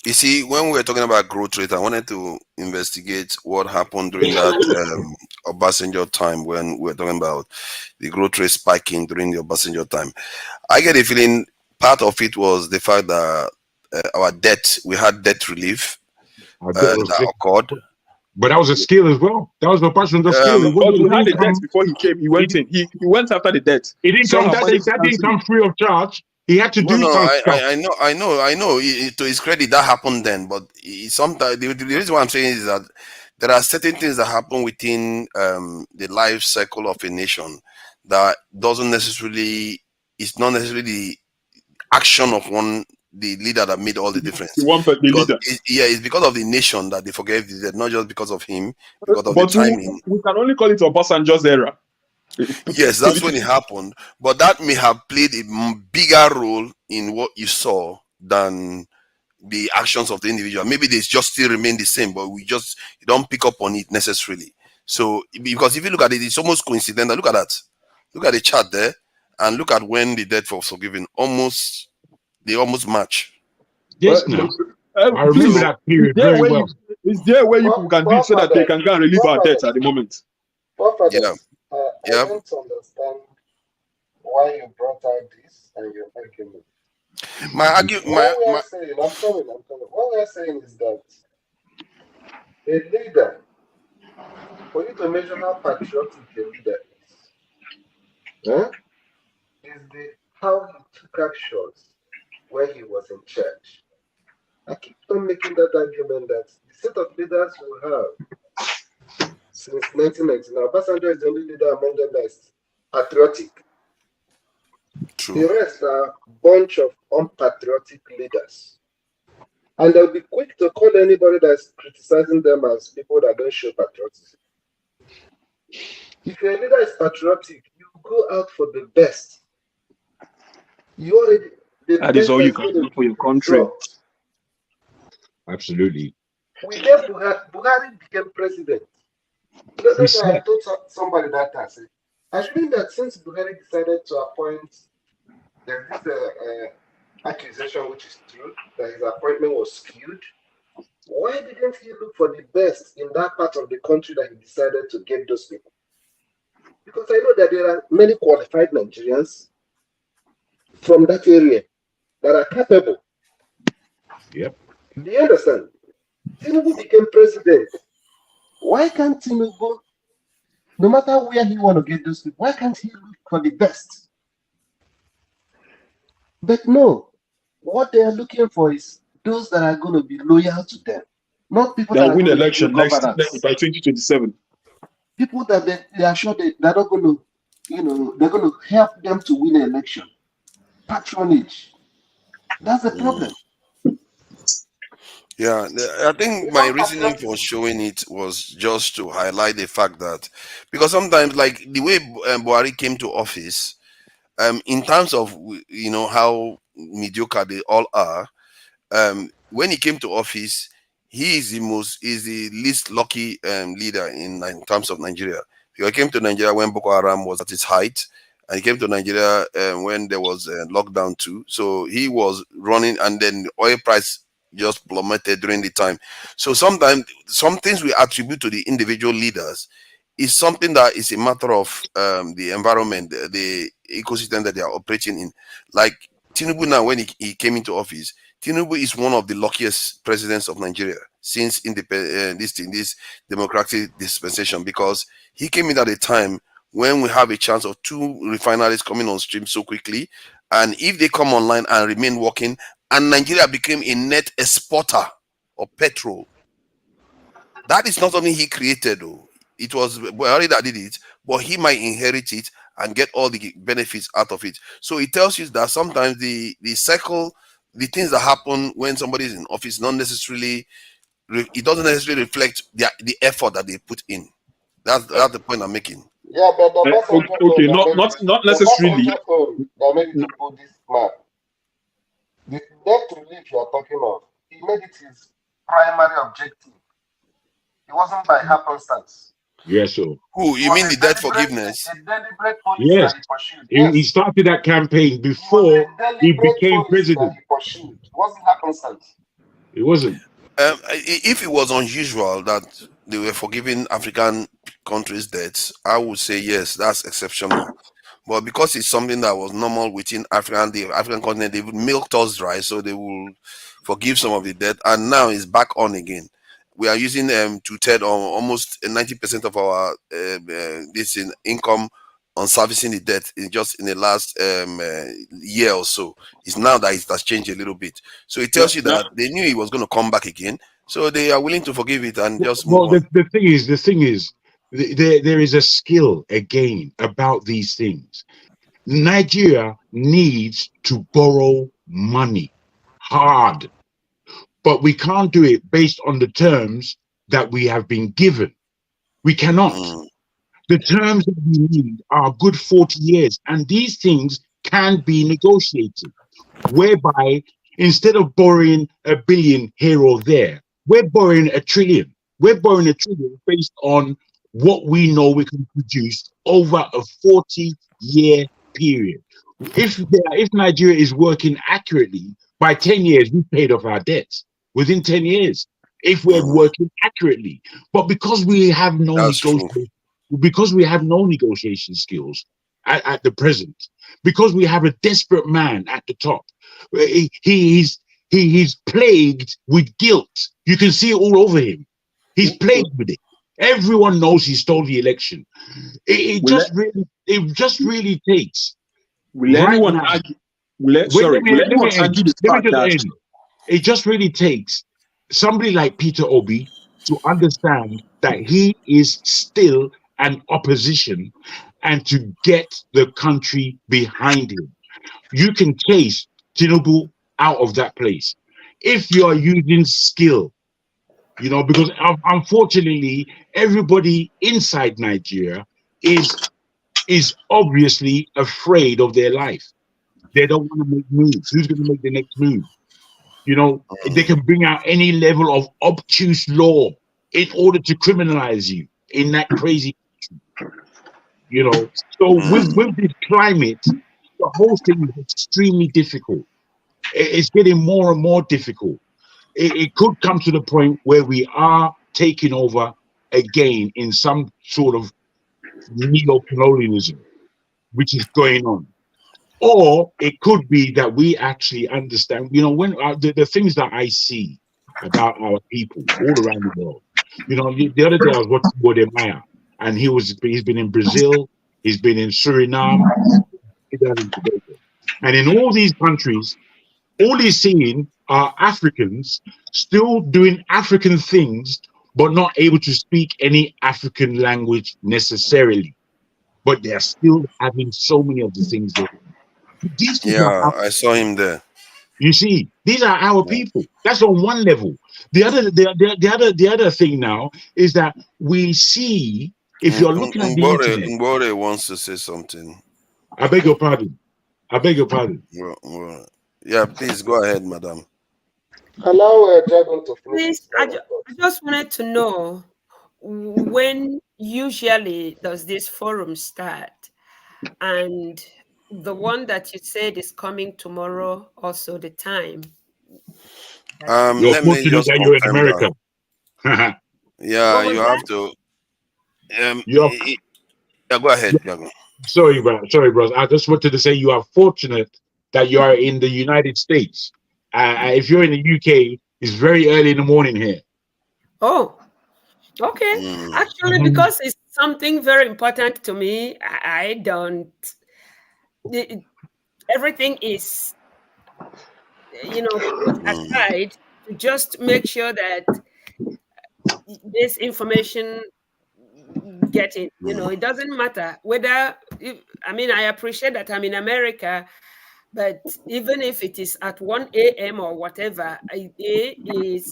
You see, when we were talking about growth rate, I wanted to investigate what happened during that Obasanjo time, when we were talking about the growth rate spiking during the Obasanjo time. I get a feeling part of it was the fact that we had debt relief that occurred.
But that was a skill as well. That was Obasanjo's skill.
He had the debt before he came. He went in. He went after the debt.
It didn't come. That didn't come free of charge. He had to do it.
I know. To his credit, that happened then. But sometimes the reason why I'm saying is that there are certain things that happen within the life cycle of a nation that doesn't necessarily. It's not necessarily the action of the leader that made all the difference. It's because of the nation that they forgave the debt, not just because of him, because of the timing.
We can only call it Obasanjo's era.
Yes, that's when it happened. But that may have played a bigger role in what you saw than the actions of the individual. Maybe they just still remain the same, but we just don't pick up on it necessarily. So because if you look at it, it's almost coincidental. Look at that. Look at the chart there, and look at when the death was forgiven. They almost match.
Yes, now I remember that period very well.
It's there where you can do it so that they can go and relieve our debts at the moment.
Yeah.
I don't understand why you brought out this and your argument. What we are saying, I'm coming. What we are saying is that a leader, for you to measure how patriotic a leader is how he took actions when he was in charge. I keep on making that argument that the set of leaders we have since 1999, Obasanjo is the only leader among them that is patriotic.
True.
The rest are a bunch of unpatriotic leaders. And they'll be quick to call anybody that's criticizing them as people that don't show patriotism. If your leader is patriotic, you go out for the best.
That is all you can do for your country.
Absolutely.
We get Buhari became president. That's why I told somebody that time. I think that since Buhari decided to appoint, there's this accusation which is true, that his appointment was skewed. Why didn't he look for the best in that part of the country that he decided to get those people? Because I know that there are many qualified Nigerians from that area that are capable.
Yep.
Do you understand? Tinubu became president. Why can't Tinubu, no matter where he want to get those people, why can't he look for the best? But no, what they are looking for is those that are going to be loyal to them, not people that
They'll
are
win
going
election
to
next by 2027.
People that they are sure they're not going to, they're going to help them to win an election. Patronage. That's the problem.
Yeah, I think my reasoning for showing it was just to highlight the fact that, because sometimes, like the way Buhari came to office, in terms of how mediocre they all are, when he came to office, he is the least lucky leader in terms of Nigeria. He came to Nigeria when Boko Haram was at its height, and he came to Nigeria when there was a lockdown too. So he was running, and then the oil price just plummeted during the time. So sometimes some things we attribute to the individual leaders is something that is a matter of the environment, the ecosystem that they are operating in. Like Tinubu now, when he came into office, Tinubu is one of the luckiest presidents of Nigeria since this democratic dispensation, because he came in at a time when we have a chance of 2 refineries coming on stream so quickly, and if they come online and remain working, and Nigeria became a net exporter of petrol. That is not something he created, though. It was Buhari that did it, but he might inherit it and get all the benefits out of it. So it tells you that sometimes the cycle, the things that happen when somebody is in office, not necessarily, it doesn't necessarily reflect the effort that they put in. That's the point I'm making.
Yeah, but the
not necessarily.
That made it to put this map. The debt relief you are talking of, he made it his primary objective. It wasn't by happenstance.
Yes, sir.
Who? You mean the debt forgiveness?
A deliberate policy
Yes.
that he pursued. Yes.
He started that campaign before he became president.
He pursued. It wasn't happenstance.
It wasn't.
If it was unusual that they were forgiving African countries' debts, I would say yes, that's exceptional. But because it's something that was normal within the African continent, they would milk us dry, so they will forgive some of the debt, and now it's back on again. We are using 2/3 or almost 90% of our income on servicing the debt in the last year or so. It's now that it has changed a little bit. So it tells you that they knew he was going to come back again. So they are willing to forgive it and just move on.
The thing is, there is a skill again about these things. Nigeria needs to borrow money hard, but we can't do it based on the terms that we have been given. We cannot. The terms that we need are good 40 years, and these things can be negotiated, whereby instead of borrowing $1 billion here or there, we're borrowing $1 trillion. We're borrowing $1 trillion based on what we know we can produce over a 40-year period. If Nigeria is working accurately, by 10 years, we've paid off our debts within 10 years. If we're working accurately, but because we have no negotiation skills at the present, because we have a desperate man at the top, he's plagued with guilt. You can see it all over him. He's plagued with it. Everyone knows he stole the election. It just really takes.
Will anyone argue? Will anyone argue the fact that
it just really takes somebody like Peter Obi to understand that he is still an opposition and to get the country behind him. You can chase Tinubu out of that place if you are using skill, because unfortunately everybody inside Nigeria is obviously afraid of their life. They don't want to make moves. Who's going to make the next move? They can bring out any level of obtuse law in order to criminalize you in that crazy country. So with this climate, the whole thing is extremely difficult. It's getting more and more difficult. It could come to the point where we are taking over again in some sort of neo-colonialism, which is going on. Or it could be that we actually understand, when the things that I see about our people all around the world. The other day I was watching Bodemaya, and he's been in Brazil, he's been in Suriname, and in all these countries, all he's seeing are Africans still doing African things, but not able to speak any African language necessarily. But they're still having so many of the things they want.
I saw him there.
You see, these are our people. That's on one level. The other thing now is that we see, if you're looking at the internet.
Mbore wants to say something.
I beg your pardon.
Well, yeah, please go ahead, madam.
Allow Dragon to
please. I just wanted to know, when usually does this forum start? And the one that you said is coming tomorrow, also the time.
You're fortunate that you're in America.
Yeah, you have to. Go ahead.
Sorry, bros. I just wanted to say you are fortunate that you are in the United States. If you're in the UK, it's very early in the morning here.
Oh, okay. Actually, because it's something very important to me, I don't. Everything is, put aside to just make sure that this information getting, it doesn't matter whether, I appreciate that I'm in America, but even if it is at 1 a.m. or whatever, it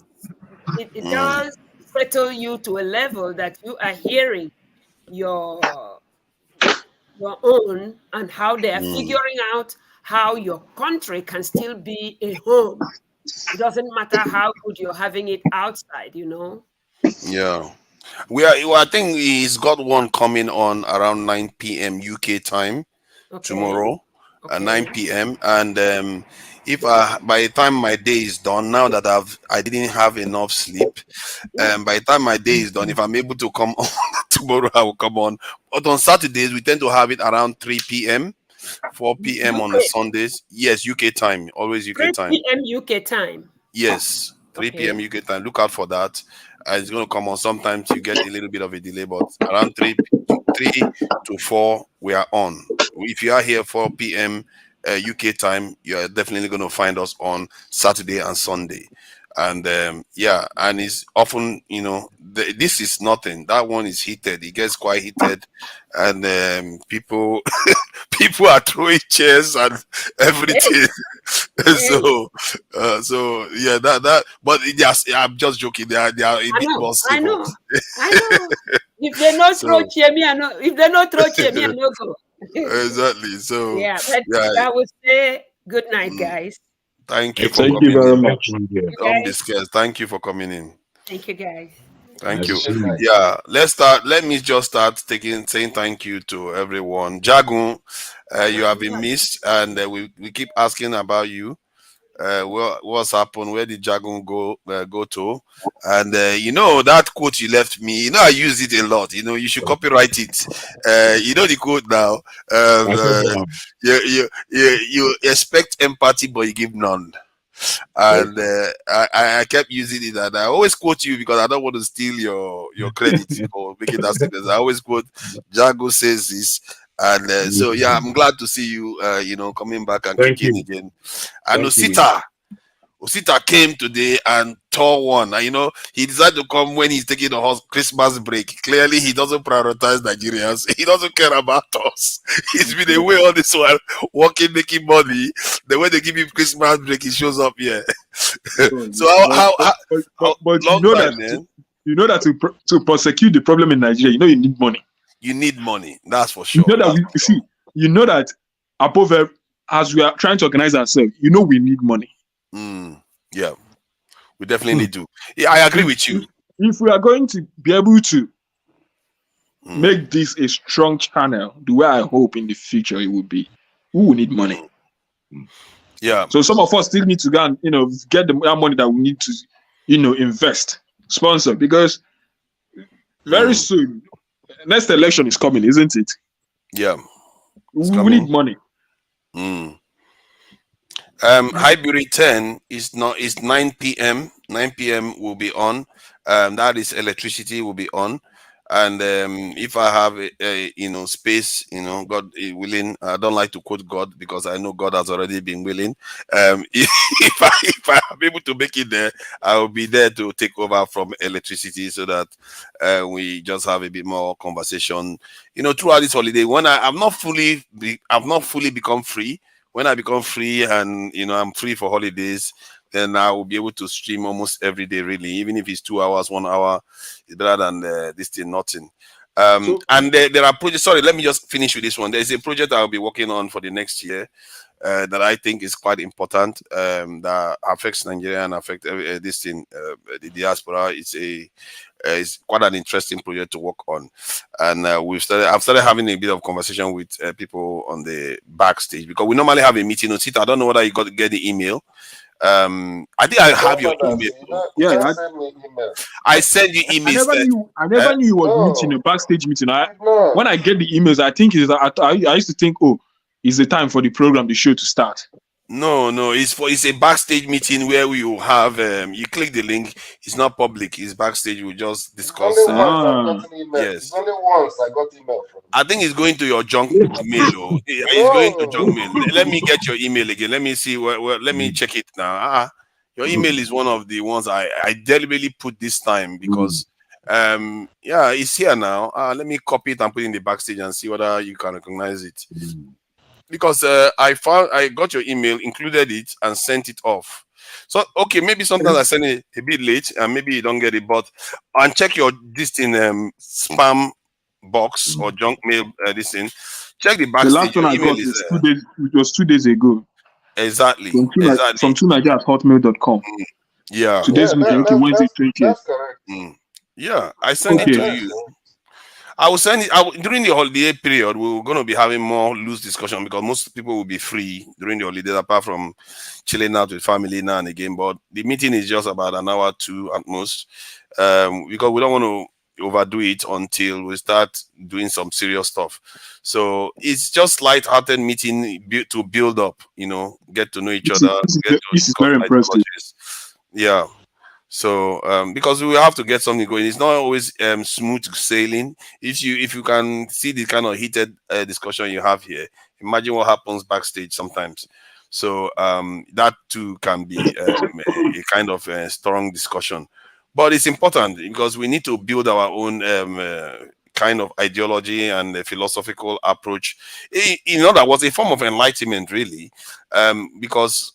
does settle you to a level that you are hearing your own and how they are figuring out how your country can still be a home. It doesn't matter how good you're having it outside,
Yeah. I think he's got one coming on around 9 p.m. UK time tomorrow at 9 p.m. And if by the time my day is done, now that I didn't have enough sleep, by the time my day is done, if I'm able to come on tomorrow, I will come on. But on Saturdays, we tend to have it around 3 p.m., 4 p.m. on the Sundays. Yes, UK time, always UK time.
3 p.m. UK time.
Yes, 3 p.m. UK time. Look out for that. It's going to come on. Sometimes you get a little bit of a delay, but around 3 to 4, we are on. If you are here 4 p.m. UK time, you are definitely going to find us on Saturday and Sunday. And and it's often, this is nothing. That one is heated. It gets quite heated, and people people are throwing chairs and everything. So yeah, that. But I'm just joking. They are a bit more civil.
I know. If they not throw chair, me, I know. If they not throw chair, me, I know go.
Exactly. So
yeah, but I would say good night, guys.
Thank you for
Thank
coming
you very
in.
much.
Don't be scared. Thank you for coming in.
Thank you, guys.
Thank
I
you.
see.
Yeah, let's start. Let me just start saying thank you to everyone. Jagun, you have been missed, and we keep asking about you. What's happened? Where did Jagun go to? And you know that quote you left me. You know I use it a lot. You know you should copyright it. You know the quote now. You expect empathy, but you give none. And I kept using it, and I always quote you because I don't want to steal your credit for making that statement. I always quote Jago says this, and so yeah, I'm glad to see you. Coming back and
Thank
kicking
you.
again. And
Thank you.
Osita came today and tore one. And, he decided to come when he's taking a Christmas break. Clearly, he doesn't prioritize Nigerians. He doesn't care about us. He's been away all this while, working, making money. The way they give him Christmas break, he shows up here. So
But
long
you know
time,
that
man.
to prosecute the problem in Nigeria, you need money.
You need money. That's for
You
sure.
know that you know that above as we are trying to organize ourselves, we need money.
Yeah, we definitely do. Yeah, I agree with you.
If we are going to be able to make this a strong channel, the way I hope in the future it will be, we will need money.
Yeah.
So some of us still need to go and get the money that we need to invest, sponsor, because very soon next election is coming, isn't it?
Yeah.
We need money.
Highbury 10 is 9 p.m. 9 p.m. will be on. That is electricity will be on. And if I have a space, God willing, I don't like to quote God because I know God has already been willing. If I am able to make it there, I will be there to take over from electricity so that we just have a bit more conversation. Throughout this holiday, when I've not fully become free. When I become free and I'm free for holidays, then I will be able to stream almost every day, really. Even if it's 2 hours, 1 hour, it's better than this thing, nothing. And there are projects. Sorry, let me just finish with this one. There's a project I'll be working on for the next year that I think is quite important, that affects Nigeria and affects this thing, the diaspora. It's quite an interesting project to work on, and I've started having a bit of conversation with people on the backstage because we normally have a meeting. I don't know whether you got to get the email. I think I have your email.
Yeah, send me email.
I send you emails.
I never knew it was meeting, a backstage meeting. When I get the emails, I think I used to think, it's the time for the program, the show to start.
No, it's a backstage meeting where we will have you click the link. It's not public. It's backstage. We just discuss.
It's only once I got an email.
Yes.
It's only once I got email from you.
I think it's going to your junk mail. It's going to junk mail. Let me get your email again. Let me see. Let me check it now. Your email is one of the ones I deliberately put this time because it's here now. Let me copy it and put it in the backstage and see whether you can recognize it. Because I got your email, included it, and sent it off. So okay, maybe sometimes I send it a bit late, and maybe you don't get it. But and check your spam box or junk mail. This thing. Check the backstage.
The last one I got is 2 days. It was 2 days ago.
Exactly.
From 2nigeria@hotmail.com.
Yeah.
Today's meeting. Okay, Wednesday 20th.
That's correct.
Yeah, I sent it to you. I will send it during the holiday period. We're going to be having more loose discussion because most people will be free during the holidays, apart from chilling out with family now and again. But the meeting is just about an hour, 2 at most, because we don't want to overdo it until we start doing some serious stuff. So it's just light-hearted meeting to build up, get to know each other.
This is very impressive.
Yeah. So because we have to get something going, it's not always smooth sailing. If you can see the kind of heated discussion you have here, imagine what happens backstage sometimes. So that too can be a kind of strong discussion, but it's important because we need to build our own kind of ideology and a philosophical approach. That was a form of enlightenment, really, because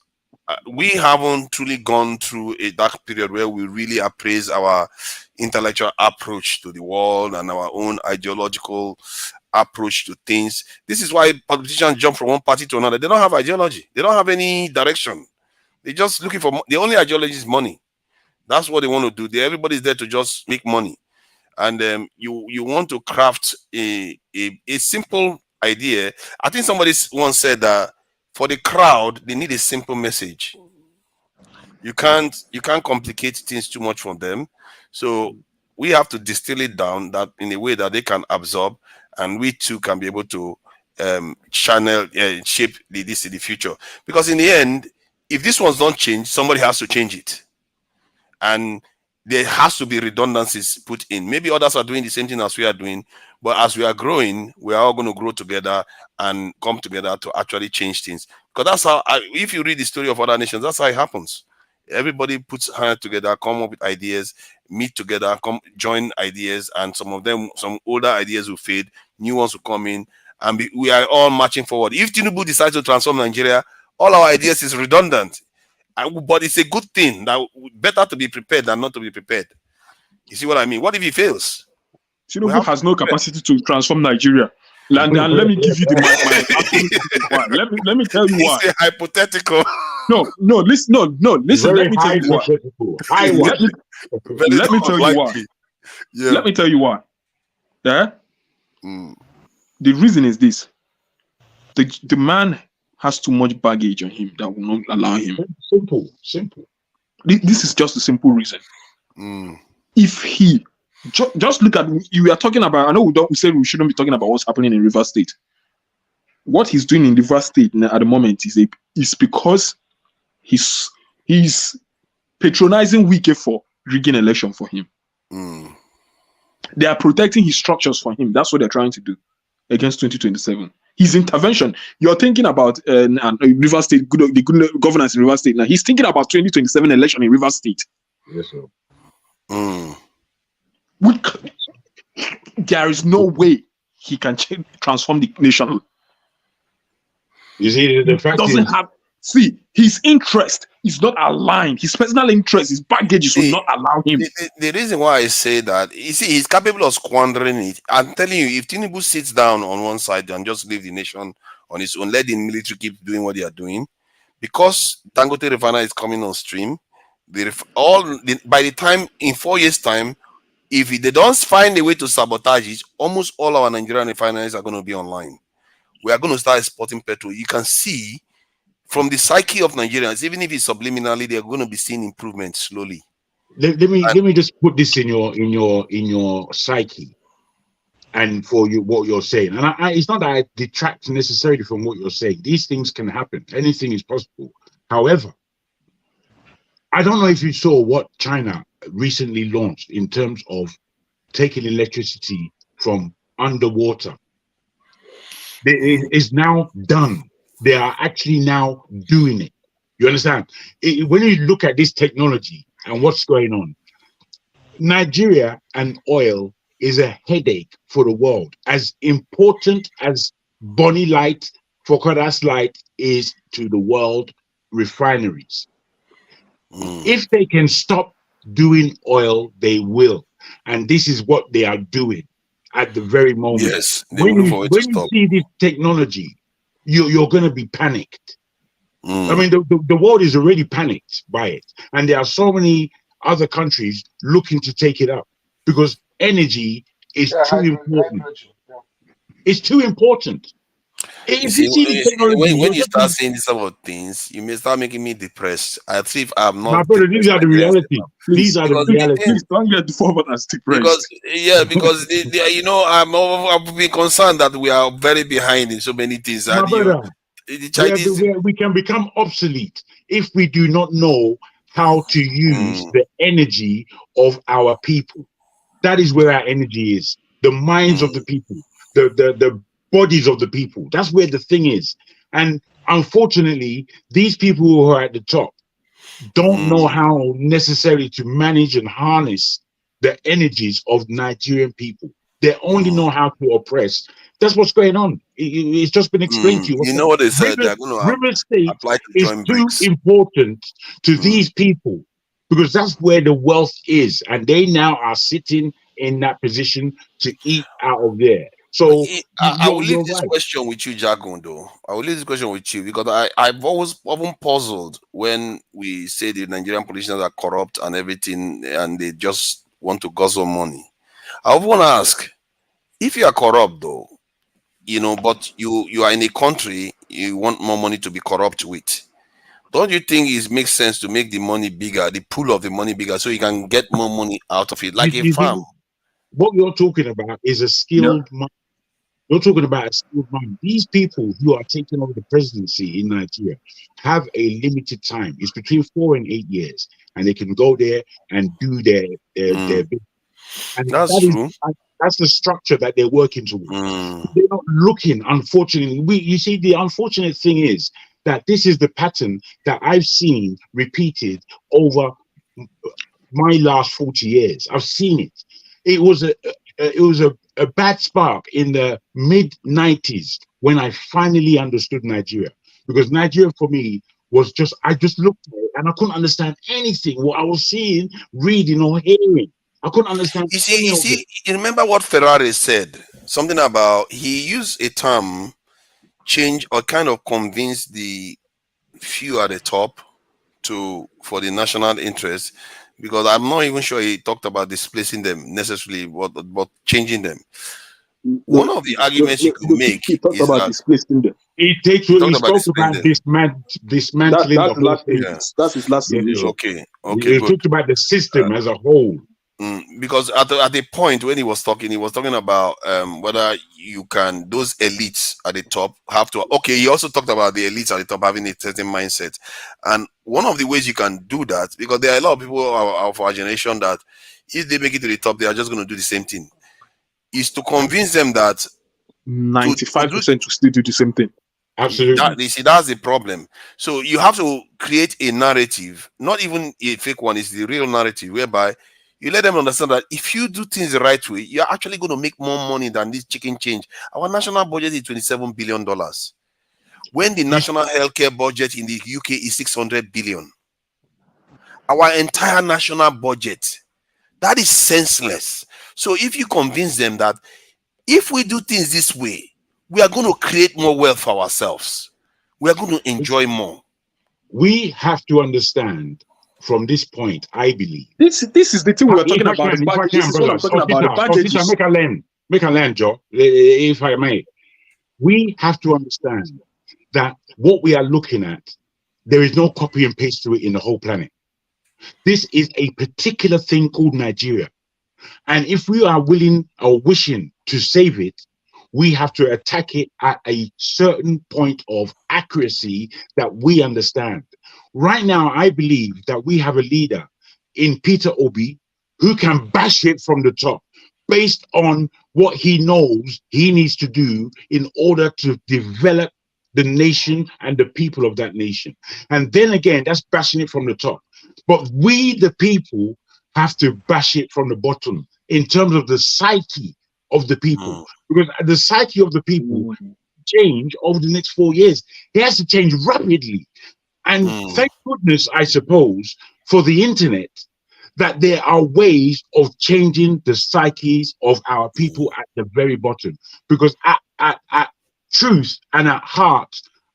we haven't truly gone through a dark period where we really appraise our intellectual approach to the world and our own ideological approach to things. This is why politicians jump from one party to another. They don't have ideology. They don't have any direction. They're just looking for the only ideology is money. That's what they want to do. Everybody's there to just make money. And you want to craft a simple idea. I think somebody once said that for the crowd, they need a simple message. You can't complicate things too much for them. So we have to distill it down that in a way that they can absorb, and we too can be able to channel shape the future. Because in the end, if this ones don't change, somebody has to change it, and there has to be redundancies put in. Maybe others are doing the same thing as we are doing, but as we are growing, we are all going to grow together and come together to actually change things. Because that's how, if you read the story of other nations, that's how it happens. Everybody puts hands together, come up with ideas, meet together, join ideas, and some older ideas will fade, new ones will come in, and we are all marching forward. If Tinubu decides to transform Nigeria, all our ideas is redundant. But it's a good thing that better to be prepared than not to be prepared. You see what I mean? What if he fails?
Tinubu has no capacity to transform Nigeria. And let me give you my let me tell you why.
It's a hypothetical.
No, listen. Let me tell you why. Let me tell you why.
Yeah.
Let me tell you why. Yeah. The reason is this: the man has too much baggage on him that will not allow him.
Simple.
This is just a simple reason. If he just look at, you are talking about, I know we said we shouldn't be talking about what's happening in Rivers State. What he's doing in Rivers State at the moment is because he's patronizing Wike for rigging election for him. They are protecting his structures for him. That's what they're trying to do against 2027. His intervention, you're thinking about Rivers State, the good governance in Rivers State. Now he's thinking about 2027 election in Rivers State.
Yes, sir.
There is no way he can transform the nation.
You see, the fact
doesn't have. See, his interest is not aligned. His personal interest, his baggages will not allow him.
The reason why I say that, you see, he's capable of squandering it. I'm telling you, if Tinubu sits down on one side and just leave the nation on its own, let the military keep doing what they are doing, because Dangote Refinery is coming on stream, by the time, in 4 years' time, if they don't find a way to sabotage it, almost all our Nigerian refineries are going to be online. We are going to start exporting petrol. You can see from the psyche of Nigerians, even if it's subliminally, they're going to be seeing improvement slowly.
Let me just put this in your psyche, and for you what you're saying. And it's not that I detract necessarily from what you're saying. These things can happen. Anything is possible. However, I don't know if you saw what China recently launched in terms of taking electricity from underwater. It is now done. They are actually now doing it. You understand? When you look at this technology and what's going on, Nigeria and oil is a headache for the world. As important as Bonny Light, Focodas Light is to the world refineries. If they can stop doing oil, they will. And this is what they are doing at the very moment.
Yes,
when you see this technology, you're going to be panicked. I mean, the world is already panicked by it. And there are so many other countries looking to take it up because energy is too important. It's too important.
When you start saying these sort of things, you may start making me depressed. I think I'm not.
My brother, these are the reality. These are the reality.
Please don't get forward as depressed.
Because I've been concerned that we are very behind in so many things.
My brother, we can become obsolete if we do not know how to use the energy of our people. That is where our energy is. The minds of the people, the bodies of the people. That's where the thing is. And unfortunately, these people who are at the top don't know how necessarily to manage and harness the energies of Nigerian people. They only know how to oppress. That's what's going on. It's just been explained to you.
You know what they said? They're going to
River State is too
BRICS.
important to these people because that's where the wealth is. And they now are sitting in that position to eat out of there. So
I will leave
you're
this
right.
question with you, Jagun, though. I will leave this question with you because I've always often puzzled when we say the Nigerian politicians are corrupt and everything, and they just want to guzzle money. I often want to ask, if you are corrupt, though, but you are in a country you want more money to be corrupt with. Don't you think it makes sense to make the money bigger, the pool of the money bigger, so you can get more money out of it, like a
You
farm?
see, what you're talking about is a skilled man. You're talking about a skilled man. These people who are taking over the presidency in Nigeria have a limited time. It's between 4 and 8 years, and they can go there and do their business. And
That's true.
that's the structure that they're working towards.
Mm.
They're not looking, unfortunately. You see, the unfortunate thing is that this is the pattern that I've seen repeated over my last 40 years. I've seen it. It was a bad spark in the mid 90s when I finally understood Nigeria, because Nigeria for me was just, I just looked at it and I couldn't understand anything what I was seeing, reading, or hearing. I couldn't understand any of it.
You remember what Ferrari said? Something about, he used a term, change or kind of convince the few at the top for the national interest, because I'm not even sure he talked about displacing them necessarily, but changing them. One of the arguments you could make
he talked
is
about
that
displacing them.
He
talked about
spoke
displacing
about
them.
dismantling the whole thing.
That's his last
Yeah.
submission.
Okay,
He
good.
talked about the system as a whole.
Because at the point when he was talking about whether you can, those elites at the top have to. Okay, he also talked about the elites at the top having a certain mindset, and one of the ways you can do that, because there are a lot of people of our generation that if they make it to the top, they are just going to do the same thing, is to convince them that
95% to still do the same thing.
Absolutely.
You see, that's the problem. So you have to create a narrative, not even a fake one, it's the real narrative, whereby you let them understand that if you do things the right way, you're actually going to make more money than this chicken change. Our national budget is $27 billion. When the national healthcare budget in the UK is 600 billion. Our entire national budget, that is senseless. So if you convince them that if we do things this way, we are going to create more wealth for ourselves, we are going to enjoy more.
We have to understand from this point, I believe.
This is the thing we're talking about.
If I can,
This is what I'm talking about. The packages.
Make a land, Joe, if I may. We have to understand that what we are looking at, there is no copy and paste to it in the whole planet. This is a particular thing called Nigeria. And if we are willing or wishing to save it, we have to attack it at a certain point of accuracy that we understand. Right now, I believe that we have a leader in Peter Obi who can bash it from the top based on what he knows he needs to do in order to develop the nation and the people of that nation. And then again, that's bashing it from the top. But we, the people, have to bash it from the bottom in terms of the psyche of the people, because the psyche of the people change over the next 4 years. It has to change rapidly. And thank goodness, I suppose, for the internet, that there are ways of changing the psyches of our people at the very bottom. Because at truth and at heart,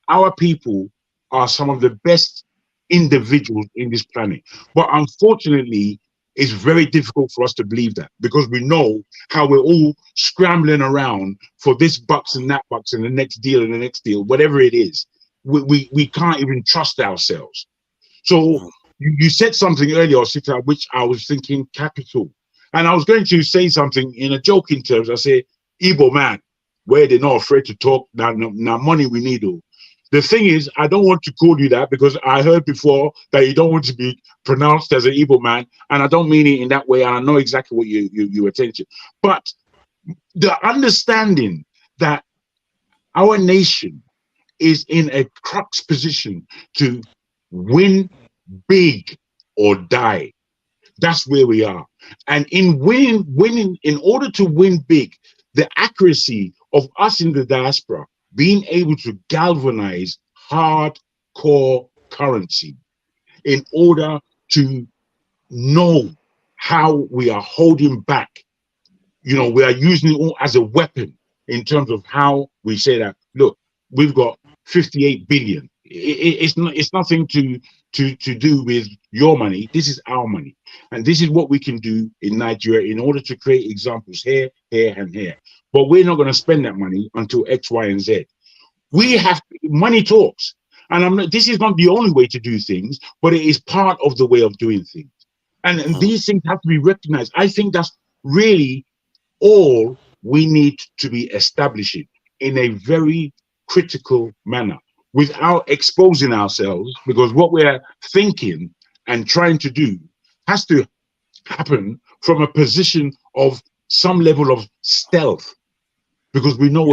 our people are some of the best individuals in this planet. But unfortunately, it's very difficult for us to believe that, because we know how we're all scrambling around for this bucks and that bucks and the next deal and the next deal, whatever it is. We can't even trust ourselves. So you said something earlier, Sita, which I was thinking capital. And I was going to say something in a joking terms. I say, Igbo man, where they're not afraid to talk, now money we need. The thing is, I don't want to call you that, because I heard before that you don't want to be pronounced as an Igbo man, and I don't mean it in that way, and I know exactly what you were saying. But the understanding that our nation is in a crux position to win big or die. That's where we are. And in winning, in order to win big, the accuracy of us in the diaspora being able to galvanize hardcore currency in order to know how we are holding back. We are using it all as a weapon in terms of how we say that, look, we've got 58 billion. It's nothing to do with your money. This is our money. And this is what we can do in Nigeria in order to create examples here, here, and here. But we're not going to spend that money until X, Y, and Z. We have money talks. And this is not the only way to do things, but it is part of the way of doing things. And these things have to be recognized. I think that's really all we need to be establishing in a very critical manner without exposing ourselves, because what we're thinking and trying to do has to happen from a position of some level of stealth, because we know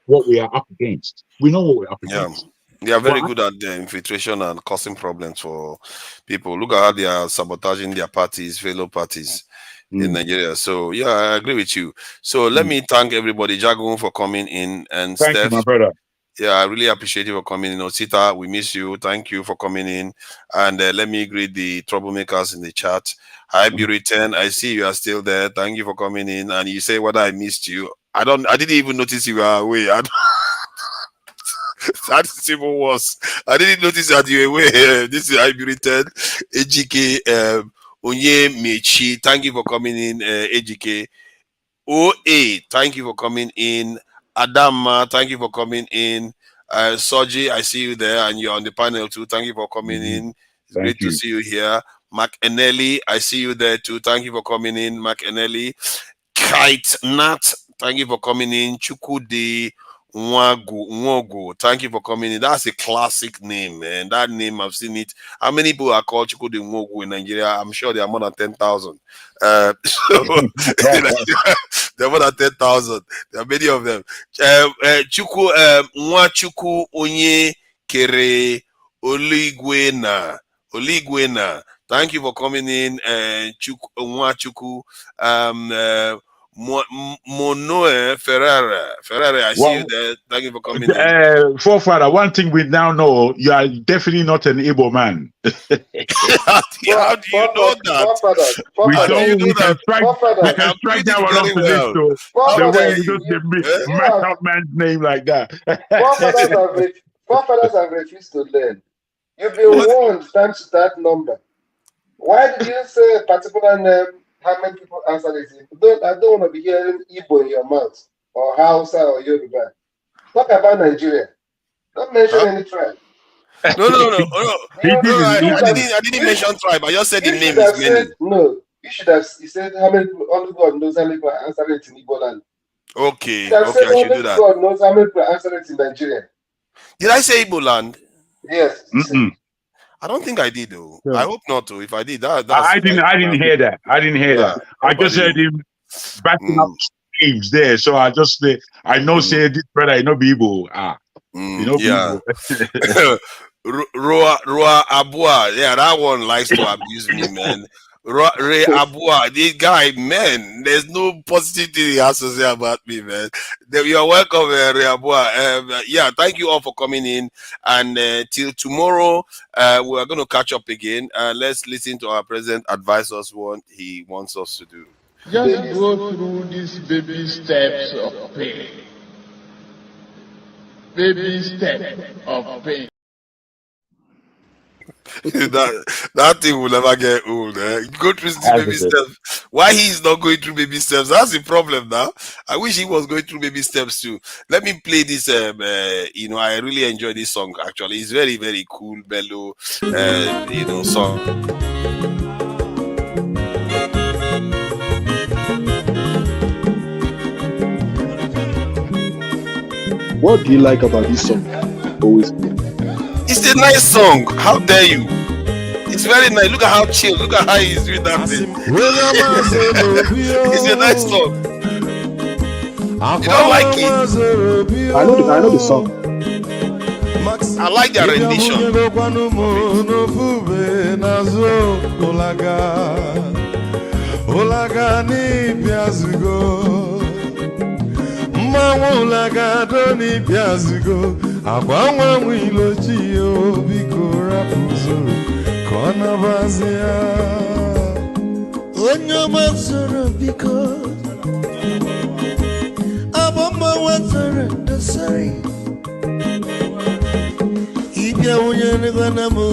what we are up against. We know what we're up against.
They are very good at the infiltration and causing problems for people. Look at how they are sabotaging their parties, fellow parties in Nigeria. So yeah, I agree with you. So let me thank everybody, Jagun, for coming in, and
thank
Steph.
you, my brother.
Yeah, I really appreciate you for coming in. Osita, we miss you. Thank you for coming in. And let me greet the troublemakers in the chat. Hi, Buritan. I see you are still there. Thank you for coming in. And you say whether I missed you. I didn't even notice you were away. That's even worse. I didn't notice that you were away. This is Iburitan, AGK, Onye Mechi. Thank you for coming in, AGK. OA, thank you for coming in. Adama, thank you for coming in. Soji, I see you there, and you're on the panel too. Thank you for coming in. It's great to see you here. Mark Eneli, I see you there too. Thank you for coming in, Mark Eneli. Kite Nat, thank you for coming in. Chukwudi Nwogo, thank you for coming in. That's a classic name, man. That name, I've seen it. How many people are called Chukwudi Nwogo in Nigeria? I'm sure there are more than 10,000. So there are more than 10,000. There are many of them. Nwachukwu Onye Kere Oligwena. Thank you for coming in, Nwachukwu. Monoe Ferrara, I see you there. Thank you for coming in.
Forefather, one thing we now know, you are definitely not an Igbo man.
How do you know that?
We can strike that one off the list. So the way you just mess up man's name like that.
Forefathers have refused to learn. You've been warned thanks to that number. Why did you say a particular name? How many people answer this? I don't want to be hearing Igbo in your mouth, or Hausa, or Yoruba. Talk about Nigeria. Don't mention any tribe.
No. I didn't mention tribe. I just said the name is many.
No, you should have. You said how many people, only God knows how many people answer it in Igbo land.
Okay, I should do that.
God knows how many people answer it in Nigeria.
Did I say Igbo land?
Yes.
I don't think I did though. Yeah. I hope not to. If I did, that's
I didn't hear that. I didn't hear that. I just heard him backing up streams there. So I just I know say this brother, you know Bibo.
Roa Abua. Yeah, that one likes to abuse me, man. Ray Abua, this guy, man, there's no positive thing he has to say about me, man. You're welcome, Ray Abua. Yeah, thank you all for coming in. And till tomorrow, we're going to catch up again. Let's listen to our president advise us what he wants us to do.
Just go through these baby steps of pain. Baby step of pain.
that thing will never get old. Go through the baby steps. Why he is not going through baby steps? That's the problem now. I wish he was going through baby steps too. Let me play this. I really enjoy this song. Actually, it's very, very cool, mellow. Song.
What do you like about this song? Always.
It's a nice song. How dare you? It's very nice. Look at how chill. Look at how he's doing that thing. It's a nice song. You don't like it?
I know the song.
I like their rendition.
Gary. Ibia wunyane gwana mo.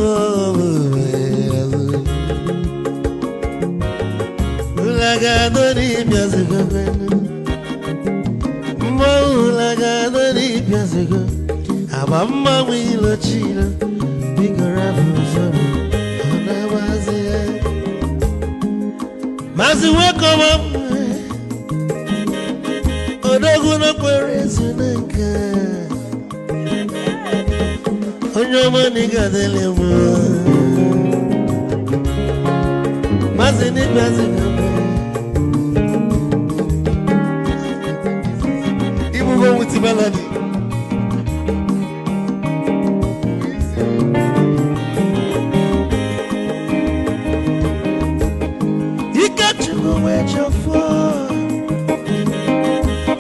Ulagadoni biazego benu. Mo ulagadoni biazego. Abamba wilo chilo. Bigora fuzoro. Ona wazi. Mazi weko mamu. Odogu no kwerezu neka. Onyoma niga dele mo. Mazi ni biazi gama. Ibu go with melody.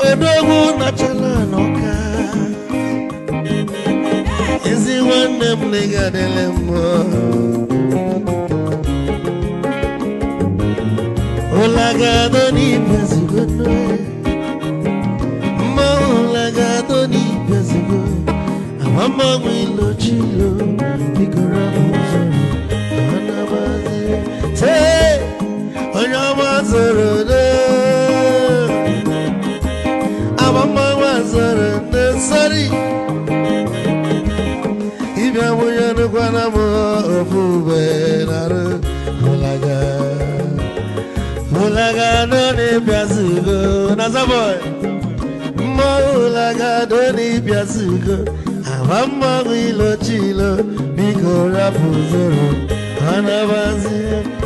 Odogu nachala noka. Ezi wande mliga delemo. Olagado ni pezigo noe. Mo olagado ni pezigo. Amama wilo chilo. Bigora muzoro. Anabaze. Te. Onyama zoro de. Mama was sorry. If I were to go on a fool, Mulaga, no Piazugo, Nazaboy, Mulaga, Doni Piazugo, Amama Wilo Chilo, Bigo Rapuzoro, Anabazi,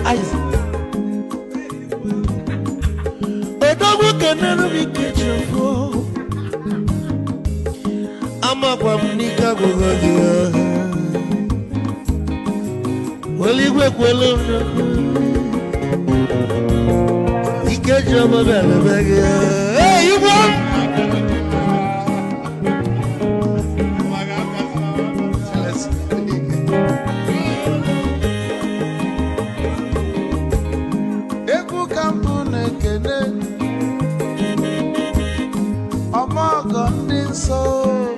Ice. A dog can never be kitchen for. I'm up on Nika Gogogia. Well, you work well on you get your mobile bag. Hey, you want? Eku Kampune Kene. So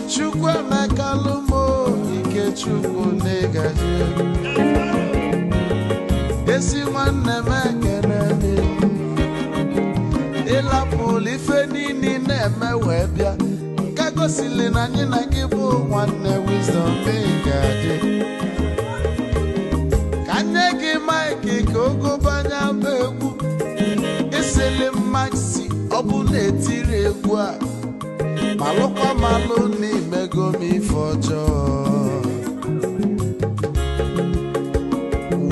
Chukwa Makalumo Ike Chukwu Negaji Esi Wane Mekenemi Ila Polife Nini Neme Webia Kago Silina Nina Gibu Wane Wisdom Megaji Kanyegi Maiki Kogo Banya Bebu Isili Maxi Obune tiri egwu a malụkwa malụ n'imego m ife ọjọọ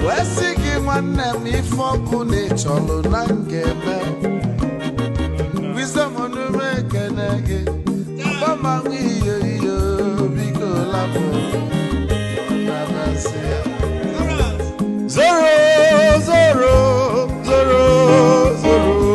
wee sị gị nwanne m ife ọkụ na ịchọlụ na ngeme wisdom onume ekene gị ọgbamanwụ iyo iyo biko lapụ